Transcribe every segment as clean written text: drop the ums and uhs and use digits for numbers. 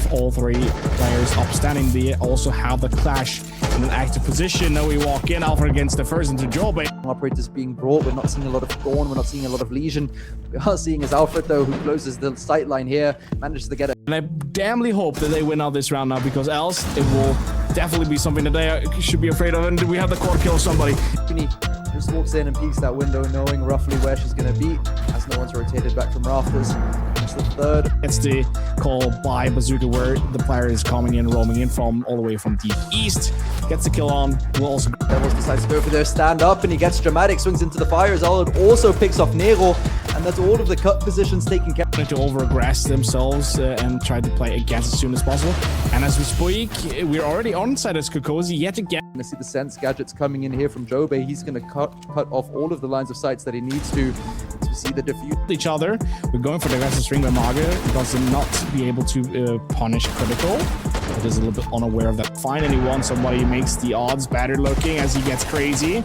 have all three players upstanding. They also have the clash in an active position. Now we walk in, Alpha against the first into Jobe. Operators being brought. We're not seeing a lot of Thorn. We're not seeing a lot of Legion. We are seeing as Alfred, though, who closes the sight line here, manages to get it. And I damnly hope that they win out this round now, because else it will definitely be something that they should be afraid of. And we have the core kill somebody. Just walks in and peeks that window, knowing roughly where she's going to be, as no one's rotated back from rafters. It's the third. It's the call by Bazooka, where the player is coming in, roaming in from all the way from deep east. Gets the kill on. Will also Devils decides to go for their stand up, and he gets dramatic, swings into the fire as Alod also picks off Nero, and that's all of the cut positions taken care to over-aggress themselves and try to play against as soon as possible. And as we speak, we're already on side as Kokosi yet again. I see the sense gadgets coming in here from Jobe. He's going to cut off all of the lines of sights that he needs to see the diffuse. Each other. We're going for the aggressive string by Maga. Does not be able to punish critical. It is a little bit unaware of that. Find anyone. Somebody makes the odds better looking as he gets crazy.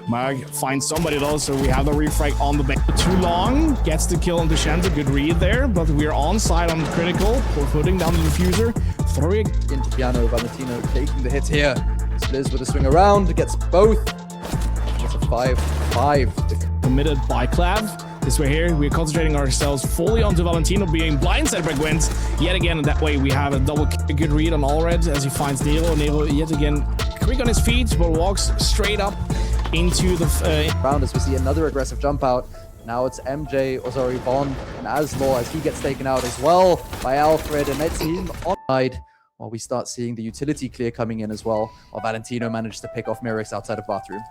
Mag finds somebody though, so we have the refrag on the bank. Too long, gets the kill on the Shenza. Good read there, but we're on side on critical. We're putting down the diffuser. Throwing into Piano. Valentino taking the hit here. Spliz with a swing around, gets both. That's a 5-5. Committed by Clav. This way here, we're concentrating ourselves fully onto Valentino being blindsided by Gwent. Yet again, that way we have a double good read on Allred as he finds Nero. Nero yet again quick on his feet, but walks straight up into the round as we see another aggressive jump out. Now it's Bond and Aslaw as he gets taken out as well by Alfred, and let's see him on side while we start seeing the utility clear coming in as well, while Valentino manages to pick off Mirix outside of bathroom.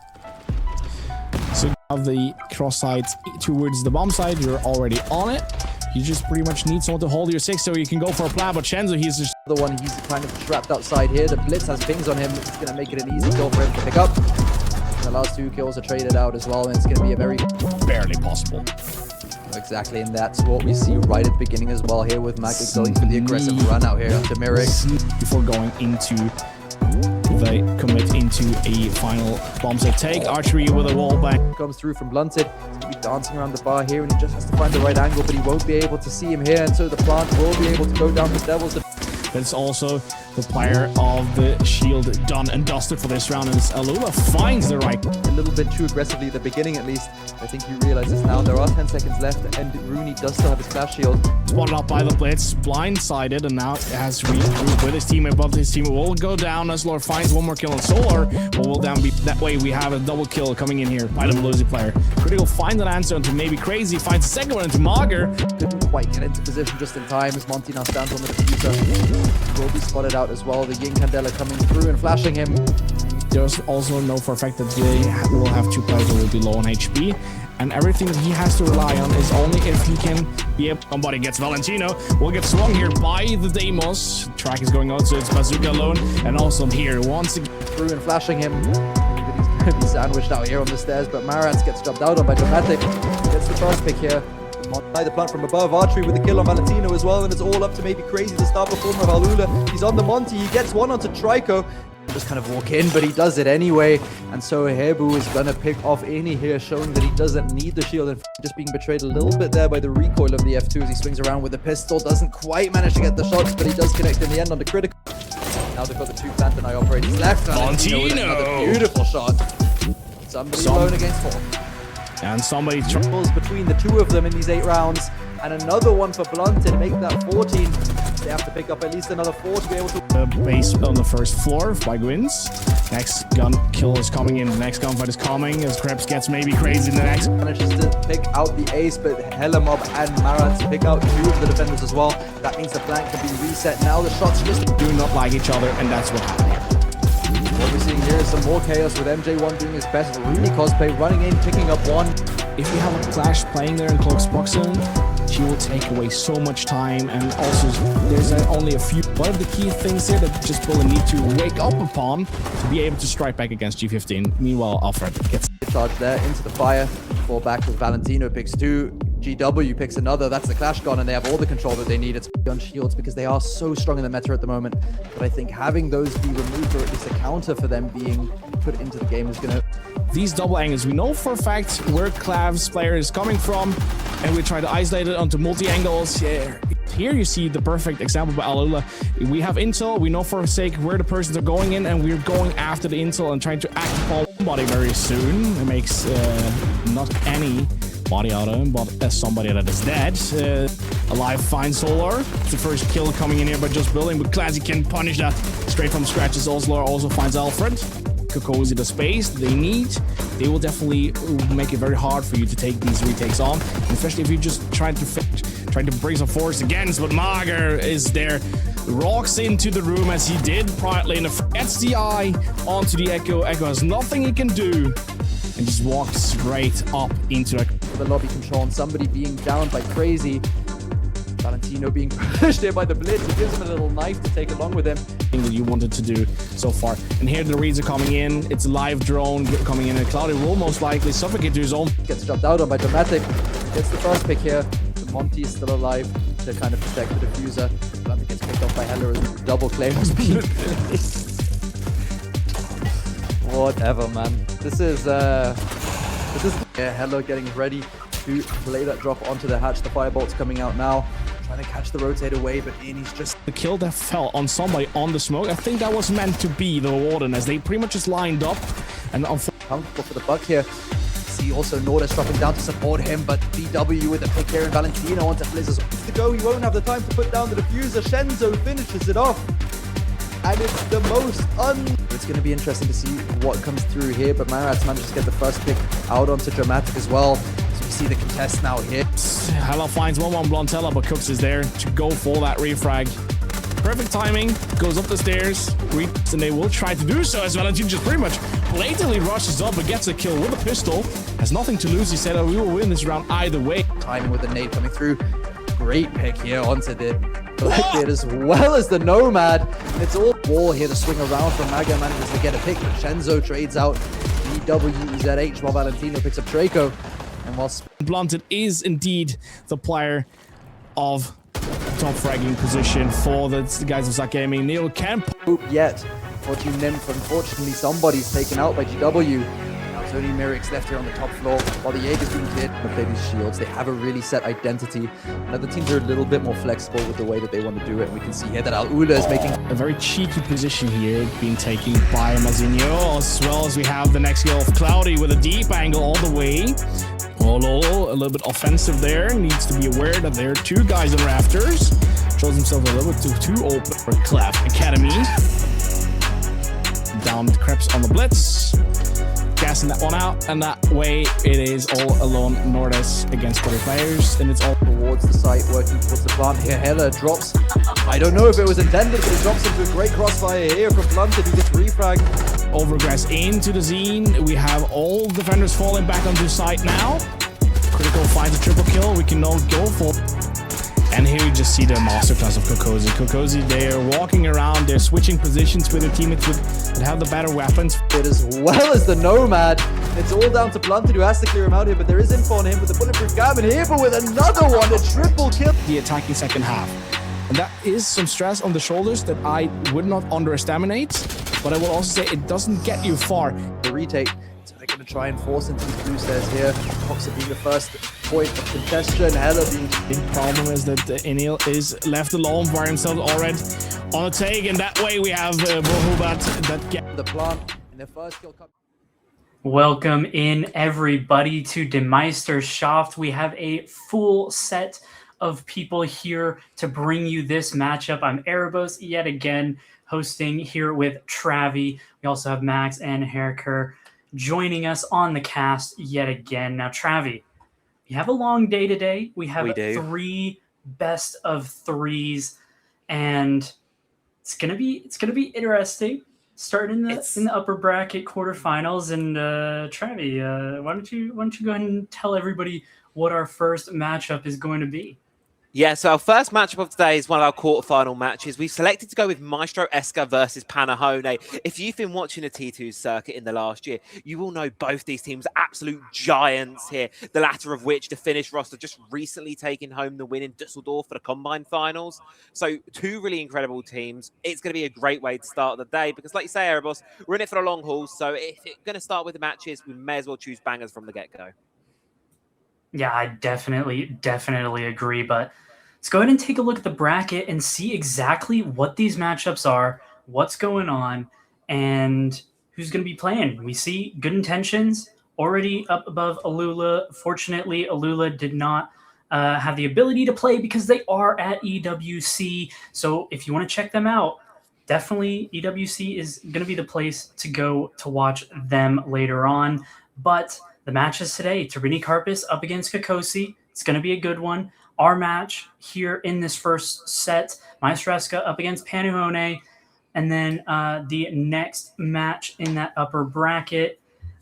So you have the cross side towards the bomb side. You're already on it. You just pretty much need someone to hold your 6 so you can go for a plan. But Shenzo, he's just the one. He's kind of trapped outside here. The Blitz has pings on him. It's going to make it an easy kill for him to pick up. The last 2 kills are traded out as well, and it's going to be a very barely possible. Exactly, and that's what we see right at the beginning as well here with Mag going for the aggressive run out here to Mirix. Before going into they commit into a final bomb set take. Archery with a wall bang. Comes through from Blunted. He's going to be dancing around the bar here, and he just has to find the right angle, but he won't be able to see him here, and so the plant will be able to go down the Devils. That's also the player of the shield done and dusted for this round, and Alula finds the right. A little bit too aggressively at the beginning, at least. I think he realizes now there are 10 seconds left, and Rooney does still have his clash shield. Spotted up by the Blitz, blindsided, and now has regrouped with his teammate, but his teammate will go down as Lord finds one more kill on Solar, but will down be that way. We have a double kill coming in here by the Bluesy player. Critical finds an answer into maybe Crazy, finds the second one into Mager. Couldn't quite get into position just in time as Monty now stands on the diffuser. Will be spotted out as well. The Yin Candela coming through and flashing him. There's also no for a fact that they will have 2 players that will be low on HP, and everything that he has to rely on is only if he can be able. Somebody gets Valentino. Will get swung here by the Deimos. Track is going out, so it's Bazooka alone, and also here once again through and flashing him. He's going to be sandwiched out here on the stairs, but Marantz gets dropped out on by Dramatic. Gets the first pick here. By the plant from above, Archery with the kill on Valentino as well, and it's all up to maybe Crazy, the star performer of Alula. He's on the Monty, he gets one onto Trico. Just kind of walk in, but he does it anyway, and so Hebu is gonna pick off Any here, showing that he doesn't need the shield, and just being betrayed a little bit there by the recoil of the F2 as he swings around with the pistol. Doesn't quite manage to get the shots, but he does connect in the end on the critical. Now they've got the 2 Phantom Eye operators left. Valentino with another beautiful shot. Somebody alone against 4. And somebody troubles between the 2 of them in these 8 rounds, and another one for Blunt to make that 14. They have to pick up at least another 4 to be able to. The base on the first floor by Gwins. Next gun kill is coming in. The next gunfight is coming as Krebs gets maybe Crazy in the next. Manages to pick out the ace, but Helamob and Marat to pick out 2 of the defenders as well. That means the flank can be reset. Now the shots just do not like each other, and that's what happened. What we're seeing here is some more chaos with MJ1 doing his best. Rooney cosplay running in, picking up 1. If we have a Clash playing there in Cloak's Boxing, she will take away so much time, and also there's only a few. One of the key things here that just will need to wake up upon to be able to strike back against G15. Meanwhile, Alfred gets charged there into the fire. Fall back with Valentino picks 2. GW picks another. That's the Clash gone, and they have all the control that they need. It's on shields because they are so strong in the meta at the moment. But I think having those be removed, or at least a counter for them being put into the game, is going to. These double angles, we know for a fact where Clav's player is coming from, and we try to isolate it onto multi-angles. Yeah, Here you see the perfect example by Alula. We have intel, we know for a sake where the persons are going in, and we're going after the intel and trying to act upon somebody very soon. It makes not any body out of him, but somebody that is dead. Alive finds Solar. The first kill coming in here by just building, but Classy can punish that straight from scratch as Osler also finds Alfred. Kokozi the space they need. They will definitely make it very hard for you to take these retakes on, and especially if you're just trying to bring some force against. But Mager is there, rocks into the room as he did privately, and gets the eye onto the Echo. Echo has nothing he can do, and just walks straight up into the lobby control and somebody being down by Crazy. Valentino being pushed there by the Blitz. It gives him a little knife to take along with him. That you wanted to do so far. And here the reads are coming in. It's a live drone coming in, and Cloudy will most likely suffocate to his own. Gets dropped out on by Dramatic. Gets the first pick here. The Monty is still alive to kind of protect the diffuser. Dramatic gets picked off by Heller as double claim was being placed. Whatever, man. This is Heller getting ready to play that drop onto the hatch. The firebolt's coming out now. Trying to catch the rotate away, but Ian, he's just... The kill that fell on somebody on the smoke, I think that was meant to be the Warden, as they pretty much just lined up and comfortable for the buck here. See also Nordis dropping down to support him, but BW with the pick here and Valentino onto Blizzard. To go, he won't have the time to put down the diffuser. Shenzo finishes it off. And it's the most It's going to be interesting to see what comes through here, but Marat's managed to get the first pick out onto Dramatic as well. So we see the contest now here. Hella finds 1-1 Blontella, but Cooks is there to go for that refrag. Perfect timing, goes up the stairs, and they will try to do so as Valentine just pretty much blatantly rushes up but gets a kill with a pistol. Has nothing to lose. He said, oh, we will win this round either way. Timing with the nade coming through. Great pick here onto the Blackbeard as well as the Nomad. It's all wall here to swing around from Maga, manages to get a pick, but Shenzo trades out BWZH while Valentino picks up Draco. And whilst Blunted is indeed the player of top fragging position for the guys of Zack Gaming. Neo can't poop yet for Team Nymph. Unfortunately, somebody's taken out by GW. Now it's only Merrick's left here on the top floor while the Jaeger's being cleared. They play these shields. They have a really set identity. Now the teams are a little bit more flexible with the way that they want to do it. And we can see here that Alula is making a very cheeky position here, being taken by Mazinho, as well as we have the next kill of Cloudy with a deep angle all the way. Lolo, a little bit offensive there, needs to be aware that there are two guys in rafters. Shows himself a little bit too open for Clef Academy. Down the Krebs on the Blitz. Gassing that one out, and that way it is all alone Nordis against 40 players, and it's all towards the site, working towards the plant here. Heller drops, I don't know if it was intended, but it drops into a great crossfire here from Blunted, who gets refrag. Overgrass into the Zine. We have all defenders falling back onto site now. Critical finds a triple kill. We can now go for. And here you just see the masterclass of Kokozi. Kokozi, they're walking around, they're switching positions with their teammates that have the better weapons. As well as the Nomad. It's all down to Blunted, who has to clear him out here, but there is info on him with the bulletproof Gammon here, but with another one, a triple kill. The attacking second half. And that is some stress on the shoulders that I would not underestimate, but I will also say it doesn't get you far. The retake, so they're going to try and force into these blue stairs here. Foxer being the first point of congestion, Heller being... Big problem is that Enil is left alone by himself already on a take, and that way we have Bohubat that get the plant in their first kill. Welcome in everybody to the MEISTERSCHAFT. We have a full set of people here to bring you this matchup. I'm Erebos yet again, hosting here with Travi. We also have Max and Herker joining us on the cast yet again. Now, Travi, we have a long day today. We have 3 best of 3s, and it's gonna be interesting. Starting in the upper bracket quarterfinals, and Travi, why don't you go ahead and tell everybody what our first matchup is going to be? Yeah, so our first matchup of today is one of our quarterfinal matches. We've selected to go with MEISTERSCHAFT versus Panahone. If you've been watching the T2 circuit in the last year, you will know both these teams are absolute giants here, the latter of which, the Finnish roster, just recently taking home the win in Dusseldorf for the Combine Finals. So 2 really incredible teams. It's going to be a great way to start the day because, like you say, Erebos, we're in it for the long haul. So if it's going to start with the matches, we may as well choose bangers from the get-go. Yeah, I definitely agree. But let's go ahead and take a look at the bracket and see exactly what these matchups are, what's going on, and who's going to be playing. We see Good Intentions already up above Alula. Fortunately, Alula did not have the ability to play because they are at EWC. So if you want to check them out, definitely EWC is going to be the place to go to watch them later on. But the matches today, Turini Karpus up against Kokosi. It's going to be a good one. Our match here in this first set, MEISTERSCHAFT up against Panuhone. And then the next match in that upper bracket,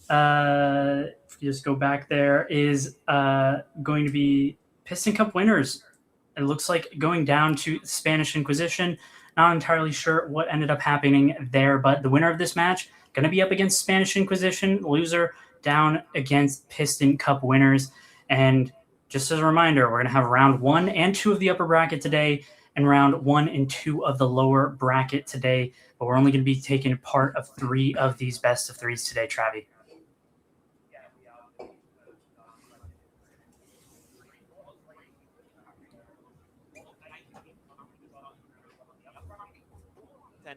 if you just go back there, is going to be Piston Cup winners. It looks like going down to Spanish Inquisition. Not entirely sure what ended up happening there, but the winner of this match going to be up against Spanish Inquisition, loser down against Piston Cup winners. And just as a reminder, we're going to have round 1 and 2 of the upper bracket today and round 1 and 2 of the lower bracket today. But we're only going to be taking part of 3 of these best of 3s today, Travi.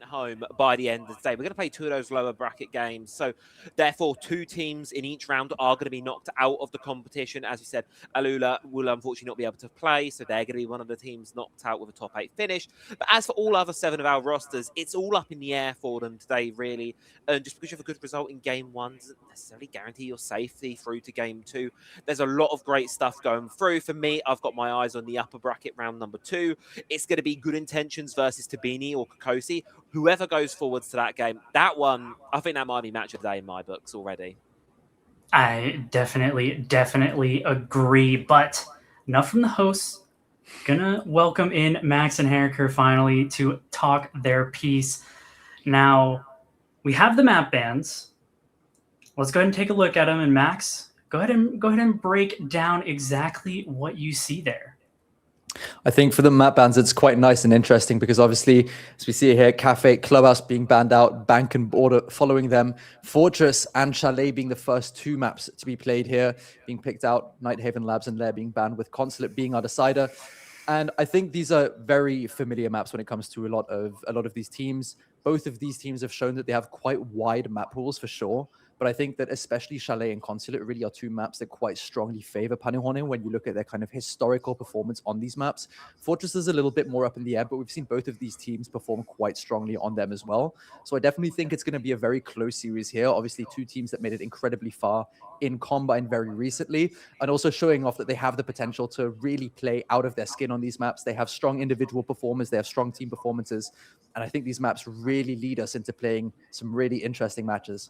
Home by the end of the day. We're going to play 2 of those lower bracket games. So therefore 2 teams in each round are going to be knocked out of the competition. As you said, Alula will unfortunately not be able to play, so they're going to be one of the teams knocked out with a top 8 finish. But as for all other 7 of our rosters, it's all up in the air for them today, really. And just because you have a good result in game 1 doesn't necessarily guarantee your safety through to game 2. There's a lot of great stuff going through. For me, I've got my eyes on the upper bracket round number 2. It's going to be Good Intentions versus Tabini or Kokosi. Whoever goes forwards to that game, that one, I think that might be match of the day in my books already. I definitely agree. But enough from the hosts. Gonna welcome in Max and Heriker finally to talk their piece. Now, we have the map bans. Let's go ahead and take a look at them. And Max, go ahead and break down exactly what you see there. I think for the map bans, it's quite nice and interesting because obviously, as we see here, Cafe, Clubhouse being banned out, Bank and Border following them, Fortress and Chalet being the first 2 maps to be played here, being picked out, Nighthaven Labs and Lair being banned, with Consulate being our decider. And I think these are very familiar maps when it comes to a lot of these teams. Both of these teams have shown that they have quite wide map pools for sure. But I think that especially Chalet and Consulate really are 2 maps that quite strongly favor Panuhone when you look at their kind of historical performance on these maps. Fortress is a little bit more up in the air, but we've seen both of these teams perform quite strongly on them as well. So I definitely think it's going to be a very close series here. Obviously, 2 teams that made it incredibly far in Combine very recently, and also showing off that they have the potential to really play out of their skin on these maps. They have strong individual performers, they have strong team performances, and I think these maps really lead us into playing some really interesting matches.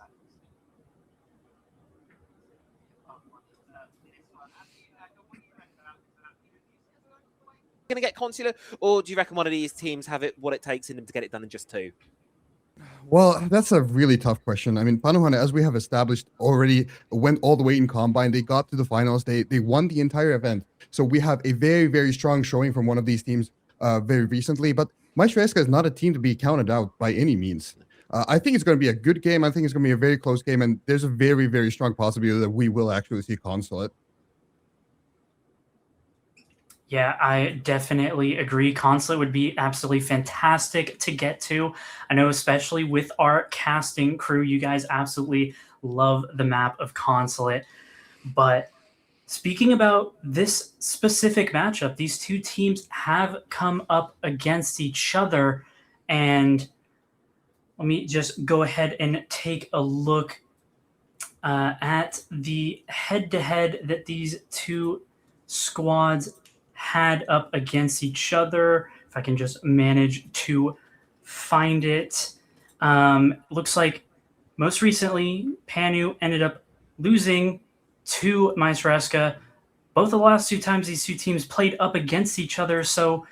Going to get Consular, or do you reckon one of these teams have it what it takes in them to get it done in just 2? Well, that's a really tough question. I mean, Panuhone, as we have established, already went all the way in Combine. They got to the finals. They won the entire event. So we have a very, very strong showing from one of these teams very recently. But MEISTERSCHAFT is not a team to be counted out by any means. I think it's going to be a good game. I think it's going to be a very close game. And there's a very, very strong possibility that we will actually see Consulate. Yeah, I definitely agree. Consulate would be absolutely fantastic to get to. I know, especially with our casting crew, you guys absolutely love the map of Consulate. But speaking about this specific matchup, these 2 teams have come up against each other. And let me just go ahead and take a look at the head-to-head that these 2 squads had up against each other. If I can just manage to find it. Looks like most recently, Panu ended up losing to MEISTERSCHAFT. Both of the last 2 times these 2 teams played up against each other. So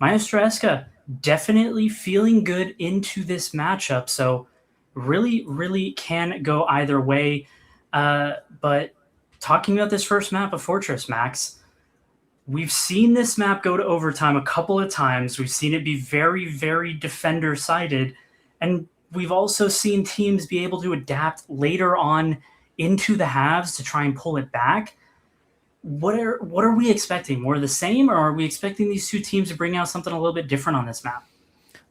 MEISTERSCHAFT definitely feeling good into this matchup. So really can go either way. But talking about this first map of Fortress, Max, we've seen this map go to overtime a couple of times. We've seen it be very, very defender-sided. And we've also seen teams be able to adapt later on into the halves to try and pull it back. what are we expecting? More of the same, or are we expecting these two teams to bring out something a little bit different on this map?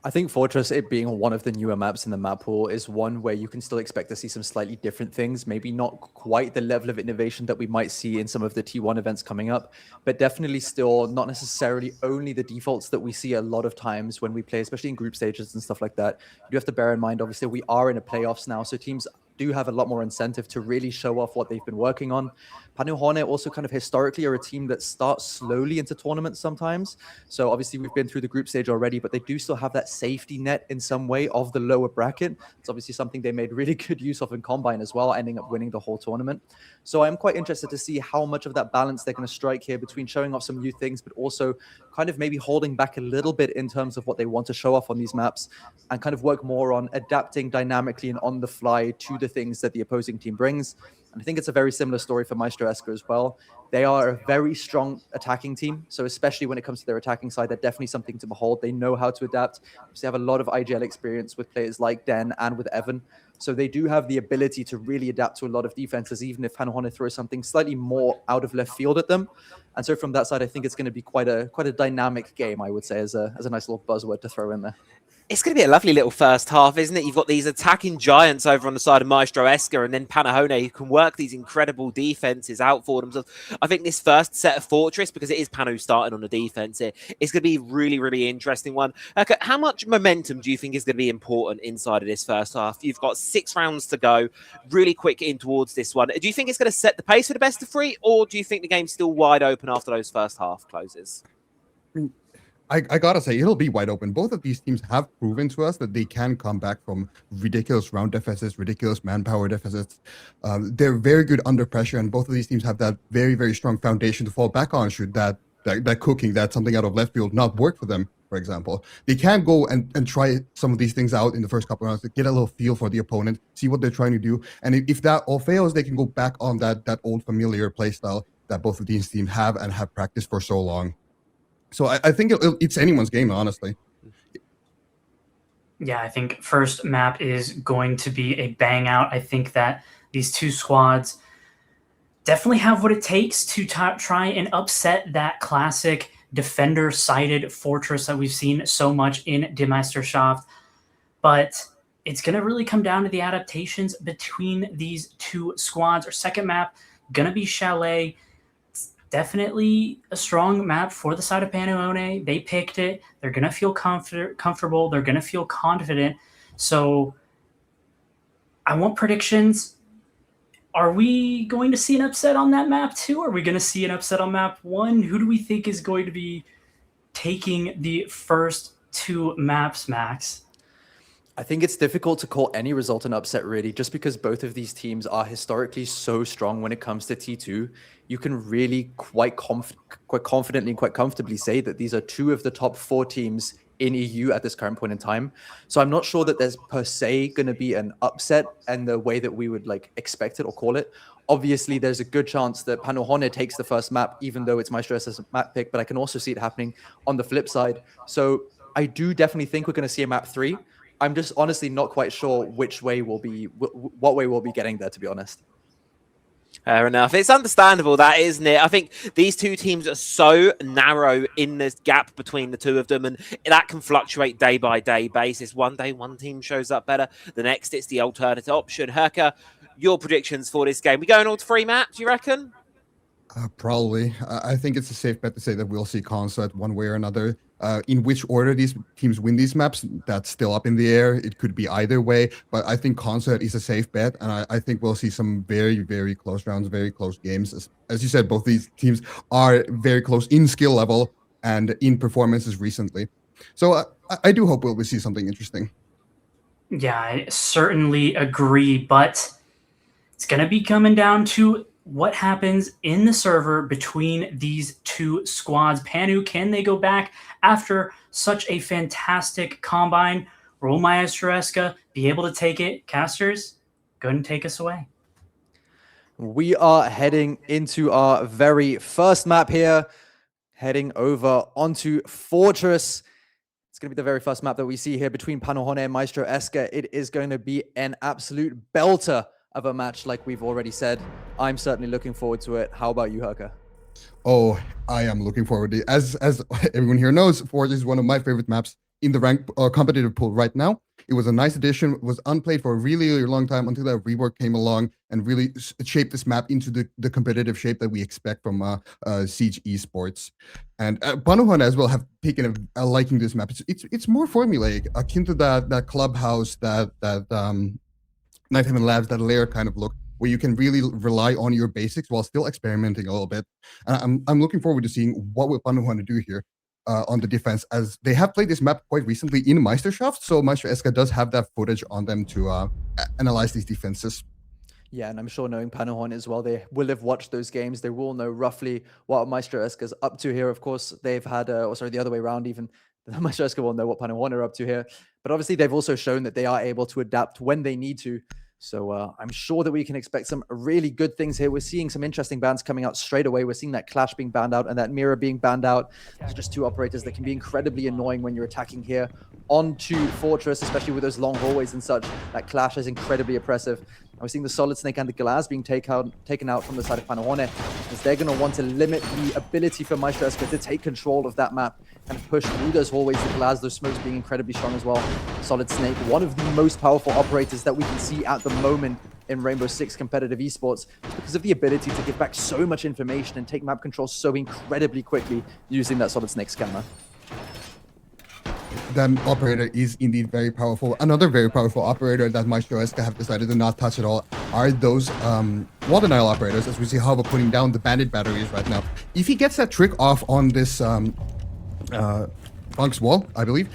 I think Fortress, it being one of the newer maps in the map pool, is one where you can still expect to see some slightly different things. Maybe not quite the level of innovation that we might see in some of the T1 events coming up, but definitely still not necessarily only the defaults that we see a lot of times when we play, especially in group stages and stuff like that. You have to bear in mind, obviously, we are in a playoffs now, so teams do have a lot more incentive to really show off what they've been working on. Panu Hornet also kind of historically are a team that starts slowly into tournaments sometimes. So obviously we've been through the group stage already, but they do still have that safety net in some way of the lower bracket. It's obviously something they made really good use of in Combine as well, ending up winning the whole tournament. So I'm quite interested to see how much of that balance they're going to strike here between showing off some new things, but also kind of maybe holding back a little bit in terms of what they want to show off on these maps, and kind of work more on adapting dynamically and on the fly to the things that the opposing team brings. And I think it's a very similar story for MEISTERSCHAFT as well. They are a very strong attacking team. So especially when it comes to their attacking side, they're definitely something to behold. They know how to adapt. They have a lot of IGL experience with players like Den and with Evan. So they do have the ability to really adapt to a lot of defenses, even if Hanohana throws something slightly more out of left field at them. And so from that side, I think it's going to be quite a dynamic game, I would say, as a nice little buzzword to throw in there. It's going to be a lovely little first half, isn't it? You've got these attacking giants over on the side of MEISTERSCHAFT, and then Panahone, who can work these incredible defenses out for themselves. I think this first set of Fortress, because it is Panu starting on the defense here, it's going to be a really, really interesting one. How much momentum do you think is going to be important inside of this first half? You've got 6 rounds to go, really quick in towards this one. Do you think it's going to set the pace for the best of 3, or do you think the game's still wide open after those first half closes? I gotta say, it'll be wide open. Both of these teams have proven to us that they can come back from ridiculous round deficits, ridiculous manpower deficits. They're very good under pressure, and both of these teams have that very, very strong foundation to fall back on should that cooking, that something out of left field not work for them, for example. They can go and try some of these things out in the first couple of rounds to get a little feel for the opponent, see what they're trying to do. And if that all fails, they can go back on that old familiar playstyle that both of these teams have and have practiced for so long. So I think it's anyone's game, honestly. Yeah, I think first map is going to be a bang out. I think that these two squads definitely have what it takes to try and upset that classic defender-sided Fortress that we've seen so much in Die Meisterschaft. But it's going to really come down to the adaptations between these two squads. Our second map, going to be Chalet. Definitely a strong map for the side of Panahone. They picked it. They're going to feel comfortable. They're going to feel confident. So I want predictions. Are we going to see an upset on that map too? Are we going to see an upset on map 1? Who do we think is going to be taking the first 2 maps, Max? I think it's difficult to call any result an upset, really, just because both of these teams are historically so strong when it comes to T2. You can really quite confidently and quite comfortably say that these are 2 of the top 4 teams in EU at this current point in time. So I'm not sure that there's per se going to be an upset and the way that we would expect it or call it. Obviously, there's a good chance that Panahone takes the first map, even though it's MEISTERSCHAFT's map pick, but I can also see it happening on the flip side. So I do definitely think we're going to see a map 3. I'm just honestly not quite sure which way we'll be, what way we'll be getting there, to be honest. Fair enough. It's understandable, that, isn't it? I think these two teams are so narrow in this gap between the two of them, and that can fluctuate day by day basis. One day, one team shows up better. The next, it's the alternate option. Herka, your predictions for this game? We going all to 3 maps, you reckon? Probably. I think it's a safe bet to say that we'll see Concert one way or another. In which order these teams win these maps, that's still up in the air. It could be either way, but I think Concert is a safe bet, and I think we'll see some very, very close rounds, very close games. As you said, both these teams are very close in skill level and in performances recently. So I do hope we'll see something interesting. Yeah, I certainly agree, but it's going to be coming down to what happens in the server between these two squads. Panu, can they go back after such a fantastic combine? Will MEISTERSCHAFT be able to take it? Casters, go ahead and take us away. We are heading into our very first map here, heading over onto Fortress. It's going to be the very first map that we see here between Panahone and MEISTERSCHAFT. It is going to be an absolute belter of a match, like we've already said. I'm certainly looking forward to it. How about you, Herka? Oh, I am looking forward to it. As everyone here knows, Fortress is one of my favorite maps in the rank competitive pool right now. It was a nice addition. It was unplayed for a really, really long time until that rework came along and really shaped this map into the competitive shape that we expect from Siege Esports. And Panohana as well have taken a liking to this map. It's more formulaic, akin to that clubhouse, that Night Heaven Labs, that layer kind of look, where you can really rely on your basics while still experimenting a little bit. I'm looking forward to seeing what will Panohana do here on the defense, as they have played this map quite recently in MEISTERSCHAFT, so MEISTERSCHAFT does have that footage on them to analyze these defenses. Yeah, and I'm sure knowing Panohana as well, they will have watched those games. They will know roughly what MEISTERSCHAFT's up to here. Of course, they've had, the other way around even. MEISTERSCHAFT will know what Panohana are up to here. But obviously, they've also shown that they are able to adapt when they need to. So I'm sure that we can expect some really good things here. We're seeing some interesting bans coming out straight away. We're seeing that Clash being banned out and that Mirror being banned out. There's just two operators that can be incredibly annoying when you're attacking here onto Fortress, especially with those long hallways and such. That Clash is incredibly oppressive. And we're seeing the Solid Snake and the Glass being taken out from the side of Panohana, as they're going to want to limit the ability for MEISTERSCHAFT to take control of that map and push through those hallways, the Glass, those smokes being incredibly strong as well. Solid Snake, one of the most powerful operators that we can see at the moment in Rainbow Six competitive esports, because of the ability to give back so much information and take map control so incredibly quickly using that Solid Snake scammer. That operator is indeed very powerful. Another very powerful operator that MEISTERSCHAFT have decided to not touch at all are those wall denial operators, as we see Hava putting down the bandit batteries right now. If he gets that trick off on this Funk's wall, I believe,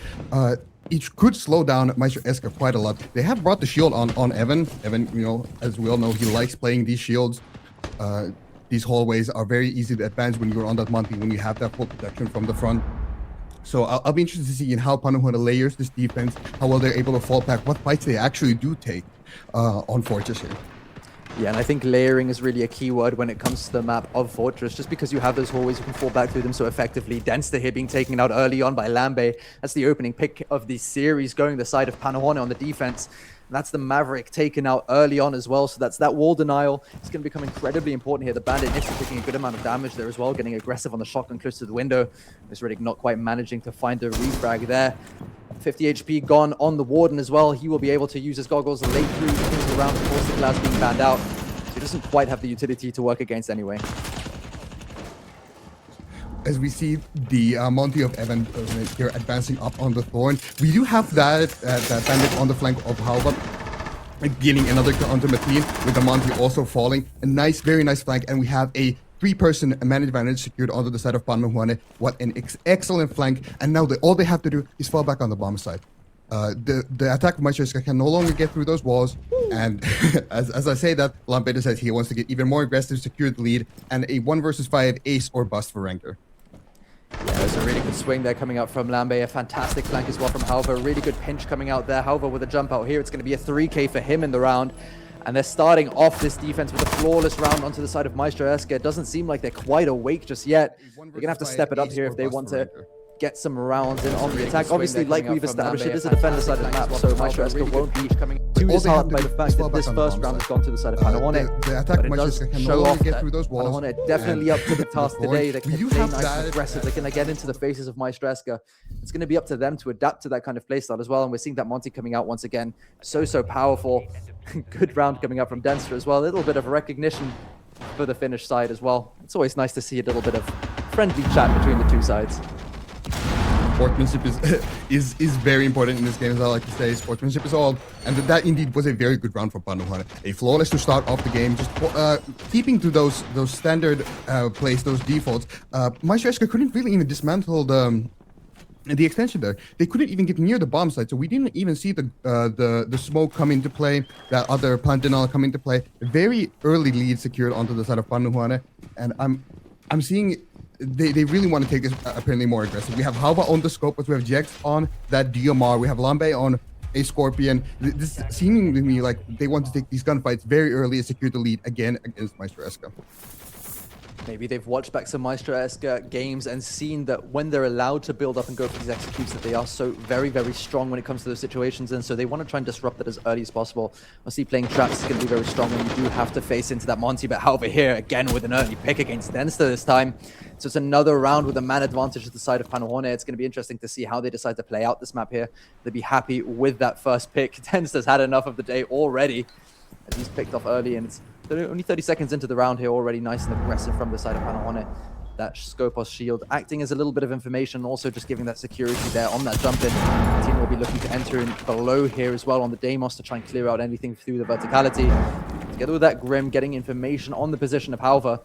it could slow down MEISTERSCHAFT quite a lot. They have brought the shield on Evan. Evan, you know, as we all know, he likes playing these shields. These hallways are very easy to advance when you're on that Monty, when you have that full protection from the front. So I'll be interested to see in how Panohana layers this defense, how well they're able to fall back, what fights they actually do take on Fortress here. Yeah, and I think layering is really a key word when it comes to the map of Fortress, just because you have those hallways, you can fall back through them so effectively. Denster here being taken out early on by Lambe. That's the opening pick of the series, going the side of Panohana on the defense. And that's the Maverick taken out early on as well. So that's that wall denial. It's going to become incredibly important here. The Bandit Nifty taking a good amount of damage there as well, getting aggressive on the shotgun close to the window. This Riddick not quite managing to find a refrag there. 50 HP gone on the Warden as well. He will be able to use his goggles late through the round, of course, the Glass being banned out. So he doesn't quite have the utility to work against anyway. As we see the Monty of Evan here advancing up on the Thorn, we do have that bandit on the flank of Halva, getting another kill onto Mateen, with the Monty also falling. A nice, very nice flank, and we have a three-person man advantage secured onto the side of Panohana. What an excellent flank! And now all they have to do is fall back on the bomb side. The attack of MEISTERSCHAFT can no longer get through those walls, and as I say that, Lampeter says he wants to get even more aggressive, secure the lead, and a 1 versus 5 ace or bust for Ranker. Yeah, there's a really good swing there coming out from Lambe. A fantastic flank as well from Halva. A really good pinch coming out there. Halva with a jump out here. It's going to be a 3K for him in the round. And they're starting off this defense with a flawless round onto the side of MEISTERSCHAFT. It doesn't seem like they're quite awake just yet. They're going to have to step it up here if they want to get some rounds in on the attack. Obviously, like we've established, it is a defender side of the map, so MEISTERSCHAFT won't be too disheartened by the fact that this first round has gone to the side of Panohana. But it does show off that Panohana are definitely up to the task today. They can play nice and aggressive. They're going to get into the faces of MEISTERSCHAFT. It's going to be up to them to adapt to that kind of playstyle as well. And we're seeing that Monty coming out once again. So powerful. Good round coming up from Denster as well. A little bit of recognition for the Finnish side as well. It's always nice to see a little bit of friendly chat between the two sides. Sportsmanship is very important in this game, as I like to say. Sportsmanship is all, and that indeed was a very good round for Panohana. A flawless to start off the game, just keeping to those standard plays, those defaults. MEISTERSCHAFT couldn't really even dismantle the extension there. They couldn't even get near the bomb site, so we didn't even see the smoke come into play, that other plant denial come into play. A very early lead secured onto the side of Panohana, and I'm seeing they really want to take this apparently more aggressive. We have Halva on the scope, but we have Jex on that DMR. We have Lambe on a Scorpion. This is seeming to me like they want to take these gunfights very early and secure the lead again against MEISTERSCHAFT. Maybe they've watched back some MEISTERSCHAFT games and seen that when they're allowed to build up and go for these executes, that they are so very, very strong when it comes to those situations. And so they want to try and disrupt that as early as possible. Obviously, playing traps is going to be very strong when you do have to face into that Monty. But however, here, again, with an early pick against Denster this time. So it's another round with a man advantage to the side of Panahoane. It's going to be interesting to see how they decide to play out this map here. They'll be happy with that first pick. Denster's had enough of the day already, as he's picked off early, and it's only 30 seconds into the round here, already nice and aggressive from the side of Panahoane. That Skopos shield acting as a little bit of information, also just giving that security there on that jump in. The team will be looking to enter in below here as well on the Deimos to try and clear out anything through the verticality. Together with that Grim, getting information on the position of Halva.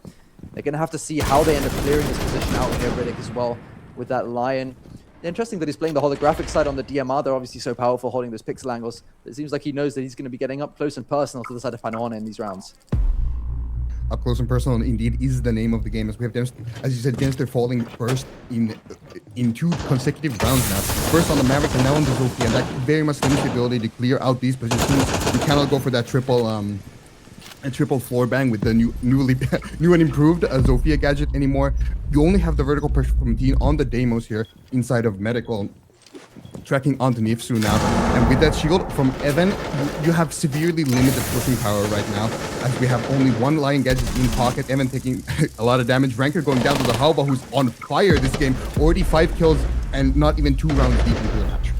They're going to have to see how they end up clearing this position out here, Riddick, as well, with that Lion. Interesting that he's playing the holographic side on the DMR. They're obviously so powerful holding those pixel angles. It seems like he knows that he's going to be getting up close and personal to the side of Panahoane in these rounds. Up close and personal indeed is the name of the game, as we have Denster, as you said, Denster falling first in 2 consecutive rounds now. First on the Maverick and now on the Zofia, and that very much limits the ability to clear out these positions. You cannot go for that triple floor bang with the new and improved Zofia gadget anymore. You only have the vertical pressure from Dean on the Deimos here inside of medical, tracking onto Nifsu now. And with that shield from Evan, you have severely limited pushing power right now, as we have only 1 Lion gadget in pocket. Evan taking a lot of damage. Ranker going down to the Halva, who's on fire this game. Already 5 kills and not even 2 rounds deep into the match.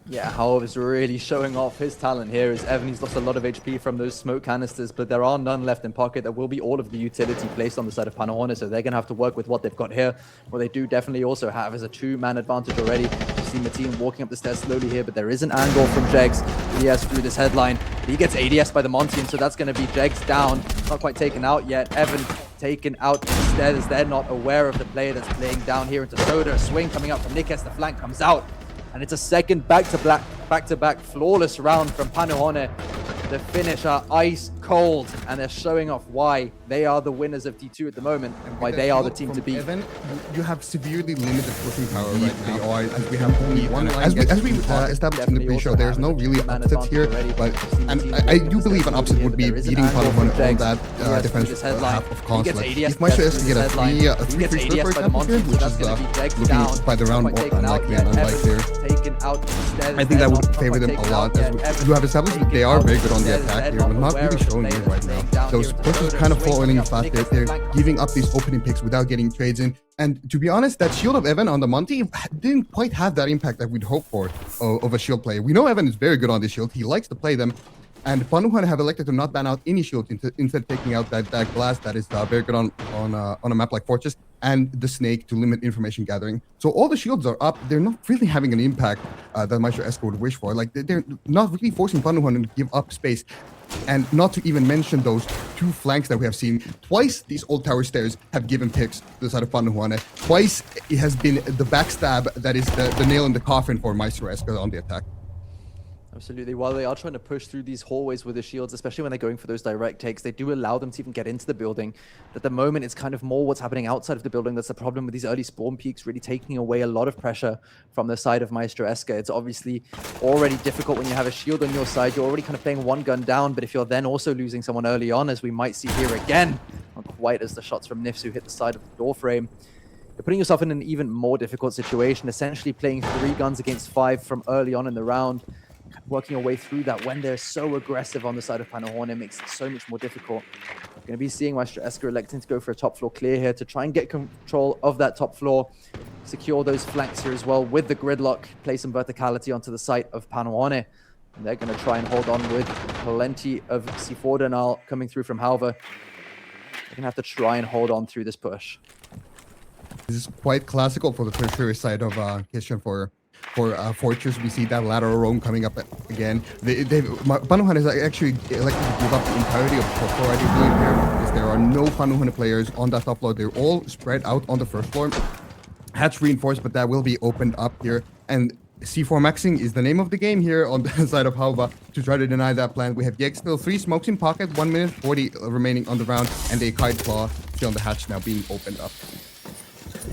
Yeah, Halva is really showing off his talent here as Evan. He's lost a lot of HP from those smoke canisters, but there are none left in pocket. There will be all of the utility placed on the side of Panahoane, so they're going to have to work with what they've got here. What they do definitely also have is a 2-man advantage already. You see Mateen walking up the stairs slowly here, but there is an angle from Jegs. Yes, through this headline. He gets ADS by the Monty, and so that's going to be Jegs down. Not quite taken out yet. Evan taken out instead, as they're not aware of the player that's playing down here into Soda. A swing coming out from Nick as the flank comes out. And it's a second back-to-back flawless round from Panahoane. The finish are ice cold, and they're showing off why they are the winners of T2 at the moment, and why they are the team to beat. Evan, you have severely limited pushing power right now. As we have only 1 line. As we established in the pre-show, there's no really upsets here, but I do believe an upset would be beating Panahoane on that defensive half of console. If MEISTERSCHAFT to get a 3-free split, for example, here, which is looking by the round more unlikely and unlikely here. I think that would favor them a lot. As you have established that they are very good on the attack here, but not really showing it right now. Those pushes kind of falling flat. They're giving up these opening picks without getting trades in. And to be honest, that shield of Evan on the Monty didn't quite have that impact that we'd hope for of a shield player. We know Evan is very good on the shield. He likes to play them. And Panahoane have elected to not ban out any shields, instead taking out that glass that is very good on a map like Fortress, and the snake to limit information gathering. So all the shields are up. They're not really having an impact that MEISTERSCHAFT would wish for. Like, they're not really forcing Panahoane to give up space. And not to even mention those 2 flanks that we have seen. Twice these old tower stairs have given picks to the side of Panahoane. Twice it has been the backstab that is the nail in the coffin for MEISTERSCHAFT on the attack. Absolutely. While they are trying to push through these hallways with the shields, especially when they're going for those direct takes, they do allow them to even get into the building. At the moment, it's kind of more what's happening outside of the building. That's the problem with these early spawn peaks, really taking away a lot of pressure from the side of MEISTERSCHAFT. It's obviously already difficult when you have a shield on your side. You're already kind of playing 1 gun down, but if you're then also losing someone early on, as we might see here again, not quite as the shots from Nifsu hit the side of the door frame, you're putting yourself in an even more difficult situation, essentially playing 3 guns against 5 from early on in the round. Working your way through that when they're so aggressive on the side of Panahoane, it makes it so much more difficult. We're going to be seeing MEISTERSCHAFT electing to go for a top floor clear here to try and get control of that top floor, secure those flanks here as well with the gridlock, play some verticality onto the site of Panahoane. And they're going to try and hold on with plenty of C4 denial coming through from Halva. They're going to have to try and hold on through this push. This is quite classical for the tertiary side of Kitchen for Fortress. We see that lateral roam coming up again. Panahoane has actually elected to give up the entirety of the top floor, I do believe, here, because there are no Panahoane players on that top floor. They're all spread out on the first floor. Hatch reinforced, but that will be opened up here. And C4 maxing is the name of the game here on the side of Halva to try to deny that plan. We have Yeg still 3 smokes in pocket, 1 minute 40 remaining on the round, and a kite claw still on the hatch now being opened up.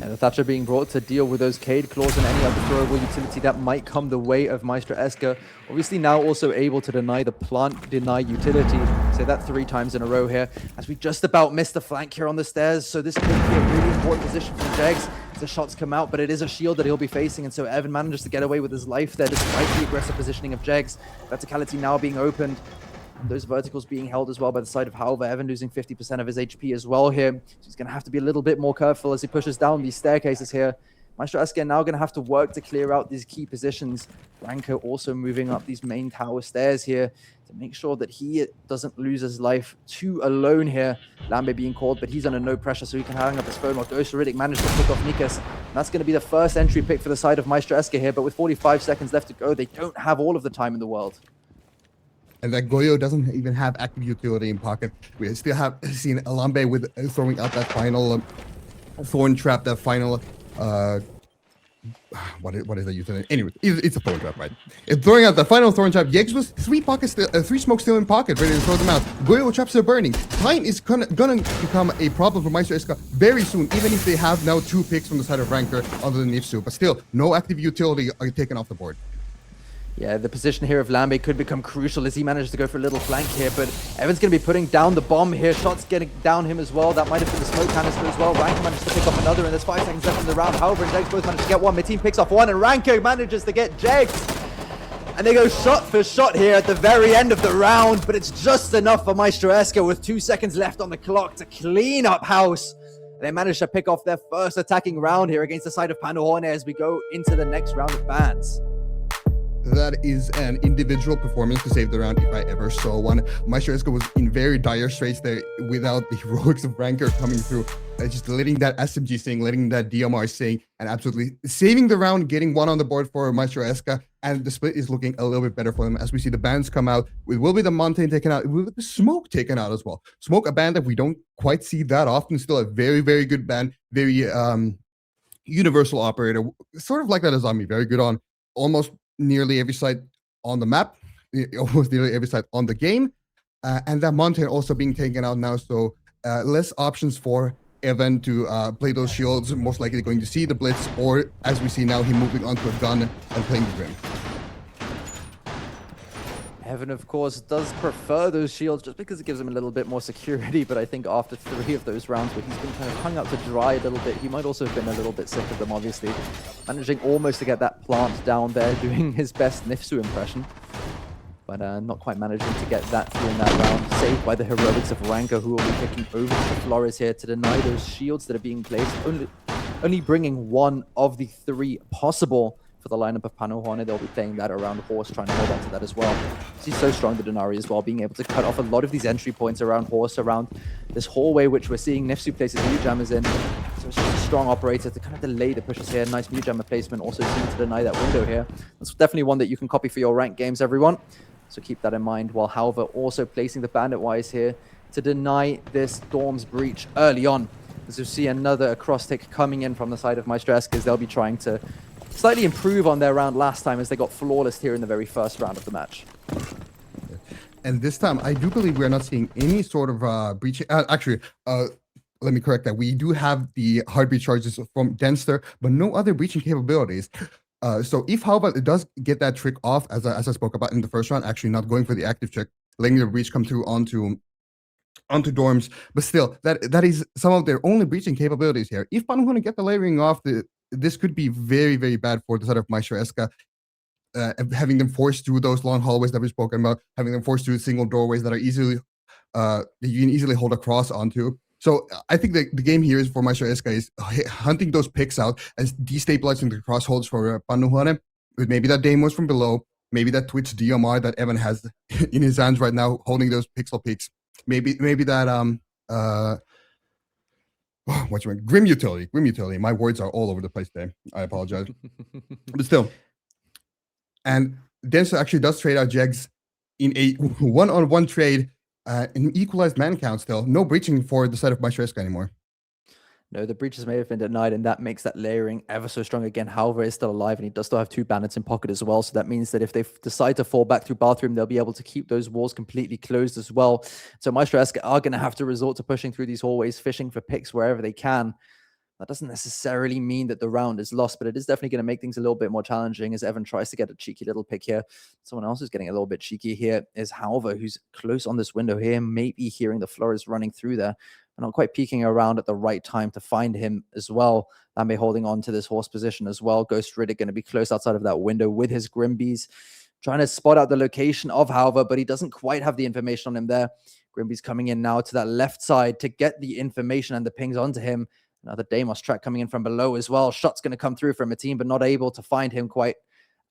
And the Thatcher being brought to deal with those Cade Claws and any other throwable utility that might come the way of Maestro Eska. Obviously now also able to deny the plant, deny utility. Say that 3 times in a row here, as we just about missed the flank here on the stairs. So this could be a really important position from Jegs as the shots come out, but it is a shield that he'll be facing. And so Evan manages to get away with his life there despite the aggressive positioning of Jegs. Verticality now being opened. Those verticals being held as well by the side of Halva. Evan losing 50% of his HP as well here. So he's going to have to be a little bit more careful as he pushes down these staircases here. Maestro Eska now going to have to work to clear out these key positions. Ranko also moving up these main tower stairs here to make sure that he doesn't lose his life too alone here. Lambe being called, but he's under no pressure, so he can hang up his phone while Ghost Riddick managed to pick off Nikas. And that's going to be the first entry pick for the side of Maestro Eska here, but with 45 seconds left to go, they don't have all of the time in the world. And that Goyo doesn't even have active utility in pocket. We still have seen Alambe with throwing out that final thorn trap, that final what is the utility? Anyway, it's a thorn trap, right? It's throwing out the final thorn trap. Yegs was 3 smokes still in pocket, ready to throw them out. Goyo traps are burning. Time is gonna become a problem for Maestro Eska very soon, even if they have now 2 picks from the side of Ranker under the Nifsu. But still, no active utility are taken off the board. Yeah, the position here of Lambe could become crucial as he manages to go for a little flank here, but Evan's going to be putting down the bomb here. Shots getting down him as well. That might have been the smoke canister as well. Ranko managed to pick up another, and there's 5 seconds left in the round. However, and Jegs both managed to get one. My team picks off one, and Ranko manages to get Jegs. And they go shot for shot here at the very end of the round, but it's just enough for Maestro Eska with 2 seconds left on the clock to clean up house. They managed to pick off their first attacking round here against the side of Panohorne as we go into the next round of bans. That is an individual performance to save the round if I ever saw one. Maestro Eska was in very dire straits there without the heroics of Ranker coming through. Just letting that SMG sing, letting that DMR sing, and absolutely saving the round, getting one on the board for Maestro Eska. And the split is looking a little bit better for them as we see the bans come out. It will be the Montaigne taken out. It will be the Smoke taken out as well. Smoke, a band that we don't quite see that often. Still a very, very good band. Very universal operator. Sort of like that as Zombie. Very good on almost nearly every site on the map, almost nearly every site on the game, and that Montaigne also being taken out now, so less options for Evan to play those shields, most likely going to see the Blitz, or as we see now, he moving onto a gun and playing the Grim. Evan, of course, does prefer those shields just because it gives him a little bit more security, but I think after 3 of those rounds where he's been kind of hung out to dry a little bit, he might also have been a little bit sick of them, obviously. Managing almost to get that plant down there, doing his best Nifsu impression, but not quite managing to get that through in that round. Saved by the heroics of Ranko, who will be picking over to Flores here to deny those shields that are being placed, only bringing 1 of the 3 possible for the lineup of Panohorne. They'll be playing that around Horse, trying to hold on to that as well. He's so strong, the Denari as well, being able to cut off a lot of these entry points around Horse, around this hallway, which we're seeing Nifsu places Mew Jammers in. So it's just a strong operator to kind of delay the pushes here. Nice Mew Jammer placement, also seem to deny that window here. That's definitely one that you can copy for your ranked games, everyone. So keep that in mind, while Halva also placing the Bandit Wise here to deny this Dorm's breach early on. As you see another cross tick coming in from the side of Maestro Eska, as they'll be trying to slightly improve on their round last time as they got flawless here in the very first round of the match. And this time, I do believe we're not seeing any sort of breach. Actually, let me correct that. We do have the heartbeat charges from Denster, but no other breaching capabilities. So if, however, it does get that trick off, as I spoke about in the first round, actually not going for the active check, letting the breach come through onto Dorms, but still, that is some of their only breaching capabilities here. If Panohorne get the layering off, this could be very, very bad for the side of Maestro Eska, having them forced through those long hallways that we've spoken about, having them forced through single doorways that are easily, that you can easily hold a cross onto. So I think the game here is for Maestro Eska is hunting those picks out and destabilizing the cross holds for Panohorne, with maybe that Deimos from below, maybe that Twitch DMR that Evan has in his hands right now, holding those pixel peaks. Maybe that what's your Grim utility. My words are all over the place today. I apologize. But still. And Denso actually does trade out Jegs in a one-on-one trade, an equalized man count still. No breaching for the side of Maestro Eska anymore. No, the breaches may have been denied, and that makes that layering ever so strong again. Halva is still alive, and he does still have 2 bandits in pocket as well. So that means that if they decide to fall back through bathroom, they'll be able to keep those walls completely closed as well. So Maestro Eska are going to have to resort to pushing through these hallways, fishing for picks wherever they can. That doesn't necessarily mean that the round is lost, but it is definitely going to make things a little bit more challenging as Evan tries to get a cheeky little pick here. Someone else who's getting a little bit cheeky here is Halver, who's close on this window here, maybe hearing the Flores running through there, and not quite peeking around at the right time to find him as well. Lambe holding on to this horse position as well. Ghost Riddick going to be close outside of that window with his Grimbees, trying to spot out the location of Halver, but he doesn't quite have the information on him there. Grimby's coming in now to that left side to get the information and the pings onto him. Another Deimos track coming in from below as well. Shot's going to come through from a team, but not able to find him quite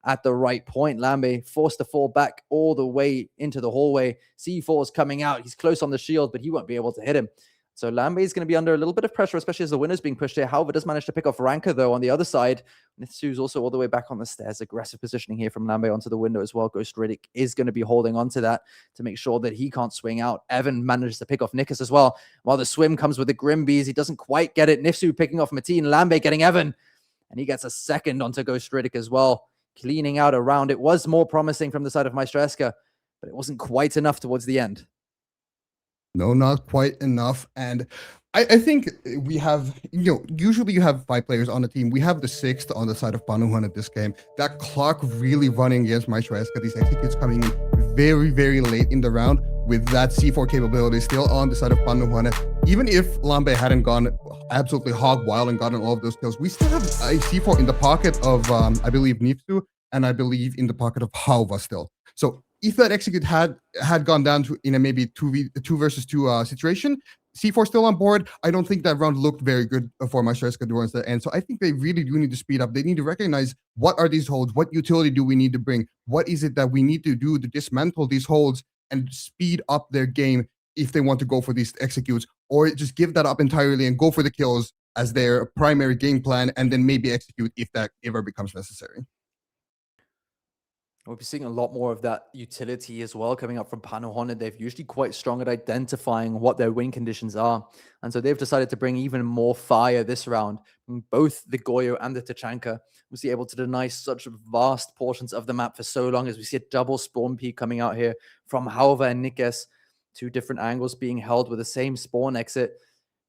at the right point. Lambe forced to fall back all the way into the hallway. C4 is coming out. He's close on the shield, but he won't be able to hit him. So Lambe is going to be under a little bit of pressure, especially as the winner's being pushed here. Halver does manage to pick off Ranker, though, on the other side. Nitsu's also all the way back on the stairs. Aggressive positioning here from Lambe onto the window as well. Ghost Riddick is going to be holding on to that to make sure that he can't swing out. Evan manages to pick off Nikus as well. While the swim comes with the Grimbees, he doesn't quite get it. Nifsu picking off Mateen. Lambe getting Evan. And he gets a second onto Ghost Riddick as well. Cleaning out a round. It was more promising from the side of MEISTERSCHAFT, but it wasn't quite enough towards the end. No, not quite enough. And I think we have, usually you have 5 players on the team. We have the 6th on the side of Panuhan at this game. That clock really running against MEISTERSCHAFT. These executes coming in very, very late in the round with that C4 capability still on the side of Panuhan. Even if Lambe hadn't gone absolutely hog wild and gotten all of those kills, we still have a C4 in the pocket of, I believe, Nifsu, and I believe in the pocket of Halva still. So if that execute had gone down to in a maybe 2 versus 2 situation, C4 still on board. I don't think that round looked very good for MEISTERSCHAFT towards the end. So I think they really do need to speed up. They need to recognize what are these holds, what utility do we need to bring, what is it that we need to do to dismantle these holds and speed up their game if they want to go for these executes, or just give that up entirely and go for the kills as their primary game plan, and then maybe execute if that ever becomes necessary. We'll be seeing a lot more of that utility as well coming up from Panuhan. They're usually quite strong at identifying what their win conditions are. And so they've decided to bring even more fire this round. Both the Goyo and the Tachanka was able to deny such vast portions of the map for so long, as we see a double spawn peak coming out here from Halva and Nikes. 2 different angles being held with the same spawn exit.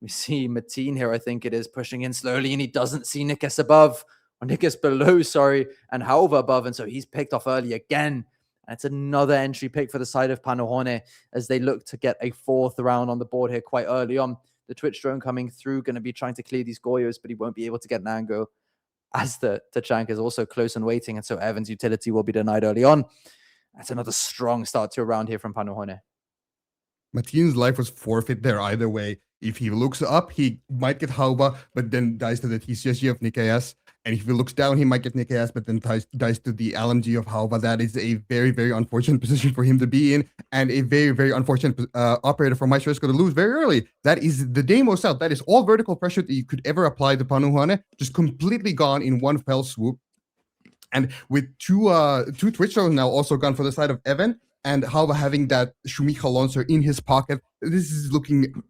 We see Mateen here, I think it is, pushing in slowly, and he doesn't see Nikes above. Nikus below, sorry, and Halva above, and so he's picked off early again. And it's another entry pick for the side of Panuhone as they look to get a 4th round on the board here quite early on. The Twitch drone coming through, going to be trying to clear these Goyos, but he won't be able to get an angle as the Tachanka is also close and waiting, and so Evan's utility will be denied early on. That's another strong start to a round here from Panuhone. Mateen's life was forfeit there either way. If he looks up, he might get Halva, but then dies to the TCSG of Nikias. And if he looks down, he might get Nikias, but then dies to the LMG of Halva. That is a very, very unfortunate position for him to be in, and a very, very unfortunate operator for MEISTERSCHAFT to lose very early. That is the Deimos out. That is all vertical pressure that you could ever apply to Panuhane, just completely gone in one fell swoop. And with two Twitch shows now also gone for the side of Evan, and Halva having that Shumicha launcher in his pocket, this is looking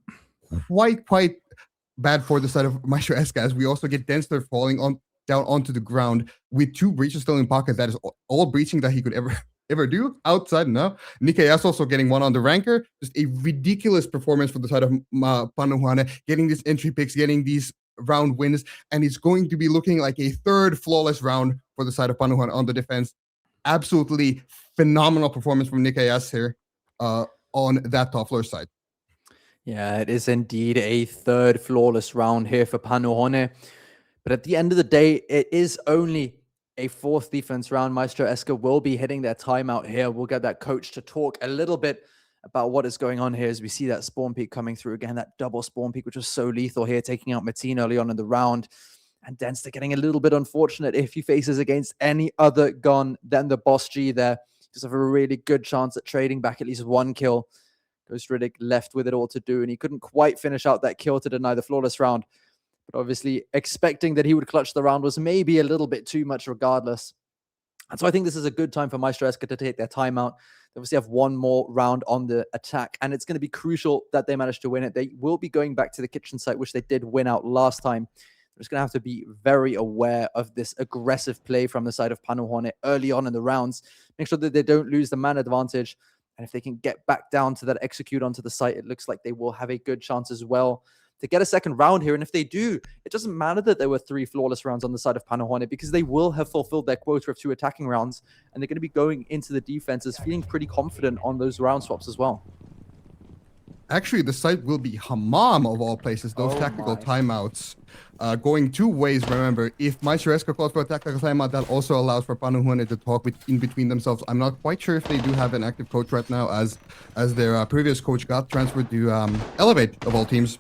quite bad for the side of MEISTERSCHAFT, as we also get Denster falling down onto the ground with 2 breaches still in pocket. That is all breaching that he could ever do outside. No, Nikias also getting 1 on the ranker. Just a ridiculous performance for the side of Panuhane, getting these entry picks, getting these round wins, and it's going to be looking like a 3rd flawless round for the side of Panuhane on the defense. Absolutely phenomenal performance from Nikias here on that top floor side. Yeah, it is indeed a 3rd flawless round here for Panuhone. But at the end of the day, it is only a 4th defense round. MEISTERSCHAFT will be hitting their timeout here. We'll get that coach to talk a little bit about what is going on here as we see that spawn peak coming through again, that double spawn peak, which was so lethal here, taking out Mateen early on in the round. And Denster getting a little bit unfortunate if he faces against any other gun than the Boss G there. Just have a really good chance at trading back at least 1 kill. Ghost Riddick left with it all to do, and he couldn't quite finish out that kill to deny the flawless round. But obviously, expecting that he would clutch the round was maybe a little bit too much regardless. And so I think this is a good time for MEISTERSCHAFT to take their timeout. They obviously have 1 more round on the attack, and it's going to be crucial that they manage to win it. They will be going back to the kitchen site, which they did win out last time. They're just going to have to be very aware of this aggressive play from the side of Panuhone early on in the rounds. Make sure that they don't lose the man advantage. And if they can get back down to that execute onto the site, it looks like they will have a good chance as well to get a second round here. And if they do, it doesn't matter that there were 3 flawless rounds on the side of Panahonet, because they will have fulfilled their quota of 2 attacking rounds, and they're going to be going into the defenses feeling pretty confident on those round swaps as well. Actually, the site will be Hammam of all places. Those tactical timeouts going 2 ways. Remember, if MEISTERSCHAFT calls for a tactical timeout, that also allows for Panahonet to talk in between themselves. I'm not quite sure if they do have an active coach right now, as their previous coach got transferred to Elevate of all teams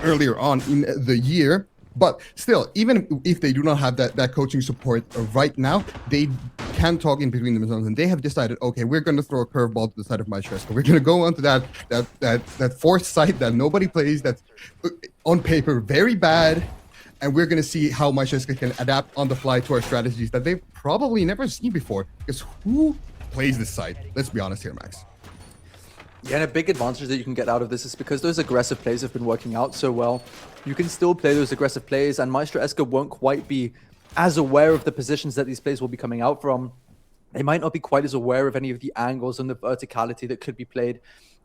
earlier on in the year. But still, even if they do not have that coaching support right now, they can talk in between themselves, and they have decided, okay, we're going to throw a curveball to the side of MEISTERSCHAFT. We're going to go onto that fourth site that nobody plays, that's on paper very bad, and we're going to see how MEISTERSCHAFT can adapt on the fly to our strategies that they've probably never seen before. Because who plays this site? Let's be honest here, Max. Yeah, and a big advantage that you can get out of this is because those aggressive plays have been working out so well, you can still play those aggressive plays, and MEISTERSCHAFT won't quite be as aware of the positions that these plays will be coming out from. They might not be quite as aware of any of the angles and the verticality that could be played.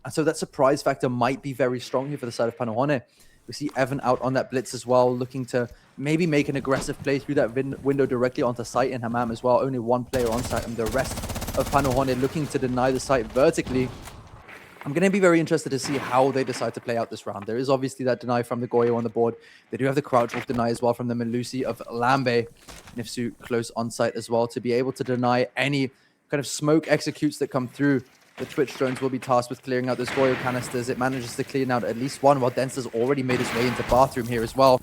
And so that surprise factor might be very strong here for the side of Panahonet. We see Evan out on that blitz as well, looking to maybe make an aggressive play through that window directly onto site in Hammam as well. Only 1 player on site, and the rest of Panahonet looking to deny the site vertically. I'm going to be very interested to see how they decide to play out this round. There is obviously that deny from the Goyo on the board. They do have the crouch wolf deny as well from the Melusi of Lambe. Nifsu close on site as well to be able to deny any kind of smoke executes that come through. The Twitch drones will be tasked with clearing out those Goyo canisters. It manages to clean out at least 1, while Denster's already made his way into bathroom here as well.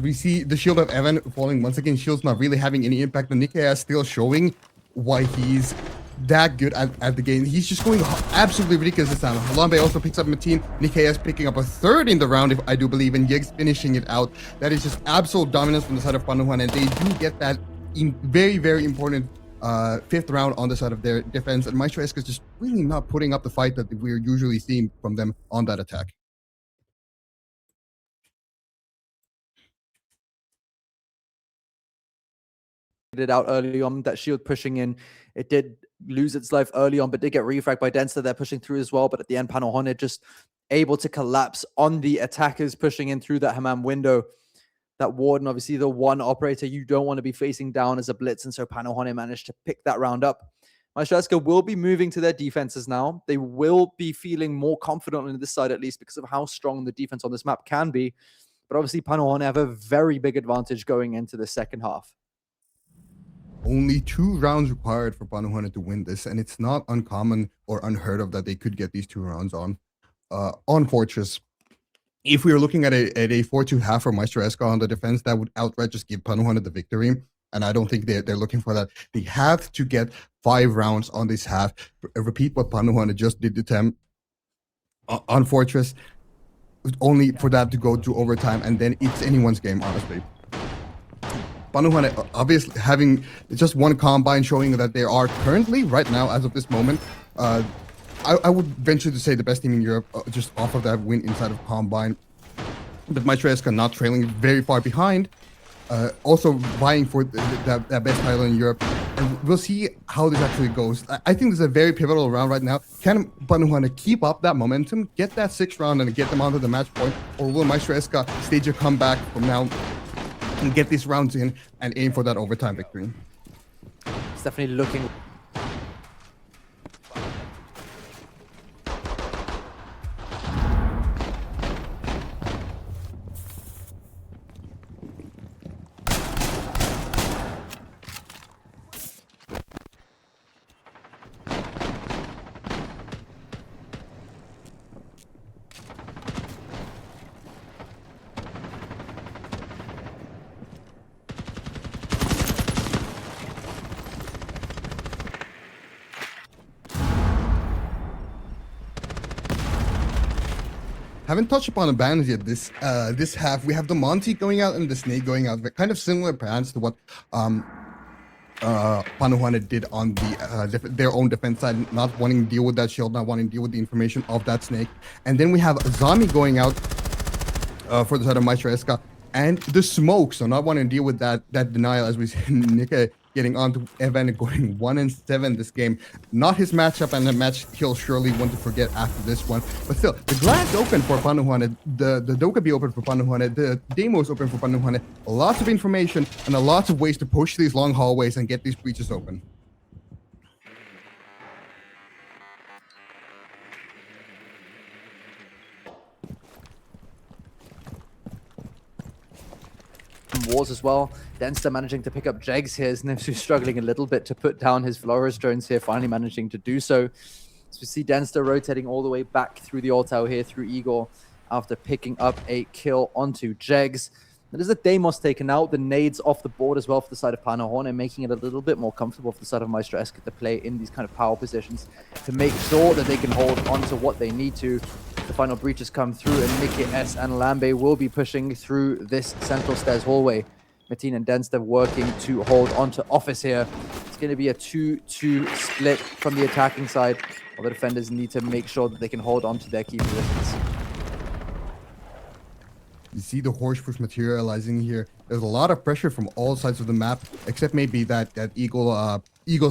We see the shield of Evan falling once again. Shield's not really having any impact. And Nikaya still showing why he's that good at the game. He's just going absolutely ridiculous this time. Lambe also picks up Mateen. Nikaya's picking up a 3rd in the round, if I do believe, and Yeg's finishing it out. That is just absolute dominance from the side of Panahonet, and they do get that in very, very important 5th round on the side of their defense. And MEISTERSCHAFT is just really not putting up the fight that we're usually seeing from them on that attack. It out early on, that shield pushing in. It did lose its life early on, but did get refragged by Denster. They're pushing through as well, but at the end, Panahonet just able to collapse on the attackers pushing in through that Hammam window. That Warden, obviously the one operator you don't want to be facing down as a blitz, and so Panahonet managed to pick that round up. MEISTERSCHAFT will be moving to their defenses now. They will be feeling more confident on this side, at least because of how strong the defense on this map can be. But obviously Panahonet have a very big advantage going into the second half. Only 2 rounds required for Panahonet to win this, and it's not uncommon or unheard of that they could get these 2 rounds on Fortress. If we were looking at a 4-2 half for MEISTERSCHAFT on the defense, that would outright just give Panahonet the victory, and I don't think they're looking for that. They have to get 5 rounds on this half. Repeat what Panahonet just did to them on Fortress, only for that to go to overtime, and then it's anyone's game, honestly. Panahonet obviously having just 1 combine, showing that they are currently, right now, as of this moment, I would venture to say the best team in Europe, just off of that win inside of combine. But MEISTERSCHAFT not trailing very far behind, also vying for that best title in Europe. And we'll see how this actually goes. I think this is a very pivotal round right now. Can Panahonet keep up that momentum, get that 6th round, and get them onto the match point, or will MEISTERSCHAFT stage a comeback from now and get these rounds in and aim for that overtime victory? It's definitely looking... haven't touched upon the bans yet this half. We have the Monty going out and the Snake going out. Kind of similar plans to what Panuhane did on the their own defense side, not wanting to deal with that shield, not wanting to deal with the information of that Snake. And then we have Zami going out for the side of MEISTERSCHAFT and the smoke, so not wanting to deal with that denial, as we see Nika getting onto Evan and going 1-7 this game. Not his matchup, and a match he'll surely want to forget after this one. But still, the glass open for Panuhane, the Dokkaebi open for Panuhane, the demos open for Panuhane. Lots of information and a lot of ways to push these long hallways and get these breaches open. Wars as well. Denster managing to pick up Jegs here. Nipsu struggling a little bit to put down his Flores drones here, finally managing to do so. So we see Denster rotating all the way back through the Altau here, through Igor, after picking up a kill onto Jegs. There's a Deimos taken out, the nades off the board as well for the side of Panuhane, and making it a little bit more comfortable for the side of MEISTERSCHAFT to play in these kind of power positions to make sure that they can hold on to what they need to. The final breaches come through, and Mickey S and Lambe will be pushing through this central stairs hallway. Mateen and Denster working to hold on to office here. It's going to be a 2-2 split from the attacking side, while the defenders need to make sure that they can hold on to their key positions. You see the horse push materializing here. There's a lot of pressure from all sides of the map, except maybe that Eagle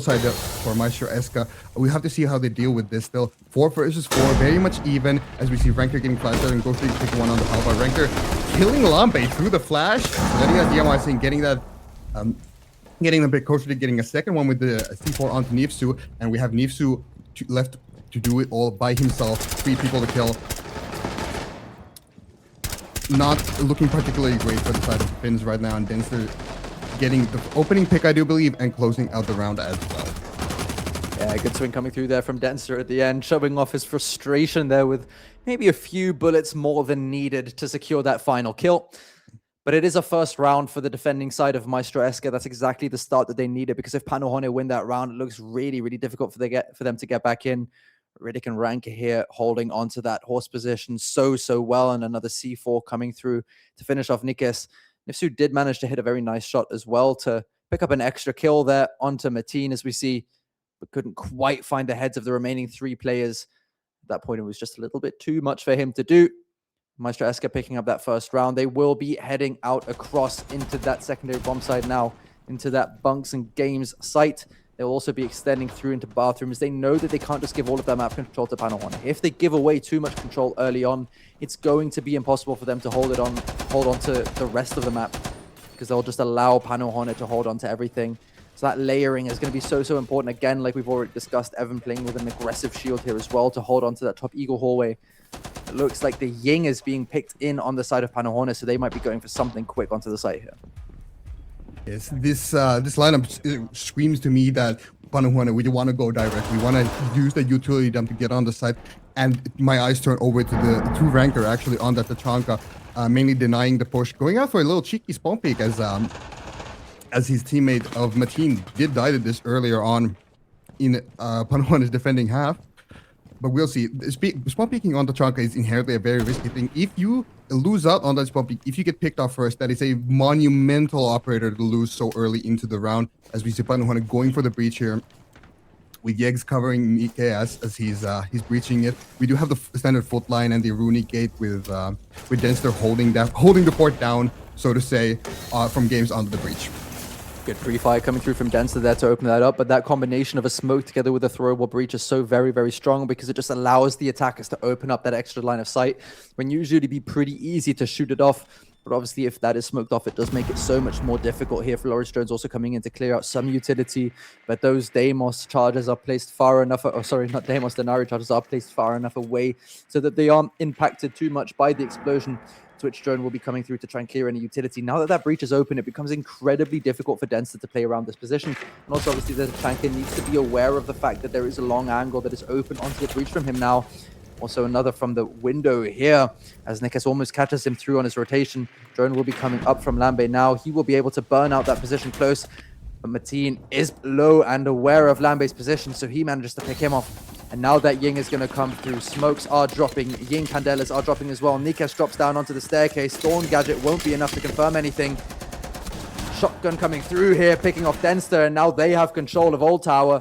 side for MEISTERSCHAFT. We have to see how they deal with this still. 4 versus 4, very much even, as we see Ranker getting flashed out and Ghostly taking one on the Alpha. Ranker killing Lambe through the flash, letting that DMI and getting that getting a bit closer to getting a second one with the C4 onto Nifsu, and we have Nifsu left to do it all by himself. 3 people to kill. Not looking particularly great for the side of the Finns right now, and Denster getting the opening pick, I do believe, and closing out the round as well. Yeah, good swing coming through there from Denster at the end, shoving off his frustration there with maybe a few bullets more than needed to secure that final kill. But it is a first round for the defending side of MEISTERSCHAFT. That's exactly the start that they needed, because if Panuhane win that round, it looks really, really difficult for them to get back in. Riddick and Ranker here holding onto that horse position so well, and another C4 coming through to finish off Nikes. Nifsu did manage to hit a very nice shot as well to pick up an extra kill there onto Mateen, as we see, but couldn't quite find the heads of the remaining 3 players. At that point, it was just a little bit too much for him to do. MEISTERSCHAFT picking up that first round. They will be heading out across into that secondary bomb site now, into that bunks and games site. They'll also be extending through into bathrooms. They know that they can't just give all of their map control to Panuhane. If they give away too much control early on, it's going to be impossible for them to hold on to the rest of the map, because they'll just allow Panuhane to hold on to everything. So that layering is going to be so important. Again, like we've already discussed, Evan playing with an aggressive shield here as well to hold on to that top Eagle hallway. It looks like the Ying is being picked in on the side of Panuhane, so they might be going for something quick onto the site here. Yes, this lineup screams to me that Panuhane, we want to go direct. We want to use the utility dump to get on the site, and my eyes turn over to the 2 Ranker actually on that Tachanka, mainly denying the push, going out for a little cheeky spawn peek as his teammate of Mateen did die to this earlier on in Panuhane's defending half. But we'll see. Spawn peeking on the Tachanka is inherently a very risky thing. If you lose out on that spawn peek, if you get picked off first, that is a monumental operator to lose so early into the round, as we see Panuhane going for the breach here, with Yegs covering EKS as he's breaching it. We do have the standard foot line and the runic gate with Denster holding the fort down, so to say, from games onto the breach. Good pre-fire coming through from Denster there to open that up, but that combination of a smoke together with a throwable breach is so very, very strong, because it just allows the attackers to open up that extra line of sight when usually it'd be pretty easy to shoot it off. But obviously, if that is smoked off, it does make it so much more difficult here. Flores drones also coming in to clear out some utility, but those Deimos charges are placed far enough, or sorry, not Deimos, Denari charges are placed far enough away so that they aren't impacted too much by the explosion. Twitch drone will be coming through to try and clear any utility. Now that that breach is open, it becomes incredibly difficult for Denster to play around this position. And also, obviously, the Tachanka needs to be aware of the fact that there is a long angle that is open onto the breach from him now. Also, another from the window here, as Nikes almost catches him through on his rotation. Drone will be coming up from Lambe now. He will be able to burn out that position close. But Mateen is low and aware of Lambe's position, so he manages to pick him off And now that Ying is going to come through. Smokes are dropping. Ying Candelas are dropping as well. Nikes drops down onto the staircase. Thorn Gadget won't be enough to confirm anything. Shotgun coming through here, picking off Denster, and now they have control of Old Tower.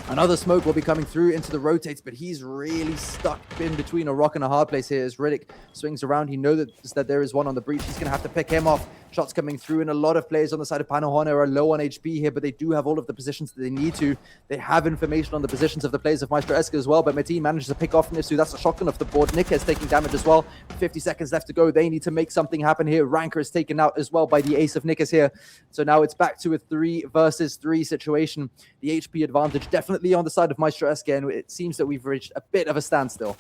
Another smoke will be coming through into the rotates, but he's really stuck in between a rock and a hard place here as Riddick swings around. He knows that there is one on the breach. He's going to have to pick him off. Shots coming through, and a lot of players on the side of Panahono are low on HP here, but they do have all of the positions that they need to. They have information on the positions of the players of Maestro as well, but Metin manages to pick off Nisu. That's a shotgun off the board. Nick is taking damage as well. 50 seconds left to go. They need to make something happen here. Ranker is taken out as well by the ace of Nickers here. So now it's back to a 3 versus 3 situation. The HP advantage definitely on the side of Maestro and it seems that we've reached a bit of a standstill.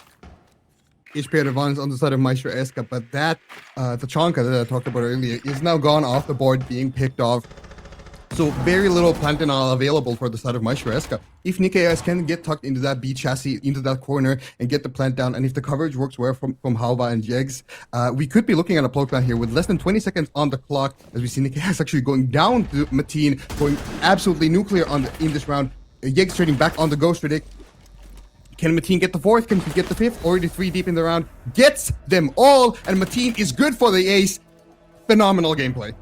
HP advantage on the side of Maestro Eska, but that Tachanka that I talked about earlier is now gone off the board, being picked off. So very little plantinol available for the side of Maestro Eska. If Nikes can get tucked into that B chassis, into that corner, and get the plant down, and if the coverage works well from Halva and Jegs, we could be looking at a poke plant here with less than 20 seconds on the clock, as we see Nikes actually going down to Metin, going absolutely nuclear in this round. Jegs trading back on the Ghost Riddick. Can Metin get the 4th? Can he get the 5th? Already 3 deep in the round. Gets them all, and Metin is good for the ace. Phenomenal gameplay.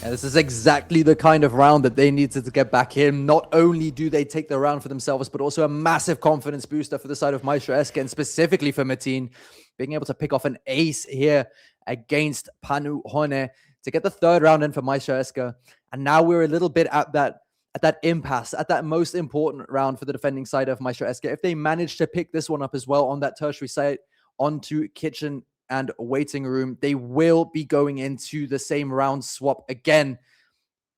Yeah, this is exactly the kind of round that they needed to get back in. Not only do they take the round for themselves, but also a massive confidence booster for the side of Maestro Eska, and specifically for Metin, being able to pick off an ace here against Panu Hone to get the 3rd round in for Maestro Eska. And now we're a little bit at that impasse, at that most important round for the defending side of Maestro Eska. If they manage to pick this one up as well on that tertiary site onto kitchen and waiting room, they will be going into the same round swap again,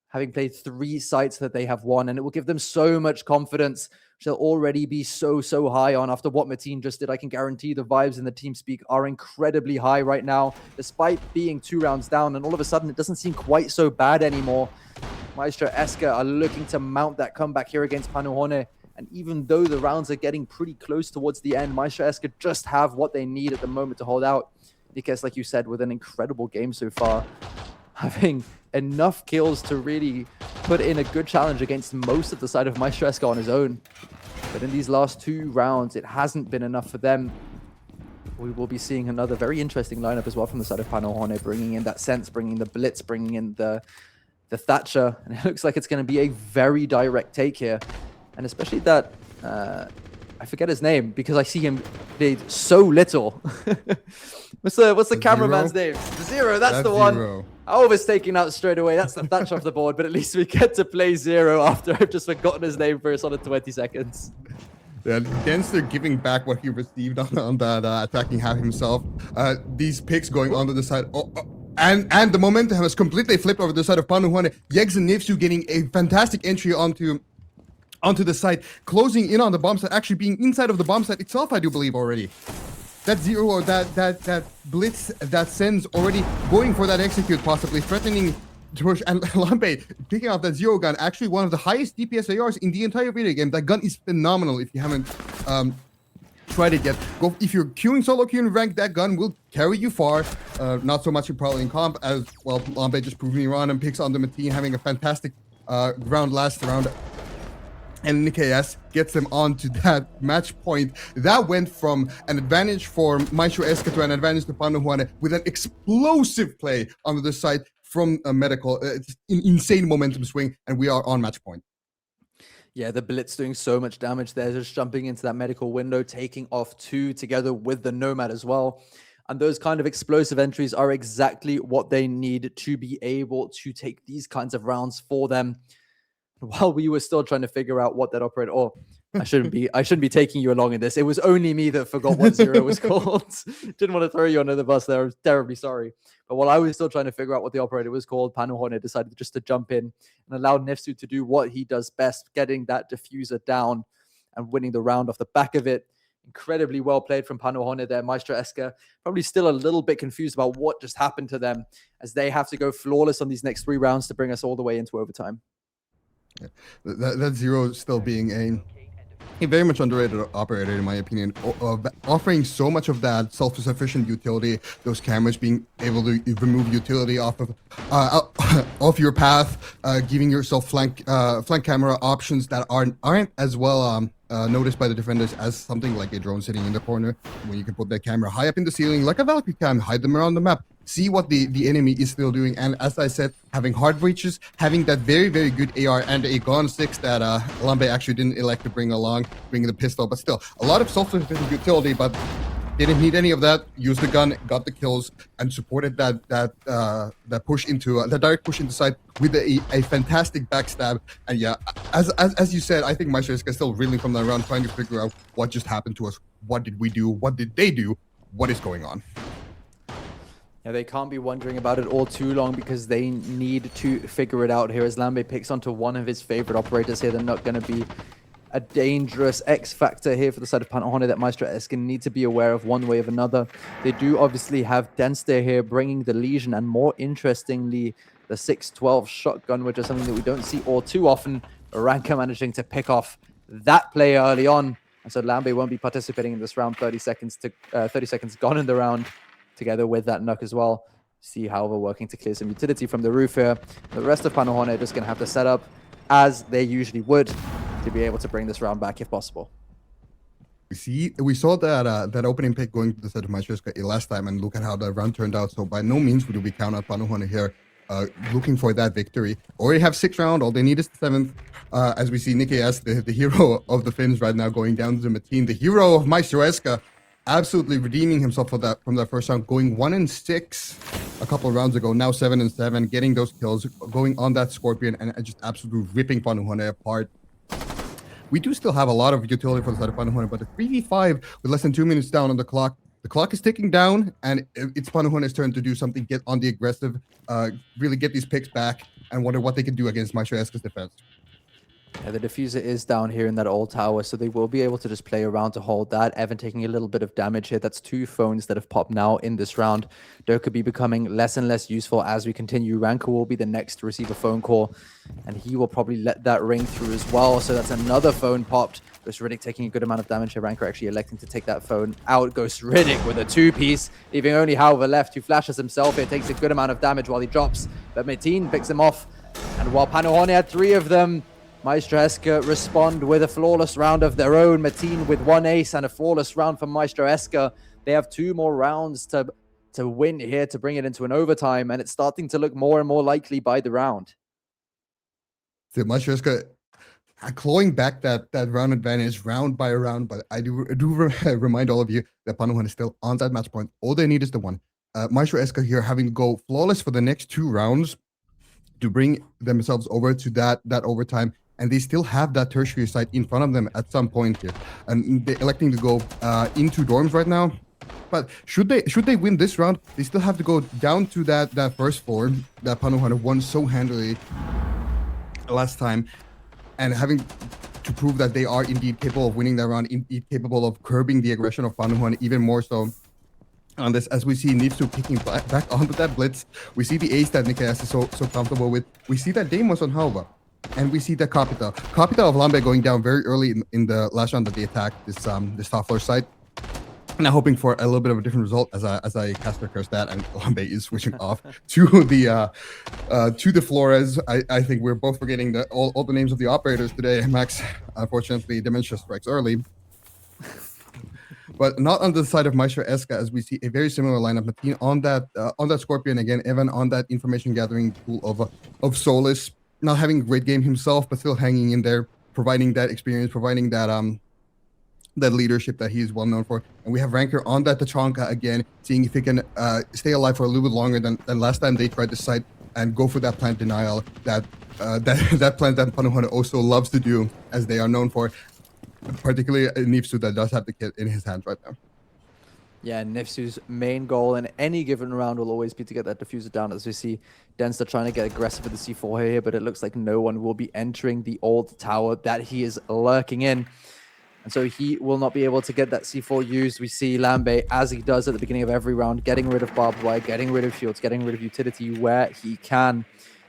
having played 3 sites that they have won, and it will give them so much confidence, which they'll already be so high on after what Metin just did. I can guarantee the vibes in the team speak are incredibly high right now, despite being 2 rounds down, and all of a sudden it doesn't seem quite so bad anymore. Maestro Eska are looking to mount that comeback here against Panahono. And even though the rounds are getting pretty close towards the end, Maestro Eska just have what they need at the moment to hold out. Because, like you said, with an incredible game so far, having enough kills to really put in a good challenge against most of the side of Maestro Eska on his own. But in these last 2 rounds, it hasn't been enough for them. We will be seeing another very interesting lineup as well from the side of Panahono, bringing in that sense, bringing the Blitz, bringing in the Thatcher, and it looks like it's going to be a very direct take here, and especially that I forget his name because I see him played so little. what's the cameraman's name? Zero. That's the one. Zero. I was taken out straight away. That's the Thatcher off the board, but at least we get to play Zero after I've just forgotten his name for a solid 20 seconds. Yeah, Denster giving back what he received on that attacking half himself. These picks going onto the side. And the momentum has completely flipped over the side of Panahono. Jegs and Nifsu getting a fantastic entry onto the site, closing in on the bomb site, actually being inside of the bomb site itself, I do believe already. That Zero, or that Blitz, that Sends already going for that execute, possibly threatening to push. And Lampe picking up that Zero gun, actually one of the highest DPS ARs in the entire video game. That gun is phenomenal if you haven't tried it yet. If you're queuing solo queuing rank, that gun will carry you far. Not so much probably in comp, as well Lampe just proved me wrong and picks on the Metin, having a fantastic round last round. And Nikes gets them onto that match point. That went from an advantage for Maestro Eska to an advantage to Panahono with an explosive play on the other side from a medical. It's an insane momentum swing, and we are on match point. Yeah, the Blitz doing so much damage there, just jumping into that medical window, taking off 2 together with the Nomad as well. And those kind of explosive entries are exactly what they need to be able to take these kinds of rounds for them. While we were still trying to figure out what that operator, or I shouldn't be taking you along in this. It was only me that forgot what Zero was called. Didn't want to throw you under the bus there. I was terribly sorry. But while I was still trying to figure out what the operator was called, Panahono decided just to jump in and allow Nifsu to do what he does best, getting that diffuser down and winning the round off the back of it. Incredibly well played from Panahono there. Maestro Eska probably still a little bit confused about what just happened to them, as they have to go flawless on these next 3 rounds to bring us all the way into overtime. Yeah. That Zero still being a very much underrated operator, in my opinion, offering so much of that self-sufficient utility, those cameras being able to remove utility off of your path, giving yourself flank camera options that aren't as well noticed by the defenders as something like a drone sitting in the corner, when you can put that camera high up in the ceiling like a Valkyrie cam, hide them around the map, see what the enemy is still doing. And as I said, having hard breaches, having that very, very good AR and a Gun 6 that Lambe actually didn't elect to bring along, bringing the pistol, but still a lot of self-sufficient utility, but didn't need any of that. Used the gun, got the kills, and supported that push into the direct push into side with a fantastic backstab. And yeah, as you said, I think MEISTERSCHAFT is still reeling from that round, trying to figure out what just happened to us. What did we do? What did they do? What is going on? Yeah, they can't be wondering about it all too long because they need to figure it out here as Lambe picks onto one of his favorite operators here. They're not going to be a dangerous X factor here for the side of Panahoné that MEISTERSCHAFT need to be aware of one way or another. They do obviously have Denster here bringing the Legion, and more interestingly, the 612 shotgun, which is something that we don't see all too often. Ranka managing to pick off that play early on, and so Lambe won't be participating in this round. 30 seconds gone in the round, together with that knock as well. See, however, working to clear some utility from the roof here. The rest of Panahoné are just going to have to set up as they usually would to be able to bring this round back if possible. We saw that that opening pick going to the side of MEISTERSCHAFT last time, and look at how that round turned out. So by no means would we count out Panahoné here, looking for that victory. Already have 6th round, all they need is the 7th. As we see Nicky as the hero of the Finns right now, going down to Mateen, the hero of MEISTERSCHAFT, absolutely redeeming himself from that first round, going 1-6 a couple of rounds ago, now 7-7, getting those kills, going on that Scorpion, and just absolutely ripping Panahoné apart. We do still have a lot of utility for the side of Panahoné, but the 3v5 with less than 2 minutes down on the clock is ticking down, and it's Panahoné's turn to do something, get on the aggressive, really get these picks back, and wonder what they can do against MEISTERSCHAFT's defense. Yeah, the diffuser is down here in that old tower, so they will be able to just play around to hold that. Evan taking a little bit of damage here. That's 2 phones that have popped now in this round. Doka be becoming less and less useful as we continue. Ranka will be the next to receive a phone call, and he will probably let that ring through as well. So that's another phone popped. Ghost Riddick taking a good amount of damage here. Ranka actually electing to take that phone out. Ghost Riddick with a 2-piece, leaving only However left, who flashes himself here. Takes a good amount of damage while he drops, but Mateen picks him off. And while Panahoné had 3 of them, MEISTERSCHAFT respond with a flawless round of their own. Mateen with 1 ace and a flawless round for MEISTERSCHAFT. They have 2 more rounds to win here, to bring it into an overtime, and it's starting to look more and more likely by the round. So MEISTERSCHAFT clawing back that round advantage round by round, but I do remind all of you that Panahoné is still on that match point. All they need is the 1. MEISTERSCHAFT here having to go flawless for the next 2 rounds to bring themselves over to that overtime. And they still have that tertiary site in front of them at some point here, and they're electing to go into dorms right now. But should they win this round, they still have to go down to that first floor that Panahoné won so handily last time, and having to prove that they are indeed capable of winning that round, indeed capable of curbing the aggression of Panahoné even more so. On this, as we see Nipsu picking back onto that blitz, we see the ace that Nikias is so comfortable with. We see that Deimos on Halva. And we see the Capita of Lambe going down very early in the last round that they attacked this top floor site. Now hoping for a little bit of a different result as I cast their curse that, and Lambe is switching off to the Flores. I think we're both forgetting all the names of the operators today. Max, unfortunately, dementia strikes early. But not on the side of MEISTERSCHAFT, as we see a very similar lineup. Mateen on that Scorpion again, Evan on that information gathering tool of Solus. Not having a great game himself, but still hanging in there, providing that experience, providing that that leadership that he's well known for. And we have Ranker on that Tachanka again, seeing if he can stay alive for a little bit longer than last time they tried this site and go for that plant denial that plant that Panahoné also loves to do, as they are known for. Particularly Nipsu that does have the kit in his hands right now. Yeah, Nipsu's main goal in any given round will always be to get that diffuser down, as we see Denster trying to get aggressive with the C4 here, but it looks like no one will be entering the old tower that he is lurking in. And so he will not be able to get that C4 used. We see Lambe, as he does at the beginning of every round, getting rid of barbed wire, getting rid of shields, getting rid of utility where he can.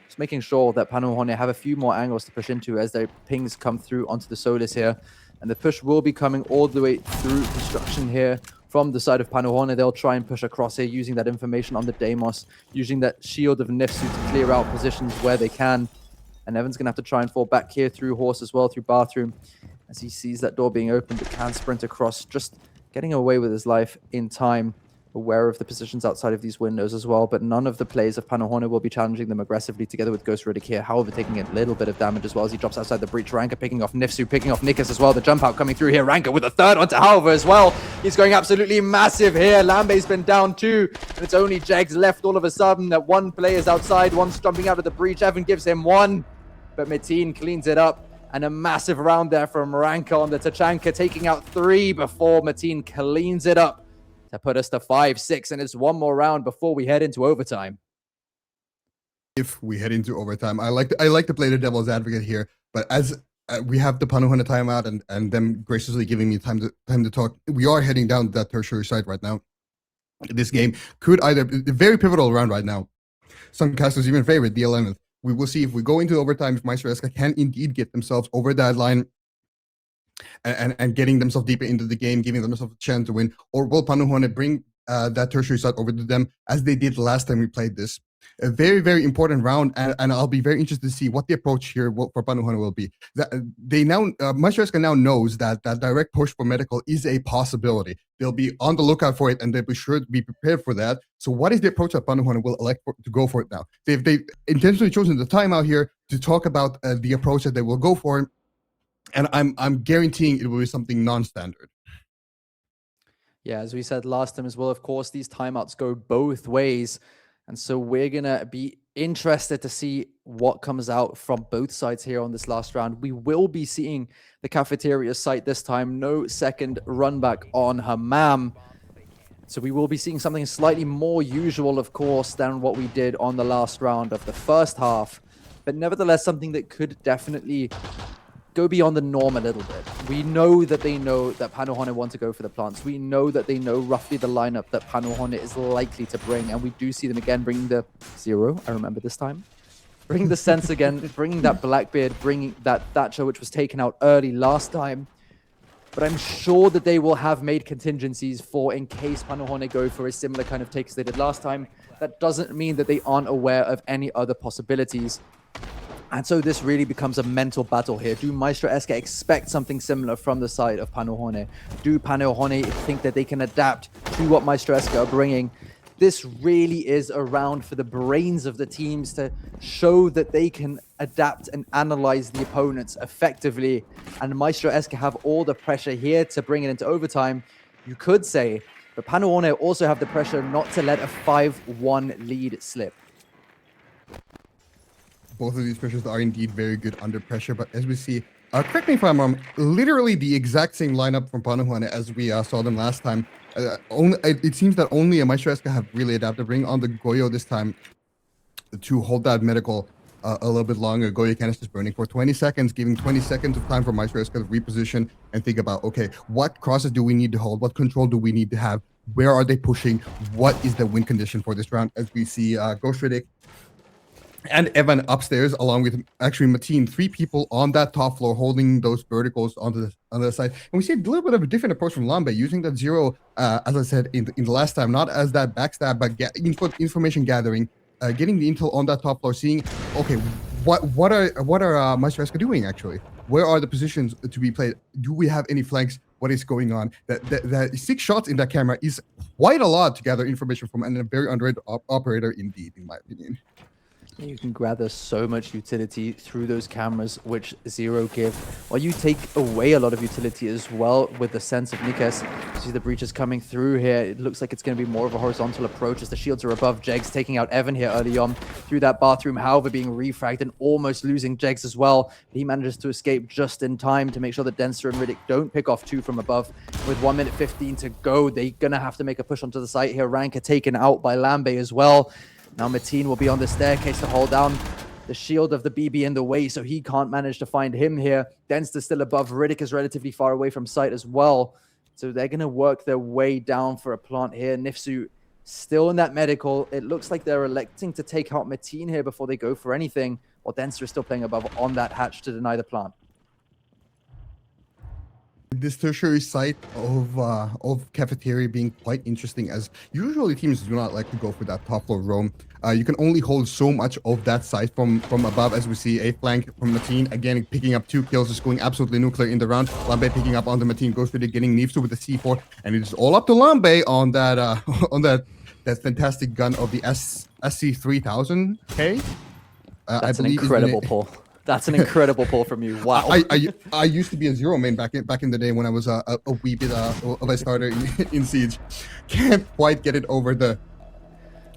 Just making sure that Panahoné have a few more angles to push into as their pings come through onto the Solus here. And the push will be coming all the way through construction here from the side of Panahoné. They'll try and push across here using that information on the Deimos, using that shield of Nifsu to clear out positions where they can. And Evan's going to have to try and fall back here through Horse as well, through Bathroom. as he sees that door being opened, but can sprint across, just getting away with his life in time. Aware of the positions outside of these windows as well, but none of the plays of Panohone will be challenging them aggressively together with Ghost Riddick here. However, taking a little bit of damage as well as he drops outside the breach. Ranka picking off Nifsu, picking off Nikas as well. The jump out coming through here. Ranka with a third onto Halver as well. He's going absolutely massive here. Lambe's been down 2, and it's only Jegs left all of a sudden. That one player's outside, one's jumping out of the breach. Evan gives him 1, but Meteen cleans it up. And a massive round there from Ranka on the Tachanka, taking out 3 before Meteen cleans it up to put us to 5-6, and it's one more round before we head into overtime. If we head into overtime, I like to play the devil's advocate here, but as we have the Panohone timeout and them graciously giving me time to talk, we are heading down that tertiary site right now. This game could either a very pivotal round right now. Some casters even favorite the 11th. We will see if we go into overtime if MEISTERSCHAFT can indeed get themselves over that line and getting themselves deeper into the game, giving themselves a chance to win, or will Panohone bring that tertiary site over to them as they did last time we played this? A very, very important round, and I'll be very interested to see what the approach here for Panohone will be. They now, MEISTERSCHAFT now knows that direct push for medical is a possibility. They'll be on the lookout for it, and they'll be sure to be prepared for that. So what is the approach that Panohone will elect to go for it now? They've intentionally chosen the timeout here to talk about the approach that they will go for, and I'm guaranteeing it will be something non-standard. Yeah, as we said last time as well, of course, these timeouts go both ways. And so we're going to be interested to see what comes out from both sides here on this last round. We will be seeing the cafeteria site this time. No second run back on Hammam. So we will be seeing something slightly more usual, of course, than what we did on the last round of the first half. But nevertheless, something that could definitely go beyond the norm a little bit. We know that they know that Panohone want to go for the plants. We know that they know roughly the lineup that Panohone is likely to bring, and we do see them again bringing the 0. I remember this time. Bringing the Sense again, bringing that Blackbeard, bringing that Thatcher, which was taken out early last time. But I'm sure that they will have made contingencies for in case Panohone go for a similar kind of take as they did last time. That doesn't mean that they aren't aware of any other possibilities. And so this really becomes a mental battle here. Do MEISTERSCHAFT expect something similar from the side of Panohone? Do Panohone think that they can adapt to what MEISTERSCHAFT are bringing? This really is a round for the brains of the teams to show that they can adapt and analyze the opponents effectively. And MEISTERSCHAFT have all the pressure here to bring it into overtime, you could say. But Panohone also have the pressure not to let a 5-1 lead slip. Both of these pressures are indeed very good under pressure, but as we see, correct me if I'm wrong, literally the exact same lineup from Panohone as we saw them last time. It seems that only MEISTERSCHAFT have really adapted, bring on the Goyo this time to hold that medical a little bit longer. Goyo canisters burning for 20 seconds, giving 20 seconds of time for MEISTERSCHAFT to reposition and think about, okay, what crosses do we need to hold? What control do we need to have? Where are they pushing? What is the win condition for this round? As we see Ghost Riddick and Evan upstairs, along with actually Meteen, 3 people on that top floor holding those verticals on the side. And we see a little bit of a different approach from Lambe, using that 0, as I said in the last time, not as that backstab, but information gathering, getting the intel on that top floor, seeing, okay, what are MEISTERSCHAFT doing actually? Where are the positions to be played? Do we have any flanks? What is going on? That 6 shots in that camera is quite a lot to gather information from, and a very underrated operator indeed, in my opinion. You can gather so much utility through those cameras, which 0 give. While you take away a lot of utility as well with the Sense of Nikas. You see the breaches coming through here. It looks like it's going to be more of a horizontal approach as the shields are above Jegs, taking out Evan here early on through that bathroom. However, being refragged and almost losing Jegs as well. He manages to escape just in time to make sure that Denster and Riddick don't pick off 2 from above. With 1 minute 15 to go, they're going to have to make a push onto the site here. Ranka taken out by Lambe as well. Now Meteen will be on the staircase to hold down the shield of the BB in the way, so he can't manage to find him here. Denster's still above. Riddick is relatively far away from sight as well. So they're going to work their way down for a plant here. Nifsu still in that medical. It looks like they're electing to take out Meteen here before they go for anything, while Denster is still playing above on that hatch to deny the plant. This tertiary site of cafeteria being quite interesting, as usually teams do not like to go for that top floor roam. You can only hold so much of that site from above, as we see a flank from Mateen again picking up 2 kills, just going absolutely nuclear in the round. Lambe picking up on the Mateen, goes for the getting Nifsu with the C4, and it is all up to Lambe on that on that fantastic gun of the SC3000K. That's an incredible pull. That's an incredible pull from you. Wow. I used to be a zero main back in the day when I was a wee bit of a starter in Siege. Can't quite get it over the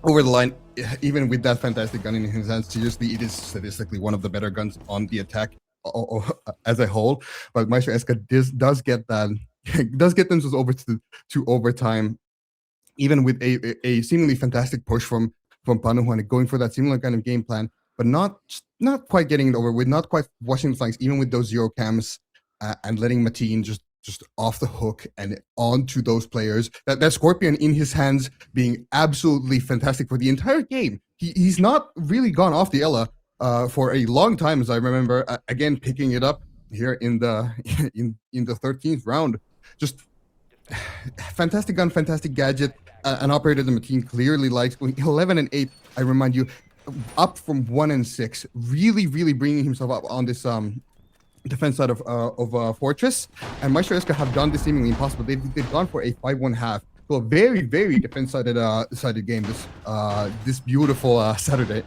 line, even with that fantastic gun in his hands. Seriously, it is statistically one of the better guns on the attack as a whole. But Maestro Eska does get themselves over to overtime, even with a seemingly fantastic push from Panuhane, going for that similar kind of game plan, but not quite getting it over with, not quite washing the flanks, even with those zero cams, and letting Mateen just off the hook and onto those players. That Scorpion in his hands being absolutely fantastic for the entire game. He's not really gone off the Ella for a long time, as I remember. Again, picking it up here in the 13th round. Just fantastic gun, fantastic gadget. An operator that Mateen clearly likes. Going 11 and 8, I remind you, up from 1 and 6. Really, really bringing himself up on this defense side of Fortress. And Maestro Eska have done this seemingly impossible. They've gone for a 5-1-half. So a very, very defense-sided game this beautiful Saturday.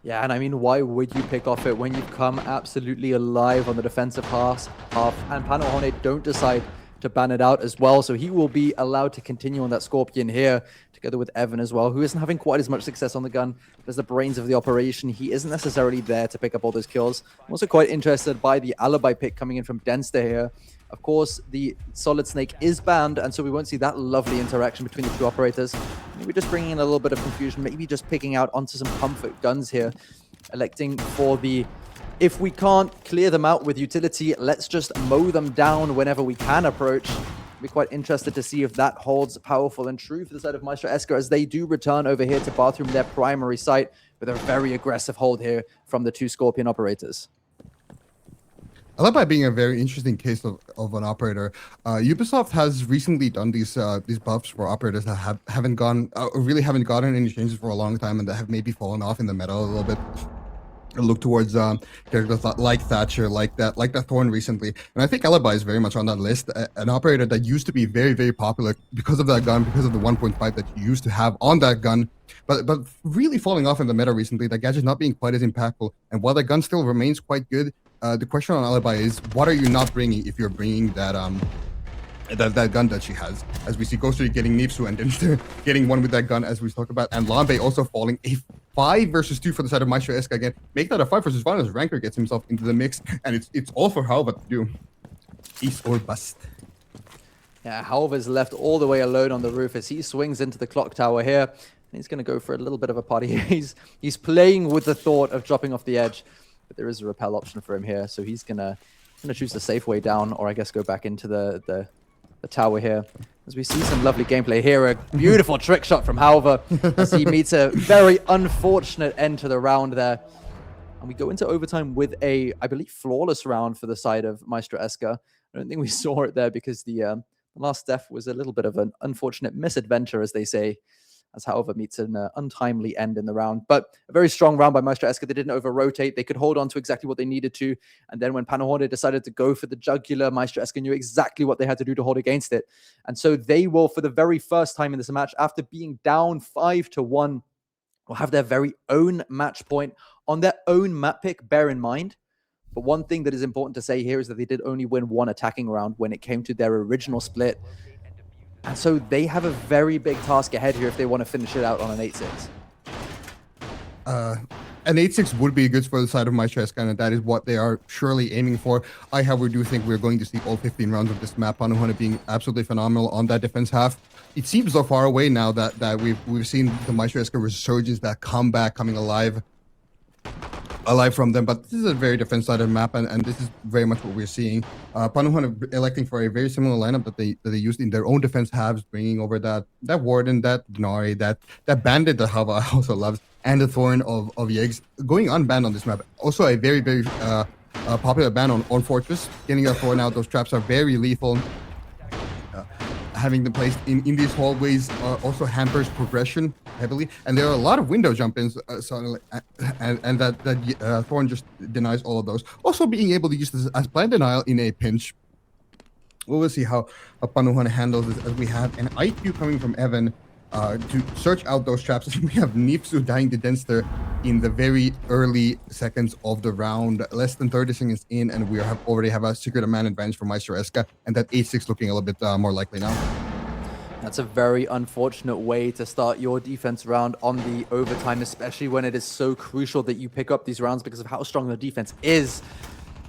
Yeah, and I mean, why would you pick off it when you've come absolutely alive on the defensive half and Panuhane don't decide to ban it out as well, so he will be allowed to continue on that Scorpion here, together with Evan as well, who isn't having quite as much success on the gun, but as the brains of the operation, he isn't necessarily there to pick up all those kills. I'm also quite interested by the alibi pick coming in from Denster here. Of course, the Solid Snake is banned, and so we won't see that lovely interaction between the two operators. Maybe just bringing in a little bit of confusion, maybe just picking out onto some comfort guns here, electing for the... If we can't clear them out with utility, let's just mow them down whenever we can approach. I'll be quite interested to see if that holds powerful and true for the side of Maestro Eska, as they do return over here to Bathroom, their primary site, with a very aggressive hold here from the two Scorpion operators. Alibi being a very interesting case of an operator. Ubisoft has recently done these buffs for operators that haven't gotten any changes for a long time, and that have maybe fallen off in the meta a little bit. Look towards characters like Thatcher, like that Thorn recently, and I think Alibi is very much on that list. An operator that used to be very, very popular because of that gun, because of the 1.5 that you used to have on that gun, but really falling off in the meta recently. That gadget not being quite as impactful, and while that gun still remains quite good, the question on Alibi is, what are you not bringing if you're bringing that that gun that she has? As we see Ghost getting Nipsu and then getting one with that gun, as we talked about, and Lambe also falling a 5 versus 2 for the side of Maestro Eska again. Make that a 5 versus 1 as Ranker gets himself into the mix, and it's all for Halva to do. East or bust. Yeah, Halva's left all the way alone on the roof as he swings into the clock tower here. And he's going to go for a little bit of a party. He's playing with the thought of dropping off the edge, but there is a repel option for him here, so he's gonna choose the safe way down, or I guess go back into the tower here. As we see some lovely gameplay here, a beautiful trick shot from Halva as he meets a very unfortunate end to the round there. And we go into overtime with a, I believe, flawless round for the side of Maestro Eska. I don't think we saw it there because the last death was a little bit of an unfortunate misadventure, as they say, as Halva meets an untimely end in the round. But a very strong round by Maestro Eska. They didn't over-rotate. They could hold on to exactly what they needed to. And then when Panuhane decided to go for the jugular, Maestro Eska knew exactly what they had to do to hold against it. And so they will, for the very first time in this match, after being down 5-1, will have their very own match point on their own map pick, bear in mind. But one thing that is important to say here is that they did only win one attacking round when it came to their original split. And so they have a very big task ahead here if they want to finish it out on an 8-6. An 8-6 would be good for the side of Maestro Eska, and that is what they are surely aiming for. I, however, do think we're going to see all 15 rounds of this map. Panuhane being absolutely phenomenal on that defense half. It seems so far away now that we've seen the Maestro Eska resurgence, that comeback coming alive from them, but this is a very defense-sided map, and this is very much what we're seeing. Panuhane electing for a very similar lineup that they used in their own defense halves, bringing over that Warden, that Gnari, that Bandit that Halva also loves, and the Thorn of Yegs, going unbanned on this map. Also a very, very popular ban on Fortress. Getting that forward now, those traps are very lethal. Having them placed in these hallways also hampers progression heavily, and there are a lot of window jump-ins, and that Thorn just denies all of those. Also being able to use this as blind denial in a pinch. We'll see how Panuhane handles this, as we have an IQ coming from Evan to search out those traps. We have Nifsu dying to Denster in the very early seconds of the round, less than 30 seconds in, and we already have a secret man advantage for MEISTERSCHAFT, and that 8-6 looking a little bit more likely now. That's a very unfortunate way to start your defense round on the overtime, especially when it is so crucial that you pick up these rounds because of how strong the defense is.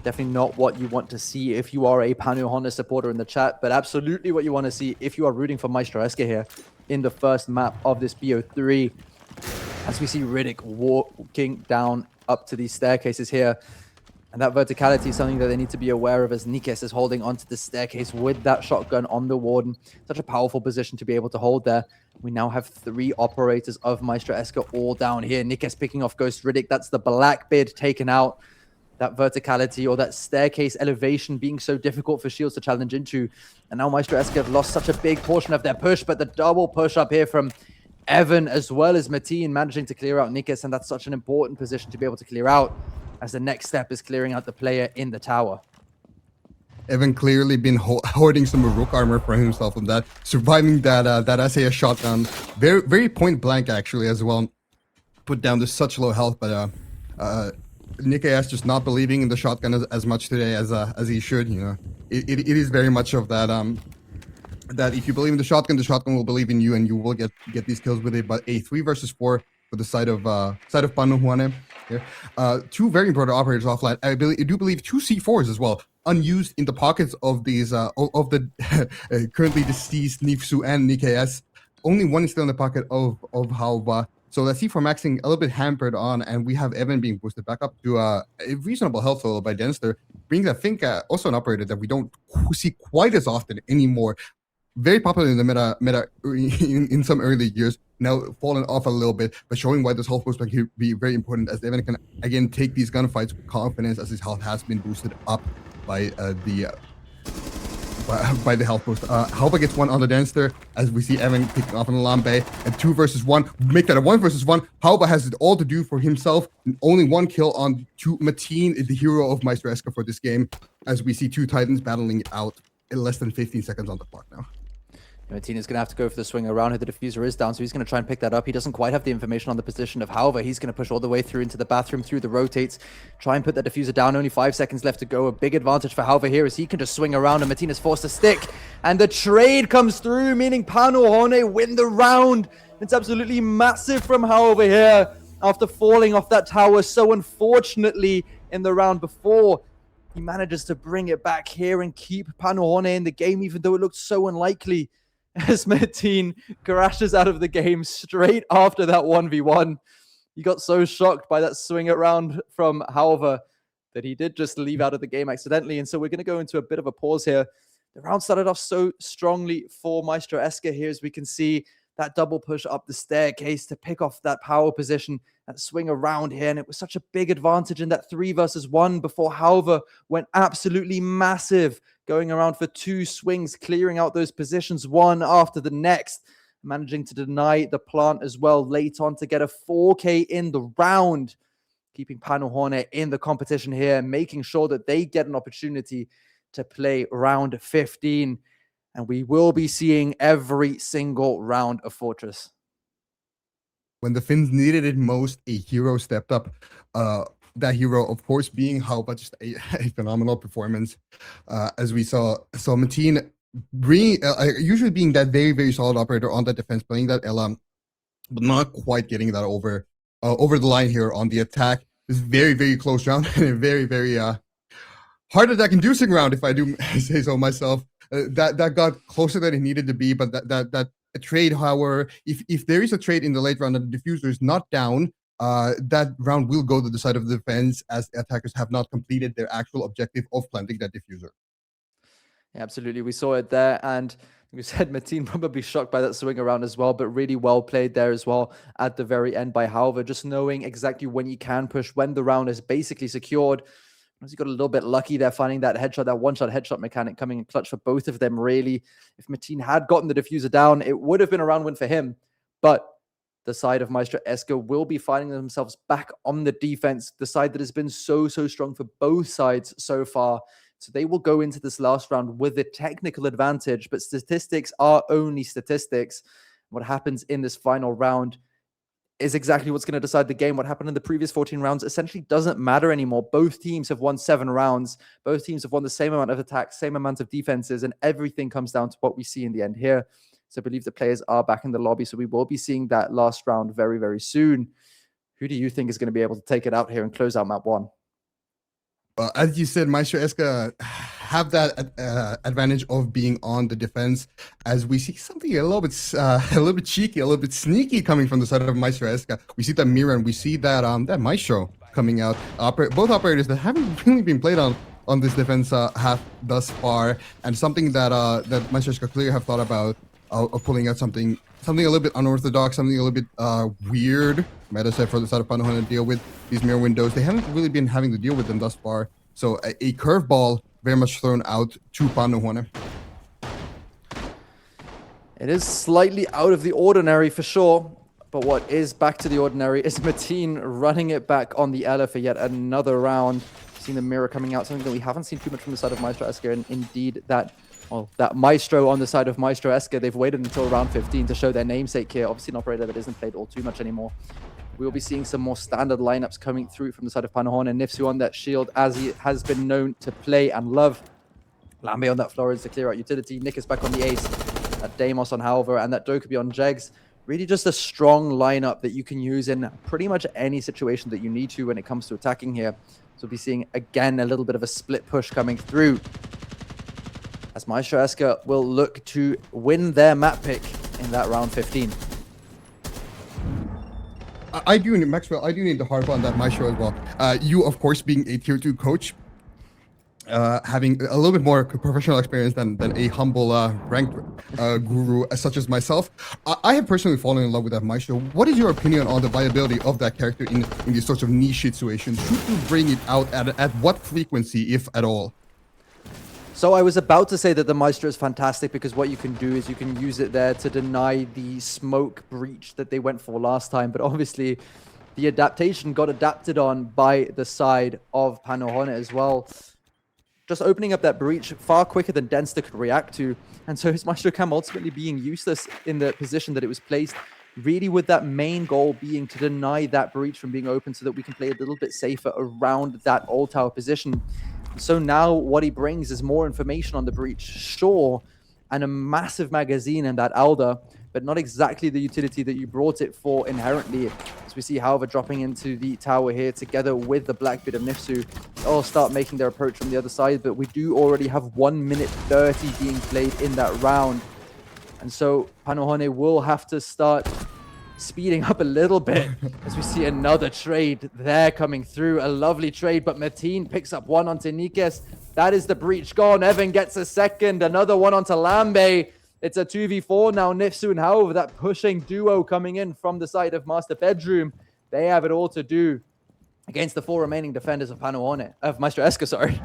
Definitely not what you want to see if you are a Panuhane supporter in the chat, but absolutely what you want to see if you are rooting for MEISTERSCHAFT here in the first map of this BO3. As we see Riddick walking down up to these staircases here. And that verticality is something that they need to be aware of, as Nikes is holding onto the staircase with that shotgun on the Warden. Such a powerful position to be able to hold there. We now have 3 operators of MEISTERSCHAFT all down here. Nikes picking off Ghost Riddick. That's the black bid taken out. That verticality or that staircase elevation being so difficult for Shields to challenge into. And now MEISTERSCHAFT have lost such a big portion of their push, but the double push up here from Evan as well as Mateen managing to clear out Nikes, and that's such an important position to be able to clear out, as the next step is clearing out the player in the tower. Evan clearly been hoarding some Rook armor for himself on that, surviving that SAS shotgun, very point blank actually as well. Put down to such low health, but Nikes just not believing in the shotgun as much today as he should. You know, it is very much of that that if you believe in the shotgun will believe in you, and you will get these kills with it. But a 3 versus 4 for the side of Panuhane here. 2 very important operators offline. I do believe 2 C4s as well, unused in the pockets of these of the currently deceased Nifsu and Nikes. Only 1 is still in the pocket of Halva. So that C4 maxing a little bit hampered on, and we have Evan being boosted back up to a reasonable health level by Denster, brings I think also an operator that we don't see quite as often anymore. Very popular in the meta in some early years, now fallen off a little bit, but showing why this health boost can be very important, as Evan can again take these gunfights with confidence, as his health has been boosted up by the health boost. Halva gets 1 on the Denster, as we see Evan picking off an Lambe, and 2 versus 1. Make that a 1 versus 1. Halva has it all to do for himself, and only 1 kill on to Mateen, the hero of MEISTERSCHAFT for this game, as we see 2 Titans battling it out in less than 15 seconds on the clock now. Mateen is going to have to go for the swing around here. The diffuser is down, so he's going to try and pick that up. He doesn't quite have the information on the position of Halva. He's going to push all the way through into the bathroom, through the rotates, try and put that diffuser down. Only 5 seconds left to go. A big advantage for Halva here, as he can just swing around, and Mateen is forced to stick. And the trade comes through, meaning Panuhane win the round. It's absolutely massive from Halva here, after falling off that tower so unfortunately in the round before. He manages to bring it back here and keep Panuhane in the game, even though it looked so unlikely, as Mateen crashes out of the game straight after that 1v1. He got so shocked by that swing around from Halva that he did just leave out of the game accidentally. And so we're going to go into a bit of a pause here. The round started off so strongly for MEISTERSCHAFT here, as we can see that double push up the staircase to pick off that power position, that swing around here. And it was such a big advantage in that 3 versus 1 before Halva went absolutely massive, going around for 2 swings, clearing out those positions one after the next, managing to deny the plant as well late on to get a 4K in the round, keeping Panuhane in the competition here, making sure that they get an opportunity to play round 15. And we will be seeing every single round of Fortress. When the Finns needed it most, a hero stepped up. That hero, of course, being Halva, just a phenomenal performance. As we saw Mateen usually being that very, very solid operator on that defense, playing that Ella, but not quite getting that over the line here on the attack. It's very, very close round, and a very, very heart attack inducing round, if I do say so myself. That got closer than it needed to be, but that trade, however, if there is a trade in the late round and the diffuser is not down, that round will go to the side of the defense, as attackers have not completed their actual objective of planting that diffuser. Yeah, absolutely. We saw it there, and we said Mateen probably shocked by that swing around as well, but really well played there as well at the very end by Halva, just knowing exactly when you can push, when the round is basically secured. He got a little bit lucky there, finding that headshot, that one-shot headshot mechanic coming in clutch for both of them, really. If Mateen had gotten the diffuser down, it would have been a round win for him. But the side of MEISTERSCHAFT will be finding themselves back on the defense, the side that has been so strong for both sides so far. So they will go into this last round with a technical advantage, but statistics are only statistics. What happens in this final round is exactly what's going to decide the game. What happened in the previous 14 rounds essentially doesn't matter anymore. Both teams have won 7 rounds. Both teams have won the same amount of attacks, same amount of defenses, and everything comes down to what we see in the end here. So I believe the players are back in the lobby, so we will be seeing that last round very soon. Who do you think is going to be able to take it out here and close out map 1? As you said, MEISTERSCHAFT have that advantage of being on the defense, as we see something a little bit cheeky, a little bit sneaky coming from the side of MEISTERSCHAFT. We see that Mira and we see that that Maestro coming out. Both operators that haven't really been played on this defense half thus far, and something that that MEISTERSCHAFT clearly have thought about of pulling out something a little bit unorthodox, something a little bit weird, meta set for the side of Panahonen to deal with these mirror windows. They haven't really been having to deal with them thus far. So a curveball very much thrown out to Panahonen. It is slightly out of the ordinary for sure, but what is back to the ordinary is Mateen running it back on the Ella for yet another round. Seeing the mirror coming out, something that we haven't seen too much from the side of MEISTERSCHAFT, and indeed that Maestro on the side of MEISTERSCHAFT, they've waited until round 15 to show their namesake here. Obviously an operator that isn't played all too much anymore. We'll be seeing some more standard lineups coming through from the side of Panahonen, and Nifsu on that shield, as he has been known to play and love. Lambe on that Flores to clear out utility. Nick is back on the ace. That Deimos on Halver, and that Dokubi on Jegs. Really just a strong lineup that you can use in pretty much any situation that you need to when it comes to attacking here. So we'll be seeing, again, a little bit of a split push coming through, as MEISTERSCHAFT will look to win their map pick in that round 15. I do need, Maxwell, I do need to harp on that Maestro as well. You, of course, being a tier 2 coach, having a little bit more professional experience than a humble ranked guru such as myself, I have personally fallen in love with that Maestro. What is your opinion on the viability of that character in these sorts of niche situations? Should you bring it out at what frequency, if at all? So I was about to say that the Maestro is fantastic because what you can do is you can use it there to deny the smoke breach that they went for last time. But obviously, the adaptation got adapted on by the side of Panahonen as well. Just opening up that breach far quicker than Denster could react to. And so his Maestro Cam ultimately being useless in the position that it was placed, really with that main goal being to deny that breach from being open so that we can play a little bit safer around that old tower position. So now what he brings is more information on the breach, sure, and a massive magazine in that Alder, but not exactly the utility that you brought it for inherently. As we see, however, dropping into the tower here together with the Blackbeard of Nifsu, all start making their approach from the other side, but we do already have 1 minute 30 being played in that round. And so Panahonen will have to start speeding up a little bit as we see another trade there coming through. A lovely trade, but Mateen picks up one onto Nikes. That is the breach gone. Evan gets a second. Another one onto Lambe. It's a 2v4 now. Nifsu and However, that pushing duo coming in from the side of Master Bedroom. They have it all to do against the 4 remaining defenders of Panahonen, of MEISTERSCHAFT, sorry.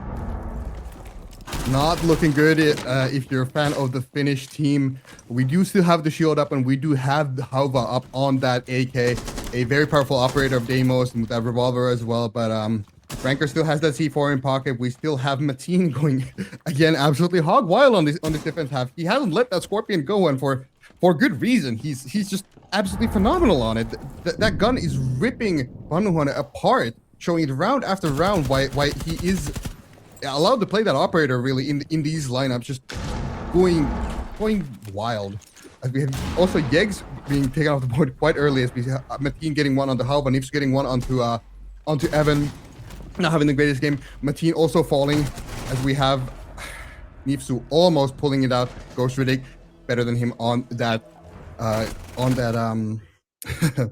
Not looking good if you're a fan of the Finnish team. We do still have the shield up, and we do have the Halva up on that AK. A very powerful operator of Deimos and with that revolver as well. But Ranker still has that C4 in pocket. We still have Mateen going again, absolutely hog wild on this defense half. He hasn't let that Scorpion go, and for good reason. He's just absolutely phenomenal on it. That gun is ripping Panahonen apart, showing it round after round why he is allowed to play that operator really in these lineups, just going wild. As we have also Yegs being taken off the board quite early, as we have Mateen getting one on the Halva, Nifsu getting one onto Evan, not having the greatest game. Mateen also falling, as we have Nifsu almost pulling it out. Ghost Riddick better than him on that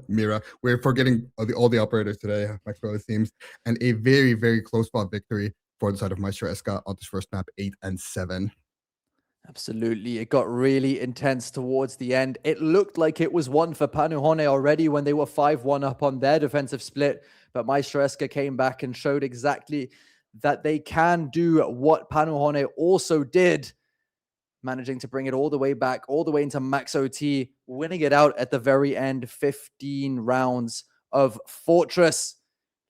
Mira. We're forgetting all the operators today, Maxwell, it seems, and a very, very close fought victory for the side of MEISTERSCHAFT on this first map, 8-7. Absolutely. It got really intense towards the end. It looked like it was one for Panahonen already when they were 5-1 up on their defensive split, but MEISTERSCHAFT came back and showed exactly that they can do what Panohone also did, managing to bring it all the way back, all the way into max OT, winning it out at the very end, 15 rounds of Fortress,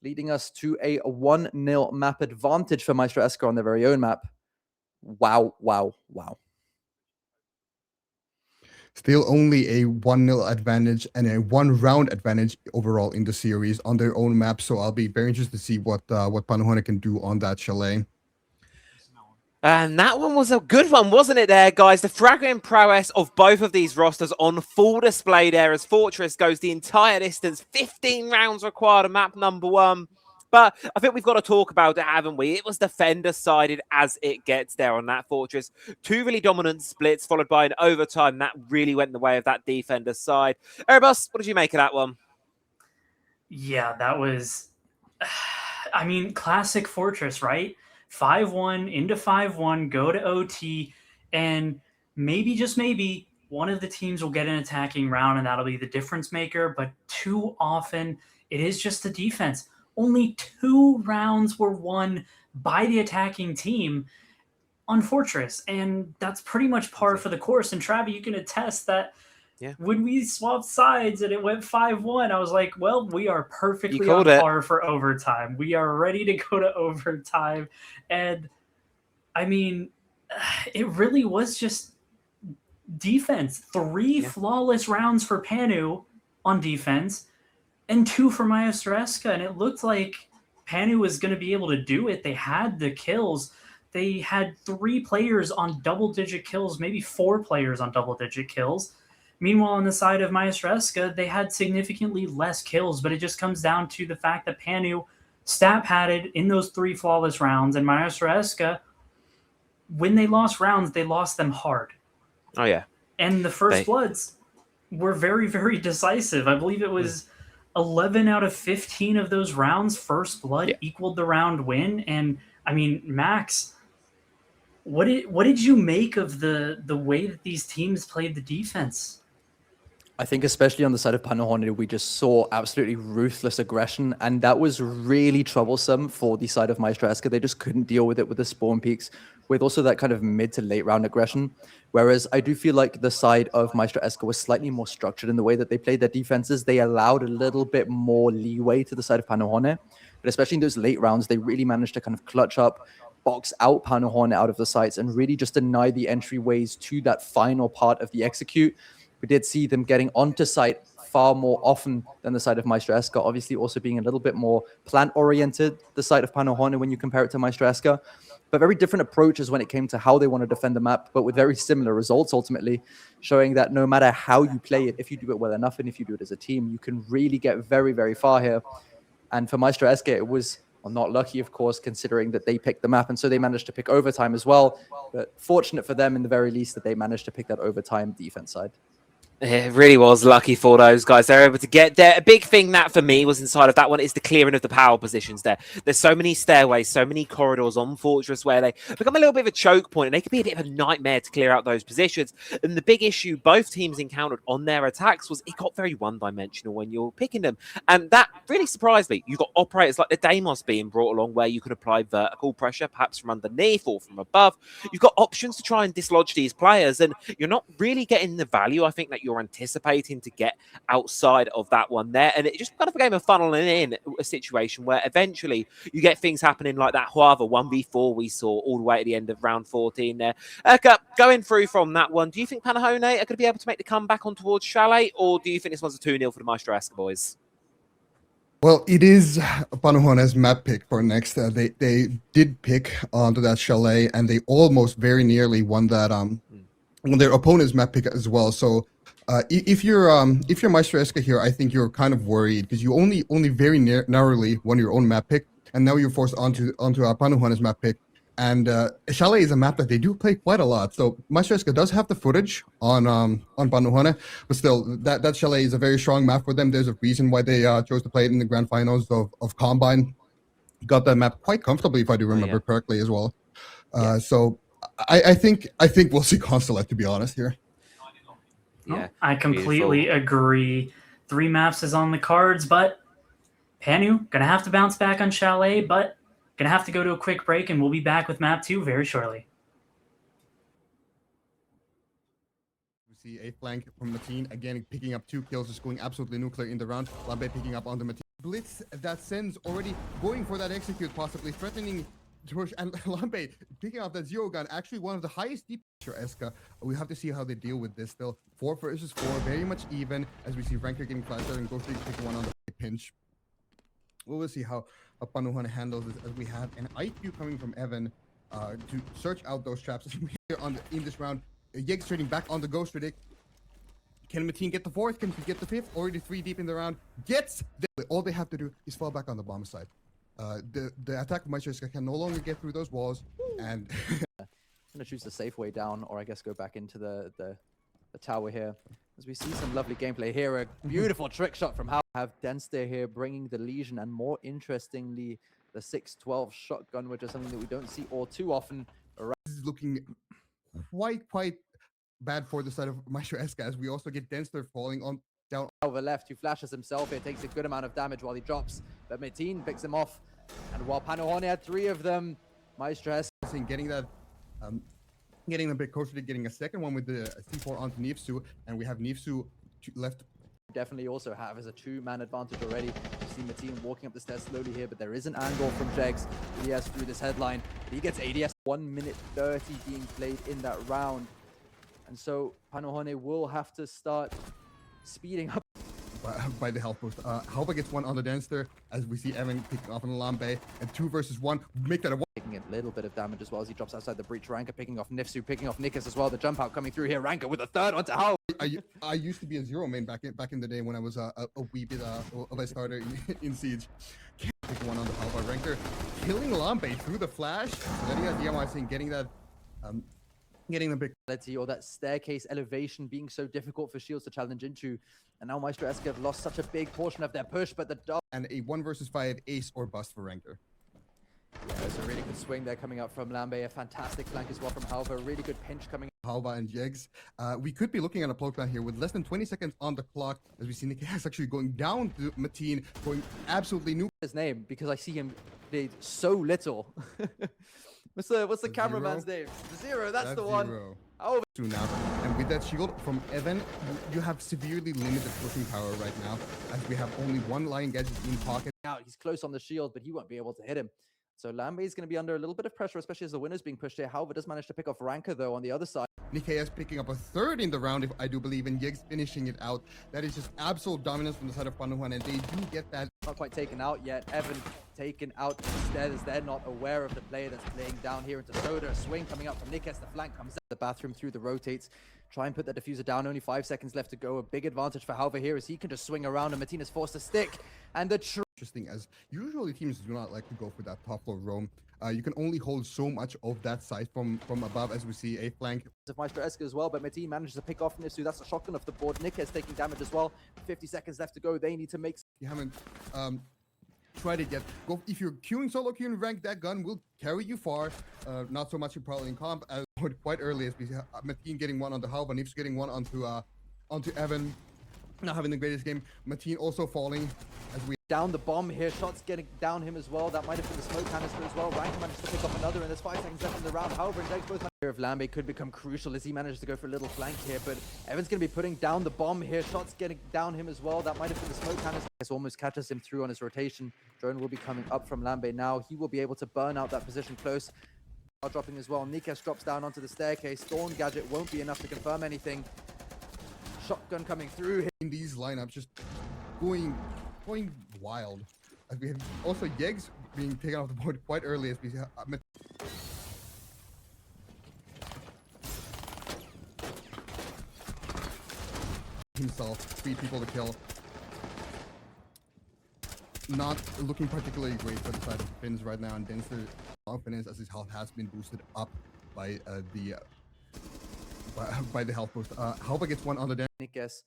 leading us to a 1-0 map advantage for MEISTERSCHAFT on their very own map. Wow, wow, wow. Still only a 1-0 advantage and a 1-round advantage overall in the series on their own map. So I'll be very interested to see what Panohone can do on that chalet. And that one was a good one, wasn't it there, guys? The fragging prowess of both of these rosters on full display there as Fortress goes the entire distance. 15 rounds required on map number 1. But I think we've got to talk about it, haven't we? It was defender-sided as it gets there on that Fortress. 2 really dominant splits, followed by an overtime. That really went in the way of that defender side. Erebus, what did you make of that one? Yeah, that was... I mean, classic Fortress, right? 5-1 into 5-1, go to OT, and maybe, just maybe, one of the teams will get an attacking round, and that'll be the difference maker. But too often, it is just the defense. Only 2 rounds were won by the attacking team on Fortress, and that's pretty much par for the course. And Travi, you can attest that when we swapped sides and it went 5-1, I was like, well, we are perfectly on par for overtime. We are ready to go to overtime. And I mean, it really was just defense. 3 flawless rounds for Panu on defense and 2 for MEISTERSCHAFT. And it looked like Panu was going to be able to do it. They had the kills. They had 3 players on double-digit kills, maybe 4 players on double-digit kills. Meanwhile, on the side of MEISTERSCHAFT, they had significantly less kills, but it just comes down to the fact that Panu stat padded in those 3 flawless rounds, and MEISTERSCHAFT, when they lost rounds, they lost them hard. Oh, yeah. And the First Bloods were very, very decisive. I believe it was 11 out of 15 of those rounds, First Blood equaled the round win. And, I mean, Max, what did you make of the way that these teams played the defense? I think especially on the side of Panohone, we just saw absolutely ruthless aggression, and that was really troublesome for the side of MEISTERSCHAFT. They just couldn't deal with it with the spawn peaks, with also that kind of mid to late round aggression. Whereas I do feel like the side of MEISTERSCHAFT was slightly more structured in the way that they played their defenses. They allowed a little bit more leeway to the side of Panohone, but especially in those late rounds, they really managed to kind of clutch up, box out Panohone out of the sites, and really just deny the entryways to that final part of the execute. We did see them getting onto site far more often than the side of MEISTERSCHAFT, obviously also being a little bit more plant-oriented, the side of Panohone, when you compare it to MEISTERSCHAFT. But very different approaches when it came to how they want to defend the map, but with very similar results ultimately, showing that no matter how you play it, if you do it well enough and if you do it as a team, you can really get very, very far here. And for MEISTERSCHAFT, it was, well, not lucky, of course, considering that they picked the map, and so they managed to pick overtime as well. But fortunate for them, in the very least, that they managed to pick that overtime defense side. It really was lucky for those guys. They're able to get there. A big thing that for me was inside of that one is the clearing of the power positions there. There's so many stairways, so many corridors on Fortress where they become a little bit of a choke point, and they can be a bit of a nightmare to clear out those positions. And the big issue both teams encountered on their attacks was it got very one-dimensional when you're picking them. And that really surprised me. You've got operators like the Deimos being brought along where you can apply vertical pressure, perhaps from underneath or from above. You've got options to try and dislodge these players, and you're not really getting the value, I think, that you're anticipating to get outside of that one there. And it just kind of became a funneling in a situation where eventually you get things happening like that Huava 1v4 we saw all the way at the end of round 14 there. Going through from that one, do you think Panohone are going to be able to make the comeback on towards Chalet, or do you think this one's a 2-0 for the MEISTERSCHAFT boys? Well, it is Panohone's map pick for next. They did pick onto that Chalet, and they almost very nearly won that on their opponent's map pick as well. So if you're MEISTERSCHAFT here, I think you're kind of worried because you only very narrowly won your own map pick, and now you're forced onto Panohone's map pick. And Chalet is a map that they do play quite a lot. So MEISTERSCHAFT does have the footage on Panohone, but still, that Chalet is a very strong map for them. There's a reason why they chose to play it in the grand finals of Combine. Got that map quite comfortably, if I do remember correctly, as well. So I think we'll see Constellate, to be honest here. Yeah, I completely agree. 3 maps is on the cards, but Panu gonna have to bounce back on Chalet. But Gonna have to go to a quick break, and we'll be back with map 2 very shortly. We see a flank from Mateen, again picking up 2 kills, just going absolutely nuclear in the round. Lambe picking up on the Mateen. Blitz that sends already going for that execute, possibly threatening to push, and Lambe picking up that zero gun, actually one of the highest deep Eska. We have to see how they deal with this still. 4 versus 4, very much even, as we see Ranker getting flashed out and Ghost picking one on the pinch. We'll see how Panuhane handles this, as we have an IQ coming from Evan to search out those traps. Here in this round, Yeggs trading back on the Ghost Riddick. Can Mateen get the 4th? Can he get the 5th? Already 3 deep in the round. Gets the, all they have to do is fall back on the bomb side. The attack of MEISTERSCHAFT can no longer get through those walls, and I'm gonna choose the safe way down, or I guess go back into the tower here. As we see some lovely gameplay here, a beautiful trick shot from how have Denster here bringing the Legion, and more interestingly, the 612 shotgun, which is something that we don't see all too often. this is looking quite bad for the side of MEISTERSCHAFT, as we also get Denster falling on down Over left, who flashes himself here, takes a good amount of damage while he drops, but Mateen picks him off. And while Panuhane had 3 of them, MEISTERSCHAFT getting that getting a bit closer to getting a second one with the C4 onto Nifsu, and we have Nifsu left. Definitely also have as a 2-man advantage already. You see Mateen walking up the stairs slowly here, but there is an angle from Jegs. He has through this headline. He gets ADS. 1 minute 30 being played in that round. And so Panuhane will have to start speeding up. By the health boost. Halva gets one on the Denster, as we see Evan picking off on Lambe, and 2 versus 1. Make that a 1. Taking a little bit of damage as well as he drops outside the breach. Ranker picking off Nifsu, picking off Nikas as well. The jump out coming through here. Ranker with a 3rd onto Halva. I used to be a 0 main back in the day when I was a wee bit of a starter in Siege. Pick one on the Halva. Ranker killing Lambe through the flash, letting that DMI thing, getting that getting the big or that staircase elevation being so difficult for Shields to challenge into. And now MEISTERSCHAFT have lost such a big portion of their push, but the and a 1 versus 5 ace or bust for Ranker. Yeah, there's a really good swing there coming up from Lambe. A fantastic flank as well from Halva. A really good pinch coming. Halva and Jegs. We could be looking at a plot plan here with less than 20 seconds on the clock, as we see Nikas actually going down to Mateen, going absolutely new. His name, because I see him played so little. What's the cameraman's name? The Zero, that's the one. Zero. Oh, Now, and with that shield from Evan, you have severely limited pushing power right now, as we have only 1 Lion Gadget in pocket. out. He's close on the shield, but he won't be able to hit him. So Lambe is going to be under a little bit of pressure, especially as the winner's being pushed here. Halva does manage to pick off Ranker, though, on the other side. Nikas picking up a 3rd in the round, if I do believe, and Yegs finishing it out. That is just absolute dominance from the side of Panuhane, and they do get that. Not quite taken out yet. Evan taken out instead, as they're not aware of the player that's playing down here into Soda. A swing coming up from Nikas. The flank comes out. The bathroom through the rotates. Try and put that diffuser down. Only 5 seconds left to go. A big advantage for Halva here, as he can just swing around, and Mateen is forced to stick. And the Interesting, as usually teams do not like to go for that top floor roam. You can only hold so much of that side from above, as we see a flank of MEISTERSCHAFT as well, but Mateen manages to pick off Nifsu. That's a shotgun off the board. Nikas taking damage as well. 50 seconds left to go. They need to make. You haven't tried it yet. Go if you're queuing solo queuing rank, that gun will carry you far. Not so much in probably in comp. Quite early, as we see Mateen getting one onto Halva, Nifsu getting one onto Evan. Not having the greatest game. Mateen also falling as we down the bomb here. Shots getting down him as well. That might have been the smoke canister as well. Ranker managed to pick up another, and there's 5 seconds left in the round. However, and Jegs both of Lambe could become crucial as he manages to go for a little flank here, but Evan's going to be putting down the bomb here. Shots getting down him as well. That might have been the smoke canister. This almost catches him through on his rotation. Drone will be coming up from Lambe now. He will be able to burn out that position close. Dropping as well. Nikas drops down onto the staircase. Thorn gadget won't be enough to confirm anything. Shotgun coming through. in these lineups, just going wild. As we have also Yegs being taken off the board quite early, as we see himself 3 people to kill. Not looking particularly great for the side of the Finns right now, and Denster confidence as his health has been boosted up by the health boost. Halva gets one on the Nikas,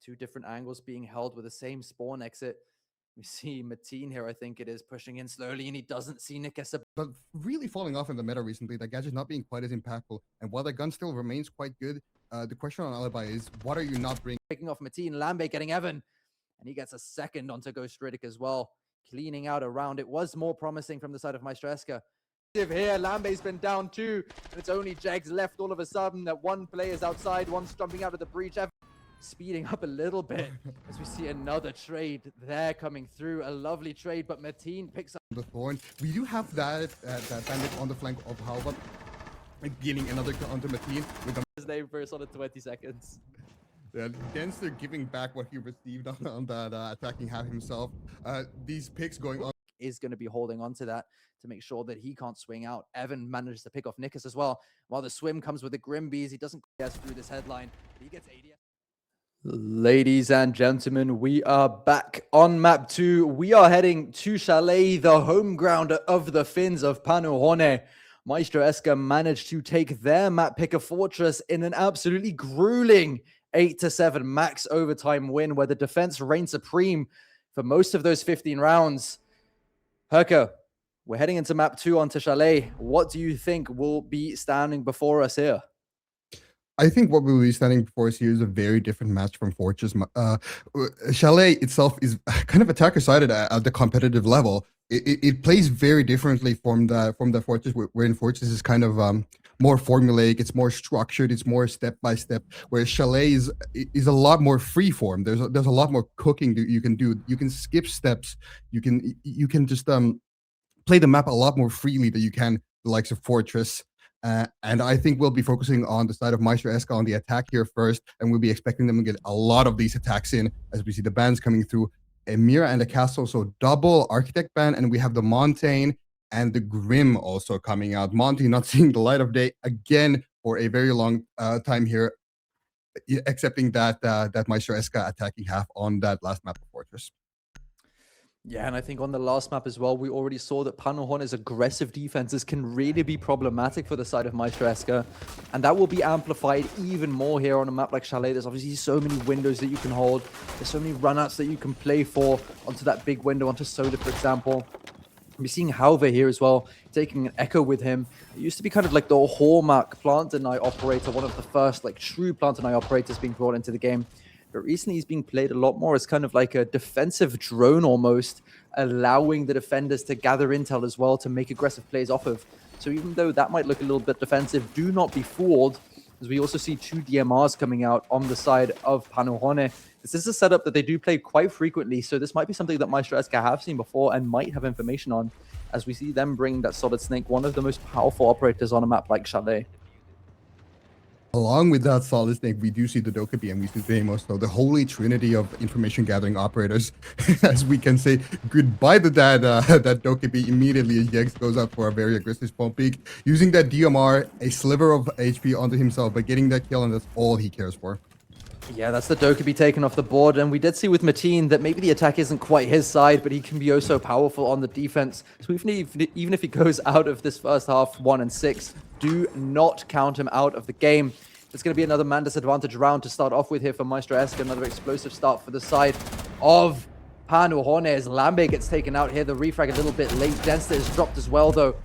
2 different angles being held with the same spawn exit. We see Mateen here, I think it is, pushing in slowly, and he doesn't see Nikas. But really falling off in the meta recently, that gadget not being quite as impactful. And while the gun still remains quite good, the question on Alibi is, what are you not bringing? Picking off Mateen, Lambe getting Evan, and he gets a second onto Ghost Riddick as well. cleaning out a round. It was more promising from the side of MEISTERSCHAFT. Here, Lambe's been down 2, and it's only Jegs left all of a sudden. That one player's outside, one's jumping out of the breach. Speeding up a little bit as we see another trade there coming through. A lovely trade, but Mateen picks up The Thorn. We do have that bandit on the flank of Halva. Getting another kill onto Mateen with the his name for a solid 20 seconds. Denster giving back what he received on that attacking half himself. These picks going on. Is going to be holding on to that to make sure that he can't swing out. Evan manages to pick off Nikus as well. While the swim comes with the Grimbees, he doesn't guess through this headline. He gets ADS. Ladies and gentlemen, we are back on map 2. We are heading to Chalet, the home ground of the Finns of Panohone. MEISTERSCHAFT managed to take their map picker fortress in an absolutely grueling 8-7 max overtime win, where the defense reigned supreme for most of those 15 rounds. Herka, we're heading into map 2 onto Chalet. What do you think will be standing before us here? I think what will be standing before us here is a very different match from Fortress. Chalet itself is kind of attacker-sided at the competitive level. It plays very differently from the Fortress, wherein Fortress is kind of more formulaic, it's more structured, it's more step-by-step, whereas Chalet is a lot more free-form. There's a lot more cooking that you can do. You can skip steps. You can just play the map a lot more freely than you can the likes of Fortress. And I think we'll be focusing on the side of MEISTERSCHAFT on the attack here first, and we'll be expecting them to get a lot of these attacks in as we see the bans coming through. A Mira and a Castle, so double Architect ban, and we have the Montaigne and the Grim also coming out. Monty not seeing the light of day again for a very long time here, accepting that MEISTERSCHAFT attacking half on that last map of Fortress. Yeah, and I think on the last map as well, we already saw that Panohone's aggressive defenses can really be problematic for the side of MEISTERSCHAFT, and that will be amplified even more here on a map like Chalet. There's obviously so many windows that you can hold. There's so many runouts that you can play for onto that big window, onto Soda, for example. We're seeing Halva here as well, taking an Echo with him. It used to be kind of like the hallmark plant and operator, one of the first like true plant and operators being brought into the game. But recently he's being played a lot more as kind of like a defensive drone almost, allowing the defenders to gather intel as well to make aggressive plays off of. So even though that might look a little bit defensive, do not be fooled, as we also see 2 DMRs coming out on the side of Panohone. This is a setup that they do play quite frequently, so this might be something that MEISTERSCHAFT have seen before and might have information on, as we see them bring that Solid Snake, one of the most powerful operators on a map like Chalet. Along with that Solid Snake, we do see the Dokkaebi and we see Deimos, so the holy trinity of information gathering operators. As we can say goodbye to that Dokkaebi immediately as Jegs goes out for a very aggressive spawn peek, using that DMR, a sliver of HP onto himself, but getting that kill, and that's all he cares for. Yeah, that's the Dokkaebi taken off the board, and we did see with Mateen that maybe the attack isn't quite his side, but he can be oh so powerful on the defense. So even if he goes out of this first half 1-6, do not count him out of the game. It's going to be another man disadvantage round to start off with here for MEISTERSCHAFT. Another explosive start for the side of Panohone as Lambe gets taken out here. The refrag a little bit late. Denster is dropped as well, though.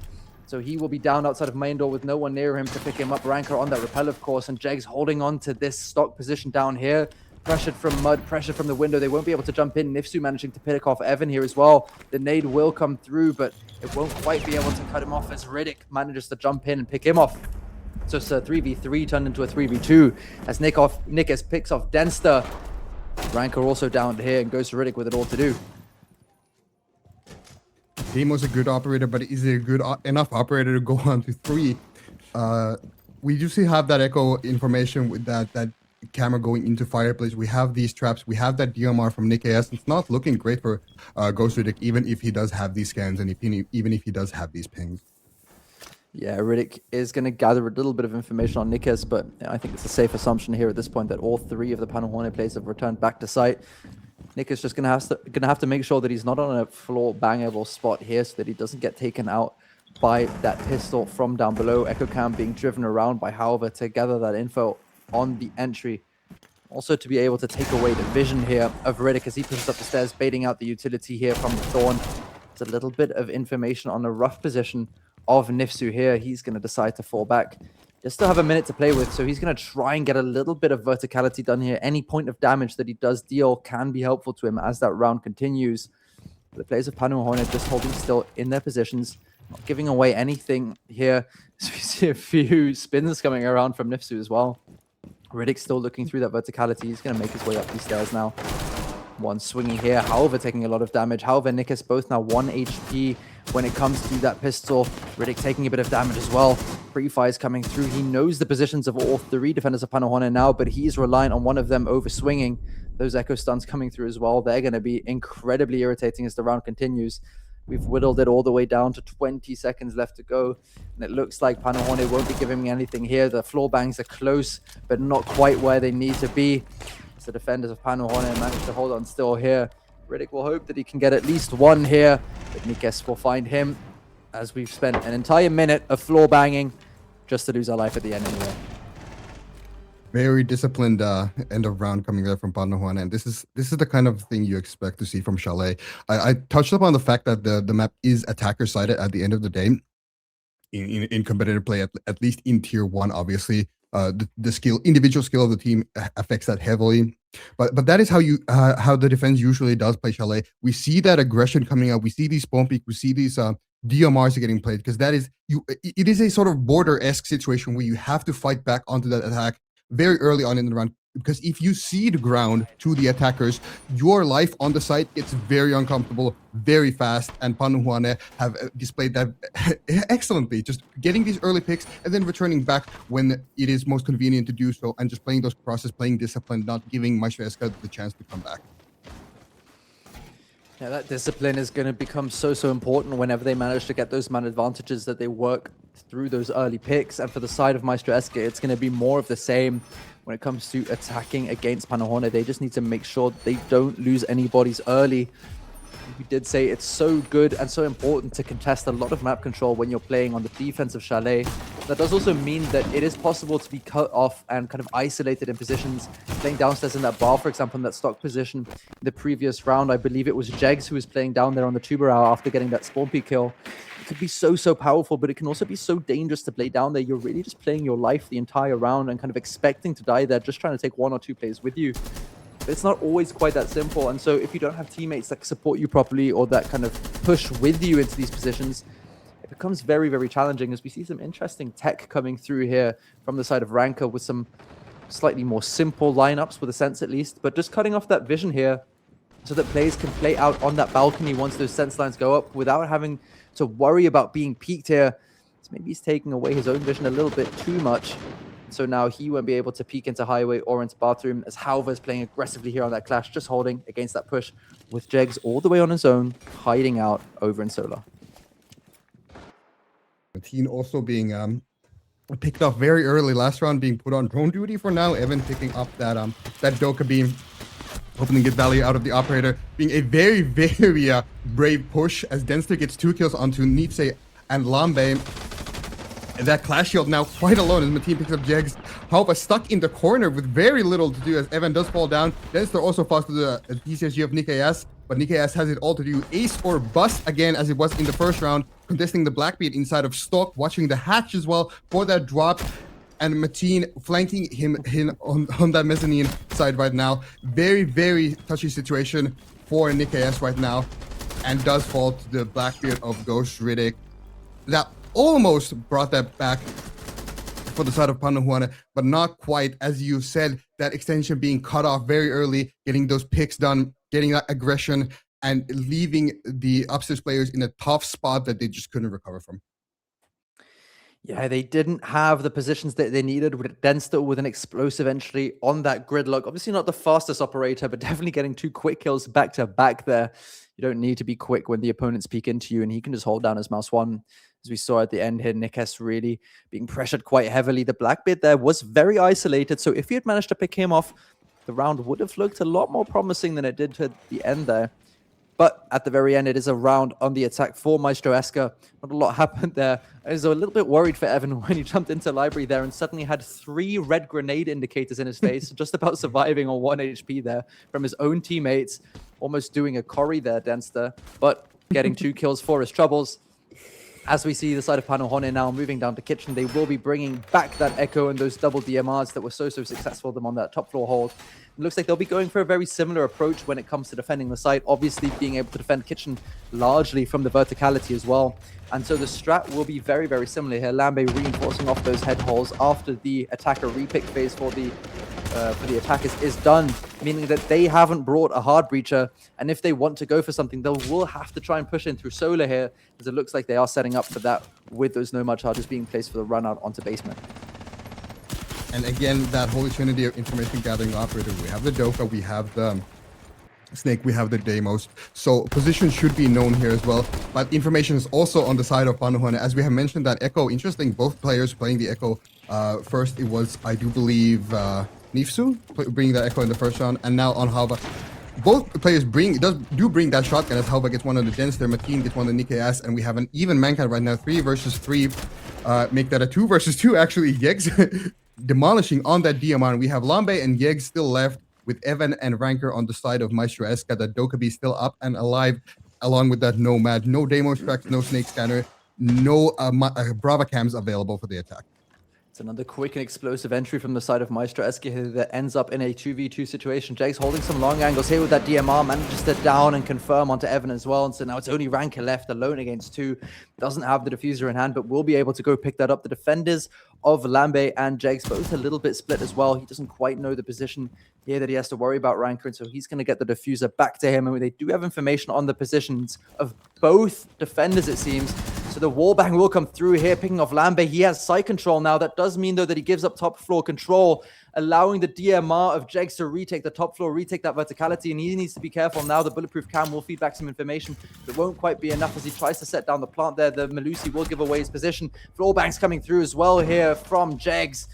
So he will be down outside of main door with no one near him to pick him up. Ranker on that repel, of course, and Jegs holding on to this stock position down here. Pressured from Mud, pressured from the window. They won't be able to jump in. Nifsu managing to pick off Evan here as well. The nade will come through, but it won't quite be able to cut him off as Riddick manages to jump in and pick him off. So it's a 3v3 turned into a 3v2 as Nikus picks off Denster. Ranker also down here and goes to Riddick with it all to do. Deimo's a good operator, but is he a good enough operator to go on to 3? We do still have that echo information with that camera going into Fireplace. We have these traps. We have that DMR from Nick AS. It's not looking great for Ghost Riddick, even if he does have these scans and even if he does have these pings. Yeah, Riddick is going to gather a little bit of information on Nikus, but I think it's a safe assumption here at this point that all 3 of the Panohone players have returned back to site. Nikus just going to have to make sure that he's not on a floor bangable spot here so that he doesn't get taken out by that pistol from down below. Echo Cam being driven around by Halva to gather that info on the entry. Also to be able to take away the vision here of Riddick as he pushes up the stairs, baiting out the utility here from the Thorn. It's a little bit of information on a rough position of Nifsu here. He's going to decide to fall back. They still have a minute to play with, so he's going to try and get a little bit of verticality done here. Any point of damage that he does deal can be helpful to him as that round continues. The players of Panahoina just holding still in their positions, not giving away anything here. So we see a few spins coming around from Nifsu as well. Riddick still looking through that verticality. He's going to make his way up these stairs now. One swinging here, however, taking a lot of damage. However, Nikas both now 1 HP when it comes to that pistol. Riddick taking a bit of damage as well. Free fires coming through. He knows the positions of all 3 defenders of Panahoina now, but he's reliant on one of them over swinging. Those echo stuns coming through as well. They're going to be incredibly irritating as the round continues. We've whittled it all the way down to 20 seconds left to go. And it looks like Panahoina won't be giving me anything here. The floor bangs are close, but not quite where they need to be. The defenders of Panahoina managed to hold on still here. Riddick will hope that he can get at least 1 here, but Nikes will find him as we've spent an entire minute of floor banging just to lose our life at the end anyway. Very disciplined end of round coming there from Panahoina, and this is the kind of thing you expect to see from Chalet. I touched upon the fact that the map is attacker sided at the end of the day in competitive play, at least in tier 1, obviously. The individual skill of the team affects that heavily, but that is how the defense usually does play Chalet. We see that aggression coming out. We see these spawn peak. We see these DMRs getting played, because it is a sort of border-esque situation where you have to fight back onto that attack very early on in the round, because if you cede ground to the attackers, your life on the site gets very uncomfortable very fast, and Panahoina have displayed that excellently, just getting these early picks and then returning back when it is most convenient to do so, and just playing those crosses, playing discipline, not giving MEISTERSCHAFT the chance to come back. Yeah, that discipline is going to become so important whenever they manage to get those man advantages, that they work through those early picks. And for the side of MEISTERSCHAFT, it's going to be more of the same when it comes to attacking against Panahoina. They just need to make sure they don't lose any bodies early. We did say it's so good and so important to contest a lot of map control when you're playing on the defensive Chalet. That does also mean that it is possible to be cut off and kind of isolated in positions. Playing downstairs in that bar, for example, in that stock position in the previous round, I believe it was Jegs who was playing down there on the Tuberau after getting that spawn peak kill. It could be so powerful, but it can also be so dangerous to play down there. You're really just playing your life the entire round and kind of expecting to die there, just trying to take 1 or 2 plays with you. It's not always quite that simple, and so if you don't have teammates that support you properly or that kind of push with you into these positions, it becomes very challenging, as we see some interesting tech coming through here from the side of Ranker with some slightly more simple lineups, with a sense at least, but just cutting off that vision here so that players can play out on that balcony once those sense lines go up without having to worry about being peeked here. So maybe he's taking away his own vision a little bit too much. So now he won't be able to peek into highway or into bathroom, as Halva is playing aggressively here on that clash, just holding against that push, with Jegs all the way on his own, hiding out over in Solar. Mateen also being picked off very early last round, being put on drone duty for now. Evan picking up that Doka beam, hoping to get value out of the operator, being a very brave push, as Denster gets 2 kills onto Nietzsche and Lambe. And that clash shield now quite alone as Mateen picks up Jegs. Halva stuck in the corner with very little to do, as Evan does fall down. Denster also falls to the DCSG of Nikas, but Nikas has it all to do. Ace or bust again, as it was in the first round, contesting the Blackbeard inside of Stock, watching the hatch as well for that drop. And Mateen flanking him on that mezzanine side right now. Very touchy situation for Nikas right now, and does fall to the Blackbeard of Ghost Riddick. That almost brought that back for the side of Panahoina, but not quite. As you said, that extension being cut off very early, getting those picks done, getting that aggression, and leaving the upstairs players in a tough spot that they just couldn't recover from. Yeah, they didn't have the positions that they needed, with Denster with an explosive entry on that gridlock. Obviously not the fastest operator, but definitely getting 2 quick kills back to back there. You don't need to be quick when the opponents peek into you, and he can just hold down his mouse 1. As we saw at the end here, Nikas really being pressured quite heavily. The Blackbeard there was very isolated, so if he had managed to pick him off, the round would have looked a lot more promising than it did to the end there. But at the very end, it is a round on the attack for MEISTERSCHAFT. Not a lot happened there. I was a little bit worried for Evan when he jumped into library there and suddenly had 3 red grenade indicators in his face, just about surviving on 1 HP there from his own teammates, almost doing a Corey there, Denster, but getting 2 kills for his troubles. as we see the side of Panohone now moving down to kitchen, they will be bringing back that Echo and those double DMRs that were so successful them on that top floor hold. It looks like they'll be going for a very similar approach when it comes to defending the site, obviously being able to defend kitchen largely from the verticality as well. And so the strat will be very, very similar here. Lambe reinforcing off those head holes after the attacker repick phase for the attackers is done, meaning that they haven't brought a hard breacher, and if they want to go for something, they will have to try and push in through solar here, as it looks like they are setting up for that with those nomad charges being placed for the run out onto basement. And again, that holy trinity of information gathering operator. We have the Doka, we have the Snake, we have the Deimos. So position should be known here as well. But information is also on the side of Panohone. As we have mentioned, that Echo, interesting, both players playing the Echo. First, it was, I do believe, Nifsu bringing that Echo in the first round, and now on Halva. Both players bring that shotgun as Halva gets one on the Gens there, Mateen gets one on Nikkei S, and we have an even mankind right now, 3 versus 3. Make that a 2 versus 2, actually. Yegs demolishing on that DMR, and we have Lambe and Yegs still left, with Evan and Ranker on the side of Maestro Eska. That Dokkaebi still up and alive, along with that Nomad. No Deimos tracks, no Snake Scanner, no Brava cams available for the attack. It's another quick and explosive entry from the side of Maestro Eske here that ends up in a 2v2 situation. Jake's holding some long angles here with that DMR, manages to down and confirm onto Evan as well. And so now it's only Ranker left alone against 2. Doesn't have the diffuser in hand, but will be able to go pick that up. The defenders of Lambe and Jake's both a little bit split as well. He doesn't quite know the position here that he has to worry about Ranker, and so he's going to get the diffuser back to him. And they do have information on the positions of both defenders, it seems. So the wallbang will come through here, picking off Lambe. He has side control now. That does mean, though, that he gives up top floor control, allowing the DMR of Jegs to retake the top floor, retake that verticality, and he needs to be careful now. The bulletproof cam will feed back some information. It won't quite be enough as he tries to set down the plant there. The Melusi will give away his position. Wallbangs coming through as well here from Jegs,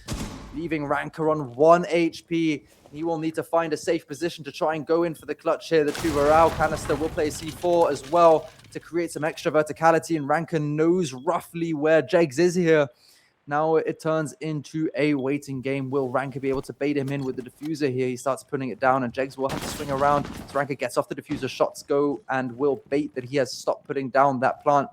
leaving Ranker on 1 HP. He will need to find a safe position to try and go in for the clutch here. The Tuvarao canister will play C4 as well to create some extra verticality, and Ranker knows roughly where Jegs is here. Now it turns into a waiting game. Will Ranker be able to bait him in with the diffuser here? He starts putting it down, and Jegs will have to swing around. So Ranker gets off the diffuser, shots go, and will bait that he has stopped putting down that plant.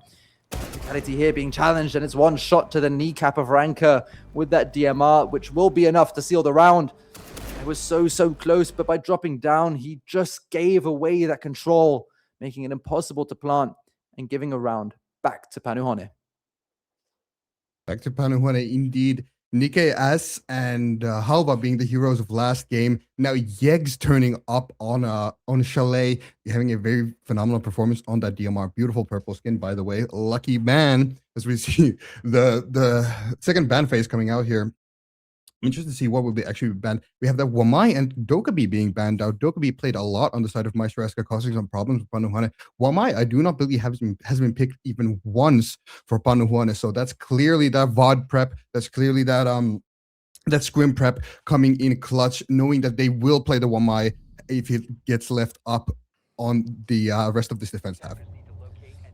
Verticality here being challenged, and it's one shot to the kneecap of Ranker with that DMR, which will be enough to seal the round. It was so close, but by dropping down, he just gave away that control, making it impossible to plant and giving a round back to Panohone. Back to Panohone, indeed. Nikkei S and Halva being the heroes of last game. Now Yegs turning up on Chalet, having a very phenomenal performance on that DMR. Beautiful purple skin, by the way. Lucky man, as we see the second ban phase coming out here. I'm interested to see what will be actually banned. We have that Wamai and Dokkaebi being banned out. Dokkaebi played a lot on the side of Maestro Eska, causing some problems with Panohone. Wamai, I do not believe has been picked even once for Panohone. So that's clearly that VOD prep. That's clearly that scrim prep coming in clutch, knowing that they will play the Wamai if it gets left up on the rest of this defense half.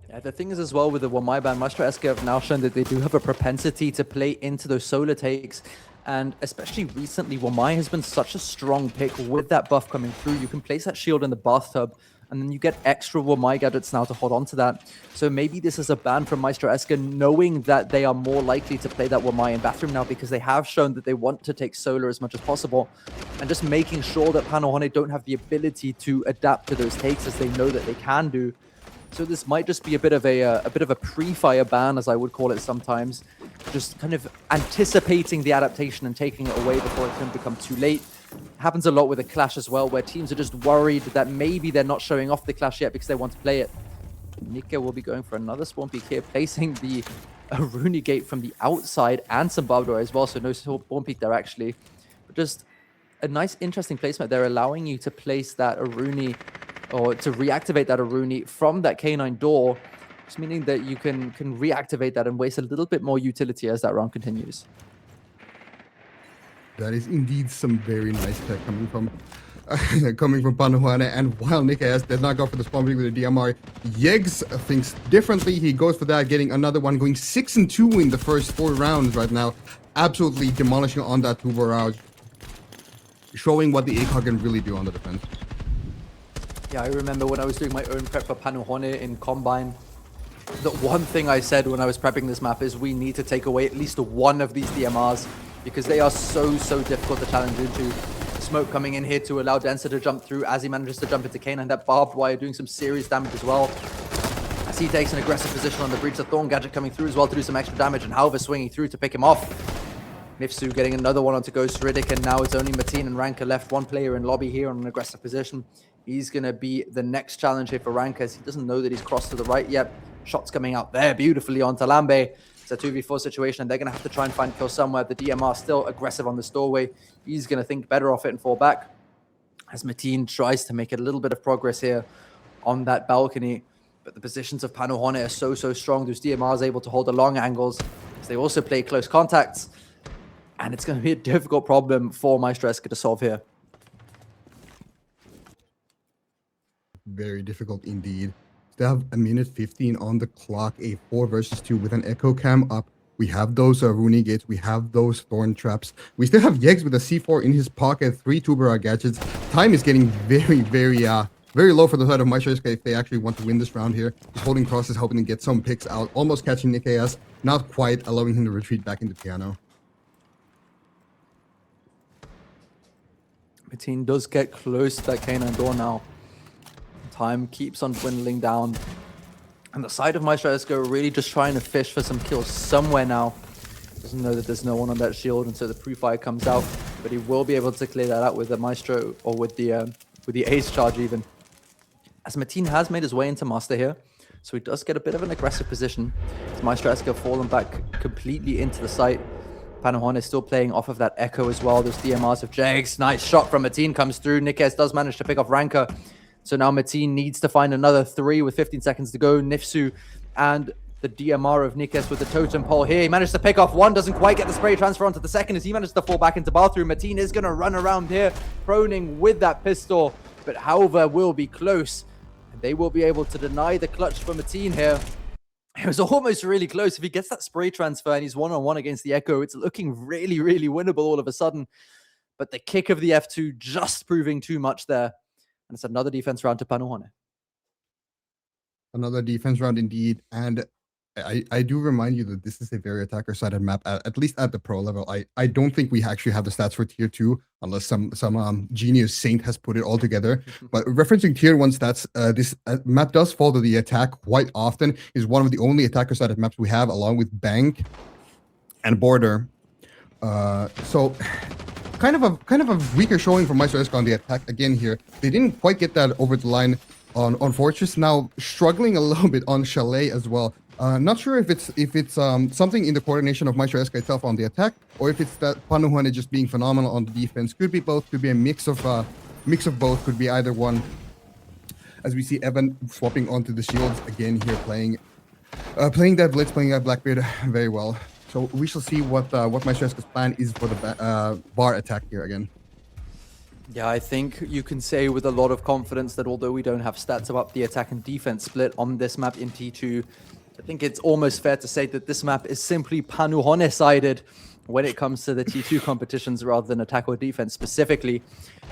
Yeah, the thing is as well with the Wamai ban, Maestro Eska have now shown that they do have a propensity to play into those solar takes. And especially recently, Wamai has been such a strong pick with that buff coming through. You can place that shield in the bathtub, and then you get extra Wamai gadgets now to hold on to that. So maybe this is a ban from Maestro Eska, knowing that they are more likely to play that Wamai in bathroom now, because they have shown that they want to take solar as much as possible, and just making sure that Panohone don't have the ability to adapt to those takes as they know that they can do. So this might just be a bit of a pre-fire ban, as I would call it sometimes, just kind of anticipating the adaptation and taking it away before it can become too late. Happens a lot with the Clash as well, where teams are just worried that maybe they're not showing off the Clash yet because they want to play it. Nika will be going for another spawn peek here, placing the Aruni gate from the outside and some barbed wire as well, so no spawn peek there actually. But just a nice, interesting placement. They're allowing you to place that Aruni, or to reactivate that Aruni from that K9 door, just meaning that you can reactivate that and waste a little bit more utility as that round continues. That is indeed some very nice tech coming from Panohone. And while Nikkei S did not go for the spawn peek with the DMR, Yegs thinks differently. He goes for that, getting another one, going 6-2 in the first 4 rounds right now. Absolutely demolishing on that Tuvarao, showing what the ACOG can really do on the defense. Yeah, I remember when I was doing my own prep for Panohone in Combine, The one thing I said when I was prepping this map is we need to take away at least one of these DMRs because they are so difficult to challenge into. Smoke coming in here to allow Denser to jump through as he manages to jump into Kane, and that barbed wire doing some serious damage as well. As he takes an aggressive position on the breach, the Thorn Gadget coming through as well to do some extra damage, and Halva swinging through to pick him off. Nifsu getting another one onto Ghost Riddick, and now it's only Mateen and Ranka left. One player in lobby here on an aggressive position. He's going to be the next challenge here for Ranka as he doesn't know that he's crossed to the right yet. Shots coming out there beautifully onto Lambe. It's a 2v4 situation, and they're going to have to try and find kill somewhere. The DMR still aggressive on this doorway. He's going to think better off it and fall back as Mateen tries to make a little bit of progress here on that balcony. But the positions of Panohone are so strong. Those DMRs able to hold the long angles as they also play close contacts. And it's going to be a difficult problem for MEISTERSCHAFT to solve here. Very difficult indeed. They have a minute 15 on the clock, a 4 versus 2 with an Echo Cam up. We have those Runi Gates, we have those Thorn Traps. We still have Yegs with a C4 in his pocket, 3 Tuberar gadgets. Time is getting very low for the side of MEISTERSCHAFT if they actually want to win this round here. He's holding crosses, hoping to get some picks out, almost catching Nick AS, not quite allowing him to retreat back into piano. Mateen does get close to that K9 door now. Time keeps on dwindling down. And the side of MEISTERSCHAFT really just trying to fish for some kills somewhere now. Doesn't know that there's no one on that shield, and so the pre-fire comes out. But he will be able to clear that out with the Maestro, or with the Ace charge even. As Mateen has made his way into Master here, so he does get a bit of an aggressive position. As MEISTERSCHAFT fallen back completely into the site. Panohone is still playing off of that Echo as well. Those DMRs of Jags. Nice shot from Mateen comes through. Nikes does manage to pick off Ranka. So now Mateen needs to find another 3 with 15 seconds to go. Nifsu and the DMR of Nikes with the totem pole here. He managed to pick off one, doesn't quite get the spray transfer onto the second as he managed to fall back into bathroom. Mateen is going to run around here, proning with that pistol, but Halva will be close. And they will be able to deny the clutch for Mateen here. It was almost really close. If he gets that spray transfer and he's one-on-one against the Echo, it's looking really winnable all of a sudden. But the kick of the F2 just proving too much there. And it's another defense round to Panohone. Another defense round indeed. And I do remind you that this is a very attacker-sided map, at least at the pro level. I don't think we actually have the stats for tier 2, unless some genius saint has put it all together. But referencing tier 1 stats, this map does fall to the attack quite often. Is one of the only attacker-sided maps we have, along with Bank and Border. So kind of a weaker showing from MEISTERSCHAFT on the attack again here. They didn't quite get that over the line on Fortress. Now struggling a little bit on Chalet as well. Not sure if it's something in the coordination of MEISTERSCHAFT itself on the attack, or if it's that Panohone just being phenomenal on the defense. Could be both. Could be a mix of both. Could be either one. As we see Evan swapping onto the shields again here, playing that Blitz, playing that Blackbeard very well. So we shall see what MEISTERSCHAFT's plan is for the bar attack here again. Yeah, I think you can say with a lot of confidence that although we don't have stats about the attack and defense split on this map in T2, I think it's almost fair to say that this map is simply Panohone-sided when it comes to the T2 competitions rather than attack or defense specifically.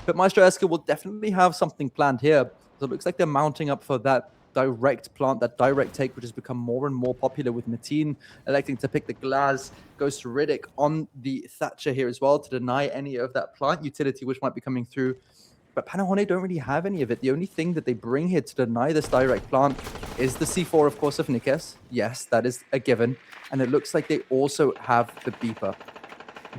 But MEISTERSCHAFT will definitely have something planned here. So it looks like they're mounting up for that direct plant, that direct take, which has become more and more popular with Mateen electing to pick the Glaz. Goes to Riddick on the Thatcher here as well to deny any of that plant utility which might be coming through. But Panohone don't really have any of it. The only thing that they bring here to deny this direct plant is the C4, of course, of Nikes. Yes, that is a given. And it looks like they also have the beeper.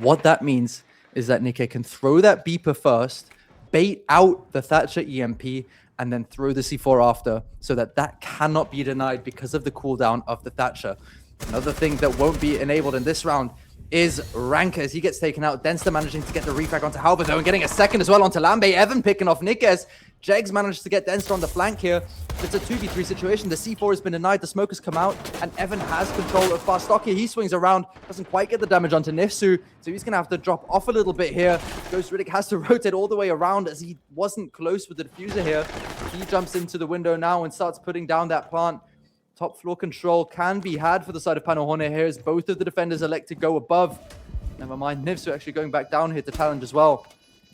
What that means is that Nikke can throw that beeper first, bait out the Thatcher EMP, and then throw the C4 after, so that cannot be denied because of the cooldown of the Thatcher. Another thing that won't be enabled in this round is Ranka as he gets taken out. Denster managing to get the refrag onto Halva though, and getting a second as well onto Lambe. Evan picking off Nikes. Jegs managed to get Denster on the flank here. It's a 2v3 situation. The C4 has been denied. The smoke has come out, and Evan has control of Fastock here. He swings around, doesn't quite get the damage onto Nifsu, so he's going to have to drop off a little bit here. Ghost Riddick has to rotate all the way around as he wasn't close with the diffuser here. He jumps into the window now and starts putting down that plant. Top floor control can be had for the side of Panohone here as both of the defenders elect to go above. Never mind, Nifsu actually going back down here to challenge as well.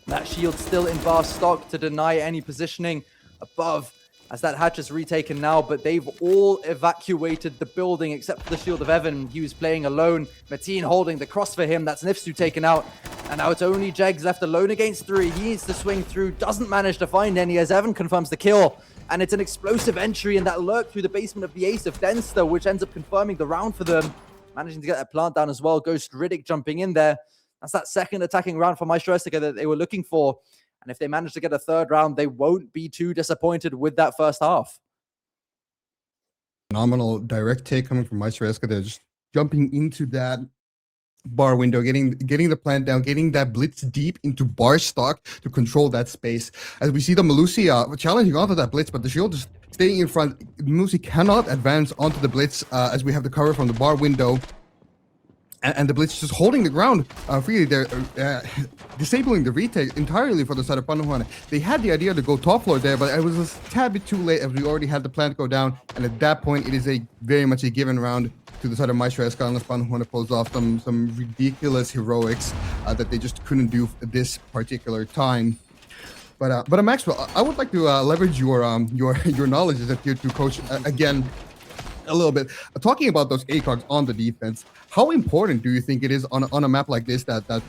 That shield still in bar stock to deny any positioning above as that hatch is retaken now, but they've all evacuated the building except for the Shield of Evan. He was playing alone. Mateen holding the cross for him. That's Nifsu taken out. And now it's only Jegs left alone against 3. He needs to swing through, doesn't manage to find any as Evan confirms the kill. And it's an explosive entry and that lurk through the basement of the Ace of Denster, which ends up confirming the round for them. Managing to get that plant down as well. Ghost Riddick jumping in there. That's that second attacking round for MEISTERSCHAFT that they were looking for. And if they manage to get a third round, they won't be too disappointed with that first half. Phenomenal direct take coming from MEISTERSCHAFT. They're just jumping into that bar window, getting the plant down, getting that blitz deep into bar stock to control that space. As we see the Melusi challenging onto that blitz, but the shield just staying in front. Melusi cannot advance onto the blitz as we have the cover from the bar window. And the blitz just holding the ground freely. They're disabling the retake entirely for the side of Panahoane. They had the idea to go top floor there, but it was a tad bit too late as we already had the plant go down. And at that point, it is very much a given round to the side of MEISTERSCHAFT unless Panahoane pulls off some ridiculous heroics that they just couldn't do at this particular time. But Maxwell, I would like to leverage your knowledge as a tier 2 coach again a little bit, talking about those ACOGs on the defense. How important do you think it is on a map like this that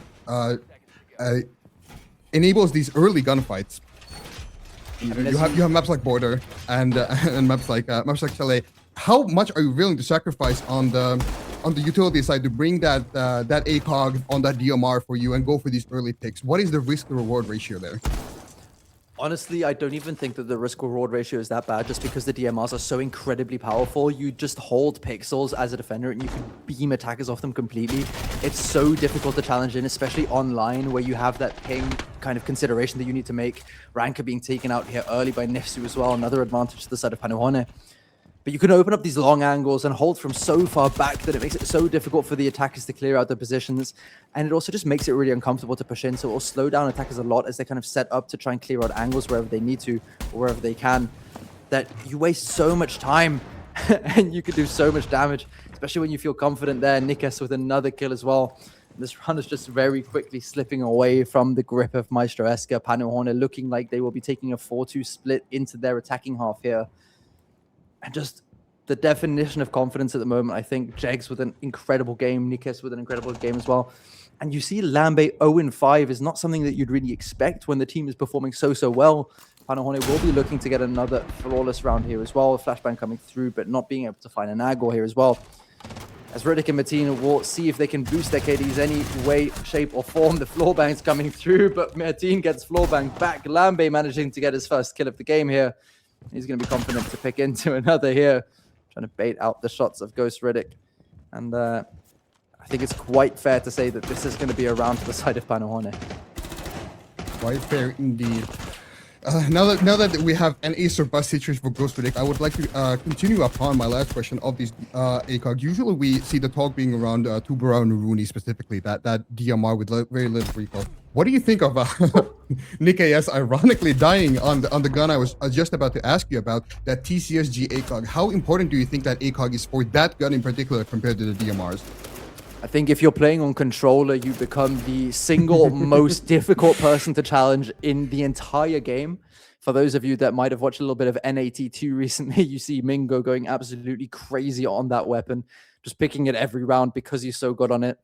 enables these early gunfights? You have maps like Border and maps like Chalet. How much are you willing to sacrifice on the utility side to bring that ACOG on that DMR for you and go for these early picks? What is the risk to reward ratio there? Honestly, I don't even think that the risk-reward ratio is that bad just because the DMRs are so incredibly powerful. You just hold pixels as a defender and you can beam attackers off them completely. It's so difficult to challenge in, especially online where you have that ping kind of consideration that you need to make. Ranker being taken out here early by Nifsu as well, another advantage to the side of Panahoane. But you can open up these long angles and hold from so far back that it makes it so difficult for the attackers to clear out their positions. And it also just makes it really uncomfortable to push in. So it will slow down attackers a lot as they kind of set up to try and clear out angles wherever they need to or wherever they can. That you waste so much time and you can do so much damage, especially when you feel confident there. Nikes with another kill as well. This run is just very quickly slipping away from the grip of MEISTERSCHAFT. Panahoane looking like they will be taking a 4-2 split into their attacking half here. And just the definition of confidence at the moment, I think Jegs with an incredible game, Nikes with an incredible game as well. And you see Lambe 0-5 is not something that you'd really expect when the team is performing so well. Panahoane will be looking to get another flawless round here as well. A flashbang coming through, but not being able to find an angle here as well. As Riddick and Mateen will see if they can boost their KDs any way, shape, or form. The floor bang's coming through, but Mateen gets floor bang back. Lambe managing to get his first kill of the game here. He's going to be confident to pick into another here, trying to bait out the shots of Ghost Riddick. And I think it's quite fair to say that this is going to be a round to the side of Panahoane. Quite fair indeed. Now that we have an ace or bust situation for Ghost Riddick, I would like to continue upon my last question of these ACOG. Usually we see the talk being around Tubera and Rooney specifically, that DMR with very little recoil. What do you think of Nick AS ironically dying on the gun I was just about to ask you about, that TCSG ACOG? How important do you think that ACOG is for that gun in particular compared to the DMRs? I think if you're playing on controller, you become the single most difficult person to challenge in the entire game. For those of you that might have watched a little bit of NAT2 recently, you see Mingo going absolutely crazy on that weapon, just picking it every round because he's so good on it.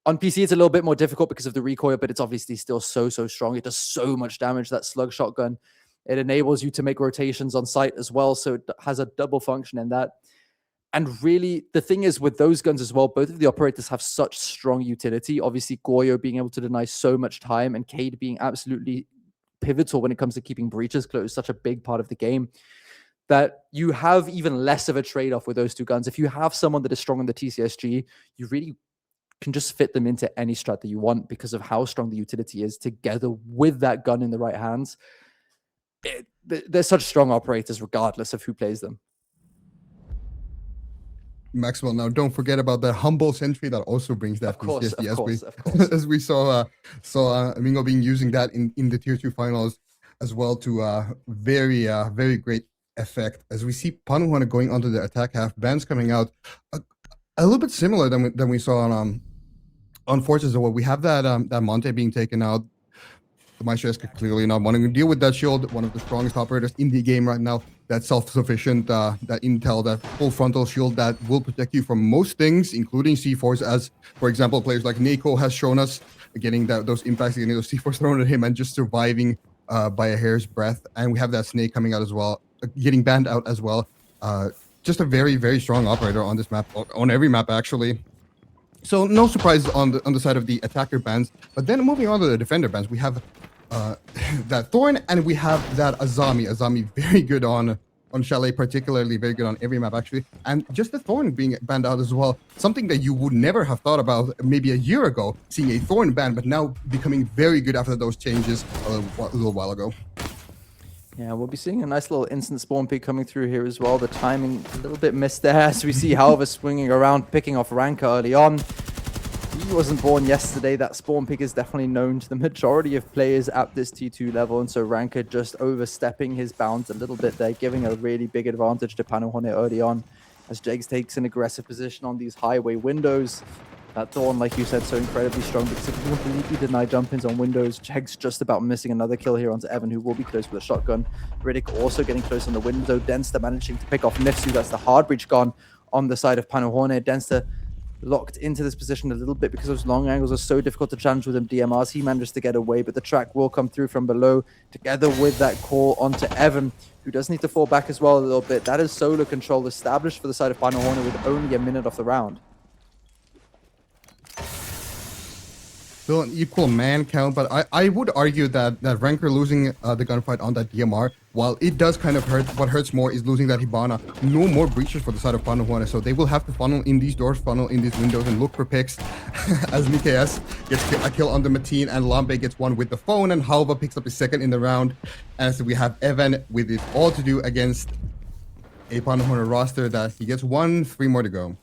On PC, it's a little bit more difficult because of the recoil, but it's obviously still so strong. It does so much damage, that slug shotgun. It enables you to make rotations on site as well, so it has a double function in that. And really, the thing is with those guns as well, both of the operators have such strong utility. Obviously, Goyo being able to deny so much time and Cade being absolutely pivotal when it comes to keeping breaches closed, such a big part of the game, that you have even less of a trade-off with those two guns. If you have someone that is strong on the TCSG, you really can just fit them into any strat that you want because of how strong the utility is together with that gun in the right hands. They're such strong operators regardless of who plays them. Maxwell, now don't forget about the humble sentry that also brings that TCSG, of course. as we saw Mingo being using that in the tier 2 finals as well to very great effect. As we see Panahoane going onto the attack half, bans coming out a little bit similar than we saw on Forces as well. We have that Monte being taken out. MEISTERSCHAFT clearly not wanting to deal with that shield. One of the strongest operators in the game right now. That self-sufficient, that intel, that full frontal shield that will protect you from most things, including C4s, as, for example, players like Nako has shown us, getting those impacts, getting those C4s thrown at him and just surviving by a hair's breadth. And we have that snake coming out as well, getting banned out as well. Just a very, very strong operator on this map, on every map, actually. So no surprise on the side of the attacker bans. But then moving on to the defender bans, we have that Thorn, and we have that Azami. Azami very good on Chalet, particularly very good on every map, actually. And just the Thorn being banned out as well. Something that you would never have thought about maybe a year ago, seeing a Thorn ban, but now becoming very good after those changes a little while ago. Yeah, we'll be seeing a nice little instant spawn peak coming through here as well. The timing a little bit missed there as we see Halva swinging around, picking off Ranka early on. He wasn't born yesterday. That spawn pick is definitely known to the majority of players at this T2 level, and so Ranka just overstepping his bounds a little bit there, giving a really big advantage to Panahoné early on as Jegs takes an aggressive position on these highway windows. That Thorn, like you said, so incredibly strong, because if you completely deny jump-ins on windows, Jegs just about missing another kill here onto Evan, who will be close with a shotgun. Riddick also getting close on the window. Denster managing to pick off Nifsu. That's the hard breach gone on the side of Panahoné. Denster locked into this position a little bit because those long angles are so difficult to challenge with him DMRs. He managed to get away, but the track will come through from below together with that call onto Evan, who does need to fall back as well a little bit. That is solo control established for the side of Panahoné with only a minute off the round. Still an equal man count, but I would argue that Ranker losing the gunfight on that DMR, while it does kind of hurt, what hurts more is losing that Hibana. No more breaches for the side of Panahoné, so they will have to funnel in these doors, funnel in these windows, and look for picks. As Nikas gets a kill on the Mateen, and Lambe gets one with the phone, and Halva picks up his second in the round. As we have Evan with it all to do against a Panahoné roster that he gets 3 more to go.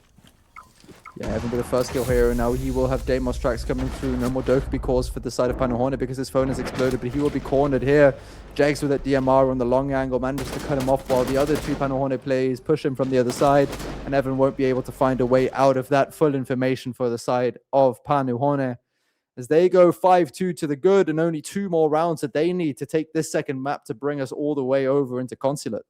Yeah, Evan with the first kill here, and now he will have Deimos tracks coming through. No more Dokubi calls for the side of Panahoné because his phone has exploded, but he will be cornered here. Jags with that DMR on the long angle manages to cut him off while the other two Panahoné players push him from the other side, and Evan won't be able to find a way out of that. Full information for the side of Panahoné as they go 5-2 to the good, and only 2 more rounds that they need to take this second map to bring us all the way over into Consulate.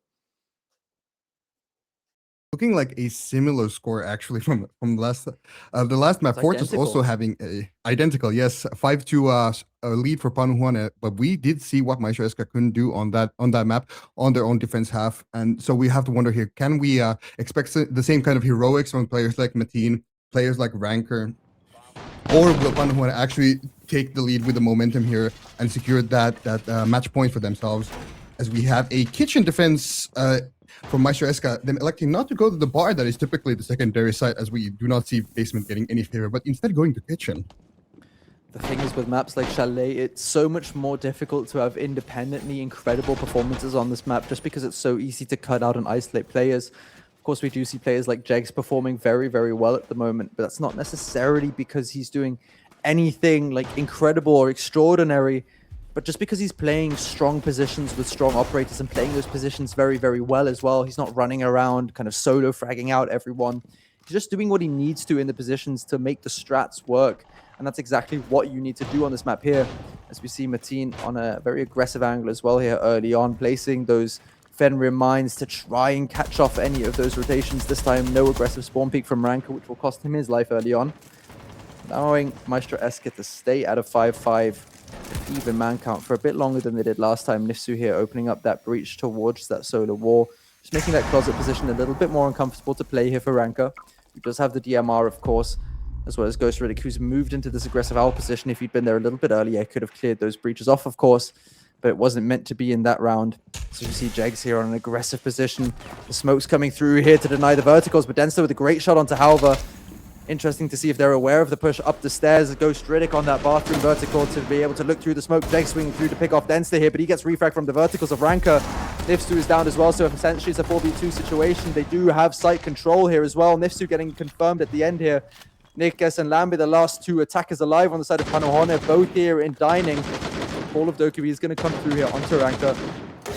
Looking like a similar score actually from last the last map. Fortress also having a identical, yes, 5-2 lead for Panahoné, but we did see what MEISTERSCHAFT couldn't do on that map on their own defense half, and so we have to wonder here: can we expect the same kind of heroics from players like Mateen, players like Ranker, or will Panahoné actually take the lead with the momentum here and secure that match point for themselves? As we have a kitchen defense. From MEISTERSCHAFT, them electing not to go to the bar that is typically the secondary site, as we do not see basement getting any favor, but instead going to kitchen. The thing is, with maps like Chalet, it's so much more difficult to have independently incredible performances on this map just because it's so easy to cut out and isolate players. Of course, we do see players like Jegs performing very, very well at the moment, but that's not necessarily because he's doing anything like incredible or extraordinary, but just because he's playing strong positions with strong operators and playing those positions very, very well as well. He's not running around kind of solo fragging out everyone. He's just doing what he needs to in the positions to make the strats work. And that's exactly what you need to do on this map here. As we see Mateen on a very aggressive angle as well here early on, placing those Fenrir mines to try and catch off any of those rotations. This time, no aggressive spawn peak from Ranka, which will cost him his life early on. Allowing MEISTERSCHAFT to stay out of 5-5. Even man count for a bit longer than they did last time. Nifsu here opening up that breach towards that solar wall, just making that closet position a little bit more uncomfortable to play here for Ranka, who does have the DMR, of course, as well as Ghost Riddick, who's moved into this aggressive owl position. If he'd been there a little bit earlier, could have cleared those breaches off, of course, but it wasn't meant to be in that round. So you see Jegs here on an aggressive position. The smoke's coming through here to deny the verticals, but Denster with a great shot onto Halva. Interesting to see if they're aware of the push up the stairs. Ghost Riddick on that bathroom vertical to be able to look through the smoke. Jake swinging through to pick off Denster here, but he gets refragged from the verticals of Ranka. Nifsu is down as well, so essentially it's a 4v2 situation. They do have site control here as well. Nifsu getting confirmed at the end here. Nikas and Lambe, the last 2 attackers alive on the side of Panahoné, both here in dining. Call of Dokubi is going to come through here onto Ranka.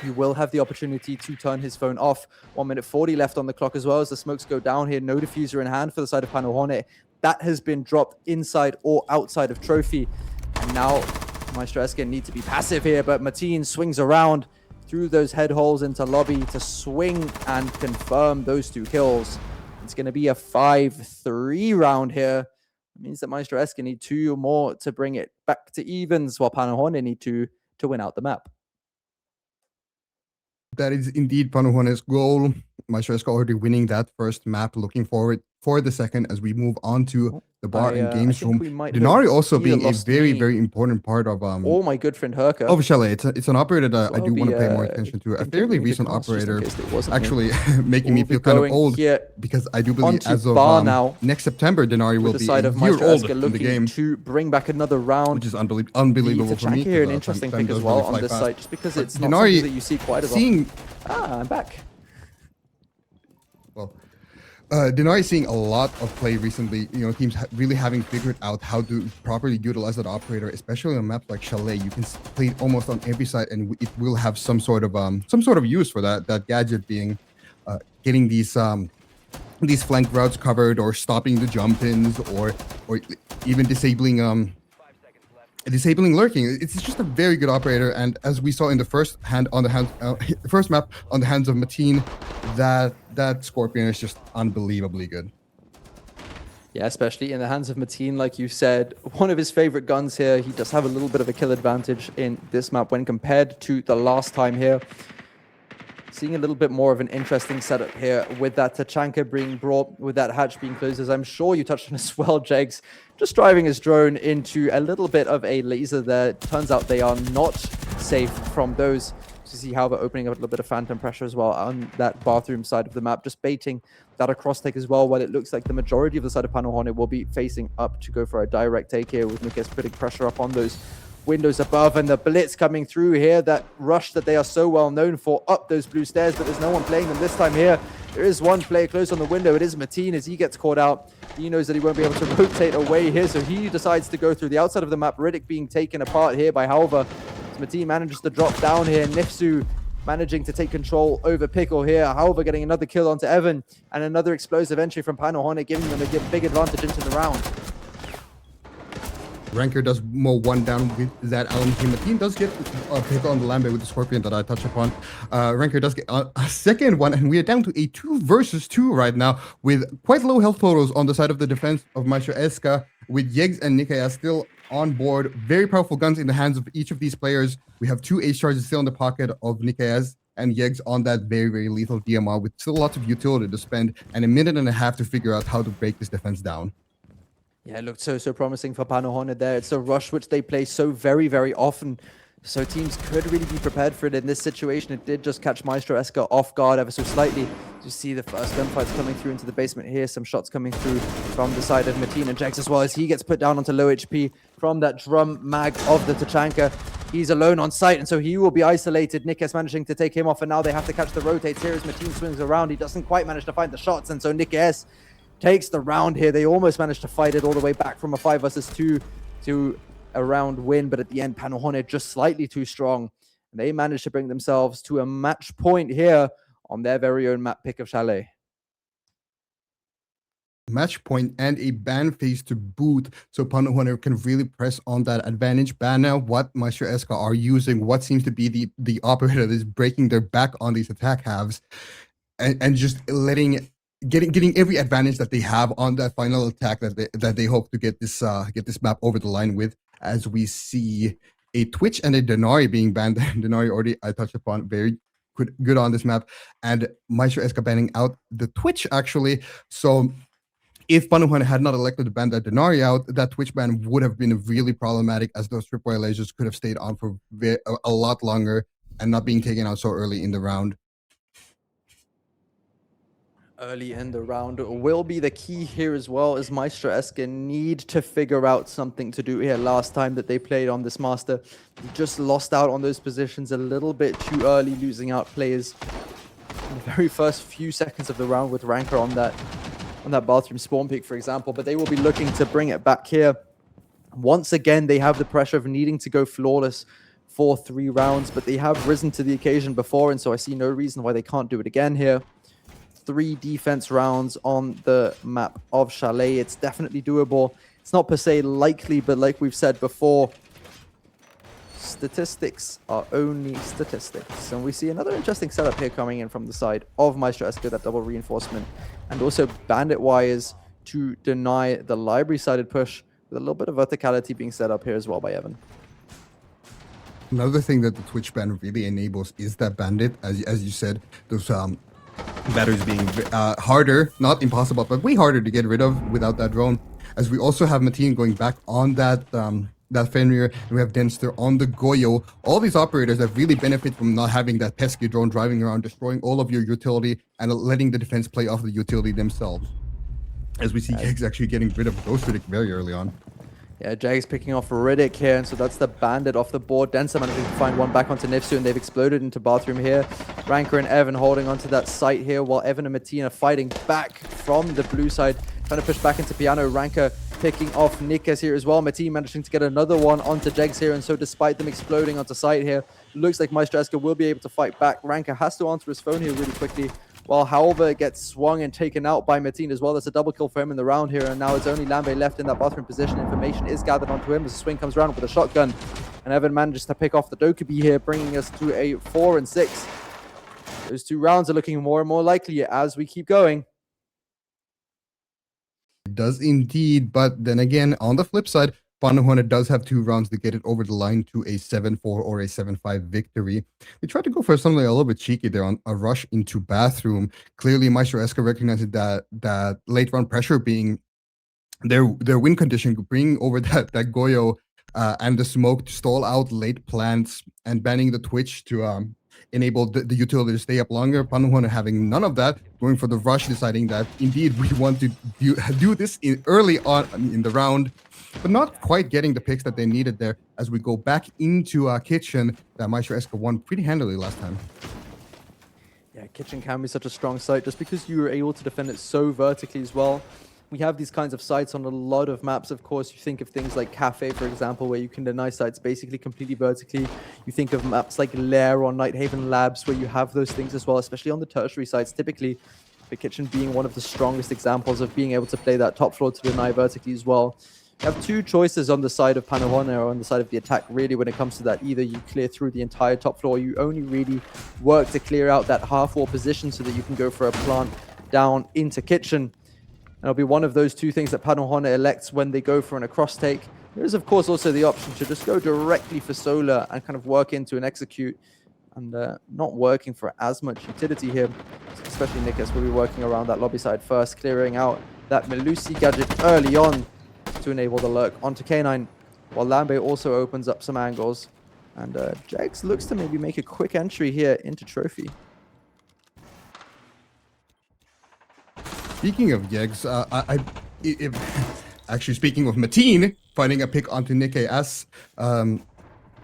He will have the opportunity to turn his phone off. 1 minute 40 left on the clock as well as the smokes go down here. No diffuser in hand for the side of Panahoné. That has been dropped inside or outside of Trophy. And now MEISTERSCHAFT need to be passive here, but Mateen swings around through those head holes into lobby to swing and confirm those 2 kills. It's going to be a 5-3 round here. It means that MEISTERSCHAFT need 2 more to bring it back to evens, while Panahoane need to win out the map. That is indeed Panahoane's goal. MEISTERSCHAFT already winning that first map, looking forward for the second as we move on to the bar and games room. Denari also being a very important part of oh, my good friend Herka. Of Chalet. It's an operator that I do want to pay more attention to. A fairly recent operator, actually making me feel kind of old because I do believe as of next September, Denari will be a year old in the game. To bring back another round, which is unbelievable for me. Here, an interesting thing as well on this site, just because it's not something that you see quite as often. I'm back. Well, Denari is seeing a lot of play recently. You know, teams really having figured out how to properly utilize that operator, especially on maps like Chalet. You can play it almost on every side, and it will have some sort of use for that gadget being getting these flank routes covered, or stopping the jump ins, or even disabling lurking. It's just a very good operator, and as we saw in the first map on the hands of Mateen, that Scorpion is just unbelievably good. Yeah, especially in the hands of Mateen, like you said, one of his favorite guns here. He does have a little bit of a kill advantage in this map when compared to the last time here. Seeing a little bit more of an interesting setup here with that Tachanka being brought, with that hatch being closed, as I'm sure you touched on as well, Jegs. Just driving his drone into a little bit of a laser there. Turns out they are not safe from those. To see how they're opening up a little bit of phantom pressure as well on that bathroom side of the map, just baiting that across take as well, while it looks like the majority of the side of Panahoane will be facing up to go for a direct take here, with Nikes putting pressure up on those windows above, and the blitz coming through here, that rush that they are so well known for up those blue stairs, but there's no one playing them this time here. There is one player close on the window. It is Mateen. As he gets caught out, he knows that he won't be able to rotate away here, so he decides to go through the outside of the map. Riddick being taken apart here by Halva. Mateen manages to drop down here. Nifsu managing to take control over Pickle here. Halva getting another kill onto Evan, and another explosive entry from Panahoane, giving them a big advantage into the round. Ranker does mow one down with that LMG. Mateen does get a Pickle on the Lambe with the Scorpion that I touched upon. Ranker does get a second one, and we are down to a 2 versus 2 right now, with quite low health totals on the side of the defense of MEISTERSCHAFT, with Yegs and Nikaya still on board. Very powerful guns in the hands of each of these players. We have 2 H charges still in the pocket of Nikayas and Yegs on that very lethal DMR, with still lots of utility to spend, and a minute and a half to figure out how to break this defense down. Yeah, it looked so promising for Panahoane there. It's a rush which they play so very often, so teams could really be prepared for it. In this situation, it did just catch MEISTERSCHAFT off guard ever so slightly. You see the first gunfights coming through into the basement here, some shots coming through from the side of Mateen and Jegs as well, as he gets put down onto low HP from that drum mag of the Tachanka. He's alone on site, and so he will be isolated. Nikes managing to take him off, and now they have to catch the rotates here as Mateen swings around. He doesn't quite manage to find the shots, and so Nikes takes the round here. They almost managed to fight it all the way back from a 5 versus 2 to a round win, but at the end, Panahoane just slightly too strong. And they managed to bring themselves to a match point here on their very own map pick of Chalet. Match point and a ban phase to boot, so Panahoane can really press on that advantage. Ban now, what MEISTERSCHAFT are using, what seems to be the operator that is breaking their back on these attack halves, and just getting every advantage that they have on that final attack that they hope to get this map over the line with. As we see a Twitch and a Denari being banned. Denari already I touched upon, very good on this map, and MEISTERSCHAFT banning out the Twitch actually. So if Panahoane had not elected to ban that Denari out, that Twitch ban would have been really problematic, as those tripwire lasers could have stayed on for a lot longer and not being taken out so early in the round. Early in the round will be the key here as well, as MEISTERSCHAFT need to figure out something to do here. Last time that they played on this master, they just lost out on those positions a little bit too early, losing out players in the very first few seconds of the round with Ranker on that bathroom spawn peak, for example. But they will be looking to bring it back here. Once again, they have the pressure of needing to go flawless for 3 rounds, but they have risen to the occasion before, and so I see no reason why they can't do it again here. 3 defense rounds on the map of Chalet. It's definitely doable. It's not per se likely, but like we've said before, statistics are only statistics. And we see another interesting setup here coming in from the side of MEISTERSCHAFT, that double reinforcement, and also bandit wires to deny the library-sided push, with a little bit of verticality being set up here as well by Evan. Another thing that the Twitch ban really enables is that bandit, as you said, those batteries being harder, not impossible, but way harder to get rid of without that drone. As we also have Mateen going back on that Fenrir, and we have Denster on the Goyo. All these operators that really benefit from not having that pesky drone driving around, destroying all of your utility, and letting the defense play off the utility themselves. As we see Jags actually getting rid of Ghost Riddick very early on. Yeah, Jags picking off Riddick here, and so that's the bandit off the board. Denser managing to find one back onto Nifsu, and they've exploded into bathroom here. Ranker and Evan holding onto that site here, while Evan and Mateen are fighting back from the blue side, trying to push back into Piano. Ranker picking off Nikas here as well. Mateen managing to get another one onto Jags here, and so despite them exploding onto site here, looks like MEISTERSCHAFT will be able to fight back. Ranker has to answer his phone here really quickly, while Halver gets swung and taken out by Mateen as well. That's a double kill for him in the round here, and now it's only Lambe left in that bathroom position. Information is gathered onto him as the swing comes around with a shotgun, and Evan manages to pick off the Dokubi here, bringing us to a 4 and 6. Those two rounds are looking more and more likely as we keep going. It does indeed, but then again, on the flip side, Panajuana does have 2 rounds to get it over the line to a 7-4 or a 7-5 victory. They tried to go for something a little bit cheeky there on a rush into bathroom. Clearly, MEISTERSCHAFT recognized that late round pressure being their win condition, bringing over that Goyo and the smoke to stall out late plants and banning the Twitch to enable the utility to stay up longer. Panajuana having none of that, going for the rush, deciding that indeed we want to do this early on in the round, but not quite getting the picks that they needed there as we go back into Kitchen that MEISTERSCHAFT won pretty handily last time. Yeah, Kitchen can be such a strong site just because you were able to defend it so vertically as well. We have these kinds of sites on a lot of maps, of course. You think of things like Cafe, for example, where you can deny sites basically completely vertically. You think of maps like Lair or Nighthaven Labs, where you have those things as well, especially on the tertiary sites. Typically, the Kitchen being one of the strongest examples of being able to play that top floor to deny vertically as well. You have 2 choices on the side of Panajuana or on the side of the attack, really, when it comes to that. Either you clear through the entire top floor, or you only really work to clear out that half-wall position so that you can go for a plant down into Kitchen. And it'll be one of those 2 things that Panajuana elects when they go for an across take. There is, of course, also the option to just go directly for Solar and kind of work into an execute, and not working for as much utility here. Especially Nikas will be working around that lobby side first, clearing out that Melusi gadget early on to enable the lurk onto K9, while Lambe also opens up some angles. And Jags looks to maybe make a quick entry here into Trophy. Speaking of Jags, actually speaking of Mateen, finding a pick onto Nick AS, the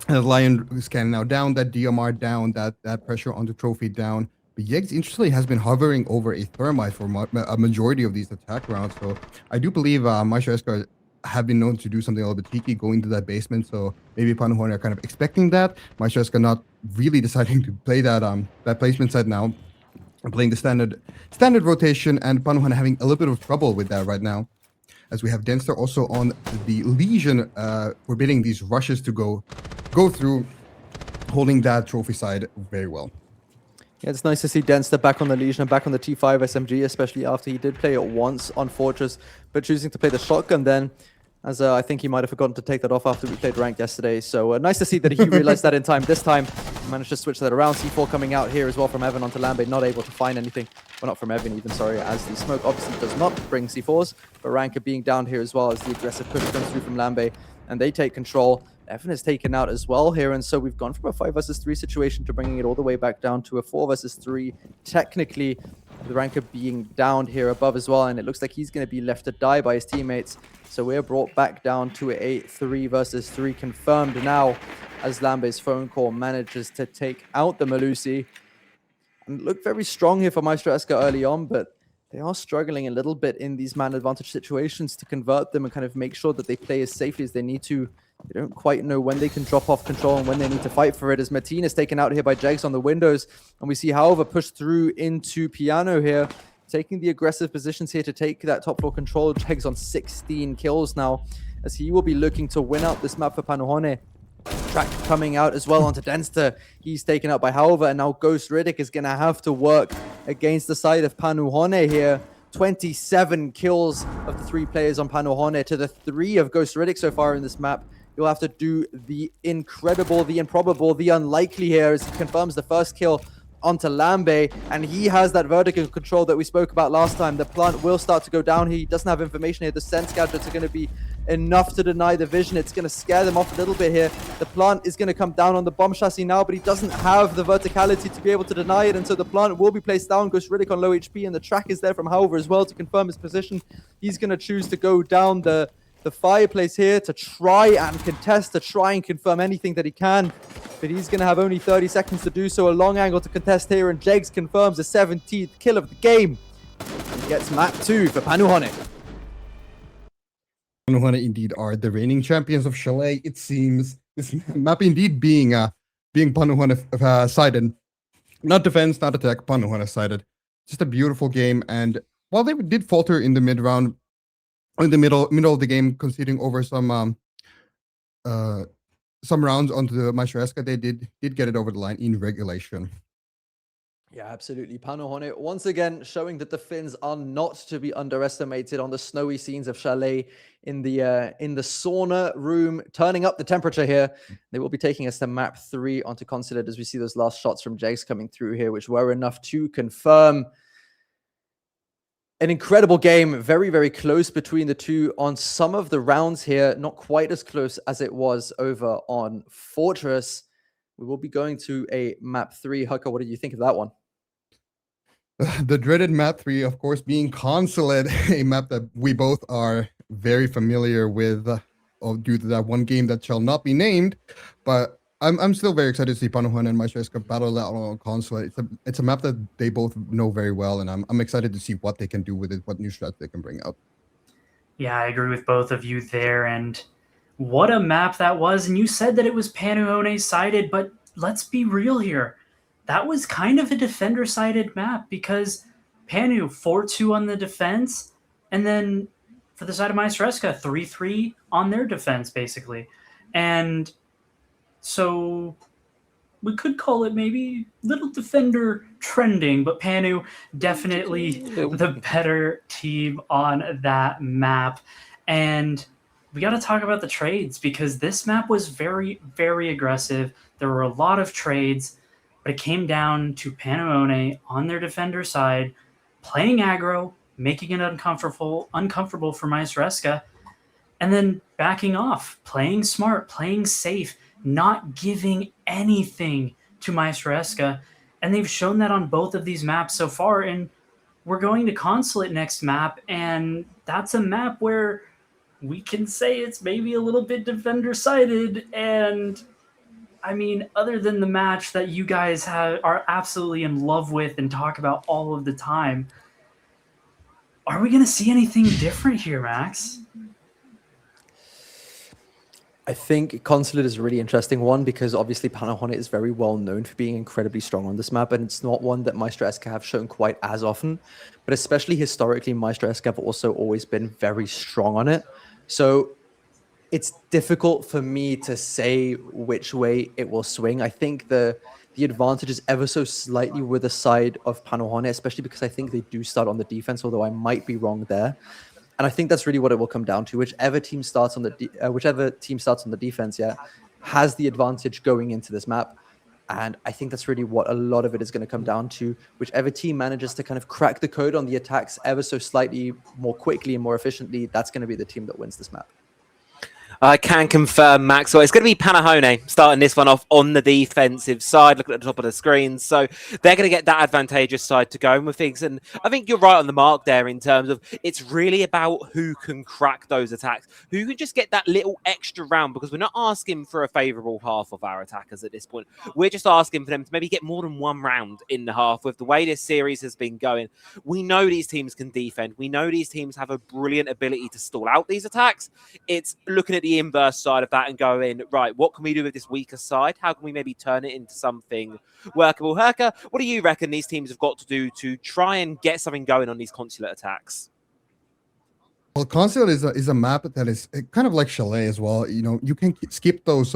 Lion is scanning now down, that DMR down, that pressure onto Trophy down. But Jags, interestingly, has been hovering over a Thermite for a majority of these attack rounds. So I do believe MEISTERSCHAFT have been known to do something a little bit cheeky, going to that basement. So maybe Panajuana are kind of expecting that. MEISTERSCHAFT not really deciding to play that placement set now. Playing the standard rotation, and Panajuana having a little bit of trouble with that right now. As we have Denster also on the Legion, forbidding these rushes to go through, holding that Trophy side very well. Yeah, it's nice to see Denster back on the Legion and back on the T5 SMG, especially after he did play it once on Fortress, but choosing to play the shotgun then, as I think he might have forgotten to take that off after we played ranked yesterday. So nice to see that he realized that in time. This time, he managed to switch that around. C4 coming out here as well from Evan onto Lambe, not able to find anything. Well, not from Evan even, sorry, as the smoke obviously does not bring C4s, but Ranker being down here as well as the aggressive push comes through from Lambe, and they take control. Evan is taken out as well here, and so we've gone from a 5 versus 3 situation to bringing it all the way back down to a 4 versus 3. Technically, the Ranker being downed here above as well, and it looks like he's going to be left to die by his teammates. So we're brought back down to a 3 versus 3 confirmed now, as Lambe's phone call manages to take out the Melusi. And look very strong here for MEISTERSCHAFT early on, but they are struggling a little bit in these man advantage situations to convert them and kind of make sure that they play as safely as they need to. They don't quite know when they can drop off control and when they need to fight for it, as Mateen is taken out here by Jags on the windows. And we see, however, push through into Piano here, taking the aggressive positions here to take that top floor control. Jags on 16 kills now, as he will be looking to win out this map for Panajuana. Track coming out as well onto Denster. He's taken out by Halver, and now Ghost Riddick is going to have to work against the side of Panuhone here. 27 kills of the 3 players on Panuhone to the 3 of Ghost Riddick so far in this map. You'll have to do the incredible, the improbable, the unlikely here as he confirms the first kill onto Lambe, and he has that vertical control that we spoke about last time. The plant will start to go down. He doesn't have information here. The sense gadgets are going to be enough to deny the vision. It's going to scare them off a little bit here. The plant is going to come down on the bomb chassis now, but he doesn't have the verticality to be able to deny it, and so the plant will be placed down. Ghost Riddick on low HP, and the track is there from Halver as well to confirm his position. He's going to choose to go down the fireplace here to try and contest, to try and confirm anything that he can. But he's going to have only 30 seconds to do so. A long angle to contest here, and Jegs confirms the 17th kill of the game. He gets map 2 for Panuhone. Panuhone indeed are the reigning champions of Chalet. It seems this map indeed being Panuhone sided. Not defense, not attack, Panuhone sided. Just a beautiful game, and while they did falter in the mid-round, in the middle of the game, conceding over some rounds onto the MEISTERSCHAFT, they did get it over the line in regulation. Yeah, absolutely. Panuhone once again showing that the Finns are not to be underestimated on the snowy scenes of Chalet in the sauna room, turning up the temperature here. They will be taking us to map 3 onto Consulate as we see those last shots from Jags coming through here, which were enough to confirm an incredible game. Very, very close between the two on some of the rounds here. Not quite as close as it was over on Fortress. We will be going to a map 3. Hucker, what did you think of that one? The dreaded map 3, of course, being Consulate, a map that we both are very familiar with due to that one game that shall not be named. But I'm still very excited to see Panuhone and MEISTERSCHAFT battle that on Consulate. It's a map that they both know very well, and I'm excited to see what they can do with it, what new strats they can bring out. Yeah, I agree with both of you there, and what a map that was. And you said that it was Panuhone sided, but let's be real here. That was kind of a defender sided map because Panu 4-2 on the defense, and then for the side of MEISTERSCHAFT 3-3 on their defense basically. And so we could call it maybe little defender trending, but Panu definitely the better team on that map. And we got to talk about the trades because this map was very, very aggressive. There were a lot of trades, but it came down to Panuhone on their defender side, playing aggro, making it uncomfortable for MEISTERSCHAFT, and then backing off, playing smart, playing safe, not giving anything to MEISTERSCHAFT. And they've shown that on both of these maps so far. And we're going to Consulate next map, and that's a map where we can say it's maybe a little bit defender-sided. And I mean, other than the match that you guys are absolutely in love with and talk about all of the time, are we going to see anything different here, Max? I think Consulate is a really interesting one because obviously Panuhone is very well known for being incredibly strong on this map, and it's not one that MEISTERSCHAFT have shown quite as often, but especially historically, MEISTERSCHAFT have also always been very strong on it. So it's difficult for me to say which way it will swing. I think the advantage is ever so slightly with the side of Panuhone, especially because I think they do start on the defense, although I might be wrong there. And I think that's really what it will come down to. Whichever team starts on the defense, yeah, has the advantage going into this map. And I think that's really what a lot of it is going to come down to. Whichever team manages to kind of crack the code on the attacks ever so slightly more quickly and more efficiently, that's going to be the team that wins this map. I can confirm, Max. So it's going to be Panuhone starting this one off on the defensive side. Look at the top of the screen. So they're going to get that advantageous side to go with things. And I think you're right on the mark there in terms of it's really about who can crack those attacks, who can just get that little extra round, because we're not asking for a favourable half of our attackers at this point. We're just asking for them to maybe get more than one round in the half. With the way this series has been going, we know these teams can defend. We know these teams have a brilliant ability to stall out these attacks. It's looking at the inverse side of that and going, right, what can we do with this weaker side? How can we maybe turn it into something workable? Herka, what do you reckon these teams have got to do to try and get something going on these Consulate attacks? Well, Consulate is a map that is kind of like Chalet as well. You know, you can skip those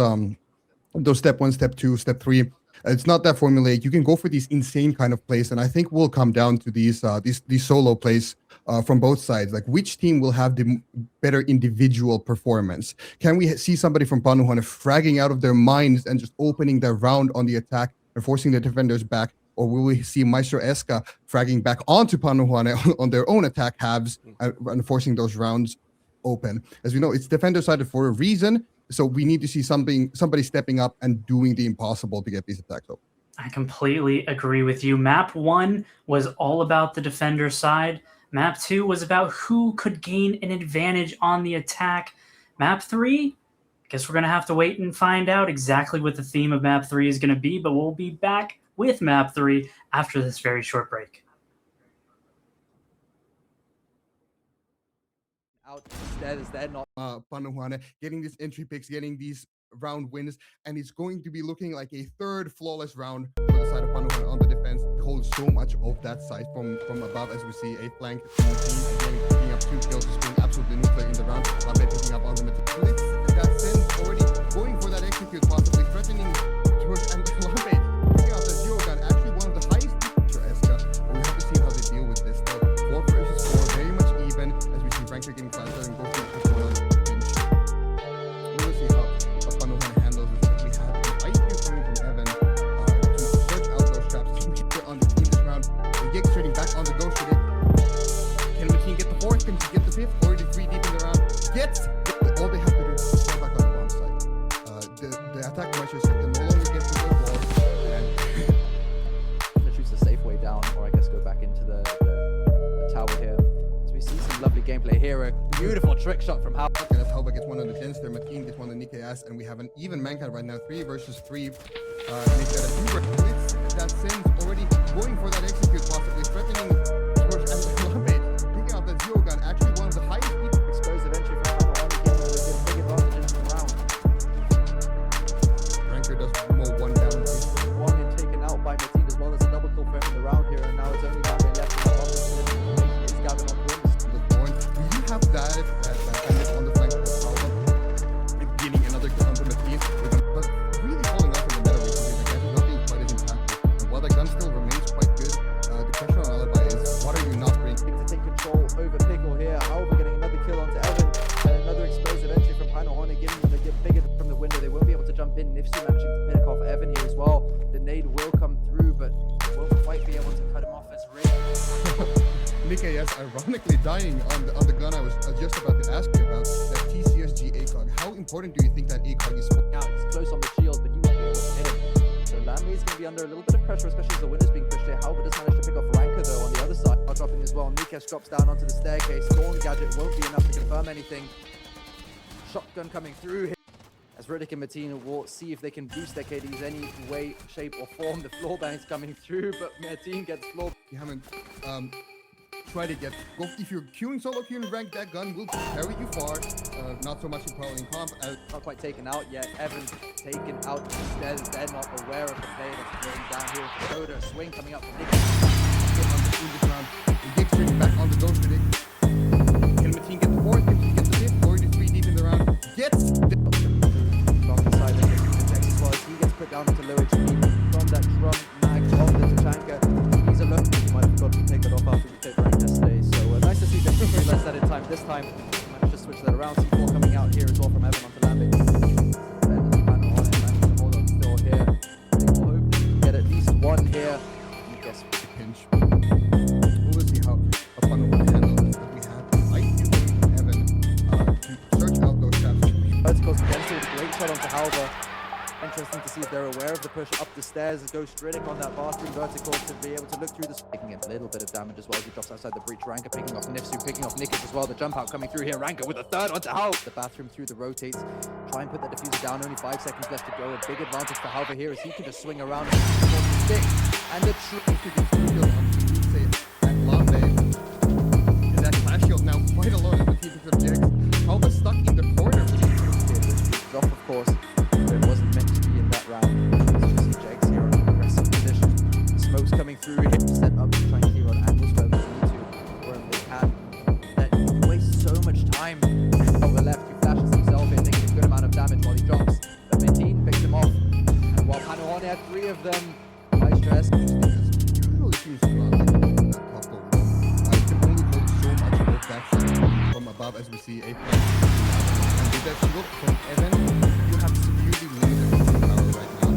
those step 1, step 2, step 3. It's not that formulaic. You can go for these insane kind of plays, and I think we'll come down to these solo plays from both sides. Like, which team will have the better individual performance? Can we see somebody from Panuhane fragging out of their minds and just opening their round on the attack and forcing the defenders back? Or will we see Meister fragging back onto Panuhane on their own attack halves and forcing those rounds open? As we know, it's defender-sided for a reason. So we need to see somebody stepping up and doing the impossible to get these attacks open. I completely agree with you. Map 1 was all about the defender side. Map 2 was about who could gain an advantage on the attack. Map 3, I guess we're going to have to wait and find out exactly what the theme of Map 3 is going to be, but we'll be back with Map 3 after this very short break. Out stairs, they're not. Panuhane getting these entry picks, getting these round wins, and it's going to be looking like a third flawless round for the side of Panuhane on the defense. It holds so much of that side from above, as we see a flank from the team again, picking up 2 kills, just being absolutely nuclear in the round. Lambe picking up ultimate blitz. That sense already going for that execute, possibly threatening George, and Lambe picking out the zero gun, actually one of the highest for Eska. We have to see how they deal with this though. 4 versus 4, very much even, as we see Ranker getting faster and go for the on the bench. We will see how Panuhane handles this. We have an IQ coming from Evan to search out those traps. We're on the team this round. The Gig trading back on the go for it. Can the team get the 4th? Can she get the 5th? Already 3 deep in the round. Gets! All they have to do is fall back on the bomb side. The attack measures can no longer get to the wall. And choose the safe way down, or I guess go back into the tower here. As we see some lovely gameplay here. A beautiful trick shot from Hal. Okay, that's Halva gets one on the Denster, Mateen gets one on Nikkei S, and we have an even mankind right now, 3 versus 3. That Sims already going for that execute, possibly threatening George and Lambe, picking out that zero gun, actually one of the highest Explosive entry from Panuhane again with a big advantage in the round. Ranker does more 1 down. One in taken out by Mateen as well. There's a double kill for him in the round here, and now it's only Lambe left in the bottom. It's Gavin on wins. We do have that on the flank of Halva, getting another kill onto Mateen, but really falling off in the meta recently. The guy is not being quite as impactful. And while the gun still remains quite good, the question on Alibi is, what are you not bringing? To take control over Pickle here. However, getting another kill onto Evan, and another explosive entry from Panuhane, giving them the get bigger from the window. They won't be able to jump in. Nifsu managing to pick off Evan here as well. The nade will come through, but won't quite be able to cut him off as Rick. Nikkei S ironically dying on the gun I was just about to ask you about, that TCSG ACOG. How important do you think that ACOG is? Now he's close on the shield, but he won't be able to hit him. So Lambe is going to be under a little bit of pressure, especially as the winner's being pushed here. However, does manage to pick off Ranker though on the other side. Dropping as well. Nikesh drops down onto the staircase. Storm Gadget won't be enough to confirm anything. Shotgun coming through here. As Riddick and Mateen will see if they can boost their KDs any way, shape, or form. The floor bangs coming through, but Mateen gets floor. You haven't tried it yet. Go if you're queuing solo queuing rank, that gun will carry you far. Not so much in probably in comp. Not quite taken out yet. Evan taken out instead. They're not aware of the play that's going down here. Coda swing coming up from Nick. The Gig straight back on the ghost for Nick. Can Mateen get the 4th? Can he get the 5th? Already 3 deep in the round. Gets the From the side of the Texas was. He gets put down into low HP from that drum mag of the Tachanka. He's alone. He might have got to take it off after we played rank yesterday. So nice to see them realize that in time. This time, managed to switch that around. C4 coming out here as well from Evan onto Lambe. Hold on still here. They will hope they can get at least one here. I guess pinch. We'll see how Panuhane handles this, but we have IQ from Evan to search out those traps. Verticals potential, great shot onto Halva. Interesting to see if they're aware of the push up the stairs. Ghost Riddick on that bathroom vertical to be able to look through the... Taking a little bit of damage as well as he drops outside the breach. Ranker picking off Nifsu, picking off Nikish as well. The jump out coming through here. Ranker with a third onto Halva. The bathroom through the rotates. Try and put that diffuser down. Only 5 seconds left to go. A big advantage for Halva here as he can just swing around and stick. And the and Lambe is that clash shield now quite alone in the team of Jax. Halva stuck in the corner. off, of course, but it wasn't meant to be in that round. As you see Jags here on an aggressive position. Smoke's coming through here, set up to try and clear on angles where they need to, wherever they can. That wastes so much time. On the left, he flashes himself in, taking a good amount of damage while he drops. But Mateen picks him off. S. Usually seems to top goal. It can only hold so much of that shot from above as we see a and with that shield from Evan, you have severely limited power right now.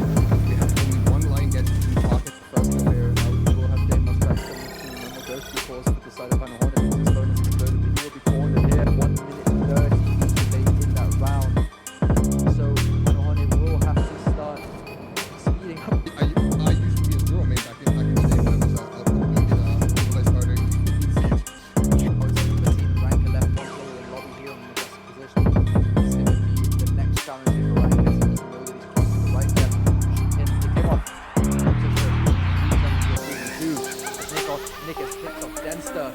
We have only one line gets in pocket. First of all, here, now we will have Game Must back coming to normal ghostly pause for the side of Van Hornet. His opponents exploded, but he'll be cornered here. 1 minute 30 to play in that round. So Van Hornet will have to start speeding up. I used to be a zero main back in the day when I was a starter. Ranker left one player in lobby here in the best position. It's going to be the next challenge for Ranker. So he know that he's crossing the right there. And pick him off. Nick has picked up Denster.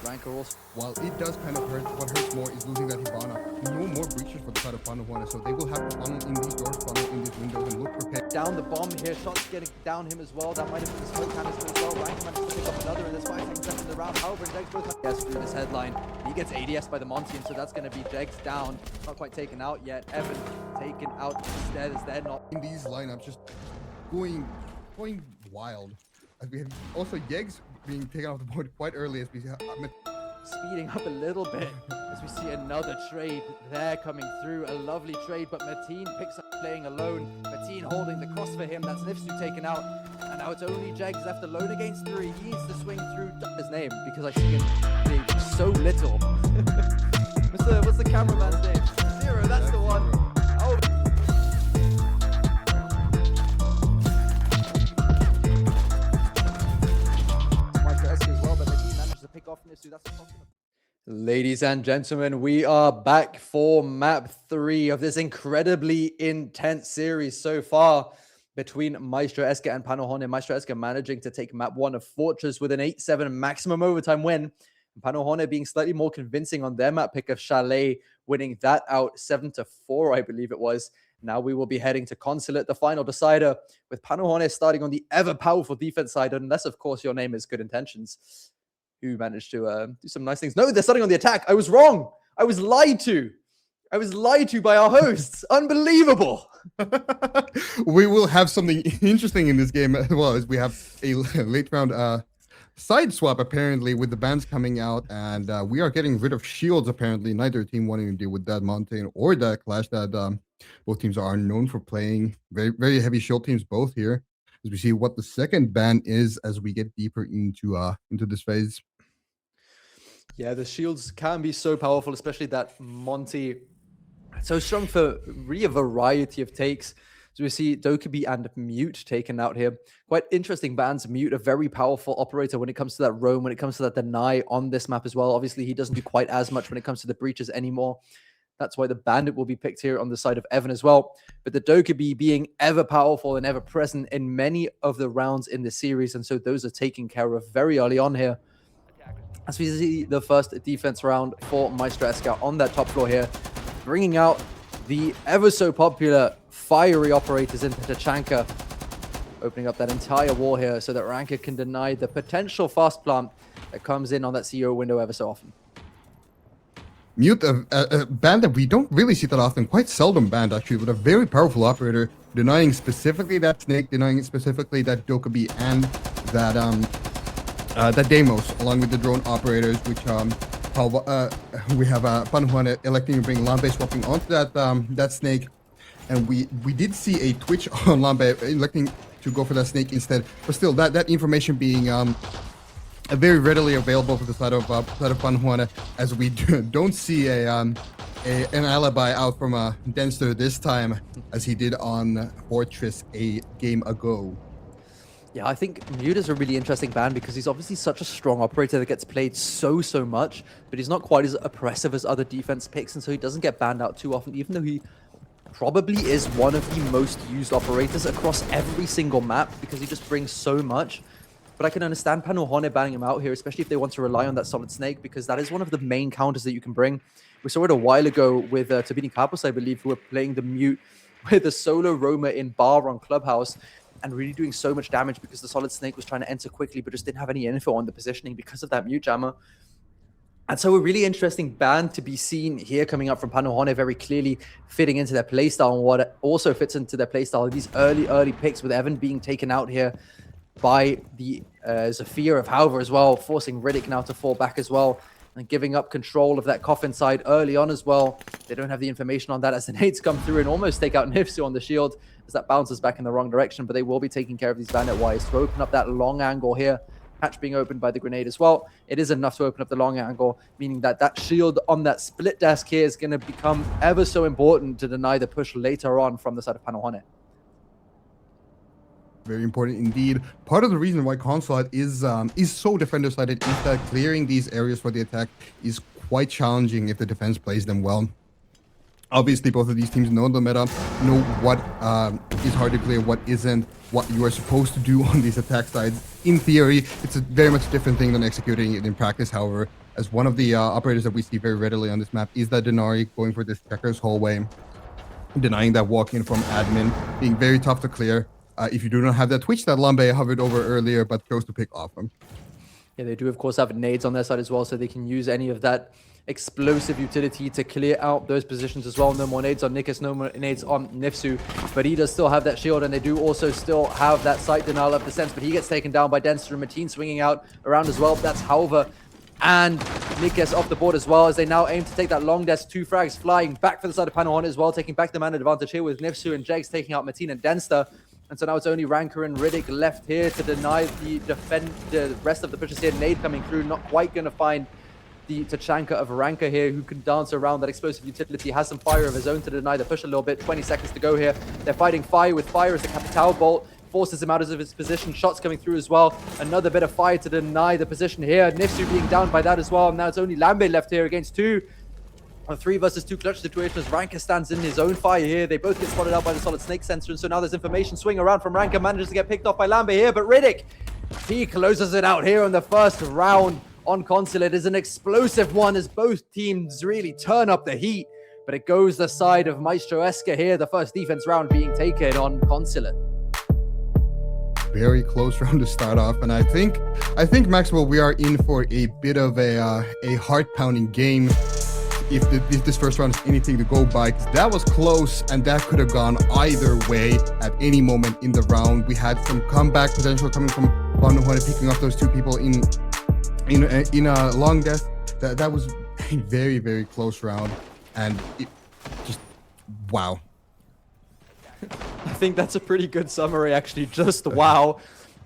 Ranker also. While it does kind of hurt, what hurts more is losing that Hibana. No more breaches for the side of Panahuana, so they will have to funnel in these doors, funnel in these windows, and look prepared. Down the bomb here, shots getting down him as well. That might have been the smoke canister as well. Ranker managed to pick up another, and there's 5 seconds left in the round. However, Jegs both have yes through this headline. He gets ADS by the Monty, and so that's going to be Jegs down. Not quite taken out yet. Evan taken out instead as they're not. In these lineups, just going wild. As we have also Yegs being taken off the board quite early as we have Speeding up a little bit as we see another trade there coming through. A lovely trade, but Mateen picks up playing alone. Mateen holding the cross for him. That's Nifsu taken out. And now it's only Jegs left alone against 3. He needs to swing through his name because I see him being so little. What's the cameraman's name? Zero, that's the one. Oh. As well, but Mateen manages to pick off Nifsu. That's what Ladies and gentlemen, we are back for map 3 of this incredibly intense series so far between Maestro Eska and Panohone. Maestro Eska managing to take map 1 of Fortress with an 8-7 maximum overtime win. And Panohone being slightly more convincing on their map pick of Chalet, winning that out 7-4, I believe it was. Now we will be heading to Consulate, the final decider, with Panohone starting on the ever-powerful defense side, unless, of course, your name is Good Intentions, who managed to do some nice things. No, they're starting on the attack. I was wrong. I was lied to. I was lied to by our hosts. Unbelievable. We will have something interesting in this game as well, as we have a late round side swap apparently with the bans coming out, and we are getting rid of shields apparently. Neither team wanting to deal with that Mountain or that Clash that both teams are known for playing. Very, very heavy shield teams both here. As we see what the second ban is as we get deeper into this phase. Yeah, the shields can be so powerful, especially that Monty. So strong for really a variety of takes. So we see Dokubi and Mute taken out here. Quite interesting bans. Mute, a very powerful operator when it comes to that roam, when it comes to that deny on this map as well. Obviously, he doesn't do quite as much when it comes to the breaches anymore. That's why the Bandit will be picked here on the side of Evan as well. But the Dokubi being ever powerful and ever present in many of the rounds in the series. And so those are taken care of very early on here. As we see the first defense round for Maestro Eska on that top floor here, bringing out the ever so popular fiery operators into Tachanka, opening up that entire wall here so that Ranker can deny the potential fast plant that comes in on that CEO window ever so often. Mute, a band that we don't really see that often, quite seldom banned actually, with a very powerful operator, denying specifically that Snake, denying specifically that Dokubi, and that Deimos, along with the drone operators, which we have Panahuana electing to bring Lambe swapping onto that Snake, and we did see a Twitch on Lambe electing to go for that Snake instead, but still that information being very readily available for the side of Panahuana, as we don't see an alibi out from Denster this time, as he did on Fortress a game ago. Yeah, I think Mute is a really interesting ban because he's obviously such a strong operator that gets played so much, but he's not quite as oppressive as other defense picks, and so he doesn't get banned out too often, even though he probably is one of the most used operators across every single map because he just brings so much. But I can understand Panohone banning him out here, especially if they want to rely on that Solid Snake, because that is one of the main counters that you can bring. We saw it a while ago with Tabini Kapos, I believe, who were playing the Mute with a solo roamer in bar on Clubhouse and really doing so much damage because the Solid Snake was trying to enter quickly but just didn't have any info on the positioning because of that Mute jammer. And so a really interesting ban to be seen here coming up from Panohone, very clearly fitting into their playstyle, and what also fits into their playstyle, these early picks with Evan being taken out here. by the Zafir of Halver as well, forcing Riddick now to fall back as well, and giving up control of that coffin side early on as well. They don't have the information on that as the nades come through and almost take out Nifsu on the shield as that bounces back in the wrong direction, but they will be taking care of these bandit wires to open up that long angle here. Hatch being opened by the grenade as well. It is enough to open up the long angle, meaning that that shield on that split desk here is going to become ever so important to deny the push later on from the side of Panahonet. Very important indeed. Part of the reason why Consulate is so defender-sided is that clearing these areas for the attack is quite challenging if the defense plays them well. Obviously, both of these teams know the meta, know what is hard to clear, what isn't, what you are supposed to do on these attack sides. In theory, it's a very much different thing than executing it in practice, however, as one of the operators that we see very readily on this map is that Denari going for this checker's hallway, denying that walk-in from admin, being very tough to clear. If you do not have that twitch that Lambe hovered over earlier, but chose to pick off him. Yeah, they do, of course, have nades on their side as well, so they can use any of that explosive utility to clear out those positions as well. No more nades on Nikis, no more nades on Nifsu, but he does still have that shield, and they do also still have that sight denial of the sense, but he gets taken down by Denster and Mateen swinging out around as well. That's Halver and Nikis off the board as well, as they now aim to take that long desk. 2 frags flying back for the side of Panahonet as well, taking back the man advantage here with Nifsu and Jegs taking out Mateen and Denster. And so now it's only Ranker and Riddick left here to deny the rest of the pushes here. Nade coming through, not quite going to find the Tachanka of Ranker here, who can dance around that explosive utility, has some fire of his own to deny the push a little bit. 20 seconds to go here. They're fighting fire with fire as the Capital Bolt forces him out of his position. Shots coming through as well. Another bit of fire to deny the position here. Nifsu being down by that as well. And now it's only Lambe left here against 2. A 3 versus 2 clutch situation as Ranker stands in his own fire here. They both get spotted out by the solid snake sensor, and so now there's information swing around from Ranker, manages to get picked off by Lambe here, but Riddick, he closes it out here in the first round on Consulate. Is an explosive one as both teams really turn up the heat, but it goes the side of Maestro Eska here, the first defense round being taken on Consulate. Very close round to start off, and I think Maxwell, we are in for a bit of a heart-pounding game if this first round is anything to go by, because that was close and that could have gone either way at any moment in the round. We had some comeback potential coming from Panahonet picking up those 2 people in a long death. That was a very, very close round, and it just wow. I think that's a pretty good summary, actually. Just wow.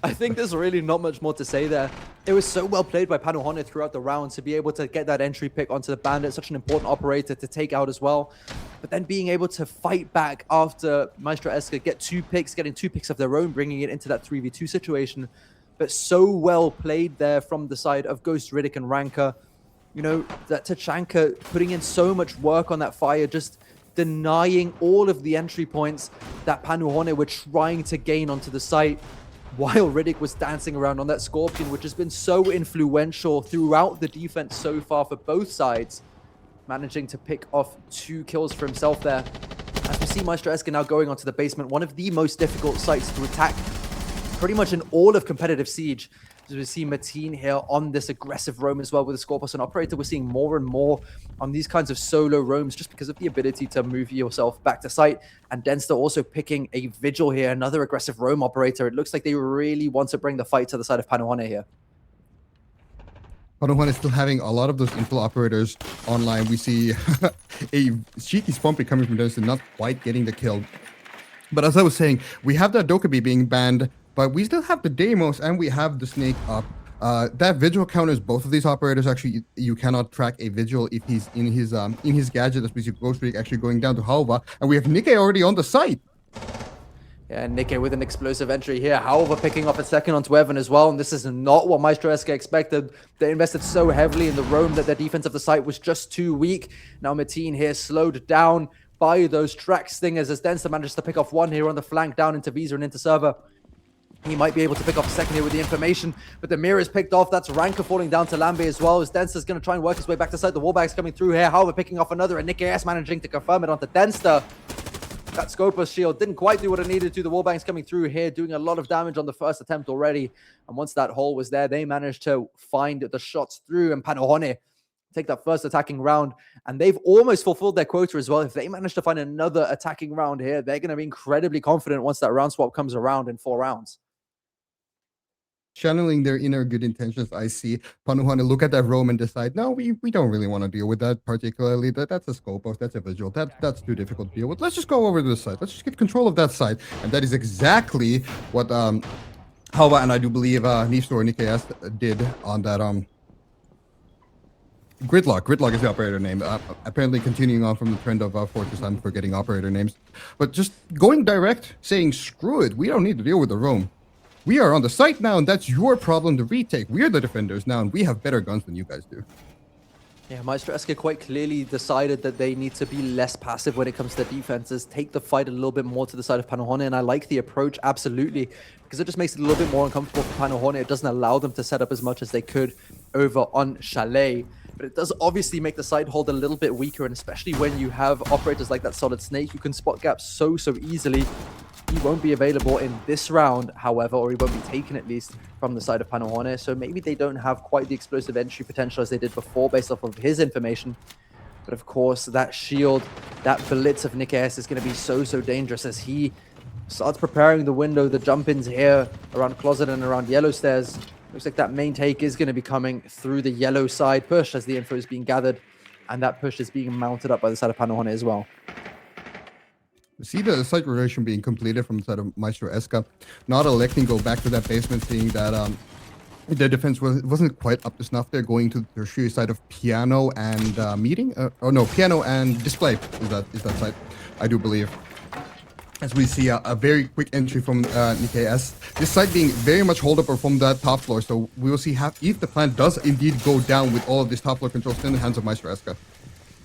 I think there's really not much more to say there. It was so well played by Panahonet throughout the round to be able to get that entry pick onto the Bandit, such an important operator to take out as well. But then being able to fight back after Maestro Eska, getting 2 picks of their own, bringing it into that 3v2 situation. But so well played there from the side of Ghost, Riddick, and Ranker. You know, that Tachanka putting in so much work on that fire, just denying all of the entry points that Panahonet were trying to gain onto the site, while Riddick was dancing around on that Scorpion, which has been so influential throughout the defense so far for both sides, managing to pick off 2 kills for himself there. As we see Maestro Eska now going onto the basement, one of the most difficult sites to attack pretty much in all of competitive Siege. As we see Mateen here on this aggressive roam as well with the Scorpius and Operator. We're seeing more and more on these kinds of solo roams just because of the ability to move yourself back to site. And Denster also picking a Vigil here, another aggressive roam operator. It looks like they really want to bring the fight to the side of Panahonet here. Panahonet is still having a lot of those infill operators online. We see a cheeky Swampy coming from Denster, not quite getting the kill. But as I was saying, we have that Dokkaebi being banned, but we still have the Deimos and we have the Snake up. That Vigil counters both of these operators. Actually, you cannot track a Vigil if he's in his gadget. That's basically Ghost Rig actually going down to Halva. And we have Nikke already on the site. Yeah, Nikke with an explosive entry here. Halva picking up a second onto Evan as well. And this is not what Maestro Eska expected. They invested so heavily in the roam that their defense of the site was just too weak. Now Mateen here slowed down by those track stingers as Denster manages to pick off 1 here on the flank down into Visa and into Server. He might be able to pick off a second here with the information, but the mirror is picked off. That's Ranker falling down to Lambe as well, as Denster's going to try and work his way back to side. The wallbag's coming through here. Halva picking off another, and Nikke S managing to confirm it onto Denster. That Scopa's shield didn't quite do what it needed to. The wallbang's coming through here, doing a lot of damage on the first attempt already. And once that hole was there, they managed to find the shots through, and Panahonet take that first attacking round. And they've almost fulfilled their quota as well. If they manage to find another attacking round here, they're going to be incredibly confident once that round swap comes around in 4 rounds. channeling their inner good intentions. I see Panuhane look at that roam and decide, no, we don't really want to deal with that particularly. That's a scope of, that's a visual. That's too difficult to deal with. Let's just go over to the side. Let's just get control of that side. And that is exactly what Halva and I do believe Nifsu or Nikkei did on that Gridlock. Gridlock is the operator name. Apparently continuing on from the trend of Fortress, I'm forgetting operator names. But just going direct, saying, screw it, we don't need to deal with the roam. We are on the site now, and that's your problem to retake. We're the defenders now, and we have better guns than you guys do. Yeah, MEISTERSCHAFT quite clearly decided that they need to be less passive when it comes to defenses, take the fight a little bit more to the side of Panuhane, and I like the approach, absolutely, because it just makes it a little bit more uncomfortable for Panuhane. It doesn't allow them to set up as much as they could over on Chalet. But it does obviously make the side hold a little bit weaker, and especially when you have operators like that Solid Snake who can spot gaps so easily. He won't be available in this round, however, or he won't be taken at least from the side of Panuhane. So maybe they don't have quite the explosive entry potential as they did before based off of his information. But of course, that shield, that blitz of Nikkei is going to be so dangerous as he starts preparing the window, the jump-ins here around Closet and around Yellow Stairs. Looks like that main take is going to be coming through the yellow side push as the info is being gathered. And that push is being mounted up by the side of Panuhane as well. See the site rotation being completed from the side of MEISTERSCHAFT, not electing go back to that basement, seeing that their defense wasn't quite up to snuff. They're going to the tertiary side of piano and piano and display is that site, I do believe. As we see a very quick entry from Nikkei. This site being very much hold up from that top floor, so we will see if the plant does indeed go down with all of this top floor control still in the hands of MEISTERSCHAFT.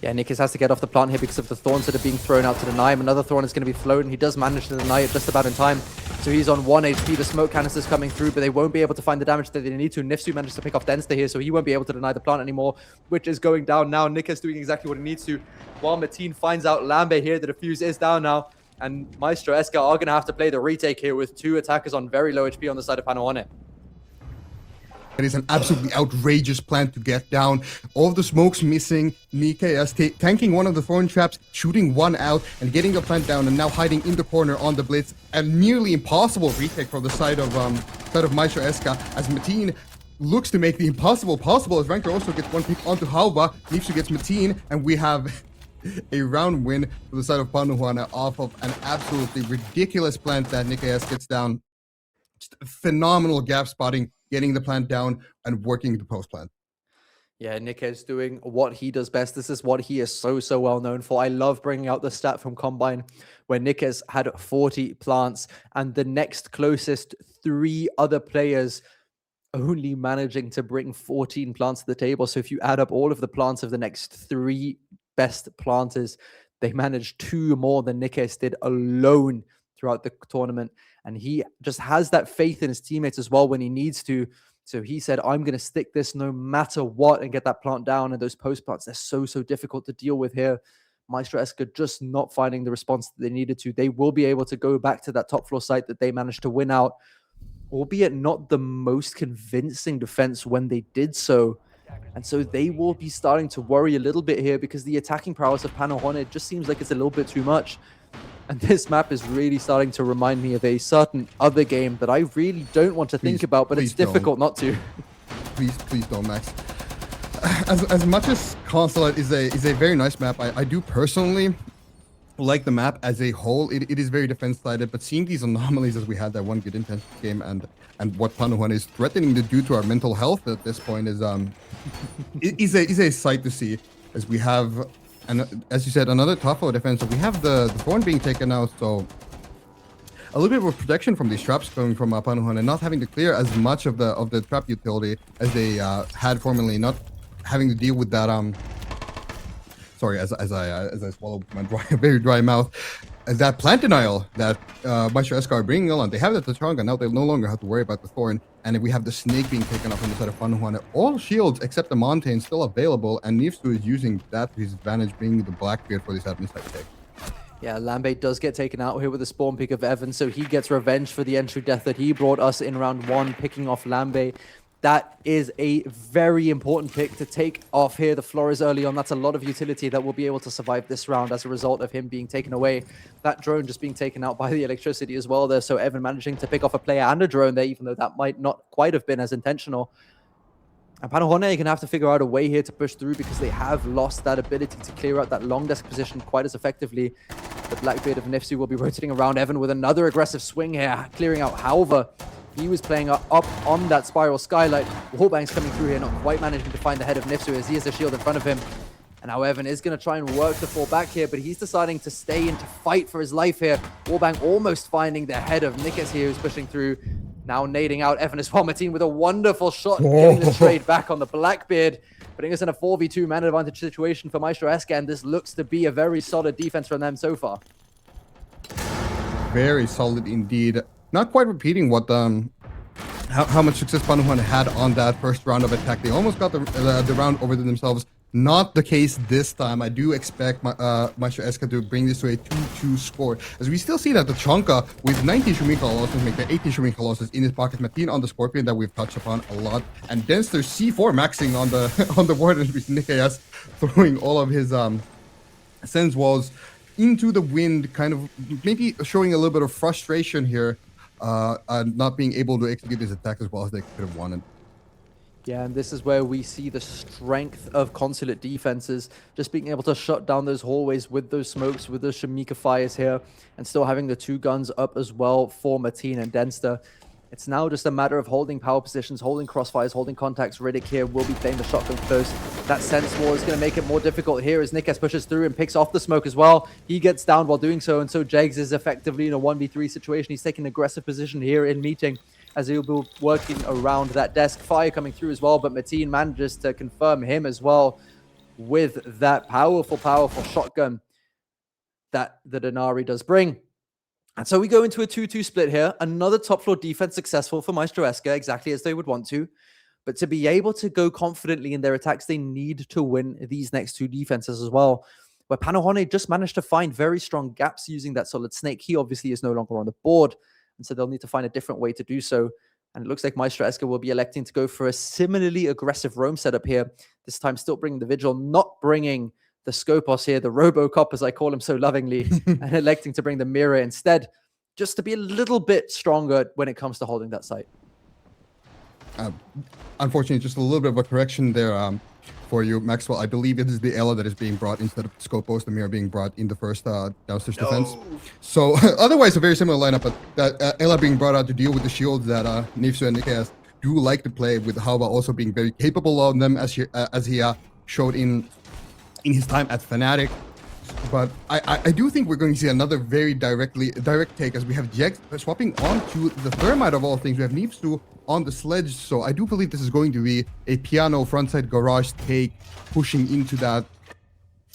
Yeah, Nikkei has to get off the plant here because of the thorns that are being thrown out to deny him. Another thorn is going to be floated. He does manage to deny it just about in time. So he's on 1 HP. The smoke canisters coming through, but they won't be able to find the damage that they need to. Nifsu manages to pick off Denster here, so he won't be able to deny the plant anymore, which is going down now. Nikkei's doing exactly what he needs to. While Mateen finds out Lambe here, the defuse is down now. And MEISTERSCHAFT are going to have to play the retake here with 2 attackers on very low HP on the side of Panuhane. It is an absolutely outrageous plan to get down. All of the smoke's missing. Nikkei tanking one of the thorn traps, shooting one out, and getting the plant down, and now hiding in the corner on the blitz. A nearly impossible retake from the side of MEISTERSCHAFT as Mateen looks to make the impossible possible as Ranker also gets one pick onto Halva. Nifsu gets Mateen, and we have a round win for the side of Panuhane off of an absolutely ridiculous plant that Nikkei gets down. Just phenomenal gap spotting, getting the plant down and working the post plant. Yeah, Nikkei's doing what he does best. This is what he is so well known for. I love bringing out the stat from Combine where Nikkei's had 40 plants and the next closest 3 other players only managing to bring 14 plants to the table. So if you add up all of the plants of the next 3 best planters, they managed 2 more than Nikkei did alone throughout the tournament. And he just has that faith in his teammates as well when he needs to. So he said, I'm going to stick this no matter what and get that plant down. And those post plants, they're so difficult to deal with here. MEISTERSCHAFT just not finding the response that they needed to. They will be able to go back to that top floor site that they managed to win out, albeit not the most convincing defense when they did so. And so they will be starting to worry a little bit here because the attacking prowess of Panuhane just seems like it's a little bit too much. And this map is really starting to remind me of a certain other game that I really don't want to think about, but it's difficult not to. Please don't, Max. As much as Consulate is a very nice map, I do personally like the map as a whole. It is very defense-sided, but seeing these anomalies as we had that one good intense game and what Panuhane is threatening to do to our mental health at this point is is a sight to see, as we have. And as you said, another top floor defense. So we have the thorn being taken out, so a little bit of protection from these traps coming from Panuhane and not having to clear as much of the trap utility as they had formerly, not having to deal with that. Sorry, as I swallowed my very dry mouth. That plant denial that MEISTERSCHAFT are bringing on, they have the Tachanka, now they no longer have to worry about the Thorn, and we have the Snake being taken off on the side of Panuhane. All shields except the Montaigne still available, and Nifsu is using that to his advantage, being the Blackbeard for this admin side take. Yeah, Lambe does get taken out here with the spawn pick of Evan, so he gets revenge for the entry death that he brought us in round 1, picking off Lambe. That is a very important pick to take off here. The Flores early on, that's a lot of utility that will be able to survive this round as a result of him being taken away. That drone just being taken out by the electricity as well there. So Evan managing to pick off a player and a drone there, even though that might not quite have been as intentional. And Panahoné are going to have to figure out a way here to push through because they have lost that ability to clear out that long desk position quite as effectively. The Blackbeard of Nifsu will be rotating around Evan with another aggressive swing here, clearing out Halver. He was playing up on that spiral skylight. Wallbang's coming through here, not quite managing to find the head of Nifsu as he has a shield in front of him. And now Evan is going to try and work to fall back here, but he's deciding to stay and to fight for his life here. Wallbang almost finding the head of Nikas here, who's pushing through. Now nading out Evan as well. Mateen with a wonderful shot, getting the trade back on the Blackbeard, putting us in a 4v2 man advantage situation for MEISTERSCHAFT, and this looks to be a very solid defense from them so far. Very solid indeed. Not quite repeating what how much success Panahoné had on that first round of attack. They almost got the round over to themselves. Not the case this time. I do expect MEISTERSCHAFT to bring this to a 2-2 score. As we still see that the Chonka with 19 Shumika losses make the 18 Shumika losses in his pocket. Mateen on the Scorpion that we've touched upon a lot. And Denster C4 maxing on the on the Warden with Nikas throwing all of his Sense Walls into the wind, kind of maybe showing a little bit of frustration here. Not being able to execute this attack as well as they could have wanted. Yeah, and this is where we see the strength of Consulate defenses, just being able to shut down those hallways with those smokes, with those Shumika fires here, and still having the two guns up as well for Mateen and Denster. It's now just a matter of holding power positions, holding crossfires, holding contacts. Riddick here will be playing the shotgun close. That sense wall is going to make it more difficult here as Nikas pushes through and picks off the smoke as well. He gets down while doing so, and so Jegs is effectively in a 1v3 situation. He's taking an aggressive position here in meeting as he'll be working around that desk. Fire coming through as well, but Mateen manages to confirm him as well with that powerful, powerful shotgun that the Denari does bring. And so we go into a 2-2 split here. Another top floor defense successful for MEISTERSCHAFT, exactly as they would want to. But to be able to go confidently in their attacks, they need to win these next two defenses as well. Where Panahoné just managed to find very strong gaps using that solid snake. He obviously is no longer on the board. And so they'll need to find a different way to do so. And it looks like MEISTERSCHAFT will be electing to go for a similarly aggressive roam setup here. This time still bringing the Vigil, not bringing the Skopos here, the Robocop, as I call him so lovingly, and electing to bring the Mirror instead, just to be a little bit stronger when it comes to holding that site. Unfortunately, just a little bit of a correction there for you, Maxwell. I believe it is the Ela that is being brought instead of Skopos, the Mirror being brought in the first downstairs defense. So otherwise, a very similar lineup, but that Ela being brought out to deal with the shields that Nifsu and Nikas do like to play, with Halva also being very capable of them, as he showed in his time at Fnatic. But I do think we're going to see another very direct take, as we have Jegs swapping onto the Thermite of all things. We have Nifsu on the sledge, so I do believe this is going to be a piano frontside garage take, pushing into that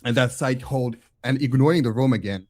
and that side hold and ignoring the roam again.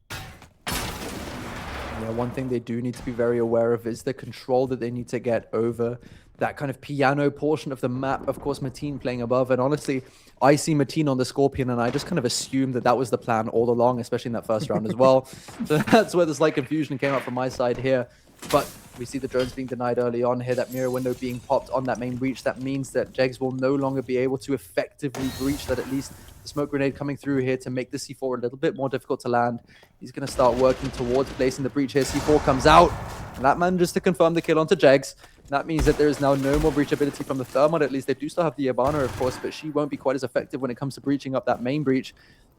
Yeah, one thing they do need to be very aware of is the control that they need to get over that kind of piano portion of the map. Of course, Mateen playing above, and honestly, I see Mateen on the Scorpion, and I just kind of assumed that that was the plan all along, especially in that first round as well. So that's where the slight confusion came up from my side here. But we see the drones being denied early on here, that mirror window being popped on that main breach. That means that Jegs will no longer be able to effectively breach that. At least the smoke grenade coming through here to make the C4 a little bit more difficult to land. He's going to start working towards placing the breach here. C4 comes out, and that manages to confirm the kill onto Jegs. That means that there is now no more breach ability from the Thermite. At least they do still have the Ivana, of course, but she won't be quite as effective when it comes to breaching up that main breach,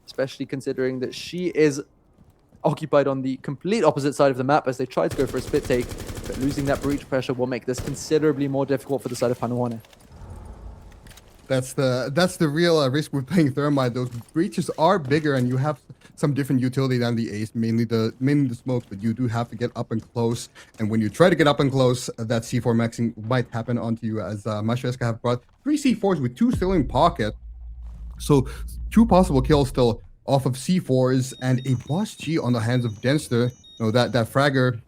especially considering that she is occupied on the complete opposite side of the map as they try to go for a split take, but losing that breach pressure will make this considerably more difficult for the side of Panahoné. That's the real risk with playing Thermite. Those breaches are bigger, and you have some different utility than the Ace, mainly the smoke, but you do have to get up and close. And when you try to get up and close, that C4 maxing might happen onto you, as MEISTERSCHAFT have brought 3 C4s with 2 still in pocket. So 2 possible kills still off of C4s, and a Boss G on the hands of Denster. You know, that Fragger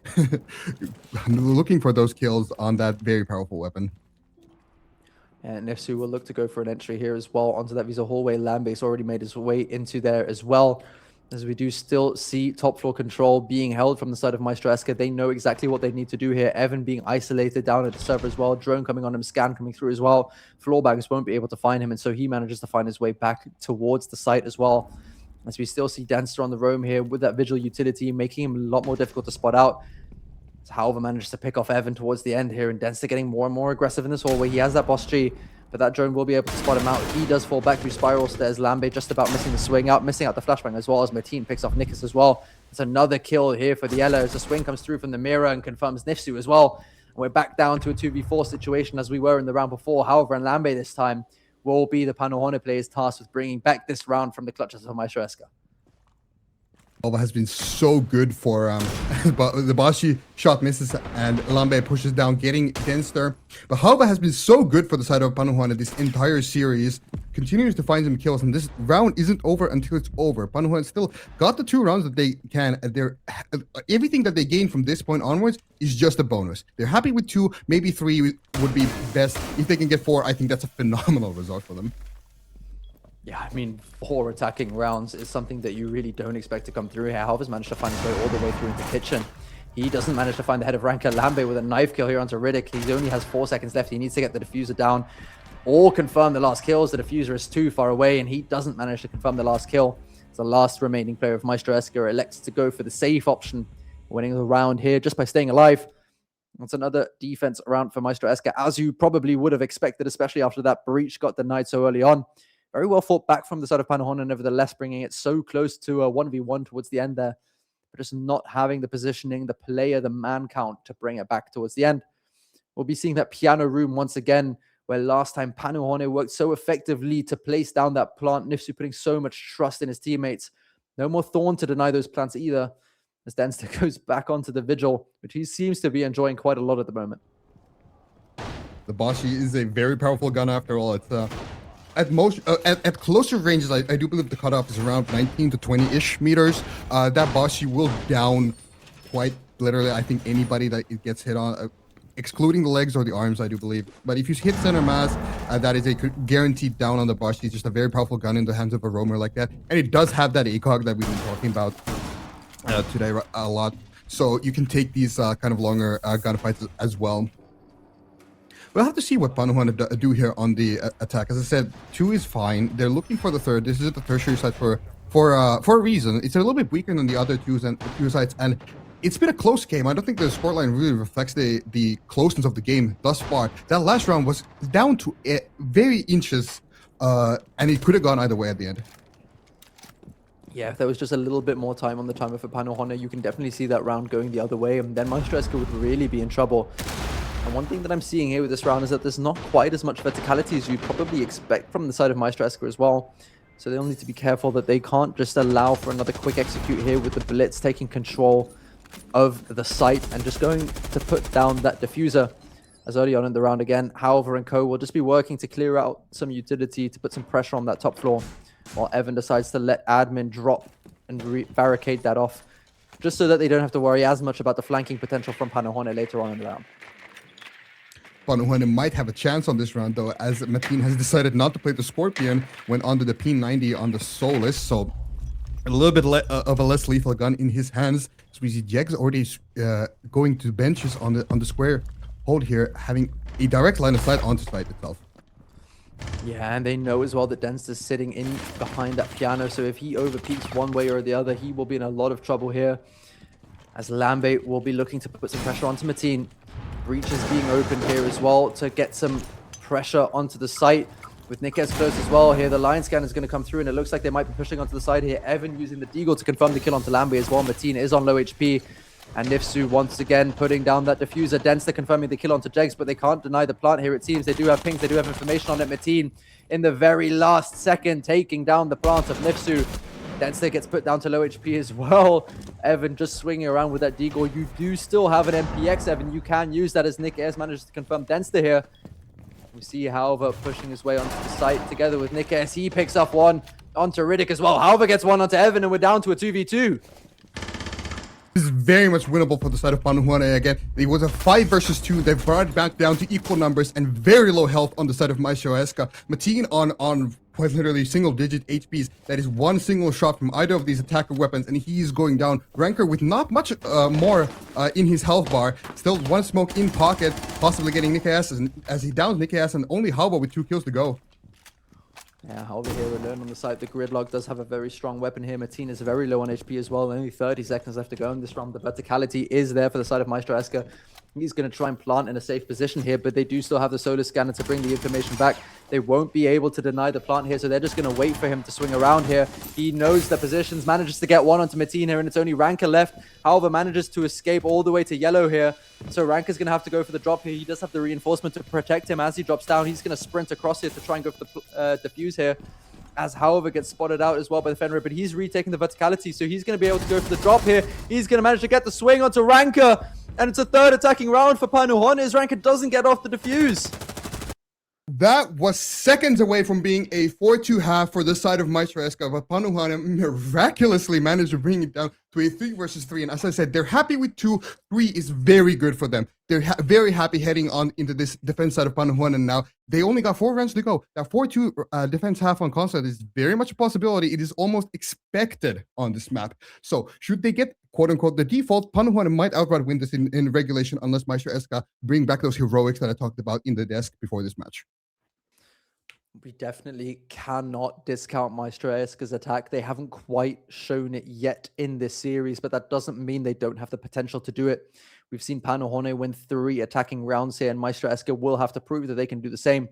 looking for those kills on that very powerful weapon. And Nifsu will look to go for an entry here as well onto that Visa hallway. Landbase already made his way into there as well. as we do still see top floor control being held from the side of MEISTERSCHAFT. They know exactly what they need to do here. Evan being isolated down at the server as well. Drone coming on him, scan coming through as well. Floor baggers won't be able to find him, and so he manages to find his way back towards the site as well. As we still see Danster on the roam here with that Vigil utility, making him a lot more difficult to spot out. However, manages to pick off Evan towards the end here, and Danster getting more and more aggressive in this hallway. He has that boss G, but that drone will be able to spot him out. He does fall back through spiral stairs. Lambe just about missing the swing out, missing out the flashbang as well, as Mateen picks off Nikas as well. It's another kill here for the Yellow as the swing comes through from the mirror and confirms Nifsu as well. And we're back down to a 2v4 situation as we were in the round before. However, and Lambe this time will be the Panohone players tasked with bringing back this round from the clutches of MEISTERSCHAFT. Alva has been so good for but the Bashi shot misses and Lambe pushes down, getting Denster. But Halva has been so good for the side of Panohane this entire series, continues to find some kills, and this round isn't over until it's over. Panohane still got the 2 rounds that they can. They're everything that they gain from this point onwards is just a bonus. They're happy with 2, maybe 3 would be best. If they can get 4, I think that's a phenomenal result for them. Yeah, I mean, 4 attacking rounds is something that you really don't expect to come through here. Halva's managed to find his way all the way through into kitchen. He doesn't manage to find the head of Ranker. Lambe with a knife kill here onto Riddick. He only has 4 seconds left. He needs to get the diffuser down or confirm the last kills. The diffuser is too far away, and he doesn't manage to confirm the last kill. It's the last remaining player of MEISTERSCHAFT elects to go for the safe option, winning the round here just by staying alive. That's another defense round for MEISTERSCHAFT, as you probably would have expected, especially after that breach got denied so early on. Very well fought back from the side of Panohane, nevertheless, bringing it so close to a 1v1 towards the end there. But just not having the positioning, the player, the man count to bring it back towards the end. We'll be seeing that piano room once again, where last time Panohane worked so effectively to place down that plant. Nifsu putting so much trust in his teammates. No more Thorn to deny those plants either, as Denster goes back onto the Vigil, which he seems to be enjoying quite a lot at the moment. The Bashi is a very powerful gun after all. It's at most, at closer ranges, I do believe the cutoff is around 19 to 20-ish meters. That Bashi will down quite literally, I think, anybody that it gets hit on, excluding the legs or the arms, I do believe. But if you hit center mass, that is a guaranteed down on the Bashi. It's just a very powerful gun in the hands of a roamer like that. And it does have that ACOG that we've been talking about today a lot. So you can take these kind of longer gunfights as well. We'll have to see what Panohane do here on the attack. As I said, 2 is fine. They're looking for the 3rd. This is the tertiary site for a reason. It's a little bit weaker than the other 2 sites, and it's been a close game. I don't think the scoreline really reflects the closeness of the game thus far. That last round was down to very inches, and it could have gone either way at the end. Yeah, if there was just a little bit more time on the timer for Panohane, you can definitely see that round going the other way, and then MEISTERSCHAFT would really be in trouble. And one thing that I'm seeing here with this round is that there's not quite as much verticality as you'd probably expect from the side of MEISTERSCHAFT as well. So they'll need to be careful that they can't just allow for another quick execute here with the Blitz taking control of the site and just going to put down that diffuser as early on in the round again. However, and Co will just be working to clear out some utility to put some pressure on that top floor, while Evan decides to let admin drop and barricade that off, just so that they don't have to worry as much about the flanking potential from Panohane later on in the round. Panohane might have a chance on this round, though, as Mateen has decided not to play the Scorpion, went onto the P90 on the Solus, so a little bit of a less lethal gun in his hands. So we see Jegs already going to benches on the square hold here, having a direct line of sight onto site itself. Yeah, and they know as well that Denster's sitting in behind that piano, so if he overpeaks one way or the other, he will be in a lot of trouble here, as Lambe will be looking to put some pressure onto Mateen. Breach is being opened here as well to get some pressure onto the site. With Nikas close as well here, the line scan is going to come through, and it looks like they might be pushing onto the side here. Evan using the Deagle to confirm the kill onto Lambe as well. Mateen is on low HP, and Nifsu once again putting down that diffuser. Denster confirming the kill onto Jegs, but they can't deny the plant here, it seems. They do have pings, they do have information on it. Mateen in the very last second taking down the plant of Nifsu. Denster gets put down to low HP as well. Evan just swinging around with that Deagle. You do still have an MPX, Evan. You can use that as Nick S manages to confirm Denster here. We see Halva pushing his way onto the site together with Nick S. He picks up one onto Riddick as well. Halva gets one onto Evan, and we're down to a 2v2. This is very much winnable for the side of Panohane again. It was a 5 versus 2. They've brought it back down to equal numbers and very low health on the side of MEISTERSCHAFT. Mateen on quite literally single-digit HPs. That is one single shot from either of these attacker weapons, and he's going down. Ranker with not much more in his health bar. Still one smoke in pocket, possibly getting Nikias as he downs Nikias, and only Halbo with 2 kills to go. Yeah, over here we learn on the side, the Gridlock does have a very strong weapon here. Martin is very low on HP as well, only 30 seconds left to go in this round. The verticality is there for the side of MEISTERSCHAFT. He's going to try and plant in a safe position here, but they do still have the solar scanner to bring the information back. They won't be able to deny the plant here, so they're just going to wait for him to swing around here. He knows the positions, manages to get one onto Martin here, and it's only Ranker left. However, manages to escape all the way to yellow here. So Ranker's going to have to go for the drop here. He does have the reinforcement to protect him as he drops down. He's going to sprint across here to try and go for the defuse here, as however gets spotted out as well by the Fenrir, but he's retaking the verticality, so he's going to be able to go for the drop here. He's going to manage to get the swing onto Ranker, and it's a third attacking round for Panuhon as Ranker doesn't get off the defuse. That was seconds away from being a 4-2 half for the side of MEISTERSCHAFT, but Panuhon miraculously managed to bring it down to a 3 versus 3. And as I said, they're happy with 2. 3 is very good for them. They're very happy heading on into this defense side of Panuhon, and now they only got 4 rounds to go. That 4-2 defense half on console is very much a possibility. It is almost expected on this map. So should they get quote-unquote the default, Panuhon might outright win this in regulation unless MEISTERSCHAFT bring back those heroics that I talked about in the desk before this match. We definitely cannot discount MEISTERSCHAFT's attack. They haven't quite shown it yet in this series, but that doesn't mean they don't have the potential to do it. We've seen Panuhon win 3 attacking rounds here, and MEISTERSCHAFT will have to prove that they can do the same.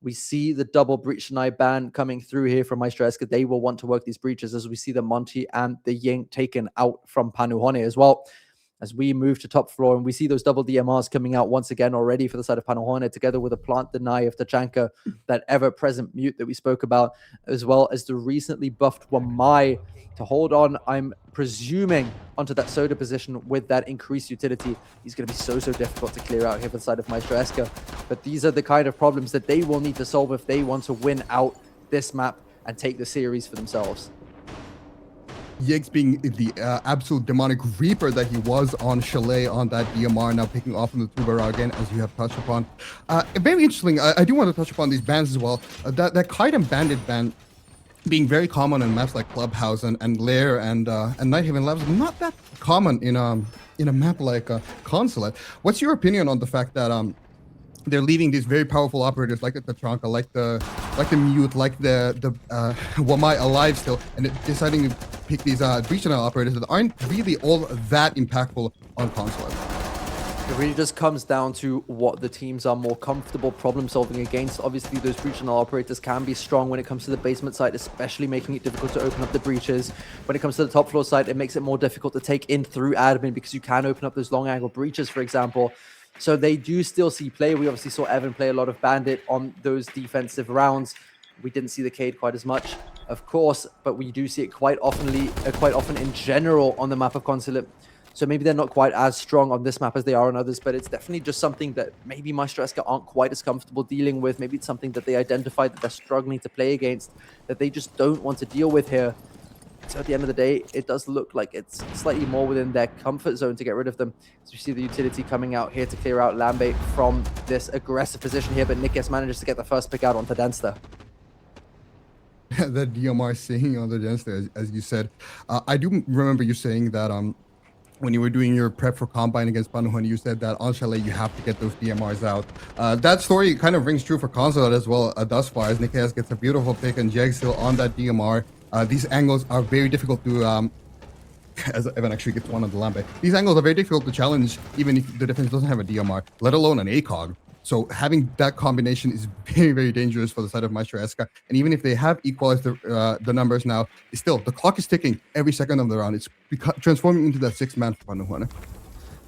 We see the double breach deny ban coming through here from MEISTERSCHAFT. They will want to work these breaches as we see the Monty and the Ying taken out from Panuhon as well. As we move to top floor, and we see those double DMRs coming out once again already for the side of Panuhon, together with a plant deny of Tachanka, that ever-present mute that we spoke about, as well as the recently buffed Wamai to hold on, I'm presuming, onto that soda position with that increased utility. He's going to be so difficult to clear out here for the side of MEISTERSCHAFT. But these are the kind of problems that they will need to solve if they want to win out this map and take the series for themselves. Yegs being the absolute demonic reaper that he was on Chalet on that DMR, now picking off on the Tubara again, as you have touched upon. Very interesting. I do want to touch upon these bans as well. That Kite and Bandit ban being very common in maps like Clubhouse and Lair and Nighthaven Labs, not that common in a map like Consulate. What's your opinion on the fact that they're leaving these very powerful operators like the Tachanka, like the Mute, like the Wamai alive still, and deciding to pick these regional operators that aren't really all that impactful on console? It really just comes down to what the teams are more comfortable problem solving against. Obviously, those regional operators can be strong when it comes to the basement side, especially making it difficult to open up the breaches. When it comes to the top floor side, it makes it more difficult to take in through admin because you can open up those long angle breaches, for example. So they do still see play. We obviously saw Evan play a lot of Bandit on those defensive rounds. We didn't see the Cade quite as much, of course, but we do see it quite often in general on the map of Consulate. So maybe they're not quite as strong on this map as they are on others, but it's definitely just something that maybe MEISTERSCHAFT aren't quite as comfortable dealing with. Maybe it's something that they identified that they're struggling to play against, that they just don't want to deal with here. So at the end of the day, it does look like it's slightly more within their comfort zone to get rid of them. So you see the utility coming out here to clear out Lambe from this aggressive position here, but Nikias manages to get the first pick out onto Denster. The DMR singing on the Denster, as you said. I do remember you saying that when you were doing your prep for Combine against Panuhon, you said that on Chalet you have to get those DMRs out. That story kind of rings true for Consulate as well thus far, as Nikias gets a beautiful pick and Jeg's still on that DMR. These angles are very difficult to, as Evan actually gets one on the Lambe, these angles are very difficult to challenge even if the defense doesn't have a DMR, let alone an ACOG. So having that combination is very dangerous for the side of MEISTERSCHAFT. And even if they have equalized the numbers now, still, the clock is ticking every second of the round. It's transforming into that 6-man for Panuhon.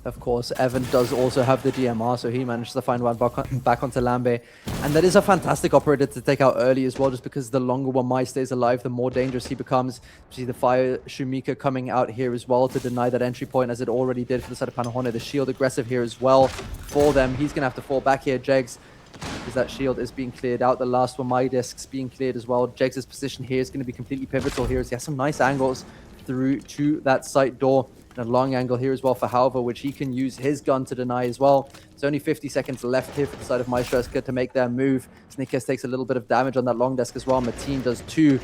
Of course, Evan does also have the DMR, so he managed to find one back onto Lambe. And that is a fantastic operator to take out early as well, just because the longer Wamai stays alive, the more dangerous he becomes. You see the Fire Shumika coming out here as well to deny that entry point, as it already did for the side of Panuhon. The shield aggressive here as well for them. He's going to have to fall back here, Jegs, because that shield is being cleared out. The last Wamai discs being cleared as well. Jegs' position here is going to be completely pivotal here, as he has some nice angles through to that site door. And a long angle here as well for Halva, which he can use his gun to deny as well. There's only 50 seconds left here for the side of MEISTERSCHAFT to make their move. Nikes takes a little bit of damage on that long desk as well. Mateen does too.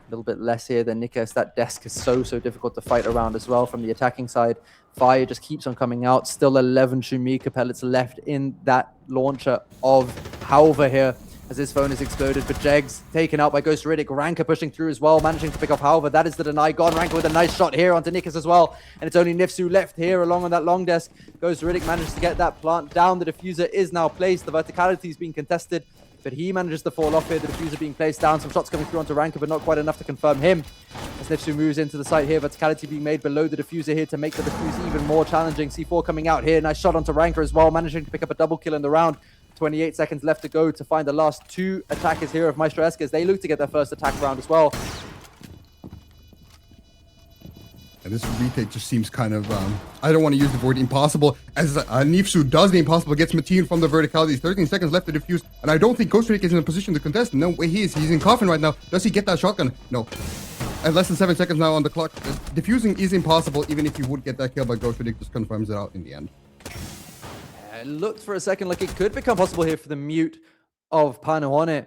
A little bit less here than Nikes. That desk is so difficult to fight around as well from the attacking side. Fire just keeps on coming out. Still 11 Shumika pellets left in that launcher of Halva here, as his phone is exploded, but Jegs taken out by Ghost Riddick. Ranka pushing through as well, managing to pick off Halva. That is the deny gone. Ranka with a nice shot here onto Nikes as well. And it's only Nifsu left here along on that long desk. Ghost Riddick manages to get that plant down. The diffuser is now placed. The verticality is being contested, but he manages to fall off here. The diffuser being placed down. Some shots coming through onto Ranka, but not quite enough to confirm him. As Nifsu moves into the site here, verticality being made below the diffuser here to make the diffuse even more challenging. C4 coming out here. Nice shot onto Ranka as well, managing to pick up a double kill in the round. 28 seconds left to go to find the last two attackers here of MEISTERSCHAFT as they look to get their first attack round as well. And this retake just seems kind of, I don't want to use the word impossible, as Nifsu does the impossible, gets Mateen from the verticality. 13 seconds left to defuse, and I don't think Ghost Riddick is in a position to contest. No way he is. He's in coffin right now. Does he get that shotgun? No. And less than 7 seconds now on the clock. Defusing is impossible, even if he would get that kill, but Ghost Riddick just confirms it out in the end. It looked for a second like it could become possible here for the mute of Panuhone.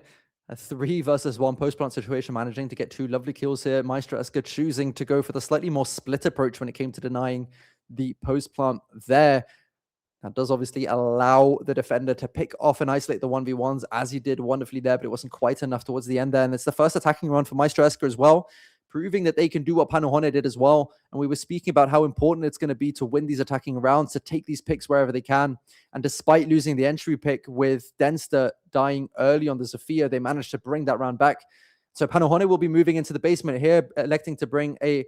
A 3 versus 1 post-plant situation, managing to get 2 lovely kills here. MEISTERSCHAFT choosing to go for the slightly more split approach when it came to denying the post-plant there. That does obviously allow the defender to pick off and isolate the 1v1s, as he did wonderfully there, but it wasn't quite enough towards the end there. And it's the first attacking run for MEISTERSCHAFT as well, proving that they can do what Panuhone did as well. And we were speaking about how important it's going to be to win these attacking rounds, to take these picks wherever they can. And despite losing the entry pick with Denster dying early on the Zofia, they managed to bring that round back. So Panuhone will be moving into the basement here, electing to bring a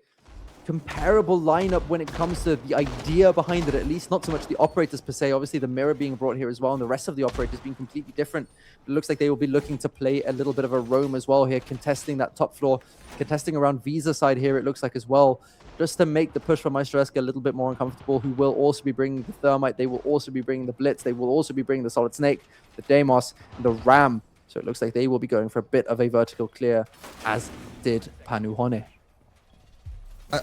comparable lineup when it comes to the idea behind it, at least not so much the operators per se. Obviously the mirror being brought here as well, and the rest of the operators being completely different. It looks like they will be looking to play a little bit of a roam as well here, contesting that top floor, contesting around Visa side here, it looks like as well, just to make the push for MEISTERSCHAFT a little bit more uncomfortable, who will also be bringing the Thermite, they will also be bringing the Blitz, they will also be bringing the Solid Snake, the Deimos, and the Ram. So it looks like they will be going for a bit of a vertical clear, as did Panuhone.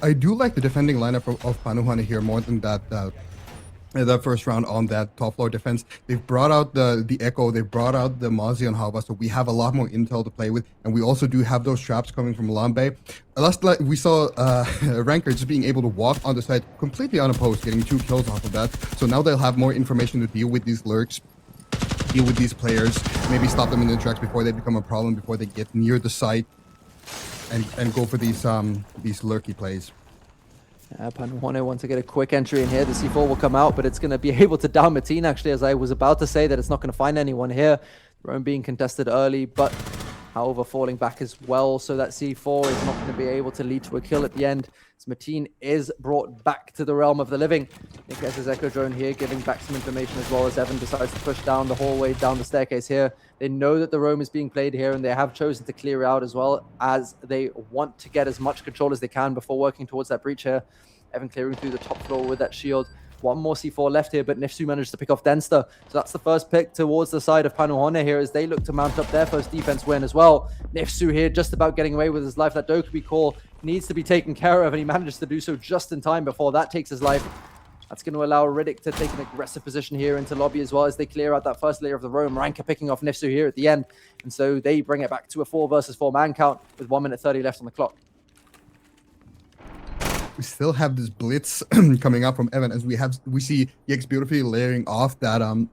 I do like the defending lineup of Panuhone here more than that first round on that top floor defense. They've brought out the Echo, they've brought out the Mazi on Halva, so we have a lot more intel to play with, and we also do have those traps coming from Lambe. Last we saw Ranker just being able to walk on the side completely unopposed, getting 2 kills off of that. So now they'll have more information to deal with these lurks, deal with these players, maybe stop them in their tracks before they become a problem, before they get near the site, and go for these lurky plays. Panuhone wants to get a quick entry in here. The C4 will come out, but it's going to be able to down Mateen, actually, as I was about to say that it's not going to find anyone here. Roam being contested early, but however falling back as well, so that C4 is not going to be able to lead to a kill at the end. As Mateen is brought back to the realm of the living. Nikes' his Echo Drone here, giving back some information as well, as Evan decides to push down the hallway, down the staircase here. They know that the roam is being played here, and they have chosen to clear out as well, as they want to get as much control as they can before working towards that breach here. Evan clearing through the top floor with that shield. One more C4 left here, but Nifsu managed to pick off Denster. So that's the first pick towards the side of Panuhone here, as they look to mount up their first defense win as well. Nifsu here just about getting away with his life. That Dokubi call needs to be taken care of, and he manages to do so just in time before that takes his life. That's going to allow Riddick to take an aggressive position here into lobby as well, as they clear out that first layer of the roam. Ranka picking off Nifsu here at the end. And so they bring it back to a 4 versus 4 man count with 1 minute 30 left on the clock. We still have this blitz coming up from Evan, as we see EX beautifully layering off that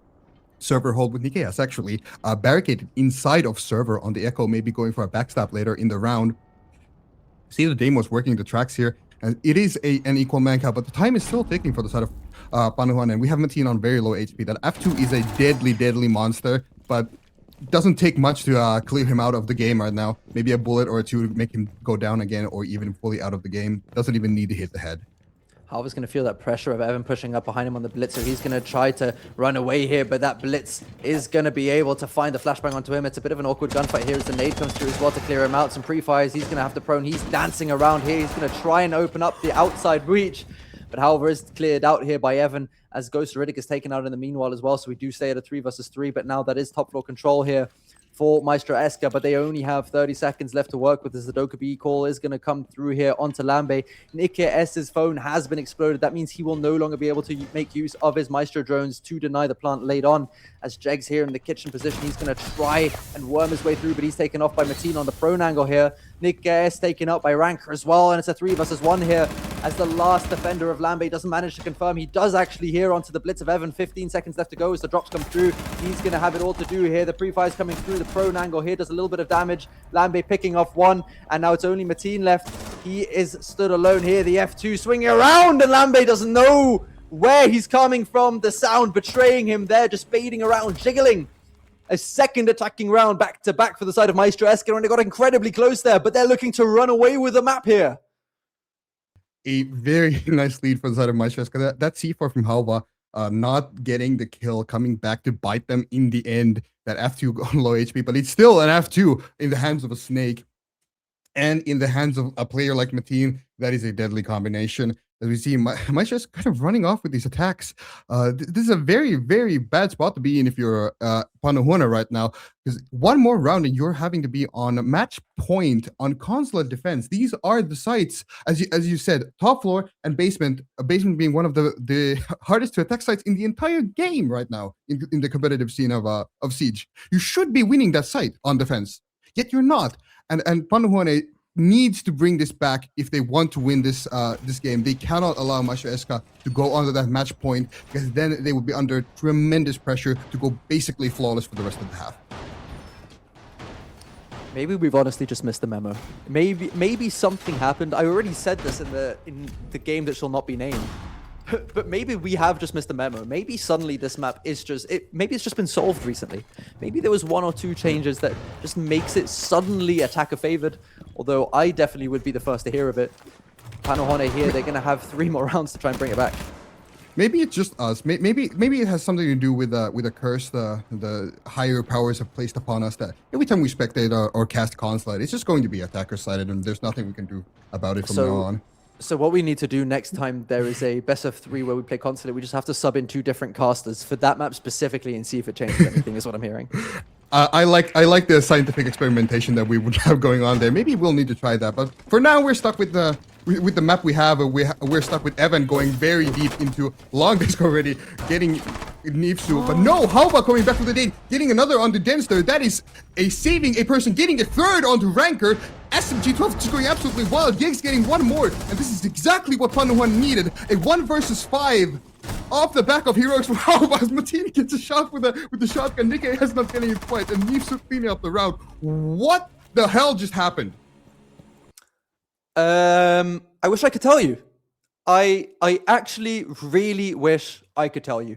server hold with Nikias actually barricaded inside of server on the Echo, maybe going for a backstab later in the round. See the Deimos working the tracks here, and it is an equal man count, but the time is still ticking for the side of Panuhone, and we have Mateen on very low HP. That F2 is a deadly monster, but doesn't take much to clear him out of the game right now. Maybe a bullet or 2 to make him go down again, or even fully out of the game. Doesn't even need to hit the head. Halva's going to feel that pressure of Evan pushing up behind him on the blitz, so he's going to try to run away here, but that blitz is going to be able to find the flashbang onto him. It's a bit of an awkward gunfight here as the nade comes through as well to clear him out. Some pre-fires, he's going to have to prone. He's dancing around here. He's going to try and open up the outside breach, but however is cleared out here by Evan, as Ghost Riddick is taken out in the meanwhile as well, so we do stay at a 3 versus 3, but now that is top floor control here for Maestro Eska, but they only have 30 seconds left to work with. The Sudoku B call is going to come through here onto Lambe. Nick S's phone has been exploded. That means he will no longer be able to make use of his Maestro drones to deny the plant late on. As Jegs here in the kitchen position, he's going to try and worm his way through, but he's taken off by Mateen on the prone angle here. Nick S taken out by Ranker as well, and it's a 3 versus 1 here as the last defender of Lambe doesn't manage to confirm. He does actually hear onto the blitz of Evan. 15 seconds left to go as the drops come through. He's going to have it all to do here. The pre-fire's coming through. The prone angle here does a little bit of damage. Lambe picking off 1, and now it's only Mateen left. He is stood alone here. The F2 swinging around, and Lambe doesn't know where he's coming from. The sound betraying him there, just fading around, jiggling. A second attacking round back to back for the side of Maestro Eska, and they got incredibly close there, but they're looking to run away with the map here. A very nice lead for the side of Maestro Eska. That C4 from Halva, not getting the kill, coming back to bite them in the end. That F2 low HP, but it's still an F2 in the hands of a snake. And in the hands of a player like Mateen, that is a deadly combination. As we see, Maestro is kind of running off with these attacks. This is a very, very bad spot to be in if you're Panahuana right now, because one more round and you're having to be on match point on consulate defense. These are the sites, as you said, top floor and basement. Basement being one of the hardest to attack sites in the entire game right now in the competitive scene of Siege. You should be winning that site on defense, yet you're not. And Panahuana needs to bring this back if they want to win this game. They cannot allow Maestro Eska to go onto that match point, because then they would be under tremendous pressure to go basically flawless for the rest of the half. Maybe we've honestly just missed the memo. Maybe something happened. I already said this in the game that shall not be named. But maybe we have just missed the memo. Maybe suddenly this map is maybe it's just been solved recently. Maybe there was 1 or 2 changes that just makes it suddenly attacker favored. Although I definitely would be the first to hear of it. Panahuana here, they're going to have 3 more rounds to try and bring it back. Maybe it's just us. Maybe it has something to do with a curse the higher powers have placed upon us, that every time we spectate or cast Consulate, it's just going to be attacker sided, and there's nothing we can do about it from now on. So what we need to do next time there is a best of 3 where we play Consulate, we just have to sub in 2 different casters for that map specifically and see if it changes anything, is what I'm hearing. I like the scientific experimentation that we would have going on there. Maybe we'll need to try that, but for now we're stuck with the map we have. We're stuck with Evan going very deep into long disc already, getting Nifsu, but no, Halva coming back with the date, getting another onto Denster. That is saving a person, getting a third onto Ranker. SMG12 just going absolutely wild. Yeg's getting 1 more, and this is exactly what Panahuana needed. A 1 versus 5 off the back of heroes from Halva. Mateen gets a shot with the shotgun. Nikkei has not getting it twice, and Nifsu cleaning up the round. What the hell just happened? I wish I could tell you. I actually really wish I could tell you.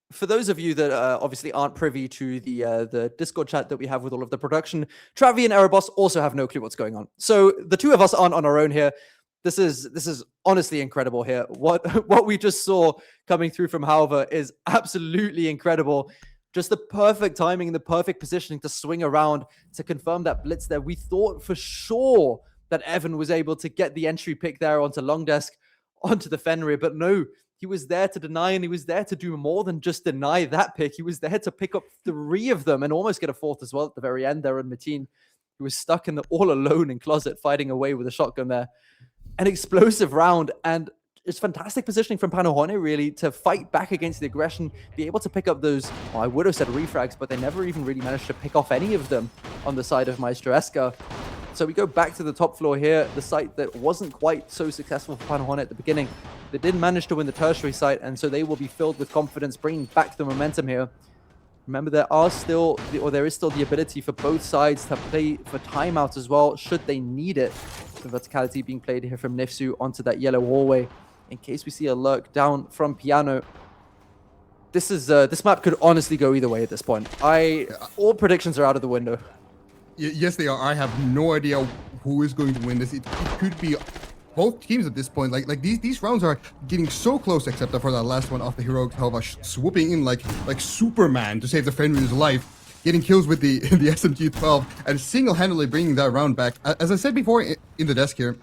For those of you that obviously aren't privy to the Discord chat that we have with all of the production, Travi and Erebos also have no clue what's going on. So the 2 of us aren't on our own here. This is honestly incredible here. What we just saw coming through from Halva is absolutely incredible. Just the perfect timing and the perfect positioning to swing around to confirm that blitz there. We thought for sure that Evan was able to get the entry pick there onto long desk, onto the Fenrir, but no. He was there to deny, and he was there to do more than just deny that pick. He was there to pick up 3 of them and almost get a 4th as well at the very end there on Mateen, who was stuck all alone in closet fighting away with a shotgun there. An explosive round, and it's fantastic positioning from Panahuana really to fight back against the aggression, be able to pick up those, well, I would have said refrags, but they never even really managed to pick off any of them on the side of Maestro Eska. So we go back to the top floor here, the site that wasn't quite so successful for Panahuana at the beginning. They did manage to win the tertiary site, and so they will be filled with confidence, bringing back the momentum here. Remember, there is still the ability for both sides to play for timeout as well, should they need it. The verticality being played here from Nifsu onto that yellow hallway, in case we see a lurk down from Piano. This map could honestly go either way at this point. All predictions are out of the window. Yes, they are. I have no idea who is going to win this. It could be both teams at this point. Like these rounds are getting so close, except for that last one off the heroic Halva swooping in like Superman to save the Fenrir's life, getting kills with the SMG12 and single-handedly bringing that round back. As I said before in the desk here,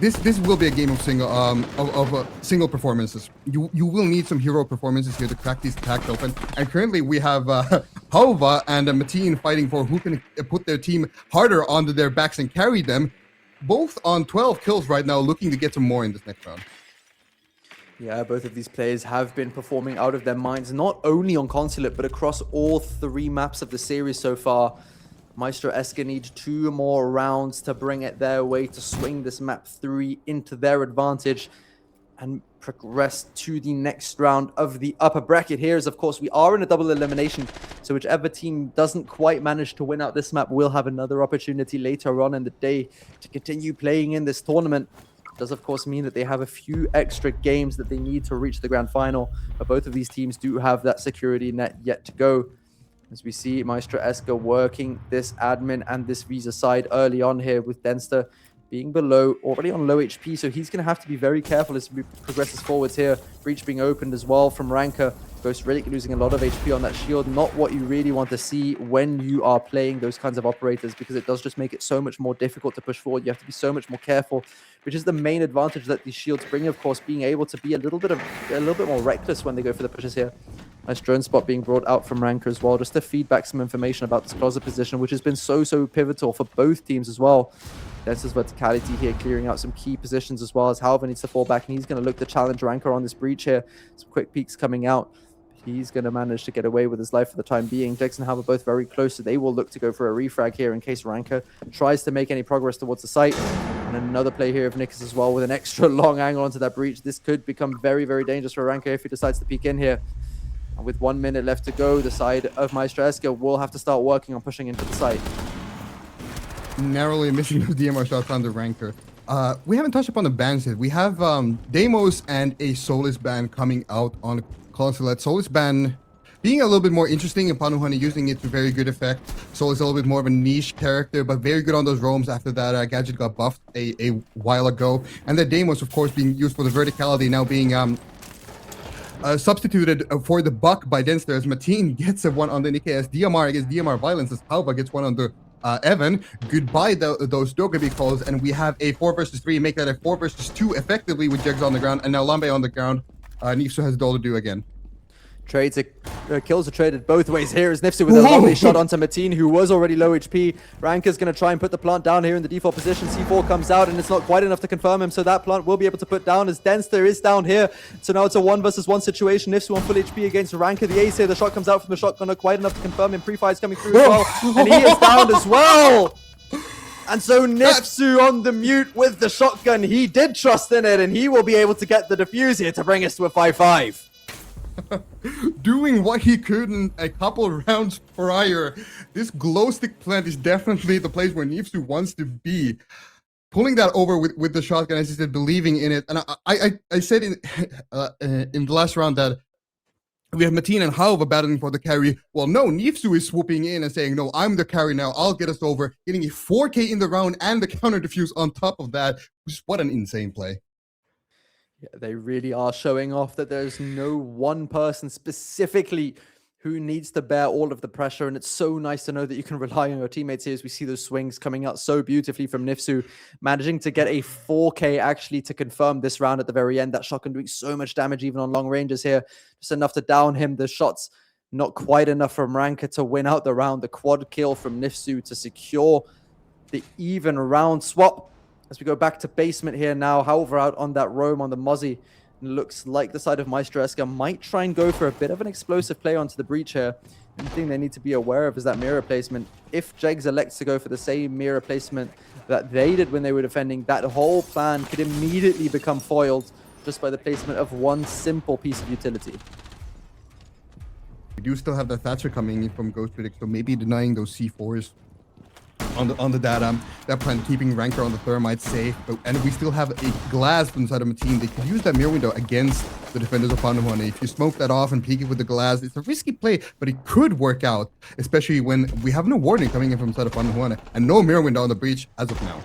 This will be a game of single performances. You will need some hero performances here to crack these attacks open. And currently we have Halva and Mateen fighting for who can put their team harder onto their backs and carry them. Both on 12 kills right now, looking to get some more in this next round. Yeah, both of these players have been performing out of their minds, not only on Consulate, but across all 3 maps of the series so far. MEISTERSCHAFT need 2 more rounds to bring it their way, to swing this map 3 into their advantage and progress to the next round of the upper bracket. Here is, of course, we are in a double elimination, so whichever team doesn't quite manage to win out this map will have another opportunity later on in the day to continue playing in this tournament. Does of course mean that they have a few extra games that they need to reach the grand final, but both of these teams do have that security net yet to go. As we see MEISTERSCHAFT working this admin and this Visa side early on here, with Denster being already on low HP, so he's going to have to be very careful as he progresses forwards here. Breach being opened as well from Ranker. Ghost Relic losing a lot of HP on that shield. Not what you really want to see when you are playing those kinds of operators, because it does just make it so much more difficult to push forward. You have to be so much more careful, which is the main advantage that these shields bring, of course, being able to be a little bit more reckless when they go for the pushes here. Nice drone spot being brought out from Ranker as well, just to feed back some information about this closet position, which has been so pivotal for both teams as well. Denster's verticality here, clearing out some key positions, as well as Halva needs to fall back, and he's going to look to challenge Ranker on this breach here. Some quick peeks coming out. He's going to manage to get away with his life for the time being. Dex and Halva both very close, so they will look to go for a refrag here in case Ranker tries to make any progress towards the site. And another play here of Nixus as well with an extra long angle onto that breach. This could become very dangerous for Ranker if he decides to peek in here. And with 1 minute left to go, the side of MEISTERSCHAFT will have to start working on pushing into the site. Narrowly missing those DMR shots on the Ranker. We haven't touched upon the bans yet. We have Deimos and a Solus ban coming out on Consulate. Solus ban being a little bit more interesting, and Panuhani using it to very good effect. Solus a little bit more of a niche character, but very good on those roams after that gadget got buffed a while ago. And the Deimos, of course, being used for the verticality, now being substituted for the buck by Denster, as Mateen gets a one on the Nikkei, as DMR against DMR violence, as Halva gets one on the Evan. Goodbye those Dogabi calls, and we have a 4 versus 3, make that a 4 versus 2 effectively with Jegs on the ground, and now Lambe on the ground. Nifsu has it all to do again. Kills are traded both ways here, as Nifsu with a lovely shot onto Mateen, who was already low HP. Ranker's going to try and put the plant down here in the default position. C4 comes out, and it's not quite enough to confirm him, so that plant will be able to put down, as Denster is down here. So now it's a 1 versus 1 situation. Nifsu on full HP against Ranker. The ace here, the shot comes out from the shotgun, not quite enough to confirm him. Pre-fire's coming through as well, and he is down as well. And so Nifsu on the mute with the shotgun. He did trust in it, and he will be able to get the defuse here to bring us to a 5-5. Doing what he could in a couple rounds prior. This glow stick plant is definitely the place where Nifsu wants to be. Pulling that over with the shotgun, as he said, believing in it. And I said in the last round that we have Mateen and Halva battling for the carry. Well, no, Nifsu is swooping in and saying, no, I'm the carry now. I'll get us over. Getting a 4K in the round and the counter defuse on top of that. Just what an insane play. Yeah, they really are showing off that there's no one person specifically who needs to bear all of the pressure, and it's so nice to know that you can rely on your teammates here, as we see those swings coming out so beautifully from Nifsu, managing to get a 4K actually to confirm this round at the very end. That shotgun doing so much damage even on long ranges here, just enough to down him. The shots not quite enough from Ranker to win out the round. The quad kill from Nifsu to secure the even round swap. As we go back to basement here now, however, out on that roam on the Mozzie, looks like the side of MEISTERSCHAFT might try and go for a bit of an explosive play onto the breach here. The thing they need to be aware of is that mirror placement. If Jegs elects to go for the same mirror placement that they did when they were defending, that whole plan could immediately become foiled just by the placement of one simple piece of utility. We do still have the Thatcher coming in from Ghost Relic, so maybe denying those C4s on the data, that plan keeping Ranker on the thermite safe, and we still have a glass inside of a team. They could use that mirror window against the defenders of Panuhani. If you smoke that off and peek it with the glass, it's a risky play, but it could work out, especially when we have no warning coming in from inside of Panuhani and no mirror window on the breach as of now.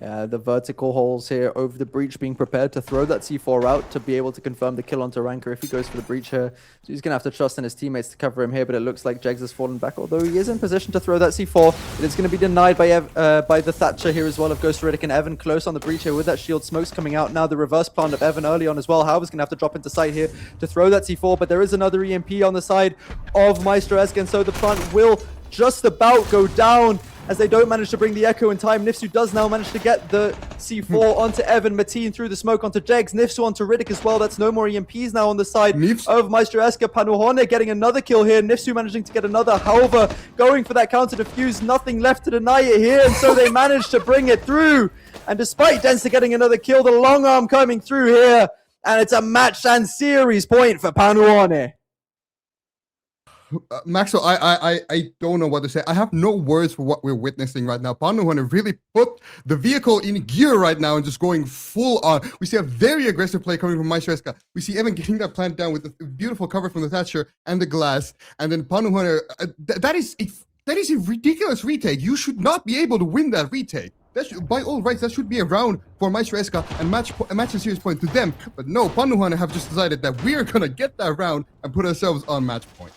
The vertical holes here over the breach, being prepared to throw that C4 out to be able to confirm the kill onto Ranker if he goes for the breach here. So he's going to have to trust in his teammates to cover him here, but it looks like Jegs has fallen back, although he is in position to throw that C4. It is going to be denied by the Thatcher here as well of Ghost Riddick, and Evan close on the breach here with that shield. Smoke's coming out now. The reverse plant of Evan early on as well. Howard's going to have to drop into sight here to throw that C4, but there is another EMP on the side of Maestro Eska, and so the plant will just about go down as they don't manage to bring the echo in time. Nifsu does now manage to get the C4 onto Evan. Mateen through the smoke onto Jegs. Nifsu onto Riddick as well. That's no more EMPs now on the side of Maestro Eska. Panuhone getting another kill here. Nifsu managing to get another. However, going for that counter defuse. Nothing left to deny it here, and so they manage to bring it through. And despite Denster getting another kill, the long arm coming through here, and it's a match and series point for Panuhone. Maxo, I don't know what to say. I have no words for what we're witnessing right now. Panuhone really put the vehicle in gear right now and just going full on. We see a very aggressive play coming from Maestro Eska. We see Evan getting that plant down with a beautiful cover from the Thatcher and the glass. And then Panuhone, that is a ridiculous retake. You should not be able to win that retake. By all rights, that should be a round for Maestro Eska and match a series point to them. But no, Panuhone have just decided that we're going to get that round and put ourselves on match point.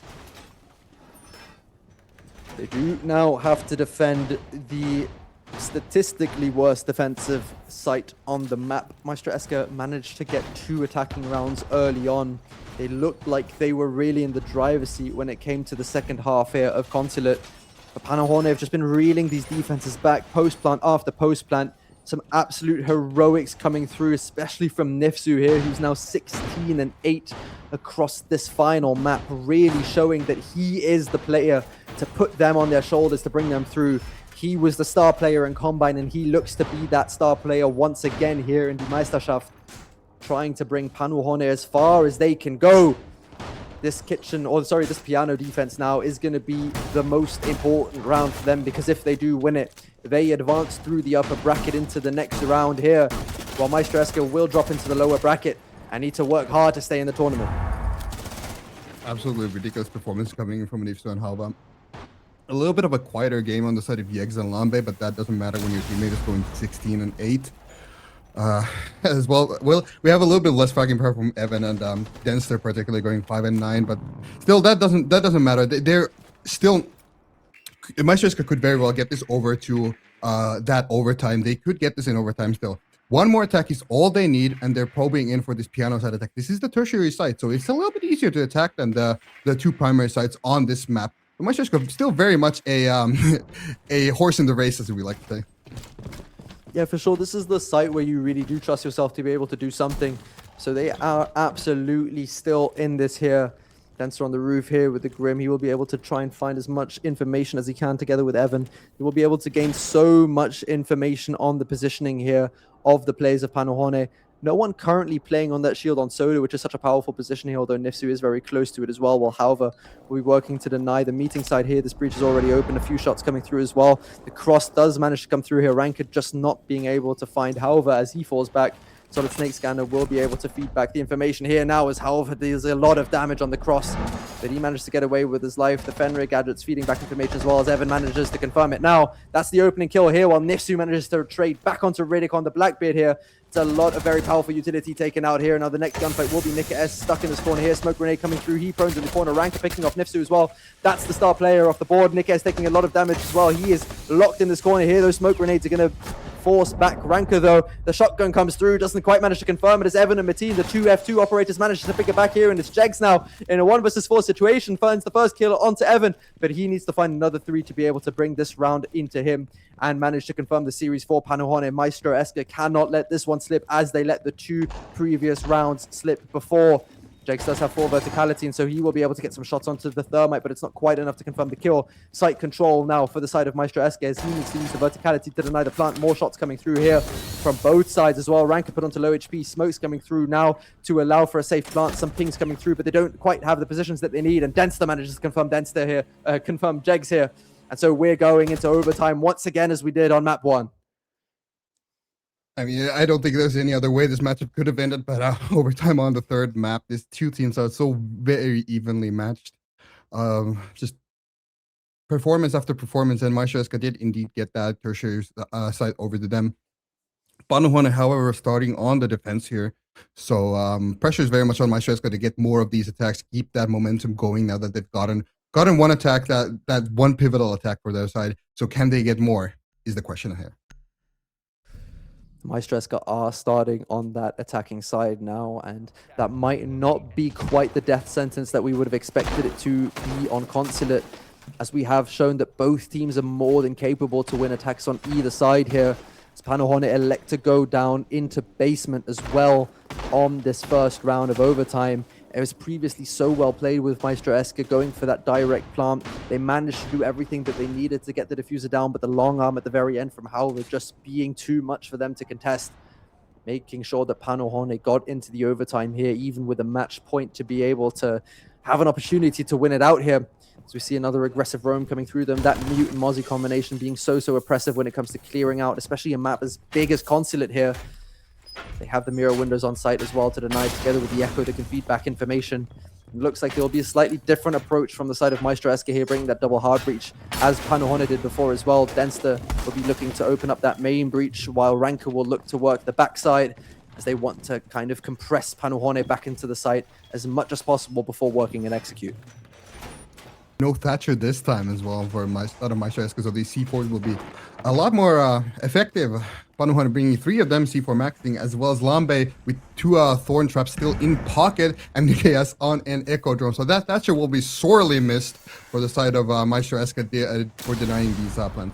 They do now have to defend the statistically worst defensive site on the map. Maestro Eska managed to get 2 attacking rounds early on. They looked like they were really in the driver's seat when it came to the second half here of Consulate. But Panuhone have just been reeling these defenses back, post-plant after post-plant. Some absolute heroics coming through, especially from Nifsu here, who's now 16-8 across this final map, really showing that he is the player to put them on their shoulders, to bring them through. He was the star player in Combine, and he looks to be that star player once again here in the MEISTERSCHAFT, trying to bring Panuhone as far as they can go. This piano defense now is going to be the most important round for them, because if they do win it, they advance through the upper bracket into the next round here, while Maestro Eska will drop into the lower bracket and need to work hard to stay in the tournament. Absolutely ridiculous performance coming from Nifsu and Halva. A little bit of a quieter game on the side of Yegs and Lambe, but that doesn't matter when your teammate is going 16-8. As well, we have a little bit less fragging power from Evan and Denster, particularly going 5-9, but still that doesn't matter. They're still, Maestro Eska could very well get this over to that overtime. They could get this in overtime still. One more attack is all they need, and they're probing in for this piano side attack. This is the tertiary site, so it's a little bit easier to attack than the 2 primary sites on this map. But Maestro Eska still very much a horse in the race, as we like to say. Yeah, for sure. This is the site where you really do trust yourself to be able to do something. So they are absolutely still in this here. Dancer on the roof here with the Grim. He will be able to try and find as much information as he can together with Evan. He will be able to gain so much information on the positioning here of the players of Panuhone. No one currently playing on that shield on Soda, which is such a powerful position here, although Nifsu is very close to it as well, while Halva will be working to deny the meeting side here. This breach is already open, a few shots coming through as well. The cross does manage to come through here. Ranker just not being able to find Halva as he falls back. Solid Snake Scanner will be able to feed back the information here now, as Halva deals a lot of damage on the cross, but he managed to get away with his life. The Fenrir gadgets feeding back information as well, as Evan manages to confirm it. Now, that's the opening kill here, while Nifsu manages to trade back onto Riddick on the Blackbeard here. It's a lot of very powerful utility taken out here. Now the next gunfight will be Nika S stuck in this corner here. Smoke grenade coming through. He prone in the corner. Ranker picking off Nifsu as well. That's the star player off the board. Nika S taking a lot of damage as well. He is locked in this corner here. Those smoke grenades are going to force back Ranker though. The shotgun comes through. Doesn't quite manage to confirm it as Evan and Mateen, the 2 F2 operators, manage to pick it back here. And it's Jegs now in a 1 versus 4 situation. Finds the first kill onto Evan, but he needs to find another 3 to be able to bring this round into him and manage to confirm the series for Panuhone. Maestro Eska cannot let this one slip, as they let the 2 previous rounds slip before. Jegs does have 4 verticality, and so he will be able to get some shots onto the Thermite, but it's not quite enough to confirm the kill. Site control now for the side of Maestro Eska, as he needs to use the verticality to deny the plant. More shots coming through here from both sides as well. Ranker put onto low HP. Smoke's coming through now to allow for a safe plant. Some pings coming through, but they don't quite have the positions that they need, and Denster manages to confirm confirm Jegs here. And so we're going into overtime once again, as we did on map 1. I mean, I don't think there's any other way this matchup could have ended, but overtime on the 3rd map, these 2 teams are so very evenly matched. Just performance after performance, and Maestro Eska did indeed get that tertiary site over to them. Panuhone, however, starting on the defense here. So pressure is very much on MEISTERSCHAFT to get more of these attacks, keep that momentum going now that they've gotten one attack, that one pivotal attack for their side. So can they get more is the question here. MEISTERSCHAFT are starting on that attacking side now, and that might not be quite the death sentence that we would have expected it to be on Consulate, as we have shown that both teams are more than capable to win attacks on either side here. As Panuhone elect to go down into basement as well on this first round of overtime. It was previously so well played with MEISTERSCHAFT going for that direct plant. They managed to do everything that they needed to get the diffuser down, but the long arm at the very end from Howler just being too much for them to contest, making sure that Panuhone got into the overtime here, even with a match point, to be able to have an opportunity to win it out here. So we see another aggressive roam coming through them. That Mute and Mozzie combination being so oppressive when it comes to clearing out, especially a map as big as Consulate here. They have the mirror windows on site as well to deny, together with the Echo that can feed back information. It looks like there will be a slightly different approach from the side of MEISTERSCHAFT here, bringing that double hard breach, as Panuhone did before as well. Denster will be looking to open up that main breach, while Ranker will look to work the backside, as they want to kind of compress Panuhone back into the site as much as possible before working and execute. No Thatcher this time as well for MEISTERSCHAFT, so these C4s will be a lot more effective. Panuhone bringing 3 of them, C4 maxing, as well as Lambe with 2 Thorn Traps still in pocket, and NKS on an Echo Drone. So that Thatcher will be sorely missed for the side of MEISTERSCHAFT for denying these plans.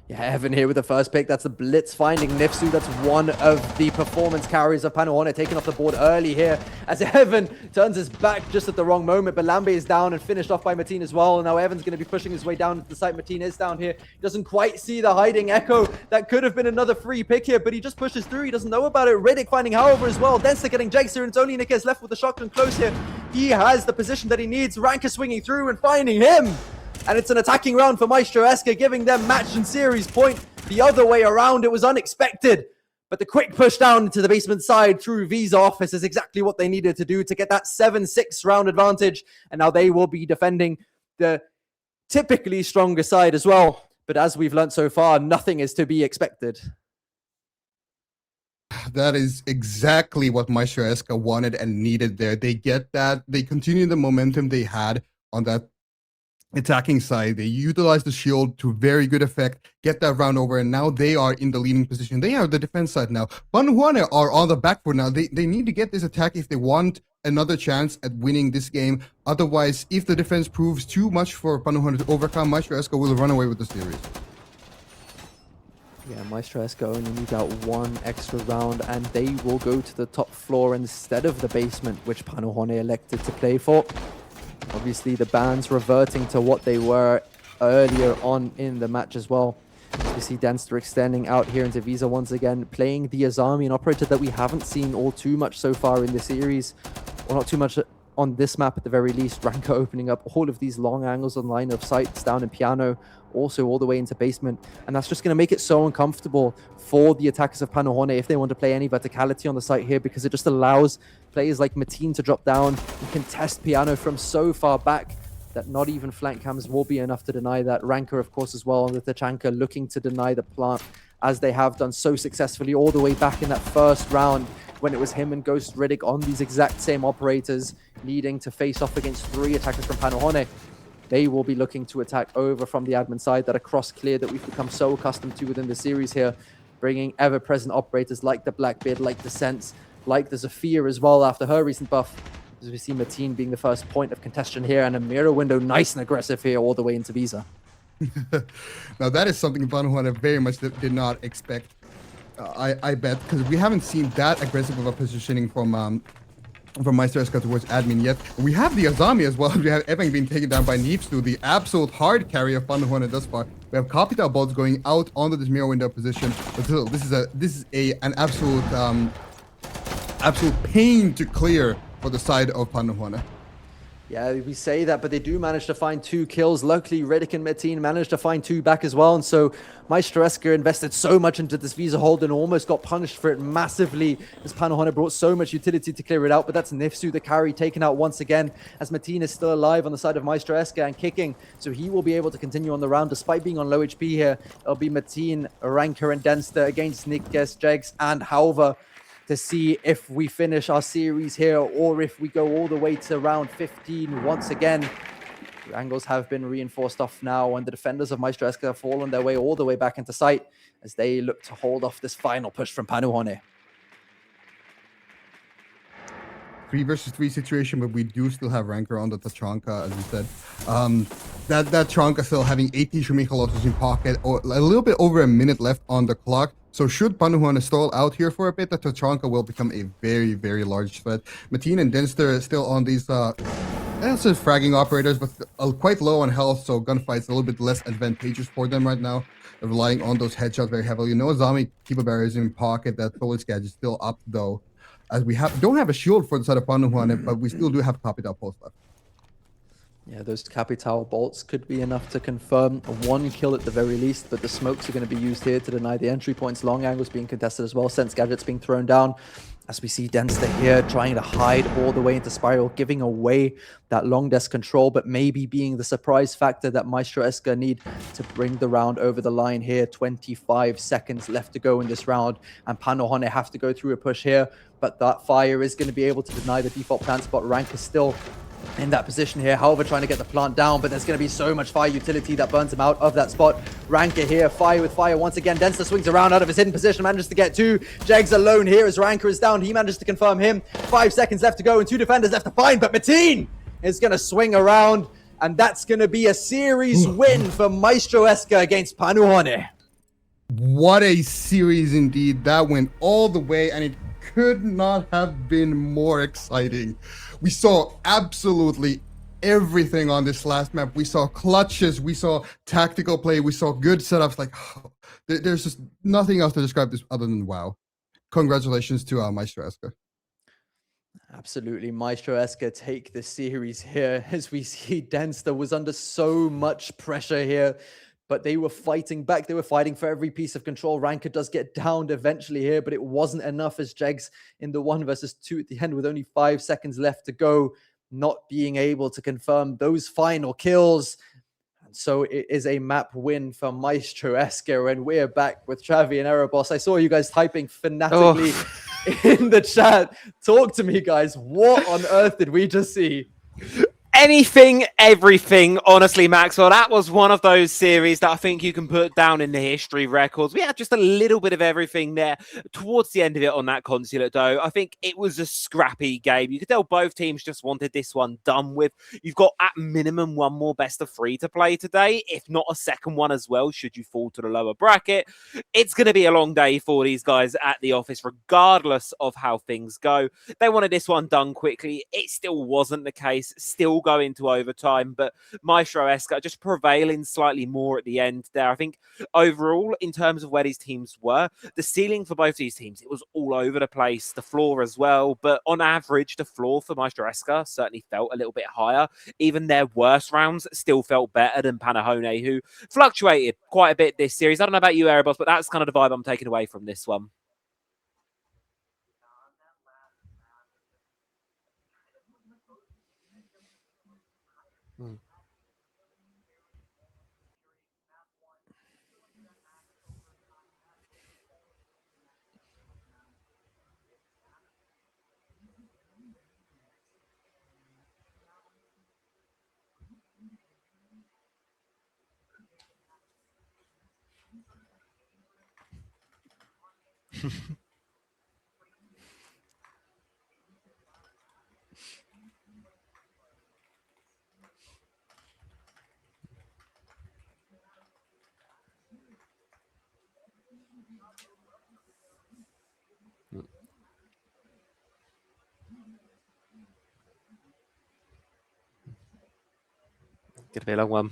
Yeah, Evan here with the first pick. That's the Blitz finding Nifsu. That's one of the performance carries of Panuhone, taken off the board early here as Evan turns his back just at the wrong moment. But Lambe is down and finished off by Mateen as well. Now Evan's going to be pushing his way down into the site. Mateen is down here. He doesn't quite see the hiding Echo. That could have been another free pick here, but he just pushes through. He doesn't know about it. Riddick finding However as well. Denster getting Jakes here, and it's only Nickes left with the shotgun close here. He has the position that he needs. Ranker swinging through and finding him. And it's an attacking round for MEISTERSCHAFT, giving them match and series point. The other way around, it was unexpected. But the quick push down into the basement side through Visa office is exactly what they needed to do to get that 7-6 round advantage. And now they will be defending the typically stronger side as well. But as we've learned so far, nothing is to be expected. That is exactly what MEISTERSCHAFT wanted and needed there. They get that. They continue the momentum they had on that attacking side. They utilize the shield to very good effect, get that round over, and now they are in the leading position. They are the defense side now. Panuhone are on the back foot now. They need to get this attack if they want another chance at winning this game. Otherwise, if the defense proves too much for Panuhone to overcome, MEISTERSCHAFT will run away with the series. Yeah, MEISTERSCHAFT only need out 1 extra round, and they will go to the top floor instead of the basement, which Panuhone elected to play for. Obviously, the bans reverting to what they were earlier on in the match as well. We see Denster extending out here into Visa once again, playing the Azami, an operator that we haven't seen all too much so far in the series, or not too much on this map at the very least. Ranker opening up all of these long angles on line of sights down in Piano, also all the way into basement, and that's just going to make it so uncomfortable for the attackers of Panuhone if they want to play any verticality on the site here, because it just allows players like Mateen to drop down and contest Piano from so far back that not even flank cams will be enough to deny that. Ranker, of course, as well, with the Tachanka looking to deny the plant, as they have done so successfully all the way back in that first round when it was him and Ghost Riddick on these exact same operators, needing to face off against 3 attackers from Panuhone. They will be looking to attack over from the admin side, that across clear that we've become so accustomed to within the series here, bringing ever-present operators like the Blackbeard, like the Sense, like the Zafir as well after her recent buff. As we see Mateen being the first point of contention here, and a mirror window nice and aggressive here all the way into Visa. Now that is something Panuhone very much did not expect, I bet, because we haven't seen that aggressive of a positioning from MEISTERSCHAFT towards admin yet. We have the Azami as well. We have Evan being taken down by Neepstu, the absolute hard carry of Panuhone thus far. We have Capital Bolts going out onto this mirror window position. But still, this is an absolute pain to clear for the side of Panuhone. Yeah, we say that, but they do manage to find 2 kills. Luckily, Riddick and Metin managed to find 2 back as well. And so MEISTERSCHAFT invested so much into this Visa hold and almost got punished for it massively as Panohane brought so much utility to clear it out. But that's Nifsu, the carry, taken out once again as Metin is still alive on the side of MEISTERSCHAFT and kicking. So he will be able to continue on the round despite being on low HP here. It'll be Metin, Ranker, and Denster against Nickes, Jegs, and Halver to see if we finish our series here or if we go all the way to round 15 once again. The angles have been reinforced off now, and the defenders of MEISTERSCHAFT have fallen their way all the way back into sight as they look to hold off this final push from Panohane. 3 versus 3 situation, but we do still have Ranker on the Tachanka, as you said. That Tachanka still having 18 Shumichalos in pocket, or a little bit over a minute left on the clock. So should Panohane stall out here for a bit, the Tachanka will become a very, very large threat. Metin and Denster still on these also fragging operators, but quite low on health, so gunfight's a little bit less advantageous for them right now. They're relying on those headshots very heavily. No Zami Kiba barriers in pocket. That Polish gadget is still up though. As we don't have a shield for the side of Panohane, but we still do have Capital Pulse left. Yeah, those Capital bolts could be enough to confirm 1 kill at the very least, but the smokes are going to be used here to deny the entry points. Long angles being contested as well. Sense gadgets being thrown down. As we see Denster here trying to hide all the way into Spiral, giving away that long desk control, but maybe being the surprise factor that MEISTERSCHAFT need to bring the round over the line here. 25 seconds left to go in this round, and Panohane have to go through a push here, but that fire is going to be able to deny the default plant spot. Rank is still in that position here. However, trying to get the plant down, but there's going to be so much fire utility that burns him out of that spot. Ranker here, fire with fire once again. Denster swings around out of his hidden position, manages to get 2. Jegs alone here as Ranker is down. He manages to confirm him. 5 seconds left to go and 2 defenders left to find, but Metin is going to swing around, and that's going to be a series win for MEISTERSCHAFT against Panohane. What a series indeed. That went all the way, and it could not have been more exciting. We saw absolutely everything on this last map. We saw clutches, we saw tactical play, we saw good setups. Like, there's just nothing else to describe this other than wow. Congratulations to MEISTERSCHAFT. Absolutely, MEISTERSCHAFT take the series here. As we see, Denster was under so much pressure here, but they were fighting back. They were fighting for every piece of control. Ranker does get downed eventually here, but it wasn't enough as Jegs in the 1 versus 2 at the end with only 5 seconds left to go, not being able to confirm those final kills. And so it is a map win for MEISTERSCHAFT, and we're back with Travi and Erebos. I saw you guys typing fanatically in the chat. Talk to me, guys. What on earth did we just see? Anything, everything, honestly, Maxwell. That was one of those series that I think you can put down in the history records. We had just a little bit of everything there towards the end of it on that consulate, though. I think it was a scrappy game. You could tell both teams just wanted this one done with. You've got at minimum 1 more best of 3 to play today, if not a second one as well, should you fall to the lower bracket. It's going to be a long day for these guys at the office, regardless of how things go. They wanted this one done quickly. It still wasn't the case. Still go into overtime, but MEISTERSCHAFT just prevailing slightly more at the end there. I think overall, in terms of where these teams were, the ceiling for both these teams, it was all over the place, the floor as well, but on average, the floor for MEISTERSCHAFT certainly felt a little bit higher. Even their worst rounds still felt better than Panohane, who fluctuated quite a bit this series. I don't know about you, Erebos, but that's kind of the vibe I'm taking away from this one. Gonna be a long one.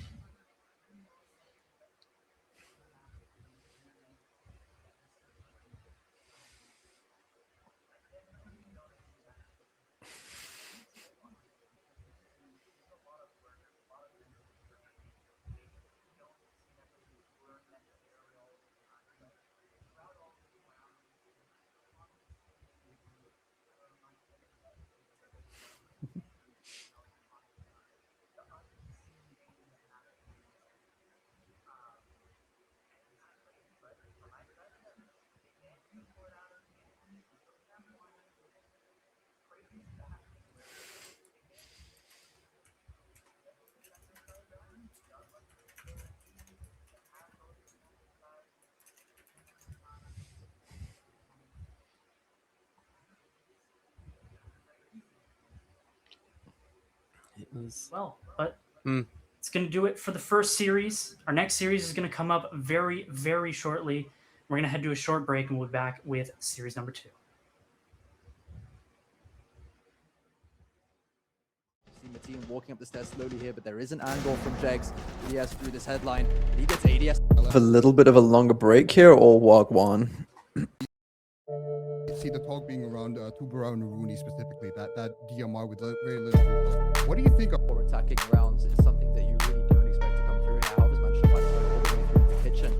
Well, but Mm. it's going to do it for the first series. Our next series is going to come up very, very shortly. We're going to head to a short break and we'll be back with series number 2. See Mateen walking up the stairs slowly here, but there is an angle from Jegs. ADS through this headline. He gets ADS. A little bit of a longer break here, or walk one. See the talk being around Tuber and Rooney specifically, that DMR with very little recall. What do you think of Or attacking rounds is something that you really don't expect to come through here. Halva's managed to find a way all the way through the kitchen.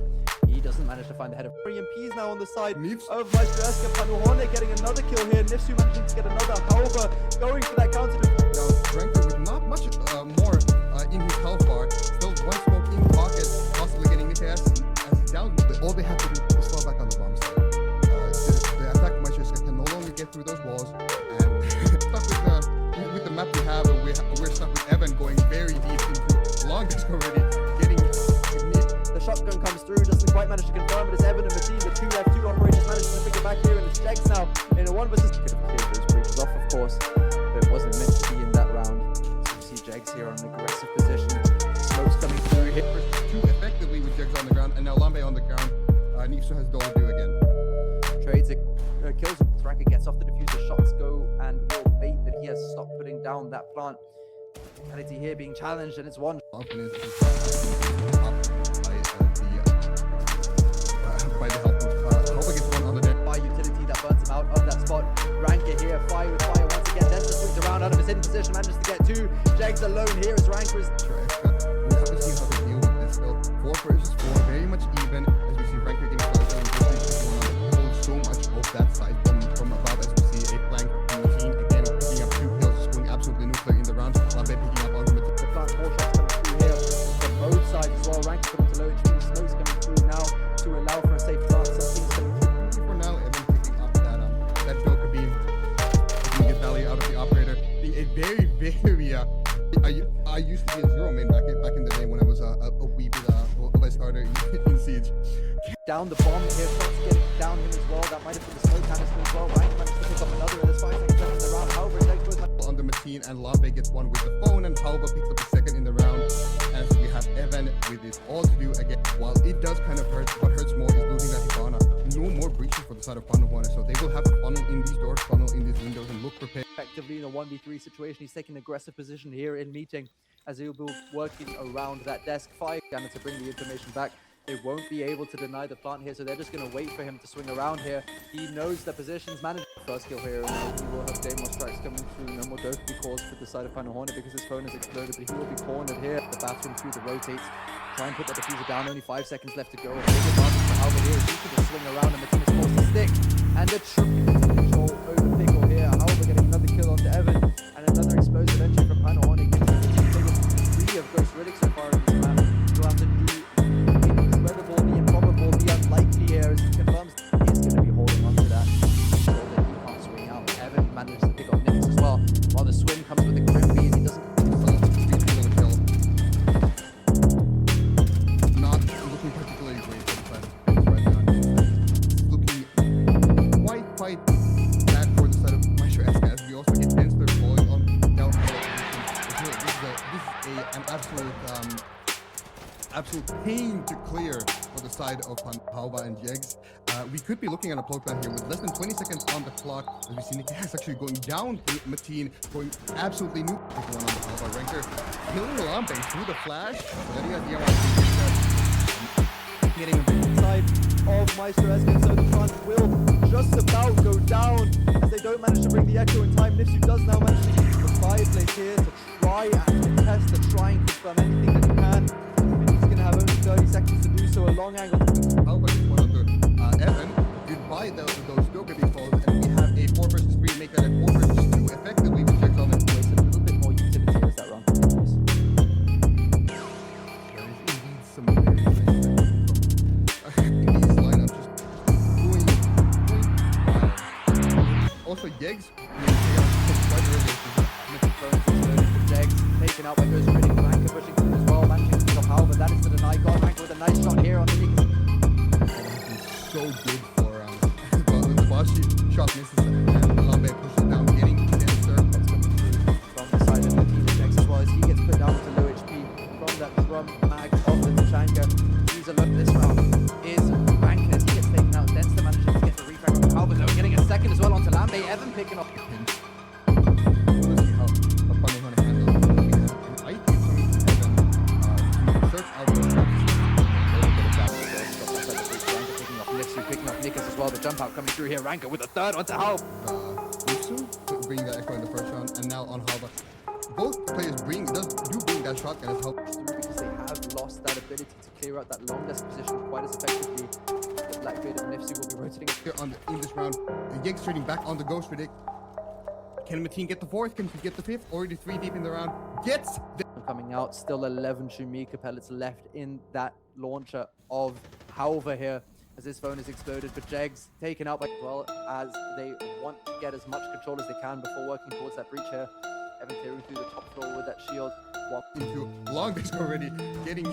He doesn't manage to find the head of EMPs now on the side Nifs? of MEISTERSCHAFT. Panuhone getting another kill here. Nifsu managing to get another. Halva going for that counter defense. now Ranker with not much more in his health bar, still one smoke in pocket, possibly getting Nick as he's down. All they have to do is fall back on the bomb side. The attack MEISTERSCHAFT can no longer get through those walls, and stuck with the map we have, we're stuck with Evan going very deep into long disc already, getting The shotgun comes through, doesn't quite manage to confirm it. It's Evan and Mateen, the 2F2 operators managed to pick it back here, and it's Jegs now in a 1 versus. Could have cleared those breaches off, of course, but it wasn't meant to be in that round. So you see Jegs here on an aggressive position. Smokes coming through here. too effectively with Jegs on the ground, and now Lambe on the ground. Nifsu has Dole do again. Trades it, kills him. Ranker gets off the diffuser, shots go and will bait that he has stopped putting down that plant. Penalty here being challenged, and it's one. Confidence is up by the help of Halva gets one on the net. Fire utility that burns him out of that spot. Ranker here, fire with fire once again. Then just swings around out of his hidden position, manages to get 2. Jegs alone here as Ranker is. We haven't seen how they deal with this still. 4 versus 4, very much even, as we see Ranker getting closer and holds so much of that side from above, as we see a flank from the team again picking up 2 kills, just going absolutely nuclear in the round. Lambe picking up ultimate. The plant 4 shots coming through here from both sides as well. Ranker coming to low HP, smokes coming through now to allow for a safe plant. Some things coming through. For now, Evan picking up that Joker beam, taking good value out of the operator, being a very I used to be a 0 main back in the day when I was a wee bit of a starter in Siege. Down the bomb here, shots getting down him as well. That might have been the smoke canister as well. Ranker managed to pick up another in this 5 seconds left in the round. However, Jegs goes back. On the Mateen, and Lambe gets one with the phone, and Halva picks up the second in the round. And so we have Evan with it all to do again. While it does kind of hurt, what hurts more is losing that Hibana. No more breaches for the side of Panuhone, so they will have to funnel in these doors, funnel in these windows, and look prepared. Effectively in a 1v3 situation. He's taking an aggressive position here in meeting as he'll be working around that desk. Fire Gamma to bring the information back. They won't be able to deny the plant here, so they're just going to wait for him to swing around here. He knows the positions managed. First kill here, and he will have Daemon strikes coming through. No more Dope be caused for the side of Panuhone because his phone has exploded, but he will be cornered here. The bathroom through the rotates. Try and put that diffuser down. Only 5 seconds left to go. A big advantage for Halva here. He can just swing around, and the team is forced to stick. And the control over Pickle here. Halva getting another kill onto Evan, and another explosive entry from Panuhone. Giving him the biggest 3 of Ghost Riddick so far in this match. He'll have to do the incredible, the improbable, the unlikely here as he confirms he's going to be holding on to that. So that he can't swing out. Evan manages to pick up Nix as well. While the swim comes with a grim beat, he doesn't. Not looking particularly great for the side of right now. Looking quite bad for the side of MEISTERSCHAFT, as we also get Enster falling on down. This is an absolute pain to clear for the side of Halva and Jegs. We could be looking at a plug plan here with less than 20 seconds on the clock, as we see Nick actually going down to Mateen, going absolutely new. One on the Halva Ranker, killing Lambe through the flash. Getting a big side of MEISTERSCHAFT, so the plant will just about go down as they don't manage to bring the echo in time. Nifsu does now manage to use the fireplace here to try and test, to try and confirm anything that he can. He's going to have only 30 seconds to do so. A long angle. Halva is one of the Evan. Goodbye those Doga defaults, and we have a 4 versus 3, make that a 4 versus 2 effectively with Jegs on it. Wasted a little bit more utility as that round continues. There is indeed some very nice in these lineups, just going also Jegs quite early. Jegs taken out by Ghost Riddick. Ranker pushing through as well, managing to pick up Halva. That is to deny God. Ranker with a nice shot here on the Nick. So good for the Bashi shot misses, and Lambe pushes down, getting Enster. That's coming through from the side of the team. Jegs as well as into that drum mag of the Tashanka. He's alone this round. Is Ranker. He gets taken out. Denster manages to get the refrag on Calvin though, getting a second as well onto Lambe. Evan picking up. We'll see how Panuhane handles it. We have an IT coming to Evan to search out the Picking up Nikas as well. The jump out coming through here. Ranker with a third onto Hal. Nipsu to bring that echo in the first round, and now on Halva. Both players do bring that shotgun as help. Because they have lost that ability to clear out that longest position quite as effectively. The Blackbeard and Nifsu will be rotating Here in this round. Yeggs trading back on the Ghost Riddick. Can Mateen get the fourth? Can he get the fifth? Already 3 deep in the round. Gets the coming out. Still 11 Shumika pellets left in that launcher of Halva here as this phone is exploded. But Jegs taken out by well as they want to get as much control as they can before working towards that breach here. Evan clearing through the top floor with that shield. into long disc already, getting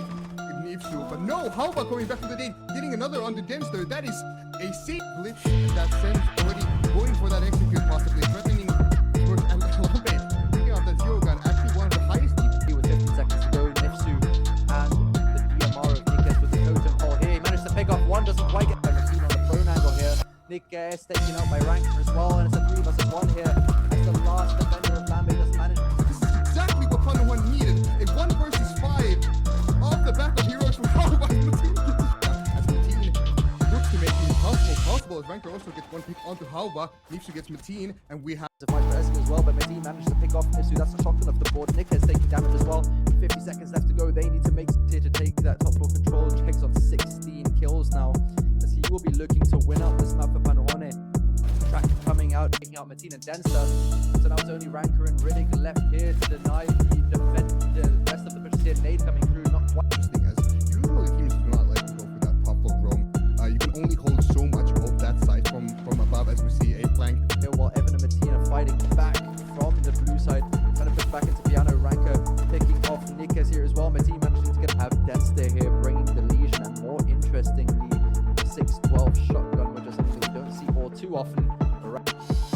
Nipsu, but no, Halva coming back from the day, getting another on the Dempster. That is a safe glitch that sends already going for that execute, possibly threatening towards and Lambe picking up that zero gun, actually one of the highest DP With 15 seconds to go, Nifsu and the DMR of Nikas with the totem pole here. He managed to pick off one, doesn't quite get the machine on the prone angle here. Nikas taken out by Ranker as well, and it's a 3 versus 1 here. As the last defender of Lambe doesn't manage. This is exactly what Panuhane needed. A 1 versus 5 off the back of heroes from Halva. As Mateen looks to make the impossible possible, as Ranker also gets 1 pick onto Halva. Nipsu gets Mateen, and we have To fight for Eska as well, but Mateen managed to pick off Nifsu. That's the shotgun of the board. Nikas taking damage as well. 50 seconds left to go. They need to make here to take that top floor control. Checks on 16 kills now, as he will be looking to win out this map for Panuhane. Track coming out, taking out Mateen and Denster. So now it's only Ranker and Riddick left here to deny the rest of the pushes here. Nade coming through, not quite. interesting, as usually teams do not like to go for that top floor roam. You can only hold so much of that side from above, as we see a flank. Here while Evan and Mateen are fighting back from the blue side, trying to push back into piano. Ranker picking off Nikas here as well. Mateen managing to have Denster here, bringing the Legion, and more interestingly, the 612 shotgun, which is something we don't see all too often.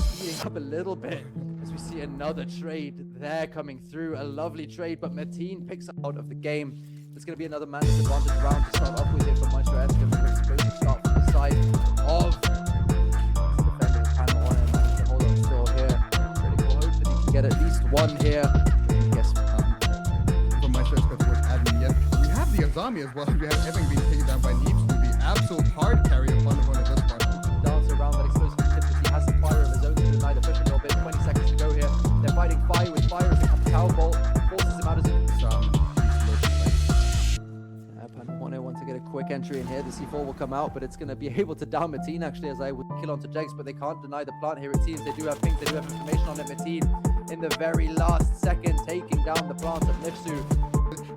Speeding up a little bit as we see another trade there coming through. A lovely trade, but Mateen picks out of the game. There's going to be another man's advantage round to start off with here for MEISTERSCHAFT. An explosive start from the side of defending Panuhane, and managed to hold on still here. Critical hope that he can get at least one here. Yes, From MEISTERSCHAFT towards admin, yes. We have the Azami as well. We have Evan being taken down by Nipsu, the absolute hard carry of Panuhane at this part. dance around that explosive activity. He has some fire of his own to deny the push a little bit. 20 seconds to go here. They're fighting fire with fire as it comes Cow Bolt. Forces him out as it. Panuhane want to get a quick entry in here. The C4 will come out, but it's going to be able to down Mateen actually, as I would kill onto Jegs, but they can't deny the plant here. It seems they do have pings, they do have information on it. Mateen in the very last second taking down the plant of Nifsu.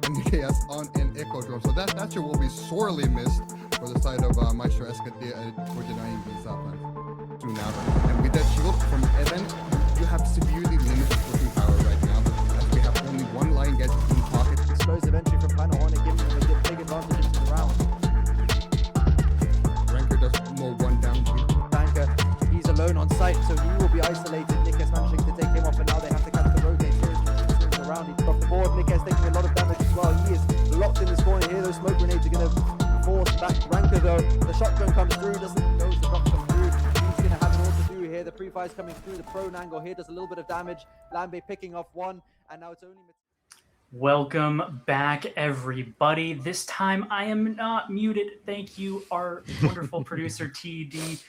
And the chaos on an echo drone. So that shot will be sorely missed for the side of MEISTERSCHAFT for denying these plans soon now. And with that shield from Evan, you have severely limited pushing power right now, as we have only one line get in pocket. Explosive entry from Panuhane, giving them a big advantage into the round. Ranker does more one down. Banker, he's alone on site, so he will be isolated. Nikas managing to take him off, and now they have to catch the rotate. Swings around, he's off the board. Nikas taking a lot of damage as well. He is locked in this corner here. Those smoke grenades are going to force back Ranker though. The shotgun comes through, doesn't go, the drop comes through. He's going to have it all to do here. The pre-fire's coming through. The prone angle here does a little bit of damage. Lambe picking off one, and now it's only... Welcome back, everybody. This time I am not muted. Thank you, our wonderful producer, TD,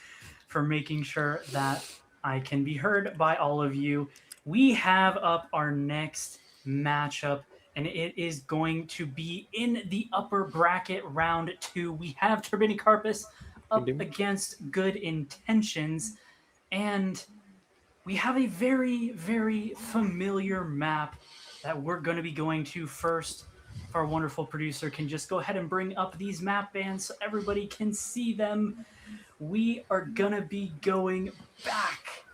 for making sure that I can be heard by all of you. We have up our next matchup, and it is going to be in the upper bracket, round 2. We have Turbinicarpus up against Good Intentions, and we have a very, very familiar map that we're going to be going to first. If our wonderful producer can just go ahead and bring up these map bands so everybody can see them. We are going to be going back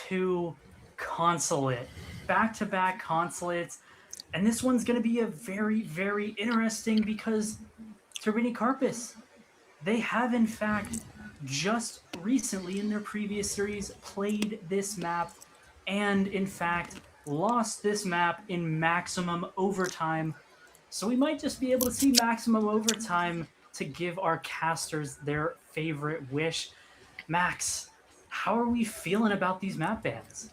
to Consulate. Back-to-back consulates. And this one's going to be a very, very interesting because Turbinicarpus, they have in fact just recently in their previous series played this map and in fact lost this map in maximum overtime. So we might just be able to see maximum overtime to give our casters their favorite wish. Max, how are we feeling about these map bans?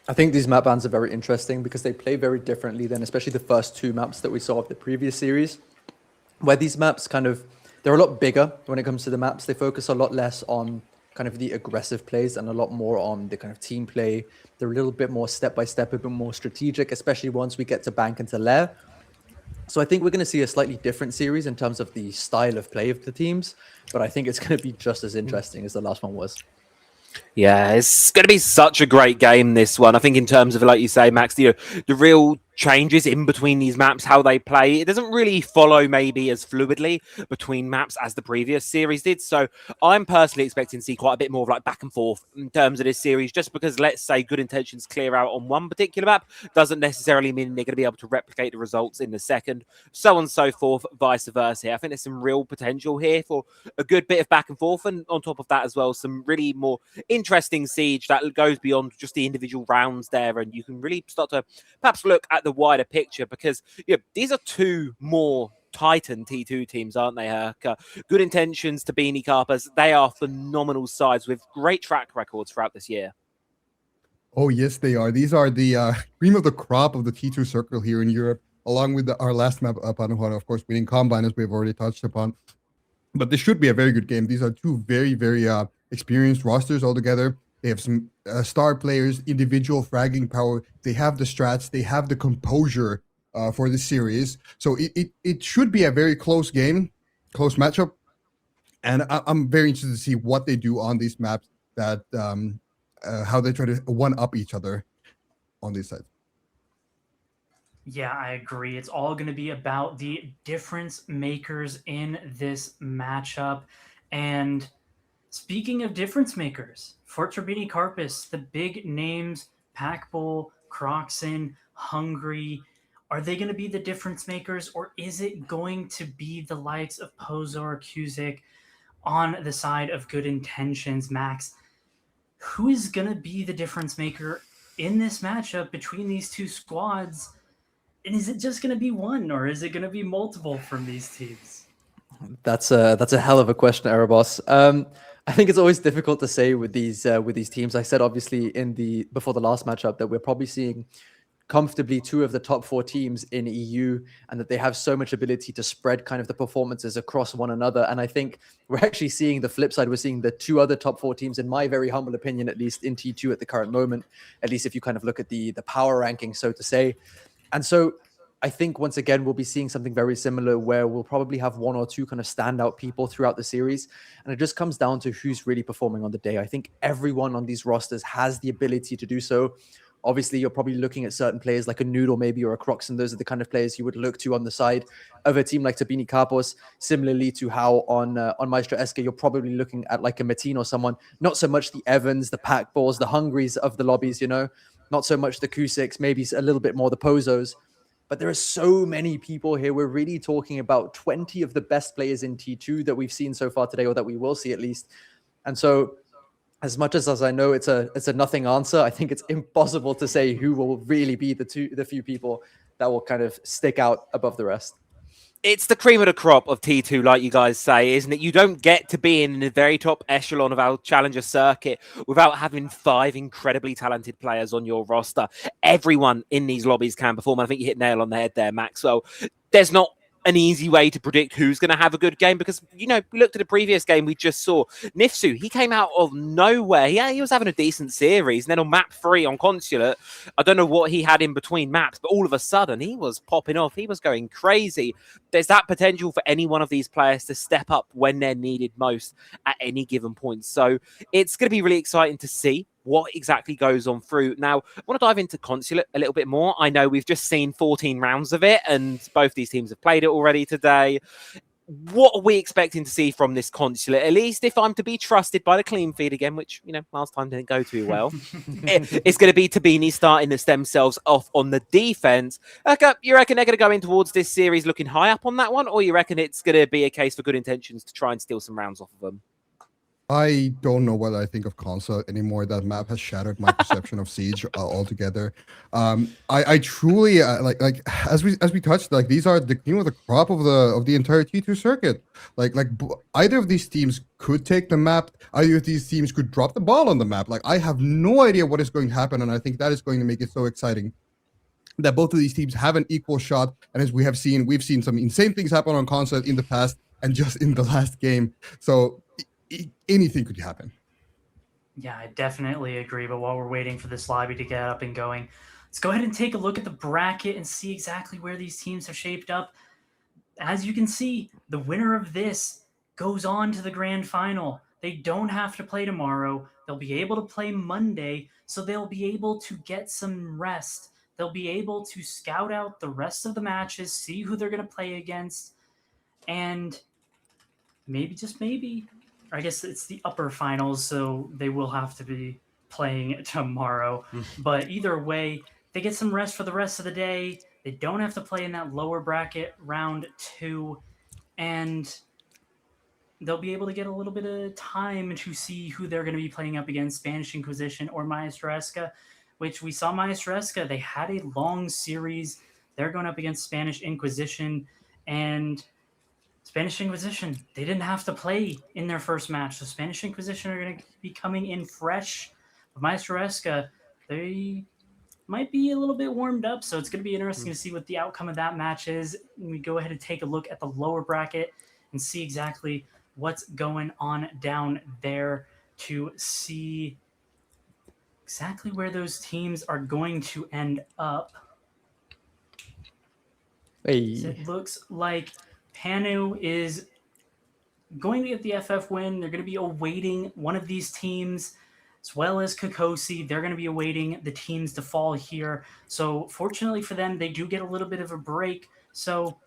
I think these map bans are very interesting because they play very differently than especially the first two maps that we saw of the previous series, where these maps they're a lot bigger when it comes to the maps. They focus a lot less on kind of the aggressive plays and a lot more on the kind of team play. They're a little bit more step-by-step, a bit more strategic, especially once we get to Bank into Lair. So I think we're going to see a slightly different series in terms of the style of play of the teams, but I think it's going to be just as interesting as the last one was. Yeah, it's going to be such a great game, this one. I think in terms of, like you say, Max, the real changes in between these maps, how they play, it doesn't really follow maybe as fluidly between maps as the previous series did. So I'm personally expecting to see quite a bit more of like back and forth in terms of this series, just because, let's say, good intentions clear out on one particular map doesn't necessarily mean they're going to be able to replicate the results in the second, so on and so forth, vice versa. I think there's some real potential here for a good bit of back and forth, and on top of that as well, some really more interesting siege that goes beyond just the individual rounds there, and you can really start to perhaps look at the wider picture, because these are two more Titan T2 teams, aren't they, Herc? Good intentions to Beanie Carpers. They are phenomenal sides with great track records throughout this year. Oh, yes, they are. These are the cream of the crop of the T2 circle here in Europe, along with our last map, Panajuana, of course, winning Combine, as we've already touched upon. But this should be a very good game. These are two very, very experienced rosters altogether. They have some star players, individual fragging power. They have the strats. They have the composure for this series. So it should be a very close game, close matchup. And I'm very interested to see what they do on these maps, that how they try to one-up each other on these sides. Yeah, I agree. It's all going to be about the difference makers in this matchup. And speaking of difference makers, for Trabini Carpus, the big names, Packbull, Croxon, Hungry, are they going to be the difference makers, or is it going to be the likes of Pozor, Cusick on the side of good intentions? Max, who is going to be the difference maker in this matchup between these two squads? And is it just going to be one, or is it going to be multiple from these teams? That's a hell of a question, Erebos. I think it's always difficult to say with these teams. I said obviously before the last matchup that we're probably seeing comfortably two of the top four teams in EU, and that they have so much ability to spread kind of the performances across one another. And I think we're actually seeing the flip side. We're seeing the two other top four teams, in my very humble opinion, at least in T2 at the current moment, at least if you kind of look at the power ranking, so to say. And so I think once again, we'll be seeing something very similar, where we'll probably have one or two kind of standout people throughout the series. And it just comes down to who's really performing on the day. I think everyone on these rosters has the ability to do so. Obviously, you're probably looking at certain players like a Noodle maybe, or a Croxon. Those are the kind of players you would look to on the side of a team like Tabini Carpos. Similarly to how on MEISTERSCHAFT, you're probably looking at like a Mateen or someone, not so much the Evans, the Packballs, the Hungries of the lobbies, not so much the Kusicks, maybe a little bit more the Pozos. But there are so many people here. We're really talking about 20 of the best players in T2 that we've seen so far today, or that we will see at least. And so as much as I know it's a nothing answer, I think it's impossible to say who will really be the few people that will kind of stick out above the rest. It's the cream of the crop of T2, like you guys say, isn't it? You don't get to be in the very top echelon of our challenger circuit without having 5 incredibly talented players on your roster. Everyone in these lobbies can perform. I think you hit nail on the head there, Maxwell. There's not an easy way to predict who's going to have a good game, because, we looked at the previous game we just saw. Nifsu, he came out of nowhere. Yeah, he was having a decent series. And then on map 3 on Consulate, I don't know what he had in between maps, but all of a sudden he was popping off. He was going crazy. There's that potential for any one of these players to step up when they're needed most at any given point. So it's going to be really exciting to see what exactly goes on through. Now, I want to dive into Consulate a little bit more. I know we've just seen 14 rounds of it, and both these teams have played it already today. What are we expecting to see from this Consulate? At least if I'm to be trusted by the clean feed again, which, last time didn't go too well. It's going to be Tabini starting to stem themselves off on the defense. Okay, you reckon they're going to go in towards this series looking high up on that one, or you reckon it's going to be a case for good intentions to try and steal some rounds off of them? I don't know what I think of console anymore. That map has shattered my perception of Siege altogether. I truly like as we touched, like these are the cream of the crop of the entire T2 circuit. Either of these teams could take the map. Either of these teams could drop the ball on the map. Like I have no idea what is going to happen, and I think that is going to make it so exciting that both of these teams have an equal shot. And as we've seen some insane things happen on console in the past and just in the last game. So anything could happen. Yeah, I definitely agree. But while we're waiting for this lobby to get up and going, let's go ahead and take a look at the bracket and see exactly where these teams have shaped up. As you can see, the winner of this goes on to the grand final. They don't have to play tomorrow. They'll be able to play Monday, so they'll be able to get some rest. They'll be able to scout out the rest of the matches, see who they're going to play against, and maybe, just maybe, I guess it's the upper finals, so they will have to be playing tomorrow. But either way, they get some rest for the rest of the day. They don't have to play in that lower bracket round 2, and they'll be able to get a little bit of time to see who they're going to be playing up against, Spanish Inquisition or MEISTERSCHAFT, which we saw MEISTERSCHAFT. They had a long series. They're going up against Spanish Inquisition, and Spanish Inquisition, they didn't have to play in their first match. So Spanish Inquisition are going to be coming in fresh. But MEISTERSCHAFT, they might be a little bit warmed up, so it's going to be interesting to see what the outcome of that match is. We go ahead and take a look at the lower bracket and see exactly what's going on down there to see exactly where those teams are going to end up. Hey. So it looks like Panu is going to get the FF win. They're going to be awaiting one of these teams, as well as Kokosi. They're going to be awaiting the teams to fall here. So fortunately for them, they do get a little bit of a break. So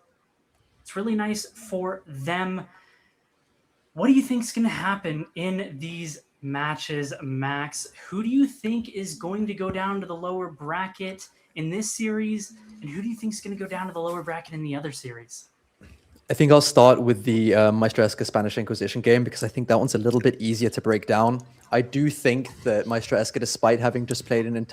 it's really nice for them. What do you think is going to happen in these matches, Max? Who do you think is going to go down to the lower bracket in this series? And who do you think is going to go down to the lower bracket in the other series? I think I'll start with the MEISTERSCHAFT Spanish Inquisition game because I think that one's a little bit easier to break down. I do think that MEISTERSCHAFT, despite having just played an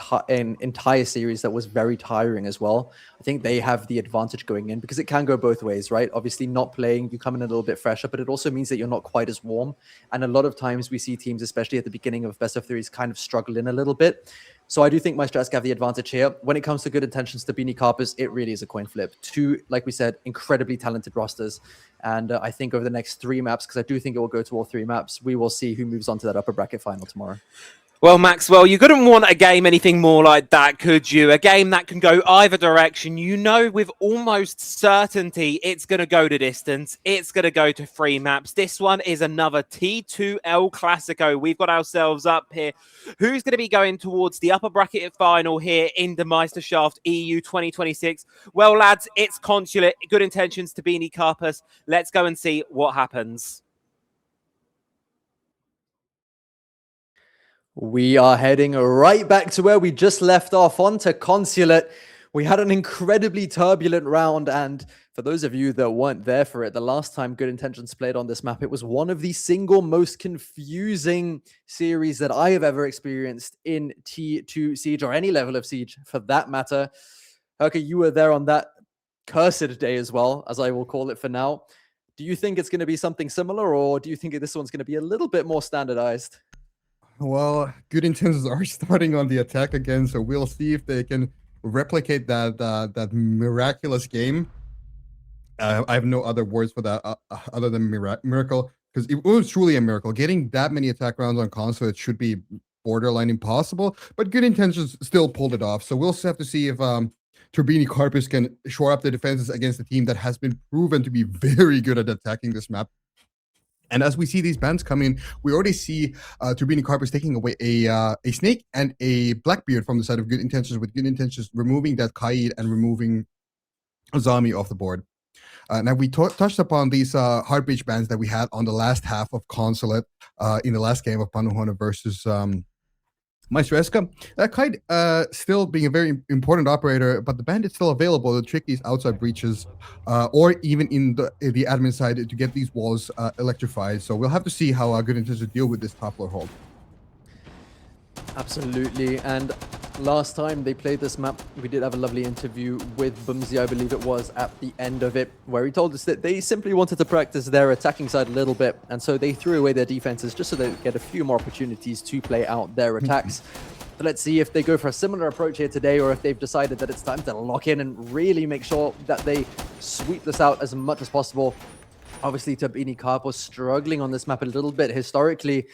entire series that was very tiring as well, I think they have the advantage going in because it can go both ways, right? Obviously, not playing, you come in a little bit fresher, but it also means that you're not quite as warm. And a lot of times we see teams, especially at the beginning of best of threes, kind of struggle in a little bit. So I do think MEISTERSCHAFT have the advantage here. When it comes to good intentions to Beanie Carpers, it really is a coin flip. Two, like we said, incredibly talented rosters. And I think over the next 3 maps, because I do think it will go to all 3 maps, we will see who moves on to that upper bracket final tomorrow. Well, Maxwell, you couldn't want a game anything more like that, could you? A game that can go either direction. You know with almost certainty it's going to go to distance. It's going to go to 3 maps. This one is another T2L Classico. We've got ourselves up here. Who's going to be going towards the upper bracket final here in the MEISTERSCHAFT EU 2026? Well, lads, it's Consulate. Good intentions to Beanie Carpus. Let's go and see what happens. We are heading right back to where we just left off, onto Consulate. We had an incredibly turbulent round, and for those of you that weren't there for it, the last time Good Intentions played on this map, it was one of the single most confusing series that I have ever experienced in T2 Siege, or any level of Siege for that matter. Herke, you were there on that cursed day as well, as I will call it for now. Do you think it's going to be something similar, or do you think this one's going to be a little bit more standardized? Well, Good Intentions are starting on the attack again, so we'll see if they can replicate that miraculous game. I have no other words for that other than miracle, because it was truly a miracle. Getting that many attack rounds on console, it should be borderline impossible, but Good Intentions still pulled it off. So we'll have to see if Turbini Carpus can shore up the defenses against a team that has been proven to be very good at attacking this map. And as we see these bans come in, we already see Turbini Carpus taking away a Snake and a Blackbeard from the side of Good Intentions, with Good Intentions removing that Kaid and removing Azami off the board. Now, we touched upon these Heartbreach bans that we had on the last half of Consulate in the last game of Panuhona versus Maestresca, Kite still being a very important operator, but the bandit's still available to trick these outside breaches, or even in the admin side to get these walls electrified. So we'll have to see how Good Intentions deal with this top floor hold. Absolutely. And last time they played this map, we did have a lovely interview with Bumsy, I believe it was, at the end of it, where he told us that they simply wanted to practice their attacking side a little bit, and so they threw away their defenses just so they get a few more opportunities to play out their attacks. So let's see if they go for a similar approach here today, or if they've decided that it's time to lock in and really make sure that they sweep this out as much as possible. Obviously, Turbine Carp was struggling on this map a little bit historically,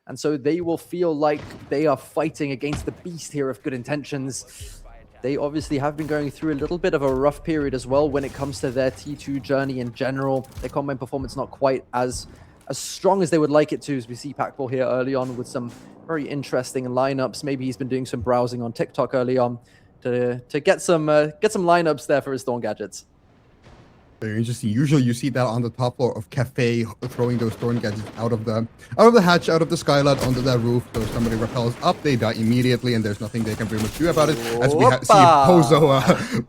and so they will feel like they are fighting against the beast here of Good Intentions. They obviously have been going through a little bit of a rough period as well when it comes to their T2 journey in general. Their combine performance not quite as strong as they would like it to, as we see Packball here early on with some very interesting lineups. Maybe he's been doing some browsing on TikTok early on to get some lineups there for his Thorn gadgets. Very interesting. Usually you see that on the top floor of Cafe, throwing those Thorn gadgets out of the hatch, out of the skylight onto that roof. So somebody repels up, they die immediately, and there's nothing they can pretty much do about it. As we see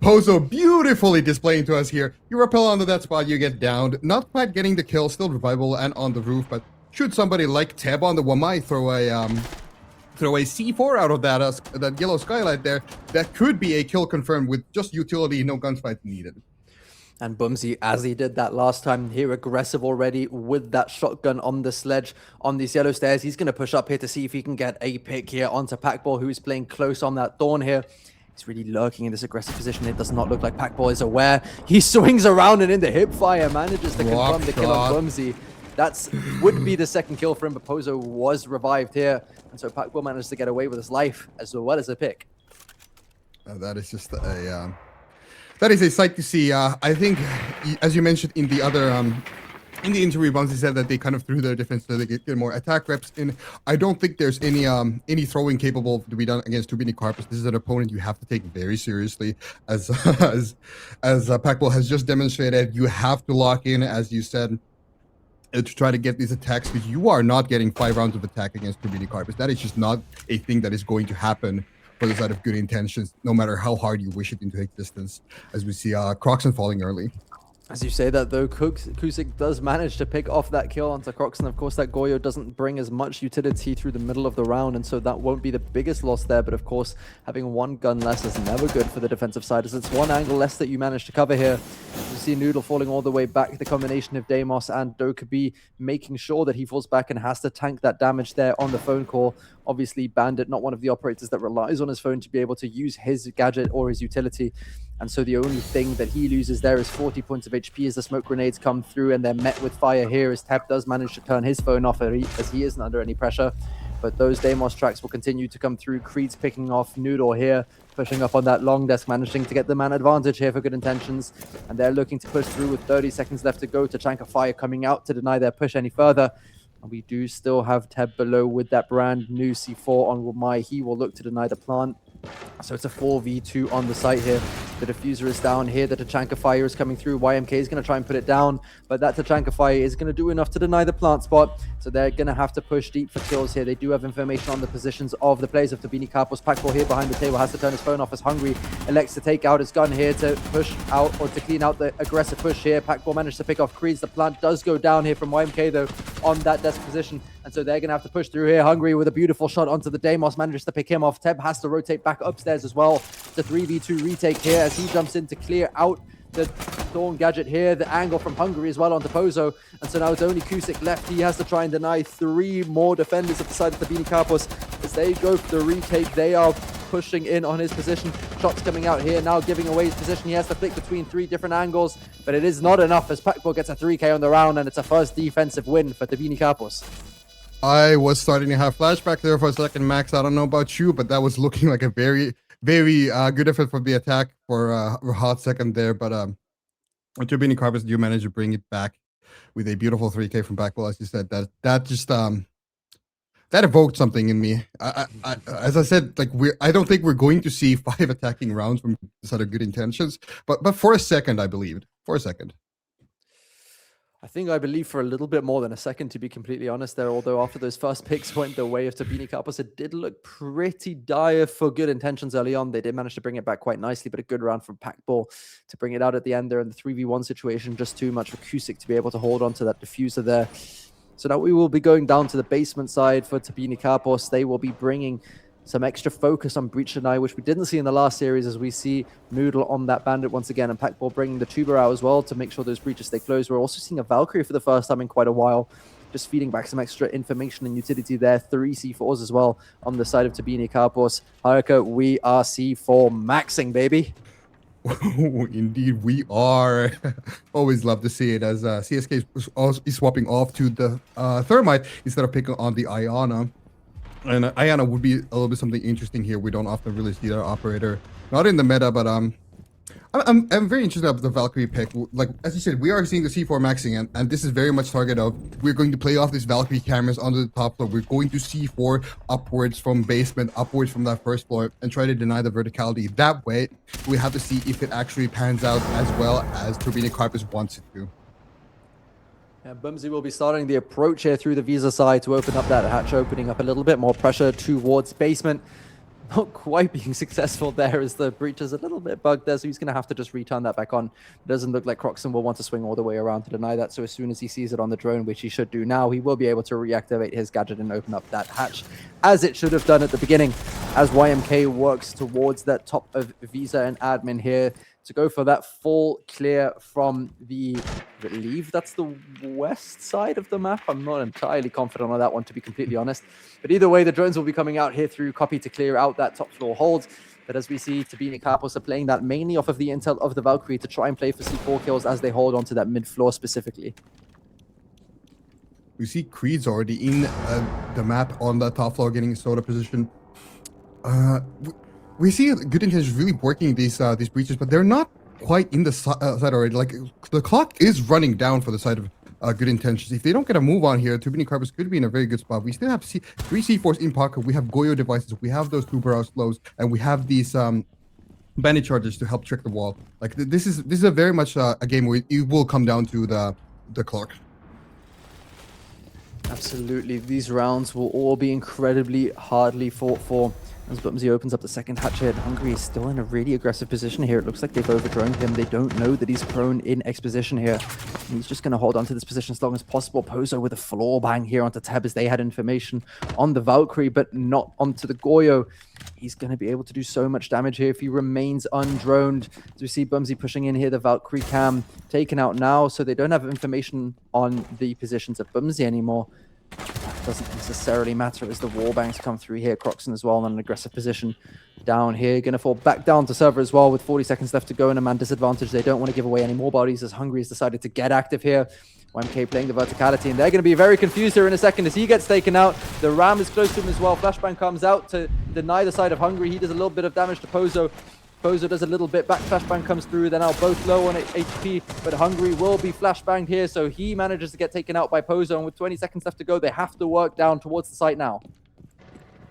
Pozo beautifully displaying to us here. You repel onto that spot, you get downed. Not quite getting the kill, still revival and on the roof, but should somebody like Teb on the Wamai throw a C4 out of that yellow skylight there, that could be a kill confirmed with just utility, no gunfight needed. And Bumsy, as he did that last time, here aggressive already with that shotgun on the sledge on these yellow stairs. He's going to push up here to see if he can get a pick here onto Packball, who's playing close on that Thorn here. He's really lurking in this aggressive position. It does not look like Packball is aware. He swings around and in the hip fire manages to confirm the kill on Bumsy. That would be the second kill for him, but Pozo was revived here. And so Packball managed to get away with his life as well as a pick. That is just that is a sight to see. I think, as you mentioned in the other, in the interview, Bumsy said that they kind of threw their defense so they get more attack reps in. I don't think there's any throwing capable to be done against Turbine Carpus. This is an opponent you have to take very seriously, as Packball has just demonstrated. You have to lock in, as you said, to try to get these attacks, because you are not getting 5 rounds of attack against Turbine Carpus. That is just not a thing that is going to happen for the side of Good Intentions, no matter how hard you wish it into existence, as we see Croxon falling early. As you say that, though, Kusik does manage to pick off that kill onto Croxon. Of course, that Goyo doesn't bring as much utility through the middle of the round, and so that won't be the biggest loss there. But of course, having one gun less is never good for the defensive side, as it's one angle less that you manage to cover here. You see Noodle falling all the way back, the combination of Deimos and Dokubi making sure that he falls back and has to tank that damage there on the phone call. Obviously, Bandit, not one of the operators that relies on his phone to be able to use his gadget or his utility. And so the only thing that he loses there is 40 points of HP as the smoke grenades come through, and they're met with fire here as Teb does manage to turn his phone off as he isn't under any pressure. But those Deimos tracks will continue to come through. Creed's picking off Noodle here, pushing up on that long desk, managing to get the man advantage here for Good Intentions. And they're looking to push through with 30 seconds left to go. Tachanka Fire coming out to deny their push any further. And we do still have Teb below with that brand new C4 on Wamai. He will look to deny the plant. So it's a 4v2 on the site here. The diffuser is down here. The Tachanka Fire is coming through. YMK is going to try and put it down, but that Tachanka Fire is going to do enough to deny the plant spot. So they're going to have to push deep for kills here. They do have information on the positions of the players of Turbine Carpus. Packball here behind the table has to turn his phone off as Hungry elects to take out his gun here to push out or to clean out the aggressive push here. Packball managed to pick off Creeds. The plant does go down here from YMK though on that desk position. And so they're going to have to push through here. Hungry with a beautiful shot onto the Deimos, manages to pick him off. Teb has to rotate back upstairs as well. The 3v2 retake here as he jumps in to clear out the Thorn gadget here. The angle from Hungary as well onto Pozo. And so now it's only Kusik left. He has to try and deny 3 more defenders at the side of the Turbine Carpus. As they go for the retake, they are pushing in on his position. Shots coming out here, now giving away his position. He has to flick between 3 different angles, but it is not enough as Packball gets a 3k on the round, and it's a first defensive win for Turbine Carpus. I was starting to have flashback there for a second, Max. I don't know about you, but that was looking like a very good effort for the attack for a hot second there. But Turbine Carpus do manage to bring it back with a beautiful 3k from Backball, as you said. That just that evoked something in me. As I said, like I don't think we're going to see 5 attacking rounds from this side of Good Intentions, but for a second I believed. For a second. I believe for a little bit more than a second, to be completely honest there, although after those first picks went the way of Tabini Kapos, it did look pretty dire for Good Intentions early on. They did manage to bring it back quite nicely, but a good round from Packball to bring it out at the end there in the 3v1 situation. Just too much for Kusik to be able to hold on to that diffuser there. So now we will be going down to the basement side for Tabini Kapos. They will be bringing some extra focus on Breach Deny, which we didn't see in the last series, as we see Noodle on that Bandit once again, and Packball bringing the Tuber out as well to make sure those breaches stay closed. We're also seeing a Valkyrie for the first time in quite a while, just feeding back some extra information and utility there. 3 C4s as well on the side of Tabini Kapos. Haruka, we are C4 maxing, baby. Indeed, we are. Always love to see it, as CSK is swapping off to the Thermite instead of picking on the Iana. And Iana would be a little bit something interesting here. We don't often really see that operator, not in the meta, but I'm very interested about the Valkyrie pick. Like, as you said, we are seeing the C4 maxing, and this is very much target of, we're going to play off these Valkyrie cameras onto the top floor. We're going to C4 upwards from basement, upwards from that first floor, and try to deny the verticality. That way, we have to see if it actually pans out as well as Turbine Carpus wants it to. And Bumsy will be starting the approach here through the Visa side to open up that hatch, opening up a little bit more pressure towards basement. Not quite being successful there, as the breach is a little bit bugged there, so he's going to have to just return that back on. It doesn't look like Croxon will want to swing all the way around to deny that, so as soon as he sees it on the drone, which he should do now, he will be able to reactivate his gadget and open up that hatch, as it should have done at the beginning, as YMK works towards that top of Visa and admin here to go for that full clear from the, I believe that's the west side of the map. I'm not entirely confident on that one, to be completely honest. But either way, the drones will be coming out here through copy to clear out that top floor hold. But as we see, Tabini Kapos are playing that mainly off of the intel of the Valkyrie to try and play for C4 kills as they hold onto that mid floor specifically. We see Creed's already in the map on the top floor, getting soda position. We see Good Intentions really working these breaches, but they're not quite in the side already. Like, the clock is running down for the side of Good Intentions. If they don't get a move on here, Turbine Carpus could be in a very good spot. We still have 3 C4s in pocket. We have Goyo devices. We have those 2 barrel slows, and we have these bandit charges to help trick the wall. Like, this is a very much a game where it will come down to the clock. Absolutely, these rounds will all be incredibly hardly fought for. As Bumsy opens up the second hatch here, Hungary is still in a really aggressive position here. It looks like they've overdroned him. They don't know that he's prone in exposition here. And he's just going to hold on to this position as long as possible. Pozo with a floor bang here onto Tab, as they had information on the Valkyrie, but not onto the Goyo. He's going to be able to do so much damage here if he remains undroned. As we see Bumsy pushing in here, the Valkyrie cam taken out now, so they don't have information on the positions of Bumsy anymore. Doesn't necessarily matter as the wall bangs come through here. Croxon as well in an aggressive position down here. Going to fall back down to server as well with 40 seconds left to go and a man disadvantage. They don't want to give away any more bodies, as Hungary has decided to get active here. YMK playing the verticality, and they're going to be very confused here in a second as he gets taken out. The Ram is close to him as well. Flashbang comes out to deny the side of Hungary. He does a little bit of damage to Pozo. Pozo does a little bit, back flashbang comes through, they're now both low on HP, but Hungary will be flashbanged here, so he manages to get taken out by Pozo, and with 20 seconds left to go, they have to work down towards the site now.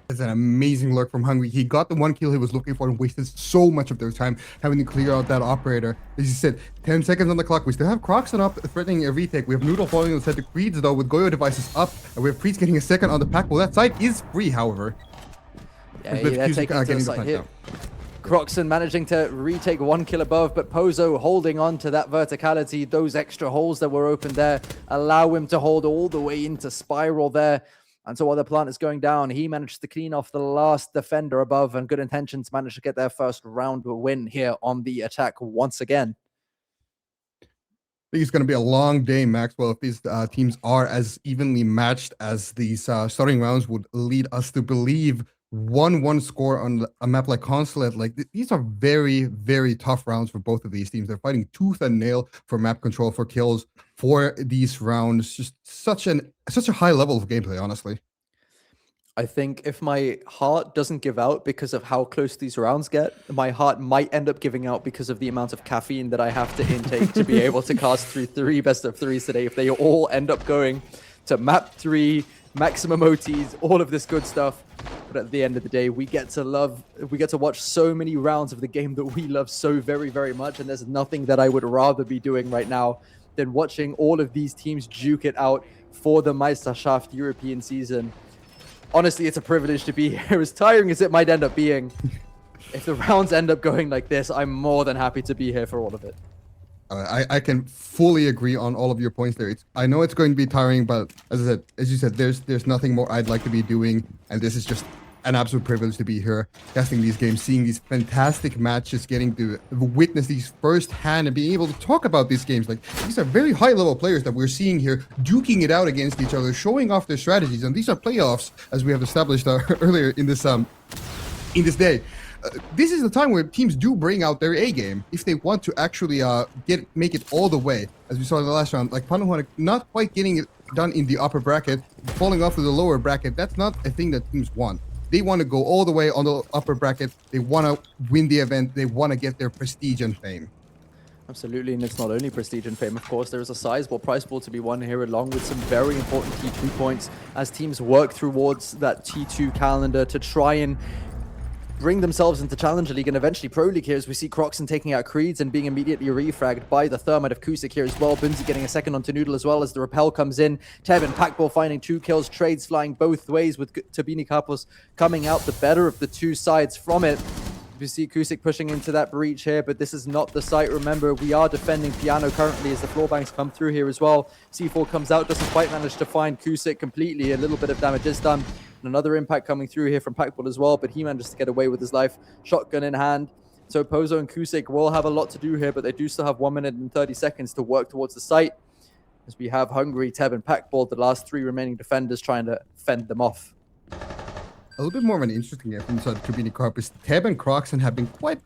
It's an amazing lurk from Hungry. He got the 1 kill he was looking for and wasted so much of their time having to clear out that operator. As you said, 10 seconds on the clock. We still have Croxon up, threatening a retake. We have Noodle falling on the side to Creeds, though, with Goyo devices up, and we have Creeds getting a second on the pack. Well, that side is free, however. Yeah, they're taking to the site here. Croxon managing to retake 1 kill above, but Pozo holding on to that verticality. Those extra holes that were open there allow him to hold all the way into Spiral there. And so while the plant is going down, he managed to clean off the last defender above, and Good Intentions managed to get their first round win here on the attack once again. I think it's going to be a long day, Maxwell, if these teams are as evenly matched as these starting rounds would lead us to believe. 1-1 score on a map like Consulate. Like, these are very, very tough rounds for both of these teams. They're fighting tooth and nail for map control, for kills, for these rounds. Just such a high level of gameplay, honestly. I think if my heart doesn't give out because of how close these rounds get, my heart might end up giving out because of the amount of caffeine that I have to intake to be able to cast through 3 best of 3s today. If they all end up going to map 3, maximum OTs, all of this good stuff. But at the end of the day, we get to watch so many rounds of the game that we love so very, very much. And there's nothing that I would rather be doing right now than watching all of these teams duke it out for the Meisterschaft European season. Honestly, it's a privilege to be here, as tiring as it might end up being. If the rounds end up going like this, I'm more than happy to be here for all of it. I can fully agree on all of your points there. I know it's going to be tiring, but as you said, there's nothing more I'd like to be doing, and this is just an absolute privilege to be here, testing these games, seeing these fantastic matches, getting to witness these firsthand, and being able to talk about these games. Like, these are very high-level players that we're seeing here, duking it out against each other, showing off their strategies, and these are playoffs, as we have established earlier in this day. This is the time where teams do bring out their A game if they want to actually make it all the way, as we saw in the last round. Like Panahoane not quite getting it done in the upper bracket, falling off to the lower bracket. That's not a thing that teams want. They want to go all the way on the upper bracket. They want to win the event. They want to get their prestige and fame. Absolutely, and it's not only prestige and fame, of course. There is a sizable prize pool to be won here, along with some very important T2 points as teams work towards that T2 calendar to try and bring themselves into Challenger League and eventually Pro League here, as we see Croxon taking out Creeds and being immediately refragged by the Thermite of Kusik here as well. Bunzi getting a second onto Noodle as well as the Repel comes in. Teb and Packball finding 2 kills, trades flying both ways with Tabini Kapos coming out the better of the two sides from it. We see Kusik pushing into that breach here, but this is not the site. Remember, we are defending Piano currently as the floor banks come through here as well. C4 comes out, doesn't quite manage to find Kusik completely. A little bit of damage is done. And another impact coming through here from Packball as well, but he manages to get away with his life. Shotgun in hand. So Pozo and Kusik will have a lot to do here, but they do still have 1 minute and 30 seconds to work towards the site. As we have Hungry, Teb, and Packball, the last 3 remaining defenders, trying to fend them off. A little bit more of an interesting game inside Kabini Carpus. Teb and Croxon have been quite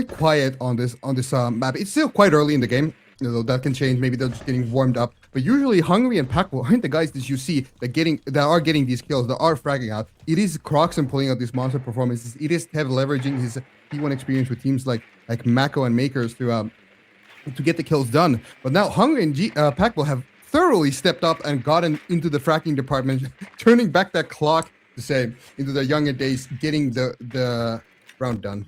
quiet on this map. It's still quite early in the game. You know, that can change. Maybe they're just getting warmed up. But usually Hungry and Packball aren't the guys that you see that are getting these kills, that are fragging out. It is Croxon pulling out these monster performances. It is Teb leveraging his T1 experience with teams like Mako and Makers to get the kills done. But now Hungry and Packball have thoroughly stepped up and gotten into the fracking department, turning back that clock to say into their younger days, getting the round done.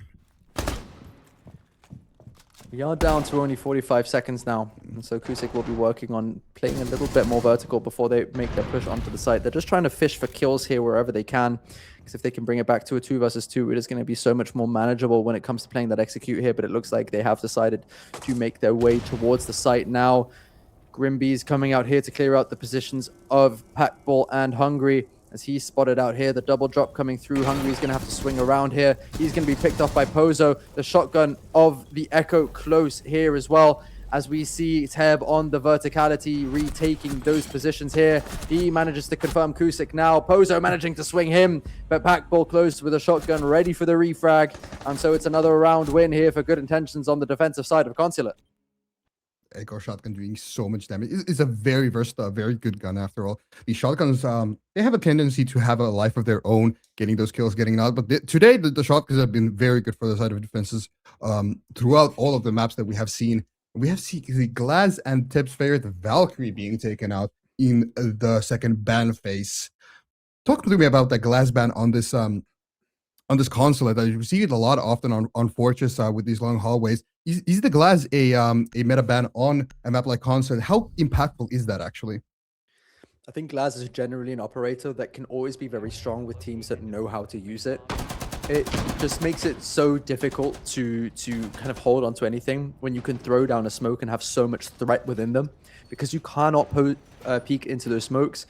We are down to only 45 seconds now, and so Kusik will be working on playing a little bit more vertical before they make their push onto the site. They're just trying to fish for kills here wherever they can, because if they can bring it back to a 2 versus 2, it is going to be so much more manageable when it comes to playing that execute here, but it looks like they have decided to make their way towards the site now. Grimby's coming out here to clear out the positions of Packball and Hungry. As he's spotted out here, the double drop coming through. Hungry's going to have to swing around here. He's going to be picked off by Pozo. The shotgun of the Echo close here as well. As we see Teb on the verticality, retaking those positions here. He manages to confirm Kusik now. Pozo managing to swing him, but Packball close with a shotgun ready for the refrag. And so it's another round win here for Good Intentions on the defensive side of Consulate. Echo shotgun doing so much damage. It's a very versatile, very good gun after all. These shotguns, they have a tendency to have a life of their own, getting those kills, getting out. But today, the shotguns have been very good for the side of defenses throughout all of the maps that we have seen. We have seen the Glaz and Teb's favorite, the Valkyrie, being taken out in the second ban phase. Talk to me about the Glaz ban on this consulate. You see it a lot often on Fortress with these long hallways. Is the Glaz a meta ban on a map like Consulate? How impactful is that actually? I think Glaz is generally an operator that can always be very strong with teams that know how to use it. It just makes it so difficult to kind of hold on to anything when you can throw down a smoke and have so much threat within them, because you cannot peek into those smokes,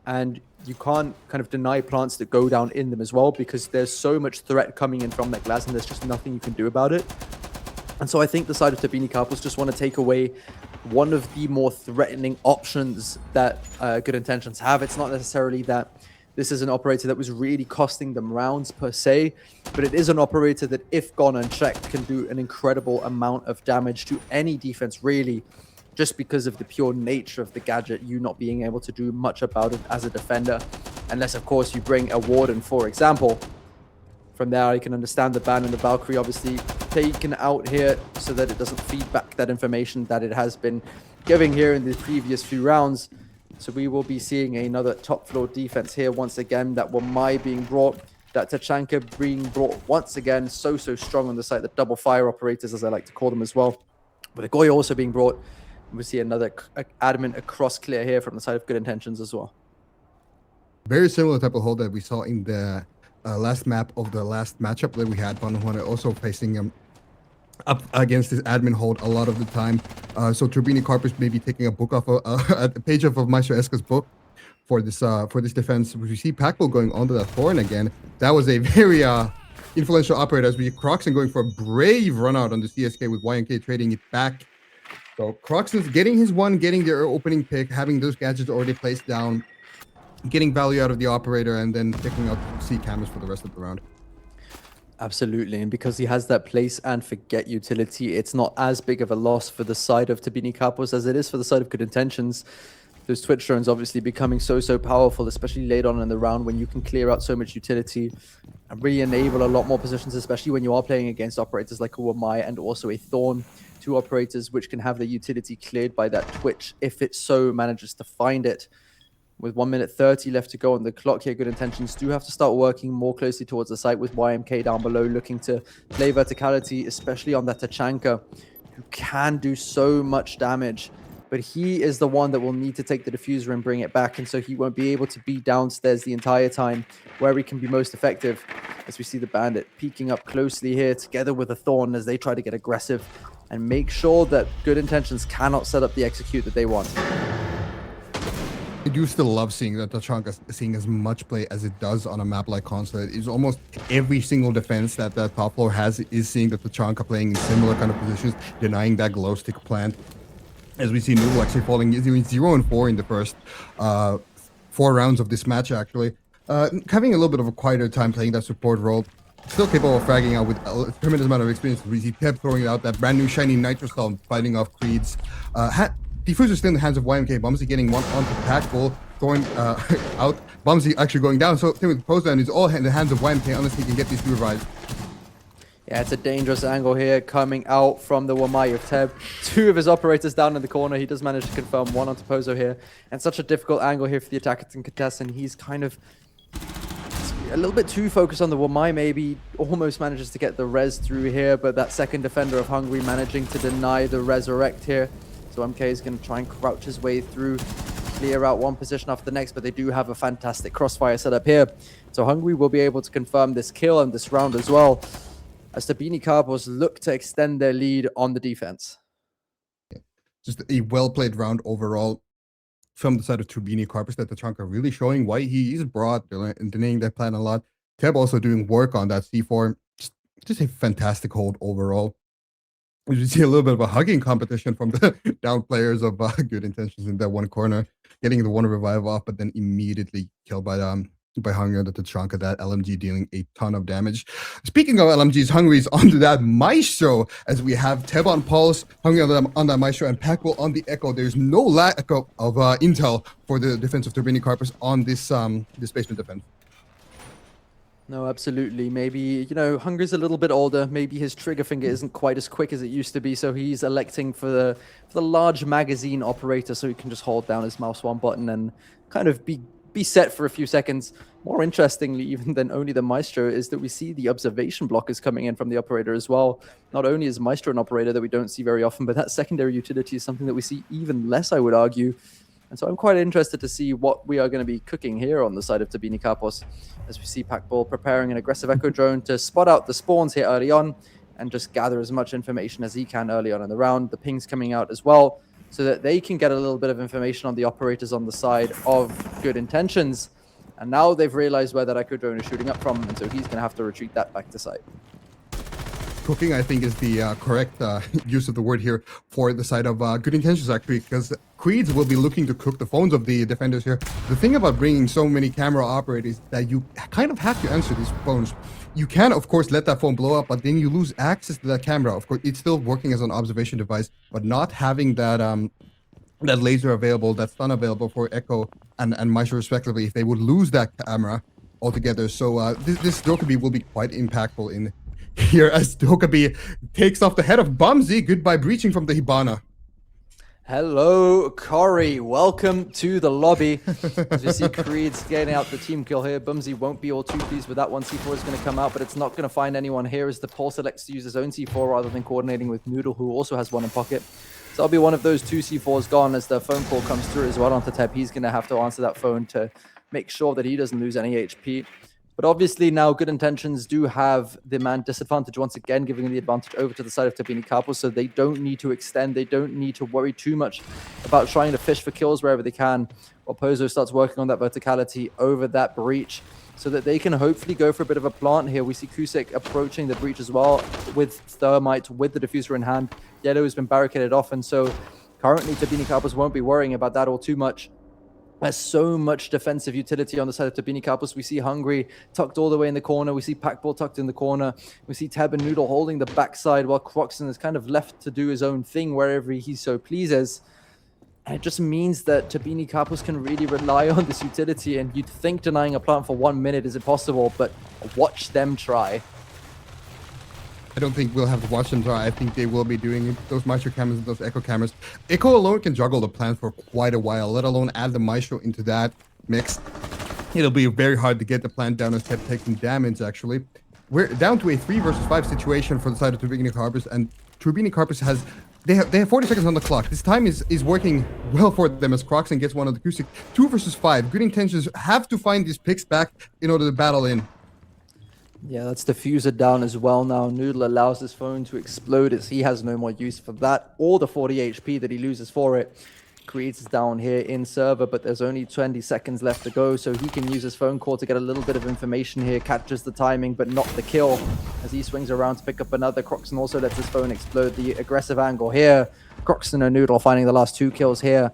and you can't kind of deny plants that go down in them as well, because there's so much threat coming in from that Glaz and there's just nothing you can do about it. And so I think the side of Tabini Kapos just want to take away one of the more threatening options that Good Intentions have. It's not necessarily that this is an operator that was really costing them rounds per se, but it is an operator that, if gone unchecked, can do an incredible amount of damage to any defense, really, just because of the pure nature of the gadget, you not being able to do much about it as a defender, unless, of course, you bring a Warden, for example. From there, I can understand the ban and the Valkyrie obviously taken out here so that it doesn't feed back that information that it has been giving here in the previous few rounds. So we will be seeing another top floor defense here once again. That Wamai being brought, that Tachanka being brought once again. So strong on the site, the double fire operators, as I like to call them as well. But the Goy also being brought. We see another admin across clear here from the side of Good Intentions as well. Very similar type of hold that we saw in the last map of the last matchup that we had. Panuhone also facing up against this admin hold a lot of the time. So Turbini Carpus may be taking a book off a page of Maestro Eska's book for this defense. We see Packbull going onto that Thorn again. That was a very influential operator as we see Croxon going for a brave run out on the CSK with YNK trading it back. So Croxon's getting his one, getting their opening pick, having those gadgets already placed down, getting value out of the operator, and then picking up C cameras for the rest of the round. Absolutely, and because he has that place and forget utility, it's not as big of a loss for the side of Turbini Carpus as it is for the side of Good Intentions. Those Twitch drones obviously becoming so powerful, especially late on in the round when you can clear out so much utility and really enable a lot more positions, especially when you are playing against operators like a Wamai and also a Thorn. Two operators which can have their utility cleared by that Twitch if it so manages to find it. With 1 minute 30 left to go on the clock here, Good Intentions do have to start working more closely towards the site with YMK down below, looking to play verticality, especially on that Tachanka, who can do so much damage. But he is the one that will need to take the diffuser and bring it back, and so he won't be able to be downstairs the entire time where he can be most effective. As we see the Bandit peeking up closely here together with the Thorn as they try to get aggressive and make sure that Good Intentions cannot set up the execute that they want. I do still love seeing that Tachanka seeing as much play as it does on a map like Consulate. It's almost every single defense that the top floor has is seeing the Tachanka playing in similar kind of positions, denying that glow stick plant. As we see Noodle actually falling 0-4 in the first 4 rounds of this match, actually. Having a little bit of a quieter time playing that support role. Still capable of fragging out with a tremendous amount of experience. We see Teb throwing out that brand new shiny Nitro Storm, fighting off Creeds. Diffuser still in the hands of YMK. Bumsy getting one onto Packbull, throwing out. Bumsy actually going down. So with Posedown is all in the hands of YMK unless he can get these two revives. Yeah, it's a dangerous angle here coming out from the Wamai of Teb. 2 of his operators down in the corner. He does manage to confirm one onto Pozo here. And such a difficult angle here for the attacker to contest, and he's kind of a little bit too focused on the Wamai, maybe almost manages to get the res through here, but that second defender of Hungary managing to deny the resurrect here. So MK is going to try and crouch his way through, clear out one position after the next, but they do have a fantastic crossfire setup here. So Hungary will be able to confirm this kill and this round as well, as Turbini Carpus look to extend their lead on the defense. Just a well-played round overall from the side of Turbini Carpus, that Tachanka really showing why he is broad and denying that plan a lot. Teb also doing work on that C4. Just a fantastic hold overall. We see a little bit of a hugging competition from the down players of Good Intentions in that one corner, getting the one revive off, but then immediately killed by Hungary, the Tachanka, that LMG dealing a ton of damage. Speaking of LMGs, Hungary's onto that Maestro, as we have Teb on Pulse, Hungary on that Maestro, and Packbull on the Echo. There's no lack of intel for the defense of Turbini Carpus on this basement defense. No, absolutely. Maybe, you know, Hungary's a little bit older. Maybe his trigger finger isn't quite as quick as it used to be, so he's electing for the large magazine operator, so he can just hold down his mouse one button and kind of be set for a few seconds. More interestingly, even than only the Maestro, is that we see the observation blockers coming in from the operator as well. Not only is Maestro an operator that we don't see very often, but that secondary utility is something that we see even less, I would argue. And so I'm quite interested to see what we are going to be cooking here on the side of Turbini Carpus, as we see Packbull preparing an aggressive Echo drone to spot out the spawns here early on and just gather as much information as he can early on in the round. The pings coming out as well, so that they can get a little bit of information on the operators on the side of Good Intentions. And now they've realized where that Echo drone is shooting up from, and so he's going to have to retreat that back to site. Cooking, I think, is the correct use of the word here for the side of Good Intentions, actually, because Creeds will be looking to cook the phones of the defenders here. The thing about bringing so many camera operators is that you kind of have to answer these phones. You can, of course, let that phone blow up, but then you lose access to that camera. Of course, it's still working as an observation device, but not having that that laser available, that stun available for Echo and Maestro respectively, if they would lose that camera altogether. So this Dokkaebi will be quite impactful in here, as Dokkaebi takes off the head of Bumsy. Goodbye breaching from the Hibana. Hello, Corey. Welcome to the lobby. As you see Creed's getting out the team kill here. Bumsy won't be all too pleased with that one. C4 is going to come out, but it's not going to find anyone here as the Pulse elects to use his own C4 rather than coordinating with Noodle, who also has one in pocket. So that'll be one of those 2 C4s gone as the phone call comes through as well onto Teb. He's going to have to answer that phone to make sure that he doesn't lose any HP. But obviously now Good Intentions do have the man disadvantage once again, giving the advantage over to the side of Turbine Capo, so they don't need to extend. They don't need to worry too much about trying to fish for kills wherever they can, while Pozo starts working on that verticality over that breach so that they can hopefully go for a bit of a plant here. We see Kusek approaching the breach as well with Thermite, with the diffuser in hand. Yellow has been barricaded off, and so currently Turbine Capos won't be worrying about that all too much. There's so much defensive utility on the side of Turbine Capos. We see Hungry tucked all the way in the corner. We see Packball tucked in the corner. We see Teb and Noodle holding the backside while Croxon is kind of left to do his own thing wherever he so pleases. And it just means that Turbine Capos can really rely on this utility, and you'd think denying a plant for 1 minute is impossible, but watch them try. I don't think we'll have to watch them try. I think they will be doing it. Those Maestro cameras and those Echo cameras. Echo alone can juggle the plant for quite a while, let alone add the Maestro into that mix. It'll be very hard to get the plant down and start taking damage, actually. We're down to a 3 versus 5 situation for the side of Turbine Carpus, and Turbine Carpus has... They have 40 seconds on the clock. This time is working well for them as Croxon gets one on the Kusik. 2 versus 5. Good Intentions have to find these picks back in order to battle in. Yeah, that's diffuser down as well now. Noodle allows his phone to explode as he has no more use for that, or the 40 HP that he loses for it. Creeds is down here in server, but there's only 20 seconds left to go, so he can use his phone call to get a little bit of information here, catches the timing, but not the kill. As he swings around to pick up another, Croxon also lets his phone explode. The aggressive angle here. Croxon and Noodle finding the last 2 kills here.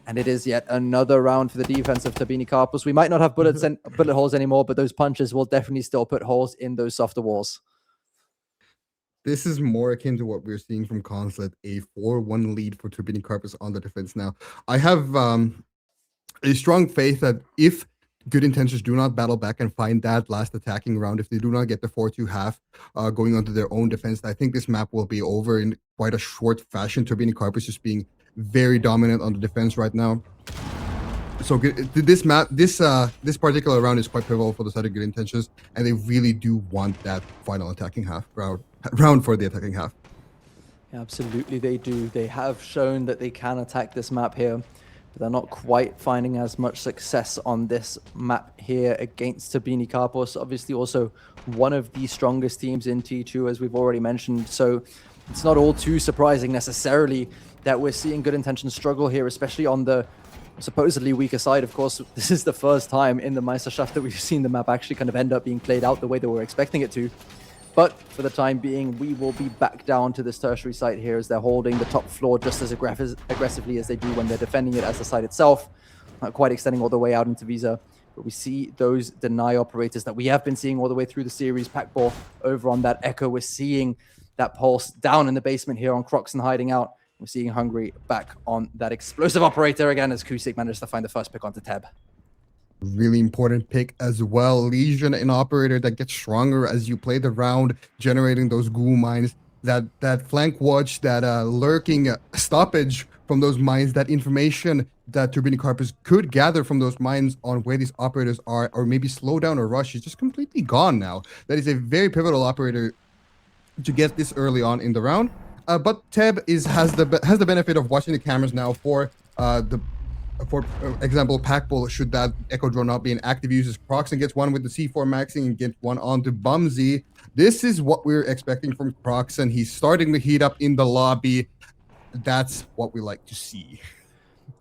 And it is yet another round for the defense of Turbine Carpus. We might not have bullet holes anymore, but those punches will definitely still put holes in those softer walls. This is more akin to what we're seeing from Consulate, a 4-1 lead for Turbine Carpus on the defense now. I have a strong faith that if Good Intentions do not battle back and find that last attacking round, if they do not get the 4-2 half going onto their own defense, I think this map will be over in quite a short fashion. Turbine Carpus just being very dominant on the defense right now. So this particular round is quite pivotal for the side of Good Intentions, and they really do want that final attacking round for the attacking half. Absolutely, they do. They have shown that they can attack this map here, but they're not quite finding as much success on this map here against Turbine Carpus. Obviously, also one of the strongest teams in T2, as we've already mentioned. So it's not all too surprising necessarily that we're seeing Good Intentions struggle here, especially on the supposedly weaker side. Of course, this is the first time in the Meisterschaft that we've seen the map actually kind of end up being played out the way that we're expecting it to. But for the time being, we will be back down to this tertiary site here as they're holding the top floor just as aggressively as they do when they're defending it as the site itself. Not quite extending all the way out into Visa. But we see those deny operators that we have been seeing all the way through the series. Packball over on that Echo. We're seeing that Pulse down in the basement here on Croxon hiding out. We're seeing Hungry back on that explosive operator again as Kusik managed to find the first pick onto Teb. Really important pick as well. Legion, an operator that gets stronger as you play the round, generating those ghoul mines, that flank watch, that lurking stoppage from those mines, that information that Turbine Carpus could gather from those mines on where these operators are, or maybe slow down or rush, is just completely gone now. That is a very pivotal operator to get this early on in the round. But Teb has the benefit of watching the cameras now for example, Packball, should that Echo drone not be an active uses Croxon gets one with the C4 maxing and gets one onto Bumsy. This is what we're expecting from Croxon. He's starting to heat up in the lobby. That's what we like to see.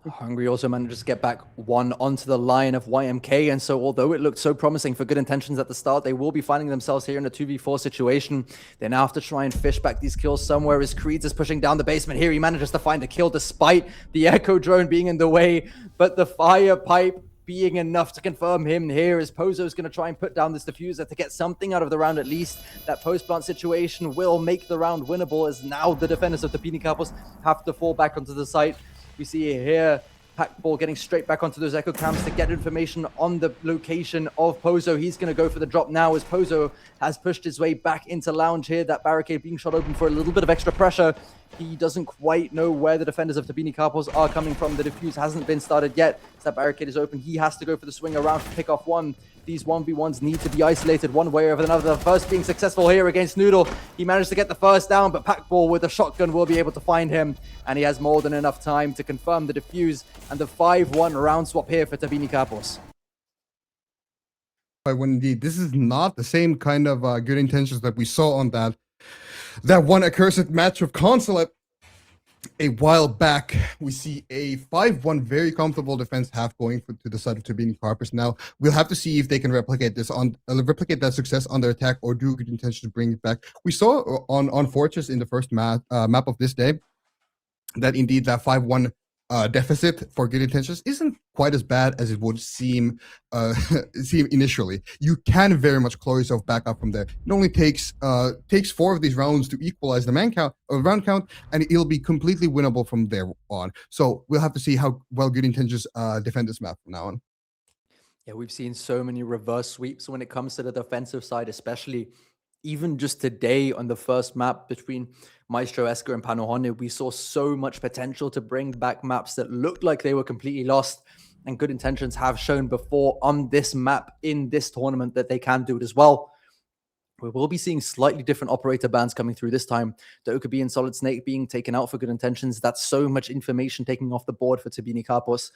Hungry also manages to get back one onto the line of YMK, and so although it looked so promising for Good Intentions at the start, they will be finding themselves here in a 2v4 situation. They now have to try and fish back these kills somewhere as Creeds is pushing down the basement. Here he manages to find a kill despite the Echo drone being in the way, but the fire pipe being enough to confirm him here as Pozo's going to try and put down this diffuser to get something out of the round at least. That post-plant situation will make the round winnable as now the defenders of the Turbine Carpus have to fall back onto the site. We see here Packball getting straight back onto those echo cams to get information on the location of Pozo. He's going to go for the drop now as Pozo has pushed his way back into lounge here. That barricade being shot open for a little bit of extra pressure. He doesn't quite know where the defenders of Tabini Carpos are coming from. The defuse hasn't been started yet. So that barricade is open. He has to go for the swing around to pick off one. These 1v1s need to be isolated one way or another. The first being successful here against Noodle. He managed to get the first down, but Packball with a shotgun will be able to find him. And he has more than enough time to confirm the defuse and the 5-1 round swap here for Tabini Carpos. But when indeed, this is not the same kind of good intentions that we saw on that one accursed match of Consulate a while back. We see a 5-1 very comfortable defense half going to the side of Tabini Carpos. Now we'll have to see if they can replicate that success on their attack, or do good intentions bring it back. We saw on Fortress in the first map of this day that indeed that 5-1 deficit for good intentions isn't quite as bad as it would seem initially. You can very much claw yourself back up from there. It only takes 4 of these rounds to equalize the round count, and it'll be completely winnable from there on. So we'll have to see how well good intentions defend this map from now on. Yeah, we've seen so many reverse sweeps when it comes to the defensive side, especially even just today on the first map between Maestro Esker and Panohane. We saw so much potential to bring back maps that looked like they were completely lost, and good intentions have shown before on this map in this tournament that they can do it as well. We will be seeing slightly different operator bans coming through this time. The Okabe and Solid Snake being taken out for good intentions. That's so much information taking off the board for Tabini Carpos,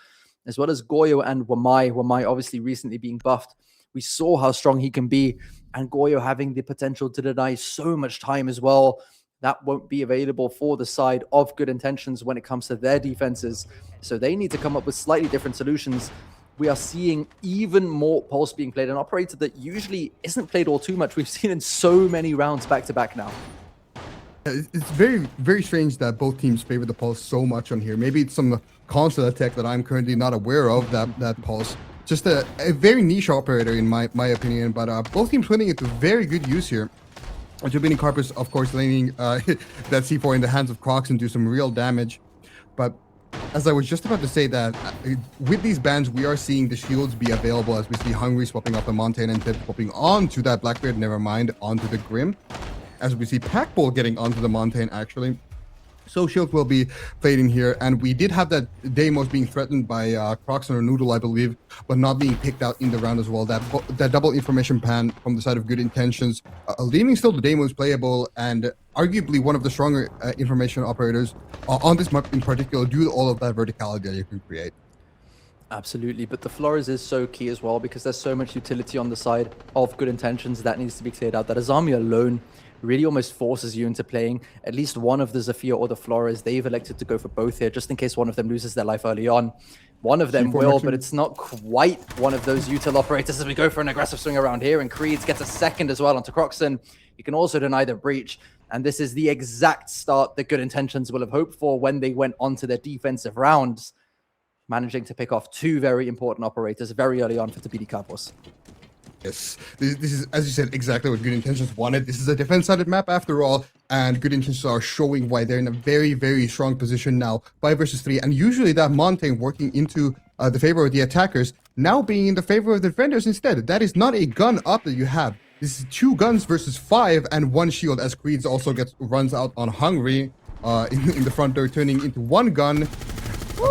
as well as Goyo and Wamai. Wamai obviously recently being buffed. We saw how strong he can be, and Goyo having the potential to deny so much time as well. That won't be available for the side of good intentions when it comes to their defenses. So they need to come up with slightly different solutions. We are seeing even more Pulse being played, an operator that usually isn't played all too much. We've seen in so many rounds back to back now. It's very, very strange that both teams favor the Pulse so much on here. Maybe it's some console attack that I'm currently not aware of, that Pulse. Just a very niche operator in my opinion, but both teams putting it to very good use here. Tabini Carpos, of course, landing that C4 in the hands of Crocs and do some real damage. But as I was just about to say that, with these bans, we are seeing the shields be available as we see Hungry swapping off the Montaigne and Tip swapping onto that Blackbeard, never mind, onto the Grim. As we see Packball getting onto the Montaigne, actually. So shield will be fading here, and we did have that Deimos being threatened by Crocs or Noodle, I believe, but not being picked out in the round as well. That double information pan from the side of good intentions, leaving still the Deimos playable, and arguably one of the stronger information operators on this map in particular, due to all of that verticality that you can create. Absolutely, but the Flores is so key as well, because there's so much utility on the side of good intentions that needs to be cleared out. That Azami alone really almost forces you into playing at least one of the Zafir or the Flores. They've elected to go for both here, just in case one of them loses their life early on. One of them will, but it's not quite one of those util operators as we go for an aggressive swing around here, and Creeds gets a second as well onto Croxon. You can also deny the breach, and this is the exact start that good intentions will have hoped for when they went onto their defensive rounds, managing to pick off 2 very important operators very early on for Tabini Carpos. Yes, this is, as you said, exactly what good intentions wanted. This is a defense-sided map after all, and good intentions are showing why they're in a very, very strong position now, 5 versus 3, and usually that Montaigne working into the favor of the attackers, now being in the favor of the defenders instead. That is not a gun up that you have. This is 2 guns versus 5 and 1 shield, as Creeds also runs out on Hungry in the front door, turning into 1 gun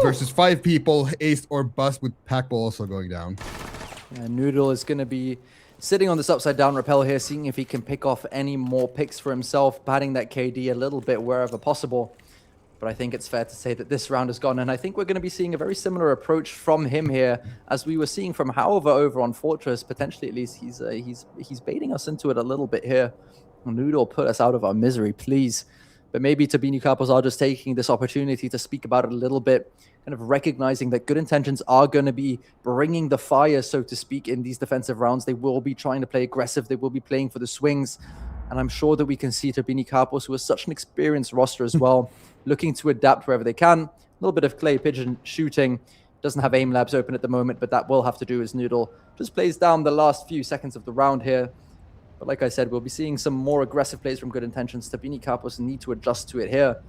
versus 5 people, ace or bust, with Packball also going down. Noodle is going to be sitting on this upside down rappel here, seeing if he can pick off any more picks for himself, padding that KD a little bit wherever possible. But I think it's fair to say that this round is gone, and I think we're going to be seeing a very similar approach from him here as we were seeing from However over on Fortress. Potentially, at least, he's baiting us into it a little bit here. Noodle, put us out of our misery, please. But maybe Tabini Carpos are just taking this opportunity to speak about it a little bit, kind of recognizing that good intentions are going to be bringing the fire, so to speak, in these defensive rounds. They will be trying to play aggressive. They will be playing for the swings. And I'm sure that we can see Tabini Carpos, who is such an experienced roster as well, looking to adapt wherever they can. A little bit of clay pigeon shooting. Doesn't have aim labs open at the moment, but that will have to do as Noodle just plays down the last few seconds of the round here. But like I said, we'll be seeing some more aggressive plays from good intentions. Tabini Carpos need to adjust to it here.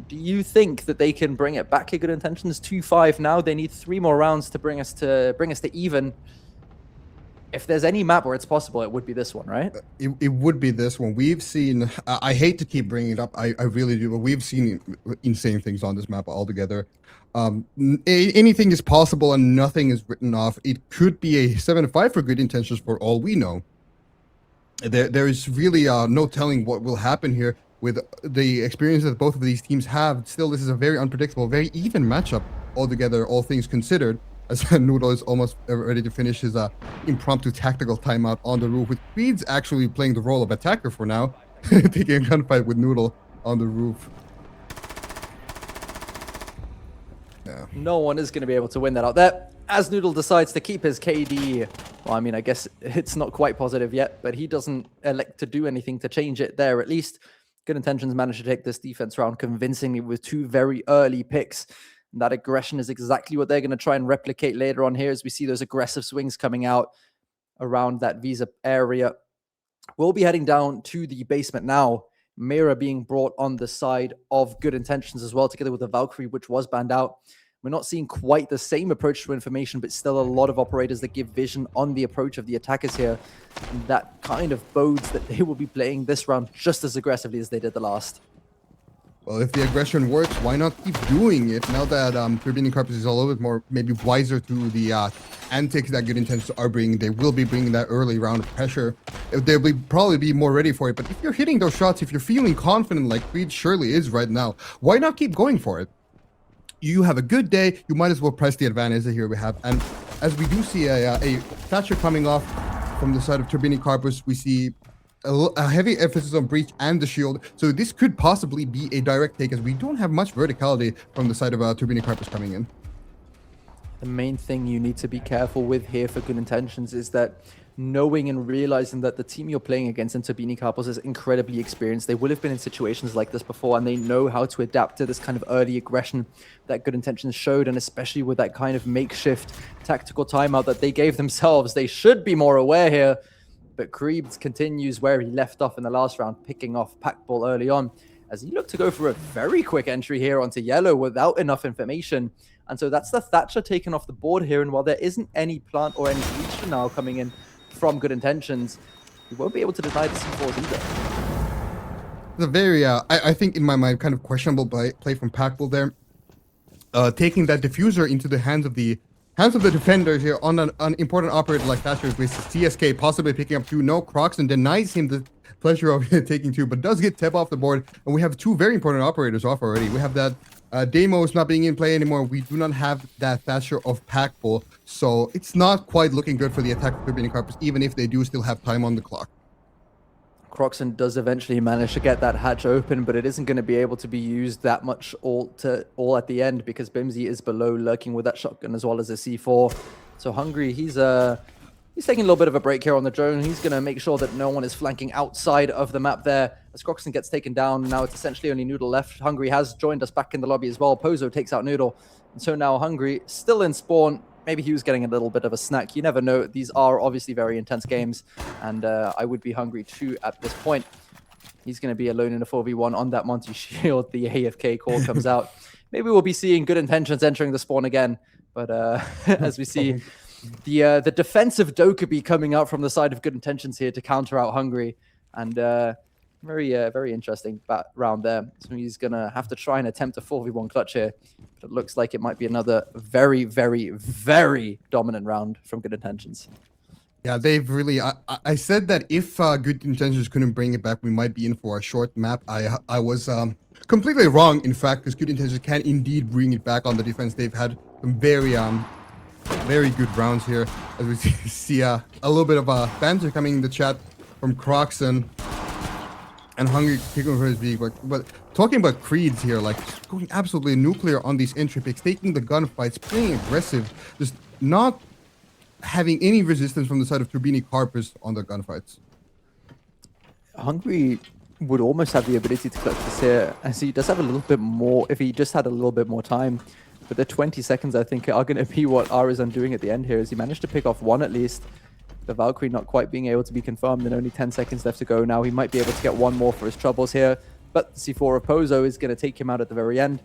Do you think that they can bring it back here, good intentions? 2-5 now. They need 3 more rounds to bring us to even. if there's any map where it's possible, it would be this one, right? It would be this one. We've seen, I hate to keep bringing it up, I really do, but we've seen insane things on this map altogether. Anything is possible and nothing is written off. It could be a 7-5 for good intentions for all we know. There is really no telling what will happen here with the experience that both of these teams have. Still, this is a very unpredictable, very even matchup altogether, all things considered, as Noodle is almost ready to finish his impromptu tactical timeout on the roof, with Creed's actually playing the role of attacker for now, taking a gunfight with Noodle on the roof. Yeah. No one is going to be able to win that out there. As Noodle decides to keep his KD, well, I mean, I guess it's not quite positive yet, but he doesn't elect to do anything to change it there. At least Good Intentions managed to take this defense round convincingly with 2 very early picks. And that aggression is exactly what they're going to try and replicate later on here as we see those aggressive swings coming out around that Visa area. We'll be heading down to the basement now. Mira being brought on the side of Good Intentions as well, together with the Valkyrie, which was banned out. We're not seeing quite the same approach to information, but still a lot of operators that give vision on the approach of the attackers here. And that kind of bodes that they will be playing this round just as aggressively as they did the last. Well, if the aggression works, why not keep doing it? Now that Turbine Carpus is a little bit more, maybe wiser to the antics that Good Intentions are bringing, they will be bringing that early round of pressure. They'll probably be more ready for it. But if you're hitting those shots, if you're feeling confident like Creed surely is right now, why not keep going for it? You have a good day, you might as well press the advantage that here we have. And as we do see a Thatcher coming off from the side of Turbine Carpus, we see a heavy emphasis on breach and the shield. So this could possibly be a direct take, as we don't have much verticality from the side of Turbine Carpus coming in. The main thing you need to be careful with here for Good Intentions is that knowing and realizing that the team you're playing against in Turbine Carpus is incredibly experienced. They would have been in situations like this before, and they know how to adapt to this kind of early aggression that Good Intentions showed, and especially with that kind of makeshift tactical timeout that they gave themselves. They should be more aware here, but Krebs continues where he left off in the last round, picking off Packball early on, as he looked to go for a very quick entry here onto yellow without enough information. And so that's the Thatcher taken off the board here, and while there isn't any plant or any breach now coming in from Good Intentions, you won't be able to deny the C4s either. It's a very, I think in my mind, kind of questionable play from Packball there. Taking that diffuser into the hands of the defenders here on an important operator like Thatcher with CSK possibly picking up 2. No, Croxon denies him the pleasure of taking 2, but does get Teb off the board. And we have 2 very important operators off already. We have that Deimos not being in play anymore. We do not have that Thatcher of Packball. So it's not quite looking good for the attack of Turbine Carpus, even if they do still have time on the clock. Croxon does eventually manage to get that hatch open, but it isn't going to be able to be used that much all at the end, because Bimsy is below, lurking with that shotgun as well as a C4. So Hungry, he's taking a little bit of a break here on the drone. He's going to make sure that no one is flanking outside of the map there. As Croxon gets taken down, now it's essentially only Noodle left. Hungry has joined us back in the lobby as well. Pozo takes out Noodle. And so now Hungry still in spawn. Maybe he was getting a little bit of a snack. You never know. These are obviously very intense games, and I would be hungry too at this point. He's going to be alone in a 4v1 on that Monty Shield. The AFK call comes out. Maybe we'll be seeing Good Intentions entering the spawn again, but as we see the defensive Dokkaebi coming out from the side of Good Intentions here to counter out Hungry, and very interesting round there. So he's going to have to try and attempt a 4v1 clutch here. But it looks like it might be another very, very, very dominant round from Good Intentions. Yeah, they've really... I said that if Good Intentions couldn't bring it back, we might be in for a short map. I was completely wrong, in fact, because Good Intentions can indeed bring it back on the defense. They've had some very good rounds here. As we see a little bit of banter coming in the chat from Croxon. And Hungry kicking for his beak, but talking about Creeds here, like going absolutely nuclear on these entry picks, taking the gunfights, playing aggressive, just not having any resistance from the side of Turbine Carpus on the gunfights. Hungry would almost have the ability to clutch this here, as he does have a little bit more, if he just had a little bit more time. But the 20 seconds, I think, are going to be what R is undoing at the end here, as he managed to pick off 1 at least. The Valkyrie not quite being able to be confirmed, and only 10 seconds left to go now. He might be able to get 1 more for his troubles here, but the C4 of Pozo is going to take him out at the very end.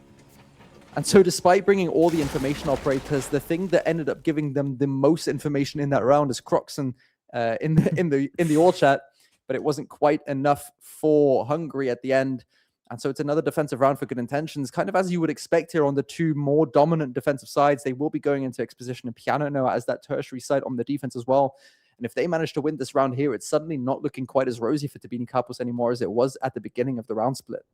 And so despite bringing all the information operators, the thing that ended up giving them the most information in that round is Croxon in the all chat, but it wasn't quite enough for Hungary at the end. And so it's another defensive round for Good Intentions, kind of as you would expect here on the two more dominant defensive sides. They will be going into Exposition and Piano now as that tertiary side on the defense as well. And if they manage to win this round here, it's suddenly not looking quite as rosy for Turbine Campus anymore as it was at the beginning of the round split.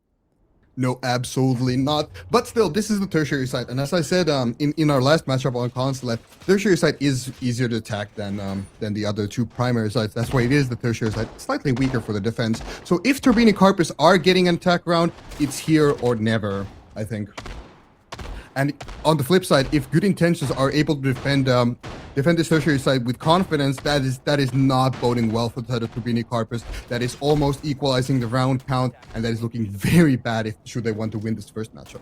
No, absolutely not. But still, this is the tertiary side. And as I said in our last matchup on console, tertiary side is easier to attack than the other two primary sides. That's why it is the tertiary side, slightly weaker for the defense. So if Turbine Carpus are getting an attack round, it's here or never, I think. And on the flip side, if Good Intentions are able to defend this tertiary side with confidence, that is not boding well for the side of Turbine Carpus. That is almost equalizing the round count, and that is looking very bad should they want to win this first matchup.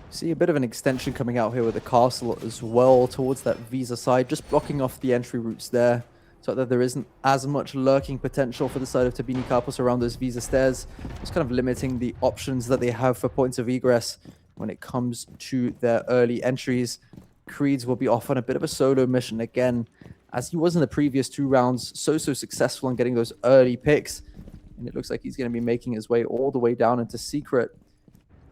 See a bit of an extension coming out here with the castle as well towards that Visa side, just blocking off the entry routes there, so that there isn't as much lurking potential for the side of Turbine Campus around those Visa stairs. Just kind of limiting the options that they have for points of egress when it comes to their early entries. Creeds will be off on a bit of a solo mission again, as he was in the previous two rounds, so successful in getting those early picks. And it looks like he's going to be making his way all the way down into Secret,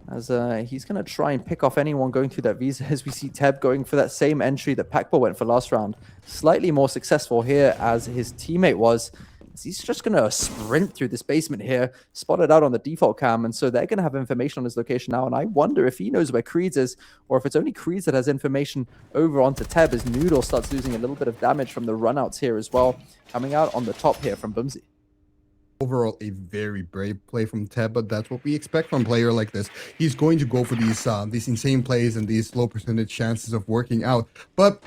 as he's going to try and pick off anyone going through that Visa, as we see Teb going for that same entry that Pakpo went for last round. Slightly more successful here as his teammate was. He's just going to sprint through this basement here, spotted out on the default cam, and so they're going to have information on his location now, and I wonder if he knows where Creeds is, or if it's only Creeds that has information over onto Teb, as Noodle starts losing a little bit of damage from the runouts here as well, coming out on the top here from Bumsy. Overall, a very brave play from Teb, but that's what we expect from a player like this. He's going to go for these insane plays and these low percentage chances of working out, but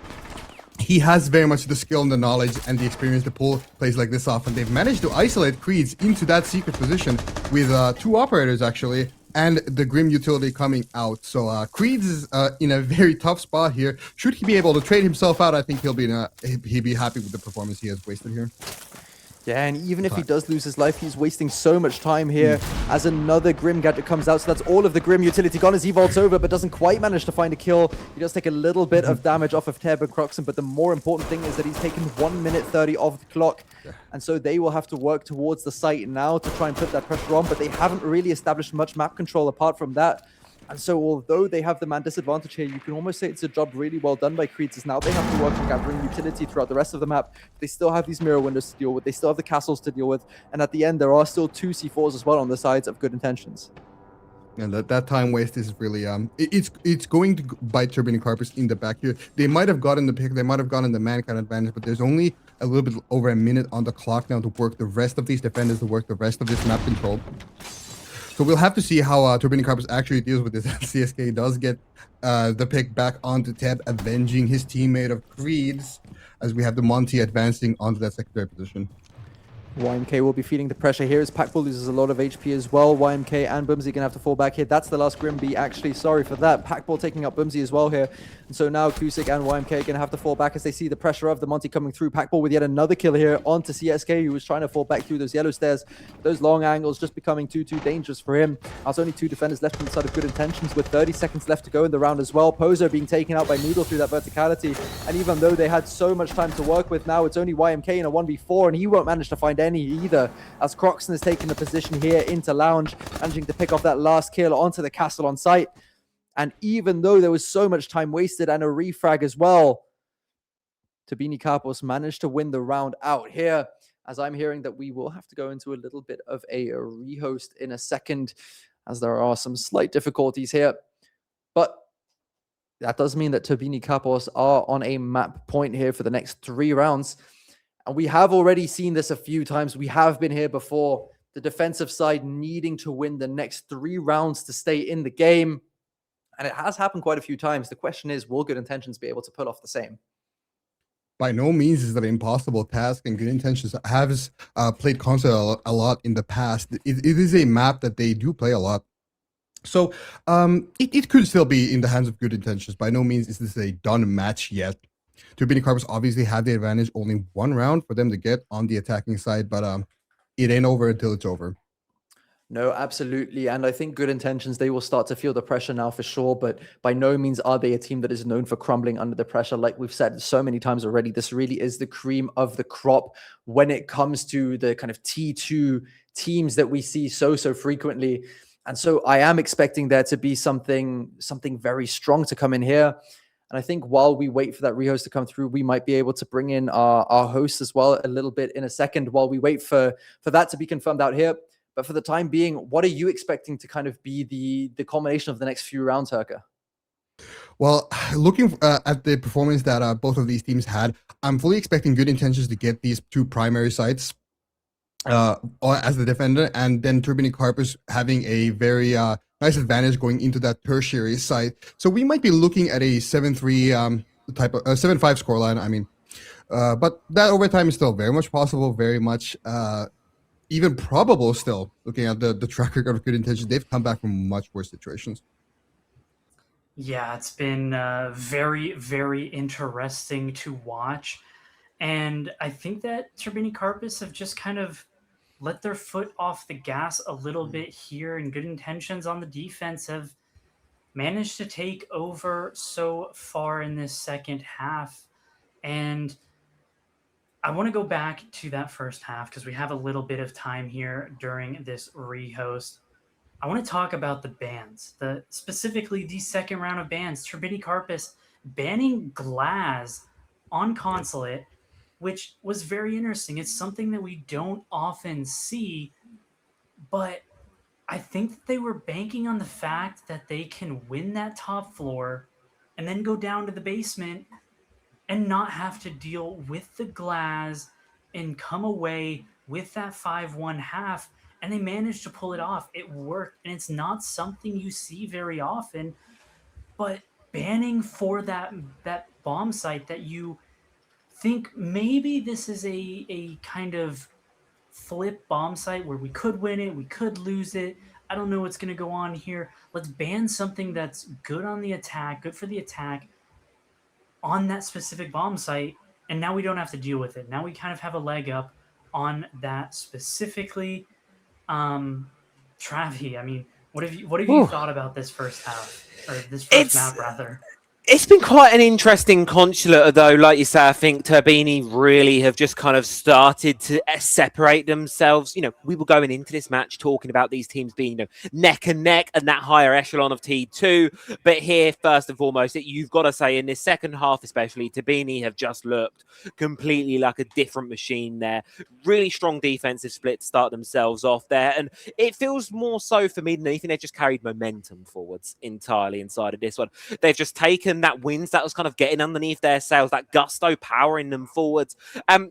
he has very much the skill and the knowledge and the experience to pull plays like this off, and they've managed to isolate Creeds into that secret position with two operators actually, and the Grim utility coming out. So Creeds is in a very tough spot here. Should he be able to trade himself out, I think he'll be happy with the performance he has wasted here. Yeah, and even if he does lose his life, he's wasting so much time here as another Grim gadget comes out. So that's all of the Grim utility gone as he vaults over, but doesn't quite manage to find a kill. He does take a little bit of damage off of Teb and Croxon, but the more important thing is that he's taken 1 minute 30 off the clock. And so they will have to work towards the site now to try and put that pressure on, but they haven't really established much map control apart from that. And so although they have the man disadvantage here, you can almost say it's a job really well done by Creeds, as now they have to work on gathering utility throughout the rest of the map. They still have these mirror windows to deal with, they still have the castles to deal with, and at the end there are still 2 C4s as well on the sides of Good Intentions. And that time waste is really it's going to bite Turbine Carpus in the back here. They might have gotten the pick, they might have gotten the man count advantage, but there's only a little bit over a minute on the clock now to work the rest of these defenders, to work the rest of this map control. So we'll have to see how Turbine Carpus actually deals with this. CSK does get the pick back onto Teb, avenging his teammate of Creeds, as we have the Monty advancing onto that secondary position. YMK will be feeling the pressure here as Pakpo loses a lot of HP as well. YMK and Bumsy gonna have to fall back here. That's the last Grimby, actually. Sorry for that. Pakpo taking up Bumsy as well here. And so now Kusik and YMK gonna have to fall back as they see the pressure of the Monty coming through. Pakpo with yet another kill here onto CSK, who was trying to fall back through those yellow stairs. Those long angles just becoming too dangerous for him. There's only 2 defenders left on the side of Good Intentions with 30 seconds left to go in the round as well. Poser being taken out by Noodle through that verticality. And even though they had so much time to work with, now it's only YMK in a 1v4, and he won't manage to find any either, as Croxon has taken the position here into Lounge, managing to pick off that last kill onto the castle on site. And even though there was so much time wasted and a refrag as well, Turbine Campus managed to win the round out here, as I'm hearing that we will have to go into a little bit of a rehost in a second, as there are some slight difficulties here. But that does mean that Turbine Campus are on a map point here for the next 3 rounds. And we have already seen this a few times. We have been here before. The defensive side needing to win the next 3 rounds to stay in the game. And it has happened quite a few times. The question is, will Good Intentions be able to pull off the same? By no means is it an impossible task, and Good Intentions has played console a lot in the past. It is a map that they do play a lot. So it could still be in the hands of Good Intentions. By no means is this a done match yet. Turbine Carpus obviously had the advantage, only 1 round for them to get on the attacking side, but it ain't over until it's over. No, absolutely. And I think Good Intentions, they will start to feel the pressure now for sure. But by no means are they a team that is known for crumbling under the pressure. Like we've said so many times already, this really is the cream of the crop when it comes to the kind of T2 teams that we see so frequently. And so I am expecting there to be something very strong to come in here. And I think while we wait for that rehost to come through, we might be able to bring in our host as well a little bit in a second while we wait for that to be confirmed out here. But for the time being, what are you expecting to kind of be the culmination of the next few rounds, Herka? Well, looking at the performance that both of these teams had, I'm fully expecting Good Intentions to get these 2 primary sites as the defender, and then Turbine Carpus having a very nice advantage going into that tertiary site. So we might be looking at a 7-3 type of 7-5 scoreline. I mean, but that overtime is still very much possible, very much even probable still, looking at the track record of Good Intentions. They've come back from much worse situations. Yeah, it's been very, very interesting to watch. And I think that Turbine Carpus have just kind of let their foot off the gas a little bit here, and Good Intentions on the defense have managed to take over so far in this second half. And I want to go back to that first half because we have a little bit of time here during this rehost. I want to talk about the bans, specifically the second round of bans. Turbine Carpus banning Glaz on Consulate, which was very interesting. It's something that we don't often see, but I think that they were banking on the fact that they can win that top floor and then go down to the basement and not have to deal with the Glaz and come away with that 5-1 half. And they managed to pull it off. It worked, and it's not something you see very often, but banning for that bomb site that you think maybe this is a kind of flip bomb site where we could win it, we could lose it. I don't know what's going to go on here. Let's ban something that's good on the attack, good for the attack on that specific bomb site, and now we don't have to deal with it. Now we kind of have a leg up on that specifically. Travi, I mean, what have you thought about this first half, or this first map rather? It's been quite an interesting consulate, though. Like you say, I think Turbine really have just kind of started to separate themselves. You know, we were going into this match talking about these teams being, you know, neck and neck and that higher echelon of T2. But here, first and foremost, you've got to say in this second half, especially, Turbine have just looked completely like a different machine there. Really strong defensive split to start themselves off there. And it feels more so for me than anything, they've just carried momentum forwards entirely inside of this one. They've just taken that wins that was kind of getting underneath their sails, that gusto powering them forwards.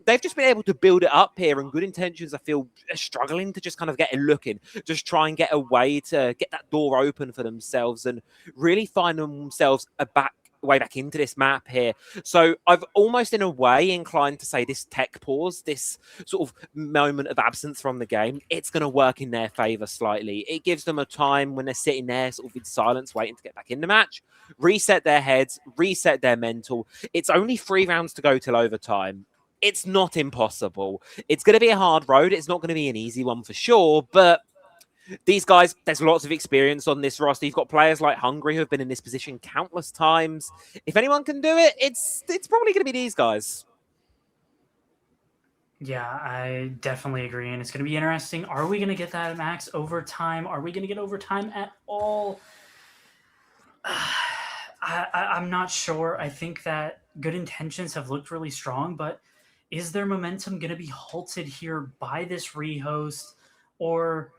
They've just been able to build it up here, and Good Intentions, I feel, are struggling to just kind of get it looking, just try and get a way to get that door open for themselves and really find themselves way back into this map here. So I've almost in a way inclined to say this tech pause, this sort of moment of absence from the game, it's going to work in their favor slightly. It gives them a time when they're sitting there sort of in silence waiting to get back in the match, reset their heads, reset their mental. It's only 3 rounds to go till overtime. It's not impossible. It's going to be a hard road. It's not going to be an easy one for sure, but these guys, there's lots of experience on this roster. You've got players like Hungry who have been in this position countless times. If anyone can do it, it's probably going to be these guys. Yeah, I definitely agree, and it's going to be interesting. Are we going to get that max overtime? Are we going to get overtime at all? I'm not sure. I think that Good Intentions have looked really strong, but is their momentum going to be halted here by this rehost, or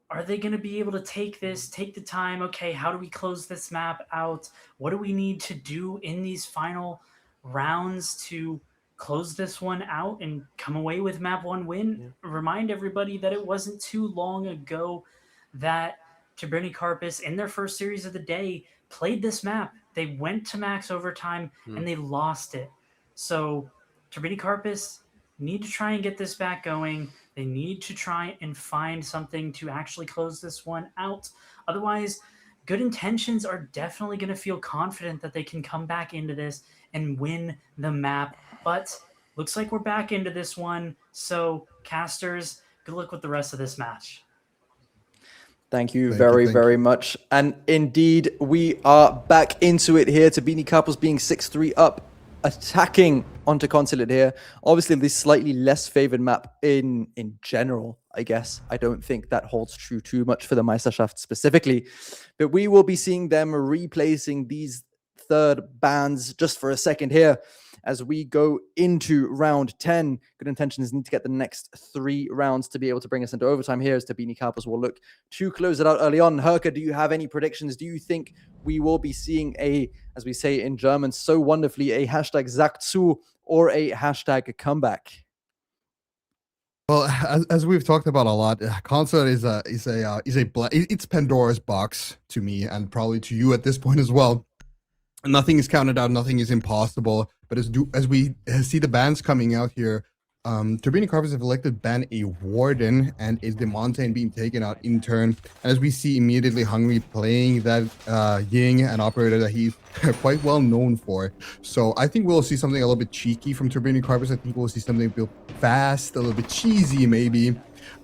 are they going to be able to take the time? Okay, how do we close this map out? What do we need to do in these final rounds to close this one out and come away with map 1 win? Yeah. Remind everybody that it wasn't too long ago that Turbine Carpus, in their first series of the day, played this map. They went to max overtime and they lost it. So Turbine Carpus need to try and get this back going. They need to try and find something to actually close this one out. Otherwise, Good Intentions are definitely going to feel confident that they can come back into this and win the map. But looks like we're back into this one. So, casters, good luck with the rest of this match. Thank you Thank very, you. very much. And indeed, we are back into it here. Tabini Couples being 6-3 up, attacking onto Consulate here. Obviously, this slightly less favored map in general, I guess. I don't think that holds true too much for the Meisterschaft specifically. But we will be seeing them replacing these third bands just for a second here. As we go into round 10, Good Intentions need to get the next 3 rounds to be able to bring us into overtime here, as Tabini Couples will look to close it out early on. Herka, do you have any predictions? Do you think we will be seeing a, as we say in German so wonderfully, a hashtag Sagt zu or a hashtag comeback? Well, as we've talked about a lot, Consulate it's Pandora's box to me, and probably to you at this point as well. Nothing is counted out, nothing is impossible. But as we see the bans coming out here, Turbine Carpers have elected ban a Warden and is the Montaigne being taken out in turn. And as we see immediately Hungry playing that Ying, an operator that he's quite well known for. So I think we'll see something a little bit cheeky from Turbine Carpers. I think we'll see something a bit fast, a little bit cheesy maybe.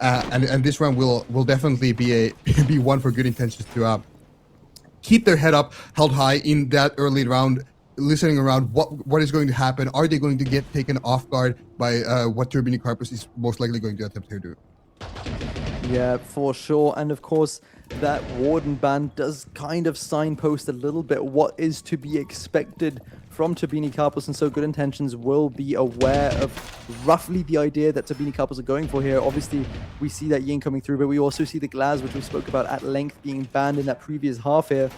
And this round will definitely be one for Good Intentions to keep their head up, held high in that early round, listening around what is going to happen. Are they going to get taken off guard by what Turbine Carpus is most likely going to attempt to do? Yeah, for sure. And of course, that Warden ban does kind of signpost a little bit what is to be expected from Turbine Carpus, and so Good Intentions will be aware of roughly the idea that Turbine Carpus are going for here. Obviously, we see that Ying coming through, but we also see the Glaz, which we spoke about at length, being banned in that previous half here.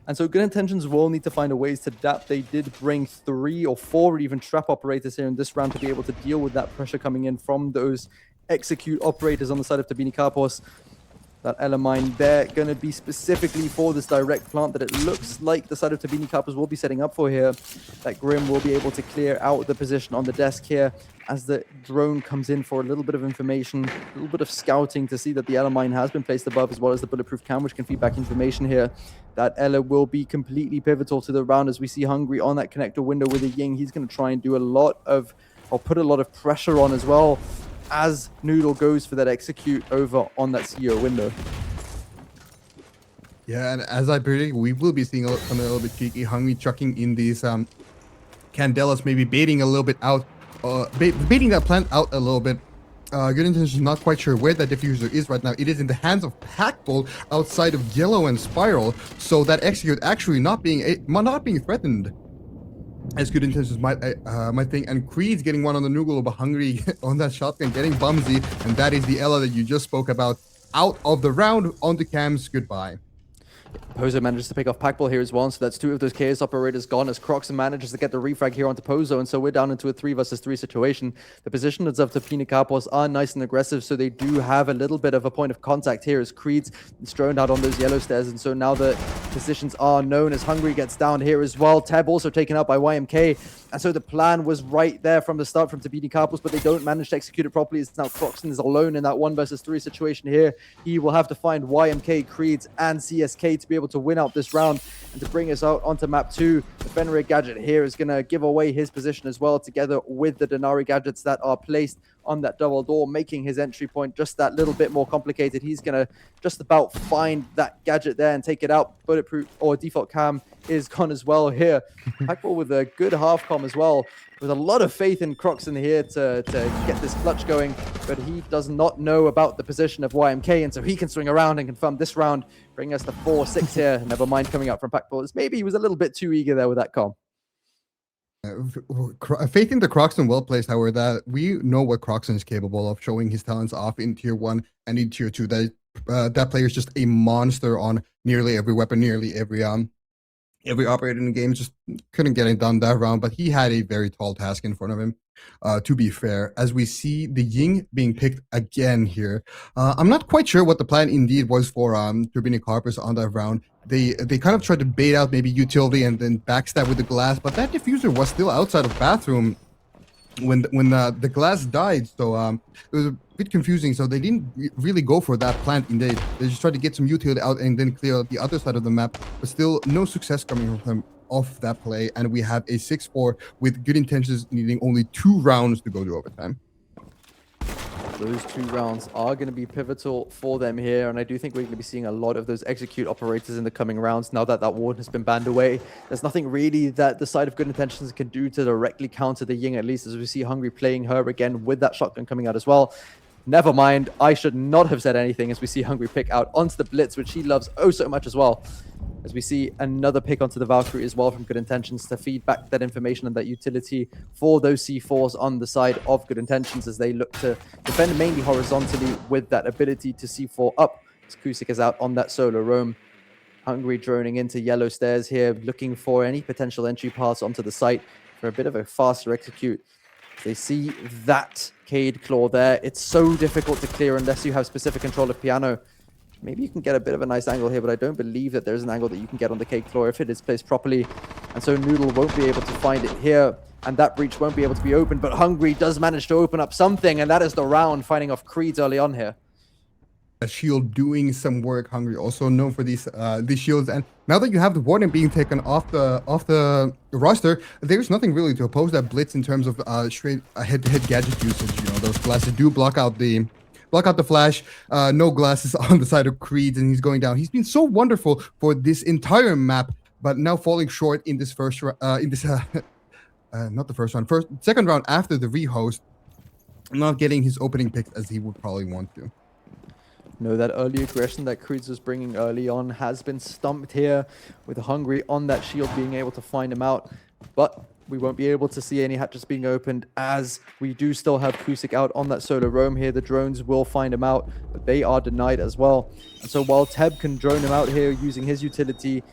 And so Good Intentions will need to find a ways to adapt. They did bring 3 or 4 even trap operators here in this round to be able to deal with that pressure coming in from those execute operators on the side of Turbine Carpus. That Elamine there going to be specifically for this direct plant that it looks like the side of Turbine Carpus will be setting up for here. That Grim will be able to clear out the position on the desk here as the drone comes in for a little bit of information, a little bit of scouting to see that the Elamine has been placed above, as well as the bulletproof cam, which can feed back information here. That Ella will be completely pivotal to the round as we see Hungry on that connector window with a Ying. He's going to try and do put a lot of pressure on as well, as Noodle goes for that execute over on that CEO window. Yeah, and as I predict, we will be seeing something a little bit cheeky. Hungry chucking in these Candelas, maybe baiting a little bit out, baiting that plant out a little bit. Good Intentions not quite sure where that diffuser is right now. It is in the hands of Packbull outside of Yellow and Spiral, so that execute actually not being threatened, as Good Intentions might think. And Creed's getting one on the Noogle, but Hungry on that shotgun, getting bumsy, and that is the Ella that you just spoke about. Out of the round, onto cams, goodbye. Pozo manages to pick off Packball here as well, so that's 2 of those Chaos operators gone as Croxon manages to get the refrag here onto Pozo, and so we're down into a 3 versus 3 situation. The positions of Turbine Carpus are nice and aggressive, so they do have a little bit of a point of contact here as Creed's thrown out on those yellow stairs, and so now the positions are known as Hungry gets down here as well. Teb also taken out by YMK, and so the plan was right there from the start from Turbine Carpus, but they don't manage to execute it properly. It's now Croxon is alone in that 1 versus 3 situation here. He will have to find YMK, Creed's, and CSK to be able to win out this round and to bring us out onto map 2. The Fenrir gadget here is going to give away his position as well, together with the Denari gadgets that are placed on that double door, making his entry point just that little bit more complicated. He's going to just about find that gadget there and take it out. Bulletproof or default cam is gone as well here. Packball with a good half com as well, with a lot of faith in Croxon here to get this clutch going, but he does not know about the position of YMK, and so he can swing around and confirm this round, bring us the 4-6 here. Never mind coming out from Packball. Maybe he was a little bit too eager there with that com. Faith into Croxon well placed, however, that we know what Croxon is capable of, showing his talents off in tier 1 and in tier 2. That player is just a monster on nearly every weapon, nearly every operator in the game. Just couldn't get it done that round, but he had a very tall task in front of him, to be fair. As we see the Ying being picked again here, I'm not quite sure what the plan indeed was for Turbine Carpus on that round. They kind of tried to bait out maybe utility and then backstab with the glass, but that diffuser was still outside of bathroom when the glass died, so it was a bit confusing. So they didn't really go for that plant indeed. They just tried to get some utility out and then clear out the other side of the map, but still no success coming from them off that play, and we have a 6-4 with Good Intentions needing only 2 rounds to go to overtime. Those 2 rounds are going to be pivotal for them here, and I do think we're going to be seeing a lot of those execute operators in the coming rounds now that that ward has been banned away. There's nothing really that the side of Good Intentions can do to directly counter the Ying, at least as we see Hungry playing her again with that shotgun coming out as well. Never mind, I should not have said anything as we see Hungry pick out onto the Blitz, which he loves oh so much as well. As we see another pick onto the Valkyrie as well from Good Intentions to feed back that information and that utility for those C4s on the side of Good Intentions as they look to defend mainly horizontally with that ability to C4 up. As Kusik is out on that solo roam. Hungry droning into yellow stairs here, looking for any potential entry paths onto the site for a bit of a faster execute. They see that Cade Claw there. It's so difficult to clear unless you have specific control of piano. Maybe you can get a bit of a nice angle here, but I don't believe that there's an angle that you can get on the Cade Claw if it is placed properly. And so Noodle won't be able to find it here, and that breach won't be able to be opened, but Hungry does manage to open up something, and that is the round, fighting off Creeds early on here. A shield doing some work. Hungry also known for these shields, and now that you have the warden being taken off the roster, there's nothing really to oppose that Blitz in terms of straight head-to-head gadget usage. You know, those glasses do block out the flash. No glasses on the side of Creed, and he's going down. He's been so wonderful for this entire map, but now falling short in this not the first round, second round after the rehost, not getting his opening picks as he would probably want to. No, that early aggression that Creeds was bringing early on has been stumped here with Hungry on that shield being able to find him out. But we won't be able to see any hatches being opened as we do still have Kusik out on that solo roam here. The drones will find him out, but they are denied as well. And so while Teb can drone him out here using his utility,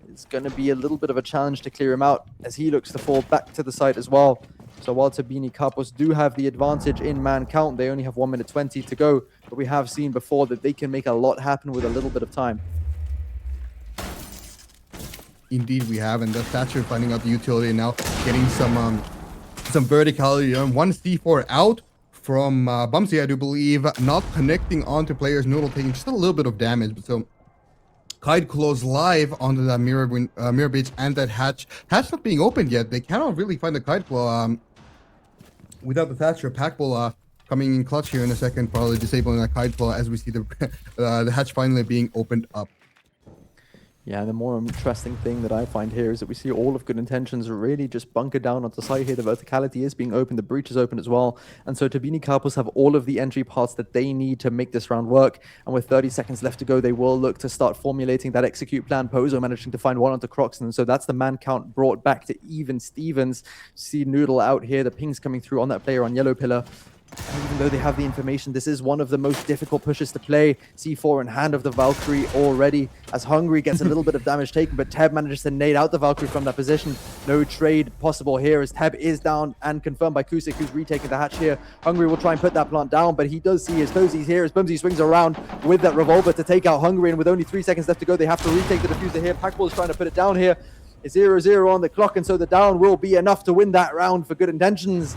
it's going to be a little bit of a challenge to clear him out as he looks to fall back to the side as well. So while Tabini Kapos do have the advantage in man count, they only have 1 minute 20 to go. But we have seen before that they can make a lot happen with a little bit of time. Indeed, we have, and the Thatcher finding out the utility now, getting some verticality on one C4 out from Bumsy, I do believe, not connecting onto players. Noodle taking just a little bit of damage, but so Kite Claws live onto that mirror bridge and that hatch not being opened yet. They cannot really find the Kite Claw without the Thatcher. Packball coming in clutch here in a second, probably disabling that Kite Claw as we see the hatch finally being opened up. Yeah, and the more interesting thing that I find here is that we see all of Good Intentions really just bunker down onto the side here. The verticality is being open, the breach is open as well. And so Tabini Carpus have all of the entry paths that they need to make this round work. And with 30 seconds left to go, they will look to start formulating that execute plan. Pozo managing to find one onto Croxton. And so that's the man count brought back to even Stevens. See Noodle out here, the pings coming through on that player on Yellow Pillar. And even though they have the information, this is one of the most difficult pushes to play. C4 in hand of the Valkyrie already, as Hungry gets a little bit of damage taken, but Teb manages to nade out the Valkyrie from that position. No trade possible here as Teb is down and confirmed by Kusik, who's retaking the hatch here. Hungry will try and put that plant down, but he does see his toesies here as Bumsy swings around with that revolver to take out Hungry, and with only 3 seconds left to go, they have to retake the diffuser here. Packball is trying to put it down here. It's 0-0 on the clock, and so the down will be enough to win that round for Good Intentions.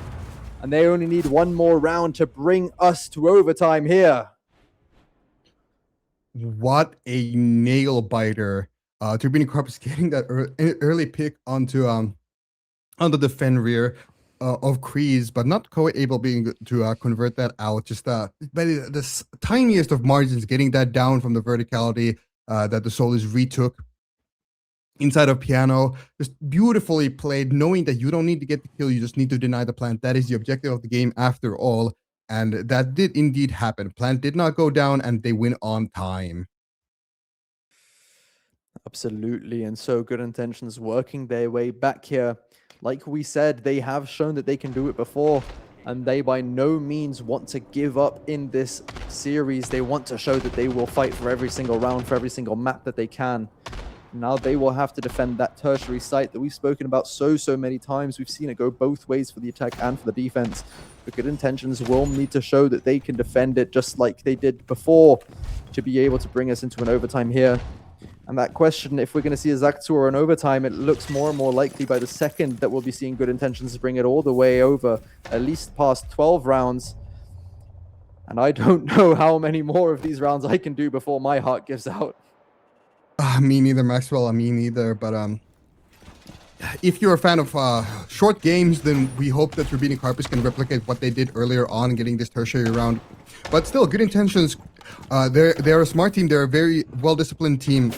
And they only need one more round to bring us to overtime here. What a nail biter. Turbine Corp is getting that early pick onto the Fen rear of Kreese, but not able being to convert that out. Just by the tiniest of margins, getting that down from the verticality that the Solis retook. Inside of piano, just beautifully played, knowing that you don't need to get the kill, you just need to deny the plant. That is the objective of the game after all, and that did indeed happen. Plant did not go down, and they win on time. Absolutely, and so Good Intentions working their way back here. Like we said, they have shown that they can do it before, and they by no means want to give up in this series. They want to show that they will fight for every single round, for every single map that they can. Now they will have to defend that tertiary site that we've spoken about so many times. We've seen it go both ways for the attack and for the defense. But Good Intentions will need to show that they can defend it just like they did before to be able to bring us into an overtime here. And that question, if we're going to see a Zaktu or an overtime, it looks more and more likely by the second that we'll be seeing Good Intentions bring it all the way over, at least past 12 rounds. And I don't know how many more of these rounds I can do before my heart gives out. Me neither, Maxwell. Me neither. But if you're a fan of short games, then we hope that Turbine Carpus can replicate what they did earlier on, getting this tertiary round. But still, good intentions. They're a smart team. They're a very well-disciplined team.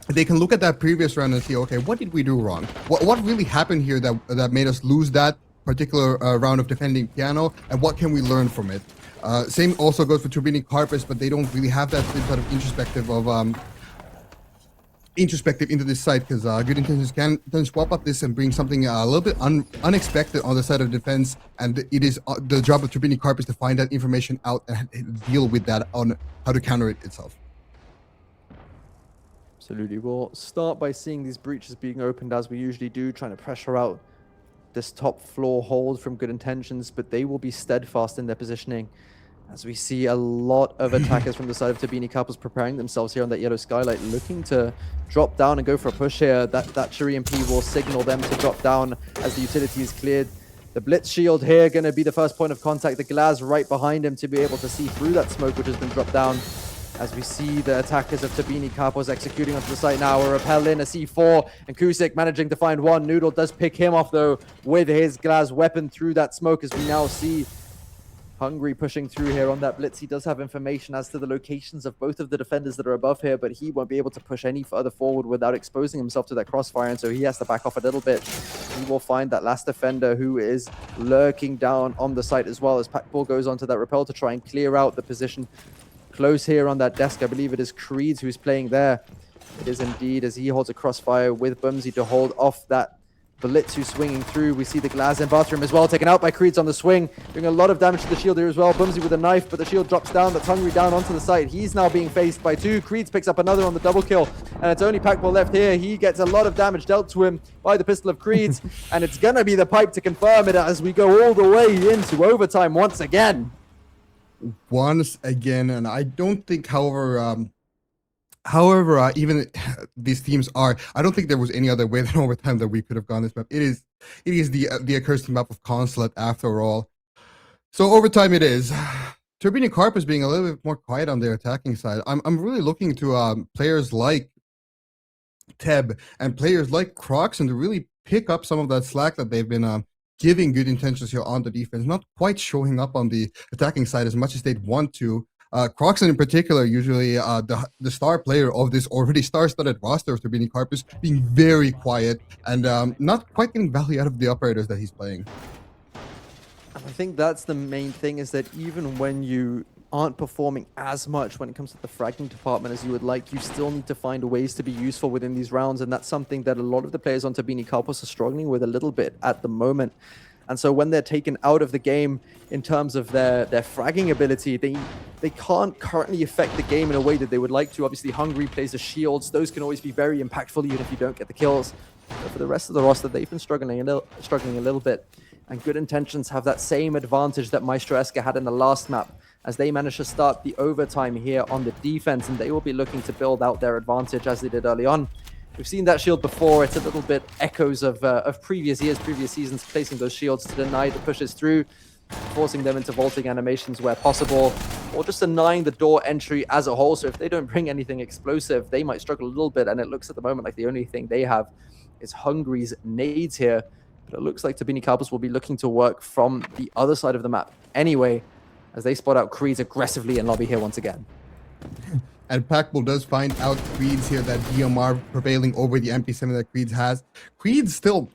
They can look at that previous round and see, okay, what did we do wrong? What really happened here that made us lose that particular round of defending piano, and what can we learn from it? Same also goes for Turbine Carpus, but they don't really have that same sort of introspective into this side, because good intentions can swap up this and bring something a little bit unexpected on the side of defense, and it is the job of Turbine Carpus to find that information out and deal with that on how to counter it itself. Absolutely. We'll start by seeing these breaches being opened as we usually do, trying to pressure out this top floor hold from good intentions, but they will be steadfast in their positioning as we see a lot of attackers from the side of Turbine Carpus preparing themselves here on that yellow skylight, looking to drop down and go for a push here. That Shuri MP will signal them to drop down as the utility is cleared. The Blitz shield here going to be the first point of contact. The glass right behind him to be able to see through that smoke which has been dropped down. As we see the attackers of Turbine Carpus executing onto the site now, a repel in, a C4, and Kusik managing to find one. Noodle does pick him off though with his glass weapon through that smoke, as we now see Hungry pushing through here on that blitz. He does have information as to the locations of both of the defenders that are above here, but he won't be able to push any further forward without exposing himself to that crossfire, and so he has to back off a little bit. He will find that last defender who is lurking down on the site as well, as Packball goes onto that rappel to try and clear out the position close here on that desk. I believe it is Creeds who's playing there. It is indeed, as he holds a crossfire with Bumsy to hold off that Blitz who's swinging through. We see the glass in bathroom as well, taken out by Creeds on the swing, doing a lot of damage to the shield here as well. Bumsy with a knife, but the shield drops down. That's Hungry down onto the site. He's now being faced by two. Creeds picks up another on the double kill, and it's only Packball left here. He gets a lot of damage dealt to him by the pistol of Creeds, and it's gonna be the pipe to confirm it as we go all the way into overtime once again. And I don't think, however, even these teams are, I don't think there was any other way than overtime that we could have gone this map. It is the accursed map of Consulate after all. So overtime it is. Turbine Carpus being a little bit more quiet on their attacking side. I'm really looking to players like Teb and players like Croxon to really pick up some of that slack that they've been giving good intentions here on the defense, not quite showing up on the attacking side as much as they'd want to. Croxon in particular, usually the star player of this already star-studded roster of Turbine Carpus, being very quiet and not quite getting value out of the operators that he's playing. I think that's the main thing, is that even when you aren't performing as much when it comes to the fragging department as you would like, you still need to find ways to be useful within these rounds, and that's something that a lot of the players on Turbine Carpus are struggling with a little bit at the moment. And so when they're taken out of the game in terms of their fragging ability, they can't currently affect the game in a way that they would like to. Obviously, Hungry plays the shields. Those can always be very impactful even if you don't get the kills. But for the rest of the roster, they've been struggling a little bit. And Good Intentions have that same advantage that MEISTERSCHAFT had in the last map, as they managed to start the overtime here on the defense, and they will be looking to build out their advantage as they did early on. We've seen that shield before. It's a little bit echoes of previous years, previous seasons, placing those shields to deny the pushes through, forcing them into vaulting animations where possible, or just denying the door entry as a whole. So if they don't bring anything explosive, they might struggle a little bit, and it looks at the moment like the only thing they have is Hungry's nades here. But it looks like Turbine Carpus will be looking to work from the other side of the map anyway, as they spot out Creeds aggressively in lobby here once again. And Packball does find out Creeds here, that DMR prevailing over the MP7 that Creeds has. Creeds still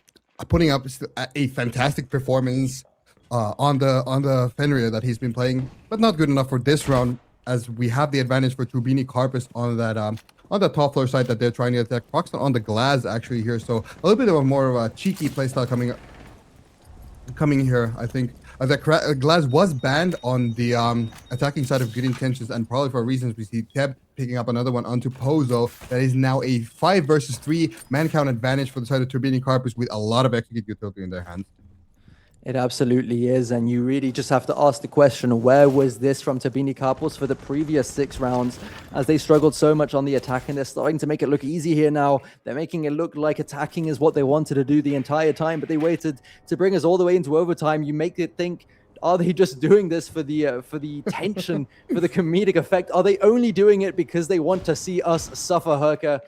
putting up a fantastic performance on the Fenrir that he's been playing, but not good enough for this round, as we have the advantage for Turbine Carpus on the top floor side that they're trying to attack. Croxon on the glass actually here, so a little bit of a more of a cheeky playstyle coming here, I think. The glass was banned on the attacking side of Good Intentions, and probably for reasons. We see Teb picking up another one onto Pozo. That is now a 5 versus 3 man count advantage for the side of Turbine Carpus, with a lot of execute utility in their hands. It absolutely is, and you really just have to ask the question, where was this from Turbine Carpus for the previous 6 rounds, as they struggled so much on the attack, and they're starting to make it look easy here now. They're making it look like attacking is what they wanted to do the entire time, but they waited to bring us all the way into overtime. You make it think, are they just doing this for the tension, for the comedic effect? Are they only doing it because they want to see us suffer, Herka?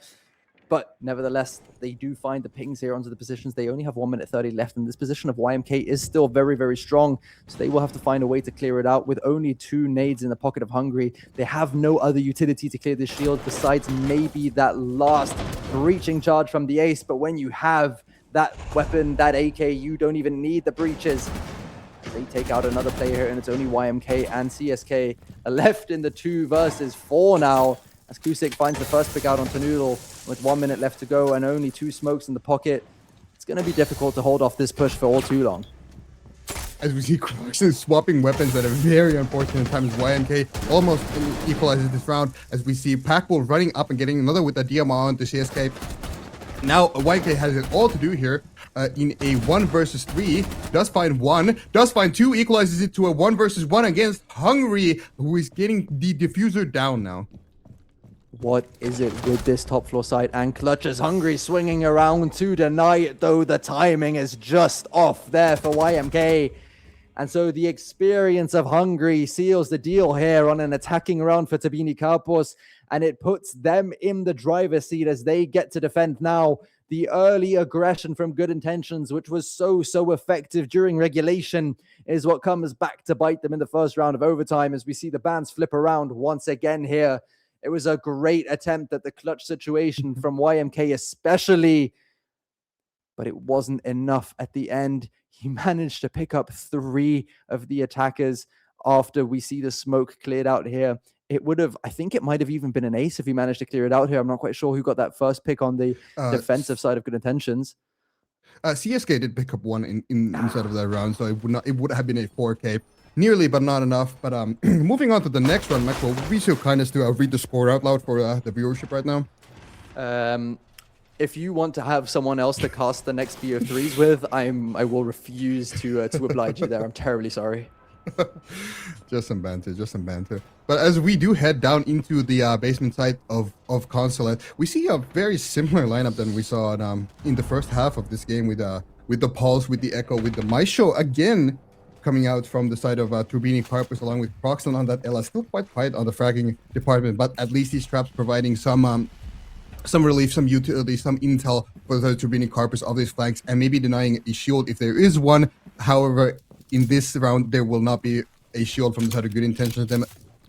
But nevertheless, they do find the pings here onto the positions. They only have 1 minute 30 left, and this position of YMK is still very, very strong. So they will have to find a way to clear it out with only 2 nades in the pocket of Hungary. They have no other utility to clear this shield besides maybe that last breaching charge from the ace. But when you have that weapon, that AK, you don't even need the breaches. They take out another player here, and it's only YMK and CSK left in the 2 versus 4 now. As Kusik finds the first pick out onto Noodle with 1 minute left to go and only 2 smokes in the pocket. It's going to be difficult to hold off this push for all too long. As we see Croxon swapping weapons at a very unfortunate time, as YMK almost equalizes this round, as we see Packbull running up and getting another with the DMR onto CSK. Now YMK has it all to do here in a 1 versus 3, does find 1, does find 2, equalizes it to a 1 versus 1 against Hungary, who is getting the diffuser down now. What is it with this top floor side? And Clutches Hungry swinging around to deny it, though the timing is just off there for YMK. And so the experience of Hungary seals the deal here on an attacking round for Tabini Karpos, and it puts them in the driver's seat as they get to defend now. The early aggression from Good Intentions, which was so effective during regulation, is what comes back to bite them in the first round of overtime as we see the bans flip around once again here. It was a great attempt at the clutch situation from YMK especially, but it wasn't enough at the end. He managed to pick up 3 of the attackers after we see the smoke cleared out here. It would have, I think it might have even been an ace if he managed to clear it out here. I'm not quite sure who got that first pick on the defensive side of Good Intentions. CSK did pick up 1 inside of that round, so it would have been a 4K. Nearly, but not enough. But moving on to the next round, Maxwell, would be so kind as to read the score out loud for the viewership right now? If you want to have someone else to cast the next BO3s with, I will refuse to oblige you there. I'm terribly sorry. Just some banter. But as we do head down into the basement side of Consulate, we see a very similar lineup than we saw in the first half of this game with the Pulse, with the Echo, with the Maestro again coming out from the side of Turbini Karpus along with Croxon on that Ella. Still quite quiet on the fragging department, but at least these traps providing some relief, some utility, some intel for the Turbini Karpus of these flanks, and maybe denying a shield if there is one. However, in this round, there will not be a shield from the side of Good Intentions, them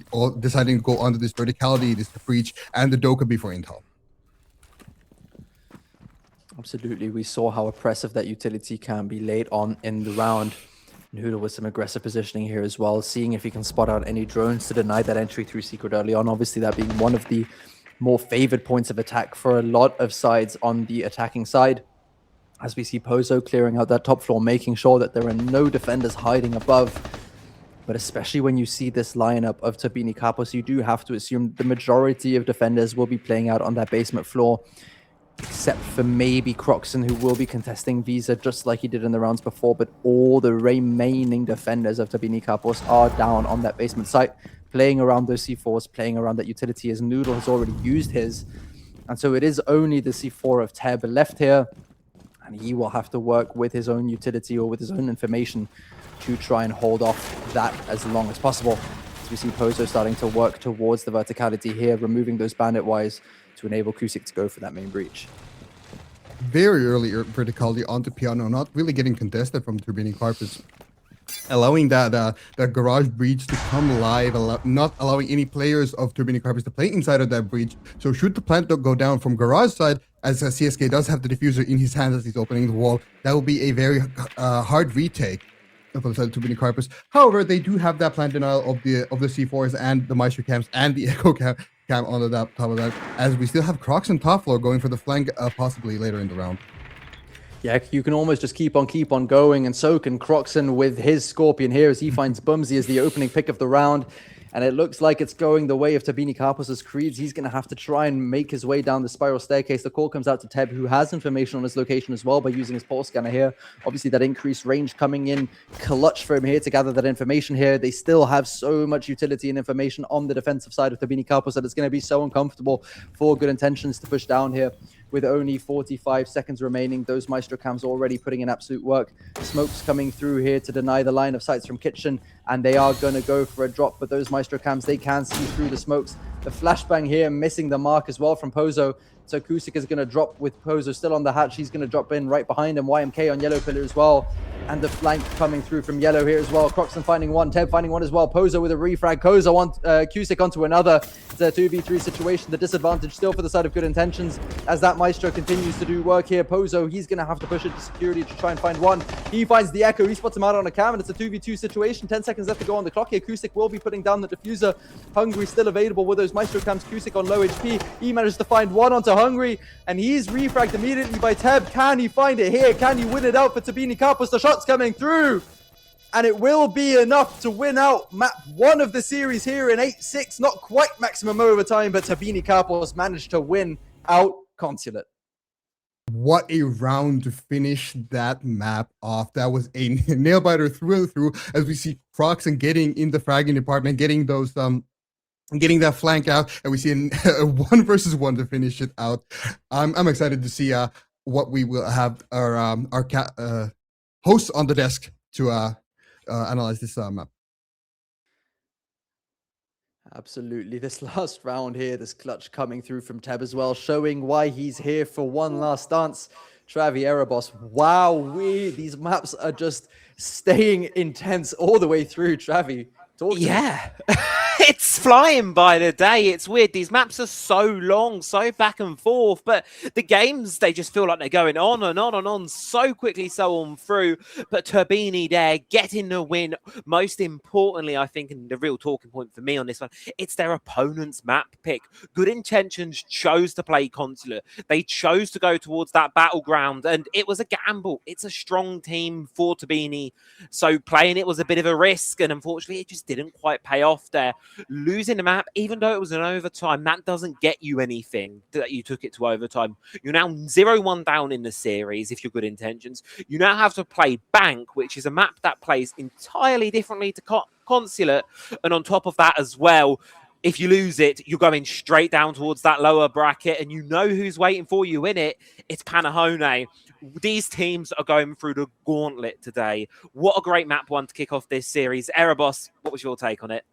all deciding to go onto this verticality, this breach, and the Dokkaebi for intel. Absolutely. We saw how oppressive that utility can be late on in the round. Noodle with some aggressive positioning here as well, seeing if he can spot out any drones to deny that entry through secret early on. Obviously, that being one of the more favored points of attack for a lot of sides on the attacking side. As we see Pozo clearing out that top floor, making sure that there are no defenders hiding above. But especially when you see this lineup of Tabini Karpos, you do have to assume the majority of defenders will be playing out on that basement floor, except for maybe Croxon, who will be contesting Visa just like he did in the rounds before. But all the remaining defenders of Tabini Karpos are down on that basement site, playing around those C4s, playing around that utility, as Noodle has already used his. And so it is only the C4 of Teb left here, and he will have to work with his own utility or with his own information to try and hold off that as long as possible. As we see Pozo starting to work towards the verticality here, removing those bandit wires to enable Kusik to go for that main breach. Very early verticality onto Piano, not really getting contested from Turbini Karpus, allowing that garage breach to come live, not allowing any players of Turbini Karpus to play inside of that breach. So should the plant go down from garage side, as CSK does have the diffuser in his hands as he's opening the wall, that will be a very hard retake from the side of Turbini Karpus. However, they do have that plant denial of the C4s and the Maestro camps and the Echo cam on the top of that, as we still have Croxon top floor going for the flank possibly later in the round. Yeah, you can almost just keep on going, and so can Croxon with his Scorpion here as he finds Bumsy as the opening pick of the round. And it looks like it's going the way of Tabini Karpos' Creeds. He's going to have to try and make his way down the spiral staircase. The call comes out to Teb, who has information on his location as well by using his pulse scanner here. Obviously, that increased range coming in clutch for him here to gather that information here. They still have so much utility and information on the defensive side of Tabini Karpos that it's going to be so uncomfortable for Good Intentions to push down here. With only 45 seconds remaining, those Maestro cams already putting in absolute work. Smokes coming through here to deny the line of sights from Kitchen, and they are going to go for a drop, but those Maestro cams, they can see through the smokes. The flashbang here missing the mark as well from Pozo. So Kusik is going to drop with Pozo still on the hatch. He's going to drop in right behind him. YMK on yellow pillar as well. And the flank coming through from yellow here as well. Croxton finding one. Teb finding one as well. Pozo with a refrag. Kusik onto another. It's a 2v3 situation. The disadvantage still for the side of Good Intentions as that Maestro continues to do work here. Pozo, he's going to have to push it to security to try and find one. He finds the Echo. He spots him out on a cam, and it's a 2v2 situation. 10 seconds left to go on the clock here. Kusik will be putting down the diffuser. Hungry still available with those Maestro cams. Kusik on low HP. He managed to find one onto Hungry, and he's refragged immediately by Teb. Can he find it here? Can he win it out for Tabini Kapos? The shot's coming through, and it will be enough to win out map 1 of the series here in 8-6. Not quite maximum overtime, but Tabini Kapos managed to win out Consulate. What a round to finish that map off. That was a nail biter through and through, as we see Croxton getting in the fragging department, getting those getting that flank out, and we see a 1 versus 1 to finish it out. I'm excited to see what we will have our hosts on the desk to analyze this map. Absolutely. This last round here, this clutch coming through from Teb as well, showing why he's here for one last dance. Travi Erebos, wow, these maps are just staying intense all the way through. Travi, talk to me. Yeah. It's flying by the day. It's weird. These maps are so long, so back and forth, but the games, they just feel like they're going on and on and on so quickly, so on through. But Turbini there getting the win. Most importantly, I think, and the real talking point for me on this one, it's their opponent's map pick. Good Intentions chose to play Consulate. They chose to go towards that battleground, and it was a gamble. It's a strong team for Turbini, so playing it was a bit of a risk, and unfortunately, it just didn't quite pay off there. Losing the map, even though it was an overtime, that doesn't get you anything that you took it to overtime. You're now 0-1 down in the series if you're Good Intentions. You now have to play Bank, which is a map that plays entirely differently to Consulate. And on top of that as well, if you lose it, you're going straight down towards that lower bracket, and you know who's waiting for you in it. It's Panahone. These teams are going through the gauntlet today. What a great map 1 to kick off this series. Erebos, what was your take on it?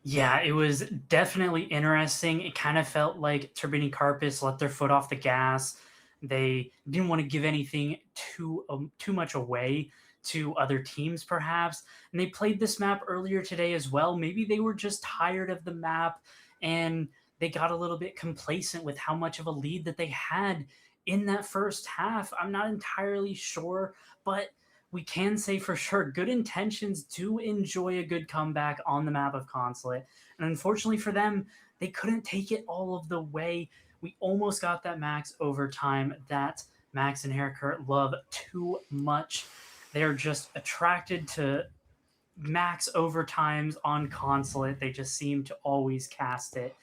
Yeah, it was definitely interesting. It kind of felt like Turbini Carpus let their foot off the gas. They didn't want to give anything too much away to other teams, perhaps. And they played this map earlier today as well. Maybe they were just tired of the map and they got a little bit complacent with how much of a lead that they had in that first half. I'm not entirely sure, but we can say for sure Good Intentions do enjoy a good comeback on the map of Consulate. And unfortunately for them, they couldn't take it all of the way. We almost got that max overtime that Max and Herkurt love too much. They're just attracted to max overtimes on Consulate. They just seem to always cast it.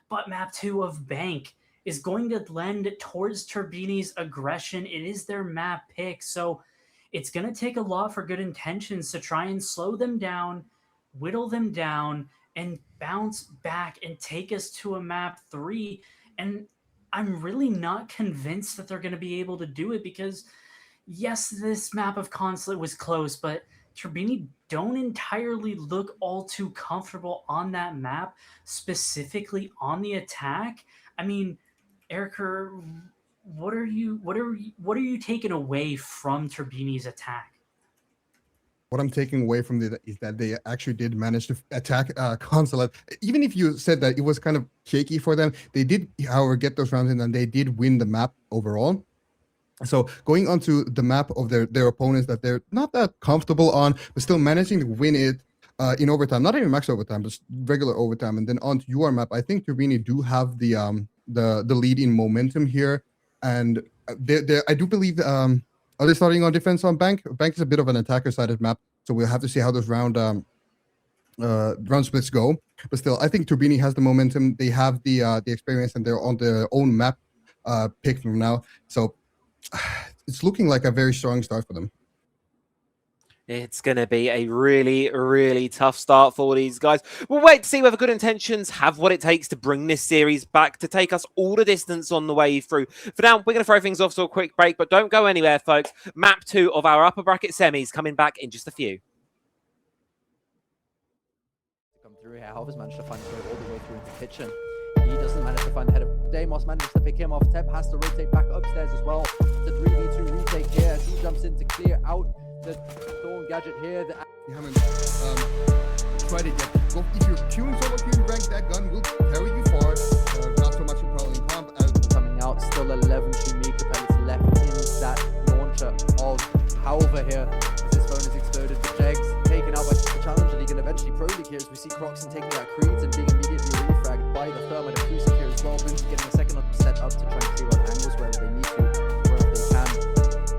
But map 2 of Bank is going to lend towards Turbini's aggression. It is their map pick, so it's going to take a lot for Good Intentions to try and slow them down, whittle them down, and bounce back and take us to a map 3. And I'm really not convinced that they're going to be able to do it because, yes, this map of Consulate was close, but Turbini don't entirely look all too comfortable on that map, specifically on the attack. I mean, Eriker, what are you taking away from Turbini's attack? What I'm taking away from it is that they actually did manage to attack Consulate. Even if you said that it was kind of shaky for them, they did, however, get those rounds in, and they did win the map overall. So going onto the map of their opponents that they're not that comfortable on, but still managing to win it in overtime, not even max overtime, just regular overtime, and then onto your map, I think Turbini do have the lead in momentum here. And I do believe, are they starting on defense on Bank? Bank is a bit of an attacker-sided map, so we'll have to see how those round splits go. But still, I think Turbini has the momentum. They have the experience, and they're on their own map pick from now. So it's looking like a very strong start for them. It's going to be a really, really tough start for these guys. We'll wait to see whether Good Intentions have what it takes to bring this series back, to take us all the distance on the way through. For now, we're going to throw things off to a quick break, but don't go anywhere, folks. Map 2 of our upper bracket semis coming back in just a few. here. Halver's managed to find his way all the way through into kitchen. He doesn't manage to find the head of Deimos, manages to pick him off. Teb has to rotate back upstairs as well. The 3v2 retake here as he jumps in to clear out the Thorn gadget here. You haven't tried it yet. Well, if you're tuned solo queuing rank, that gun will carry you far. Not so much in probably in comp. Coming out, still 11 Shumika pellets left in that launcher of Halver here. As this phone is exploded, the Jegs taken out by the Challenger League and eventually Pro League here as we see Croxon taking out Creeds and being immediately refragged by the Thermite Acoustic here as well. Boomsy getting a second set up to try and clear out angles wherever they need to, wherever they can.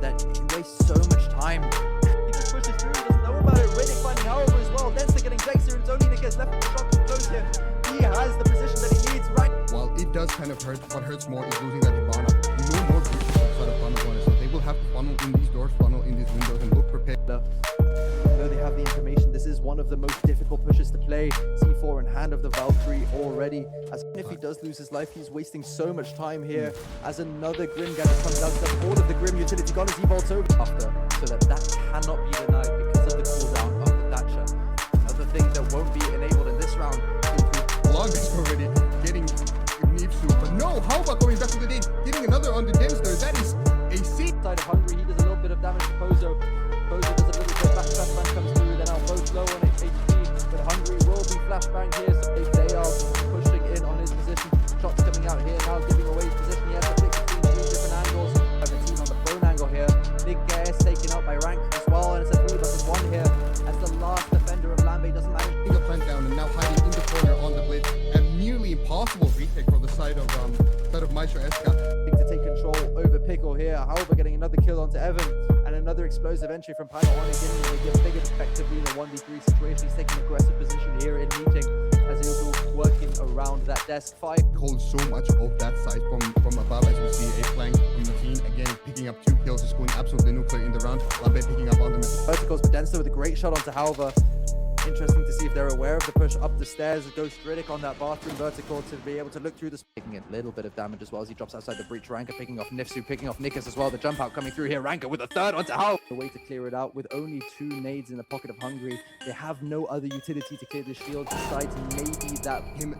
That he wastes so much time. He just pushes through, doesn't know about it. Riddick finding Halver as well. Denster getting Jegs here and it's only Nick's left with the shot to close here. He has the position that he needs right. While it does kind of hurt, what hurts more is losing that Hibana. No more pushes outside of funnel corners, so they will have to funnel in these doors, funnel in these windows, and look prepared. Though they have the information, this is one of the most difficult pushes to play. C4 in hand of the Valkyrie already. As if he does lose his life, he's wasting so much time here. As another Grim gadget comes out, so all of the Grim utility gun is evolved over after, so that cannot be denied because of the cooldown of the Thatcher. Another thing that won't be enabled in this round. Longest already getting Nipsu, but no, how about going back to the date, getting another on the Dempster? That is a seat. Side of Hungry, he does a little bit of damage to Pozo. Pozo does a little bit, flashbang comes through, they're now both low on HP, but Hungry will be flashbang here, so they are pushing in on his position. Shots coming out here, now giving away his position. He has to pick between three different angles. 17 on the phone angle here. Big gas taken out by Rank as well, and it's a 3 versus 1 here, as the last defender of Lambe doesn't manage to The plant down and now hiding in the corner on the blade, and nearly impossible retake from the side of MEISTERSCHAFT. to take control over Pickle here. However, getting another kill onto Evan and another explosive entry from Panawan, giving him a bigger effectively in a 1v3 situation. He's taking aggressive position here in meeting as he's working around that desk. 5 Holds so much of that side from above as we see a flank from the team again picking up 2 kills, just going absolutely nuclear in the round. Lambe picking up on the verticals, but Denster with a great shot onto Halver. Interesting to see if they're aware of the push up the stairs. Ghost Riddick on that bathroom vertical to be able to look through this. Taking a little bit of damage as well as he drops outside the breach. Ranker picking off Nifsu, picking off Nikas as well. The jump out coming through here. Ranker with a third onto Halver. The way to clear it out with only 2 nades in the pocket of Hungry. They have no other utility to clear the shield besides maybe that. him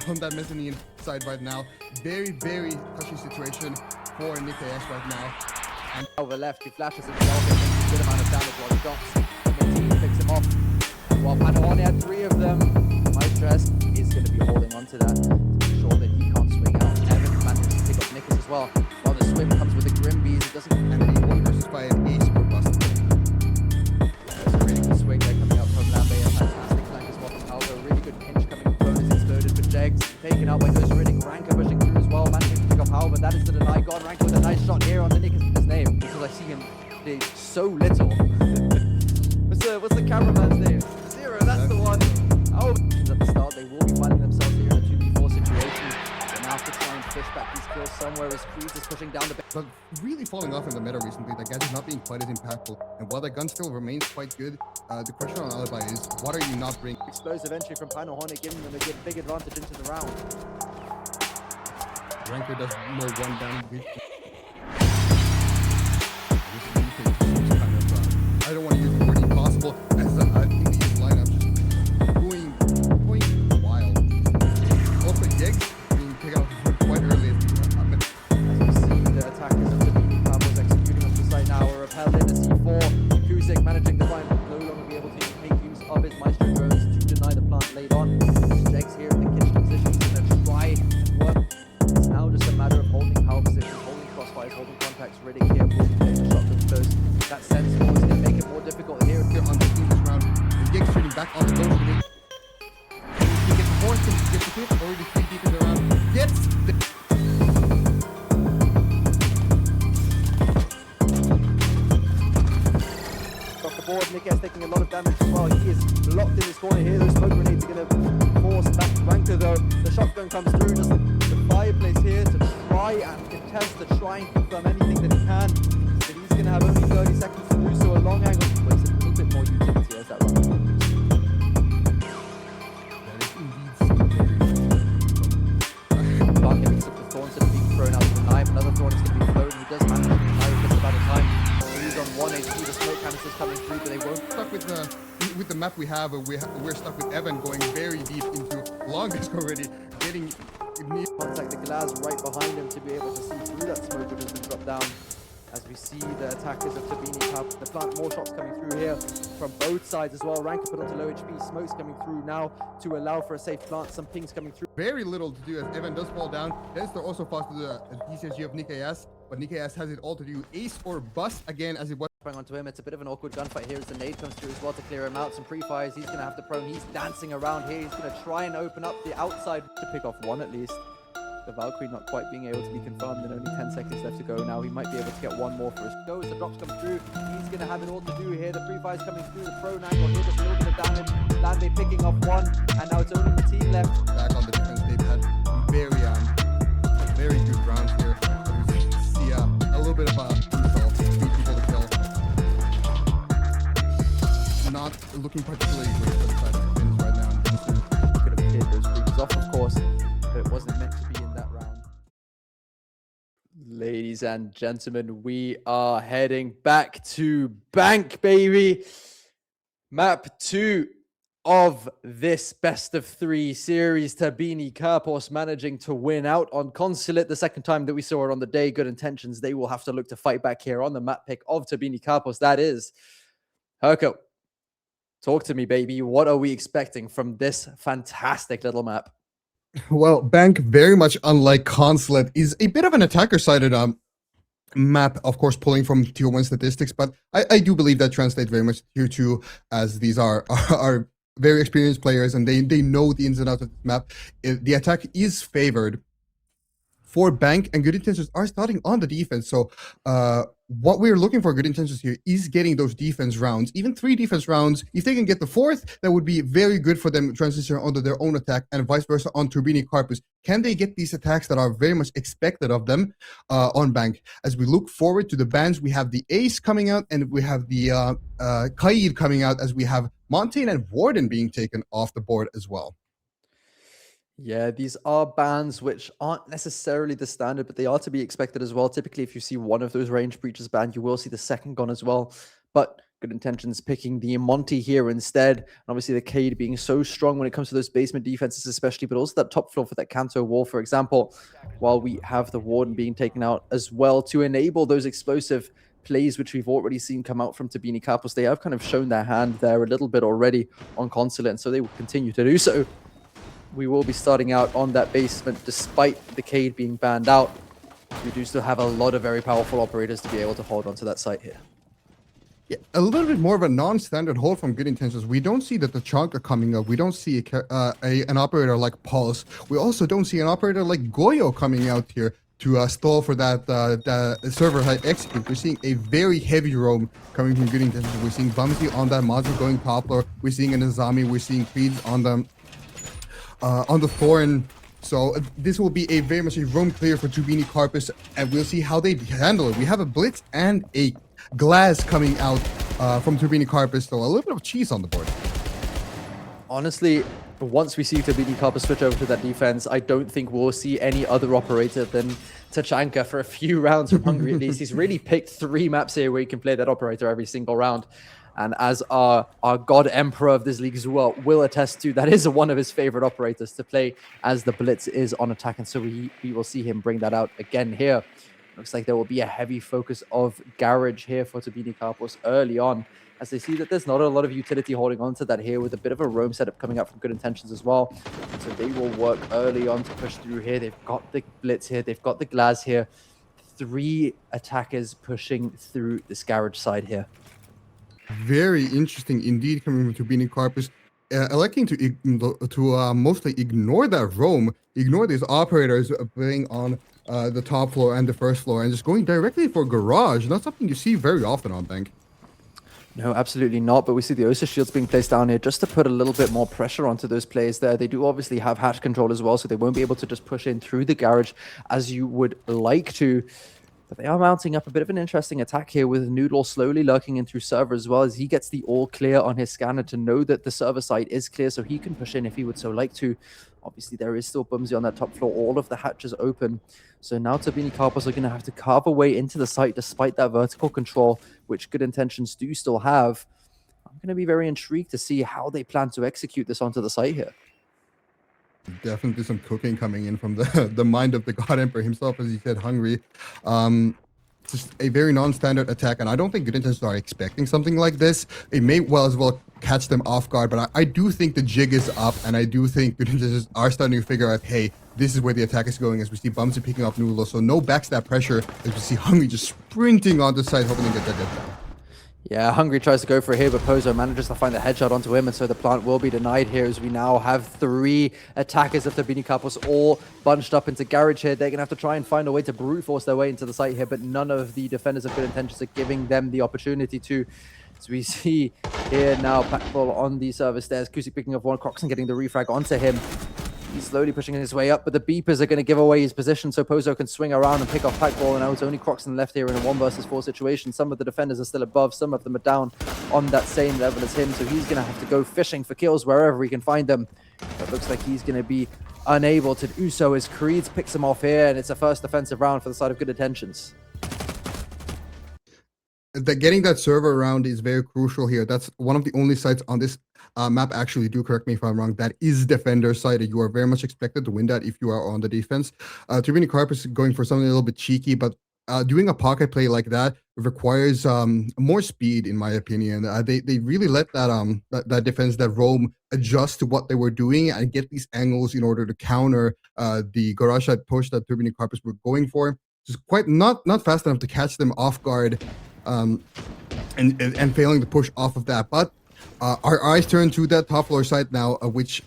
on that mezzanine side right now. Very, very touchy situation for Nick AS right now. And Halver left, he flashes himself and makes a good amount of damage while he drops. And the team picks him off. While Panawan had 3 of them, MEISTERSCHAFT is going to be holding on to that to make sure that he can't swing out. Evan manages to pick up Nikas as well. While the swim comes with the Grimbees, it doesn't. And the 1 versus 5 ace for Buster. There's a really good swing there coming out from Lambe. A fantastic flank as well from Halver. Really good pinch coming from Bonus exploded for Jegs. Taken out by Ghost Riddick. Ranker pushing through as well, managing to pick off Halver. That is the deny. God, Ranker with a nice shot here on the Nikas his name because I see him do so little. What's the cameraman's name? Zero, that's the one. Oh, at the start, they will be finding themselves here in a 2v4 situation. They now have to try and fish back these kills somewhere as Creed is pushing down the. But really falling off in the meta recently, the gadget not being quite as impactful. And while the gun still remains quite good, the question on Alibi is, what are you not bringing? Explosive entry from Pano Hornet, giving them a big advantage into the round. Ranker does more one down. I don't want to use the word impossible as in these lineups just going wild. Also, Jegs being taken out quite early. As we see the attackers of the BB Combos executing on the site now are repelled into C4. Kuzik managing to find no longer be able to make use of his Maestro drones to deny the plant laid on. Jegs here in the kitchen position, he's going to try and work. It's now just a matter of holding power position, holding crossfires, holding contacts. Riddick here will be getting shot to close. That sensible is going to make it more difficult here. On the team this round, the Jegs shooting back on the goal. He gets forced to get the hit, already 3 deep in the round. Gets the off the board. Nick is taking a lot of damage as well. He is locked in his corner here. Those smoke grenades are going to force back Ranker though. The shotgun comes through. Just the fireplace here to try and contest, to try and confirm anything that he can. But he's going to have only 30 seconds to do so. A long angle makes a little bit more utility as that one. Clark picks up the thorns that are being thrown out of the knife. Another thorn is going to be floating. He does manage to deny just about a time. He's on 1 HP. The smoke canisters coming through, but they won't. stuck with the with the map we have, we're stuck with Evan going very deep into long disc already, getting Contact the glass right behind him to be able to see through that smoke which has been dropped down. As we see the attackers of Tabini Cup, the plant, more shots coming through here from both sides as well. Ranker put onto low HP, smokes coming through now to allow for a safe plant, some pings coming through. Very little to do as Evan does fall down. Leinster also falls to the DCSG of NickAS, but NickAS has it all to do. Ace or bust again as it was. Onto him, it's a bit of an awkward gunfight here as the nade comes through as well to clear him out. Some pre-fires, he's going to have to prone, he's dancing around here, he's going to try and open up the outside To pick off one at least. The Valkyrie not quite being able to be confirmed and only 10 seconds left to go now. He might be able to get one more for us. goes, the drops come through, he's going to have it all to do here. The pre-fires coming through, the prone angle here, just a little bit of damage. Lande picking off one, and now it's only the team left. Back on the defense, they've had very good rounds here. We see a little bit of a result, 3 people to kill. Not looking particularly great for the side of Finns right now. Could have cleared those creeps off, of course, but it wasn't meant to be in that round. Ladies and gentlemen, we are heading back to Bank, baby. Map 2 of this best of 3 series. Tabini Karpos managing to win out on Consulate. The second time that we saw it on the day. Good intentions. They will have to look to fight back here on the map pick of Tabini Karpos. That is Herko. Talk to me, baby. What are we expecting from this fantastic little map? Well, Bank, very much unlike Consulate, is a bit of an attacker-sided map, of course, pulling from Tier 1 statistics, but I do believe that translates very much to Tier 2, as these are very experienced players, and they know the ins and outs of this map. The attack is favored for Bank, and Good Intentions are starting on the defense. So what we're looking for Good Intentions here is getting those defense rounds, even 3 defense rounds. If they can get the 4th, that would be very good for them transitioning onto their own attack, and vice versa on Turbini Karpus. Can they get these attacks that are very much expected of them on Bank? As we look forward to the bans, we have the Ace coming out, and we have the Kaid coming out, as we have Montaigne and Warden being taken off the board as well. Yeah, these are bans which aren't necessarily the standard, but they are to be expected as well. Typically, if you see one of those range breaches banned, you will see the second gone as well. But Good Intentions picking the Monty here instead. And obviously, the Cade being so strong when it comes to those basement defenses especially, but also that top floor for that Kanto wall, for example, while we have the Warden being taken out as well to enable those explosive plays which we've already seen come out from Tabini Karpos. They have kind of shown their hand there a little bit already on Consulate, and so they will continue to do so. We will be starting out on that basement despite the Cade being banned out. We do still have a lot of very powerful operators to be able to hold onto that site here. Yeah, a little bit more of a non-standard hold from Good Intentions. We don't see that the Chunk are coming up. We don't see an operator like Pulse. We also don't see an operator like Goyo coming out here to stall for that server side execute. We're seeing a very heavy roam coming from Good Intentions. We're seeing Bumsy on that module going top floor. We're seeing an Azami. We're seeing Creeds on the Thorn. So this will be a very much a roam clear for Turbini Karpus, and we'll see how they handle it. We have a Blitz and a Glass coming out from Turbini Karpus, so a little bit of cheese on the board. Honestly, once we see Tabini Karpus switch over to that defense, I don't think we'll see any other operator than Tachanka for a few rounds from Hungary at least. He's really picked 3 maps here where he can play that operator every single round. And as our God Emperor of this league as well will attest to, that is one of his favorite operators to play as the Blitz is on attack. And so we will see him bring that out again here. Looks like there will be a heavy focus of Garage here for Tabini Karpos early on, as they see that there's not a lot of utility holding on to that here, with a bit of a roam setup coming up from Good Intentions as well. So they will work early on to push through here. They've got the Blitz here. They've got the Glass here. 3 attackers pushing through this Garage side here. Very interesting indeed coming from Turbini Karpus, electing to mostly ignore that roam, ignore these operators playing on the top floor and the first floor, and just going directly for Garage. Not something you see very often on Bank. No, absolutely not. But we see the Osa shields being placed down here just to put a little bit more pressure onto those players there. They do obviously have hatch control as well, so they won't be able to just push in through the Garage as you would like to. But they are mounting up a bit of an interesting attack here, with Noodle slowly lurking in through server as well, as he gets the all clear on his scanner to know that the server side is clear, so he can push in if he would so like to. Obviously, there is still Bumsy on that top floor. All of the hatches open. So now Tabini Karpos are going to have to carve a way into the site despite that vertical control, which Good Intentions do still have. I'm going to be very intrigued to see how they plan to execute this onto the site here. Definitely some cooking coming in from the mind of the God Emperor himself, as he said, hungry. Just a very non-standard attack, and I don't think Good Intentions are expecting something like this. It may well as well catch them off guard, but I do think the jig is up, and I do think Good Intentions are starting to figure out, hey, this is where the attack is going, as we see Bumsy picking up Noodle, so no backstab pressure, as we see Hungry just sprinting on the side, hoping to get that death down. Yeah, Hungry tries to go for it here, but Pozo manages to find the headshot onto him, and so the plant will be denied here, as we now have 3 attackers of Turbini Kapos all bunched up into Garage here. They're going to have to try and find a way to brute force their way into the site here, but none of the defenders of Good Intentions are giving them the opportunity to. As we see here now, Packball on the service stairs, Kusik picking up one, Croxon getting the refrag onto him. He's slowly pushing his way up, but the beepers are going to give away his position, so Pozo can swing around and pick off Packball, and now it's only Croxon left here in a 1 versus 4 situation. Some of the defenders are still above, some of them are down on that same level as him, so he's going to have to go fishing for kills wherever he can find them. But it looks like he's going to be unable to do so as Creeds picks him off here, and it's a first defensive round for the side of Good Intentions. Getting that server around is very crucial here. That's one of the only sites on this map, actually, do correct me if I'm wrong, that is defender sided. You are very much expected to win that if you are on the defense. Turbini Carpus is going for something a little bit cheeky, but doing a pocket play like that requires more speed, in my opinion. They really let that defense, that roam, adjust to what they were doing and get these angles in order to counter the garage side push that Turbini Carpus were going for. Just quite not fast enough to catch them off guard. And failing to push off of that, but our eyes turn to that top floor side now, which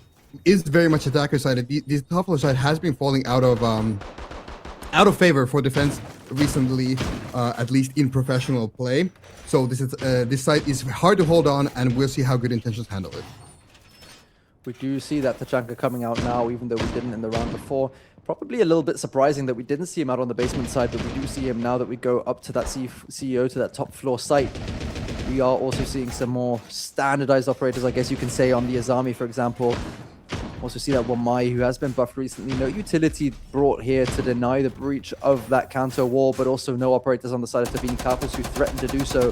is very much attacker sided. The top floor side has been falling out of favor for defense recently, at least in professional play. So this side is hard to hold on, and we'll see how Good Intentions handle it. We do see that Tachanka coming out now, even though we didn't in the round before. Probably a little bit surprising that we didn't see him out on the basement side, but we do see him now that we go up to that CEO, to that top floor site. We are also seeing some more standardized operators, I guess you can say, on the Azami, for example. Also see that Wamai, who has been buffed recently. No utility brought here to deny the breach of that counter wall, but also no operators on the side of Turbini Kapos who threatened to do so.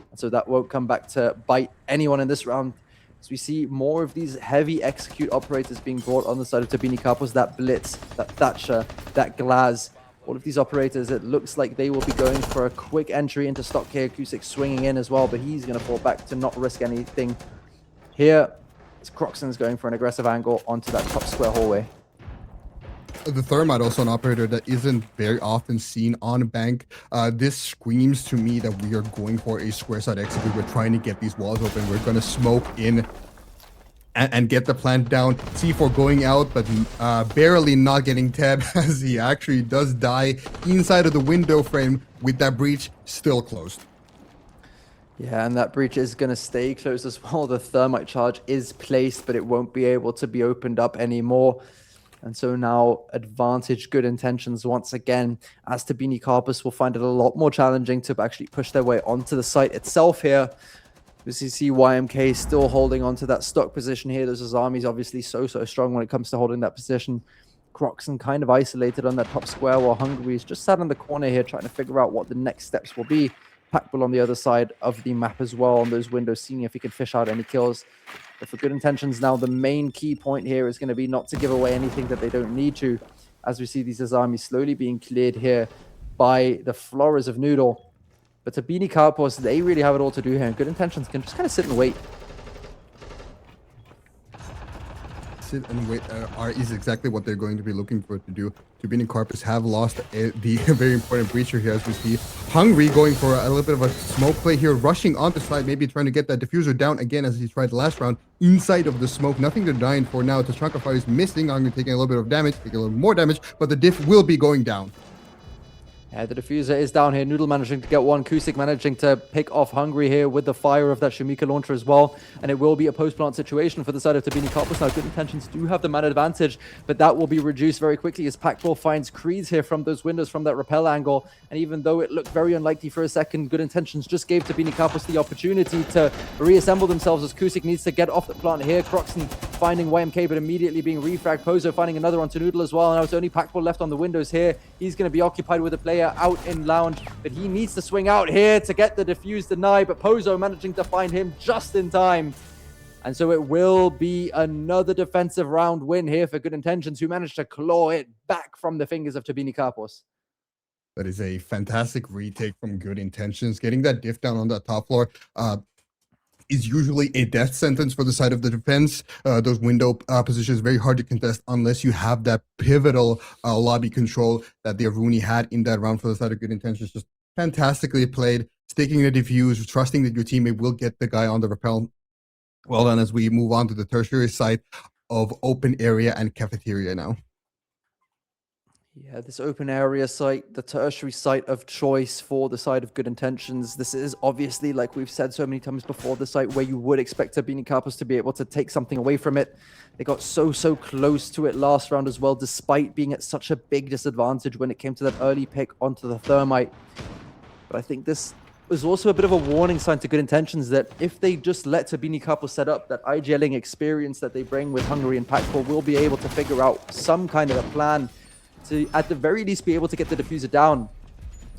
And so that won't come back to bite anyone in this round. So we see more of these heavy execute operators being brought on the side of Turbini Kapos, that Blitz, that Thatcher, that Glaz. All of these operators, it looks like they will be going for a quick entry into stock here. Kusik swinging in as well, but he's going to fall back to not risk anything here. As Croxon's going for an aggressive angle onto that top square hallway. The Thermite, also an operator that isn't very often seen on bank. This screams to me that we are going for a square side execute. We're trying to get these walls open. We're going to smoke in and get the plant down. C4 going out, but barely not getting tabbed, as he actually does die inside of the window frame with that breach still closed. Yeah, and that breach is going to stay closed as well. The Thermite charge is placed, but it won't be able to be opened up anymore. And so now advantage Good Intentions once again, as Turbini Kapos will find it a lot more challenging to actually push their way onto the site itself here. As you see YMK still holding onto that stock position here. Those armies obviously so strong when it comes to holding that position. Croxon kind of isolated on that top square, while Hungary is just sat in the corner here trying to figure out what the next steps will be. Packbull on the other side of the map as well on those windows, seeing if he can fish out any kills. But for Good Intentions now, the main key point here is going to be not to give away anything that they don't need to, as we see these armies slowly being cleared here by the Flores of Noodle. But Turbini Kapos, they really have it all to do here, and Good Intentions can just kind of sit and wait. Sit and wait is exactly what they're going to be looking for to do. Turbini Carpus have lost the very important breacher here, as we see. Hungry going for a little bit of a smoke play here, rushing onto side, maybe trying to get that diffuser down again as he tried last round inside of the smoke. Nothing to dying for now. Tachanka Fire is missing. Hungry taking a little bit of damage, taking a little more damage, but the diff will be going down. Yeah, the diffuser is down here. Noodle managing to get one. Kusik managing to pick off Hungry here with the fire of that Shumika launcher as well. And it will be a post-plant situation for the side of Turbini Kapos. Now, Good Intentions do have the man advantage, but that will be reduced very quickly as Packball finds Creeds here from those windows, from that rappel angle. And even though it looked very unlikely for a second, Good Intentions just gave Turbini Kapos the opportunity to reassemble themselves as Kusik needs to get off the plant here. Croxon finding YMK, but immediately being refragged. Pozo finding another onto Noodle as well. Now it's only Packball left on the windows here. He's going to be occupied with a play player out in lounge, but he needs to swing out here to get the defuse deny, but Pozo managing to find him just in time. And so it will be another defensive round win here for Good Intentions, who managed to claw it back from the fingers of Turbini Carpos. That is a fantastic retake from Good Intentions. Getting that diff down on that top floor is usually a death sentence for the side of the defense. Those window positions very hard to contest unless you have that pivotal lobby control that the Aruni had in that round for the side of Good Intentions. Just fantastically played, sticking the defuse, trusting that your teammate will get the guy on the rappel. Well done as we move on to the tertiary site of open area and cafeteria now. Yeah, this open area site, the tertiary site of choice for the side of Good Intentions. This is obviously, like we've said so many times before, the site where you would expect Turbini Carpos to be able to take something away from it. They got so close to it last round as well, despite being at such a big disadvantage when it came to that early pick onto the Thermite. But I think this was also a bit of a warning sign to Good Intentions that if they just let Turbini Carpos set up, that IGLing experience that they bring with Hungary and Packball will be able to figure out some kind of a plan to, at the very least, be able to get the diffuser down.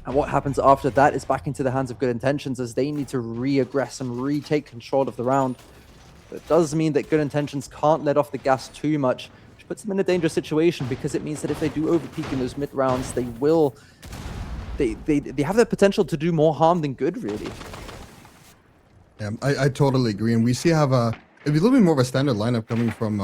And what happens after that is back into the hands of Good Intentions as they need to re-aggress and retake control of the round. But it does mean that Good Intentions can't let off the gas too much, which puts them in a dangerous situation because it means that if they do overpeak in those mid rounds, they will... They have the potential to do more harm than good, really. Yeah, I totally agree. And we see have a little bit more of a standard lineup coming from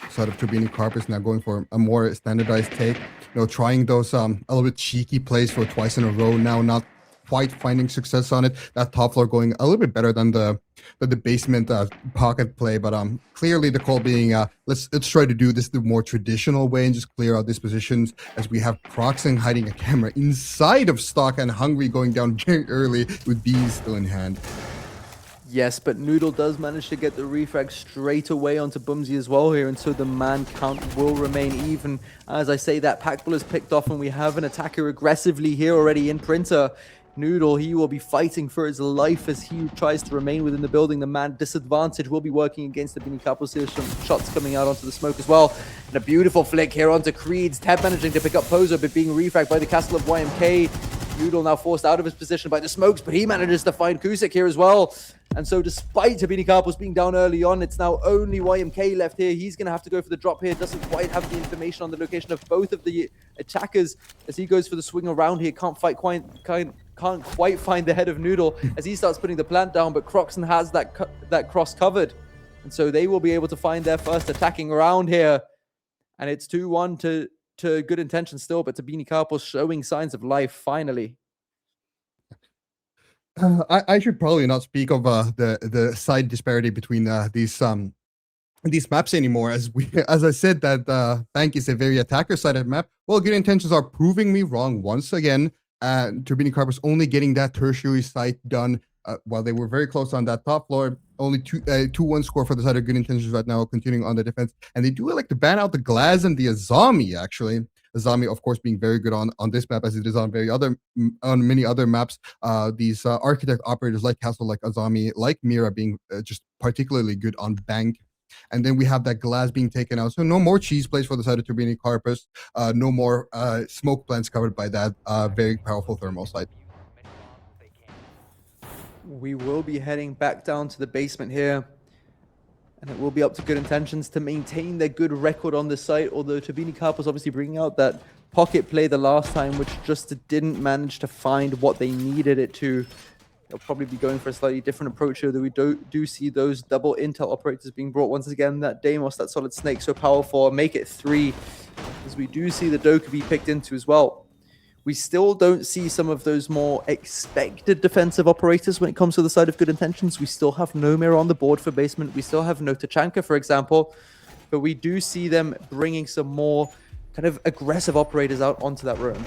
side of Turbini Carpos now, going for a more standardized take. You know, trying those a little bit cheeky plays for twice in a row now, not quite finding success on it. That top floor going a little bit better than the basement pocket play, but clearly the call being let's try to do this the more traditional way and just clear out these positions, as we have Proxing hiding a camera inside of stock and Hungry going down very early with Bees still in hand. Yes, but Noodle does manage to get the refrag straight away onto Bumsy as well here, and so the man count will remain even. As I say, that Packball is picked off and we have an attacker aggressively here already in Printer. Noodle, he will be fighting for his life as he tries to remain within the building. The man disadvantage will be working against the Turbini Carpos here. Some shots coming out onto the smoke as well. And a beautiful flick here onto Creeds. Ted managing to pick up Pozo, but being refragged by the Castle of YMK. Noodle now forced out of his position by the smokes, but he manages to find Kusik here as well. And so despite Turbini Carpos being down early on, it's now only YMK left here. He's going to have to go for the drop here. Doesn't quite have the information on the location of both of the attackers as he goes for the swing around here. Can't quite find the head of Noodle as he starts putting the plant down, but Croxon has that cross covered. And so they will be able to find their first attacking round here. And it's 2-1 to Good Intentions still, but Turbini Carpos showing signs of life finally. I should probably not speak of the side disparity between these maps anymore, as I said that Bank is a very attacker-sided map. Well, Good Intentions are proving me wrong once again. Turbini Carpos only getting that tertiary site done while they were very close on that top floor. Only 2-1 score for the side of Good Intentions right now, continuing on the defense. And they do like to ban out the Glass and the Azami, actually. Azami, of course, being very good on this map as it is on many other maps. These architect operators like Castle, like Azami, like Mira being just particularly good on Bank. And then we have that Glass being taken out. So no more cheese plays for the side of Turbini Carpos. No more smoke plants covered by that very powerful thermal site. We will be heading back down to the basement here. And it will be up to Good Intentions to maintain their good record on the site, although Turbini Carpos obviously bringing out that pocket play the last time, which just didn't manage to find what they needed it to. They'll probably be going for a slightly different approach here, though we do see those double intel operators being brought once again. That Deimos, that solid snake, so powerful. Make it 3, as we do see the Doku be picked into as well. We still don't see some of those more expected defensive operators when it comes to the side of Good Intentions. We still have no mirror on the board for basement. We still have no Tachanka, for example. But we do see them bringing some more kind of aggressive operators out onto that room.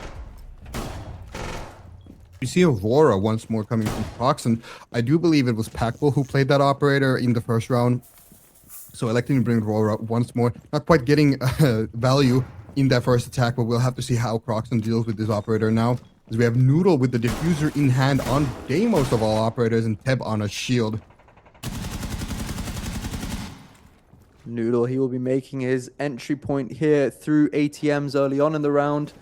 You see Aurora once more coming from Proxon. I do believe it was Packball who played that operator in the first round. So electing to bring Aurora once more. Not quite getting value in that first attack, but we'll have to see how Croxon deals with this operator now, as we have Noodle with the diffuser in hand on Deimos of all operators and Teb on a shield. Noodle, he will be making his entry point here through ATMs early on in the round.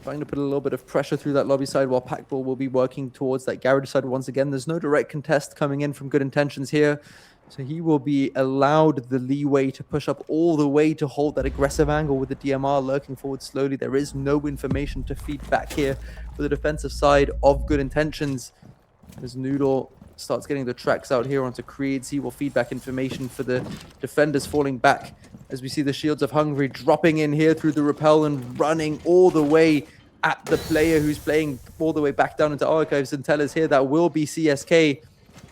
trying to put a little bit of pressure through that lobby side while Packball will be working towards that garage side once again. There's no direct contest coming in from Good Intentions here. So he will be allowed the leeway to push up all the way to hold that aggressive angle with the DMR lurking forward slowly. There is no information to feed back here for the defensive side of Good Intentions. As Noodle starts getting the tracks out here onto Creeds, he will feed back information for the defenders falling back. As we see the Shields of Hungary dropping in here through the rappel and running all the way at the player who's playing all the way back down into Archives and Tellers here. That will be CSK.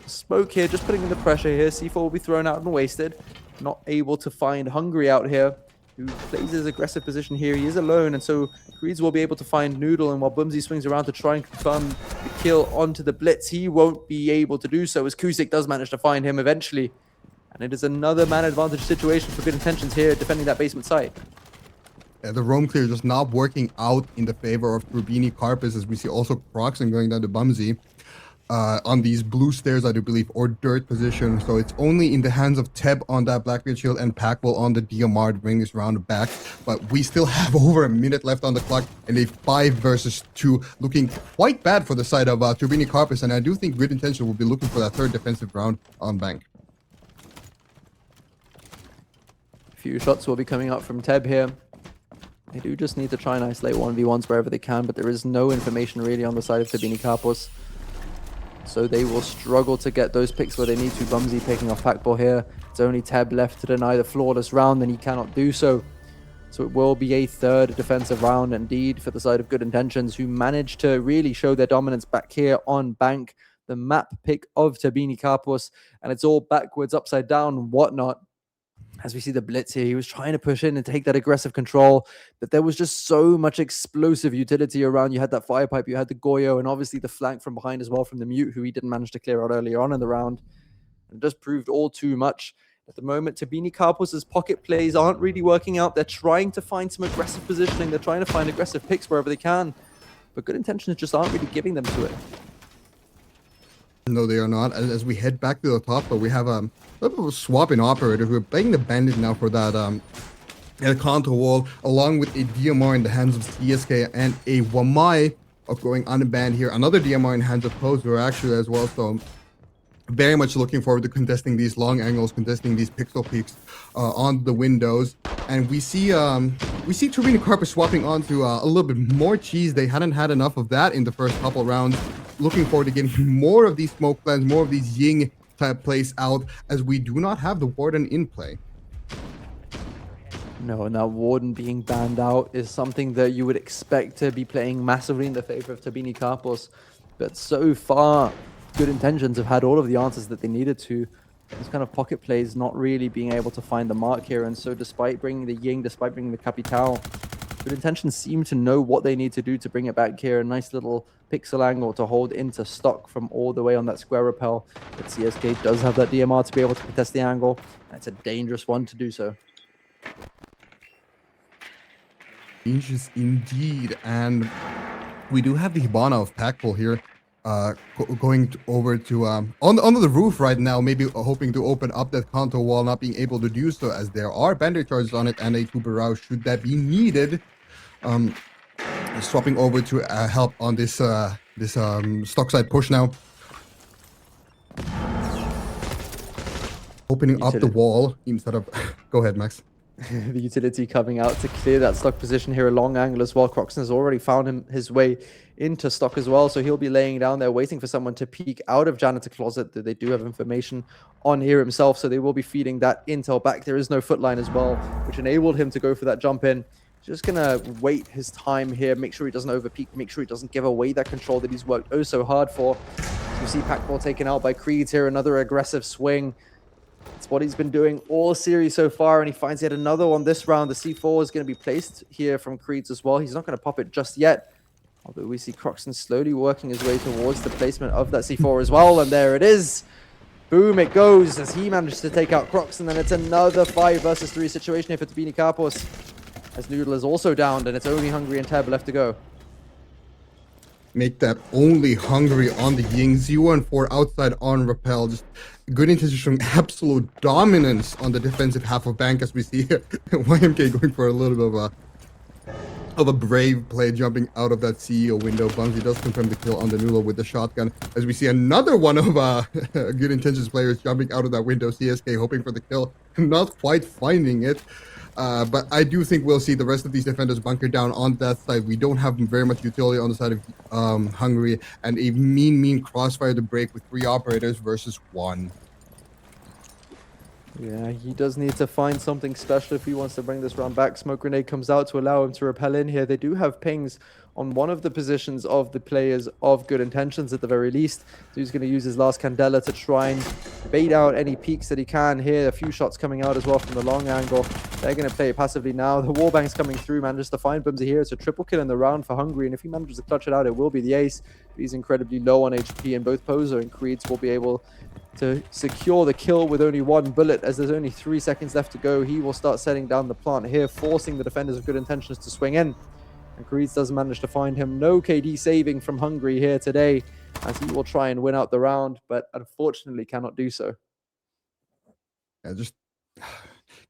Smoke here, just putting in the pressure here. C4 will be thrown out and wasted. Not able to find Hungry out here, who plays his aggressive position here. He is alone, and so Creeds will be able to find Noodle, and while Bumsy swings around to try and confirm the kill onto the Blitz, he won't be able to do so, as Kusik does manage to find him eventually. And it is another man advantage situation for Good Intentions here, defending that basement site. Yeah, the roam clear just not working out in the favor of Turbini Carpus, as we see also Croxon going down to Bumsy. On these blue stairs, I do believe, or dirt position. So it's only in the hands of Teb on that Blackbeard shield and Packwell on the DMR to bring this round back. But we still have over a minute left on the clock and a 5 versus 2 looking quite bad for the side of Turbini Carpus. And I do think Good Intention will be looking for that third defensive round on bank. A few shots will be coming up from Teb here. They do just need to try and isolate 1v1s wherever they can, but there is no information really on the side of Turbini Carpus. So they will struggle to get those picks where they need to. Bumsy picking off Packball here. It's only Teb left to deny the flawless round, and he cannot do so. So it will be a third defensive round indeed for the side of Good Intentions, who managed to really show their dominance back here on bank. The map pick of Turbini Carpus, and it's all backwards, upside down, whatnot. As we see the Blitz here, he was trying to push in and take that aggressive control, but there was just so much explosive utility around. You had that fire pipe, you had the Goyo, and obviously the flank from behind as well from the Mute, who he didn't manage to clear out earlier on in the round. And it just proved all too much. At the moment, Turbini Carpus's pocket plays aren't really working out. They're trying to find some aggressive positioning. They're trying to find aggressive picks wherever they can, but Good Intentions just aren't really giving them to it. No, they are not. As we head back to the top, but we have a little bit of a swap in operator who are playing the Bandit now for that counter wall, along with a DMR in the hands of CSK and a Wamai of going unbanned here. Another DMR in hands of Poser actually as well. So very much looking forward to contesting these long angles, contesting these pixel peaks on the windows. And we see Turbini Carpus swapping onto a little bit more cheese. They hadn't had enough of that in the first couple rounds. Looking forward to getting more of these smoke plans, more of these Ying type plays out, as we do not have the Warden in play. No, and that Warden being banned out is something that you would expect to be playing massively in the favor of Turbini Carpus. But so far, Good Intentions have had all of the answers that they needed to. This kind of pocket plays not really being able to find the mark here. And so despite bringing the Ying, despite bringing the Capital, Good Intentions seem to know what they need to do to bring it back here. A nice little pixel angle to hold into stock from all the way on that square rappel. But CSK does have that DMR to be able to contest the angle. And it's a dangerous one to do so. Dangerous indeed. And we do have the Hibana of Packball here. Going over to on the roof right now, maybe hoping to open up that counter wall, not being able to do so as there are bandit charges on it and a two barrage should that be needed. Swapping over to help on this stock side push now. Opening up the wall instead of go ahead, Max. The utility coming out to clear that stock position here, a long angle as well. Croxon has already found his way into stock as well, so he'll be laying down there waiting for someone to peek out of Janitor Closet. They do have information on here himself, so they will be feeding that intel back. There is no footline as well, which enabled him to go for that jump in. Just gonna wait his time here, make sure he doesn't overpeak, make sure he doesn't give away that control that he's worked oh so hard for. You see Packball taken out by Creeds here, another aggressive swing. It's what he's been doing all series so far, and he finds yet another one this round. The C4 is going to be placed here from Creeds as well. He's not going to pop it just yet, although we see Croxon slowly working his way towards the placement of that C4 as well, and there it is. Boom, it goes as he manages to take out Croxon, and it's another 5 versus 3 situation here for Turbini Carpus, as Noodle is also downed, and it's only Hungry and Tab left to go. Make that only Hungry on the Ying. 0 and 4 outside on Rappel. Just Good Intention showing absolute dominance on the defensive half of bank as we see YMK going for a little bit of a of a brave play jumping out of that CEO window. Bungie does confirm the kill on the Nulo with the shotgun, as we see another one of Good Intentions players jumping out of that window. CSK hoping for the kill, not quite finding it. But I do think we'll see the rest of these defenders bunker down on that side. We don't have very much utility on the side of Hungary, and a mean crossfire to break with 3 operators versus 1. Yeah, he does need to find something special if he wants to bring this round back. Smoke grenade comes out to allow him to repel in here. They do have pings on one of the positions of the players of Good Intentions at the very least. So he's going to use his last Candela to try and bait out any peaks that he can here. A few shots coming out as well from the long angle. They're going to play it passively now. The wallbang's coming through, manages to find Bumsy here. It's a triple kill in the round for Hungary, and if he manages to clutch it out, it will be the ace. He's incredibly low on HP, and both Poser and Creeds will be able to secure the kill with only 1 bullet. As there's only 3 seconds left to go, he will start setting down the plant here, forcing the defenders of Good Intentions to swing in. And Creeds doesn't manage to find him. No KD saving from Hungary here today, as he will try and win out the round, but unfortunately cannot do so. Yeah, just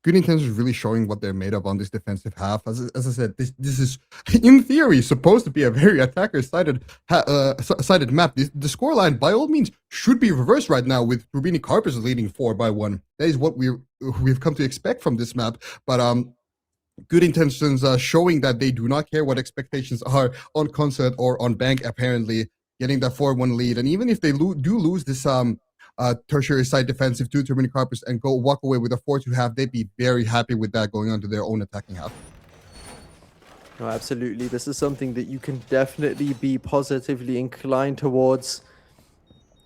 Good Intentions really showing what they're made of on this defensive half. As I said, this is in theory supposed to be a very attacker-sided map. The scoreline, by all means, should be reversed right now, with Rubini Carpus leading 4-1. That is what we've come to expect from this map. But Good Intentions showing that they do not care what expectations are on Concert or on Bank, apparently getting that 4-1 lead. And even if they do lose this tertiary side defensive to Rubini Carpus and walk away with a 4-2 half, they'd be very happy with that going on to their own attacking half. No, absolutely. This is something that you can definitely be positively inclined towards.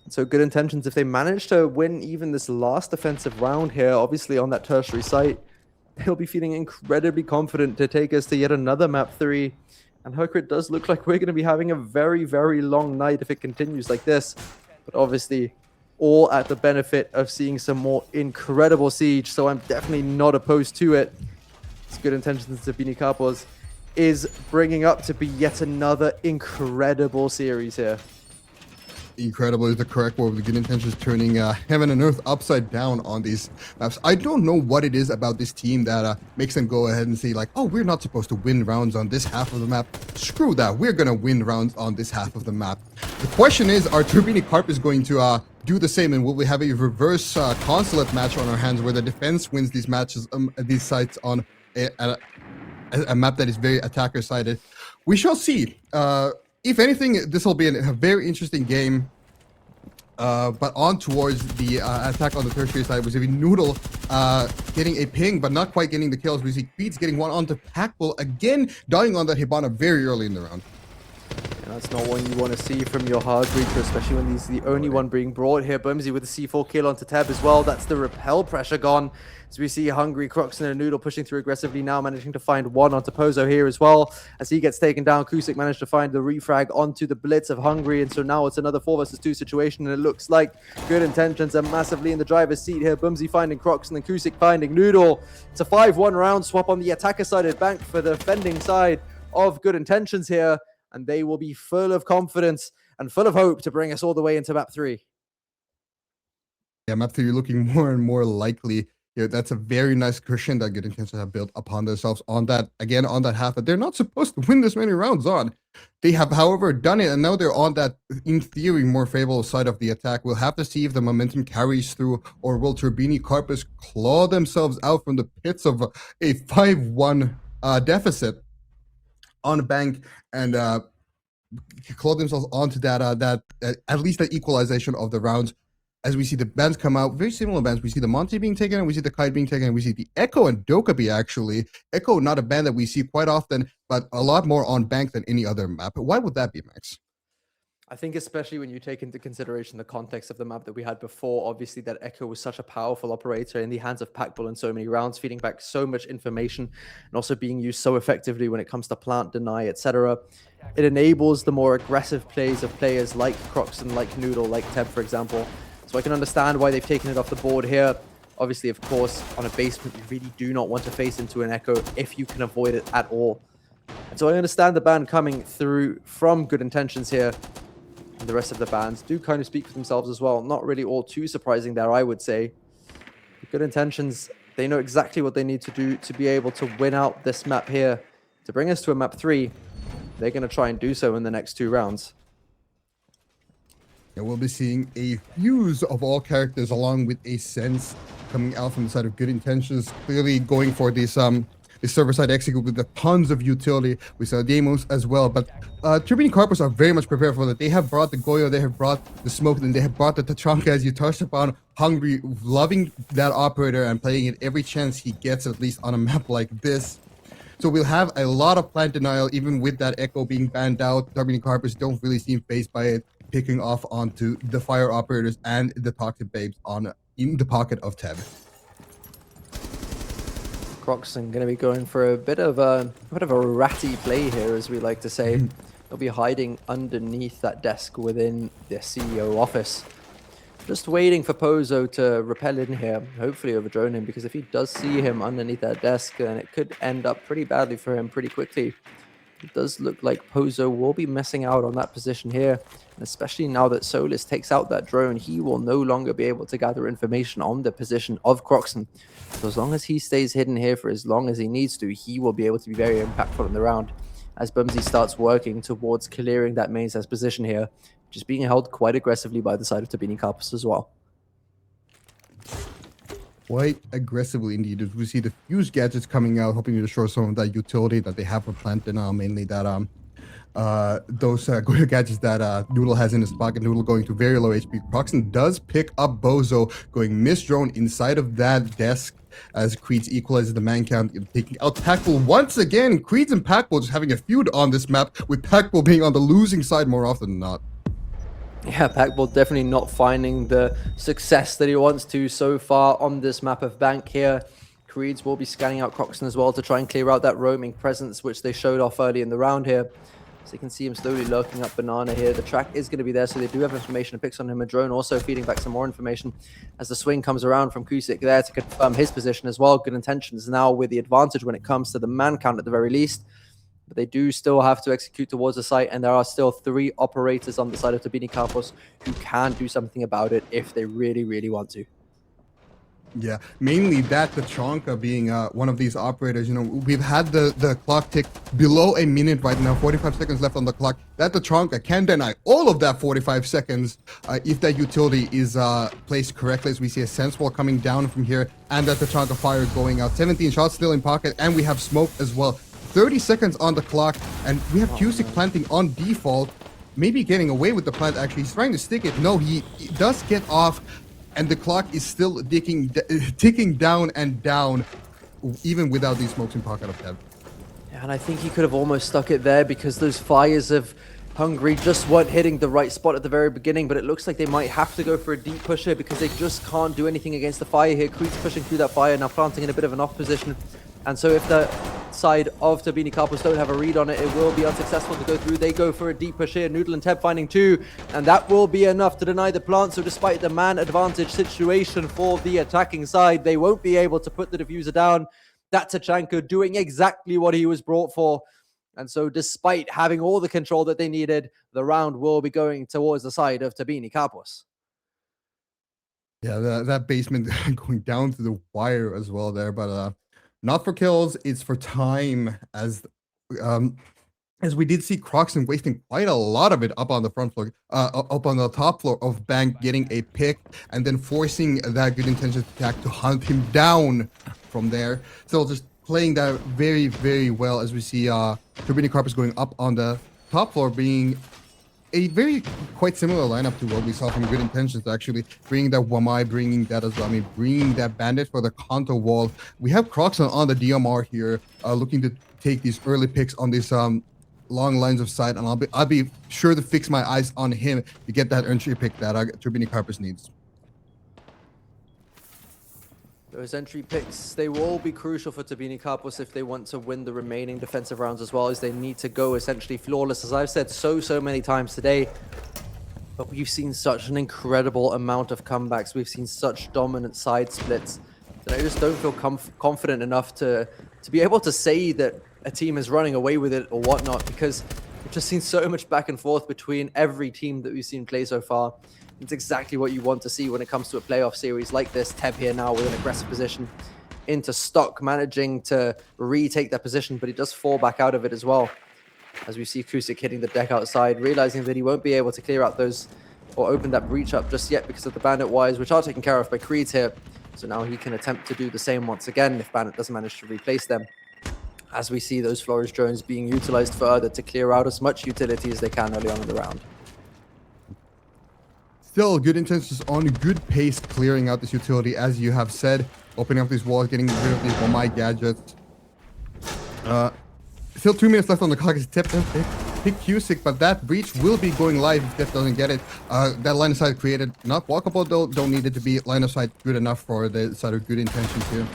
So Good Intentions, if they manage to win even this last defensive round here, obviously on that tertiary site, they'll be feeling incredibly confident to take us to yet another map 3. And Hooker, it does look like we're going to be having a very, very long night if it continues like this. But obviously, all at the benefit of seeing some more incredible siege. So I'm definitely not opposed to it. It's Good Intentions to Bini Kapos is bringing up to be yet another incredible series here. Incredible is the correct word, with Good Intentions turning heaven and earth upside down on these maps. I don't know what it is about this team that makes them go ahead and say, like, oh, we're not supposed to win rounds on this half of the map. Screw that. We're going to win rounds on this half of the map. The question is, are Turbine Carpus going to do the same, and will we have a reverse consulate match on our hands where the defense wins these matches, these sites on a map that is very attacker-sided? We shall see. If anything, this will be a very interesting game. But on towards the attack on the tertiary side, we see Noodle getting a ping, but not quite getting the kills. We see Beats getting one onto Packbull, again dying on that Hibana very early in the round. And that's not what you want to see from your hard breacher, especially when he's the only one being brought here. Bumsy with the C4 kill onto Teb as well. That's the repel pressure gone. As we see Hungry, Croxon, and Noodle pushing through aggressively now, managing to find one onto Pozo here as well. As he gets taken down, Kusik managed to find the refrag onto the blitz of Hungry. And so now it's another 4 versus 2 situation. And it looks like Good Intentions are massively in the driver's seat here. Bumsy finding Croxon and Kusik finding Noodle. It's a 5-1 round swap on the attacker-sided bank for the defending side of Good Intentions here. And they will be full of confidence and full of hope to bring us all the way into map 3. Yeah, map 3 looking more and more likely. Yeah, that's a very nice cushion that Good Intentions have built upon themselves on that, again, on that half that they're not supposed to win this many rounds on. They have, however, done it, and now they're on that, in theory, more favorable side of the attack. We'll have to see if the momentum carries through, or will Turbini Carpus claw themselves out from the pits of a 5-1 deficit on Bank and claw themselves onto that, at least the equalization of the rounds. As we see the bans come out, very similar bans. We see the Monty being taken, and we see the Kite being taken, and we see the Echo and Dokkaebi, actually. Echo, not a ban that we see quite often, but a lot more on Bank than any other map. Why would that be, Max? I think especially when you take into consideration the context of the map that we had before, obviously that Echo was such a powerful operator in the hands of Packbull in so many rounds, feeding back so much information and also being used so effectively when it comes to plant, deny, etc. It enables the more aggressive plays of players like Croxon, like Noodle, like Teb, for example. So I can understand why they've taken it off the board here. Obviously, of course, on a basement, you really do not want to face into an Echo if you can avoid it at all. And so I understand the ban coming through from Good Intentions here. And the rest of the bans do kind of speak for themselves as well. Not really all too surprising there, I would say. Good Intentions, they know exactly what they need to do to be able to win out this map here. to bring us to a map 3. They're going to try and do so in the next 2 rounds. And we'll be seeing a fuse of all characters along with a sense coming out from the side of Good Intentions, clearly going for this server-side execute with the tons of utility. We saw Demos as well, but Turbine Carpers are very much prepared for that. They have brought the Goyo, they have brought the Smoke, and they have brought the Tachanka, as you touched upon. Hungry, loving that operator and playing it every chance he gets, at least on a map like this. So we'll have a lot of plant denial, even with that Echo being banned out. Turbine Carpers don't really seem phased by it, picking off onto the Fire operators and the Toxic Babes in the pocket of Teb. Croxon going to be going for a bit of a ratty play here, as we like to say. They'll be hiding underneath that desk within the CEO office. Just waiting for Pozo to rappel in here, hopefully overdrone him, because if he does see him underneath that desk, then it could end up pretty badly for him pretty quickly. It does look like Pozo will be missing out on that position here, and especially now that Solus takes out that drone, he will no longer be able to gather information on the position of Croxon. So as long as he stays hidden here for as long as he needs to, he will be able to be very impactful in the round, as Bumsy starts working towards clearing that main size position here, which is being held quite aggressively by the side of Turbine Carpus as well. Quite aggressively indeed. As we see the fuse gadgets coming out, hoping to destroy some of that utility that they have for plant denial, mainly that those Goyo gadgets that Noodle has in his pocket. Noodle going to very low HP. Croxon does pick up Bozo, going miss-drone inside of that desk as Creeds equalizes the man count, taking out Packbull once again. Creeds and Packbull just having a feud on this map, with Packbull being on the losing side more often than not. Yeah, Packbull definitely not finding the success that he wants to so far on this map of Bank here. Creeds will be scanning out Croxon as well to try and clear out that roaming presence, which they showed off early in the round here. So you can see him slowly lurking up Banana here. The track is going to be there, so they do have information. It picks on him a drone, also feeding back some more information as the swing comes around from Kusik there to confirm his position as well. Good Intentions now with the advantage when it comes to the man count at the very least. But they do still have to execute towards the site, and there are still 3 operators on the side of Turbine Carpus who can do something about it if they really, really want to. Yeah, mainly that Tachanka being one of these operators. You know, we've had the clock tick below a minute right now, 45 seconds left on the clock. That Tachanka can deny all of that 45 seconds if that utility is placed correctly, as we see a sense wall coming down from here, and that Tachanka fire going out. 17 shots still in pocket, and we have smoke as well. 30 seconds on the clock, and we have Cusick planting on default, maybe getting away with the plant. Actually, he's trying to stick it. No, he does get off, and the clock is still ticking down and down, even without these smokes in pocket of Dev. Yeah, and I think he could have almost stuck it there, because those fires of Hungry just weren't hitting the right spot at the very beginning, but it looks like they might have to go for a deep push here, because they just can't do anything against the fire here. Creed's pushing through that fire, now planting in a bit of an off position. And so if the side of Turbine Carpus don't have a read on it, it will be unsuccessful to go through. They go for a deep push here. Noodle and Teb finding 2, and that will be enough to deny the plant. So despite the man advantage situation for the attacking side, they won't be able to put the diffuser down. That's Tachanka doing exactly what he was brought for. And so despite having all the control that they needed, the round will be going towards the side of Turbine Carpus. Yeah, that basement going down to the wire as well there, but not for kills, it's for time, as we did see Croxon wasting quite a lot of it up on the front floor, up on the top floor of Bank, getting a pick, and then forcing that Good Intentions attack to hunt him down from there. So just playing that very, very well, as we see Turbine Carpus going up on the top floor, being a very quite similar lineup to what we saw from Good Intentions, actually. Bringing that Wamai, bringing that Azami, bringing that Bandit for the Kanto wall. We have Croxon on the DMR here, looking to take these early picks on these long lines of sight, and I'll be sure to fix my eyes on him to get that entry pick that Turbine Carpus needs. Those entry picks, they will be crucial for Turbine Carpus if they want to win the remaining defensive rounds, as well as they need to go essentially flawless, as I've said so many times today. But we've seen such an incredible amount of comebacks. We've seen such dominant side splits that I just don't feel confident enough to be able to say that a team is running away with it or whatnot, because we've just seen so much back and forth between every team that we've seen play so far. It's exactly what you want to see when it comes to a playoff series like this. Teb here now with an aggressive position. into stock, managing to retake their position, but he does fall back out of it as well. As we see Kusik hitting the deck outside, realizing that he won't be able to clear out those or open that breach up just yet because of the Bandit Wires, which are taken care of by Creeds here. So now he can attempt to do the same once again if Bandit doesn't manage to replace them. As we see those Flourish drones being utilized further to clear out as much utility as they can early on in the round. Still, Good Intentions on good pace clearing out this utility, as you have said, opening up these walls, getting rid of these my gadgets. Still 2 minutes left on the clock. It's pick Cusick, but that breach will be going live if Death doesn't get it. That line of sight created, not walkable though, don't need it to be line of sight good enough for the side of Good Intentions here.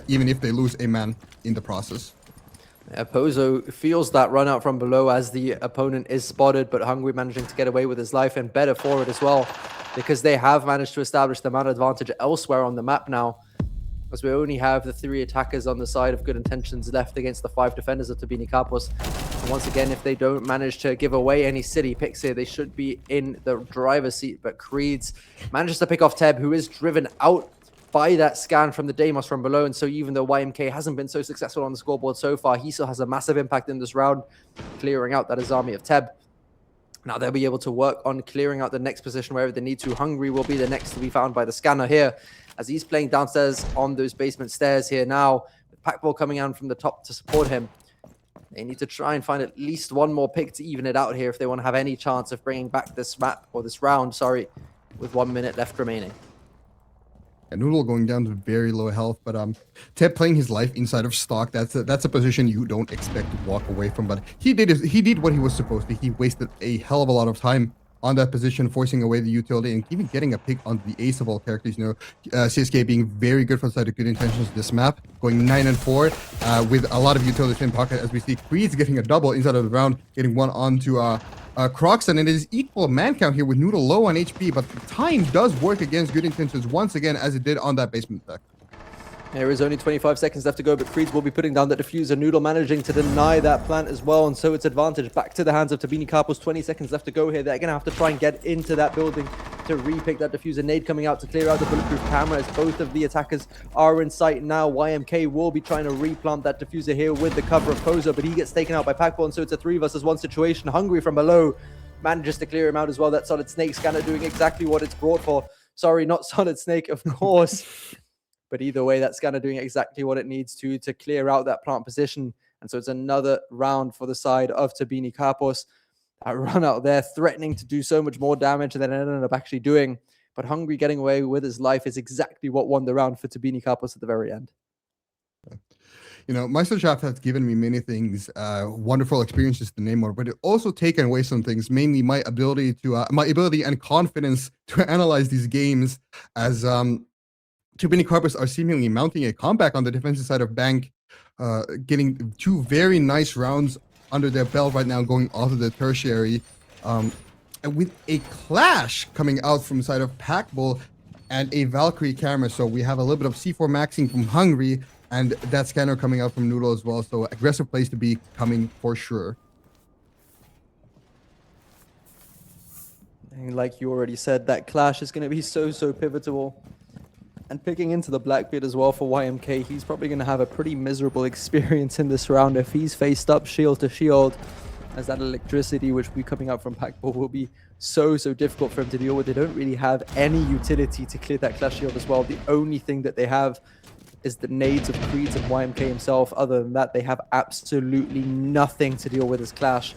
Even if they lose a man in the process. Pozo feels that run out from below as the opponent is spotted, but Hungry managing to get away with his life, and better for it as well, because they have managed to establish the man advantage elsewhere on the map now, as we only have the 3 attackers on the side of Good Intentions left against the 5 defenders of Tabini Kapos. And once again, if they don't manage to give away any city picks here, they should be in the driver's seat, but Creeds manages to pick off Teb, who is driven out by that scan from the Deimos from below. And so even though YMK hasn't been so successful on the scoreboard so far, he still has a massive impact in this round, clearing out that his army of Teb. Now they'll be able to work on clearing out the next position wherever they need to. Hungry will be the next to be found by the scanner here, as he's playing downstairs on those basement stairs here now, with Packball coming out from the top to support him. They need to try and find at least one more pick to even it out here if they want to have any chance of bringing back this map, or this round, sorry, with 1 minute left remaining. And Noodle going down to very low health, but Teb playing his life inside of stock. That's a position you don't expect to walk away from. But he did what he was supposed to. He wasted a hell of a lot of time on that position, forcing away the utility and even getting a pick on the ace of all characters. You know, CSK being very good for the side of Good Intentions this map, going 9-4 with a lot of utilities in pocket. As we see Creeds getting a double inside of the round, getting one onto Croxon, and it is equal man count here with Noodle low on HP, but the time does work against Good Intentions once again, as it did on that basement deck. There is only 25 seconds left to go, but Creeds will be putting down the diffuser. Noodle managing to deny that plant as well, and so it's advantage back to the hands of Tabini Kapos. 20 seconds left to go here. They're going to have to try and get into that building to re-pick that diffuser. Nade coming out to clear out the bulletproof camera as both of the attackers are in sight now. YMK will be trying to replant that diffuser here with the cover of Pozo, but he gets taken out by Packball, and so it's a 3 versus 1 situation. Hungry from below manages to clear him out as well. That Solid Snake scanner doing exactly what it's brought for. Sorry, not Solid Snake, of course. But either way, that scanner doing exactly what it needs to clear out that plant position. And so it's another round for the side of Tabini Kapos. That run out there, threatening to do so much more damage than it ended up actually doing. But Hungry getting away with his life is exactly what won the round for Tabini Kapos at the very end. You know, MEISTERSCHAFT has given me many things, wonderful experiences to name more, but it also taken away some things, mainly my ability and confidence to analyze these games, as Tabini Kapos are seemingly mounting a comeback on the defensive side of Bank, getting 2 very nice rounds under their belt right now, going off of the tertiary, and with a clash coming out from the side of Packball and a Valkyrie camera. So we have a little bit of C4 maxing from Hungry, and that scanner coming out from Noodle as well. So aggressive place to be coming for sure. And like you already said, that clash is going to be so pivotal. And picking into the Blackbeard as well for YMK, he's probably going to have a pretty miserable experience in this round if he's faced up shield to shield, as that electricity which will be coming out from Packball will be so difficult for him to deal with. They don't really have any utility to clear that clash shield as well. The only thing that they have is the nades of Creeds and YMK himself. Other than that, they have absolutely nothing to deal with this clash.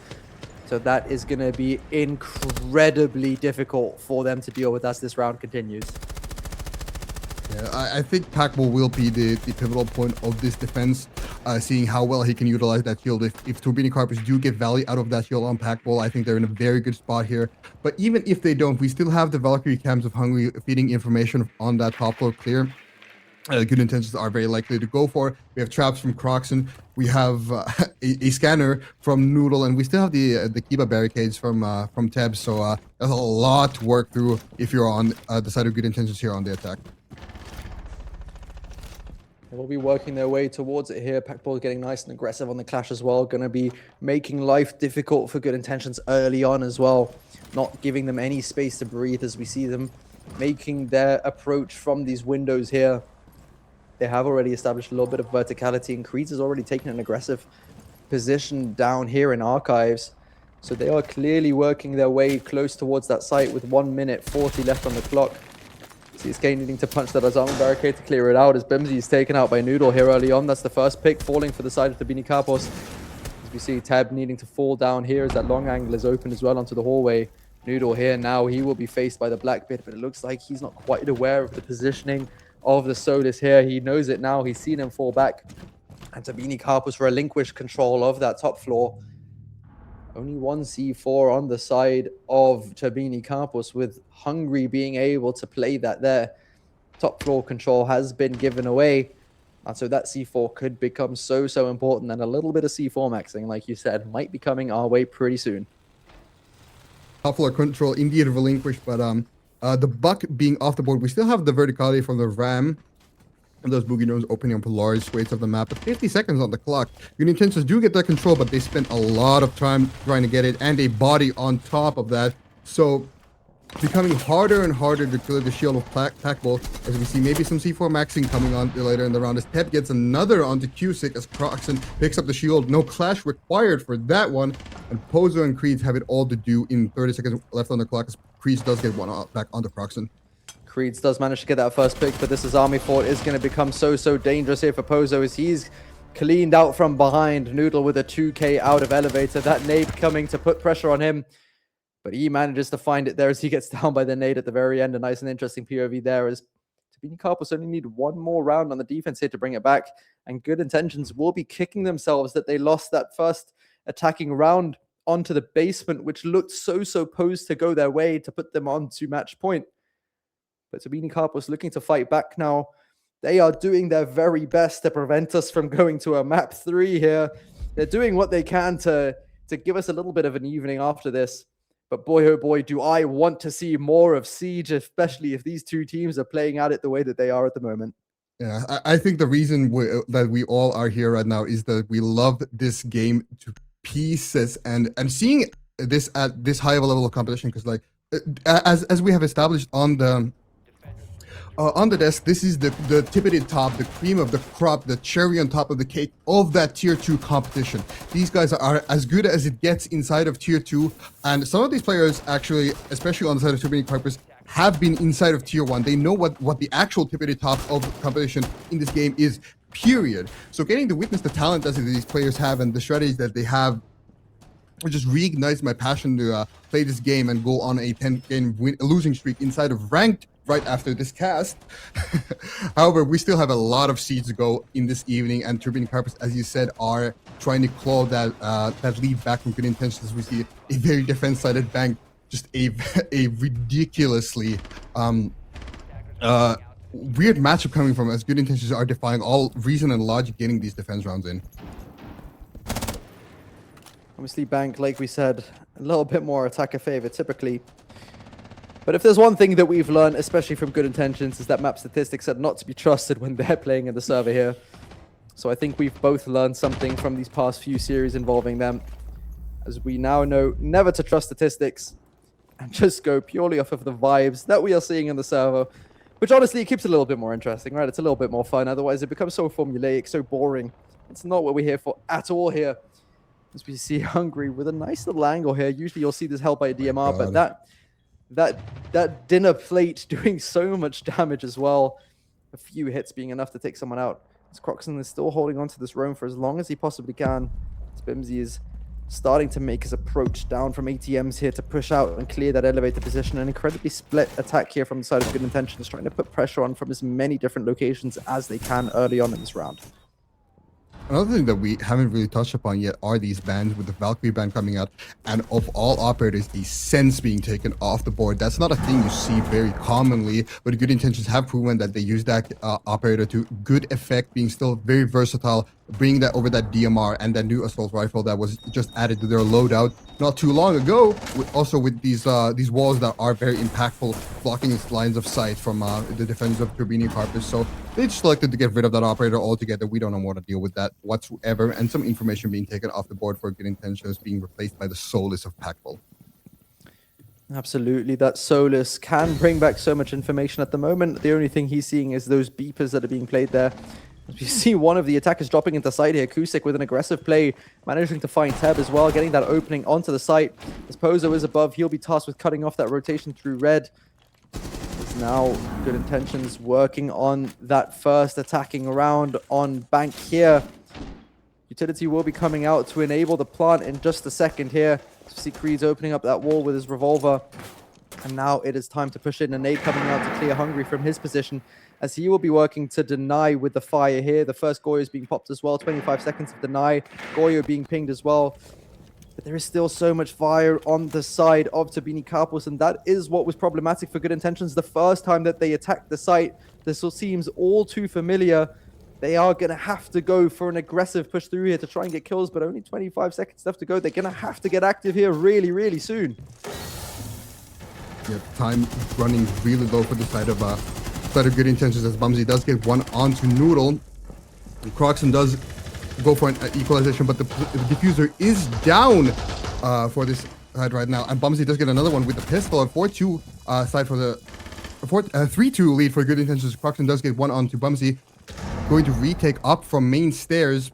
So that is going to be incredibly difficult for them to deal with as this round continues. Yeah, I think Packball will be the pivotal point of this defense, seeing how well he can utilize that shield. If Tabini Kapos do get value out of that shield on Packball, I think they're in a very good spot here. But even if they don't, we still have the Valkyrie cams of Hungry feeding information on that top floor clear. Good Intentions are very likely to go for. We have traps from Croxon. We have a scanner from Noodle, and we still have the Kiba barricades from Teb. So there's a lot to work through if you're on the side of Good Intentions here on the attack. They will be working their way towards it here. Packball getting nice and aggressive on the clash as well. Going to be making life difficult for Good Intentions early on as well. Not giving them any space to breathe as we see them making their approach from these windows here. They have already established a little bit of verticality, and Creeds has already taken an aggressive position down here in Archives. So they are clearly working their way close towards that site with 1 minute 40 left on the clock. CSK needing to punch that Azaman barricade to clear it out as Bimsy is taken out by Noodle here early on. That's the first pick falling for the side of the Bini Kapos. As we see Tab needing to fall down here as that long angle is open as well onto the hallway. Noodle here now, he will be faced by the Blackbeard, but it looks like he's not quite aware of the positioning of the Solus here. He knows it now, he's seen him fall back. And Tabini Kapos relinquish control of that top floor. Only one C4 on the side of Tabini Kapos, with Hungry being able to play that there. Top floor control has been given away. And so that C4 could become so important. And a little bit of C4 maxing, like you said, might be coming our way pretty soon. Top floor control indeed relinquished, but the Buck being off the board, we still have the verticality from the Ram. And those boogie drones opening up large swathes of the map. But 50 seconds on the clock. Good Intentions do get that control, but they spent a lot of time trying to get it, and a body on top of that. So becoming harder and harder to clear the shield of Packball, as we see maybe some C4 maxing coming on later in the round, as Tep gets another onto Cusick as Croxon picks up the shield. No clash required for that one, and Pozo and Creeds have it all to do in 30 seconds left on the clock, as Creeds does get one back onto Croxon. Creeds does manage to get that first pick, but this is Army Fort is going to become so dangerous here for Pozo as he's cleaned out from behind. Noodle with a 2K out of elevator. That nade coming to put pressure on him, but he manages to find it there as he gets down by the nade at the very end. A nice and interesting POV there as Tabini Kapos only need one more round on the defense here to bring it back, and Good Intentions will be kicking themselves that they lost that first attacking round onto the basement, which looked so posed to go their way to put them on to match point. But Tabini Kapos looking to fight back now. They are doing their very best to prevent us from going to a map 3 here. They're doing what they can to give us a little bit of an evening after this. But boy, oh boy, do I want to see more of Siege, especially if these two teams are playing at it the way that they are at the moment. Yeah, I think the reason that we all are here right now is that we love this game to pieces, and seeing this at this high of a level of competition, because like as we have established on the desk, this is the tippity top, the cream of the crop, the cherry on top of the cake of that tier 2 competition. These guys are as good as it gets inside of tier 2, and some of these players actually, especially on the side of Tabini Kapos, have been inside of tier 1. They know what the actual tippity top of competition in this game is, period. So getting to witness the talent that these players have and the strategies that they have, it just reignites my passion to play this game and go on a 10-game losing streak inside of ranked right after this cast. However, we still have a lot of seeds to go in this evening, and Tabini Kapos, as you said, are trying to claw that lead back from Good Intentions. We see a very defense-sided bank, just a ridiculously weird matchup coming from, as Good Intentions are defying all reason and logic getting these defense rounds in. Obviously, Bank, like we said, a little bit more attacker favor typically. But if there's one thing that we've learned, especially from Good Intentions, is that map statistics are not to be trusted when they're playing in the server here. So I think we've both learned something from these past few series involving them, as we now know never to trust statistics and just go purely off of the vibes that we are seeing in the server, which honestly it keeps it a little bit more interesting, right? It's a little bit more fun. Otherwise, it becomes so formulaic, so boring. It's not what we're here for at all here. As we see Hungry with a nice little angle here. Usually you'll see this held by a DMR, but that dinner plate doing so much damage as well. A few hits being enough to take someone out. As Croxon is still holding on to this roam for as long as he possibly can. As Bimsy is starting to make his approach down from ATMs here to push out and clear that elevator position. An incredibly split attack here from the side of Good Intentions, trying to put pressure on from as many different locations as they can early on in this round. Another thing that we haven't really touched upon yet are these bans, with the Valkyrie ban coming out, and of all operators, the Sense being taken off the board. That's not a thing you see very commonly, but Good Intentions have proven that they use that operator to good effect, being still very versatile, bringing that over that DMR and that new assault rifle that was just added to their loadout not too long ago. Also with these walls that are very impactful, blocking its lines of sight from the defenders of Tabini Kapos. So they just selected to get rid of that operator altogether. We don't know what to deal with that whatsoever, and some information being taken off the board for Good Intentions being replaced by the Solus of Packball. Absolutely, that Solus can bring back so much information at the moment. The only thing he's seeing is those beepers that are being played there. As we see one of the attackers dropping into side here, Kusik with an aggressive play, managing to find Teb as well, getting that opening onto the site. As Pozo is above, he'll be tasked with cutting off that rotation through red. There's now Good Intentions working on that first attacking round on Bank here. Utility will be coming out to enable the plant in just a second here. See Creed's opening up that wall with his revolver. And now it is time to push in. A nade coming out to clear Hungry from his position, as he will be working to deny with the fire here. The first Goyo is being popped as well. 25 seconds of deny. Goyo being pinged as well. But there is still so much fire on the side of Tabini Kapos, and that is what was problematic for Good Intentions the first time that they attacked the site. This all seems all too familiar. They are going to have to go for an aggressive push through here to try and get kills, but only 25 seconds left to go. They're going to have to get active here really, really soon. Yeah, time running really low for the side of Good Intentions, as Bumsy does get one onto Noodle. And Croxon does go for an equalization, but the diffuser is down for this side right now. And Bumsy does get another one with the pistol. A 4-2 side for the 3-2 lead for Good Intentions. Croxon does get one onto Bumsy. Going to retake up from main stairs.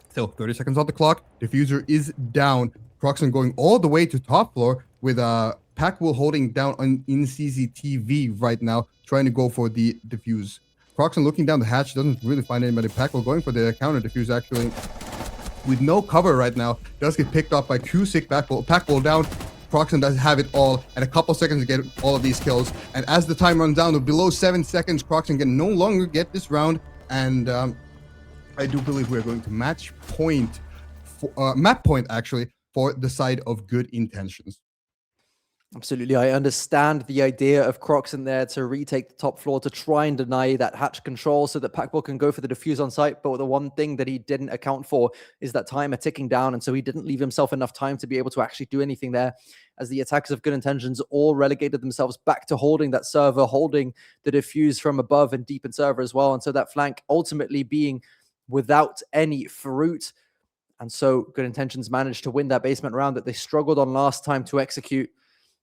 Still 30 seconds on the clock. Diffuser is down. Croxon going all the way to top floor with Packwool holding down in CCTV right now, trying to go for the defuse. Croxon looking down the hatch, doesn't really find anybody. Packwool going for the counter defuse actually. With no cover right now, does get picked up by Kusik. Packwool down. Croxon does have it all, and a couple seconds to get all of these kills. And as the time runs down to below 7 seconds, Croxon can no longer get this round. And I do believe we're going to map point actually for the side of Good Intentions. Absolutely, I understand the idea of Croxon there to retake the top floor to try and deny that hatch control so that Packball can go for the defuse on site, but the one thing that he didn't account for is that timer ticking down, and so he didn't leave himself enough time to be able to actually do anything there, as the attackers of Good Intentions all relegated themselves back to holding that server, holding the defuse from above and deep in server as well, and so that flank ultimately being without any fruit. And so Good Intentions managed to win that basement round that they struggled on last time to execute,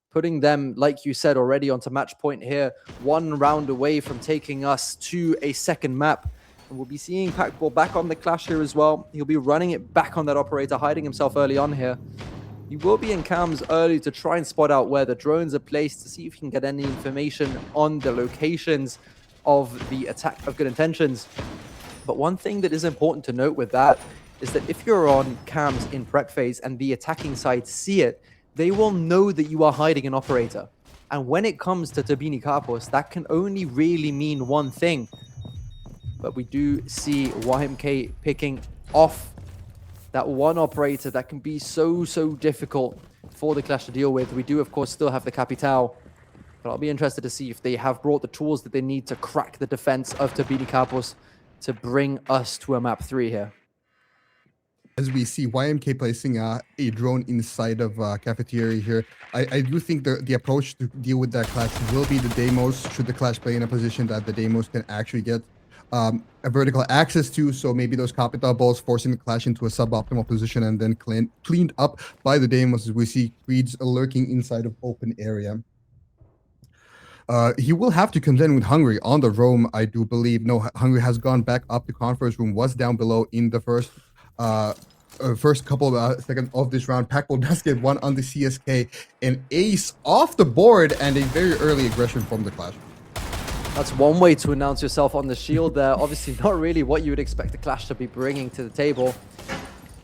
putting them, like you said already, onto match point here, one round away from taking us to a second map. And we'll be seeing Packball back on the clash here as well. He'll be running it back on that operator, hiding himself early on here. He will be in cams early to try and spot out where the drones are placed to see if he can get any information on the locations of the attack of Good Intentions. But one thing that is important to note with that is that if you're on cams in prep phase and the attacking side see it, they will know that you are hiding an operator. And when it comes to Tabini Kapos, that can only really mean one thing. But we do see YMK picking off that one operator that can be so difficult for the Clash to deal with. We do, of course, still have the Capital. But I'll be interested to see if they have brought the tools that they need to crack the defense of Tabini Kapos to bring us to a map 3 here. As we see YMK placing a drone inside of cafeteria here, I do think the approach to deal with that clash will be the Deimos, should the clash play in a position that the Deimos can actually get a vertical access to. So maybe those Capital balls forcing the clash into a suboptimal position and then cleaned up by the Deimos, as we see Creed's lurking inside of open area. He will have to contend with Hungry on the roam, I do believe. No, Hungry has gone back up the conference room, was down below in the first couple of seconds of this round. Packball does get one on the CSK, an ace off the board, and a very early aggression from the Clash. That's one way to announce yourself on the shield there. Obviously not really what you would expect the Clash to be bringing to the table.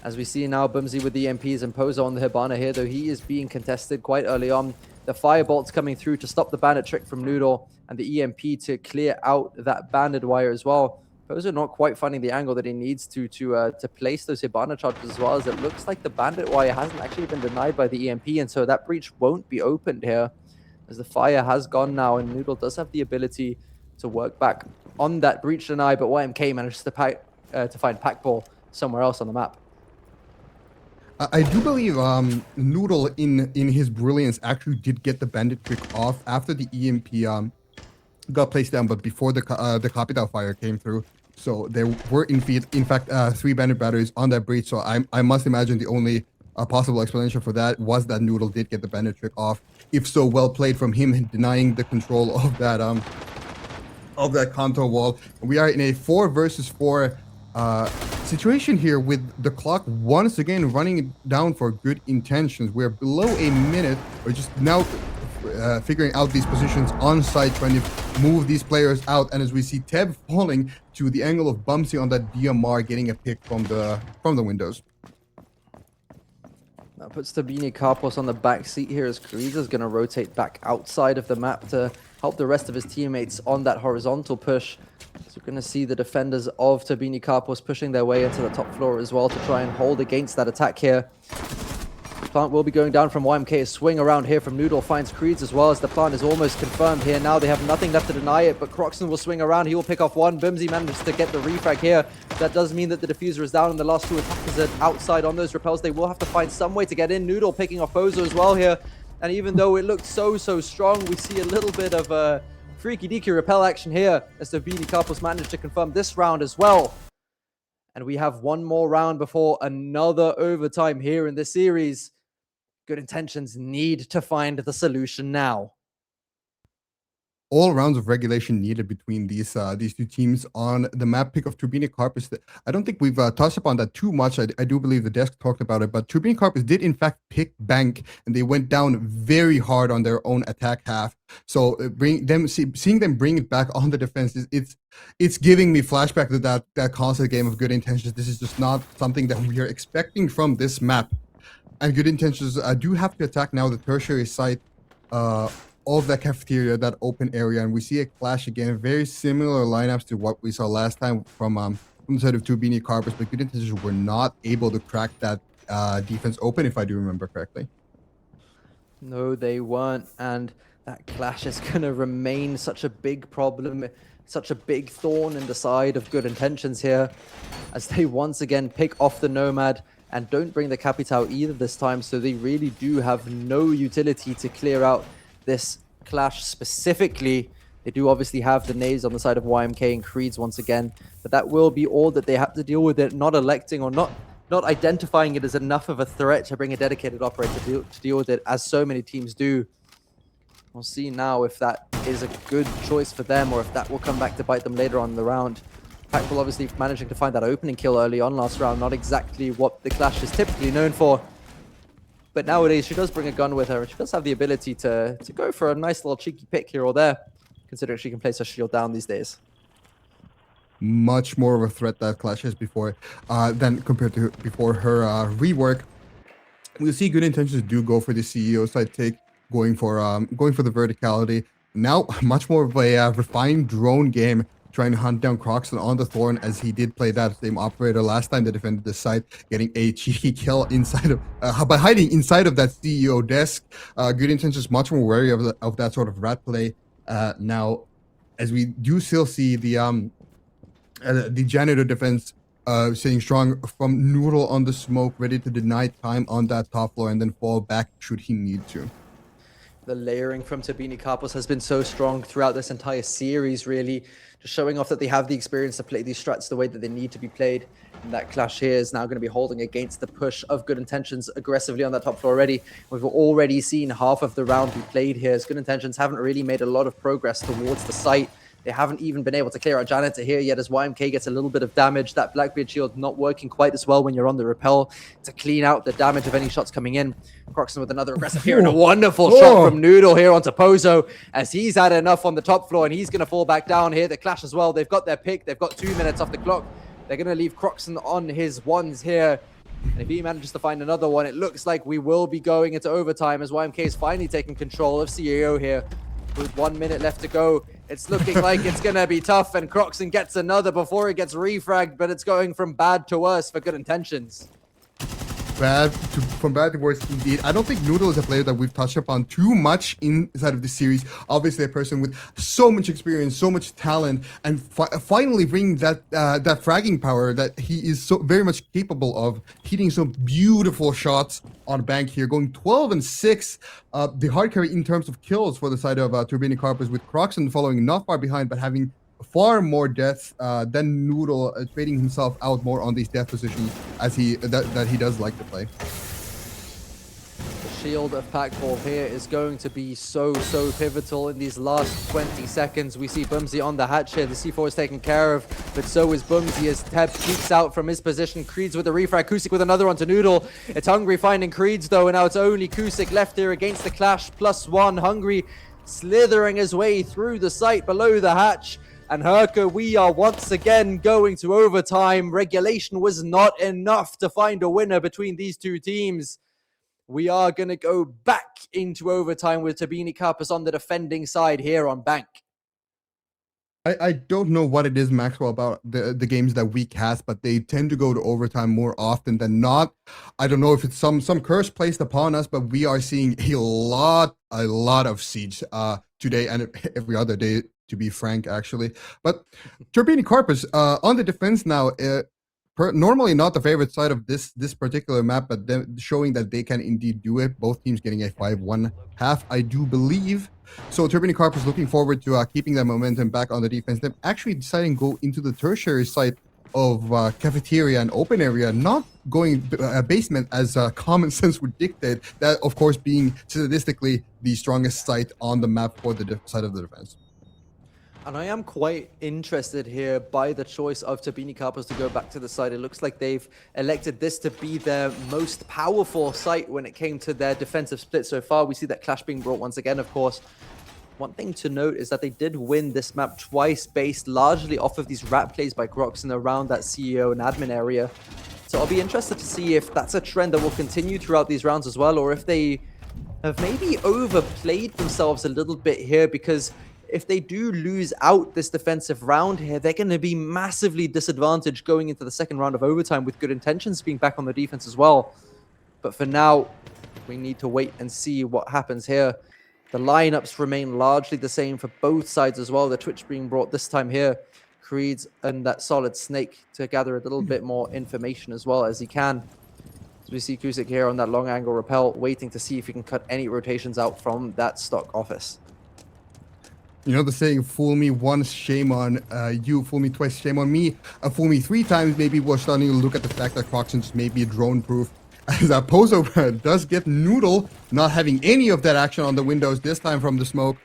As we see now, Bumsy with the EMPs and Pozo on the Hibana here, though he is being contested quite early on. The Firebolt's coming through to stop the Bandit trick from Noodle, and the EMP to clear out that Bandit wire as well. Pozo not quite finding the angle that he needs to place those Hibana charges, as well as it looks like the Bandit wire hasn't actually been denied by the EMP, and so that breach won't be opened here, as the fire has gone now, and Noodle does have the ability to work back on that breach deny, but YMK manages to find Packball somewhere else on the map. I do believe Noodle in his brilliance actually did get the Bandit trick off after the EMP got placed down, but before the Capital fire came through. So there were in fact 3 Bandit batteries on that breach. So I must imagine the only a possible explanation for that was that Noodle did get the bandit trick off. If so, well played from him, denying the control of that contour wall. We are in a 4 versus 4 situation here with the clock once again running down for good intentions. We're below a minute. We're just now figuring out these positions on site, trying to move these players out. And as we see Teb falling to the angle of Bumsy on that DMR, getting a pick from the windows. That puts Tabini Karpos on the back seat here as Kariza's going to rotate back outside of the map to help the rest of his teammates on that horizontal push. So we're going to see the defenders of Tabini Karpos pushing their way into the top floor as well to try and hold against that attack here. Plant will be going down from YMK. A swing around here from Noodle finds Creeds as well, as the plant is almost confirmed here. Now they have nothing left to deny it, but Croxon will swing around. He will pick off one. Bimsy manages to get the refrag here. That does mean that the diffuser is down and the last 2 attackers are outside on those repels. They will have to find some way to get in. Noodle picking off Bozo as well here. And even though it looked so strong, we see a little bit of a freaky deaky repel action here as Tabini Karpos managed to confirm this round as well. And we have one more round before another overtime here in this series. Good Intentions need to find the solution now. All rounds of regulation needed between these two teams on the map. Pick of Turbine Carpus. I don't think we've touched upon that too much. I do believe the desk talked about it, but Turbine Carpus did in fact pick Bank, and they went down very hard on their own attack half. So seeing them bring it back on the defense, it's giving me flashback to that constant game of Good Intentions. This is just not something that we are expecting from this map. And Good Intentions do have to attack now the tertiary site of that cafeteria, that open area, and we see a clash again. Very similar lineups to what we saw last time from the side of Turbine Carpus, but Good Intentions were not able to crack that defense open, if I do remember correctly. No, they weren't, and that clash is going to remain such a big problem, such a big thorn in the side of Good Intentions here, as they once again pick off the Nomad and don't bring the Capitao either this time, so they really do have no utility to clear out this clash specifically. They do obviously have the nades on the side of YMK and Creeds once again, but that will be all that they have to deal with it, not electing or not identifying it as enough of a threat to bring a dedicated operator to deal with it, as so many teams do. We'll see now if that is a good choice for them or if that will come back to bite them later on in the round. Packful obviously managing to find that opening kill early on last round, not exactly what the Clash is typically known for. But nowadays, she does bring a gun with her, and she does have the ability to go for a nice little cheeky pick here or there, considering she can place her shield down these days. Much more of a threat that Clash is before than compared to before her rework. We'll see Good Intentions do go for the CEO side take, going for the verticality. Now, much more of a refined drone game, trying to hunt down Croxon on the Thorn, as he did play that same operator last time they defended the site, getting a cheeky kill inside of by hiding inside of that CEO desk. Good Intentions much more wary of that sort of rat play now, as we do still see the janitor defense staying strong from Noodle on the smoke, ready to deny time on that top floor and then fall back should he need to. The layering from Tabini Karpos has been so strong throughout this entire series, really. Just showing off that they have the experience to play these strats the way that they need to be played. And that clash here is now going to be holding against the push of Good Intentions aggressively on that top floor already. We've already seen half of the round be played here, as Good Intentions haven't really made a lot of progress towards the site. They haven't even been able to clear out Janitor here yet, as YMK gets a little bit of damage. That Blackbeard shield not working quite as well when you're on the repel to clean out the damage of any shots coming in. Croxon with another aggressive here, and a wonderful shot from Noodle here onto Pozo, as he's had enough on the top floor, and he's going to fall back down here. The Clash as well, they've got their pick. They've got 2 minutes off the clock. They're going to leave Croxon on his ones here. And if he manages to find another one, it looks like we will be going into overtime, as YMK is finally taking control of CEO here. With 1 minute left to go, it's looking like it's going to be tough, and Croxon gets another before it gets refragged, but it's going from bad to worse for Good Intentions. From bad to worse indeed. I don't think Noodle is a player that we've touched upon too much inside of the series. Obviously a person with so much experience, so much talent, and finally bringing that fragging power that he is so very much capable of, hitting some beautiful shots on bank here, going 12-6. The hard carry in terms of kills for the side of Turbine Carpus, with Croxon following not far behind, but having far more deaths than Noodle, trading himself out more on these death positions as that he does like to play. shield of Packball here is going to be so pivotal in these last 20 seconds. We see Bumsy on the hatch here. The C4 is taken care of, but so is Bumsy as Teb peeks out from his position. Creeds with a refrag, Kusik with another one to Noodle. It's Hungry finding Creeds though, and now it's only Kusik left here against the clash. +1, Hungry slithering his way through the site below the hatch. And Herka, we are once again going to overtime. Regulation was not enough to find a winner between these two teams. We are going to go back into overtime with Tabini Karpus on the defending side here on Bank. I don't know what it is, Maxwell, about the games that we cast, but they tend to go to overtime more often than not. I don't know if it's some curse placed upon us, but we are seeing a lot of Siege today and every other day, to be frank, actually. But Turbine Corpus on the defense now, normally not the favorite side of this particular map, but then showing that they can indeed do it. Both teams getting a 5-1 half, I do believe. So Turbine Corpus looking forward to keeping that momentum back on the defense. They're actually deciding to go into the tertiary site of cafeteria and open area, not going basement as common sense would dictate. That, of course, being statistically the strongest site on the map for the side of the defense. And I am quite interested here by the choice of Tabini Karpus to go back to the side. It looks like they've elected this to be their most powerful site when it came to their defensive split so far. We see that clash being brought once again, of course. One thing to note is that they did win this map twice based largely off of these rat plays by Groxon around that CEO and admin area. So I'll be interested to see if that's a trend that will continue throughout these rounds as well, or if they have maybe overplayed themselves a little bit here, because if they do lose out this defensive round here, they're going to be massively disadvantaged going into the second round of overtime, with Good Intentions being back on the defense as well. But for now, we need to wait and see what happens here. The lineups remain largely the same for both sides as well. The Twitch being brought this time here. Creeds and that Solid Snake to gather a little bit more information as well as he can. So we see Kusik here on that long angle rappel, waiting to see if he can cut any rotations out from that stock office. You know the saying, fool me once, shame on you. Fool me twice, shame on me. Fool me 3 times, maybe we're starting to look at the fact that Croxon's may be drone-proof. As Pozo does get Noodle, not having any of that action on the windows, this time from the smoke.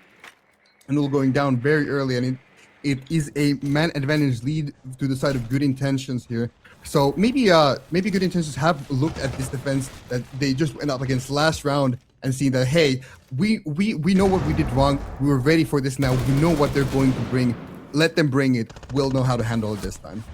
Noodle going down very early, and it is a man advantage lead to the side of Good Intentions here. So maybe Good Intentions have looked at this defense that they just went up against last round and seen that, hey, we know what we did wrong. We were ready for this now. We know what they're going to bring. Let them bring it. We'll know how to handle it this time.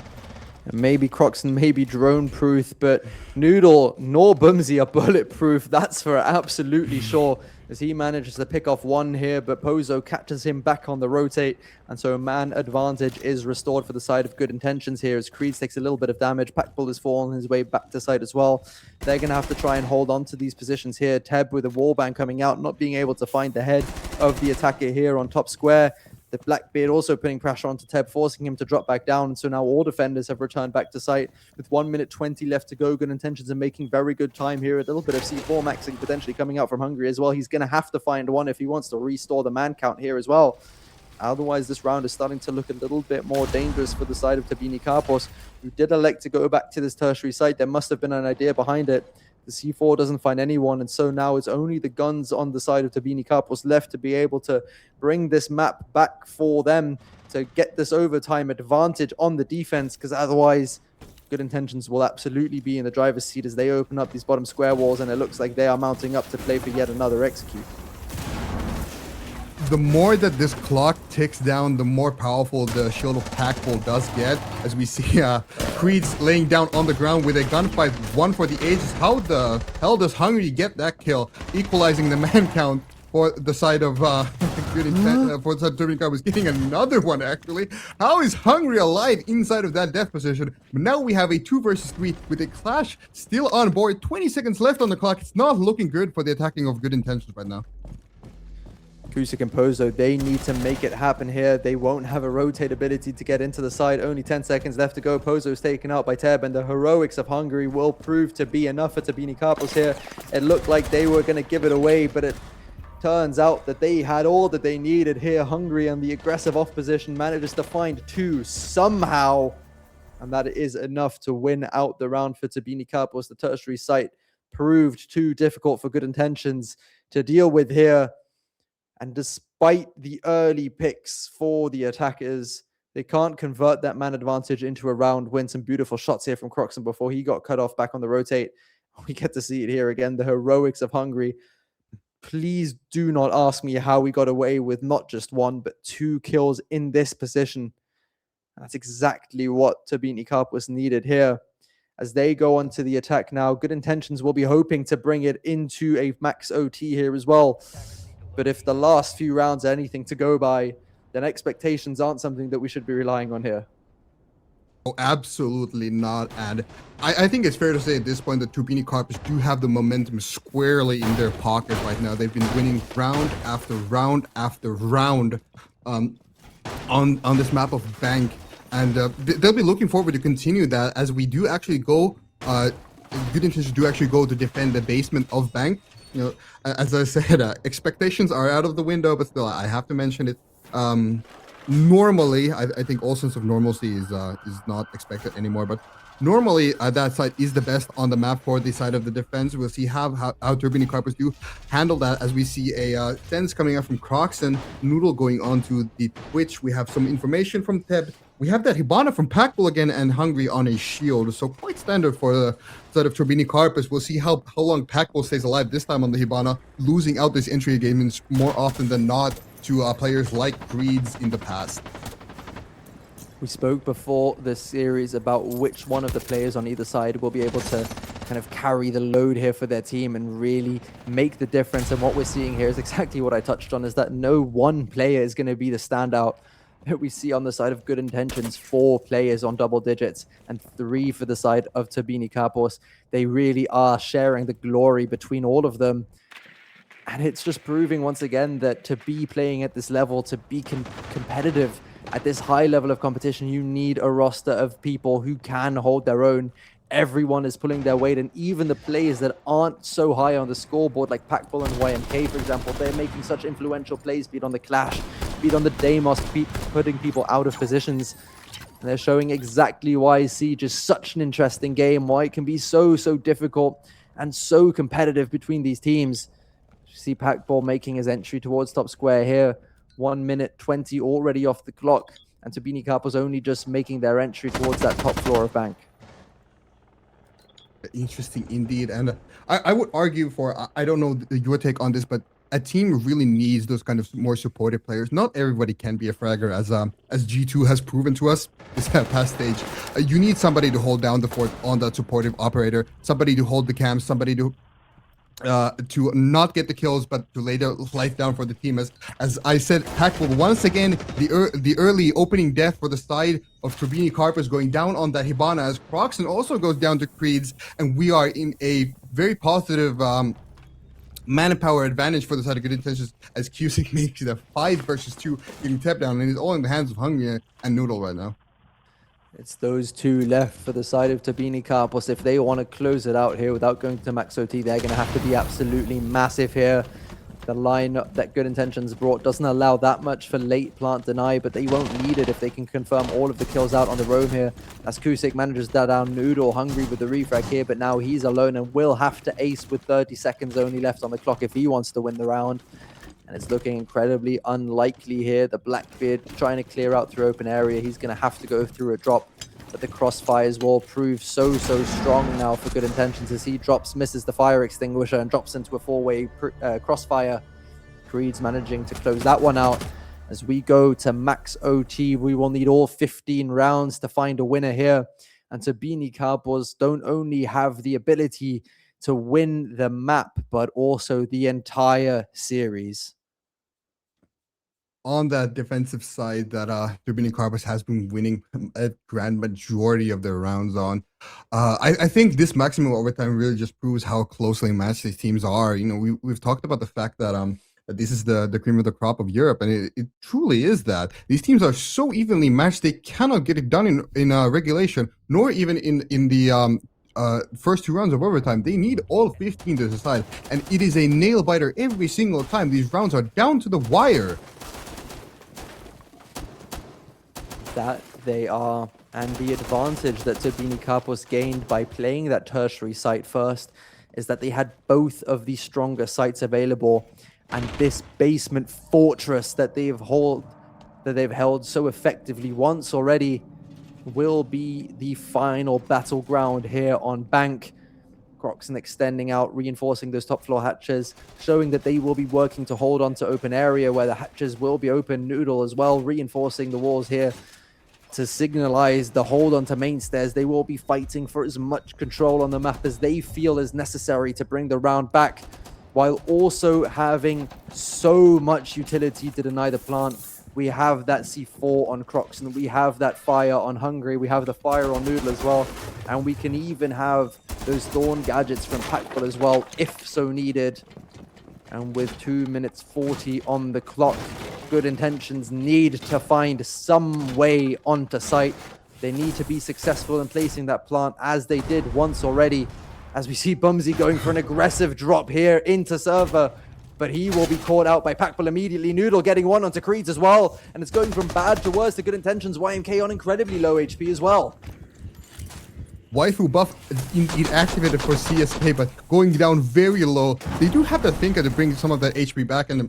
Maybe Croxon may be drone-proof, but Noodle nor Bumsy are bulletproof. That's for absolutely sure, as he manages to pick off one here, but Pozo catches him back on the rotate, and so man advantage is restored for the side of Good Intentions here, as Creeds takes a little bit of damage. Packbull is falling his way back to side as well. They're going to have to try and hold on to these positions here. Teb with a wallbang coming out, not being able to find the head of the attacker here on top square. The Blackbeard also putting pressure onto Teb, forcing him to drop back down. So now all defenders have returned back to site with 1 minute 20 left to go. Good Intentions are making very good time here. A little bit of C4 maxing potentially coming out from Hungary as well. He's going to have to find one if he wants to restore the man count here as well. Otherwise, this round is starting to look a little bit more dangerous for the side of Tabini Karpus, who did elect to go back to this tertiary site. There must have been an idea behind it. The C4 doesn't find anyone, and so now it's only the guns on the side of Tabini Karpus left to be able to bring this map back for them to get this overtime advantage on the defense, because otherwise Good Intentions will absolutely be in the driver's seat as they open up these bottom square walls, and it looks like they are mounting up to play for yet another execute. The more that this clock ticks down, the more powerful the Shield of Packbull does get. As we see Creeds laying down on the ground with a gunfight, one for the ages. How the hell does Hungry get that kill? Equalizing the man count for the side of Good Intent, for the side of Turbine Karpus, getting another one actually. How is Hungry alive inside of that death position? But now we have a 2 versus 3 with a clash still on board. 20 seconds left on the clock. It's not looking good for the attacking of Good Intentions right now. Kusik and Pozo, they need to make it happen here. They won't have a rotate ability to get into the side. Only 10 seconds left to go. Pozo is taken out by Teb, and the heroics of Hungary will prove to be enough for Tabini Karpus here. It looked like they were going to give it away, but it turns out that they had all that they needed here. Hungary and the aggressive off position manages to find 2 somehow, and that is enough to win out the round for Tabini Karpus. The tertiary site proved too difficult for Good Intentions to deal with here. And despite the early picks for the attackers, they can't convert that man advantage into a round win. Some beautiful shots here from Croxon before he got cut off back on the rotate. We get to see it here again, the heroics of Hungary. Please do not ask me how we got away with not just 1, but 2 kills in this position. That's exactly what Turbine Carpus needed here. As they go on to the attack now, Good Intentions will be hoping to bring it into a max OT here as well. But if the last few rounds are anything to go by, then expectations aren't something that we should be relying on here. Oh, absolutely not. And I think it's fair to say at this point that Turbine Carpus do have the momentum squarely in their pocket right now. They've been winning round after round after round on this map of Bank. And they'll be looking forward to continue that as we do actually go, Good Intentions do actually go to defend the basement of Bank. You know, as I said, expectations are out of the window, but still, I have to mention it. Normally, I think all sense of normalcy is not expected anymore. But normally, that side is the best on the map for the side of the defense. We'll see how Turbine Carpus do handle that as we see a sense coming out from Croxon, Noodle going on to the Twitch. We have some information from Teb. We have that Hibana from Packbull again and Hungry on a shield. So quite standard for the side of Turbine Carpus. We'll see how long Packbull stays alive this time on the Hibana, losing out this entry game more often than not to players like Creeds in the past. We spoke before this series about which one of the players on either side will be able to kind of carry the load here for their team and really make the difference. And what we're seeing here is exactly what I touched on, is that no one player is going to be the standout that we see on the side of Good Intentions. 4 players on double digits and 3 for the side of Turbine Carpus. They really are sharing the glory between all of them. And it's just proving once again that to be playing at this level, to be competitive at this high level of competition, you need a roster of people who can hold their own. Everyone is pulling their weight, and even the players that aren't so high on the scoreboard, like Packbull and YMK, for example, they're making such influential plays, be it on the Clash, be it on the Deimos, putting people out of positions. And they're showing exactly why Siege is such an interesting game, why it can be so difficult and so competitive between these teams. You see Packbull making his entry towards top square here. 1 minute 20 already off the clock, and Turbine Carpus only just making their entry towards that top floor of Bank. Interesting indeed. And I would argue for, I don't know your take on this, but a team really needs those kind of more supportive players. Not everybody can be a fragger, as G2 has proven to us this past stage. You need somebody to hold down the fort on that supportive operator, somebody to hold the cams, somebody to not get the kills, but to lay the life down for the team. As I said, Packbull once again, the early opening death for the side of Turbine Carpus going down on that Hibana, as Croxon also goes down to Creeds, and we are in a very positive manpower advantage for the side of Good Intentions, as Cusick makes it a 5 versus 2 getting tapped down, and it's all in the hands of Hungry and Noodle right now. It's those 2 left for the side of Turbine Carpus. If they want to close it out here without going to max OT, they're going to have to be absolutely massive here. The lineup that Good Intentions brought doesn't allow that much for late plant deny, but they won't need it if they can confirm all of the kills out on the roam here. As Cusick manages that down, Noodle Hungry with the refrag here, but now he's alone and will have to ace with 30 seconds only left on the clock if he wants to win the round. And it's looking incredibly unlikely here. The Blackbeard trying to clear out through open area. He's going to have to go through a drop. But the crossfires will prove so strong now for Good Intentions as he drops, misses the fire extinguisher, and drops into a 4-way crossfire. Creed's managing to close that one out. As we go to max OT, we will need all 15 rounds to find a winner here. And Turbine Carpus don't only have the ability to win the map, but also the entire series. On that defensive side that Turbine Carpus has been winning a grand majority of their rounds on. I think this maximum overtime really just proves how closely matched these teams are. You know, we've talked about the fact that that this is the cream of the crop of Europe, and it truly is that. These teams are so evenly matched, they cannot get it done in regulation, nor even in the first 2 rounds of overtime. They need all 15 to decide, and it is a nail biter every single time. These rounds are down to the wire. That they are, and the advantage that Turbine Carpus gained by playing that tertiary site first is that they had both of the stronger sites available, and this basement fortress that they've held so effectively once already will be the final battleground here on Bank. Croxon extending out, reinforcing those top floor hatches, showing that they will be working to hold on to open area where the hatches will be open. Noodle as well, reinforcing the walls here to signalize the hold onto main stairs. They will be fighting for as much control on the map as they feel is necessary to bring the round back, while also having so much utility to deny the plant. We have that C4 on Croxon, we have that fire on Hungry, we have the fire on Noodle as well, and we can even have those Thorn gadgets from Packful as well, if so needed. And with 2 minutes 40 on the clock, Good Intentions need to find some way onto site. They need to be successful in placing that plant, as they did once already, as we see Bumsy going for an aggressive drop here into server, but he will be caught out by Packful immediately. Noodle getting one onto Creeds as well, and it's going from bad to worse to Good Intentions. YMK on incredibly low HP as well. Waifu buff indeed activated for CSK, but going down very low. They do have the thinker to bring some of that HP back, and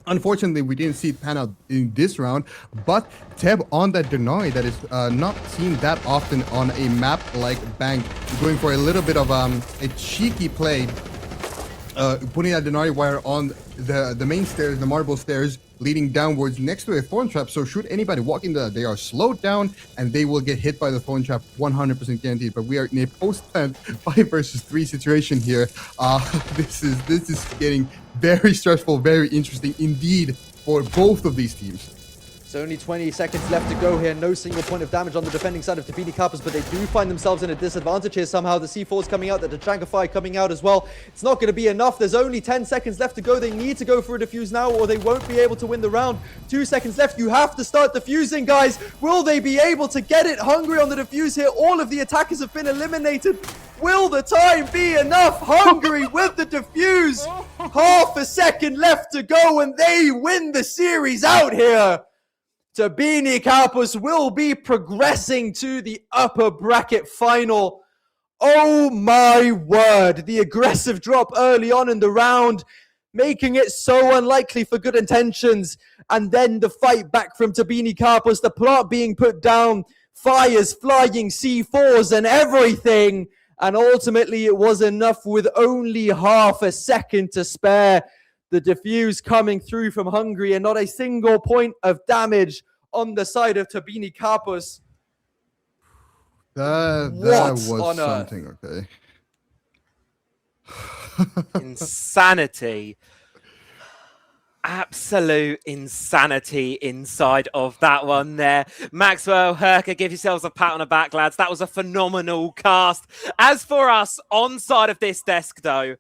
unfortunately we didn't see it pan out in this round. But Teb on that Denari that is not seen that often on a map like Bank, going for a little bit of a cheeky play, putting that Denari wire on the main stairs, the marble stairs leading downwards next to a thorn trap. So should anybody walk in there, they are slowed down and they will get hit by the thorn trap, 100% guaranteed. But we are in a post-plant 5 versus 3 situation here. This is getting very stressful, very interesting indeed for both of these teams. So only 20 seconds left to go here. No single point of damage on the defending side of Tabini Kappas, but they do find themselves in a disadvantage here somehow. The C4 is coming out, the Tachankafai coming out as well. It's not going to be enough. There's only 10 seconds left to go. They need to go for a defuse now or they won't be able to win the round. 2 seconds left. You have to start defusing, guys. Will they be able to get it? Hungry on the defuse here. All of the attackers have been eliminated. Will the time be enough? Hungry with the defuse. Half a second left to go and they win the series out here. Tabini Kappas will be progressing to the upper bracket final. Oh my word, the aggressive drop early on in the round, making it so unlikely for Good Intentions. And then the fight back from Tabini Kappas, the plant being put down, fires flying, C4s and everything. And ultimately it was enough with only half a second to spare. The defuse coming through from Hungary and not a single point of damage on the side of Tabini Kappas. That was something, okay. Insanity. Absolute insanity inside of that one there. Maxwell, Herker, give yourselves a pat on the back, lads. That was a phenomenal cast. As for us on side of this desk, though,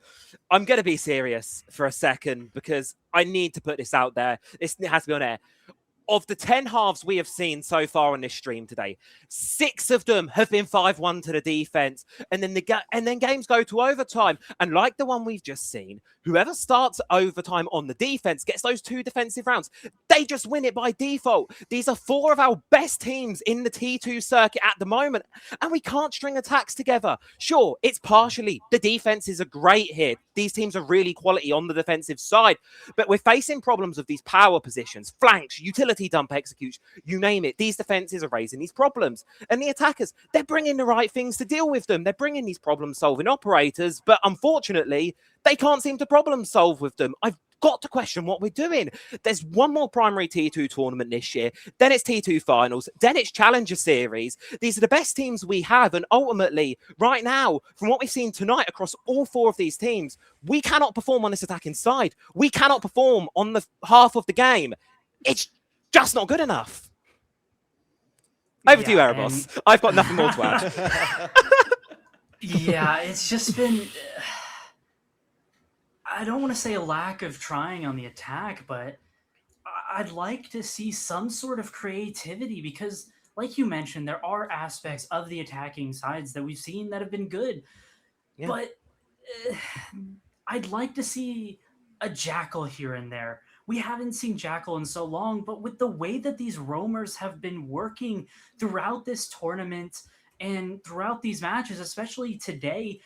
I'm going to be serious for a second because I need to put this out there. This has to be on air. Of the 10 halves we have seen so far on this stream today, 6 of them have been 5-1 to the defense, and then games go to overtime. And like the one we've just seen, whoever starts overtime on the defense gets those 2 defensive rounds. They just win it by default. These are 4 of our best teams in the T2 circuit at the moment, and we can't string attacks together. Sure, it's partially the defenses are great here. These teams are really quality on the defensive side, but we're facing problems of these power positions, flanks, utility dump executes, you name it. These defenses are raising these problems. And the attackers, they're bringing the right things to deal with them. They're bringing these problem-solving operators, but unfortunately, they can't seem to problem-solve with them. I've got to question what we're doing. There's one more primary T2 tournament this year, then it's T2 finals, then it's Challenger Series. These are the best teams we have, and ultimately, right now, from what we've seen tonight across all 4 of these teams, we cannot perform on this attacking side. We cannot perform on the half of the game. It's just not good enough. Over to you, Erebos. I've got nothing more to add. Yeah, it's just been... I don't want to say a lack of trying on the attack, but I'd like to see some sort of creativity because, like you mentioned, there are aspects of the attacking sides that we've seen that have been good. Yeah. But I'd like to see a Jackal here and there. We haven't seen Jackal in so long, but with the way that these roamers have been working throughout this tournament and throughout these matches, especially today,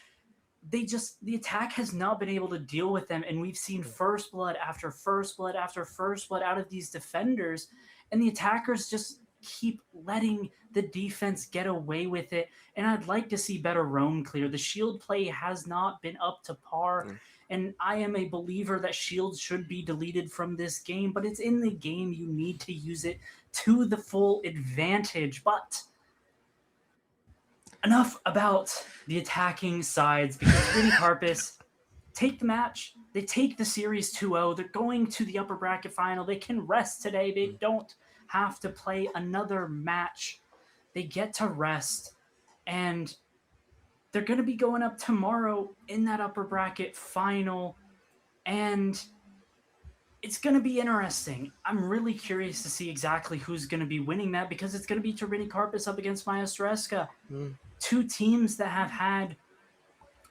the attack has not been able to deal with them, and we've seen first blood after first blood after first blood out of these defenders, and the attackers just keep letting the defense get away with it. And I'd like to see better roam clear. The shield play has not been up to par, and I am a believer that shields should be deleted from this game, but it's in the game. You need to use it to the full advantage. But enough about the attacking sides, because Vinny Carpus take the match. They take the series 2-0. They're going to the upper bracket final. They can rest today. They don't have to play another match. They get to rest, and they're going to be going up tomorrow in that upper bracket final, and it's going to be interesting. I'm really curious to see exactly who's going to be winning that, because it's going to be Turini Carpus up against MEISTERSCHAFT. Two teams that have had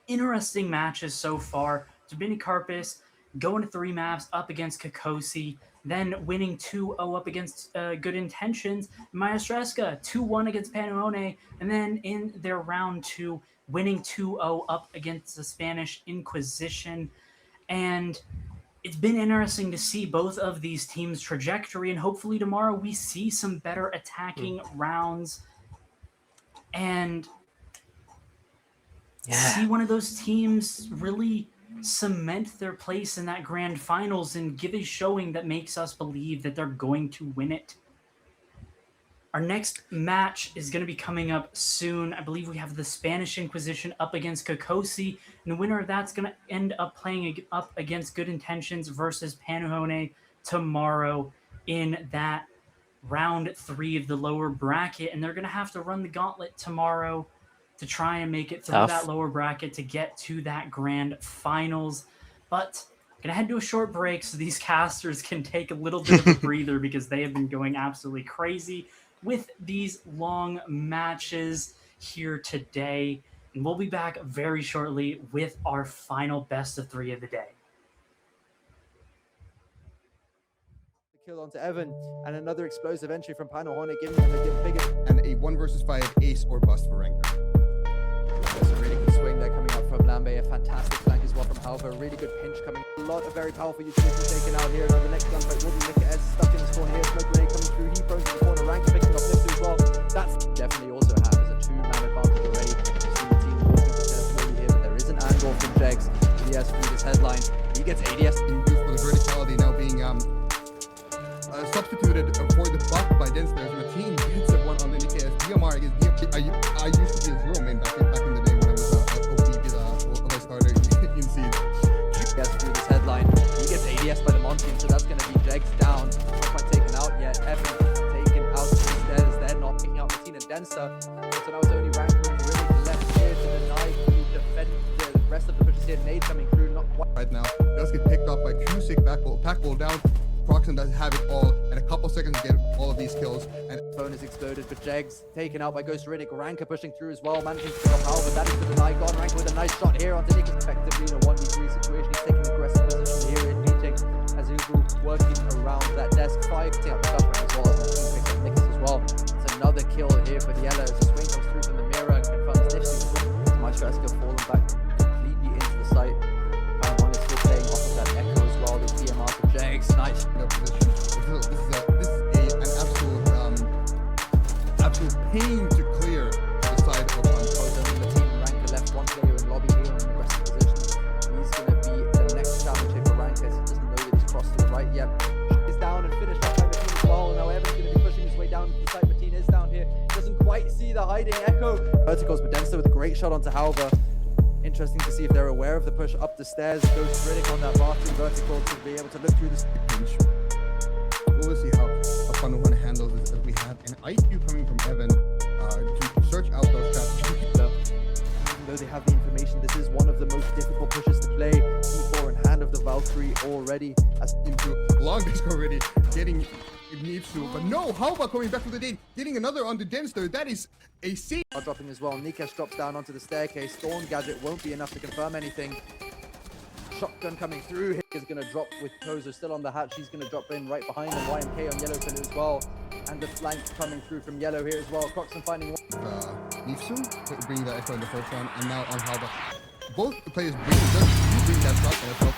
interesting matches so far. Turini Carpus going to 3 maps up against Kokosi, then winning 2-0 up against Good Intentions. MEISTERSCHAFT 2-1 against Panahoné, and then in their round 2, winning 2-0 up against the Spanish Inquisition. And it's been interesting to see both of these teams' trajectory, and hopefully tomorrow we see some better attacking rounds and see one of those teams really cement their place in that grand finals and give a showing that makes us believe that they're going to win it. Our next match is going to be coming up soon. I believe we have the Spanish Inquisition up against Kokosi, and the winner of that's going to end up playing up against Good Intentions versus Panahoné tomorrow in that round 3 of the lower bracket, and they're going to have to run the gauntlet tomorrow to try and make it through that lower bracket to get to that grand finals. But I'm going to head to a short break so these casters can take a little bit of a breather, because they have been going absolutely crazy with these long matches here today. And we'll be back very shortly with our final best of 3 of the day. Kill onto Evan, and another explosive entry from Panahoné, giving them a bigger And a 1 versus 5 ace or bust for Ranker. That's a really good swing there coming up from Lambe. A fantastic flank as well from Halva. A really good pinch coming. A lot of very powerful utilities taken out here. Now the next gunfight will be Nick S stuck in this corner here. Smoke grenade coming through. He throws to the corner. Ranker picking up Nipsu as well. That's definitely also has a 2-man advantage already. You see the team looking to test slowly here, but there is an angle from Jegs. ADS through this headline. He gets ADS. Induced for the verticality now being substituted for the buff by Denster. And the team hits the one on the NKS. DMR is I used to be a 0 main back in the day when I was OP starter in Seed. Gets through this headline. He gets ADS by the Monteam, so that's going to be Jegs down. Not quite taken out yet. Evan taken out of the stairs. They're not picking out Martin and Denster. So now it's only Ranker really left here to deny to defend the rest of the pushes here. Nade coming through, not quite. Right now, does get picked up by Cusick. Pack ball down. Proxen doesn't have it all, and a couple seconds to get all of these kills. And phone is exploded, but Jegs taken out by Ghost Riddick. Ranker pushing through as well, managing to pick up Halva. That is the deny. Gone Ranker with a nice shot here onto Nick, effectively in a 1v3 situation. He's taking an aggressive position here in meeting as Ubu working around that desk. 5 picking up Stuffman as well as the team picks up Nicholas as well. It's another kill here for the Yellow as the swing comes through from the mirror and confirms Nifty. MEISTERSCHAFT falling back completely into the site. One is still staying off of that echo as well. The DMR for Jegs. Nice. This is an absolute pain to clear the side of The team Ranker left 1 player in lobby here in an aggressive position. He's going to be the next challenge here for Ranker as he doesn't know that he's crossed to the right yet. He's down and finished up by Martin as well. Now Evan's going to be pushing his way down to the site. Martin is down here. Doesn't quite see the hiding echo. Verticals, but Denster with a great shot onto Halva. Interesting to see if they're aware of the push up the stairs. Goes Riddick on that Martin vertical to be able to look through the pinch. We'll see how Panahoné handles this, as we have an IQ coming from Evan to search out those traps. Even though they have the information, this is one of the most difficult pushes to play. E4 in hand of the Valkyrie already. As into long disc already, getting Nipsu, but no, Halva coming back from the date, getting another on the Denster. That is a safe. Dropping as well. Nikesh drops down onto the staircase. Thorn Gadget won't be enough to confirm anything. Shotgun coming through. Hick is going to drop with Kozo still on the hatch. He's going to drop in right behind him. YMK on yellow pillar as well. And the flank coming through from yellow here as well. Croxon finding one. Nipsu bringing the echo in the first round, and now on Halva. both players bring that shotgun as well.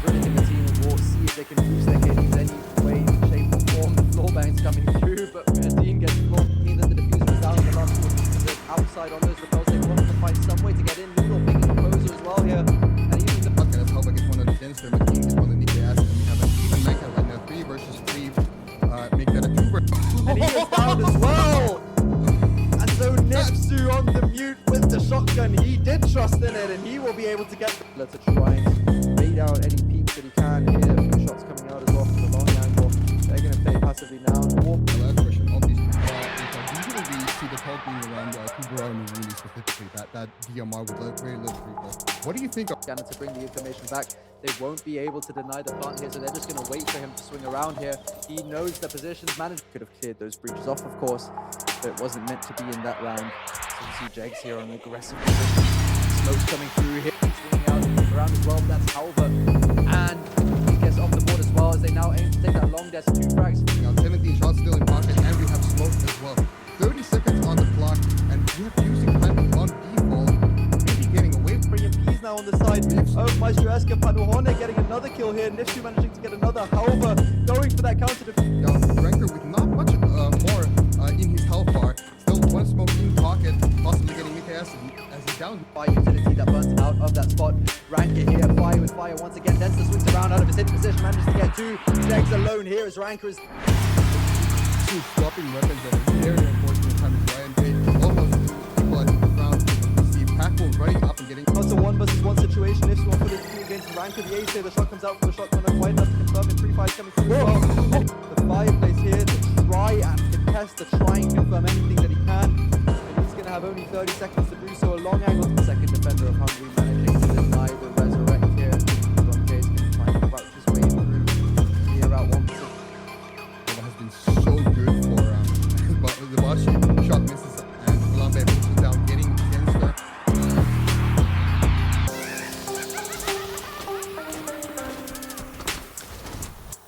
Brilliant the team will see if they can boost their kidneys any way, shape, or form. The floor bang's coming through, but Medine gets floored. Means that the diffuser is down in the last two. The outside on those repels, they want to find some way to get in. Noodle picking the poser as well here. And even the Okay, that's how I get one of the Denster. Medine gets one of the Nikkei Acid. We have an even Manka right now, 3 versus 3. Make that a 2 versus. and he is down as well. And so Nipsu on the mute with the shotgun. He did trust in it, and he will be able to get. Let's try and bait out any peaks that he can here. A few shots coming out as well from the long angle. They're going to play passively now. The last question of these usually we see the talk being around Kubura and really specifically that DMR with very little recoil. What do you think of Gannon to bring the information back. They won't be able to deny the plant here, so they're just going to wait for him to swing around here. He knows the positions. Managed could have cleared those breaches off, of course, but it wasn't meant to be in that round. So you see Jegs here on an aggressive position. Smoke's coming through here, swinging out around as well. That's Halver, and he gets off the board as well as they now aim to take that long desk. 2 frags. 17 shots still in pocket, and we have smoke as well. 30 seconds on the clock, and we have using time on default. Maybe getting away from He's now on the side of MEISTERSCHAFT. Panuhone getting another kill here. Nipsu managing to get another. Halver going for that counter defense. Ranker with not much more in his health bar. Still one smoke in pocket, possibly getting Nikkei Acid as he's down. Fire utility that burns out of that spot. Ranker here, fire with fire once again. Denster swings around out of his hit position, manages to get 2. Jegs alone here as Ranker is. Two swapping weapons that are very unfortunate time to try and take almost equal at the ground. We see Packle running up and getting. That's a 1 versus 1 situation. If one put it through against Ranker, the ace here, the shot comes out from the shotgun. Not quite enough to confirm it. 3 fires coming through as well. The fireplace here to try and contest, to try and confirm anything that he can. And he's going to have only 30 seconds to do so. A long angle. The second defender of Hungary managing to deny the resurrect here. Ronke is going to try and crouch his way through. Clear out 1 position. That has been so good for the Bashi. Shot misses and Lambe pushes down, getting against her.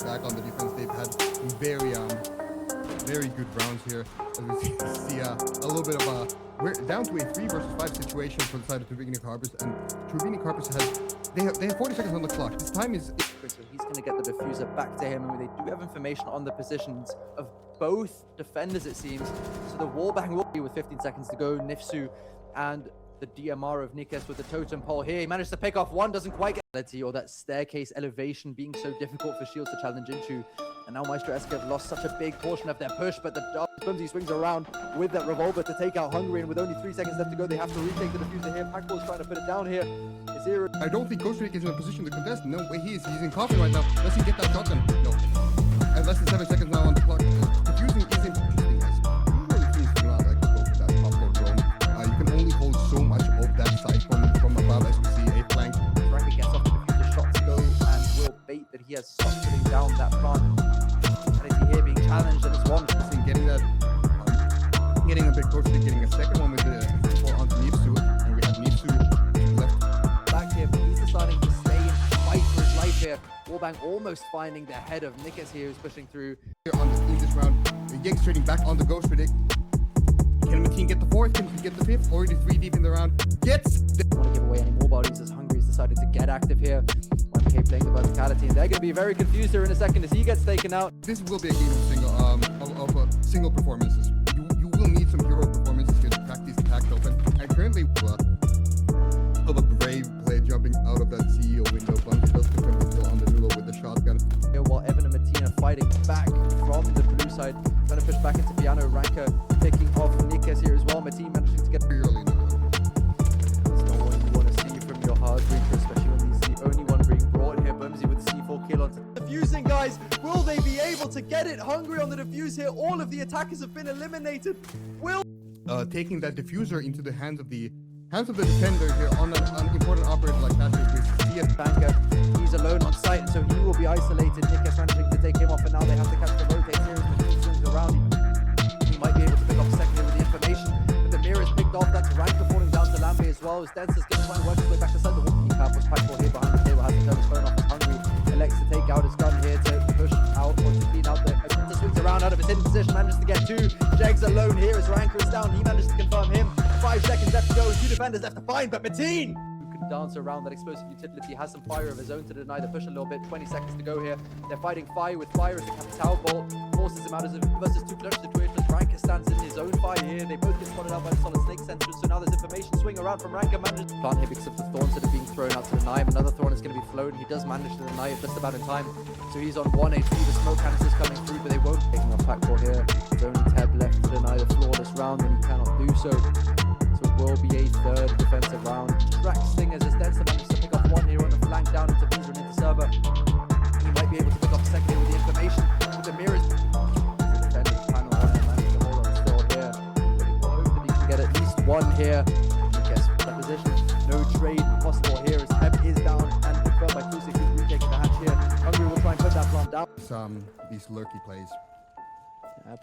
Back on the defense, they've had very good rounds here. As we see a little bit of a, we're down to a 3 versus 5 situation for the side of Turbine Carpus, and Turbine Carpus they have 40 seconds on the clock. This time is. So he's going to get the diffuser back to him, and they do have information on the positions of both defenders, it seems. So the wallbang will be with 15 seconds to go. Nipsu and the DMR of Nikes with the totem pole here. He managed to pick off 1, doesn't quite get or that staircase elevation being so difficult for Shield to challenge into. And now MEISTERSCHAFT have lost such a big portion of their push, but the Bumsy swings around with that revolver to take out Hungary, and with only 3 seconds left to go, they have to retake the diffuser here. Packball's trying to put it down here. Zero. I don't think Ghost Rick is in a position to contest. No way he is. He's in coffee right now. Does he get that shotgun? No. And less than 7 seconds now on the clock. Diffusing is interesting, guys. Usually things do not like to go for that popcorn drone. You can only hold so much of that side from above, as we see a flank. Ranker gets off the diffuser, shots go, and will bait that he has stopped putting down that plant. And is he here being challenged, and it's 1. Getting that, getting a big Ghost Rick, getting a second one with the ball onto Nipsu, and we have Nipsu left. Back here, but he's deciding to stay and fight for his life here. Wallbang almost finding the head of Nikes here, who's pushing through. Here on in this round, Yanks trading back on the Ghost Rick. Can Mateen get the 4th? Can he get the 5th? Already 3 deep in the round. Gets the Don't want to give away any more bodies as Hungary's decided to get active here. 1K playing the verticality, and they're going to be very confused here in a second as he gets taken out. This will be a game of single performances. You will need some hero performances here to crack these attacks open. And currently, of a brave play jumping out of that CEO window. Bungie does confirm the kill on the Nulo with the shotgun. Here while Evan and Matina fighting back from the blue side, trying to push back into piano. Ranker picking off Nikes here as well. Mateen managing to get Very early in the round. It's not what you want to see from your hard breacher, especially when he's the only one being brought here. Bumsy with the C4 kill onto defusing, guys. Will they be able to get it? Hungry on the defuse here. All of the attackers have been eliminated. Will Taking that diffuser into the hands of the defender here on an important operator like Patrick with CS Banker, he's alone on site, and so he will be isolated. Nikes managing to take him off, and now they have to catch the rotate here as he swings around. He might be able to pick up a second here with the information, but the mirror is picked off. That's Ranker falling down to Lambe as well. As Denser's going to try and work his way back inside the wall. He was Packball here behind the table, has to turn his phone off. As Hungry elects to take out his gun here to push out or to clean out the. Swings around out of his hidden position, manages to get 2. Jegs alone here as Ranker is down. He manages to confirm him. 5 seconds left to go, 2 defenders left to find, but Mateen, who can down, so around that explosive utility has some fire of his own to deny the push a little bit. 20 seconds to go here. They're fighting fire with fire as the Capital Bolt forces him out of versus 2 clutch situations. Ranker stands in his own fire here. They both get spotted out by the solid snake sentry, so now there's information swing around from Ranker. Manages plant here because of the thorns that are being thrown out to deny him. Another thorn is going to be flown. He does manage to deny it just about in time, so he's on 1 HP. The smoke canisters coming through, but they won't. Taking off Packball here. There's only Teb left to deny the flawless round, and he cannot do so. So it will be a third defensive round. Drax Stingers as Denster manages to pick off 1 here on the flank down into Visa and into server. He might be able to pick off a second here with the information. With the mirrors. The defending panel managed to hold on still here. But he will hope that he can get at least 1 here. He gets the position. No trade possible here as Teb is down and confirmed by Kusik, who's retaking the hatch here. Hungry will try and put that plant down. These lurky plays.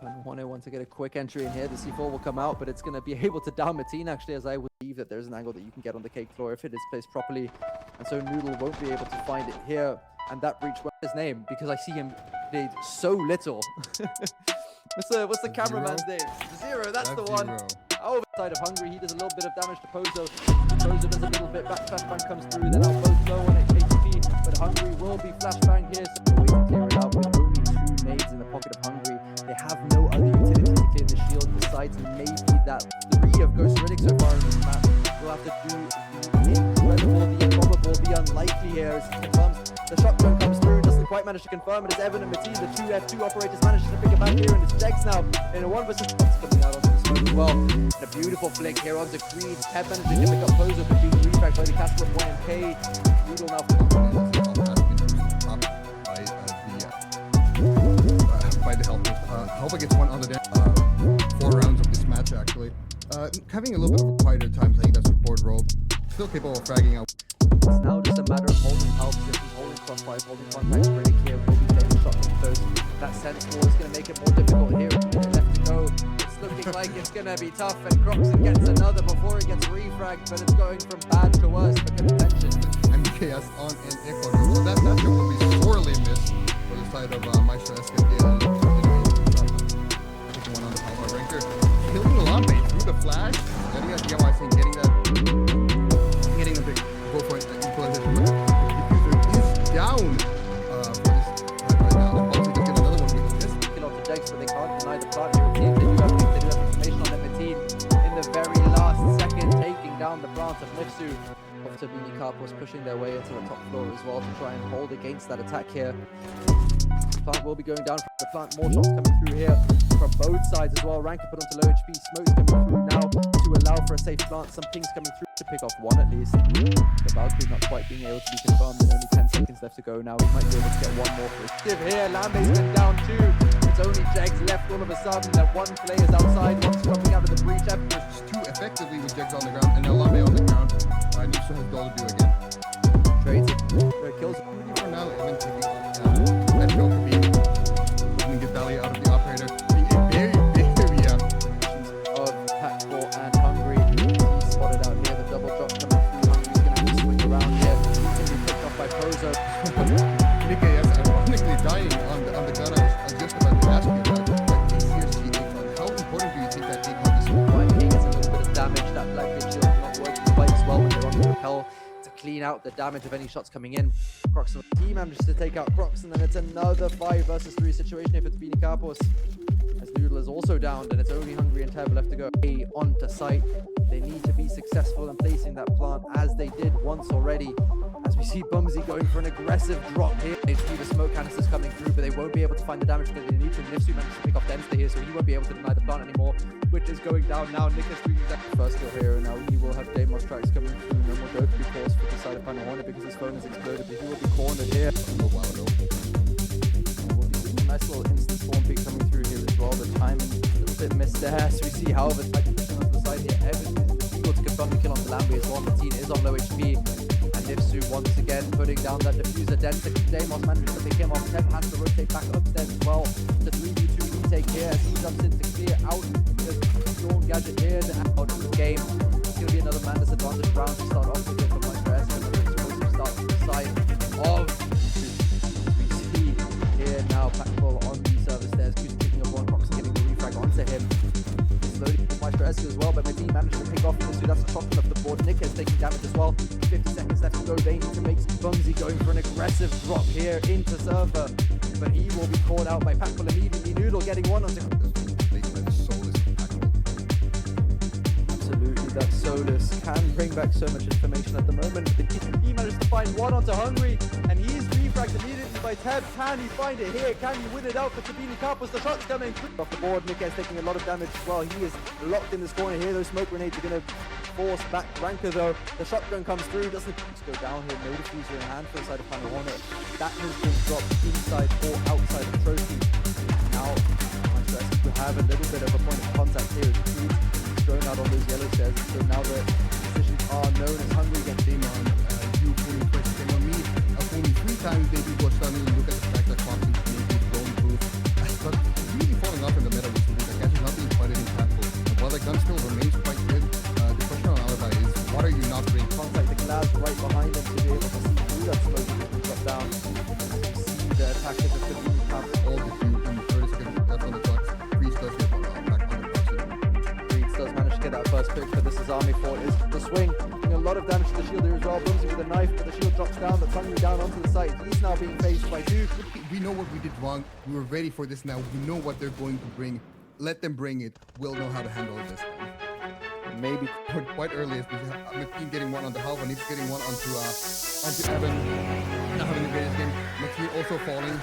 Panuhone wants to get a quick entry in here. The C4 will come out, but it's going to be able to down Mateen, actually, as I would believe that there's an angle that you can get on the cake floor if it is placed properly. And so Noodle won't be able to find it here. And that breach was his name, because I see him did so little. What's the cameraman's name? Zero, that's the one. Over the side of Hungry, he does a little bit of damage to Pozo. Pozo does a little bit, flashbang comes through, they're now both low on HP, but Hungry will be flashbang here, so we'll wait to clear it out with only 2 nades in the pocket of Hungry. They have no other utility to clear the shield besides maybe that 3 of Ghost Riddick so far in this map. We'll have to do the incredible, the improbable, the unlikely here as he confirms. The shotgun comes through, doesn't quite manage to confirm it as Evan and Mateen, the 2 F2 operators, manage to pick it back here, and it's Jegs now in a 1 versus 1 coming out onto the smoke as well. And a beautiful flick here onto Creed. Teb managing to pick up Pozo, but being retracked by the Castle of 1MK. Noodle now by the help. Helpa gets 1 on the 4 rounds of this match actually. Having a little bit of a quieter time playing that support role. Still capable of fragging out. It's now just a matter of holding power positions, holding crossfire, holding contact. Riddick here will be playing the shotgun first. That sense wall is going to make it more difficult here. A minute left to go. It's looking like it's going to be tough, and Croxon gets another before it gets refragged, but it's going from bad to worse for contention. MKS on an echo. So that matchup will be sorely missed for the side of MEISTERSCHAFT EU. Taking 1 on the power ranker. Killing Lambe through the flash. Getting that DIY thing, getting a big go for it. Equalization. But the diffuser is down for this right now. And Bobsy does get another one with this. Kill off the Jegs, but they can't deny the plant here. It seems they do have information on them. Mateen in the very last second taking down the plant of Nifsu. Off to Beanie Carpos pushing their way into the top floor as well to try and hold against that attack here. The plant will be going down from the plant. More shots coming through here from both sides as well. Ranker put onto low HP. Smoke's coming through now to allow for a safe plant. Some pings coming through to pick off 1 at least. The Valkyrie not quite being able to be confirmed, and only 10 seconds left to go now. He might be able to get 1 more for his div here. Lambe's been down 2. It's only Jegs left all of a sudden. That 1 player's outside, 1's coming out of the breach. Just 2 effectively with Jegs on the ground and now Lambe on the ground. Nifsu has goal to do again. Trades it. Kills it. For now, even taking on that kill could be looking to get Valley out of the operator. Being a very of Packball and Hungry. He's spotted out here. The double drop coming through. Hungry's going to have to swing around here. He's going to be picked off by Pozo. MEISTERSCHAFT ironically dying on the gun. I was just about to ask you about that TCSG ACON. How important do you think that ACON is? He gets a little bit of damage. That black vigil not working quite as well when they're on the rappel to clean out the damage of any shots coming in. Croxon, he manages to take out Croxon, and it's another 5 versus 3 situation if it's Beanie Carpos. As Noodle is also downed, and it's only Hungry and Teb left to go. Onto site. They need to be successful in placing that plant as they did once already. As we see Bumsy going for an aggressive drop here. They see the smoke canisters coming through, but they won't be able to find the damage that they need to. Nifsu managed to pick off Denster here, so he won't be able to deny the plant anymore, which is going down now. Nick is bringing that first kill here, and now he will have Deimos tracks coming through. No more go to be paused for the side of Panuhone because his phone has exploded, but he will be cornered here. A while ago. We'll be seeing a nice little instant spawn peak coming through here as well. The timing a little bit missed there, so we see however tight position on the side here. Evan uses the eagle to confirm the kill on Lambe as well. Mateen is on low HP, and Nifsu once again putting down that diffuser. Deimos manages to pick him off. Teb has to rotate back upstairs as well. The 3v2 retake here as he jumps in to clear out the Dawn gadget here to out of the game. It's going to be another man disadvantage round to start off with here for MEISTERSCHAFT. Another explosive start to the side of we see here now Packball on the service stairs. Who's picking up 1, Croxon getting the refrag onto him. Slowly MEISTERSCHAFT as well, but Medine managed to pick off this two. That's the top of the board. Nick is taking damage as well. 50 seconds left to go. They need to make Bumsy going for an aggressive drop here into server, but he will be caught out by Packle immediately. Noodle getting one onto... Absolutely, that Solus can bring back so much information at the moment. He managed to find one onto Hungry, and he's refragged immediately by Teb. Can he find it here? Can he win it out for Tabini Kapos? The shot's coming off the board. Nick is taking a lot of damage as well. He is locked in this corner here. Those smoke grenades are going to force back Ranker though. The shotgun comes through, doesn't go down here. No diffuser in hand for the side of Final Hornet. That has been dropped inside or outside the trophy. Now, MEISTERSCHAFT will have a little bit of a point of contact here. He's thrown out on those yellow stairs, so now the positions are known as Hungry against Demon. You fully pressed him on me. Only 3 times they do go stunning. Look at the fact that Fox's maybe blown through. But really falling off in the middle with the catch is not being quite impactful. And while the gun still remains quite good, the question on Alibi is, what are you not doing? Contact the glass right behind them to be able to see through that smoke and drop down. See the attackers of the Tabini Kapos. All the few in the first second, that's on the clock. Priest does get one back on the box. Reeds does manage to get that first pick, but this is Army Fort is the swing. Doing a lot of damage to the shield here as well. Bumsy with a knife, but the shield drops down. That's Hungry down onto the side. He's now being faced by Duke. We know what we did wrong. We were ready for this now. We know what they're going to bring. Let them bring it. We'll know how to handle this. Maybe quite early as McKean getting one on the half and he's getting one onto Evan. Not having the greatest game. McKean also falling.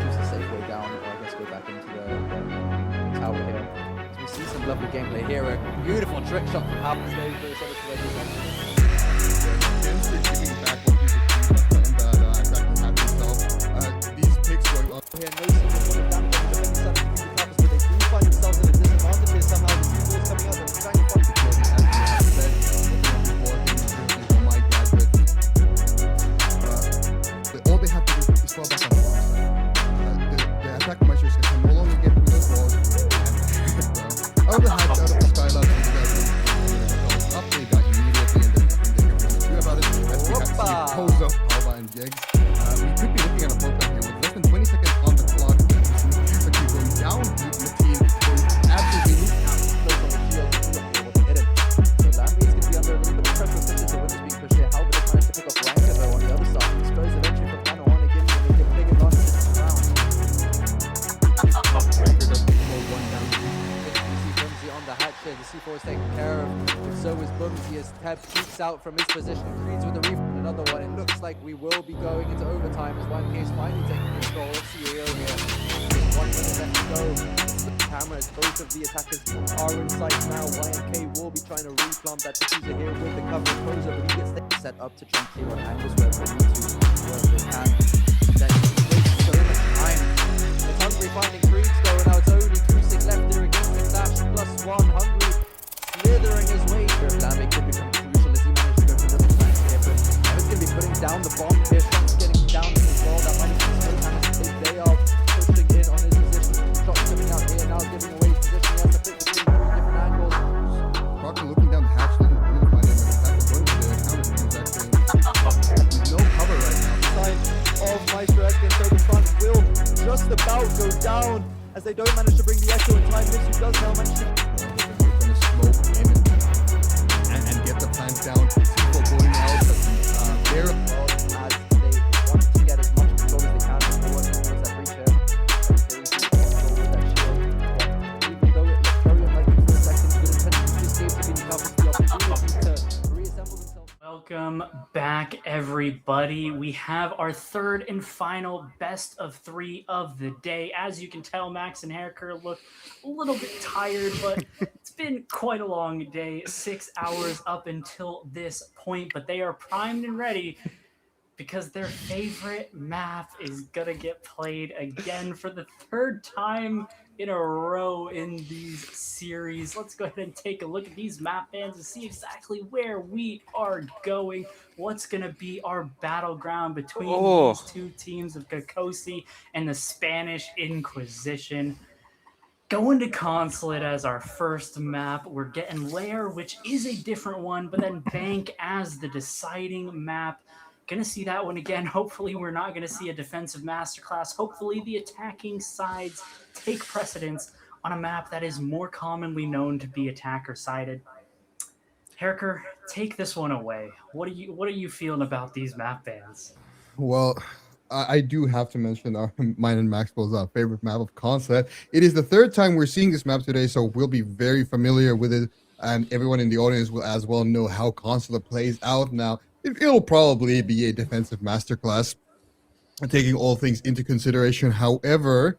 Choose the safe way down, or I guess go back into the tower here. As we see some lovely gameplay here. A beautiful trick shot from Happens there for the sort Giving back what people and attacking Happy himself. These picks going up. Here, no single point of damage on the defending side of the Kapos, but they do find themselves in a disadvantage here somehow. The two balls coming out, they're trying to find the As we have said, oh my god, but all they have to do is fall back on the wrong side. The attack measures can no longer get through those walls. Out of the hatch, out of the skyline, up they got immediately, and then nothing they can really do about it. As we have seen pose of Alba and Jegs. We could be looking at a program here with less than 20 seconds on the clock. But going down the team, absolutely So Lamby is going to be under a little bit of pressure since the wind is being pushed here. How will they manage to pick up Ranker though on the other side? I suppose eventually from Pano on again, when they get big advantage in this round. Ranker does slow one down. You see Bumsy on the hatch here. The C4 is taken care of. But so is Bumsy as Teb peeks out from his position. Creeds with the reef and another one. It looks like we will be going into overtime as 1K is finally taking control of CEO here. 1 minute left to go. Cameras, both of the attackers are in sight now. YNK will be trying to replant that diffuser here with the cover exposure, but he gets set up to try and clear on angles where they need to, where they can. That takes so much time. It's Hungry finding Creeds though, and now it's only 2-6 left there against the Clash +1. Hungry slithering his way here. Lambic could become crucial as he managed to go for another flank here, but Evan's going to be putting down the bomb here. Shots getting down as well. That might have been so nice. They are pushing in on his position. Shots coming out here now, giving away his position. He has to pick between 3 different angles. Proctor looking down the hatch, doesn't really find him. And back going to the counter, he's actually with no cover right now. Side of MEISTERSCHAFT, so the front will just about go down as they don't manage to bring the echo in time. Mitsu does now manage to... They're going to smoke in and get the plants down. People going out, but they're as they want to get as much control as they can before towards that breach here. They do control with that shield. But even though it looked very unlikely for a second, good intentions just gave Tabini Kapos the opportunity to reassemble themselves. Welcome back, everybody. We have our third and final best of 3 of the day. As you can tell, Max and Haircur look a little bit tired, but it's been quite a long day. 6 hours up until this point, but they are primed and ready because their favorite map is gonna get played again for the 3rd time in a row in these series. Let's go ahead and take a look at these map bands and see exactly where we are going. What's gonna be our battleground between these two teams of Kokosi and the Spanish Inquisition. Going to Consulate as our first map. We're getting Lair, which is a different one, but then Bank as the deciding map. Gonna see that one again. Hopefully we're not gonna see a defensive masterclass. Hopefully the attacking sides take precedence on a map that is more commonly known to be attacker-sided. Herker, take this one away. What are you feeling about these map bans? Well, I do have to mention mine and Maxwell's favorite map of Consulate. It is the third time we're seeing this map today, so we'll be very familiar with it, and everyone in the audience will as well know how Consulate plays out now. It'll probably be a defensive masterclass, taking all things into consideration. However,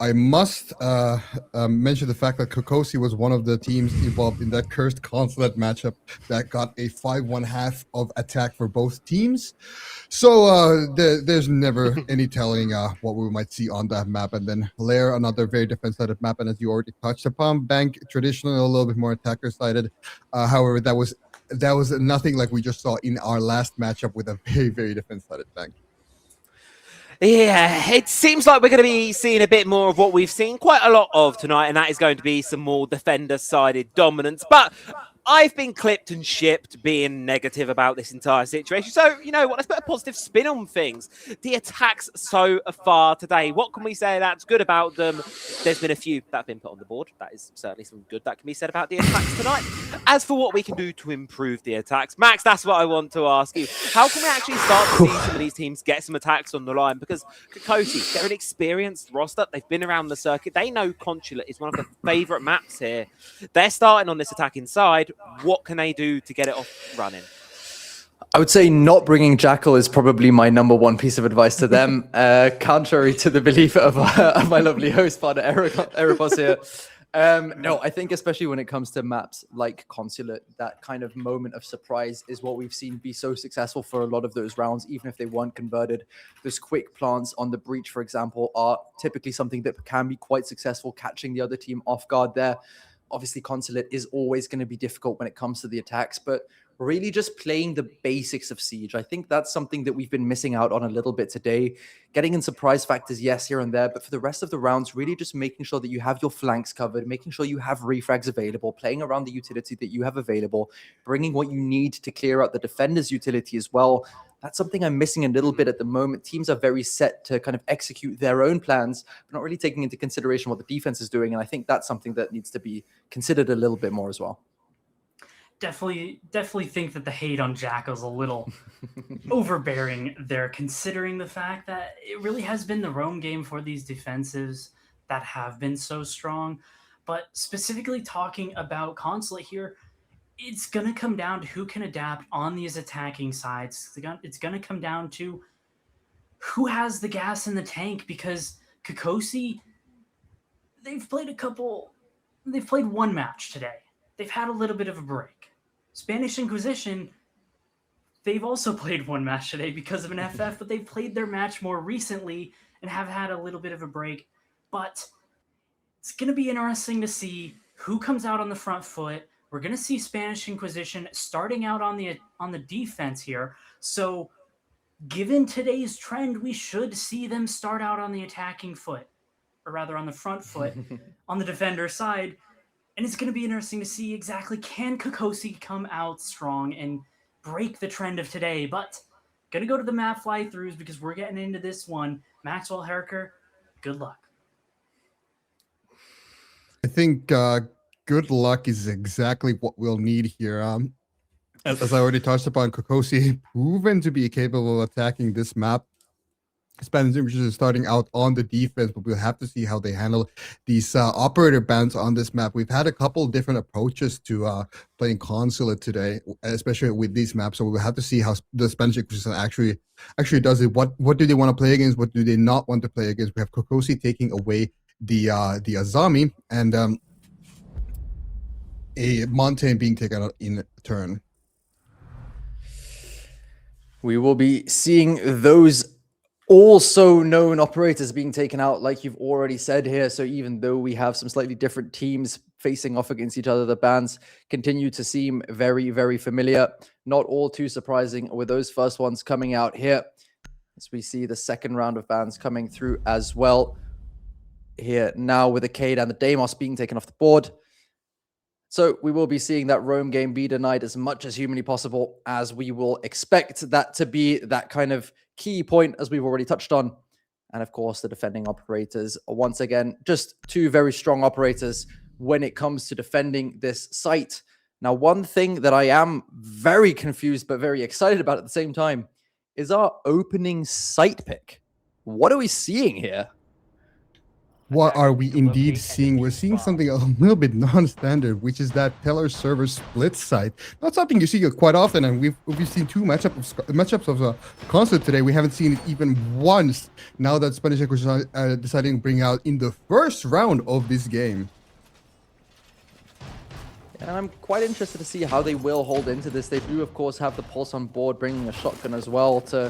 I must mention the fact that Kokosi was one of the teams involved in that cursed Consulate matchup that got a 5-1/2 of attack for both teams. So there's never any telling what we might see on that map. And then Lair, another very defense-sided map, and as you already touched upon, Bank, traditionally a little bit more attacker-sided. However, that was nothing like we just saw in our last matchup with a very, very defense-sided Bank. Yeah, it seems like we're going to be seeing a bit more of what we've seen quite a lot of tonight, and that is going to be some more defender-sided dominance. But I've been clipped and shipped being negative about this entire situation. So, you know what? Let's put a positive spin on things. The attacks so far today, what can we say that's good about them? There's been a few that have been put on the board. That is certainly some good that can be said about the attacks tonight. As for what we can do to improve the attacks, Max, that's what I want to ask you. How can we actually start to see some of these teams get some attacks on the line? Because Kokosi, they're an experienced roster. They've been around the circuit. They know Consulate is one of their favourite maps here. They're starting on this attacking side. What can they do to get it off running? I would say not bringing Jackal is probably my number one piece of advice to them, contrary to the belief of my lovely host, Father Erebos here. No, I think especially when it comes to maps like Consulate, that kind of moment of surprise is what we've seen be so successful for a lot of those rounds, even if they weren't converted. Those quick plants on the breach, for example, are typically something that can be quite successful, catching the other team off guard there. Obviously, Consulate is always going to be difficult when it comes to the attacks, but really just playing the basics of Siege. I think that's something that we've been missing out on a little bit today. Getting in surprise factors, yes, here and there, but for the rest of the rounds, really just making sure that you have your flanks covered, making sure you have refrags available, playing around the utility that you have available, bringing what you need to clear out the defender's utility as well. That's something I'm missing a little bit at the moment. Teams are very set to kind of execute their own plans, but not really taking into consideration what the defense is doing. And I think that's something that needs to be considered a little bit more as well. Definitely think that the hate on Jackal's a little overbearing there, considering the fact that it really has been the roam game for these defensives that have been so strong. But specifically talking about Consulate here, it's going to come down to who can adapt on these attacking sides. It's going to come down to who has the gas in the tank, because Kokosi, they've played one match today. They've had a little bit of a break. Spanish Inquisition, they've also played one match today because of an FF, but they've played their match more recently and have had a little bit of a break. But it's going to be interesting to see who comes out on the front foot. We're going to see Spanish Inquisition starting out on the defense here. So given today's trend, we should see them start out on the attacking foot, or rather on the front foot, on the defender side. And it's going to be interesting to see exactly, can Kokosi come out strong and break the trend of today? But going to go to the map fly-throughs because we're getting into this one. Maxwell, Herker, good luck. I think good luck is exactly what we'll need here. As I already touched upon, Kokosi proven to be capable of attacking this map. Spanish Inquisition is starting out on the defense, but we'll have to see how they handle these operator bans on this map. We've had a couple different approaches to playing Consulate today, especially with these maps. So we'll have to see how the Spanish Inquisition actually does it. What do they want to play against? What do they not want to play against? We have Kokosi taking away the Azami, and a Montaigne being taken out in turn. We will be seeing those also known operators being taken out, like you've already said here. So even though we have some slightly different teams facing off against each other, the bans continue to seem very, very familiar. Not all too surprising with those first ones coming out here, as we see the second round of bans coming through as well. Here now with the Cade and the Deimos being taken off the board. So we will be seeing that roam game be denied as much as humanly possible, as we will expect that to be that kind of key point, as we've already touched on. and of course the defending operators. Once again, just two very strong operators when it comes to defending this site. Now, one thing that I am very confused but very excited about at the same time is our opening site pick. What are we seeing here? What are we indeed seeing? We're seeing something a little bit non-standard, which is that Teller server split site. Not something you see quite often, and we've seen two matchups of Console today. We haven't seen it even once. Now that Spanish Inquisition are deciding to bring out in the first round of this game. And I'm quite interested to see how they will hold into this. They do, of course, have the Pulse on board, bringing a shotgun as well to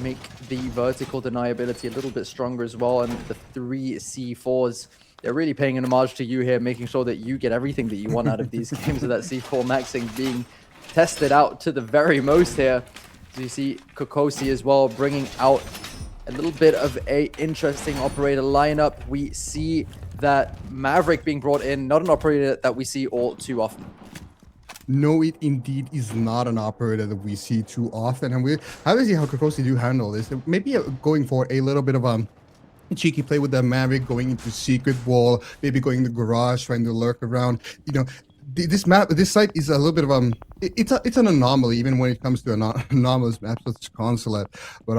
make the vertical deniability a little bit stronger as well. And the 3 C4s, they're really paying an homage to you here, making sure that you get everything that you want out of these games with that C4 maxing being tested out to the very most here. So you see Kokosi as well bringing out a little bit of a interesting operator lineup. We see that Maverick being brought in, not an operator that we see all too often. No, it indeed is not an operator that we see too often, and we have to see how Kokosi do handle this. Maybe going for a little bit of a cheeky play with the Maverick, going into secret wall, maybe going in the garage, trying to lurk around. You know, this site is a little bit of it's an anomaly, even when it comes to anomalous maps such as Consulate. But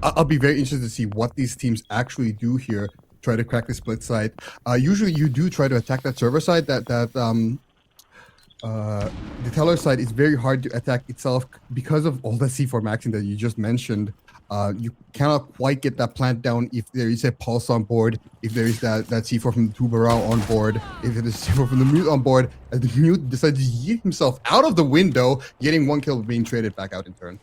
I'll be very interested to see what these teams actually do here. Try to crack the split site. Usually, you do try to attack that server side. The Teller side is very hard to attack itself because of all the C4 maxing that you just mentioned. You cannot quite get that plant down if there is a Pulse on board, if there is that C4 from the Tubarão on board, if there is C4 from the Mute on board, as the Mute decides to yeet himself out of the window, getting 1 kill being traded back out in turn.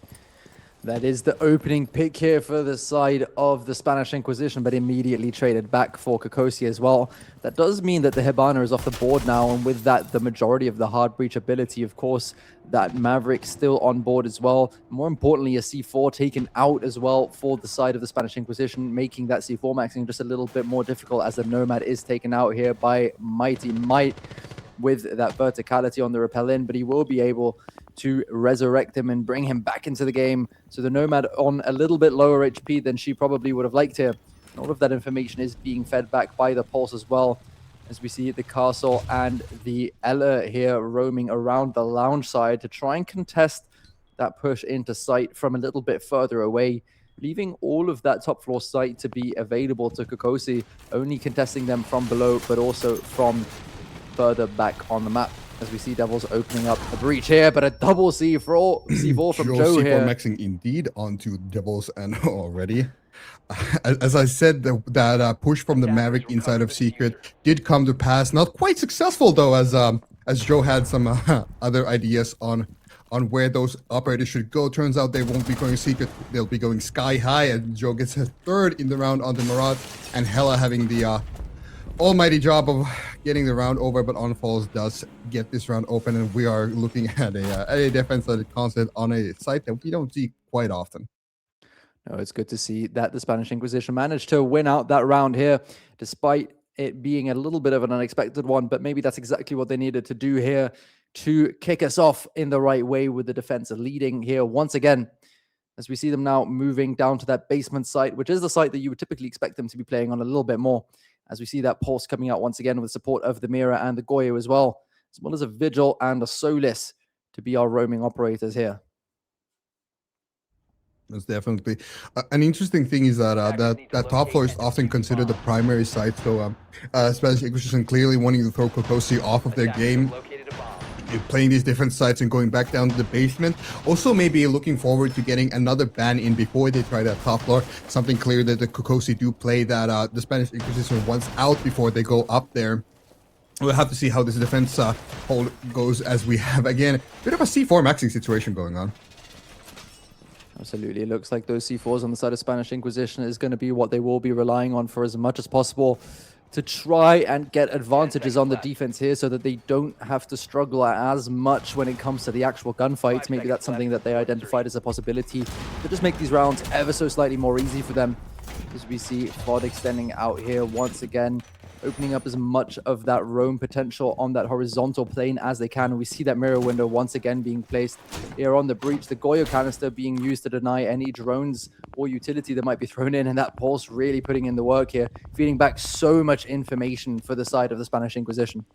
That is the opening pick here for the side of the Spanish Inquisition, but immediately traded back for Kokosi as well. That does mean that the Hibana is off the board now, and with that, the majority of the hard breach ability, of course, that Maverick still on board as well. More importantly, a C4 taken out as well for the side of the Spanish Inquisition, making that C4 maxing just a little bit more difficult as the Nomad is taken out here by Mighty Might with that verticality on the rappel in, but he will be able to resurrect him and bring him back into the game. So the Nomad on a little bit lower HP than she probably would have liked here. And all of that information is being fed back by the Pulse as well, as we see the Castle and the Ella here roaming around the lounge side to try and contest that push into site from a little bit further away, leaving all of that top floor site to be available to Kokosi, only contesting them from below, but also from further back on the map. As we see Devils opening up a breach here, but a double C4 from Joe here. C4 maxing indeed onto Devils, and already. As I said, that push from the Maverick inside of Secret did come to pass. Not quite successful though, as Joe had some other ideas on where those operators should go. Turns out they won't be going Secret, they'll be going Sky High, and Joe gets his third in the round onto Marat, and Hella having the almighty job of getting the round over, but OnFalls does get this round open, and we are looking at a defense-led concept on a site that we don't see quite often. No, it's good to see that the Spanish Inquisition managed to win out that round here, despite it being a little bit of an unexpected one, but maybe that's exactly what they needed to do here to kick us off in the right way, with the defense leading here once again, as we see them now moving down to that basement site, which is the site that you would typically expect them to be playing on a little bit more. As we see that Pulse coming out once again with support of the Mira and the Goyo as well as a Vigil and a Solis to be our roaming operators here. That's definitely an interesting thing is that that top floor is often considered the primary site. So Spanish Inquisition clearly wanting to throw Kokosi off of their game, playing these different sites and going back down to the basement. Also maybe looking forward to getting another ban in before they try that top floor. Something clear that the Kokosi do play that the Spanish Inquisition wants out before they go up there. We'll have to see how this defense hold goes, as we have, again, a bit of a C4 maxing situation going on. Absolutely. It looks like those C4s on the side of Spanish Inquisition is going to be what they will be relying on for as much as possible to try and get advantages on the defense here, so that they don't have to struggle as much when it comes to the actual gunfights. Maybe that's something that they identified as a possibility to just make these rounds ever so slightly more easy for them. As we see VOD extending out here once again, opening up as much of that roam potential on that horizontal plane as they can. And we see that mirror window once again being placed here on the breach. The Goyo canister being used to deny any drones or utility that might be thrown in, and that Pulse really putting in the work here, feeding back so much information for the side of the Spanish Inquisition.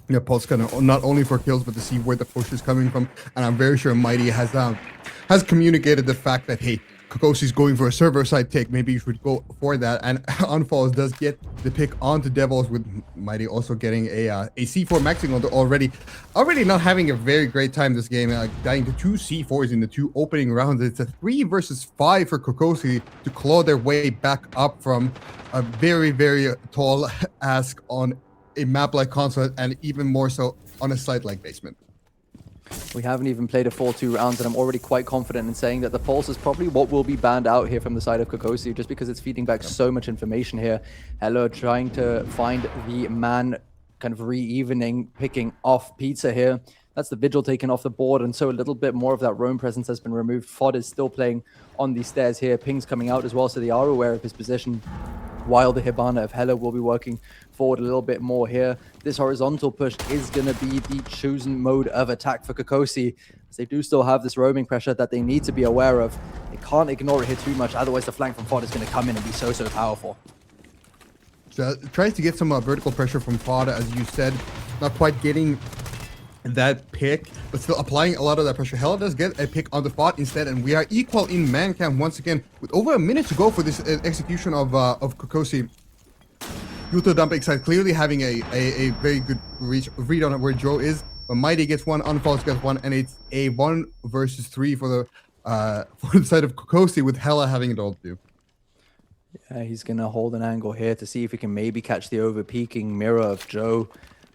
Yeah, Pulse kind of not only for kills, but to see where the push is coming from. And I'm very sure Mighty has communicated the fact that, hey, Kokosi's going for a server side take. Maybe you should go for that. And Unfalls does get the pick onto Devils, with Mighty also getting a C4 maxing on already not having a very great time this game. Dying to 2 C4s in the 2 opening rounds. It's a 3 versus 5 for Kokosi to claw their way back up from a very, very tall ask on a map like Console, and even more so on a site like Basement. We haven't even played a full 2 rounds, and I'm already quite confident in saying that the Pulse is probably what will be banned out here from the side of Kokosi, just because it's feeding back so much information here. Hello trying to find the man kind of re-evening, picking off Pizza here. That's the Vigil taken off the board, and so a little bit more of that roam presence has been removed. Fod is still playing on the stairs here. Ping's coming out as well, so they are aware of his position, while the Hibana of Hella will be working forward a little bit more here. This horizontal push is going to be the chosen mode of attack for Kokosi, as they do still have this roaming pressure that they need to be aware of. They can't ignore it here too much, otherwise the flank from Fod is going to come in and be so powerful. Tries to get some vertical pressure from Fod, as you said, not quite getting that pick, but still applying a lot of that pressure. Hella does get a pick on the Fod instead, and we are equal in man cam once again, with over a minute to go for this execution of Kokosi. Yuto dumping side clearly having a very good read on where Joe is, but Mighty gets one, Unfalls gets one, and it's a 1 versus 3 for the side of Kokosi, with Hella having it all too. Yeah, he's going to hold an angle here to see if he can maybe catch the over-peeking mirror of Joe.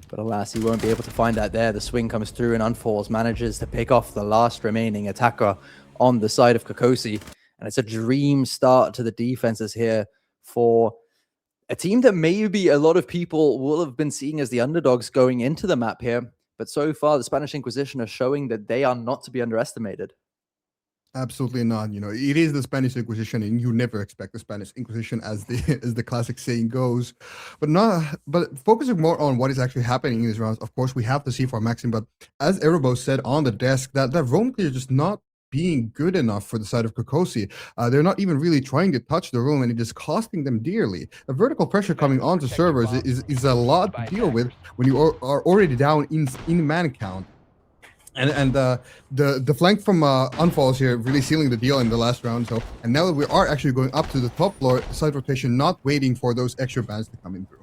But alas, he won't be able to find that there. The swing comes through, and Unfalls manages to pick off the last remaining attacker on the side of Kokosi. And it's a dream start to the defenses here for a team that maybe a lot of people will have been seeing as the underdogs going into the map here. But so far, the Spanish Inquisition are showing that they are not to be underestimated. Absolutely not. You know, it is the Spanish Inquisition, and you never expect the Spanish Inquisition, as the classic saying goes. But focusing more on what is actually happening in these rounds. Of course, we have the C4 maxing, but as Erebos said on the desk, that roam clear is just not being good enough for the side of Kokosi. They're not even really trying to touch the room, and it is costing them dearly. The vertical pressure coming onto servers is a lot to deal with when you are already down in man count. And the flank from Unfalls here really sealing the deal in the last round. So, and now that we are actually going up to the top floor, side rotation, not waiting for those extra bans to come in through.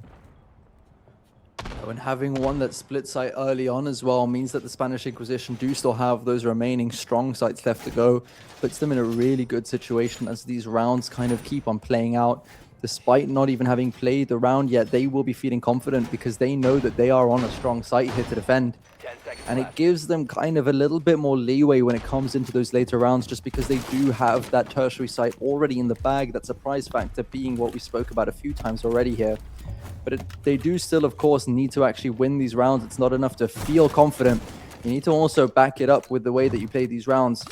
And having one that split site early on as well means that the Spanish Inquisition do still have those remaining strong sites left to go. Puts them in a really good situation as these rounds kind of keep on playing out. Despite not even having played the round yet, they will be feeling confident because they know that they are on a strong site here to defend. And it gives them kind of a little bit more leeway when it comes into those later rounds, just because they do have that tertiary site already in the bag, that surprise factor being what we spoke about a few times already here. But they do still, of course, need to actually win these rounds. It's not enough to feel confident. You need to also back it up with the way that you play these rounds.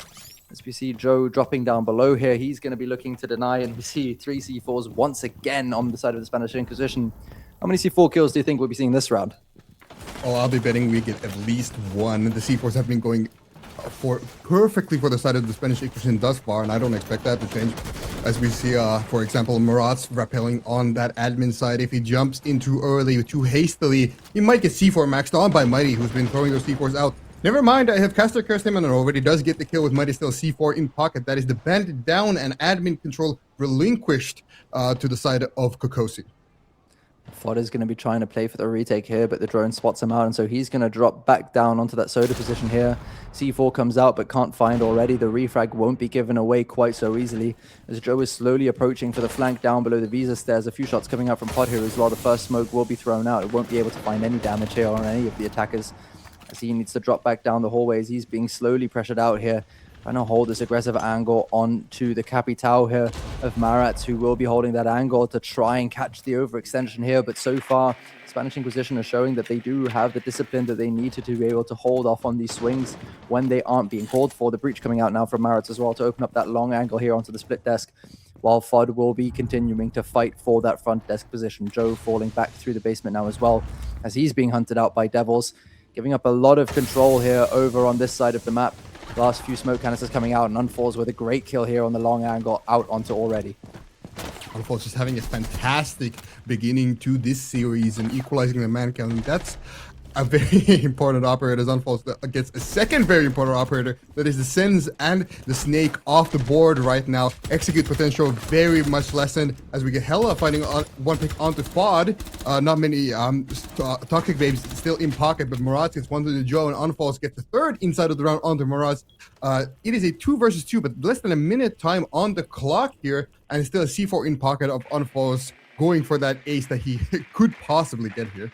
As we see Joe dropping down below here, he's going to be looking to deny, and we see 3 C4s once again on the side of the Spanish Inquisition. How many C4 kills do you think we'll be seeing this round? Oh, I'll be betting we get at least 1. The C4s have been going perfectly for the side of the Spanish Inquisition thus far, and I don't expect that to change. As we see, for example, Marat's rappelling on that admin side. If he jumps in too early, too hastily, he might get C4 maxed on by Mighty, who's been throwing those C4s out. Never mind, I have caster cursed him, and already does get the kill with Mighty still C4 in pocket. That is the bandit down and admin control relinquished to the side of Kokosi. Fod is going to be trying to play for the retake here, but the drone spots him out, and so he's going to drop back down onto that soda position here. C4 comes out, but can't find already. The refrag won't be given away quite so easily, as Joe is slowly approaching for the flank down below the Visa stairs. A few shots coming out from Fod here as well. The first smoke will be thrown out. It won't be able to find any damage here on any of the attackers, as he needs to drop back down the hallways. He's being slowly pressured out here, trying to hold this aggressive angle onto the Capitao here of Marat, who will be holding that angle to try and catch the overextension here. But so far, Spanish Inquisition are showing that they do have the discipline that they need to be able to hold off on these swings when they aren't being called for. The breach coming out now from Marat as well to open up that long angle here onto the split desk. while FOD will be continuing to fight for that front desk position. Joe falling back through the basement now as well, as he's being hunted out by Devils, giving up a lot of control here over on this side of the map. Last few smoke canisters coming out, and Unfalls with a great kill here on the long angle out onto already. Unfalls just having a fantastic beginning to this series and equalizing the man count. That's a very important operator as Unfalls gets a second very important operator, that is the Sins and the Snake off the board right now. Execute potential very much lessened as we get Hella fighting on one pick onto FOD. Not many Toxic Babes still in pocket, but Murat gets one to the Joe, and Unfalls gets the third inside of the round onto Murat. It is a 2 versus 2, but less than a minute time on the clock here, and still a C4 in pocket of Unfalls going for that ace that he could possibly get here.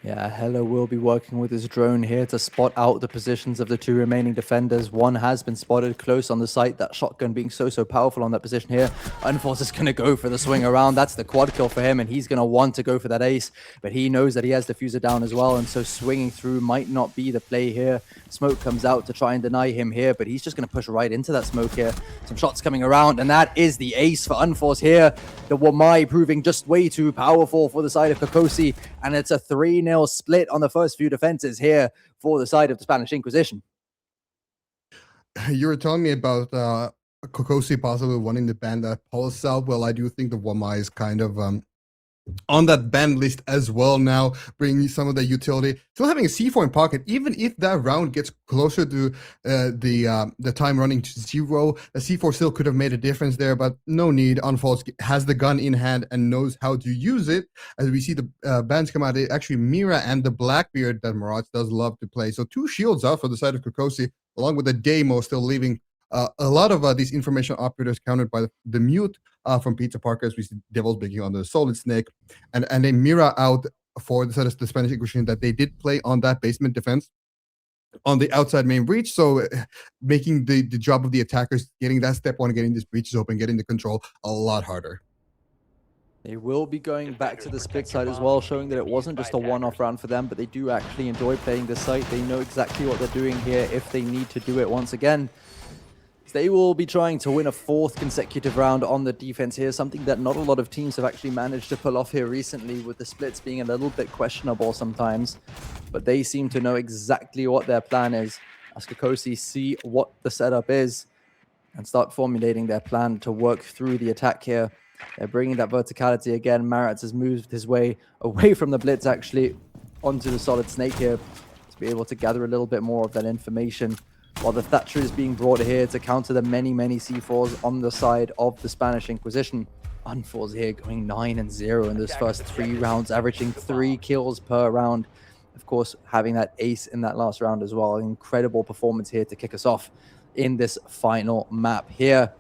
Yeah, Hella will be working with his drone here to spot out the positions of the 2 remaining defenders. One has been spotted close on the site, that shotgun being so powerful on that position here. Unfalls is going to go for the swing around. That's the quad kill for him, and he's going to want to go for that ace, but he knows that he has Diffuser down as well, and so swinging through might not be the play here. Smoke comes out to try and deny him here, but he's just going to push right into that smoke here. Some shots coming around, and that is the ace for Unfalls here. The Wamai proving just way too powerful for the side of Kokosi, and it's a 3-0 split on the first few defenses here for the side of the Spanish Inquisition. You were telling me about Kokosi possibly wanting to ban that pulse out. Well, I do think the Wamai is kind of on that ban list as well now, bringing some of the utility. Still having a C4 in pocket, even if that round gets closer to the time running to 0, a C4 still could have made a difference there, but no need. Unfalls has the gun in hand and knows how to use it. As we see the bans come out, actually Mira and the Blackbeard that Murat does love to play. So 2 shields out for the side of Kokosi, along with the Demo still leaving a lot of these information operators countered by the mute from Pizza Parker, as we see Devils being on the Solid Snake, and a Mira out for the Spanish Inquisition that they did play on that basement defense on the outside main breach, so making the job of the attackers, getting that step 1, getting these breaches open, getting the control a lot harder. They will be going back to the split side as well, showing that it wasn't just a one-off round for them, but they do actually enjoy playing this site. They know exactly what they're doing here if they need to do it once again. They will be trying to win a 4th consecutive round on the defense here, something that not a lot of teams have actually managed to pull off here recently, with the splits being a little bit questionable sometimes. But they seem to know exactly what their plan is, as Kokosi see what the setup is and start formulating their plan to work through the attack here. They're bringing that verticality again. Marat has moved his way away from the blitz, actually, onto the Solid Snake here to be able to gather a little bit more of that information, while the Thatcher is being brought here to counter the many C4s on the side of the Spanish Inquisition. Unfalls here going 9-0 in those first 3 rounds, averaging 3 kills per round. Of course, having that ace in that last round as well. An incredible performance here to kick us off in this final map here,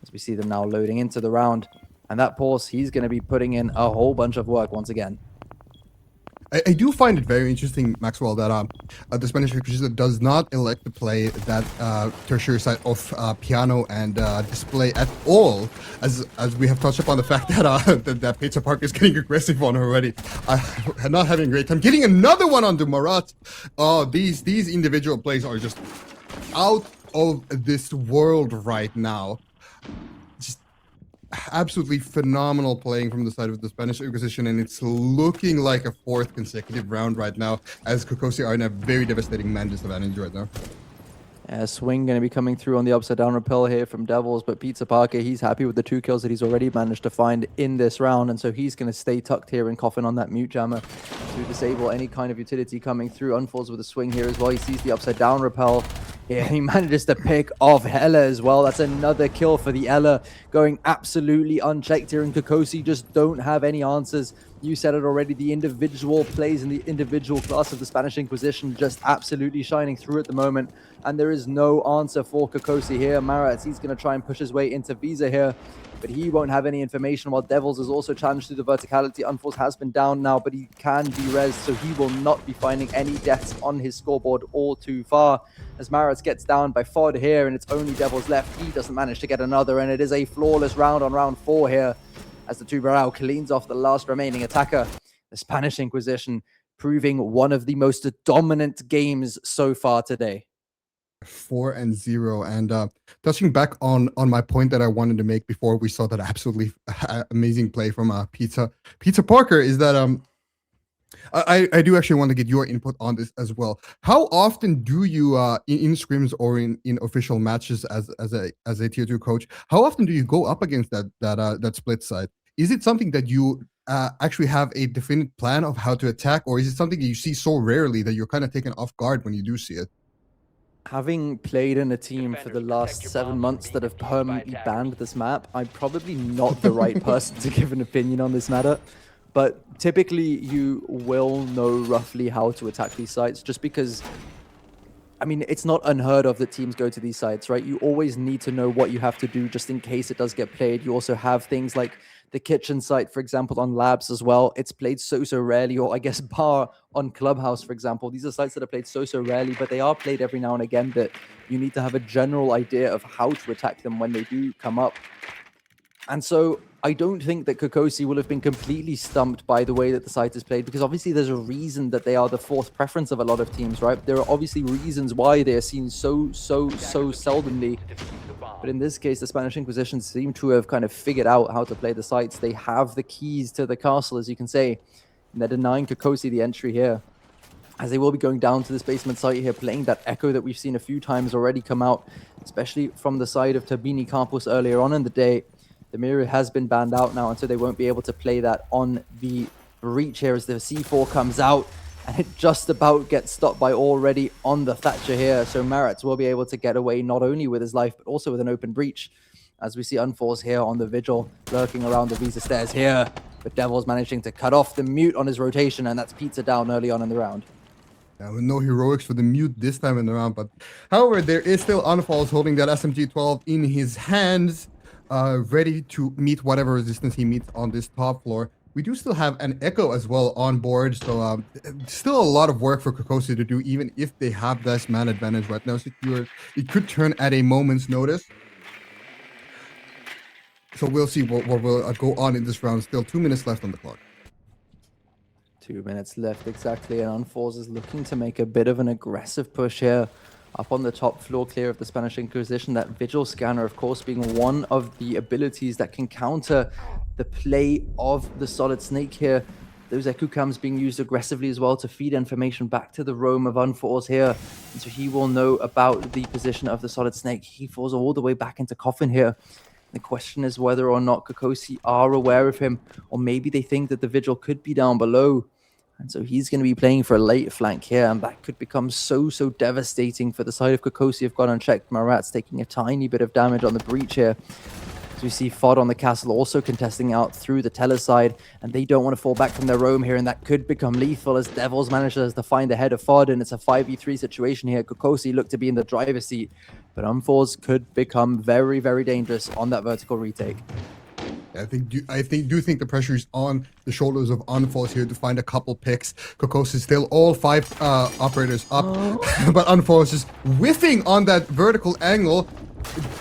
as we see them now loading into the round. And that pause, he's going to be putting in a whole bunch of work once again. I do find it very interesting, Maxwell, that the Spanish Inquisition does not elect to play that tertiary side of piano and display at all, as we have touched upon the fact that that Pizza Park is getting aggressive on already. Not having a great time. Getting another one onto Murat. Oh, these individual plays are just out of this world right now. Absolutely phenomenal playing from the side of the Spanish Inquisition, and it's looking like a 4th consecutive round right now, as Kokosi are in a very devastating man disadvantage right now. Swing going to be coming through on the upside down repel here from Devils, but Pizza Parker, he's happy with the 2 kills that he's already managed to find in this round, and so he's going to stay tucked here and coffin on that mute jammer to disable any kind of utility coming through. Unfalls with a swing here as well. He sees the upside down repel. Yeah, he manages to pick off Hella as well. That's another kill for the Ella, going absolutely unchecked here, and Kokosi just don't have any answers. You said it already, the individual plays in the individual class of the Spanish Inquisition just absolutely shining through at the moment, and there is no answer for Kokosi here. Marat, he's going to try and push his way into Visa here, but he won't have any information, while Devils is also challenged through the verticality. Unfalls has been down now, but he can be rezzed, so he will not be finding any deaths on his scoreboard all too far. As Marat gets down by FOD here, and it's only Devils left, he doesn't manage to get another, and it is a flawless round on round 4 here, as the Tubarão cleans off the last remaining attacker. The Spanish Inquisition proving one of the most dominant games so far today. 4-0. And touching back on my point that I wanted to make before we saw that absolutely amazing play from Pizza Parker is that I do actually want to get your input on this as well. How often do you in scrims or in official matches as a tier 2 coach, how often do you go up against that split side? Is it something that you actually have a definite plan of how to attack, or is it something that you see so rarely that you're kind of taken off guard when you do see it? Having played in a team for the last 7 months that have permanently banned this map, I'm probably not the right person to give an opinion on this matter. But typically, you will know roughly how to attack these sites, just because, I mean, it's not unheard of that teams go to these sites, right? You always need to know what you have to do just in case it does get played. You also have things like the kitchen site, for example, on labs as well. It's played so rarely, or I guess bar on Clubhouse, for example. These are sites that are played so rarely, but they are played every now and again, that you need to have a general idea of how to attack them when they do come up. And so I don't think that Kokosi will have been completely stumped by the way that the site is played, because obviously there's a reason that they are the fourth preference of a lot of teams, right? There are obviously reasons why they are seen so seldomly. But in this case, the Spanish Inquisition seem to have kind of figured out how to play the sites. They have the keys to the castle, as you can say, and they're denying Kokosi the entry here, as they will be going down to this basement site here, playing that Echo that we've seen a few times already come out, especially from the side of Tabini Campus earlier on in the day. The mirror has been banned out now, and so they won't be able to play that on the breach here as the C4 comes out, and it just about gets stopped by already on the Thatcher here. So Marat will be able to get away not only with his life, but also with an open breach, as we see Unforce here on the Vigil, lurking around the Visa stairs here. But Devil's managing to cut off the mute on his rotation, and that's Pizza down early on in the round. Yeah, with no heroics for the mute this time in the round, but however, there is still Unfalls holding that SMG-12 in his hands, ready to meet whatever resistance he meets on this top floor. We do still have an Echo as well on board, so still a lot of work for Kokosi to do, even if they have this man advantage right now secured. It could turn at a moment's notice. So we'll see what will go on in this round. Still 2 minutes left on the clock. 2 minutes left, exactly, and Unforce is looking to make a bit of an aggressive push here. Up on the top floor, clear of the Spanish Inquisition, that Vigil Scanner, of course, being one of the abilities that can counter the play of the Solid Snake here. Those Echo Cams being used aggressively as well to feed information back to the roam of Unforce here. And so he will know about the position of the Solid Snake. He falls all the way back into Coffin here. The question is whether or not Kokosi are aware of him, or maybe they think that the Vigil could be down below. And so he's going to be playing for a late flank here, and that could become so devastating for the side of Kokosi if gone unchecked. Marat's taking a tiny bit of damage on the breach here. As we see Fod on the castle also contesting out through the Teller side, and they don't want to fall back from their roam here, and that could become lethal as Devils manages to find the head of Fod, and it's a 5v3 situation here. Kokosi look to be in the driver's seat, but Unforce could become very dangerous on that vertical retake. I do think the pressure is on the shoulders of Unforce here to find a couple picks. Kokosi is still all 5 operators up, but Unforce is whiffing on that vertical angle.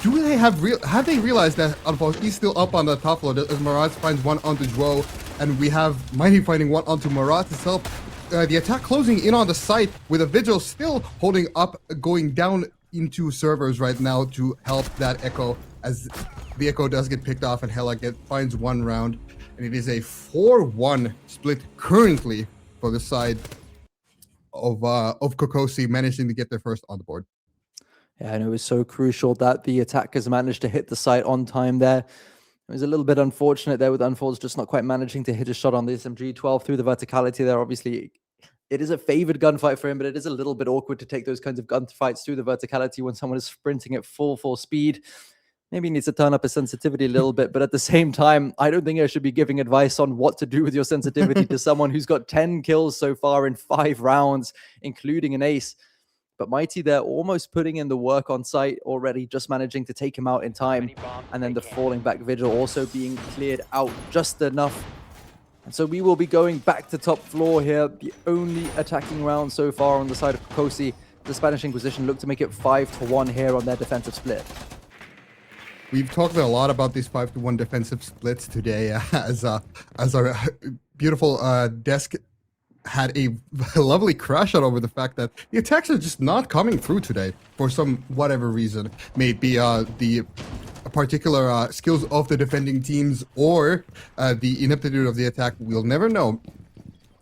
Do they have they realized that Unforce is still up on the top floor as Marat finds one onto Joe, and we have Mighty finding one onto Marat itself. The attack closing in on the site with a Vigil still holding up, going down into servers right now to help that Echo, as the Echo does get picked off and Hela finds one round, and it is a 4-1 split currently for the side of Kokosi, managing to get their first on the board. Yeah, and it was so crucial that the attackers managed to hit the site on time there. It was a little bit unfortunate there with Unforce just not quite managing to hit a shot on the SMG-12 through the verticality there. Obviously, it is a favored gunfight for him, but it is a little bit awkward to take those kinds of gunfights through the verticality when someone is sprinting at full speed. Maybe he needs to turn up his sensitivity a little bit, but at the same time, I don't think I should be giving advice on what to do with your sensitivity to someone who's got 10 kills so far in 5 rounds, including an ace. But Mighty there almost putting in the work on site already, just managing to take him out in time. And then the falling back Vigil also being cleared out just enough. And so we will be going back to top floor here. The only attacking round so far on the side of Kokosi. The Spanish Inquisition look to make it 5-1 here on their defensive split. We've talked a lot about these 5-1 defensive splits today, as our beautiful desk had a lovely crash out over the fact that the attacks are just not coming through today for some whatever reason. Maybe the particular skills of the defending teams or the ineptitude of the attack. We'll never know.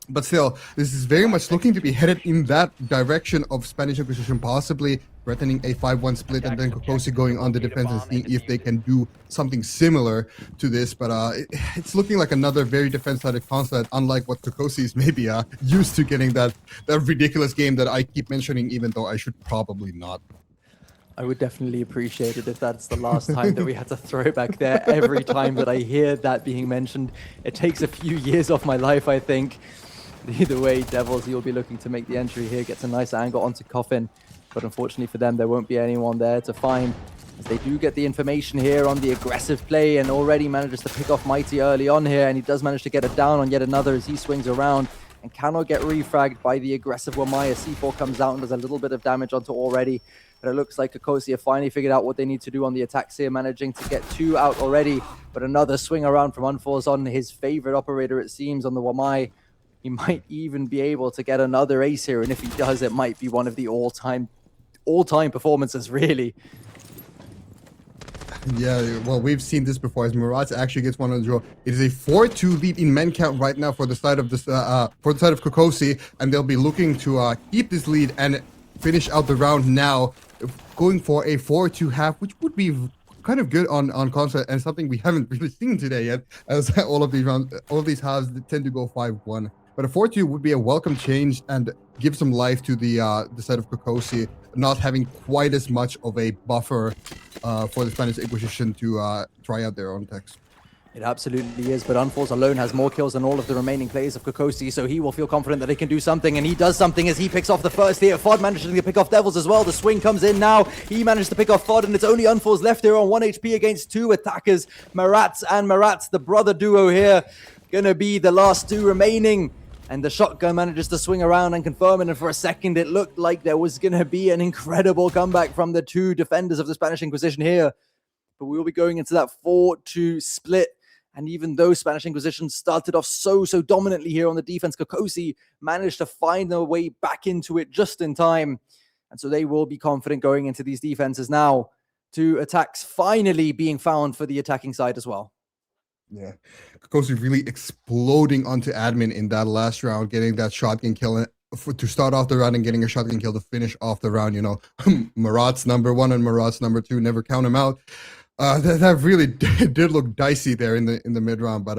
But still, this is very much looking to be headed in that direction of Spanish Inquisition, possibly threatening a 5-1 split, and then Kokosi going on the defense and seeing if they can do something similar to this. But it's looking like another very defense-sided concept, unlike what Kokosi is maybe used to, getting that ridiculous game that I keep mentioning, even though I should probably not. I would definitely appreciate it if that's the last time that we had to throw back there. Every time that I hear that being mentioned, it takes a few years off my life, I think. Either way, Devils, you'll be looking to make the entry here, gets a nice angle onto Coffin, but unfortunately for them, there won't be anyone there to find, as they do get the information here on the aggressive play and already manages to pick off Mighty early on here, and he does manage to get it down on yet another as he swings around and cannot get refragged by the aggressive Wamaya. C4 comes out and does a little bit of damage onto already, but it looks like Kokosi have finally figured out what they need to do on the attacks here, managing to get 2 out already, but another swing around from Unforce on his favorite operator, it seems, on the Wamai. He might even be able to get another ace here, and if he does, it might be one of the all-time performances, really. Yeah, well, we've seen this before as Murat actually gets one on the draw. It is a 4-2 lead in men count right now for the side of this for the side of Kokosi, and they'll be looking to keep this lead and finish out the round now, going for a 4-2 half, which would be kind of good on console and something we haven't really seen today yet, as all of these halves tend to go 5-1. But a 4-2 would be a welcome change and give some life to the side of Kokosi, not having quite as much of a buffer for the Spanish Inquisition to try out their own techs. It absolutely is, but Unforce alone has more kills than all of the remaining players of Kokosi, so he will feel confident that he can do something, and he does something as he picks off the first here. Fod managing to pick off Devils as well. The swing comes in now. He managed to pick off Fod, and it's only Unforce left here on 1 HP against 2 attackers. Marat and Marat, the brother duo here, gonna be the last 2 remaining. And the shotgun manages to swing around and confirm it, and for a second it looked like there was going to be an incredible comeback from the 2 defenders of the Spanish Inquisition here. But we will be going into that 4-2 split, and even though Spanish Inquisition started off so dominantly here on the defense, Kokosi managed to find their way back into it just in time. And so they will be confident going into these defenses now, 2 attacks finally being found for the attacking side as well. Yeah, Kokosi really exploding onto admin in that last round, getting that shotgun kill to start off the round and getting a shotgun kill to finish off the round. You know, Marat's number 1 and Marat's number 2, never count him out. That really did look dicey there in the mid round, but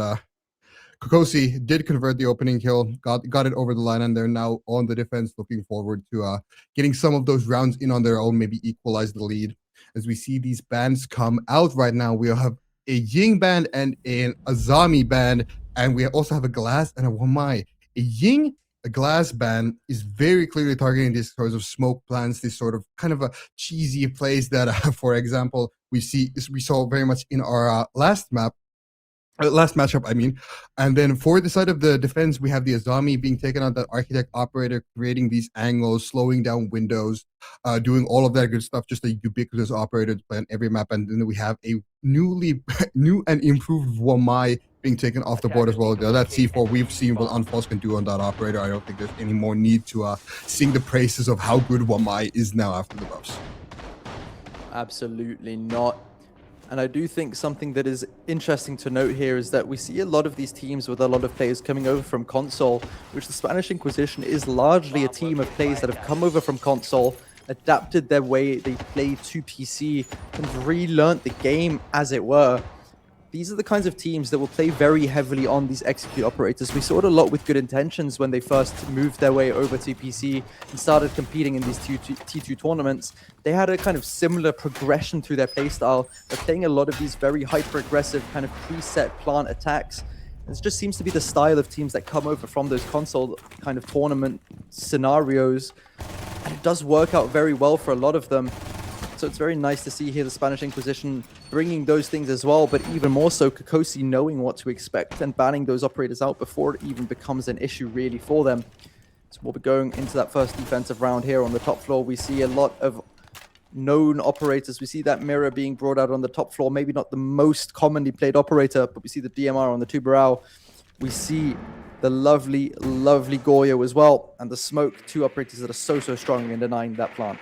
Kokosi did convert the opening kill, got it over the line, and they're now on the defense, looking forward to getting some of those rounds in on their own, maybe equalize the lead. As we see these bans come out right now, we'll have a Ying band and an Azami band, and we also have a Glass and a Wamai. A Ying, a Glass band is very clearly targeting these sorts of smoke plants, this sort of kind of a cheesy plays that, for example, we saw very much in our last matchup, I mean. And then for the side of the defense, we have the Azami being taken on, that architect operator, creating these angles, slowing down windows, doing all of that good stuff, just a ubiquitous operator to play on every map. And then we have a new and improved Wamai being taken off the board as well. That C4, we've seen what Unforce can do on that operator. I don't think there's any more need to sing the praises of how good Wamai is now after the buffs. Absolutely not. And I do think something that is interesting to note here is that we see a lot of these teams with a lot of players coming over from console, which the Spanish Inquisition is largely a team of players that have come over from console, adapted their way they play to PC, and relearned the game, as it were. These are the kinds of teams that will play very heavily on these execute operators. We saw it a lot with Good Intentions when they first moved their way over to PC and started competing in these T2 tournaments. They had a kind of similar progression through their playstyle. They're playing a lot of these very hyper-aggressive kind of preset plant attacks. It just seems to be the style of teams that come over from those console kind of tournament scenarios. And it does work out very well for a lot of them. So it's very nice to see here the Spanish Inquisition bringing those things as well, but even more so Kokosi knowing what to expect and banning those operators out before it even becomes an issue really for them. So we'll be going into that first defensive round here on the top floor. We see a lot of known operators. We see that Mirror being brought out on the top floor, maybe not the most commonly played operator, but we see the DMR on the Tubarão. We see the lovely, lovely Goyo as well. And the smoke, 2 operators that are so strong in denying that plant.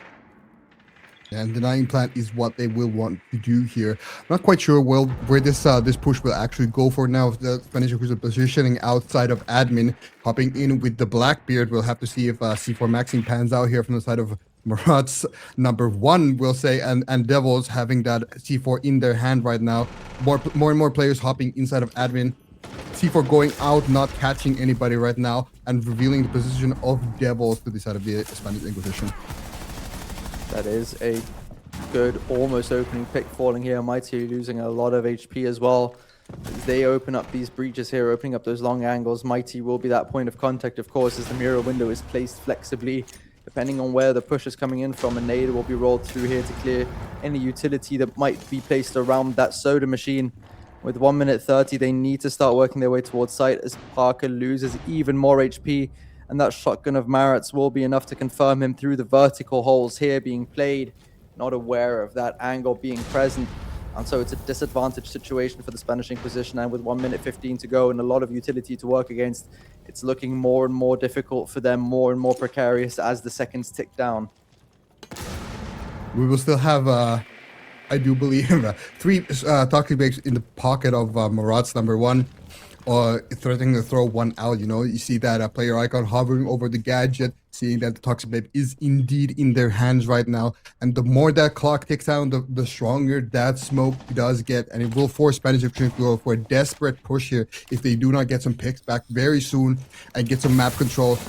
And denying plant is what they will want to do here. Not quite sure where this push will actually go for now. The Spanish Inquisitor positioning outside of admin, hopping in with the Blackbeard. We'll have to see if C4 maxing pans out here from the side of Murat's number 1, we'll say, and Devils having that C4 in their hand right now. More and more players hopping inside of admin. C4 going out, not catching anybody right now, and revealing the position of Devils to the side of the Spanish Inquisition. That is a good almost opening pick falling here. Mighty losing a lot of HP as well. As they open up these breaches here, opening up those long angles, Mighty will be that point of contact, of course, as the mirror window is placed flexibly. Depending on where the push is coming in from, a nade will be rolled through here to clear any utility that might be placed around that soda machine. With 1 minute 30, they need to start working their way towards site as Parker loses even more HP. And that shotgun of Marat's will be enough to confirm him through the vertical holes here being played. Not aware of that angle being present. And so it's a disadvantaged situation for the Spanish Inquisition. And with 1 minute 15 to go and a lot of utility to work against, it's looking more and more difficult for them, more and more precarious as the seconds tick down. We will still have, I do believe, 3 toxic breaks in the pocket of Murat's number 1. Or threatening to throw one out, you know. You see that player icon hovering over the gadget, seeing that the Toxic Babe is indeed in their hands right now. And the more that clock ticks down, the stronger that smoke does get. And it will force Spanish to go for a desperate push here if they do not get some picks back very soon and get some map control,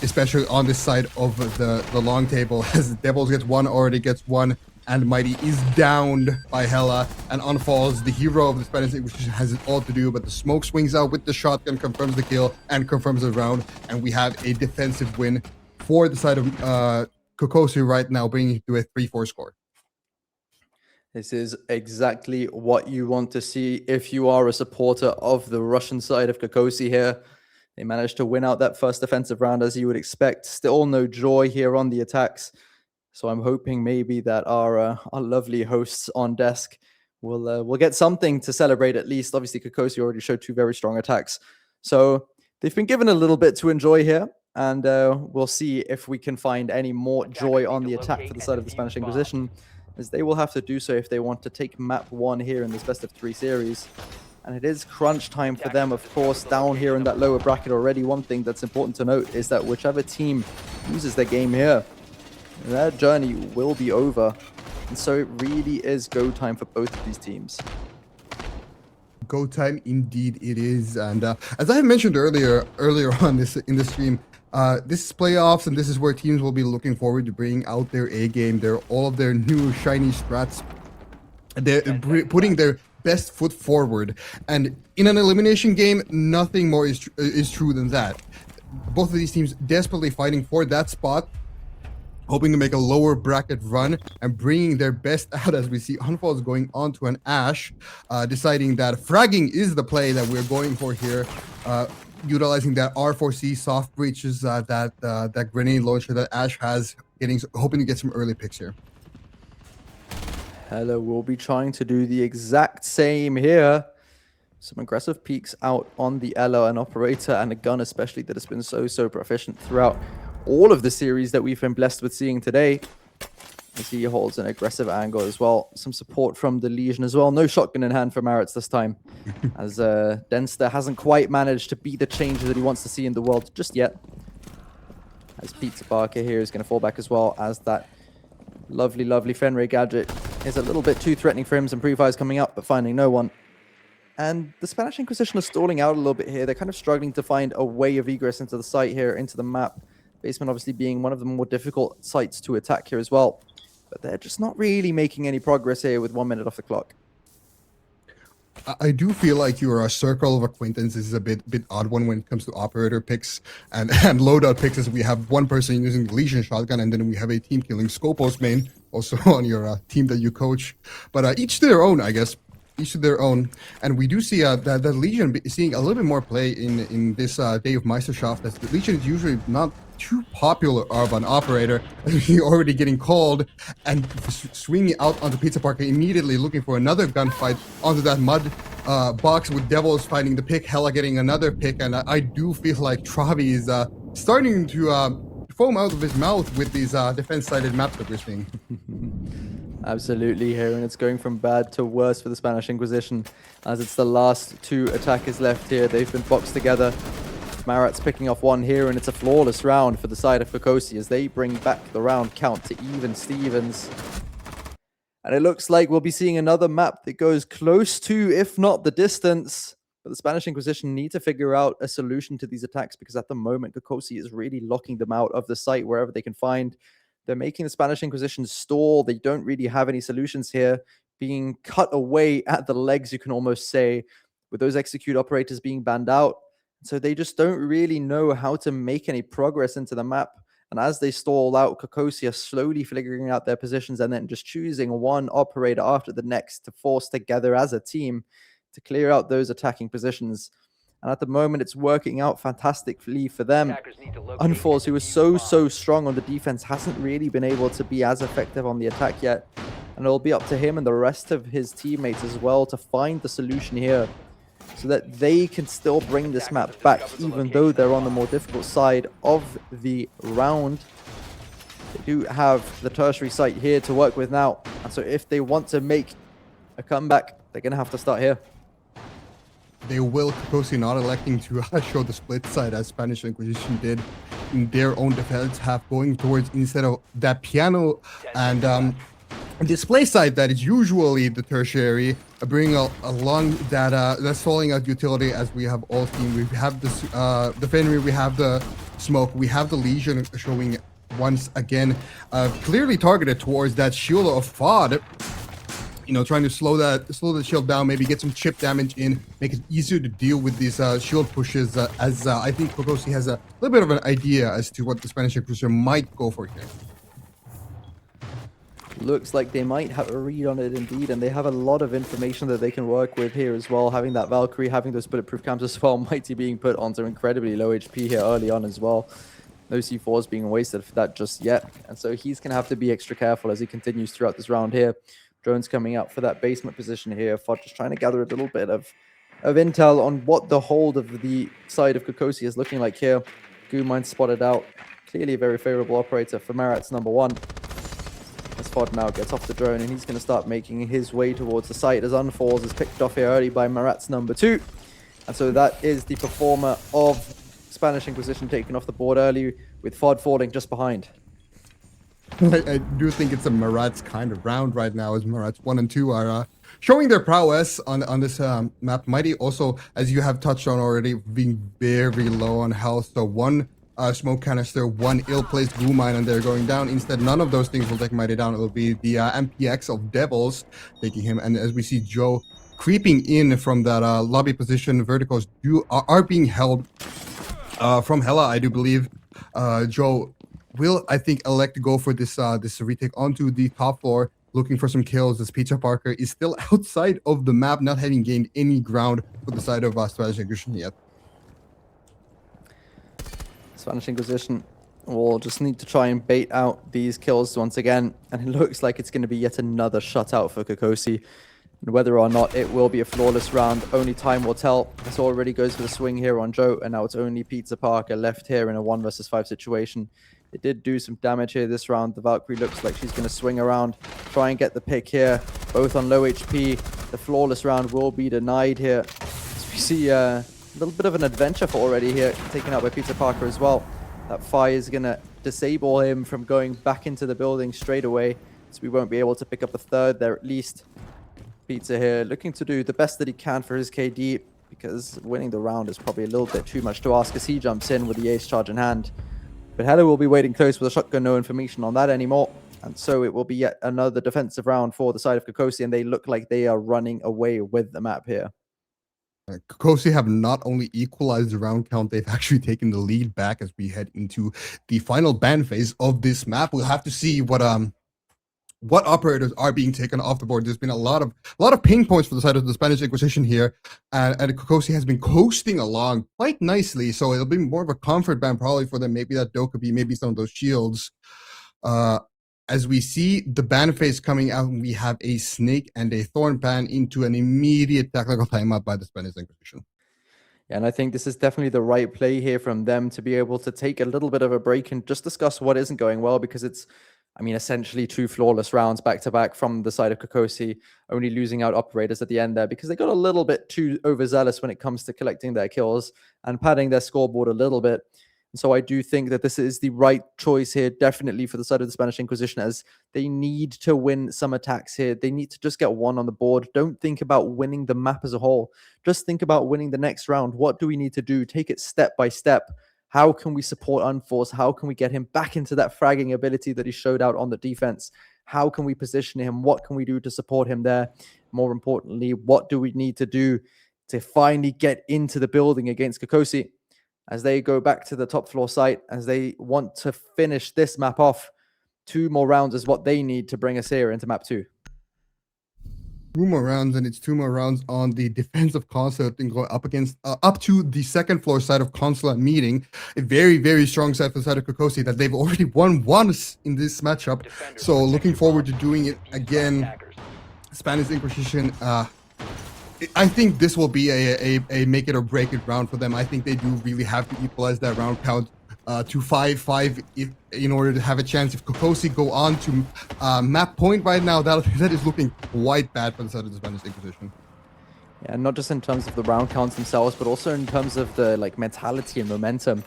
especially on this side of the long table. As Devils gets 1, already gets 1. And Mighty is downed by Hella, and on falls the hero of the Spanish Inquisition has it all to do, but the smoke swings out with the shotgun, confirms the kill, and confirms the round, and we have a defensive win for the side of Kokosu right now, bringing it to a 3-4 score. This is exactly what you want to see if you are a supporter of the Russian side of Kokosi here. They managed to win out that first defensive round as you would expect. Still no joy here on the attacks. So I'm hoping maybe that our lovely hosts on desk will get something to celebrate at least. Obviously, Kokosi already showed 2 very strong attacks. So they've been given a little bit to enjoy here. And we'll see if we can find any more joy on the attack for the side of the Spanish Inquisition, as they will have to do so if they want to take map 1 here in this best of 3 series. And it is crunch time for them, of course, down here in that lower bracket already. One thing that's important to note is that whichever team loses their game here, their journey will be over. And so it really is go time for both of these teams. Go time indeed it is. And as I mentioned earlier on in the stream, this is playoffs, and this is where teams will be looking forward to bringing out their A game, all of their new shiny strats. They're putting their best foot forward. And in an elimination game, nothing more is true than that. Both of these teams desperately fighting for that spot, hoping to make a lower bracket run and bringing their best out, as we see Unfalls going on to an Ash, deciding that fragging is the play that we're going for here, utilizing that R4C soft breaches, that grenade launcher that Ash has, hoping to get some early picks here. Hello will be trying to do the exact same here. Some aggressive peeks out on the Ella, an operator and a gun especially that has been so proficient throughout all of the series that we've been blessed with seeing today. As he holds an aggressive angle as well. Some support from the Legion as well. No shotgun in hand for Maritz this time. As Denster hasn't quite managed to be the change that he wants to see in the world just yet. As Pizza Barker here is going to fall back as well, as that lovely Fenray gadget is a little bit too threatening for him. Some pre-fires coming up, but finding no one. And the Spanish Inquisition are stalling out a little bit here. They're kind of struggling to find a way of egress into the site here, into the map. Basement obviously being one of the more difficult sites to attack here as well. But they're just not really making any progress here with 1 minute off the clock. I do feel like your circle of acquaintances is a bit odd one when it comes to operator picks and loadout picks, as we have one person using the Legion shotgun, and then we have a team killing Scopos main, also on your team that you coach. But each to their own, I guess. Each to their own. And we do see that Legion seeing a little bit more play in this day of MEISTERSCHAFT, as the Legion is usually not too popular of an operator. You're already getting called and swinging out onto Pizza Parker immediately, looking for another gunfight onto that mud box with Devils finding the pick, Hella getting another pick, and I do feel like Travi is starting to foam out of his mouth with these defense-sided maps that we're seeing. Absolutely here, and it's going from bad to worse for the Spanish Inquisition, as it's the last two attackers left here. They've been boxed together. Marat's picking off one here, and it's a flawless round for the side of Kokosi as they bring back the round count to even Stevens. And it looks like we'll be seeing another map that goes close to, if not the distance. But the Spanish Inquisition need to figure out a solution to these attacks, because at the moment, Kokosi is really locking them out of the site wherever they can find. They're making the Spanish Inquisition stall. They don't really have any solutions here. Being cut away at the legs, you can almost say, with those execute operators being banned out. So they just don't really know how to make any progress into the map. And as they stall out, Kokosi are slowly figuring out their positions and then just choosing one operator after the next to force together as a team to clear out those attacking positions. And at the moment, it's working out fantastically for them. Unforce, who is so strong on the defense, hasn't really been able to be as effective on the attack yet. And it'll be up to him and the rest of his teammates as well to find the solution here, so that they can still bring this map back, even though they're on the more difficult side of the round. They do have the tertiary site here to work with now, and so if they want to make a comeback, they're going to have to start here. They will, Kokosi not electing to show the split side as Spanish Inquisition did in their own defense half, going towards instead of that piano and display side that is usually the tertiary, bringing along that that's falling out utility, as we have all seen. We have this the Fenrir, we have the smoke, we have the Legion showing once again, clearly targeted towards that shield of FOD. You know, trying to slow the shield down, maybe get some chip damage in, make it easier to deal with these shield pushes. As I think Kokosi has a little bit of an idea as to what the Spanish Inquisition might go for here. Looks like they might have a read on it indeed, and they have a lot of information that they can work with here as well. Having that Valkyrie, having those bulletproof cams as well, Mighty being put onto incredibly low HP here early on as well. No C4s being wasted for that just yet, and so he's going to have to be extra careful as he continues throughout this round here. Drones coming out for that basement position here. FOD just trying to gather a little bit of intel on what the hold of the side of Kokosi is looking like here. Goomine spotted out. Clearly a very favorable operator for Marat's number one. As FOD now gets off the drone, and he's going to start making his way towards the site as Unfalls is picked off here early by Marat's number two. And so that is the performer of Spanish Inquisition taken off the board early, with FOD falling just behind. I do think it's a Marat's kind of round right now, as Marat's 1 and 2 are showing their prowess on this map. Mighty also, as you have touched on already, being very low on health. So one smoke canister, one ill-placed glue mine, and they're going down. Instead, none of those things will take Mighty down. It'll be the MPX of Devils taking him. And as we see Joe creeping in from that lobby position, verticals are being held from Hella, I do believe. Joe will, I think, elect to go for this this retake onto the top floor, looking for some kills, as Pizza Parker is still outside of the map, not having gained any ground for the side of Spanish Inquisition yet. Spanish Inquisition will just need to try and bait out these kills once again, and it looks like it's going to be yet another shutout for Kokosi. And whether or not it will be a flawless round, only time will tell. This already goes for the swing here on Joe, and now it's only Pizza Parker left here in a 1 versus 5 situation. It did do some damage here this round. The Valkyrie looks like she's going to swing around, try and get the pick here, both on low HP. The flawless round will be denied here. As we see a little bit of an adventure for already here, taken out by Pizza Parker as well. That fire is going to disable him from going back into the building straight away, so we won't be able to pick up the third there at least. Pizza here looking to do the best that he can for his KD, because winning the round is probably a little bit too much to ask as he jumps in with the ace charge in hand. But Hella will be waiting close with a shotgun, no information on that anymore. And so it will be yet another defensive round for the side of Kokosi, and they look like they are running away with the map here. Kokosi have not only equalized the round count, they've actually taken the lead back as we head into the final ban phase of this map. We'll have to see what operators are being taken off the board. There's been a lot of ping points for the side of the Spanish Inquisition here, and Kokosi has been coasting along quite nicely, so it'll be more of a comfort ban probably for them. Maybe that Dokubi, maybe some of those shields. as we see the ban phase coming out, we have a Snake and a Thorn ban into an immediate tactical timeout by the Spanish Inquisition. Yeah, and I think this is definitely the right play here from them to be able to take a little bit of a break and just discuss what isn't going well, because it's, I mean, essentially 2 flawless rounds back to back from the side of Kokosi, only losing out operators at the end there because they got a little bit too overzealous when it comes to collecting their kills and padding their scoreboard a little bit. And so I do think that this is the right choice here, definitely for the side of the Spanish Inquisition, as they need to win some attacks here. They need to just get one on the board. Don't think about winning the map as a whole. Just think about winning the next round. What do we need to do? Take it step by step. How can we support Unforce? How can we get him back into that fragging ability that he showed out on the defense? How can we position him? What can we do to support him there? More importantly, what do we need to do to finally get into the building against Kokosi? As they go back to the top floor site, as they want to finish this map off. 2 more rounds is what they need to bring us here into map 2. 2 more rounds, and it's 2 more rounds on the defensive console and go up against up to the second floor side of Consulate Meeting. A very, very strong side for the side of Kokosi that they've already won once in this matchup. So looking forward to doing it again. Spanish Inquisition, I think this will be a make it or break it round for them. I think they do really have to equalize that round count to 5-5 in order to have a chance. If Kokosi go on to map point right now, that is looking quite bad for the side of the Spanish Inquisition. Yeah, not just in terms of the round counts themselves, but also in terms of the mentality and momentum.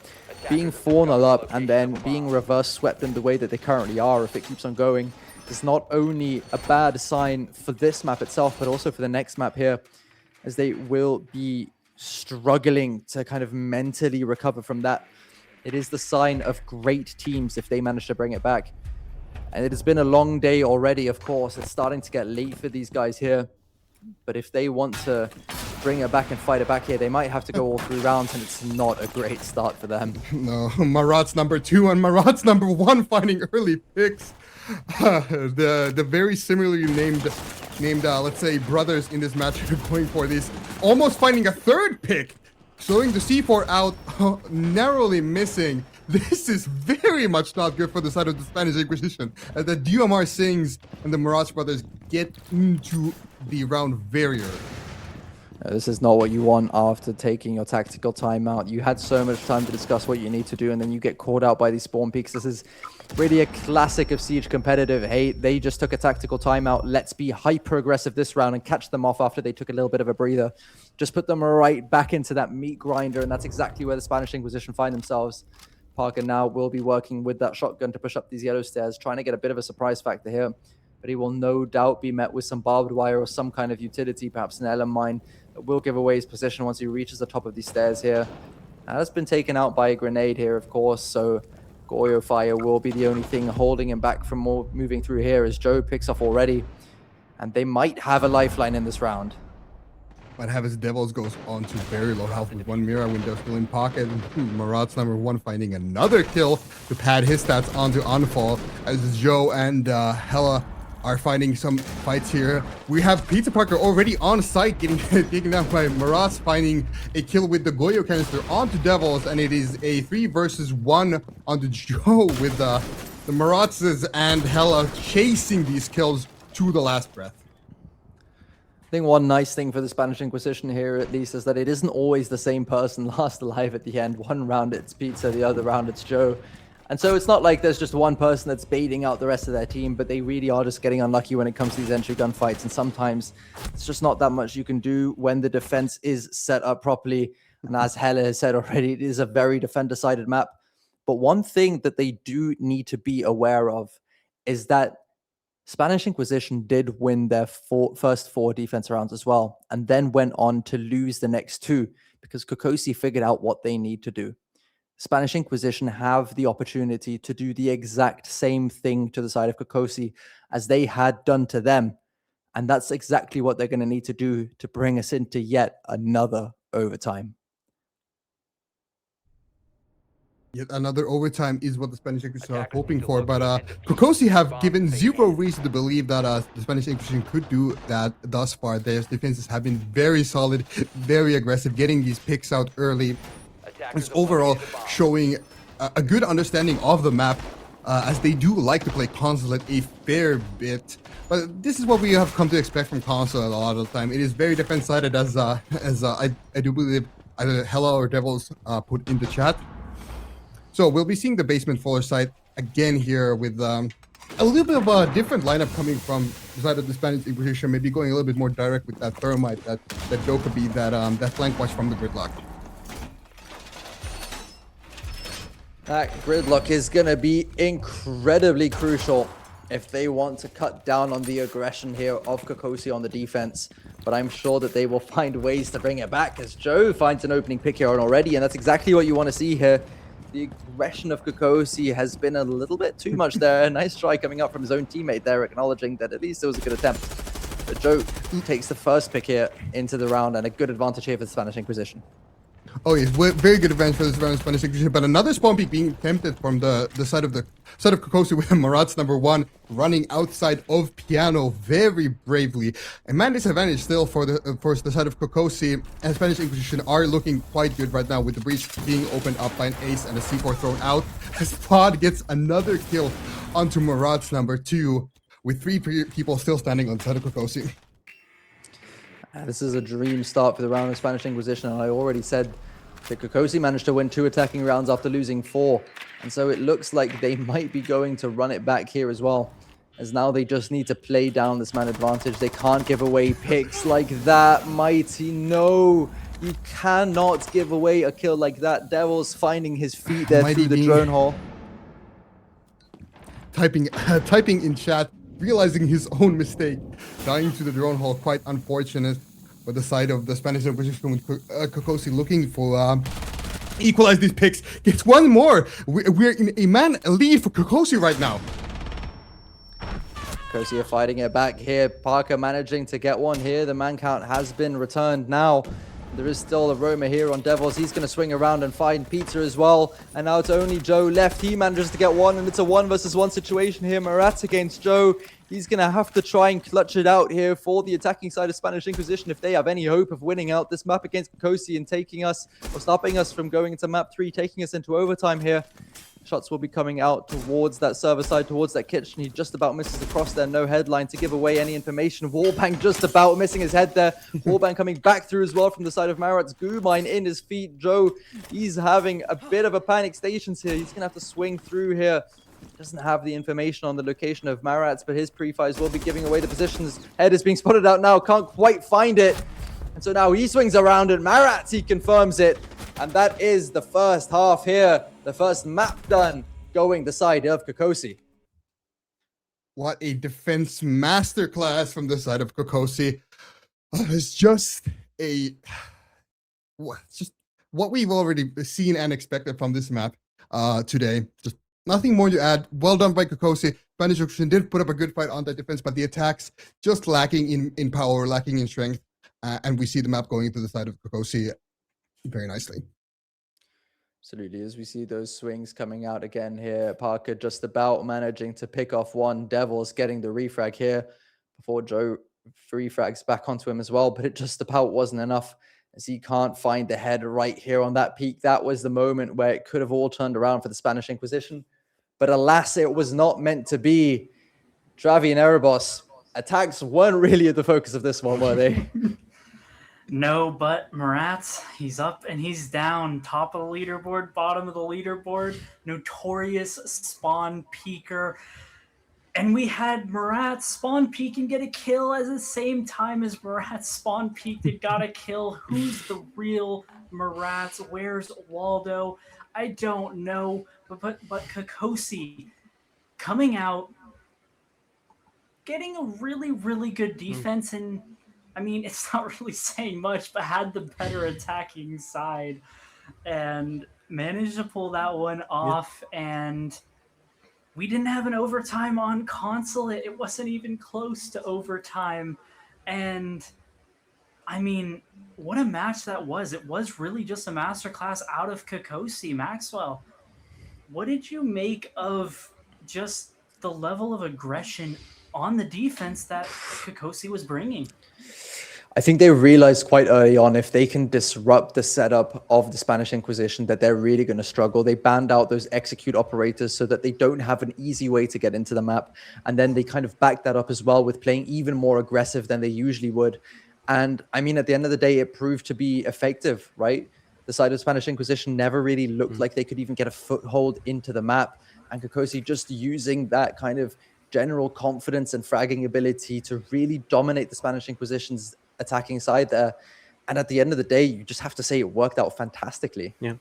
Being 4-0 up and then being reverse swept in the way that they currently are, if it keeps on going, is not only a bad sign for this map itself, but also for the next map here, as they will be struggling to kind of mentally recover from that. It is the sign of great teams if they manage to bring it back. And it has been a long day already, of course. It's starting to get late for these guys here. But if they want to bring it back and fight it back here, they might have to go all 3 rounds, and it's not a great start for them. No, Marat's number 2 and Marat's number 1 finding early picks. The very similarly named let's say brothers in this match are going for this, almost finding a 3rd pick, showing the C4 out, narrowly missing. This is very much not good for the side of the Spanish Inquisition, as the DMR Sings and the Mirage brothers get into the round very early. This is not what you want after taking your tactical timeout. You had so much time to discuss what you need to do, and then you get caught out by these spawn peaks. This is really a classic of Siege competitive. Hey, they just took a tactical timeout. Let's be hyper-aggressive this round and catch them off after they took a little bit of a breather. Just put them right back into that meat grinder, and that's exactly where the Spanish Inquisition find themselves. Parker now will be working with that shotgun to push up these yellow stairs, trying to get a bit of a surprise factor here. But he will no doubt be met with some barbed wire or some kind of utility, perhaps an LM mine, that will give away his position once he reaches the top of these stairs here. Now, that's been taken out by a grenade here, of course, so Goyo Fire will be the only thing holding him back from moving through here, as Joe picks off already. And they might have a lifeline in this round. Might have his Devils goes on to very low health with 1 mirror window still in pocket. Marat's number 1 finding another kill to pad his stats onto Unfall, as Joe and Hella are finding some fights here. We have Pizza Parker already on site getting taken down by Marat's, finding a kill with the Goyo canister onto Devils, and it is a 3 versus 1 onto Joe with the Marat's and Hella chasing these kills to the last breath. I think one nice thing for the Spanish Inquisition here, at least, is that it isn't always the same person last alive at the end. One round it's Pizza, the other round it's Joe. And so it's not like there's just one person that's baiting out the rest of their team, but they really are just getting unlucky when it comes to these entry gunfights. And sometimes it's just not that much you can do when the defense is set up properly. And as Hella has said already, it is a very defender-sided map. But one thing that they do need to be aware of is that Spanish Inquisition did win their first 4 defense rounds as well, and then went on to lose the next 2 because Kokosi figured out what they need to do. Spanish Inquisition have the opportunity to do the exact same thing to the side of Kokosi as they had done to them. And that's exactly what they're going to need to do to bring us into yet another overtime. Yet another overtime is what the Spanish Inquisition are hoping for, but Kokosi have given 0 reason to believe that the Spanish Inquisition could do that thus far. Their defenses have been very solid, very aggressive, getting these picks out early. It's overall showing a good understanding of the map as they do like to play console a fair bit. But this is what we have come to expect from console a lot of the time. It is very defense-sided, as I do believe either Hella or Devils put in the chat. So we'll be seeing the basement fuller side again here with a little bit of a different lineup coming from the side of the Spanish Inquisition, maybe going a little bit more direct with that Thermite, that Dokkaebi, that flank watch from the Gridlock. That gridlock is going to be incredibly crucial if they want to cut down on the aggression here of Kokosi on the defense. But I'm sure that they will find ways to bring it back as Joe finds an opening pick here on already. And that's exactly what you want to see here. The aggression of Kokosi has been a little bit too much there. A nice try coming up from his own teammate there, acknowledging that at least it was a good attempt. But Joe takes the first pick here into the round and a good advantage here for the Spanish Inquisition. Oh yes, very good advantage for this round of Spanish Inquisition, but another spawn peek being attempted from the side of Kokosi with Marat's #1 running outside of Piano very bravely. A man disadvantage still for the side of Kokosi, and Spanish Inquisition are looking quite good right now with the breach being opened up by an ace and a C4 thrown out. Spod gets another kill onto Marat's #2 with 3 people still standing on the side of Kokosi. This is a dream start for the round of Spanish Inquisition, and I already said that Kokosi managed to win 2 attacking rounds after losing 4. And so it looks like they might be going to run it back here as well, as now they just need to play down this man advantage. They can't give away picks like that. Mighty, no. You cannot give away a kill like that. Devil's finding his feet there Mighty through the drone hole. Typing in chat, realizing his own mistake, dying to the drone hole, quite unfortunate. But the side of the Spanish Inquisition with Kokosi looking for equalize these picks, gets one more. We're in a man lead for Kokosi right now. Kokosi are fighting it back here. Parker managing to get one here. The man count has been returned now. There is still a roamer here on Devils. He's going to swing around and find Pizza as well. And now it's only Joe left. He manages to get one, and it's a 1 versus 1 situation here. Marat against Joe. He's going to have to try and clutch it out here for the attacking side of Spanish Inquisition if they have any hope of winning out this map against Kokosi and taking us, or stopping us from going into map 3, taking us into overtime here. Shots will be coming out towards that server side, towards that kitchen. He just about misses across there. No headline to give away any information. Wallbang just about missing his head there. Wallbang coming back through as well from the side of Marat's. Goo mine in his feet. Joe, he's having a bit of a panic stations here. He's going to have to swing through here. Doesn't have the information on the location of Marat's, but his pre-fires will be giving away the positions. Head is being spotted out now. Can't quite find it. And so now he swings around and Marat, he confirms it. And that is the first half here. The first map done going the side of Kokosi. What a defense masterclass from the side of Kokosi. It's just what we've already seen and expected from this map today. Just nothing more to add. Well done by Kokosi. Spanish Inquisition did put up a good fight on that defense, but the attacks just lacking in power, lacking in strength. And we see the map going to the side of Kokosi very nicely. Absolutely, as we see those swings coming out again here. Parker just about managing to pick off one. Devils getting the refrag here before Joe refrags back onto him as well, but it just about wasn't enough as he can't find the head right here on that peak. That was the moment where it could have all turned around for the Spanish Inquisition, but alas, it was not meant to be. Travi and Erebos, attacks weren't really at the focus of this one, were they? No, but Marat, he's up and he's down. Top of the leaderboard, bottom of the leaderboard. Notorious spawn peeker. And we had Marat spawn peek and get a kill at the same time as Marat spawn peeked and got a kill. Who's the real Marat? Where's Waldo? I don't know. But Kokosi coming out, getting a really, really good defense, and I mean, it's not really saying much, but had the better attacking side and managed to pull that one off. And we didn't have an overtime on console. It wasn't even close to overtime. And I mean, what a match that was. It was really just a masterclass out of Kokosi. Maxwell, what did you make of just the level of aggression on the defense that Kokosi was bringing? I think they realized quite early on if they can disrupt the setup of the Spanish Inquisition that they're really going to struggle. They banned out those execute operators so that they don't have an easy way to get into the map. And then they kind of backed that up as well with playing even more aggressive than they usually would. And I mean, at the end of the day, it proved to be effective, right? The side of Spanish Inquisition never really looked like they could even get a foothold into the map. And Kokosi just using that kind of general confidence and fragging ability to really dominate the Spanish Inquisition's attacking side there. And at the end of the day, you just have to say it worked out fantastically. Yeah.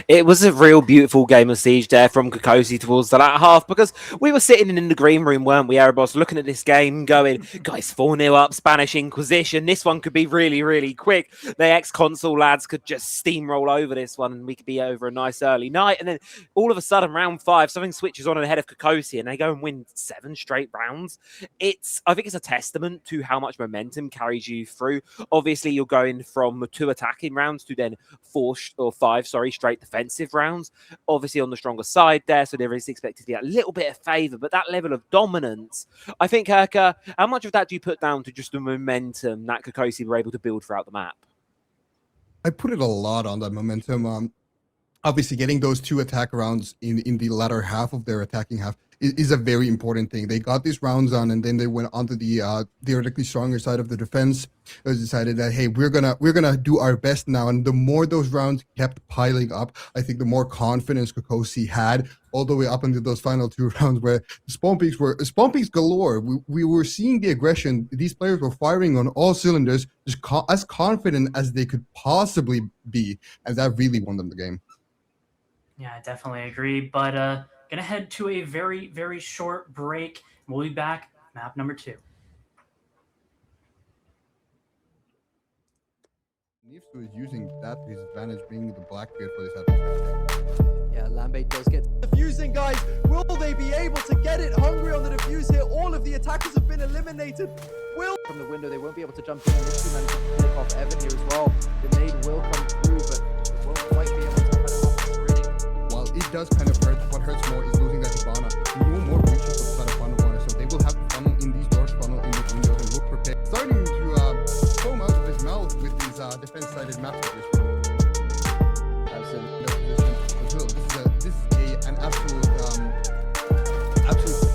It was a real beautiful game of Siege there from Kokosi towards the latter half, because we were sitting in the green room, weren't we, Erebos, looking at this game going, guys, 4-0 up, Spanish Inquisition. This one could be really, really quick. The ex-console lads could just steamroll over this one and we could be over a nice early night. And then all of a sudden, round 5, something switches on ahead of Kokosi and they go and win 7 straight rounds. I think it's a testament to how much momentum carries you through. Obviously, you're going from 2 attacking rounds to then 5 straight defensive rounds, obviously on the stronger side there, so there is expected to be a little bit of favor, but that level of dominance, I think, Herka, how much of that do you put down to just the momentum that Kokosi were able to build throughout the map? I put it a lot on that momentum. Obviously, getting those 2 attack rounds in the latter half of their attacking half is a very important thing. They got these rounds on, and then they went onto the theoretically stronger side of the defense. It was decided that, hey, we're gonna do our best now. And the more those rounds kept piling up, I think the more confidence Kokosi had all the way up into those final 2 rounds, where spawn peaks galore. We were seeing the aggression. These players were firing on all cylinders, just as confident as they could possibly be, and that really won them the game. Yeah, I definitely agree. But gonna head to a very, very short break. We'll be back. Map number 2. Nifsu is using that to his advantage, being the Blackbeard for this episode. Yeah, Lambe does get defusing, guys. Will they be able to get it? Hungry on the defuse here. All of the attackers have been eliminated. From the window, they won't be able to jump in. And Nifsu managed to pick off Evan here as well. The nade will come through, but it won't quite be able to kind of off the rating. While it does kind of hurt, what hurts more is losing that Hibana. No more breaches of the side of Funnel, so they will have to funnel in these doors, funnel in the windows, and look prepared. Starting to foam out of his mouth with these defense-sided maps of this room. This is an absolute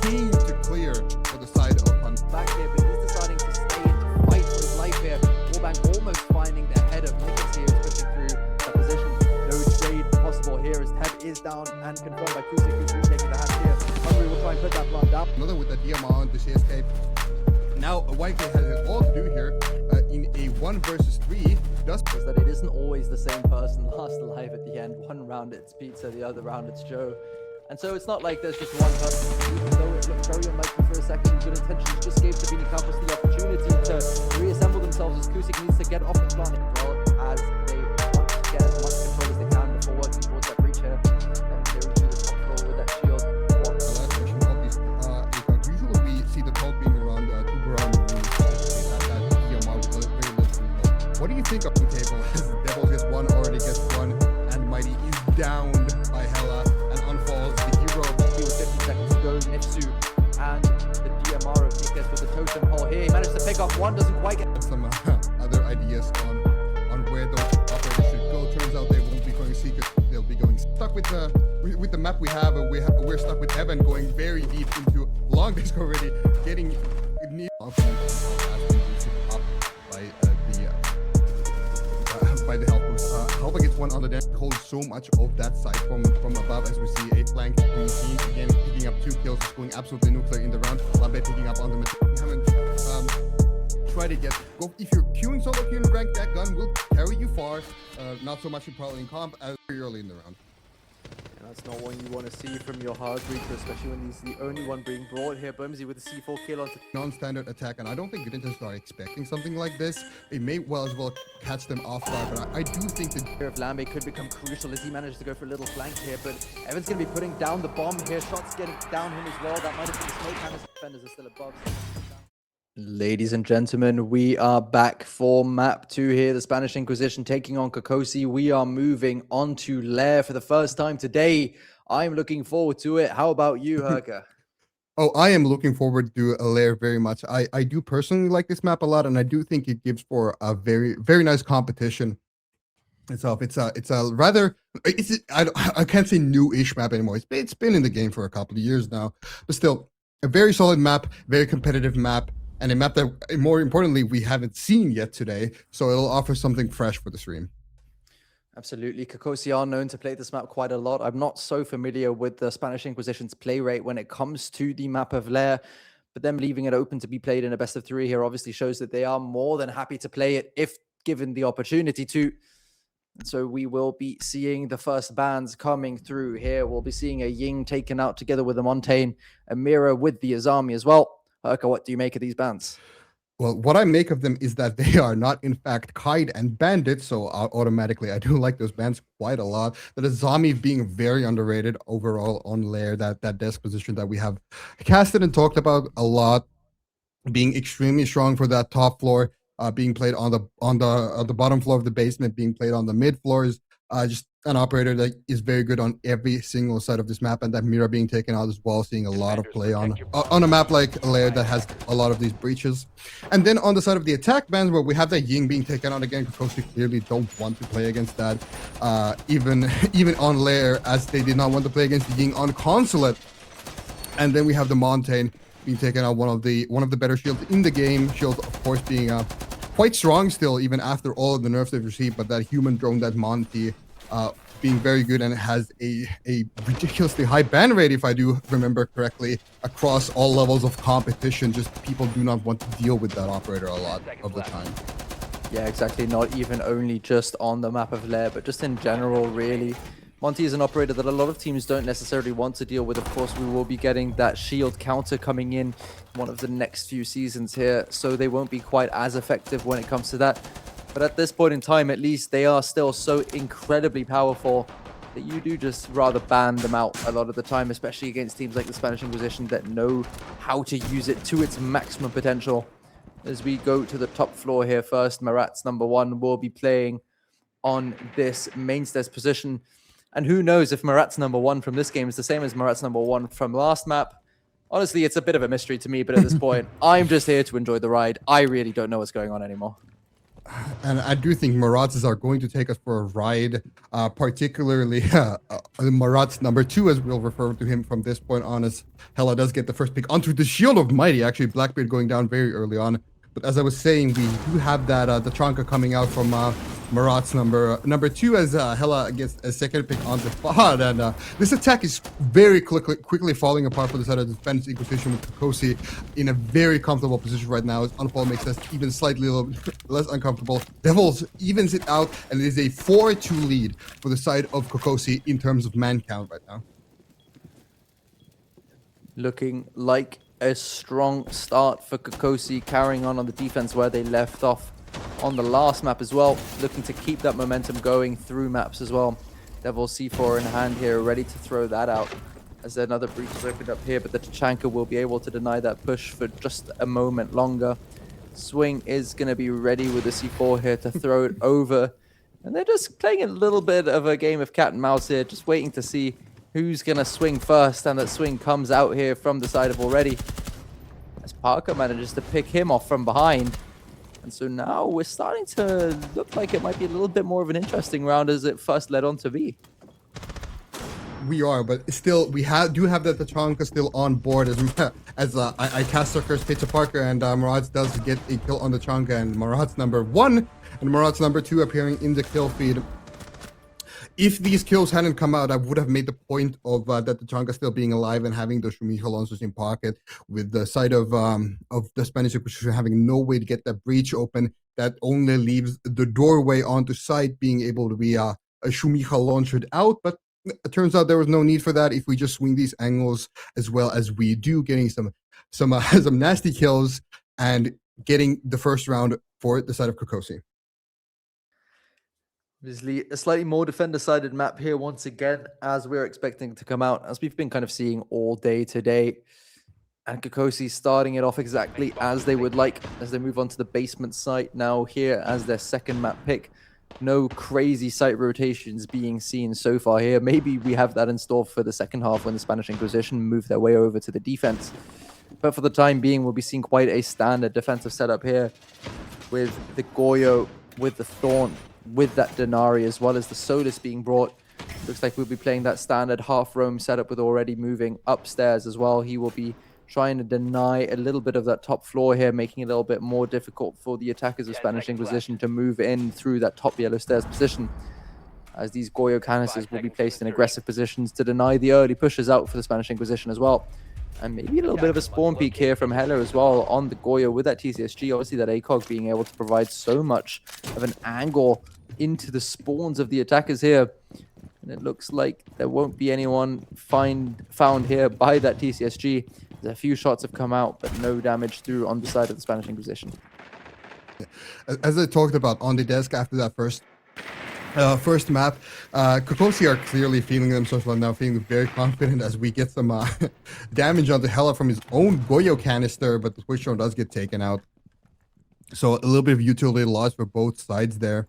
pain to clear for the side of Funnel. Back here, but he's deciding to stay in to fight for his life here. Wallbang almost finding the head of Nicholas here, pushing through that position. No trade possible here as Tab is down and confirmed by Kusik, who's retaking the hand here. Hungry will try and put that plant down. Another with the DMR on the escape. Now, Whitegate has it all to do here in a 1 versus 3. Is that it isn't always the same person last alive at the end. One round it's Pizza, the other round it's Joe. And so it's not like there's just one person, even though it looked very unlikely for a second. Good intentions just gave Sabini Campos the opportunity to reassemble themselves as Kusik needs to get off the planet, well, as they want to get as much control as they can before working towards that breach here. They reach to the top floor with that shield. Last question of these accounts. Usually we see the top being around 2 around the room. That DMR with very little. What do you think of the table? Devil gets 1, already gets 1, and Mighty is downed by Hela and unfalls the hero. He was 50 seconds to go. Nifsu and the DMR of Nikas with the totem pole here. He managed to pick up 1, doesn't quite get Some other ideas on where those operators should go. Turns out they won't be going secret. They'll be going stuck with the map we have. We're stuck with Evan going very deep into long disc already, getting near up by the help boost. Halva gets 1 on the deck, holds so much of that side from above, as we see a flank being seen again, picking up 2 kills, just going absolutely nuclear in the round. Lambe picking up on the mid. We haven't tried it yet. If you're queuing solo queue and rank, that gun will carry you far. Not so much probably in comp as very early in the round. And that's not one you want to see from your hard breacher, especially when he's the only one being brought here. Bumsy with the C4 kill onto Non-standard attack, and I don't think Good Intentions are expecting something like this. It may well as well catch them off guard, but I do think that here of Lambe could become crucial as he manages to go for a little flank here, but Evan's going to be putting down the bomb here. Shots getting down him as well. That might have been the smoke, and his defenders are still above. Ladies and gentlemen, we are back for map 2 here. The Spanish Inquisition taking on Kokosi. We are moving on to Lair for the first time today. I'm looking forward to it. How about you, Herka? Oh, I am looking forward to Lair very much. I do personally like this map a lot, and I do think it gives for a very nice competition itself. It's a rather I can't say new-ish map anymore. It's been in the game for a couple of years now, but still a very solid map, very competitive map, and a map that more importantly we haven't seen yet today. So it'll offer something fresh for the stream. Absolutely. Kokosi are known to play this map quite a lot. I'm not so familiar with the Spanish Inquisition's play rate when it comes to the map of Lair, but them leaving it open to be played in a best of 3 here obviously shows that they are more than happy to play it if given the opportunity to. And so we will be seeing the first bans coming through here. We'll be seeing a Ying taken out together with a Montaigne, a Mira with the Azami as well. Herka, what do you make of these bans? Well, what I make of them is that they are not, in fact, Kite and Bandit, so automatically I do like those bans quite a lot. That is Zami being very underrated overall on Lair, that desk position that we have casted and talked about a lot, being extremely strong for that top floor, being played on the bottom floor of the basement, being played on the mid floors. Just an operator that is very good on every single side of this map, and that Mira being taken out as well, seeing a lot of play on a map like Lair that has a lot of these breaches. And then on the side of the attack bans, where we have that Ying being taken out again, because we clearly don't want to play against that, even on Lair, as they did not want to play against the Ying on Consulate. And then we have the Montaigne being taken out, one of the better shields in the game. Shield, of course, being quite strong still, even after all of the nerfs they've received, but that human drone, that Monty, being very good, and it has a ridiculously high ban rate, if I do remember correctly, across all levels of competition. Just people do not want to deal with that operator a lot of the time. Yeah, exactly. Not even only just on the map of Lair, but just in general, really. Monty is an operator that a lot of teams don't necessarily want to deal with. Of course, we will be getting that shield counter coming in one of the next few seasons here, so they won't be quite as effective when it comes to that. But at this point in time, at least, they are still so incredibly powerful that you do just rather ban them out a lot of the time, especially against teams like the Spanish Inquisition that know how to use it to its maximum potential. As we go to the top floor here first, Marat's #1 will be playing on this mainstairs position. And who knows if Marat's #1 from this game is the same as Marat's #1 from last map. Honestly, it's a bit of a mystery to me, but at this point, I'm just here to enjoy the ride. I really don't know what's going on anymore. And I do think Marats are going to take us for a ride, particularly Marats #2, as we'll refer to him from this point on, as Hela does get the first pick onto the Shield of Mighty. Actually, Blackbeard going down very early on. But as I was saying, we do have that the Chanka coming out from Marat's #2 as Hela gets a second pick on the pod, and this attack is very quickly falling apart for the side of the Spanish Inquisition, with Kokosi in a very comfortable position right now. His unfall makes us even slightly a little less uncomfortable. Devils evens it out, and it is a 4-2 lead for the side of Kokosi in terms of man count right now. Looking like a strong start for Kokosi, carrying on the defense where they left off on the last map as well, looking to keep that momentum going through maps as well. Devil C4 in hand here, ready to throw that out as another breach is opened up here, but the Tachanka will be able to deny that push for just a moment longer. Swing is going to be ready with the C4 here to throw it over, and they're just playing a little bit of a game of cat and mouse here, just waiting to see who's going to swing first, and that swing comes out here from the side of Already, as Parker manages to pick him off from behind. And so now we're starting to look like it might be a little bit more of an interesting round as it first led on to be. We are, but still, we do have that Tachanka still on board as I cast Circus hit to Parker, and Marats does get a kill on the Tachanka, and Marat's #1 and Marat's #2 appearing in the kill feed. If these kills hadn't come out, I would have made the point of that Tachanka still being alive and having the Shumicha launchers in pocket, with the side of the Spanish Inquisition having no way to get that breach open. That only leaves the doorway onto site being able to be a Shumicha launched out, but it turns out there was no need for that if we just swing these angles as well as we do, getting some nasty kills and getting the first round for the side of Kokosi. Obviously, a slightly more defender-sided map here once again, as we're expecting to come out, as we've been kind of seeing all day today. And Kokosi starting it off exactly as they would like, as they move on to the basement site now here as their second map pick. no crazy site rotations being seen so far here. Maybe we have that in store for the second half when the Spanish Inquisition move their way over to the defense. But for the time being, we'll be seeing quite a standard defensive setup here with the Goyo, with the Thorn, with that Denari, as well as the Solus being brought. Looks like we'll be playing that standard half roam setup with already moving upstairs as well. He will be trying to deny a little bit of that top floor here, making it a little bit more difficult for the attackers of Spanish Inquisition to move in through that top yellow stairs position, as these Goyo canisters will be placed in aggressive positions to deny the early pushes out for the Spanish Inquisition as well. And maybe a little bit of a spawn peek here from Heller as well on the Goyo with that TCSG. Obviously that ACOG being able to provide so much of an angle into the spawns of the attackers here. And it looks like there won't be anyone found here by that TCSG. A few shots have come out, but no damage through on the side of the Spanish Inquisition. As I talked about on the desk after that first map, Kokosi are clearly feeling themselves right now, feeling very confident as we get some damage onto Hella from his own Goyo canister, but the switch drone does get taken out. So a little bit of utility loss for both sides there.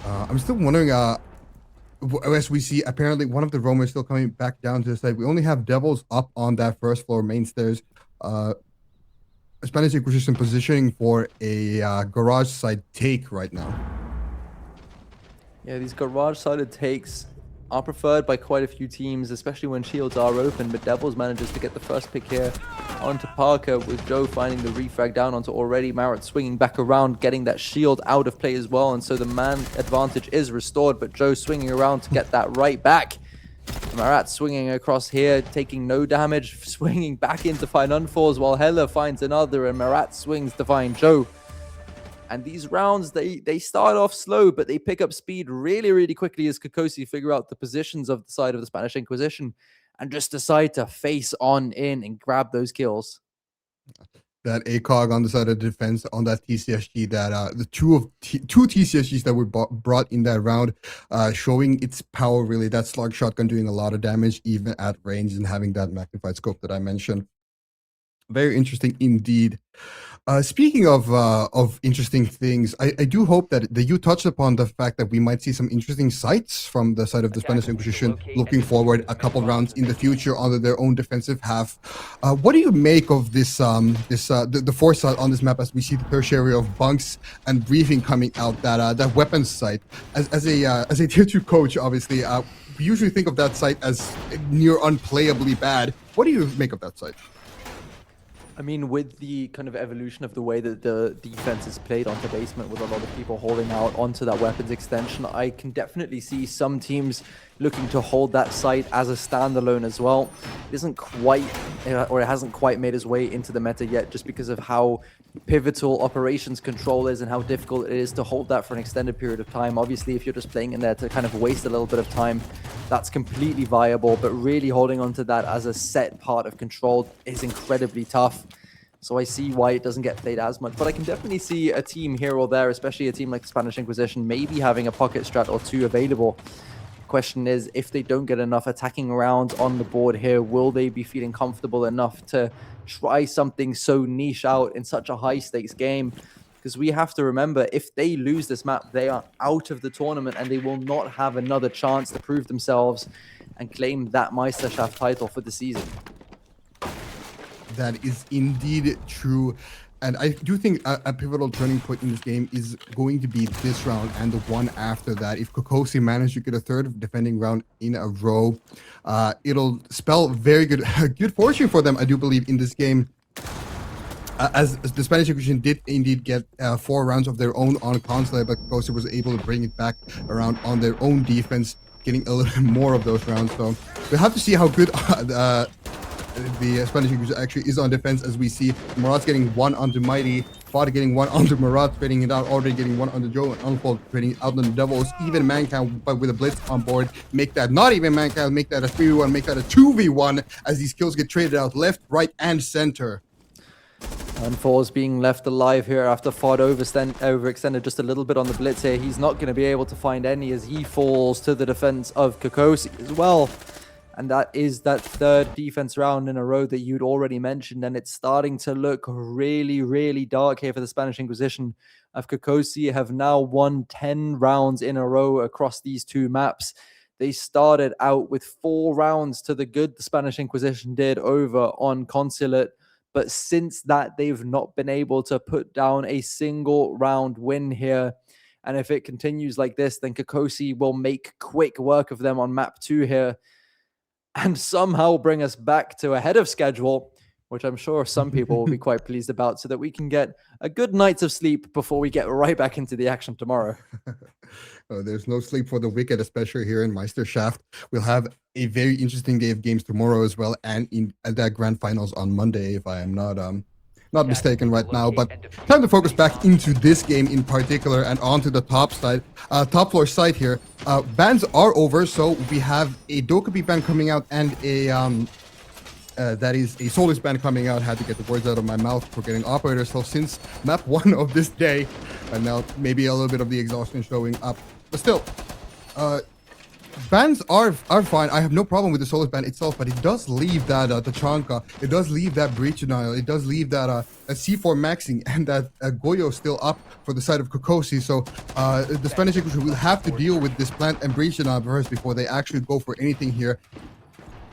I'm still wondering, as we see, apparently one of the roamers still coming back down to the side. We only have Devils up on that first floor main stairs. Spanish Inquisition positioning for a garage side take right now. Yeah, these garage-sided takes are preferred by quite a few teams, especially when shields are open, but Devils manages to get the first pick here onto Parker, with Joe finding the refrag down onto already. Marat swinging back around, getting that shield out of play as well, and so the man advantage is restored, but Joe swinging around to get that right back. Marat swinging across here, taking no damage, swinging back in to find unfalls, while Heller finds another, and Marat swings to find Joe. And these rounds, they start off slow, but they pick up speed really, really quickly as Kokosi figure out the positions of the side of the Spanish Inquisition and just decide to face on in and grab those kills. That ACOG on the side of the defense on that TCSG, that the two TCSGs that were brought in that round, showing its power really. That slug shotgun doing a lot of damage even at range and having that magnified scope that I mentioned. Very interesting indeed. Speaking of interesting things, I do hope that you touched upon the fact that we might see some interesting sights from the side of the Spanish Inquisition looking forward a couple rounds in the future under their own defensive half. What do you make of this the foresight on this map as we see the tertiary of bunks and briefing coming out, that weapons site? As a tier 2 coach, obviously, we usually think of that site as near unplayably bad. What do you make of that site? I mean, with the kind of evolution of the way that the defense is played onto basement, with a lot of people holding out onto that weapons extension, I can definitely see some teams looking to hold that site as a standalone as well. It isn't quite, or it hasn't quite made its way into the meta yet, just because of how pivotal operations control is and how difficult it is to hold that for an extended period of time. Obviously, if you're just playing in there to kind of waste a little bit of time, that's completely viable, but really holding on to that as a set part of control is incredibly tough. So I see why it doesn't get played as much, but I can definitely see a team here or there, especially a team like the Spanish Inquisition, maybe having a pocket strat or two available. Question is, if they don't get enough attacking rounds on the board here, will they be feeling comfortable enough to try something so niche out in such a high stakes game? Because we have to remember, if they lose this map, they are out of the tournament and they will not have another chance to prove themselves and claim that MEISTERSCHAFT title for the season. That is indeed true. And I do think a pivotal turning point in this game is going to be this round and the one after that. If Kokosi managed to get a third defending round in a row, it'll spell very good fortune for them, I do believe, in this game. As the Spanish Inquisition did indeed get 4 rounds of their own on console, but Kokosi was able to bring it back around on their own defense, getting a little more of those rounds. So we'll have to see how good the Spanish Inquisition actually is on defense, as we see Marat's getting one onto Mighty, Fada getting one onto Marat, trading it out, already getting one onto Joe, and Unfold trading it out on the Devils. Even Mankind, but with a Blitz on board, make that not even Mankind, make that a 3v1, make that a 2v1, as these kills get traded out left, right, and center. And Fours being left alive here after Fod overextended just a little bit on the Blitz here. He's not going to be able to find any as he falls to the defense of Kokosi as well. And that is that third defense round in a row that you'd already mentioned. And it's starting to look really, really dark here for the Spanish Inquisition. Kokosi have now won 10 rounds in a row across these two maps. They started out with 4 rounds to the good, the Spanish Inquisition did, over on Consulate. But since that, they've not been able to put down a single round win here. And if it continues like this, then Kokosi will make quick work of them on map 2 here and somehow bring us back to ahead of schedule, which I'm sure some people will be quite pleased about, so that we can get a good night of sleep before we get right back into the action tomorrow. There's no sleep for the wicked, especially here in Meisterschaft. We'll have a very interesting day of games tomorrow as well, and in the grand finals on Monday, if I am not mistaken right now. But time to focus back into this game in particular and onto the top floor side here. Bans are over, so we have a Dokkaebi ban coming out and a that is a Solis ban coming out. Had to get the words out of my mouth for getting operator. So since map 1 of this day, and now maybe a little bit of the exhaustion showing up, but still, bans are fine. I have no problem with the Solis ban itself, but it does leave that Tachanka, it does leave that Breach Denial, it does leave that a C4 maxing, and that Goyo still up for the side of Kokosi. So the Spanish Inquisition will have to deal with this plant and Breach Denial first before they actually go for anything here.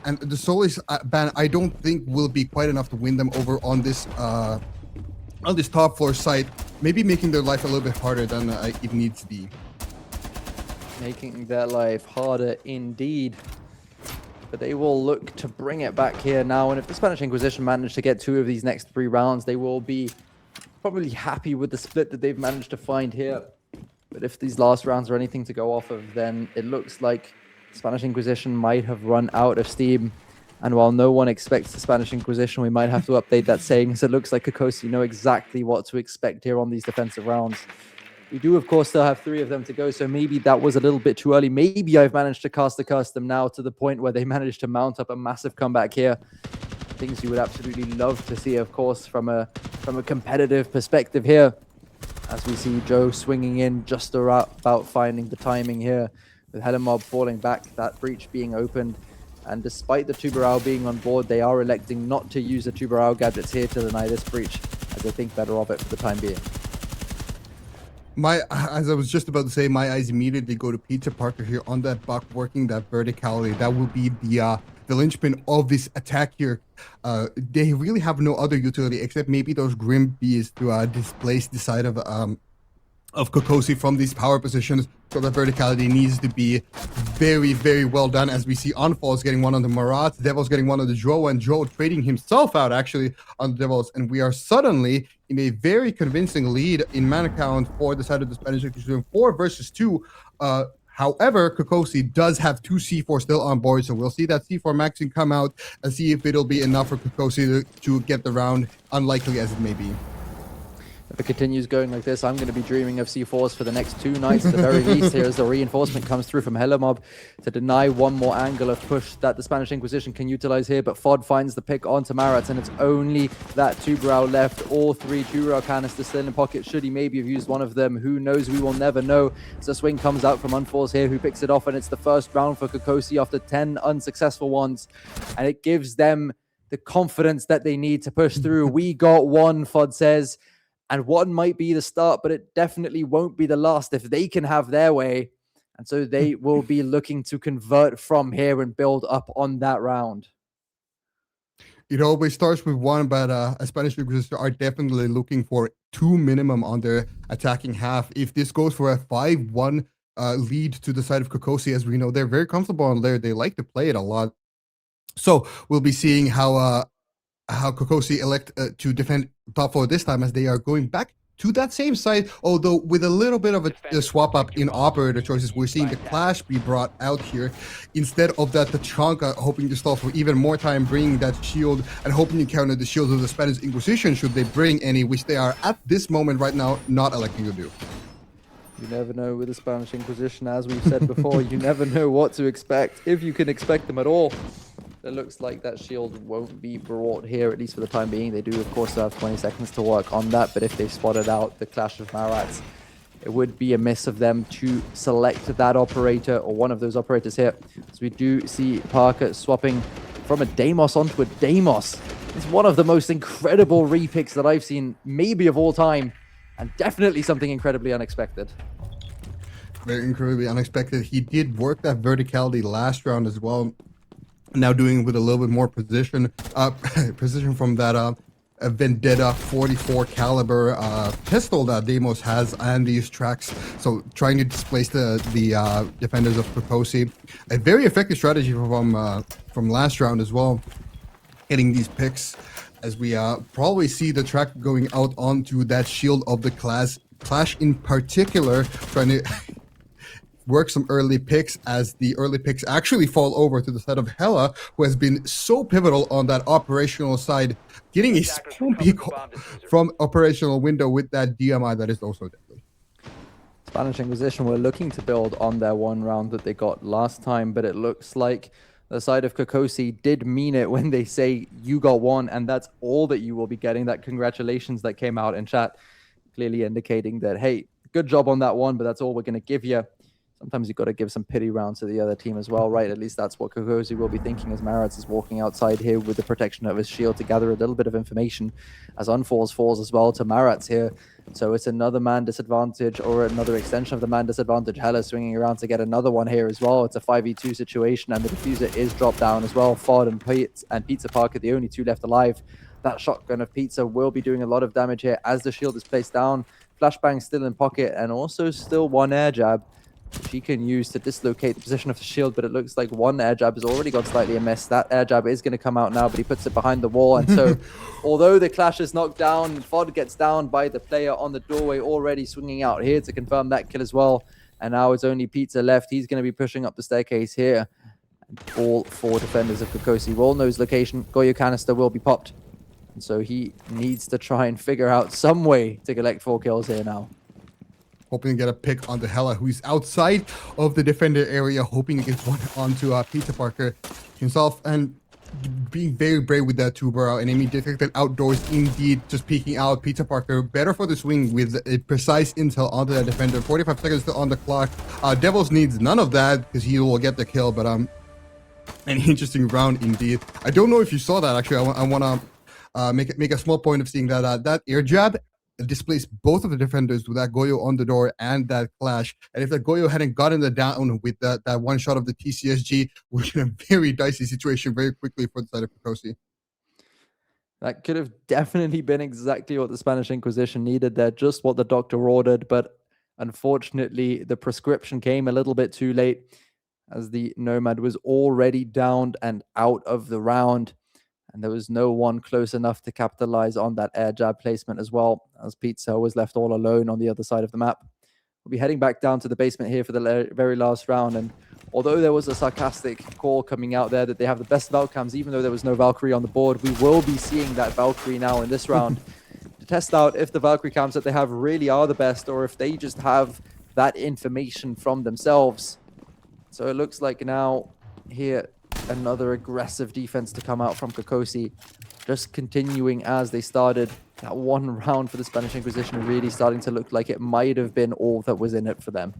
And the Solis ban, I don't think will be quite enough to win them over on this top floor site, maybe making their life a little bit harder than it needs to be. Making their life harder indeed. But they will look to bring it back here now. And if the Spanish Inquisition manage to get 2 of these next 3 rounds, they will be probably happy with the split that they've managed to find here. But if these last rounds are anything to go off of, then it looks like the Spanish Inquisition might have run out of steam. And while no one expects the Spanish Inquisition, we might have to update that saying, so it looks like Kokosi know exactly what to expect here on these defensive rounds. We do, of course, still have 3 of them to go, so maybe that was a little bit too early. Maybe I've managed to cast the custom now to the point where they managed to mount up a massive comeback here. Things you would absolutely love to see, of course, from a competitive perspective here. As we see Joe swinging in just about finding the timing here, with Helemob falling back, that breach being opened. And despite the Tubarão being on board, they are electing not to use the Tubarão gadgets here to deny this breach, as they think better of it for the time being. As I was just about to say, my eyes immediately go to Peter Parker here on that buck, working that verticality. That will be the linchpin of this attack here. They really have no other utility except maybe those Grim Bees to displace the side of Kokosi from these power positions. So the verticality needs to be very, very well done, as we see Unfalls getting one on the Marat, Devils getting one on the Joe, and Joe trading himself out actually on the Devils. And we are suddenly in a very convincing lead in mana count for the side of the Spanish Inquisition, 4 versus 2. However, Kokosi does have 2 C4 still on board, so we'll see that C4 maxing come out and see if it'll be enough for Kokosi to get the round, unlikely as it may be. If it continues going like this, I'm going to be dreaming of C4s for the next 2 nights at the very least. Here as the reinforcement comes through from Helemob to deny one more angle of push that the Spanish Inquisition can utilize here. But Fod finds the pick onto Marat, and it's only that Tubarão left. All 3 Tubarão canisters still in pocket. Should he maybe have used one of them? Who knows? We will never know. So swing comes out from Unfalls here, who picks it off, and it's the first round for Kokosi after 10 unsuccessful ones. And it gives them the confidence that they need to push through. We got 1, Fod says. And 1 might be the start, but it definitely won't be the last if they can have their way. And so they will be looking to convert from here and build up on that round. It always starts with 1, but a Spanish Inquisition are definitely looking for 2 minimum on their attacking half. If this goes for a 5-1 lead to the side of Kokosi, as we know, they're very comfortable on there. They like to play it a lot. So we'll be seeing how Kokosi elect to defend top 4 this time, as they are going back to that same side, although with a little bit of a swap up in operator choices. We're seeing the Clash be brought out here instead of that Tachanka, hoping to stall for even more time, bringing that shield and hoping to counter the shields of the Spanish Inquisition should they bring any, which they are at this moment right now not electing to do. You never know with the Spanish Inquisition, as we've said before. You never know what to expect, if you can expect them at all. It looks like that shield won't be brought here, at least for the time being. They do, of course, have 20 seconds to work on that, but if they spotted out the Clash of Marats, it would be a miss of them to select that operator or one of those operators here. So we do see Parker swapping from a Deimos onto a Deimos. It's one of the most incredible repicks that I've seen, maybe of all time, and definitely something incredibly unexpected. Very incredibly unexpected. He did work that verticality last round as well. Now doing it with a little bit more precision from that a Vendetta 44 caliber pistol that Deimos has and these tracks. So trying to displace the defenders of Kokosi. A very effective strategy from last round as well. Hitting these picks as we probably see the track going out onto that shield of the Clash in particular, trying to work some early picks as the early picks actually fall over to the side of Hella, who has been so pivotal on that operational side, getting a spawn peek from operational window with that DMI that is also deadly. Spanish Inquisition were looking to build on their one round that they got last time, but it looks like the side of Kokosi did mean it when they say you got one, and that's all that you will be getting. That congratulations that came out in chat, clearly indicating that, hey, good job on that one, but that's all we're going to give you. Sometimes you've got to give some pity rounds to the other team as well, right? At least that's what Kokosi will be thinking as Maratz is walking outside here with the protection of his shield to gather a little bit of information as Unfalls falls as well to Maratz here. So it's another man disadvantage or another extension of the man disadvantage. Hella swinging around to get another one here as well. It's a 5v2 situation and the diffuser is dropped down as well. Fod and Pizza Parker, the only two left alive. That shotgun of Pizza will be doing a lot of damage here as the shield is placed down. Flashbang still in pocket and also still one air jab she can use to dislocate the position of the shield, but it looks like one air jab has already got slightly amiss. That air jab is going to come out now, but he puts it behind the wall. And so, although the Clash is knocked down, Fod gets down by the player on the doorway, already swinging out here to confirm that kill as well. And now it's only Pizza left. He's going to be pushing up the staircase here. And all four defenders of Kokosi will know his location. Goyo canister will be popped. And so he needs to try and figure out some way to collect 4 kills here now. Hoping to get a pick onto Hella, who's outside of the defender area, hoping to get one onto Pizza Parker himself, and being very brave with that 2-barrel. Enemy detected outdoors indeed, just peeking out. Pizza Parker better for the swing with a precise intel onto that defender. 45 seconds still on the clock. Devils needs none of that because he will get the kill, but an interesting round indeed. I don't know if you saw that actually. I want to make a small point of seeing that that air jab displaced both of the defenders with that Goyo on the door and that Clash. And if that Goyo hadn't gotten the down with that one shot of the TCSG, we're in a very dicey situation very quickly for the side of Kokosi. That could have definitely been exactly what the Spanish Inquisition needed there, just what the doctor ordered. But unfortunately, the prescription came a little bit too late as the Nomad was already downed and out of the round. And there was no one close enough to capitalize on that air jab placement as well, as Pizza was left all alone on the other side of the map. We'll be heading back down to the basement here for the very last round. And although there was a sarcastic call coming out there that they have the best Valcams, even though there was no Valkyrie on the board, we will be seeing that Valkyrie now in this round to test out if the Valkyrie cams that they have really are the best or if they just have that information from themselves. So it looks like now here, another aggressive defense to come out from Kokosi, just continuing as they started. That one round for the Spanish Inquisition really starting to look like it might have been all that was in it for them.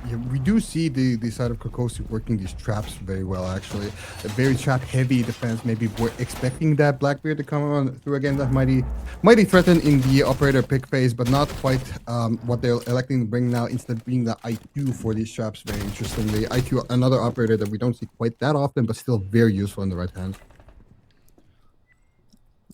Yeah, we do see the side of Kokosi working these traps very well, actually. A very trap-heavy defense. Maybe we're expecting that Blackbeard to come on through again. That mighty threaten in the operator pick phase, but not quite what they're electing to bring now, instead being the I2 for these traps, very interestingly. I2, another operator that we don't see quite that often, but still very useful in the right hand.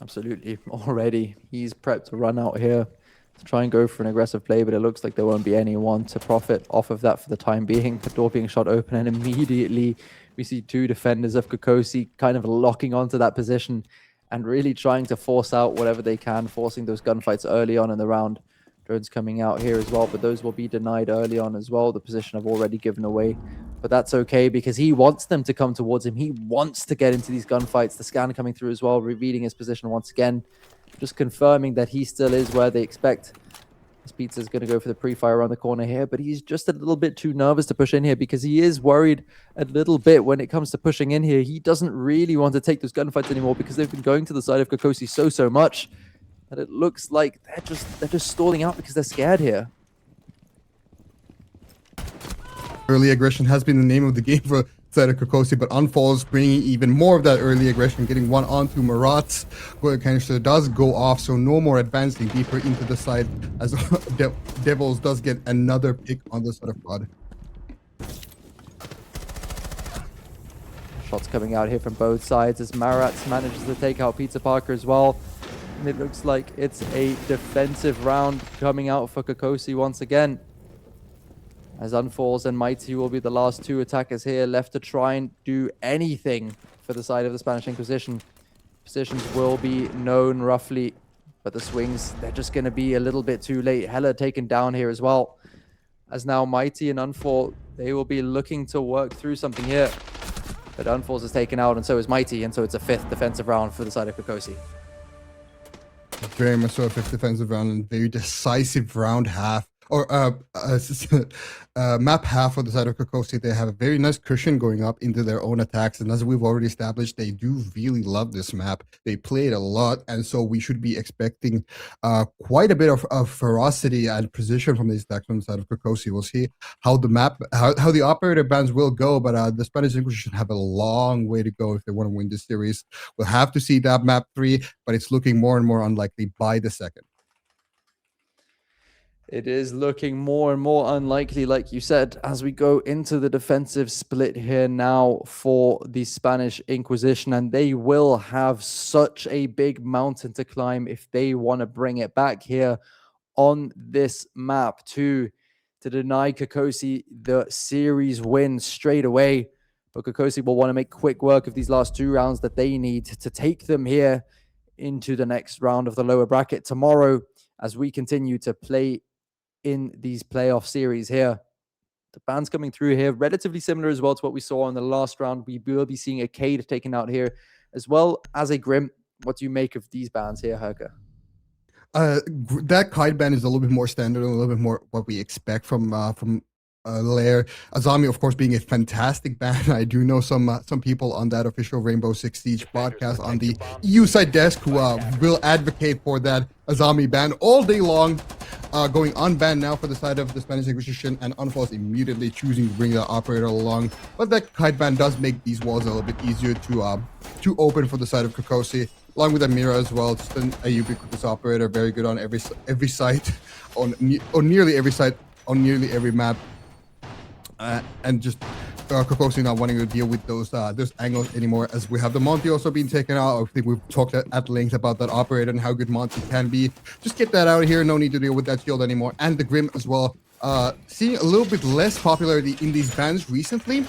Absolutely. Already, he's prepped to run out here to try and go for an aggressive play, but it looks like there won't be anyone to profit off of that for the time being. The door being shot open, and immediately we see 2 defenders of Kokosi kind of locking onto that position and really trying to force out whatever they can, forcing those gunfights early on in the round. Drones coming out here as well, but those will be denied early on as well. The position I've already given away, but that's okay because he wants them to come towards him. He wants to get into these gunfights. The scan coming through as well, revealing his position once again, just confirming that he still is where they expect. Pizza's going to go for the pre-fire around the corner here, but he's just a little bit too nervous to push in here because he is worried a little bit when it comes to pushing in here. He doesn't really want to take those gunfights anymore because they've been going to the side of Kokosi so much that it looks like they're just stalling out because they're scared here. Early aggression has been the name of the game for side of Kokosi, but Unfalls bringing even more of that early aggression, getting one onto Marat's. Canister does go off, so no more advancing deeper into the side as Devils does get another pick on the side of Pod. Shots coming out here from both sides as Marat's manages to take out Pizza Parker as well. And it looks like it's a defensive round coming out for Kokosi once again. As Unfalls and Mighty will be the last two attackers here left to try and do anything for the side of the Spanish Inquisition. Positions will be known roughly, but the swings, they're just going to be a little bit too late. Hella taken down here as well. As now Mighty and Unfall, they will be looking to work through something here. But Unfalls is taken out and so is Mighty, and so it's a 5th defensive round for the side of Kokosi. Very much so a 5th defensive round and very decisive round half. Or map half of the side of Kokosi. They have a very nice cushion going up into their own attacks, and as we've already established, they do really love this map. They play it a lot, and so we should be expecting quite a bit of ferocity and precision from these attacks on the side of Kokosi. We'll see how the operator bans will go, but the Spanish Inquisition have a long way to go if they want to win this series. We'll have to see that map 3, but it's looking more and more unlikely by the second. It is looking more and more unlikely, like you said, as we go into the defensive split here now for the Spanish Inquisition, and they will have such a big mountain to climb if they want to bring it back here on this map to deny Kokosi the series win straight away. But Kokosi will want to make quick work of these last 2 rounds that they need to take them here into the next round of the lower bracket tomorrow as we continue to play in these playoff series here. The bans coming through here relatively similar as well to what we saw in the last round. We will be seeing a Cade taken out here as well as a Grim. What do you make of these bans here, Herka? That kite ban is a little bit more standard and a little bit more what we expect from Lair. Azami, of course, being a fantastic ban. I do know some people on that official Rainbow Six Siege podcast on the EU side desk who will advocate for that Azami ban all day long. Going unbanned now for the side of the Spanish Inquisition, and Unfalls immediately choosing to bring the operator along. But that kite ban does make these walls a little bit easier to open for the side of Kokosi, along with Amira as well. Just a ubiquitous operator, very good on every site, on nearly every site, on nearly every map, and just Kokosi not wanting to deal with those angles anymore, as we have the Monty also being taken out. I think we've talked at length about that operator and how good Monty can be. Just get that out of here. No need to deal with that shield anymore. And the Grim as well. Seeing a little bit less popularity in these bans recently,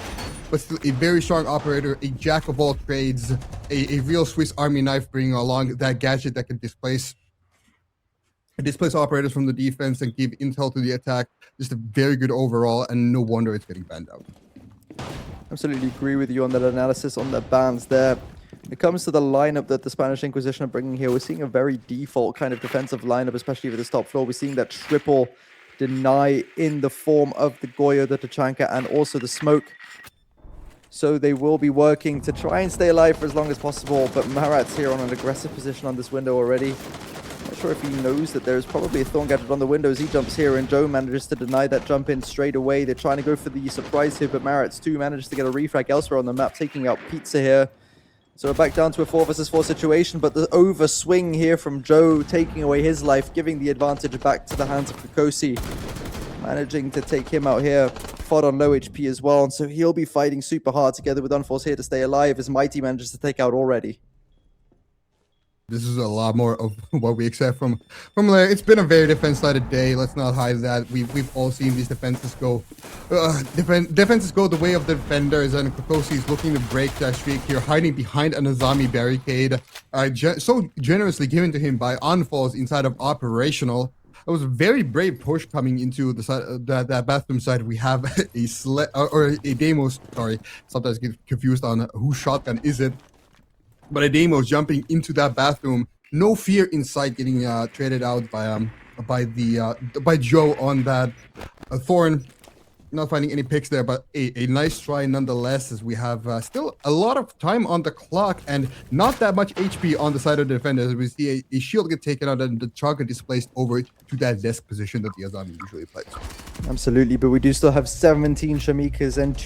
but still a very strong operator, a jack of all trades, a real Swiss Army knife, bringing along that gadget that can displace operators from the defense and give intel to the attack. Just a very good overall, and no wonder it's getting banned out. Absolutely agree with you on that analysis on the bans there. When it comes to the lineup that the Spanish Inquisition are bringing here, we're seeing a very default kind of defensive lineup, especially with this top floor. We're seeing that triple deny in the form of the Goyo, the Tachanka, and also the smoke. So they will be working to try and stay alive for as long as possible, but Marat's here on an aggressive position on this window already. Not sure if he knows that there's probably a Thorn Gadget on the windows. He jumps here, and Joe manages to deny that jump in straight away. They're trying to go for the surprise here, but Marat's too manages to get a refrag elsewhere on the map, taking out Pizza here. So we're back down to a 4 versus 4 situation, but the overswing here from Joe, taking away his life, giving the advantage back to the hands of Kokosi. Managing to take him out here. Fod on low HP as well, and so he'll be fighting super hard together with Unforce here to stay alive as Mighty manages to take out already. This is a lot more of what we expect from Lair. It's been a very defense-sided day. Let's not hide that. We've all seen these defenses go. Defenses go the way of the defenders, and Kokosi is looking to break that streak here, hiding behind an Azami barricade, so generously given to him by Unfalls inside of operational. It was a very brave push coming into the side, that bathroom side. We have a Demos. Sorry, sometimes get confused on whose shotgun is it. But a Demos jumping into that bathroom, no fear in sight, getting traded out by by Joe on that Thorn. Not finding any picks there, but a nice try nonetheless, as we have still a lot of time on the clock and not that much HP on the side of the defender, as we see a shield get taken out and the Chaka displaced over to that desk position that the Azami usually plays. Absolutely, but we do still have 17 Shamikas and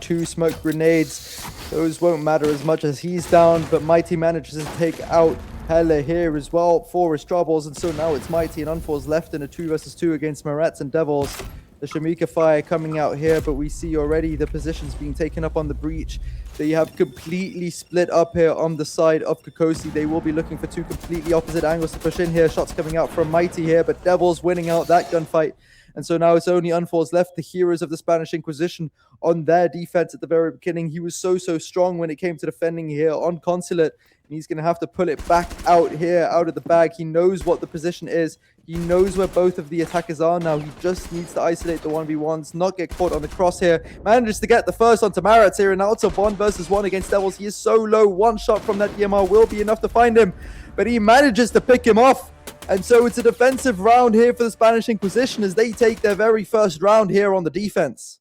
2 smoke grenades. Those won't matter as much as he's down, but Mighty manages to take out Hella here as well for his troubles, and so now it's Mighty and Unfor's left in a 2 versus 2 against Marats and Devils. The Shamika fire coming out here, but we see already the positions being taken up on the breach. They have completely split up here on the side of Kokosi. They will be looking for 2 completely opposite angles to push in here. Shots coming out from Mighty here, but Devils winning out that gunfight. And so now it's only Unfor's left, the heroes of the Spanish Inquisition, on their defense at the very beginning. He was so strong when it came to defending here on Consulate. And he's going to have to pull it back out here, out of the bag. He knows what the position is. He knows where both of the attackers are now. He just needs to isolate the 1v1s, not get caught on the crosshair. Manages to get the first onto Marats here, and now it's a 1 versus 1 against Devils. He is so low. 1 shot from that EMR will be enough to find him, but he manages to pick him off. And so it's a defensive round here for the Spanish Inquisition as they take their very first round here on the defense.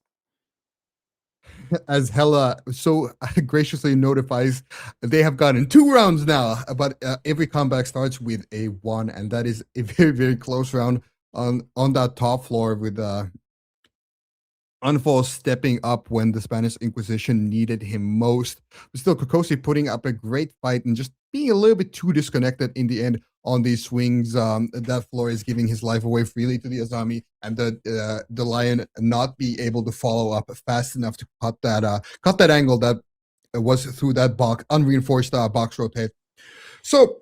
As Hella so graciously notifies, they have gotten 2 rounds now, but every comeback starts with a 1, and that is a very close round on that top floor with Unfall stepping up when the Spanish Inquisition needed him most. But still, Kokosi putting up a great fight and just being a little bit too disconnected in the end on these swings. That floor is giving his life away freely to the Azami, and the Lion not be able to follow up fast enough to cut that angle that was through that unreinforced box rotate. So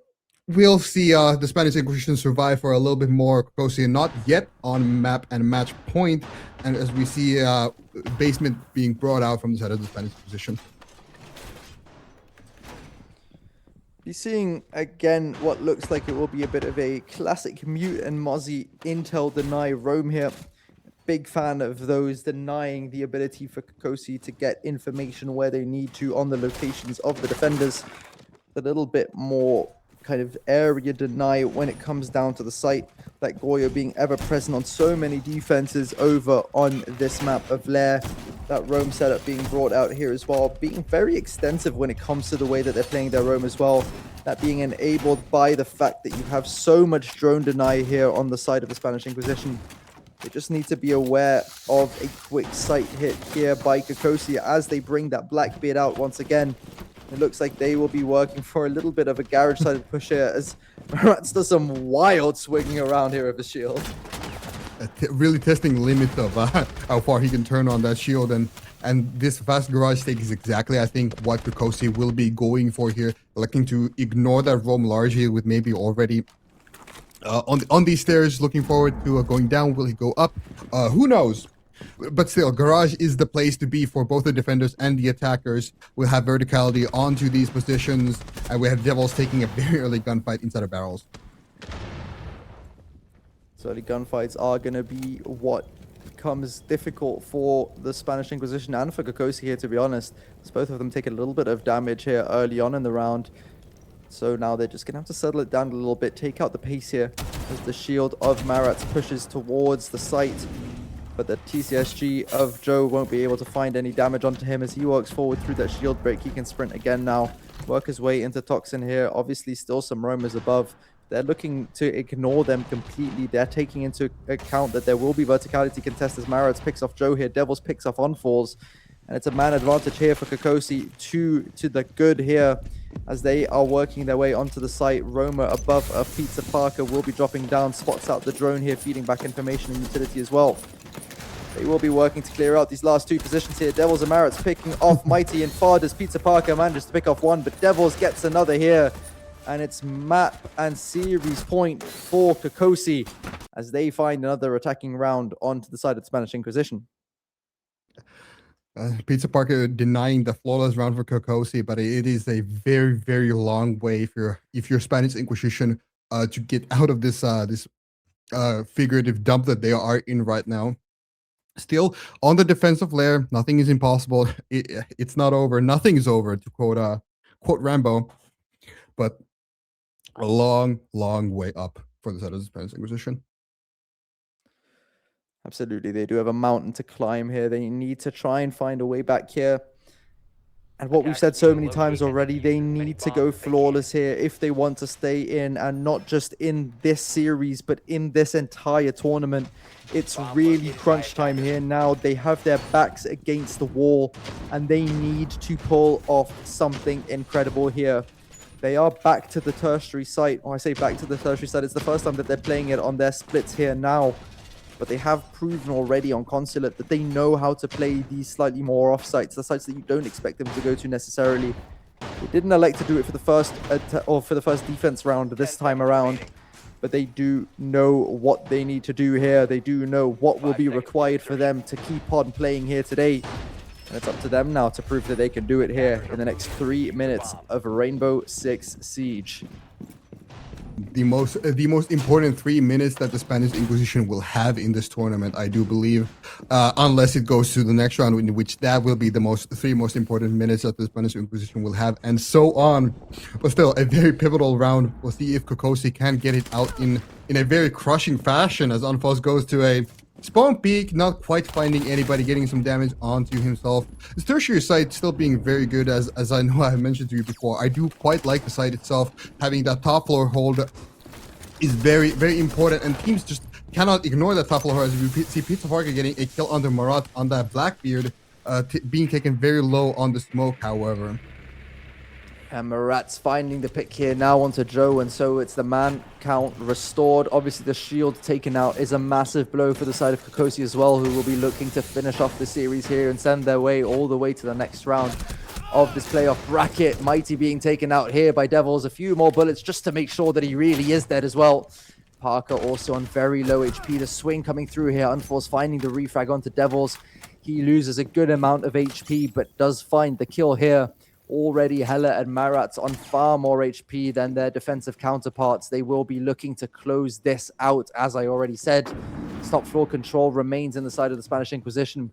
we'll see the Spanish Inquisition survive for a little bit more. Kokosi not yet on map and match point, and as we see basement being brought out from the side of the Spanish Inquisition. Be seeing again what looks like it will be a bit of a classic Mute and Mozzie intel deny roam here. Big fan of those denying the ability for Kokosi to get information where they need to on the locations of the defenders. A little bit more kind of area deny when it comes down to the site, like Goyo being ever present on so many defenses over on this map of Lair. That roam setup being brought out here as well, being very extensive when it comes to the way that they're playing their roam as well. That being enabled by the fact that you have so much drone deny here on the side of the Spanish Inquisition. They just need to be aware of a quick sight hit here by Kokosi as they bring that Blackbeard out once again. It looks like they will be working for a little bit of a garage-sided push here as Marats does some wild swinging around here of his shield. Really testing limit of how far he can turn on that shield, and this fast garage take is exactly, I think, what Kokosi will be going for here, looking to ignore that roam largely with maybe already on these stairs, looking forward to going down. Will he go up? Who knows? But still, garage is the place to be for both the defenders and the attackers. We'll have verticality onto these positions, and we have Devils taking a very early gunfight inside of barrels. So early gunfights are going to be what becomes difficult for the Spanish Inquisition and for Kokosi here, to be honest. As both of them take a little bit of damage here early on in the round. So now they're just going to have to settle it down a little bit, take out the pace here as the shield of Marats pushes towards the site. But the TCSG of Joe won't be able to find any damage onto him as he works forward through that shield break. He can sprint again now, work his way into Toxin here. Obviously still some roamers above. They're looking to ignore them completely. They're taking into account that there will be verticality contest as Marats picks off Joe here. Devils picks off Onfalls. And it's a man advantage here for Kokosi to the good here as they are working their way onto the site. Roma above Pizza Parker will be dropping down, spots out the drone here, feeding back information and utility as well. They will be working to clear out these last 2 positions here. Devils and Marats picking off Mighty and Fard as Pizza Parker manages to pick off 1, but Devils gets another here. And it's map and series point for Kokosi as they find another attacking round onto the side of the Spanish Inquisition. Pizza Parker denying the flawless round for Kokosi, but it is a very long way if you're Spanish Inquisition to get out of this figurative dump that they are in right now. Still on the defensive layer, nothing is impossible. It's not over. Nothing is over, to quote Rambo. But a long way up for the side of the Spanish Inquisition. Absolutely, they do have a mountain to climb here. They need to try and find a way back here. And what we've said so many times already, they need to go flawless here if they want to stay in, and not just in this series, but in this entire tournament. It's really crunch time here now. They have their backs against the wall, and they need to pull off something incredible here. They are back to the tertiary site, or I say back to the tertiary site. It's the first time that they're playing it on their splits here now. But they have proven already on Consulate that they know how to play these slightly more off sites, the sites that you don't expect them to go to necessarily. They didn't elect to do it for the first defense round this time around, but they do know what they need to do here. They do know what will be required for them to keep on playing here today. And it's up to them now to prove that they can do it here in the next 3 minutes of Rainbow Six Siege. The most important 3 minutes that the Spanish Inquisition will have in this tournament, I do believe, unless it goes to the next round, in which that will be the three most important minutes that the Spanish Inquisition will have, and so on. But still, a very pivotal round. We'll see if Kokosi can get it out in a very crushing fashion, as Unfos goes to a spawn peak, not quite finding anybody, getting some damage onto himself. His tertiary site still being very good, as I know I mentioned to you before. I do quite like the site itself. Having that top floor hold is very, very important, and teams just cannot ignore that top floor hold. As we see Pizza Parker getting a kill under Marat on that Blackbeard, being taken very low on the smoke, however. And Marat's finding the pick here now onto Joe, and so it's the man count restored. Obviously, the shield taken out is a massive blow for the side of Kokosi as well, who will be looking to finish off the series here and send their way all the way to the next round of this playoff bracket. Mighty being taken out here by Devils. A few more bullets just to make sure that he really is dead as well. Parker also on very low HP. The swing coming through here. Unforced finding the refrag onto Devils. He loses a good amount of HP, but does find the kill here. Already Hella and Marat's on far more HP than their defensive counterparts. They will be looking to close this out, as I already said. Top floor control remains in the side of the Spanish Inquisition.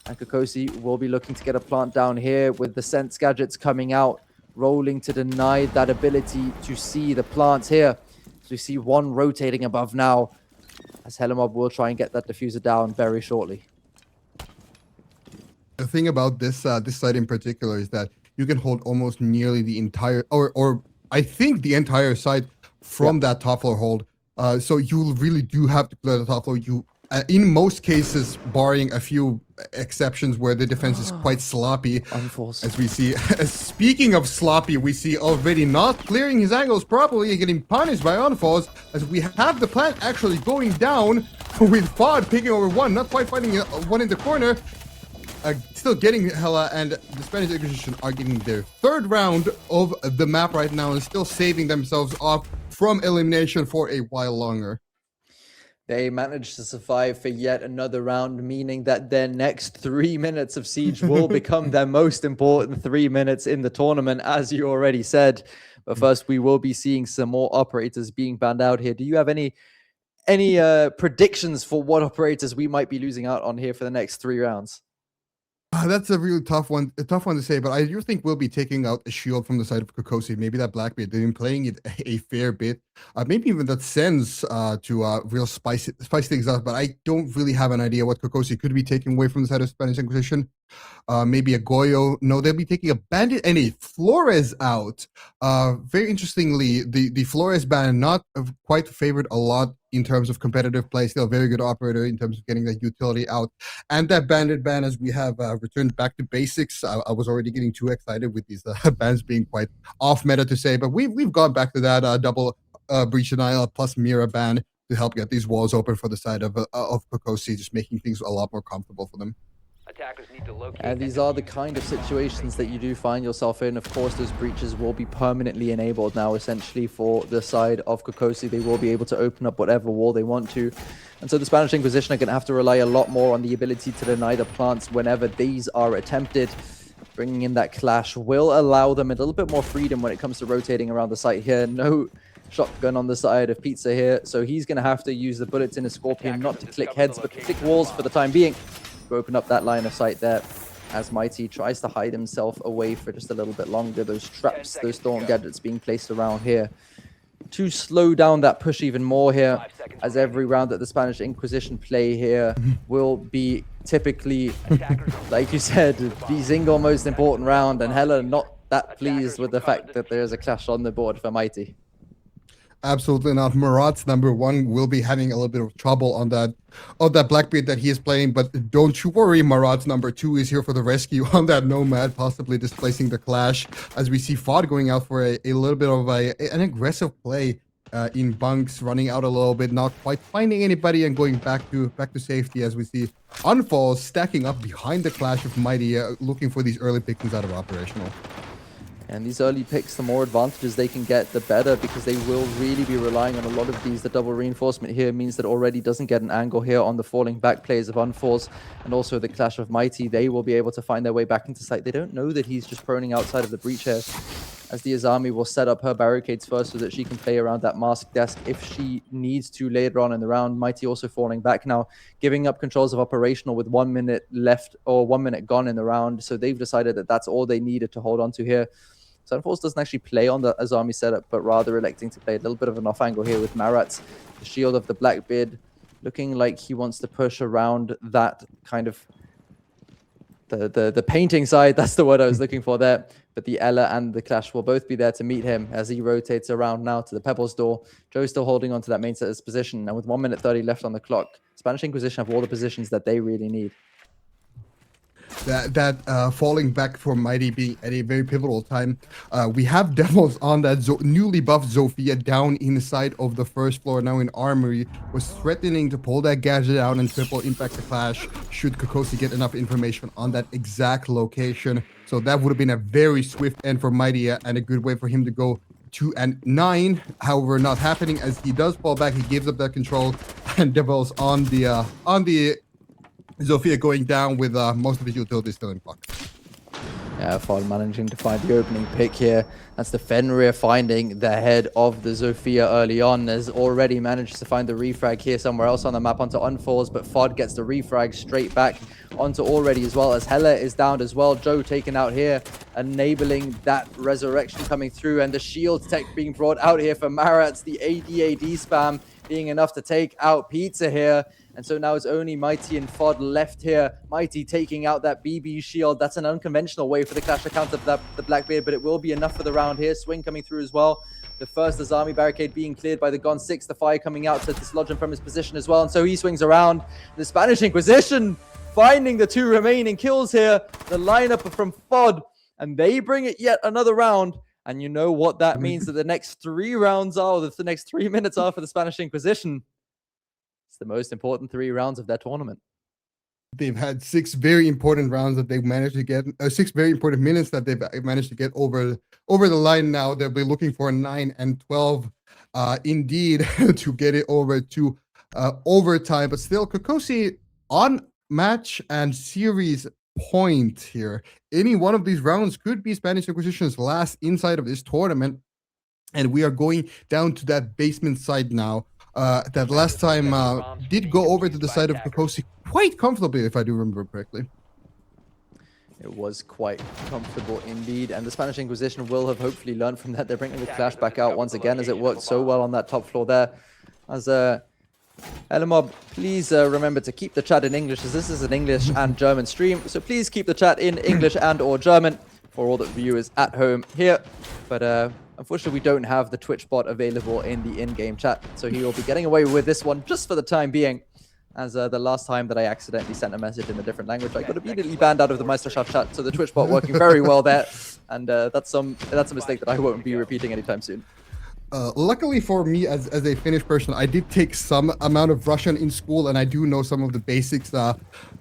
And Kokosi will be looking to get a plant down here with the sense gadgets coming out, rolling to deny that ability to see the plants here. So we see one rotating above now, as Helamob will try and get that diffuser down very shortly. The thing about this site in particular is that you can hold almost nearly the entire, or I think the entire site from that top floor hold. So you really do have to clear the top floor. You, in most cases, barring a few exceptions where the defense is quite sloppy, as we see. Speaking of sloppy, we see already not clearing his angles properly and getting punished by Unfalls, as we have the plant actually going down with Fod picking over one, not quite finding one in the corner. Still getting Hella, and the Spanish Inquisition are getting their third round of the map right now and still saving themselves off from elimination for a while longer. They managed to survive for yet another round, meaning that their next 3 minutes of Siege will become their most important 3 minutes in the tournament, as you already said. But first, we will be seeing some more operators being banned out here. Do you have any predictions for what operators we might be losing out on here for the next 3 rounds? That's a really tough one to say, but I do think we'll be taking out a shield from the side of Kokosi. Maybe that Blackbeard. They've been playing it a fair bit. Maybe even that Sens to real spice things up, but I don't really have an idea what Kokosi could be taking away from the side of Spanish Inquisition. Maybe a Goyo. No, they'll be taking a Bandit and a Flores out. Very interestingly, the Flores ban not quite favored a lot in terms of competitive play. Still a very good operator in terms of getting that utility out. And that Bandit ban, as we have returned back to basics. I was already getting too excited with these bans being quite off meta to say, but we've gone back to that double Breach Denial plus Mira ban to help get these walls open for the side of Kokosi, just making things a lot more comfortable for them. And these are the kind of situations that you do find yourself in. Of course, those breaches will be permanently enabled now, essentially, for the side of Kokosi. They will be able to open up whatever wall they want to. And so the Spanish Inquisition are going to have to rely a lot more on the ability to deny the plants whenever these are attempted. Bringing in that clash will allow them a little bit more freedom when it comes to rotating around the site here. No shotgun on the side of Pizza here, so he's going to have to use the bullets in his Scorpion, not to click heads, but to click walls for the time being, to open up that line of sight there, as Mighty tries to hide himself away for just a little bit longer. Those traps, those Thorn gadgets being placed around here to slow down that push even more here. as every round that the Spanish Inquisition play here will be typically, like you said, the single most important round, and Hella not that pleased with the fact that there's a clash on the board for Mighty. Absolutely not. Murat's number 1 will be having a little bit of trouble on that Blackbeard that he is playing, but don't you worry, Murat's number 2 is here for the rescue on that Nomad, possibly displacing the clash, as we see Fod going out for a little bit of an aggressive play in bunks, running out a little bit, not quite finding anybody and going back to safety, as we see Unfalls stacking up behind the clash of Mighty, looking for these early pickings out of operational. And these early picks, the more advantages they can get, the better, because they will really be relying on a lot of these. The double reinforcement here means that already doesn't get an angle here on the falling back plays of Unfalls, and also the Clash of Mighty. They will be able to find their way back into sight. They don't know that he's just proning outside of the breach here, as the Azami will set up her barricades first so that she can play around that mask desk if she needs to later on in the round. Mighty also falling back now, giving up controls of operational with 1 minute left, or 1 minute gone in the round. So they've decided that that's all they needed to hold on to here. So Unfalls doesn't actually play on the Azami setup, but rather electing to play a little bit of an off angle here with Marat, the shield of the Blackbeard, looking like he wants to push around that kind of the painting side. That's the word I was looking for there. But the Ella and the Clash will both be there to meet him as he rotates around now to the Pebbles door. Joe's still holding on to that main setter's position, and with 1 minute 30 left on the clock, Spanish Inquisition have all the positions that they really need. That falling back for Mighty being at a very pivotal time. We have Devils on that newly buffed Zofia down inside of the first floor, now in Armory, was threatening to pull that gadget out and triple impact the clash should Kokosi get enough information on that exact location. So that would have been a very swift end for Mighty and a good way for him to go 2 and 9. However, not happening, as he does fall back. He gives up that control, and Devils on the Zofia going down with most of his utilities still in block. Yeah, Fod managing to find the opening pick here. That's the Fenrir finding the head of the Zofia early on, has already managed to find the refrag here somewhere else on the map onto Unfalls, but Fod gets the refrag straight back onto Already, as well as Hella is downed as well. Joe taken out here, enabling that resurrection coming through, and the shield tech being brought out here for Marat. The AD spam being enough to take out Pizza here. And so now it's only Mighty and Fod left here. Mighty taking out that BB shield. That's an unconventional way for the Clash to counter the Blackbeard, but it will be enough for the round here. Swing coming through as well. The first Azami barricade being cleared by the Gon 6. The fire coming out to dislodge him from his position as well. And so he swings around. The Spanish Inquisition finding the 2 remaining kills here. The lineup from Fod. And they bring it yet another round. And you know what that means, that the next 3 rounds are, or the next 3 minutes are for the Spanish Inquisition. It's the most important 3 rounds of that tournament. They've had 6 very important rounds that they've managed to get, 6 very important minutes that they've managed to get over the line now. They'll be looking for 9 and 12 indeed to get it over to overtime. But still, Kokosi on match and series point here. Any one of these rounds could be Spanish Inquisition's last inside of this tournament. And we are going down to that basement side now. That last time did go over to the side of Kokosi quite comfortably, if I do remember correctly. It was quite comfortable indeed, and the Spanish Inquisition will have hopefully learned from that. They're bringing the Clash back out once again, as it worked so well on that top floor there. As Elemob, please remember to keep the chat in English, as this is an English and German stream. So please keep the chat in English and or German for all the viewers at home here. But unfortunately, we don't have the Twitch bot available in the in-game chat, so he will be getting away with this one just for the time being. As the last time that I accidentally sent a message in a different language, I got immediately banned out of the MEISTERSCHAFT chat, so the Twitch bot working very well there. And that's a mistake that I won't be repeating anytime soon. Luckily for me, as a Finnish person, I did take some amount of Russian in school, and I do know some of the basics.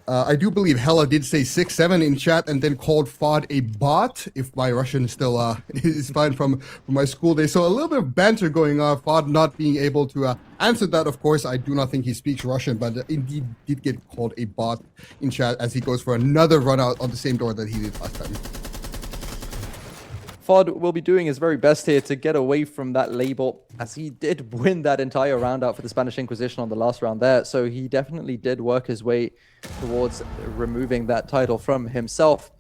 I do believe Hella did say 6-7 in chat, and then called Fod a bot, if my Russian still is fine from my school days. So a little bit of banter going on, Fod not being able to answer that. Of course, I do not think he speaks Russian, but indeed did get called a bot in chat as he goes for another run out on the same door that he did last time. Fod will be doing his very best here to get away from that label, as he did win that entire round out for the Spanish Inquisition on the last round there. So he definitely did work his way towards removing that title from himself.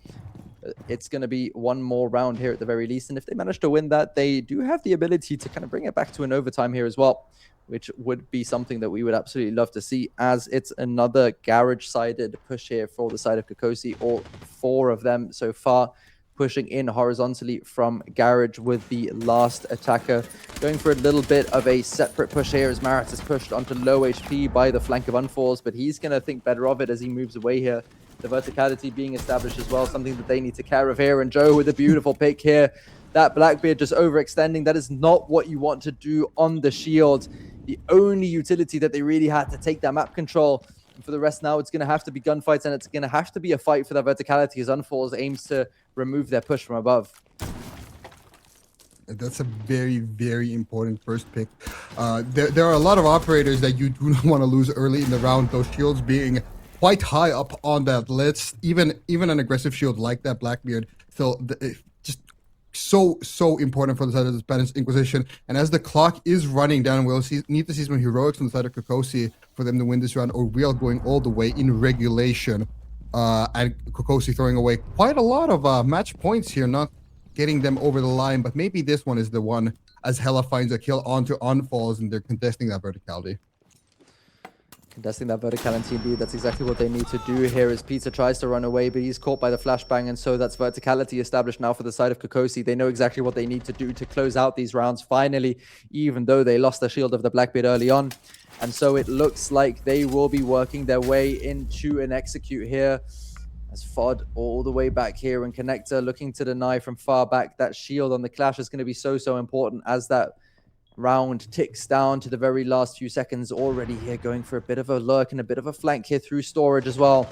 It's going to be one more round here at the very least. And if they manage to win that, they do have the ability to kind of bring it back to an overtime here as well, which would be something that we would absolutely love to see, as it's another garage-sided push here for the side of Kokosi. All 4 of them so far pushing in horizontally from garage, with the last attacker going for a little bit of a separate push here as Marat is pushed onto low HP by the flank of Unfalls, but he's going to think better of it as he moves away here. The verticality being established as well, something that they need to care of here. And Joe with a beautiful pick here. That Blackbeard just overextending. That is not what you want to do on the shield. The only utility that they really had to take that map control. And for the rest now, it's going to have to be gunfights, and it's going to have to be a fight for that verticality as Unfalls aims to remove their push from above. That's a very, very important first pick. There are a lot of operators that you do not want to lose early in the round, those shields being quite high up on that list. Even an aggressive shield like that Blackbeard, still just so important for the side of the Spanish Inquisition. And as the clock is running down, we'll need to see some heroics on the side of Kokosi for them to win this round, or we are going all the way in regulation. And Kokosi throwing away quite a lot of match points here, not getting them over the line, but maybe this one is the one as Hella finds a kill onto Unfalls, and they're contesting that verticality. Contesting that verticality, indeed. That's exactly what they need to do here as Pizza tries to run away, but he's caught by the flashbang, and so that's verticality established now for the side of Kokosi. They know exactly what they need to do to close out these rounds finally, even though they lost the shield of the Blackbeard early on. And so it looks like they will be working their way into an execute here. As Fod all the way back here, and Connector looking to deny from far back. That shield on the clash is going to be so important as that round ticks down to the very last few seconds. Already here going for a bit of a lurk and a bit of a flank here through storage as well.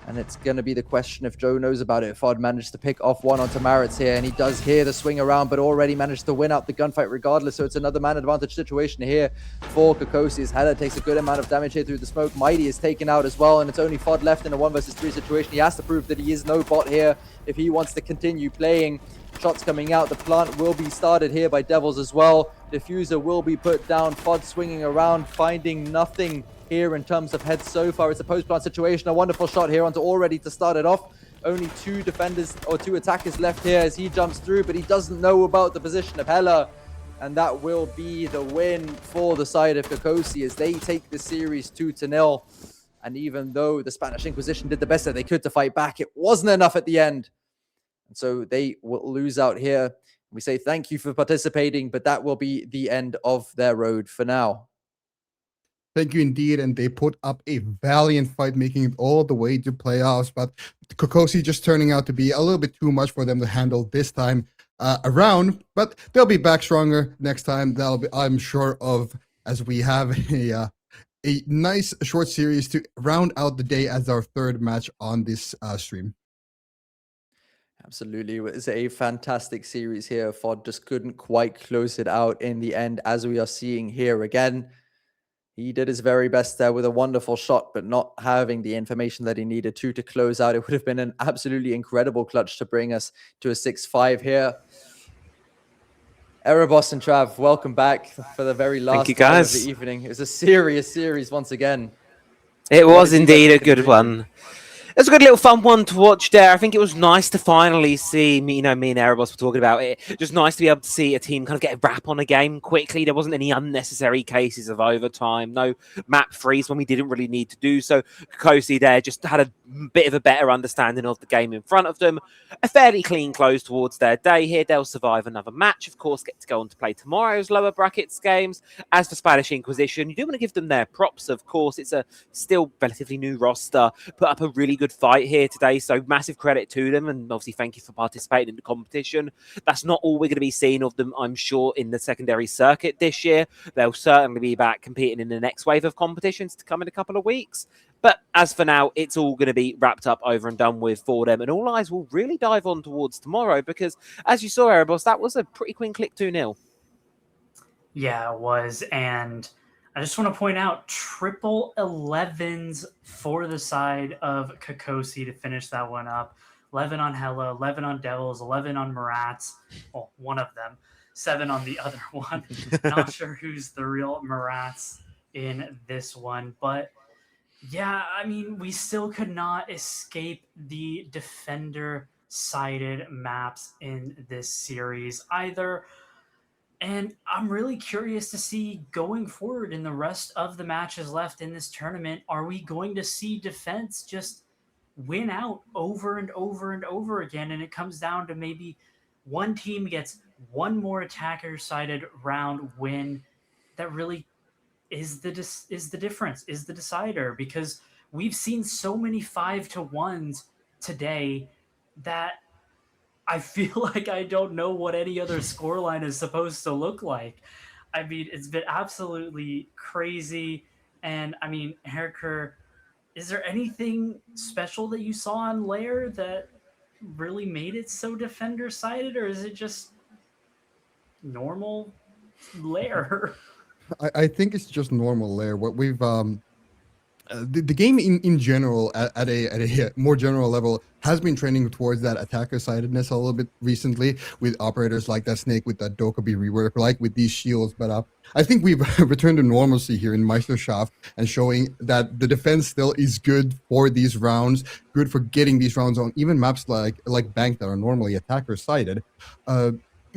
And it's going to be the question if Joe knows about it. Fod managed to pick off one onto Maritz here, and he does hear the swing around, but already managed to win out the gunfight regardless. So it's another man advantage situation here for Kokosi, as Hella takes a good amount of damage here through the smoke. Mighty is taken out as well, and it's only Fod left in a 1 versus 3 situation. He has to prove that he is no bot here if he wants to continue playing. Shots coming out. The plant will be started here by Devils as well. Diffuser will be put down. Fod swinging around, finding nothing here in terms of heads so far. It's a post-plant situation. A wonderful shot here onto Already to start it off. Only 2 defenders or 2 attackers left here as he jumps through, but he doesn't know about the position of Hella. And that will be the win for the side of Kokosi as they take the series 2-0. And even though the Spanish Inquisition did the best that they could to fight back, it wasn't enough at the end. And so they will lose out here. We say thank you for participating, but that will be the end of their road for now. Thank you indeed, and they put up a valiant fight, making it all the way to playoffs, but Kokosi just turning out to be a little bit too much for them to handle this time around, but they'll be back stronger next time. That'll be, I'm sure of, as we have a nice short series to round out the day as our 3rd match on this stream. Absolutely. It was a fantastic series here. Fod just couldn't quite close it out in the end, as we are seeing here again. He did his very best there with a wonderful shot, but not having the information that he needed to close out. It would have been an absolutely incredible clutch to bring us to a 6-5 here. Erebos and Trav, welcome back for the very last time of the evening. It was a serious series once again. It was indeed a good one. It was a good little fun one to watch there. I think it was nice to finally see, me and Erebos were talking about it. Just nice to be able to see a team kind of get a wrap on a game quickly. There wasn't any unnecessary cases of overtime. No map freeze when we didn't really need to do so. Kokosi there just had a bit of a better understanding of the game in front of them. A fairly clean close towards their day here. They'll survive another match. Of course, get to go on to play tomorrow's lower brackets games. As for Spanish Inquisition, you do want to give them their props, of course. It's a still relatively new roster. Put up a really good fight here today, so massive credit to them, and obviously thank you for participating in the competition. That's not all we're going to be seeing of them, I'm sure, in the secondary circuit this year. They'll certainly be back competing in the next wave of competitions to come in a couple of weeks. But as for now, it's all going to be wrapped up, over and done with for them, and all eyes will really dive on towards tomorrow, because as you saw, Erebos, that was a pretty quick click 2-0. Yeah, it was, and I just want to point out triple 11s for the side of Kokosi to finish that one up. 11 on Hella, 11 on Devils, 11 on Marats. Well, one of them. 7 on the other one. Not sure who's the real Marats in this one. But yeah, I mean, we still could not escape the defender sided maps in this series either. And I'm really curious to see going forward in the rest of the matches left in this tournament, are we going to see defense just win out over and over and over again? And it comes down to maybe one team gets one more attacker-sided round win that really is the difference, is the decider, because we've seen so many 5-1s today that I feel like I don't know what any other scoreline is supposed to look like. I mean, it's been absolutely crazy. And I mean, Herker, is there anything special that you saw on Lair that really made it so defender-sided, or is it just normal Lair? I think it's just normal Lair. What we've the game in general at a more general level has been trending towards that attacker-sidedness a little bit recently, with operators like that Snake with that Dokkaebi rework, like with these shields. But I think we've returned to normalcy here in Meisterschaft and showing that the defense still is good for these rounds, good for getting these rounds on even maps like Bank that are normally attacker-sided.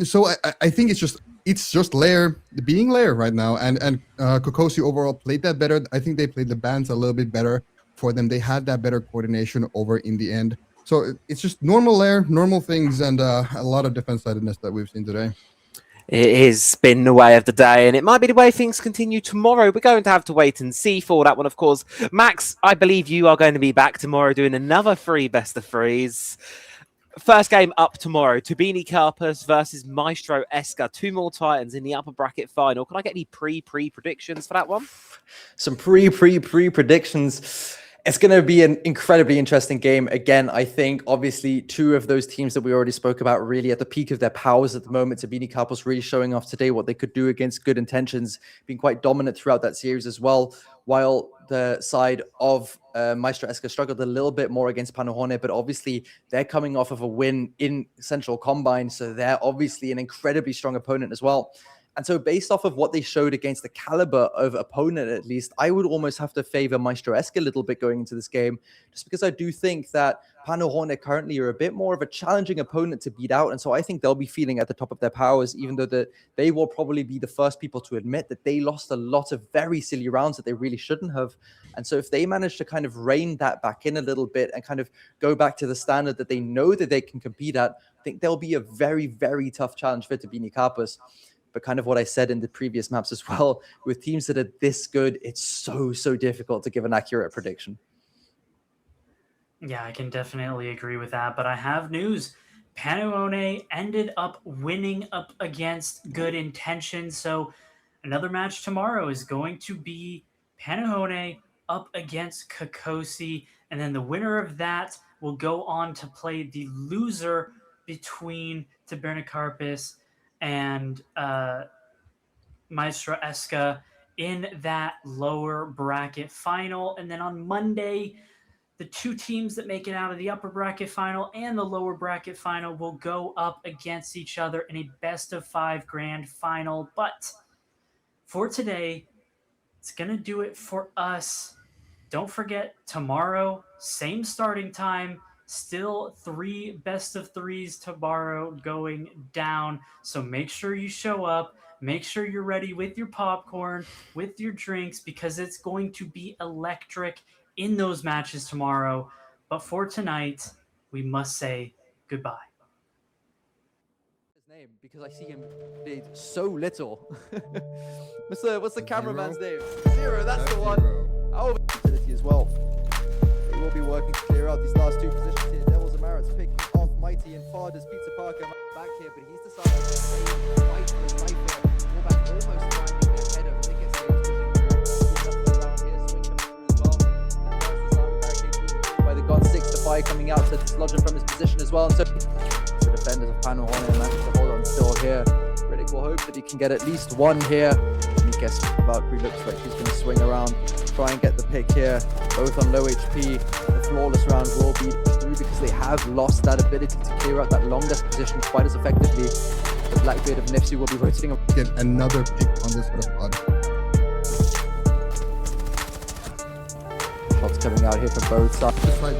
So I think it's just Lair being Lair right now, and Kokosi overall played that better. I think they played the bans a little bit better for them. They had that better coordination over in the end. So it's just normal Lair, normal things, and a lot of defense-sidedness that we've seen today. It has been the way of the day, and it might be the way things continue tomorrow. We're going to have to wait and see for that one, of course. Max, I believe you are going to be back tomorrow doing another 3 best of 3s. First game up tomorrow, Turbine Carpus versus Maestro Eska. 2 more Titans in the upper bracket final. Can I get any predictions for that one? Some predictions. It's going to be an incredibly interesting game. Again, I think obviously 2 of those teams that we already spoke about really at the peak of their powers at the moment. Turbine Carpus really showing off today what they could do against Good Intentions, being quite dominant throughout that series as well, while the side of Maestro Eska struggled a little bit more against Panahoné, but obviously they're coming off of a win in Central Combine, so they're obviously an incredibly strong opponent as well. And so based off of what they showed against the caliber of opponent, at least, I would almost have to favor Maestro Eska a little bit going into this game, just because I do think that Panahoné currently are a bit more of a challenging opponent to beat out. And so I think they'll be feeling at the top of their powers, even though they will probably be the first people to admit that they lost a lot of very silly rounds that they really shouldn't have. And so if they manage to kind of rein that back in a little bit and kind of go back to the standard that they know that they can compete at, I think there'll be a very, very tough challenge for Turbine Carpus. But kind of what I said in the previous maps as well, with teams that are this good, it's so difficult to give an accurate prediction. Yeah, I can definitely agree with that. But I have news. Panahoné ended up winning up against Good Intentions. So another match tomorrow is going to be Panahoné up against Kokosi. And then the winner of that will go on to play the loser between Turbine Carpus and Maestro Eska in that lower bracket final. And then on Monday, the 2 teams that make it out of the upper bracket final and the lower bracket final will go up against each other in a best-of-5 grand final. But for today, it's going to do it for us. Don't forget, tomorrow, same starting time, still 3 best-of-3s tomorrow going down. So make sure you show up. Make sure you're ready with your popcorn, with your drinks, because it's going to be electric in those matches tomorrow. But for tonight, we must say goodbye. His name, because I see him played so little. What's the cameraman's name? Zero, that's the one. Oh, utility as well. They will be working to clear out these last 2 positions here. Devils and Marits picking off Mighty and Farder's Pizza Parker back here, but he's decided to stay right for the life here. Wallback almost finding their head of Nickett Saves around here, swing coming through as well. And there's the sound barricade by the God 6, Defy coming out to dislodge him from his position as well. And so the defenders of Panahoné managed to hold on still here. Riddick will hope that he can get at least 1 here. And he guesses Valkyrie looks like she's going to swing around, try and get the pick here. Both on low HP. The flawless round will be through because they have lost that ability to clear out that long desk position quite as effectively. The Blackbeard of Nifsu will be rotating. Get another pick on this sort of pod. Shots coming out here from both sides. Just like